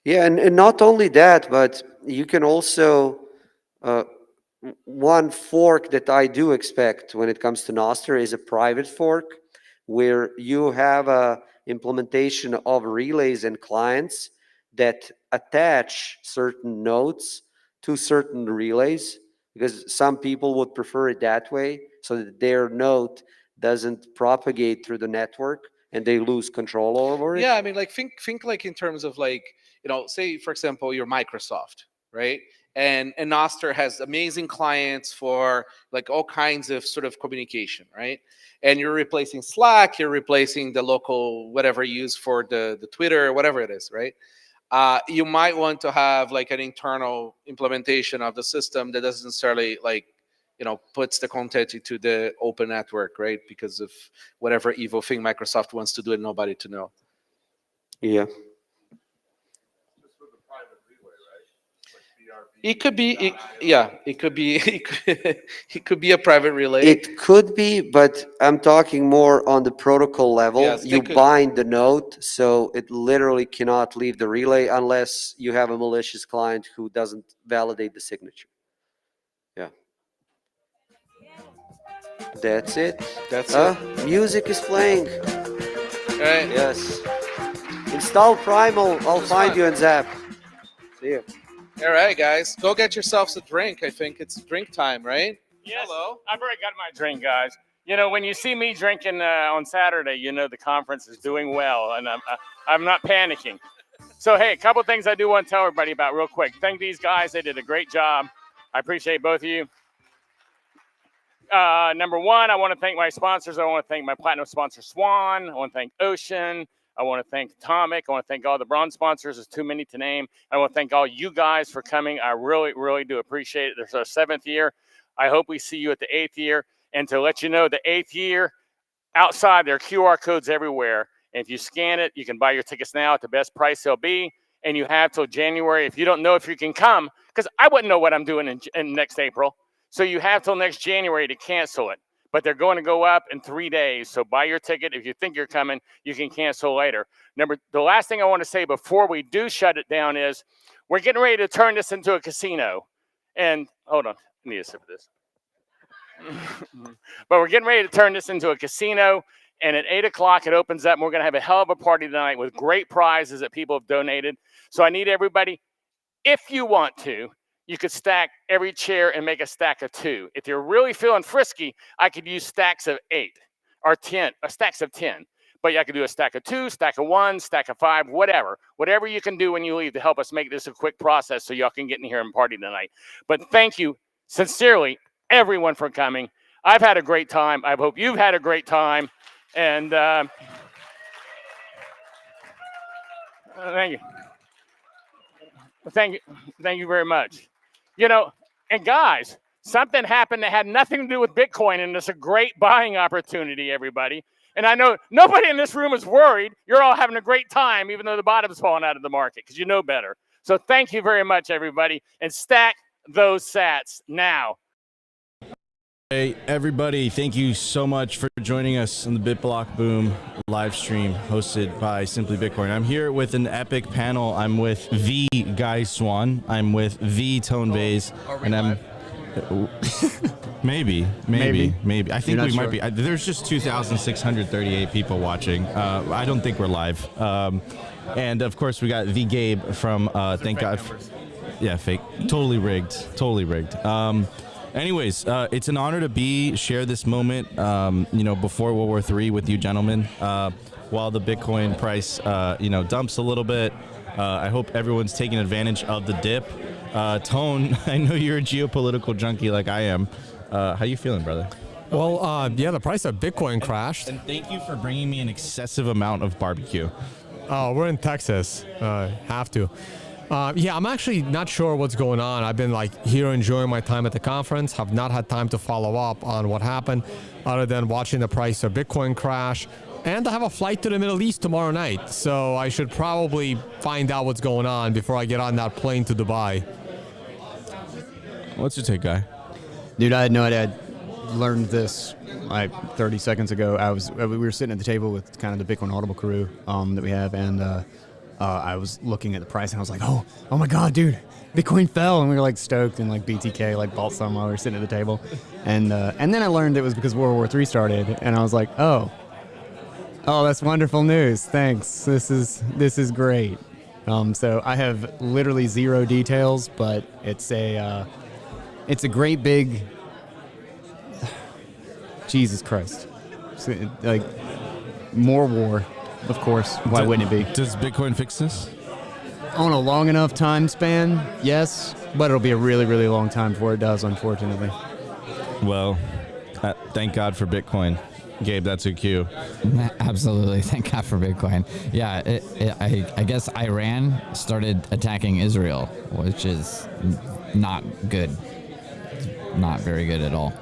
Yeah, and not only that, but you can also one fork that I do expect when it comes to Noster is a private fork where you have a implementation of relays and clients that attach certain nodes to certain relays, because some people would prefer it that way so that their node doesn't propagate through the network and they lose control over it. Yeah, I mean, like think like in terms of like, say for example, you're Microsoft, right? And Noster has amazing clients for like all kinds of sort of communication, right? And you're replacing Slack, you're replacing the local whatever you use for the Twitter or whatever it is, right? You might want to have like an internal implementation of the system that doesn't necessarily like puts the content into the open network, right? Because of whatever evil thing Microsoft wants to do and nobody to know. Yeah. It could be, it could be, it could be a private relay. It could be, but I'm talking more on the protocol level. Yes, you could. bind the node, so it literally cannot leave the relay unless you have a malicious client who doesn't validate the signature. Yeah. That's it. That's it. Music is playing. All right. Yes. Install Primal. I'll find you in Zap. See you. All right, guys. Go get yourselves a drink. I think it's drink time, right? Yes. Hello. I've already got my drink, guys. When you see me drinking on Saturday, the conference is doing well, and I'm not panicking. So, hey, a couple things I do want to tell everybody about real quick. Thank these guys. They did a great job. I appreciate both of you. Number one, I want to thank my sponsors. I want to thank my platinum sponsor, Swan. I want to thank Ocean. I want to thank Atomic. I want to thank all the bronze sponsors. There's too many to name. I want to thank all you guys for coming. I really, really do appreciate it. There's our 7th year. I hope we see you at the 8th year. And to let you know, the 8th year, outside, there are QR codes everywhere. And if you scan it, you can buy your tickets now at the best price they'll be. And you have till January. If you don't know if you can come, because I wouldn't know what I'm doing in next April. So you have till next January to cancel it. But they're going to go up in 3 days. So buy your ticket. If you think you're coming, you can cancel later. The last thing I want to say before we do shut it down is we're getting ready to turn this into a casino. And hold on, I need a sip of this. But we're getting ready to turn this into a casino. And at 8 o'clock, it opens up. And we're going to have a hell of a party tonight with great prizes that people have donated. So I need everybody, if you want to, you could stack every chair and make a stack of 2. If you're really feeling frisky, I could use stacks of 8 or 10, or stacks of 10. But I could do a stack of 2, stack of 1, stack of 5, whatever. Whatever you can do when you leave to help us make this a quick process so y'all can get in here and party tonight. But thank you sincerely, everyone, for coming. I've had a great time. I hope you've had a great time. And thank you. Thank you very much. And guys, something happened that had nothing to do with Bitcoin, and it's a great buying opportunity, everybody. And I know nobody in this room is worried. You're all having a great time, even though the bottom's falling out of the market, because you know better. So thank you very much, everybody, and stack those sats now. Hey, everybody, thank you so much for joining us on the BitBlockBoom live stream hosted by Simply Bitcoin. I'm here with an epic panel. I'm with the Guy Swan. I'm with the Tone Vays. And I'm... Maybe. I think we might be. There's just 2,638 people watching. I don't think we're live. And, of course, we got the Gabe from Thank God. Yeah, fake. Totally rigged. Anyways, it's an honor to share this moment, before World War III with you gentlemen, while the Bitcoin price, dumps a little bit. I hope everyone's taking advantage of the dip. Tone, I know you're a geopolitical junkie like I am. How you feeling, brother? Well, the price of Bitcoin crashed. And thank you for bringing me an excessive amount of barbecue. Oh, we're in Texas. Have to. I'm actually not sure what's going on. I've been here enjoying my time at the conference. Have not had time to follow up on what happened other than watching the price of Bitcoin crash. And I have a flight to the Middle East tomorrow night. So I should probably find out what's going on before I get on that plane to Dubai. What's your take, Guy? Dude, I had no idea. I learned this 30 seconds ago. We were sitting at the table with kind of the Bitcoin Audible crew that we have, and I was looking at the price, and I was like, oh my God, dude, Bitcoin fell, and we were stoked, and BTK bought some while we were sitting at the table, and then I learned it was because World War III started, and I was like, oh, that's wonderful news. Thanks. This is great. So I have literally zero details, but it's a great big. Jesus Christ. More war, of course. Why wouldn't it be? Does Bitcoin fix this? On a long enough time span, yes, but it'll be a really, really long time before it does, unfortunately. Well, thank God for Bitcoin. Gabe, that's a cue. Absolutely. Thank God for Bitcoin. Yeah, I guess Iran started attacking Israel, which is not good. Not very good at all.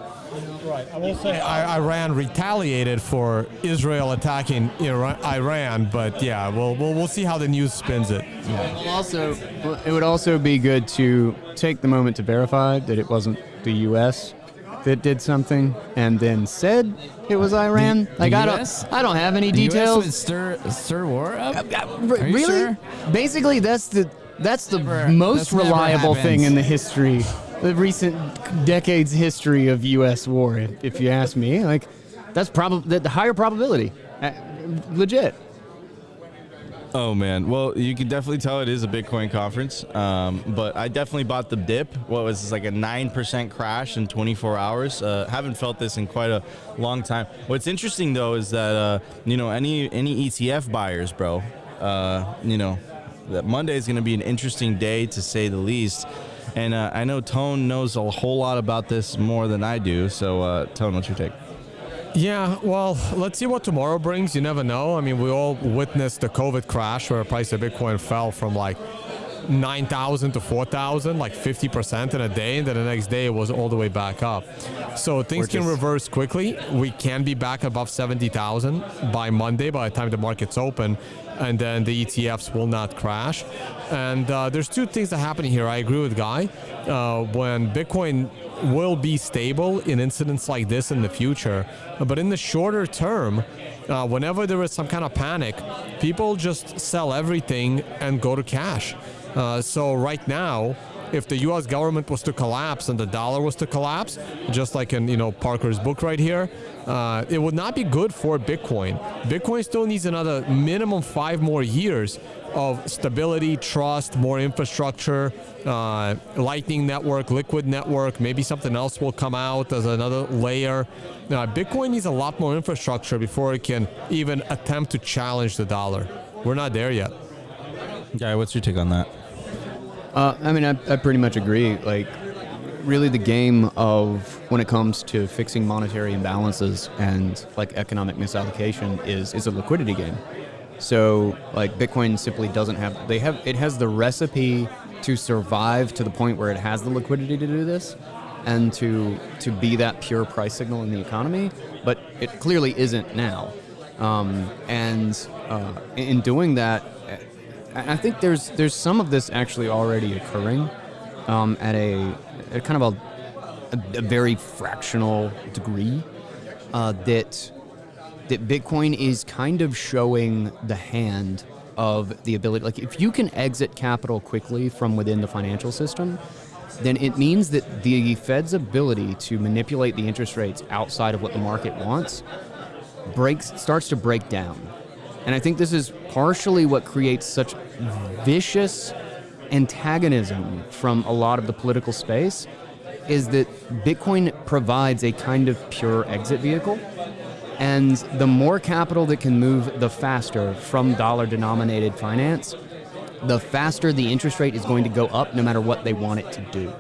Right. I will say Iran retaliated for Israel attacking Iran, but we'll see how the news spins it. It would also be good to take the moment to verify that it wasn't the U.S. that did something and then said it was Iran. I don't have any details. The US would stir war up? Really? Sure? Basically, that's the most reliable thing in the history. The recent decades history of U.S. war, if you ask me, that's probably the higher probability, legit. Oh man, well you can definitely tell it is a Bitcoin conference, but I definitely bought the dip. What was this, a 9% crash in 24 hours? Haven't felt this in quite a long time. What's interesting though is that any ETF buyers, bro, that Monday is going to be an interesting day to say the least. And I know Tone knows a whole lot about this more than I do. So, Tone, what's your take? Yeah, well, let's see what tomorrow brings. You never know. I mean, we all witnessed the COVID crash where the price of Bitcoin fell from 9,000 to 4,000, 50% in a day. And then the next day it was all the way back up. So things can reverse quickly. We can be back above 70,000 by Monday by the time the market's open. And then the ETFs will not crash. And there's two things that happen here. I agree with Guy. When Bitcoin will be stable in incidents like this in the future, but in the shorter term, whenever there is some kind of panic, people just sell everything and go to cash. So right now, if the U.S. government was to collapse and the dollar was to collapse, just like in Parker's book right here, it would not be good for Bitcoin. Bitcoin still needs another minimum 5 more years of stability, trust, more infrastructure, Lightning Network, Liquid Network, maybe something else will come out as another layer. Bitcoin needs a lot more infrastructure before it can even attempt to challenge the dollar. We're not there yet. Guy, what's your take on that? I pretty much agree. Really the game of when it comes to fixing monetary imbalances and economic misallocation is a liquidity game. So Bitcoin simply doesn't have, it has the recipe to survive to the point where it has the liquidity to do this and to be that pure price signal in the economy, but it clearly isn't now. In doing that, I think there's some of this actually already occurring at kind of a very fractional degree, that Bitcoin is kind of showing the hand of the ability. Like, if you can exit capital quickly from within the financial system, then it means that the Fed's ability to manipulate the interest rates outside of what the market wants starts to break down. And I think this is partially what creates such vicious antagonism from a lot of the political space, is that Bitcoin provides a kind of pure exit vehicle. And the more capital that can move, the faster from dollar-denominated finance, the faster the interest rate is going to go up no matter what they want it to do.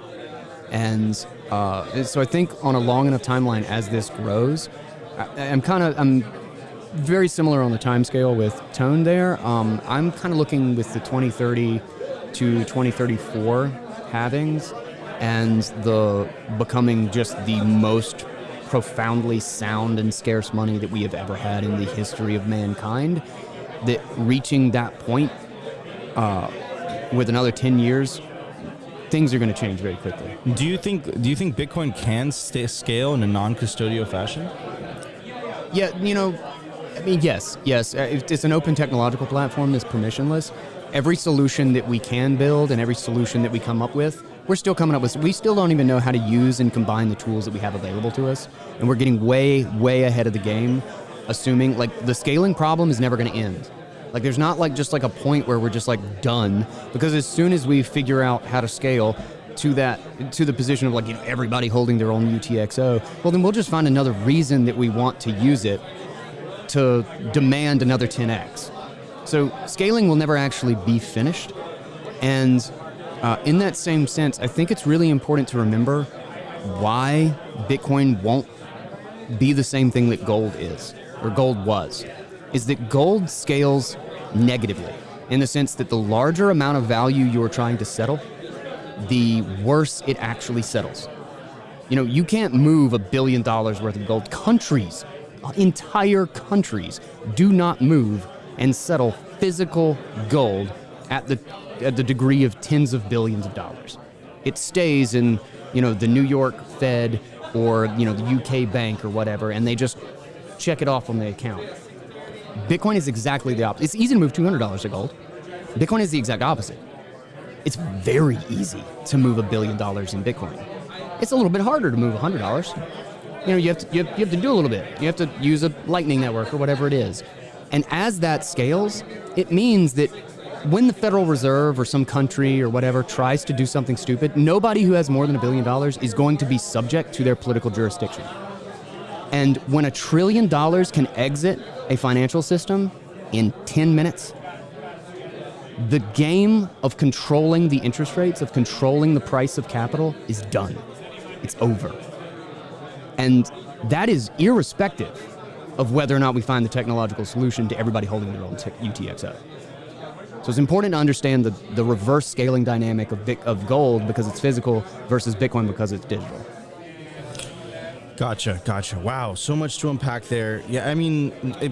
And so I think on a long enough timeline as this grows, I'm very similar on the time scale with Tone there. I'm kind of looking with the 2030 to 2034 halvings and the becoming just the most profoundly sound and scarce money that we have ever had in the history of mankind, that reaching that point with another 10 years, things are going to change very quickly. Do you think Bitcoin can scale in a non-custodial fashion? Yeah, I mean, yes. It's an open technological platform that's permissionless. Every solution that we can build and every solution that we come up with, we're still coming up with. We still don't even know how to use and combine the tools that we have available to us, and we're getting way, way ahead of the game, assuming like the scaling problem is never going to end. Like, there's not like just like a point where we're just like done, because as soon as we figure out how to scale to the position of like, everybody holding their own UTXO, well, then we'll just find another reason that we want to use it to demand another 10x. So scaling will never actually be finished. And in that same sense, I think it's really important to remember why Bitcoin won't be the same thing that gold is, or gold was, is that gold scales negatively, in the sense that the larger amount of value you're trying to settle, the worse it actually settles. You can't move $1 billion worth of gold. Countries, entire countries, do not move and settle physical gold at the degree of tens of billions of dollars. It stays in, the New York Fed or, the UK bank or whatever, and they just check it off on the account. Bitcoin is exactly the opposite. It's easy to move $200 of gold. Bitcoin is the exact opposite. It's very easy to move $1 billion in Bitcoin. It's a little bit harder to move $100. You have to do a little bit. You have to use a Lightning Network or whatever it is. And as that scales, it means that when the Federal Reserve or some country or whatever tries to do something stupid, nobody who has more than $1 billion is going to be subject to their political jurisdiction. And when $1 trillion can exit a financial system in 10 minutes, the game of controlling the interest rates, of controlling the price of capital, is done. It's over. And that is irrespective of whether or not we find the technological solution to everybody holding their own UTXO. So it's important to understand the reverse scaling dynamic of gold because it's physical versus Bitcoin because it's digital. Gotcha. Wow, so much to unpack there. Yeah, I mean,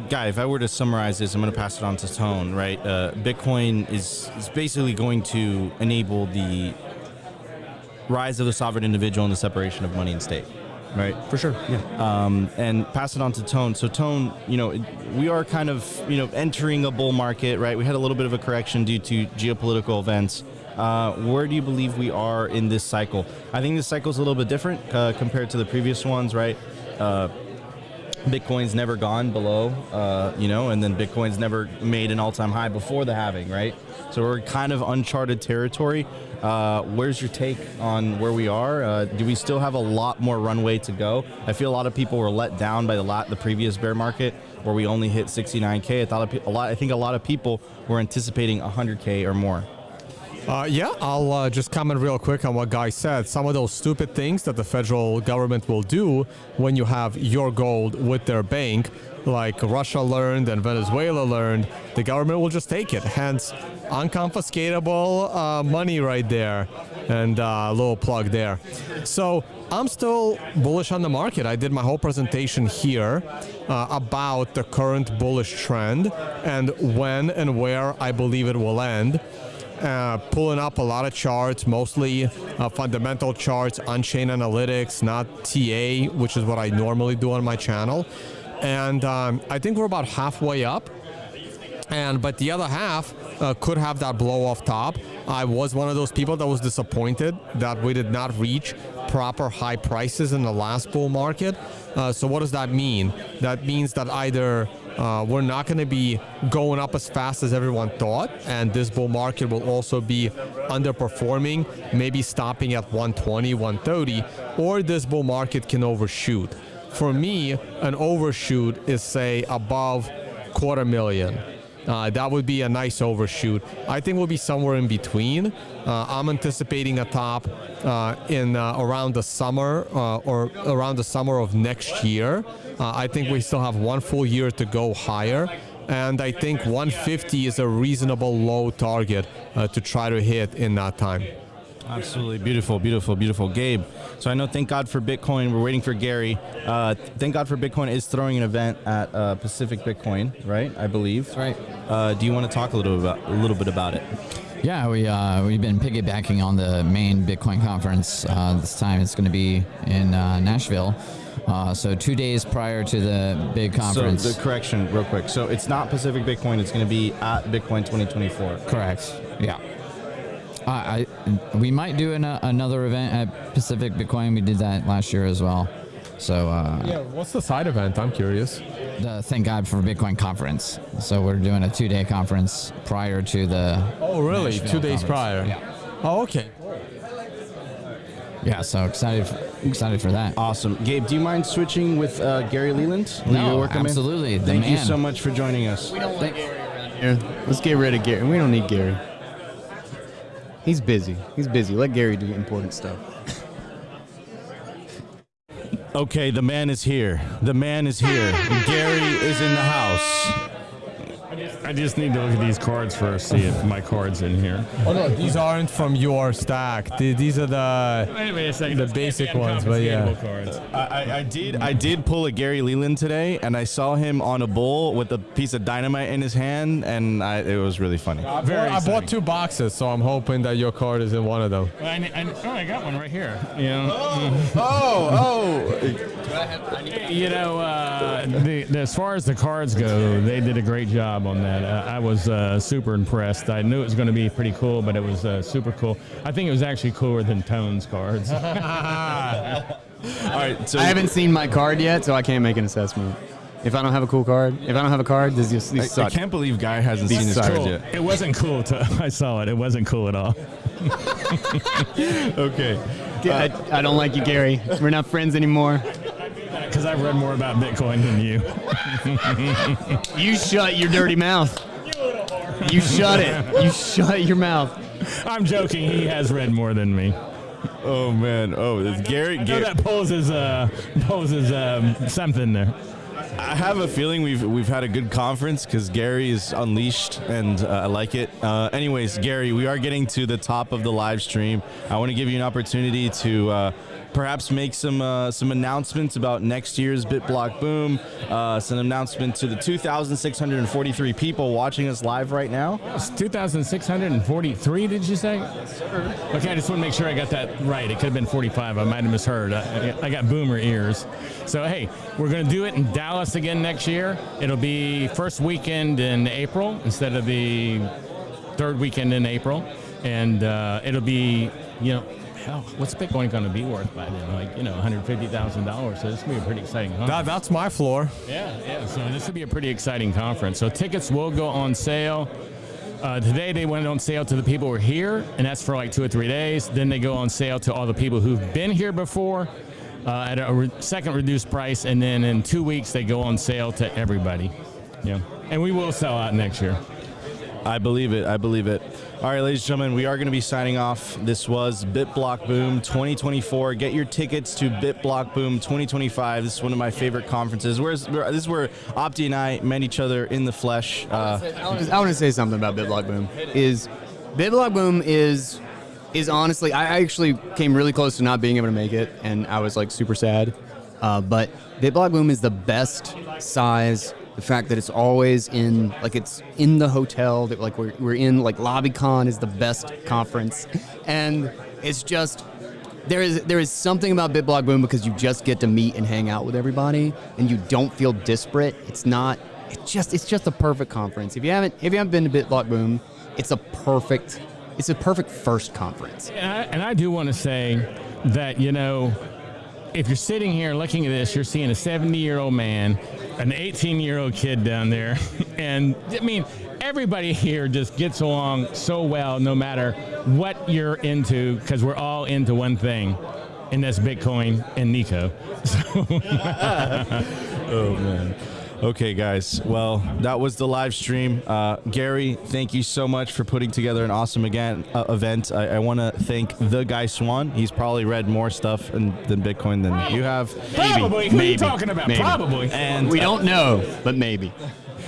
Guy, if I were to summarize this, I'm going to pass it on to Tone, right? Bitcoin is basically going to enable the rise of the sovereign individual and the separation of money and state, right? For sure, yeah. And pass it on to Tone. So Tone, we are kind of, entering a bull market, right? We had a little bit of a correction due to geopolitical events. Where do you believe we are in this cycle? I think this cycle is a little bit different compared to the previous ones, right? Bitcoin's never gone below, and then Bitcoin's never made an all-time high before the halving, right? So we're kind of uncharted territory. Where's your take on where we are? Do we still have a lot more runway to go? I feel a lot of people were let down by the previous bear market where we only hit 69K. I think a lot of people were anticipating 100K or more. I'll just comment real quick on what Guy said. Some of those stupid things that the federal government will do when you have your gold with their bank, like Russia learned and Venezuela learned, the government will just take it. Hence, unconfiscatable money right there. And a little plug there. So I'm still bullish on the market. I did my whole presentation here about the current bullish trend and when and where I believe it will end. pulling up a lot of charts, mostly fundamental charts, on-chain analytics, not TA, which is what I normally do on my channel. And I think we're about halfway up. But the other half could have that blow off top. I was one of those people that was disappointed that we did not reach proper high prices in the last bull market. So what does that mean? That means that either we're not going to be going up as fast as everyone thought, and this bull market will also be underperforming, maybe stopping at 120, 130, or this bull market can overshoot. For me, an overshoot is, say, above 250,000. That would be a nice overshoot. I think we'll be somewhere in between. I'm anticipating a top in around the summer or around the summer of next year. I think we still have 1 full year to go higher. And I think 150 is a reasonable low target to try to hit in that time. Absolutely beautiful, beautiful, beautiful. Gabe, so I know Thank God for Bitcoin, we're waiting for Gary. Thank God for Bitcoin is throwing an event at Pacific Bitcoin, right? I believe. Right. Do you want to talk a little bit about it? Yeah, we've been piggybacking on the main Bitcoin conference. This time it's going to be in Nashville. So 2 days prior to the big conference. So the correction, real quick. So it's not Pacific Bitcoin. It's going to be at Bitcoin 2024. Correct. Yeah. We might do another event at Pacific Bitcoin. We did that last year as well. So yeah, what's the side event? I'm curious. The Thank God for Bitcoin conference. So we're doing a 2-day conference prior to the. Oh, really? Nashville 2 days conference. prior. Yeah. Oh, okay. Yeah. So excited for that. Awesome. Gabe, do you mind switching with Gary Leland? No, absolutely. Thank you so much for joining us. We don't want Gary around here. Let's get rid of Gary. We don't need Gary. He's busy. Let Gary do important stuff. Okay, the man is here. Gary is in the house. I just need to look at these cards first, see if my card's in here. Oh no, these aren't from your stack. These are the Wait a second. the basic ones, but yeah. Cards. I did pull a Gary Leland today, and I saw him on a bull with a piece of dynamite in his hand, and it was really funny. I bought 2 boxes, so I'm hoping that your card is in one of them. I got one right here. You know? You know, as far as the cards go, they did a great job on that. I was super impressed. I knew it was going to be pretty cool, but it was super cool. I think it was actually cooler than Tone's cards. All right, so I haven't seen my card yet, so I can't make an assessment. If I don't have a cool card, these suck. I can't believe Guy hasn't seen his cards yet. It wasn't cool. I saw it. It wasn't cool at all. Okay. I don't like you, Gary. We're not friends anymore. Because I've read more about Bitcoin than you. You shut your dirty mouth. You shut it. You shut your mouth. I'm joking. He has read more than me. Oh man. Oh, it's Gary. I know that poses something there. I have a feeling we've had a good conference because Gary is unleashed, and I like it. Anyways, Gary, we are getting to the top of the live stream. I want to give you an opportunity to perhaps make some announcements about next year's BitBlockBoom. Some announcement to the 2,643 people watching us live right now. It's 2,643, did you say? Yes, sir. Okay, I just want to make sure I got that right. It could have been 45. I might have misheard. I got boomer ears. So, hey, we're going to do it in Dallas again next year. It'll be first weekend in April instead of the third weekend in April. And it'll be, hell, what's Bitcoin going to be worth by then? $150,000. So this will be a pretty exciting conference. That's my floor. Yeah. So this will be a pretty exciting conference. So tickets will go on sale. Today they went on sale to the people who are here, and that's for 2 or 3 days. Then they go on sale to all the people who've been here before at a second reduced price, and then in 2 weeks they go on sale to everybody. Yeah, and we will sell out next year. I believe it. All right, ladies and gentlemen, we are going to be signing off. This was BitBlockBoom 2024. Get your tickets to BitBlockBoom 2025. This is one of my favorite conferences. This is where Opti and I met each other in the flesh. I want to say something about BitBlockBoom. BitBlockBoom is honestly, I actually came really close to not being able to make it, and I was super sad. But BitBlockBoom is the best size The fact that it's always in, like, it's in the hotel, that like we're in, like, LobbyCon is the best conference. And it's just, there is something about BitBlockBoom because you just get to meet and hang out with everybody and you don't feel disparate. It's just a perfect conference. If you haven't been to BitBlockBoom, it's a perfect first conference. And I do want to say that, you know, if you're sitting here looking at this, you're seeing a 70-year-old man, an 18-year-old kid down there, and I mean, everybody here just gets along so well no matter what you're into, because we're all into one thing, and that's Bitcoin and Nico. So Oh, man. Okay, guys. Well, that was the live stream. Gary, thank you so much for putting together an awesome event. I want to thank the guy Swan. He's probably read more stuff than Bitcoin than you have. Probably. Who are you talking about? Maybe. Probably. And we don't know, but maybe.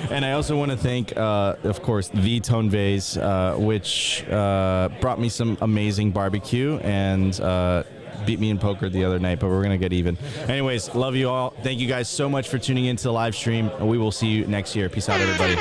And I also want to thank, of course, the Tone Vays, which brought me some amazing barbecue and beat me in poker the other night, but we're going to get even. Anyways, love you all. Thank you guys so much for tuning into the live stream. We will see you next year. Peace out, everybody.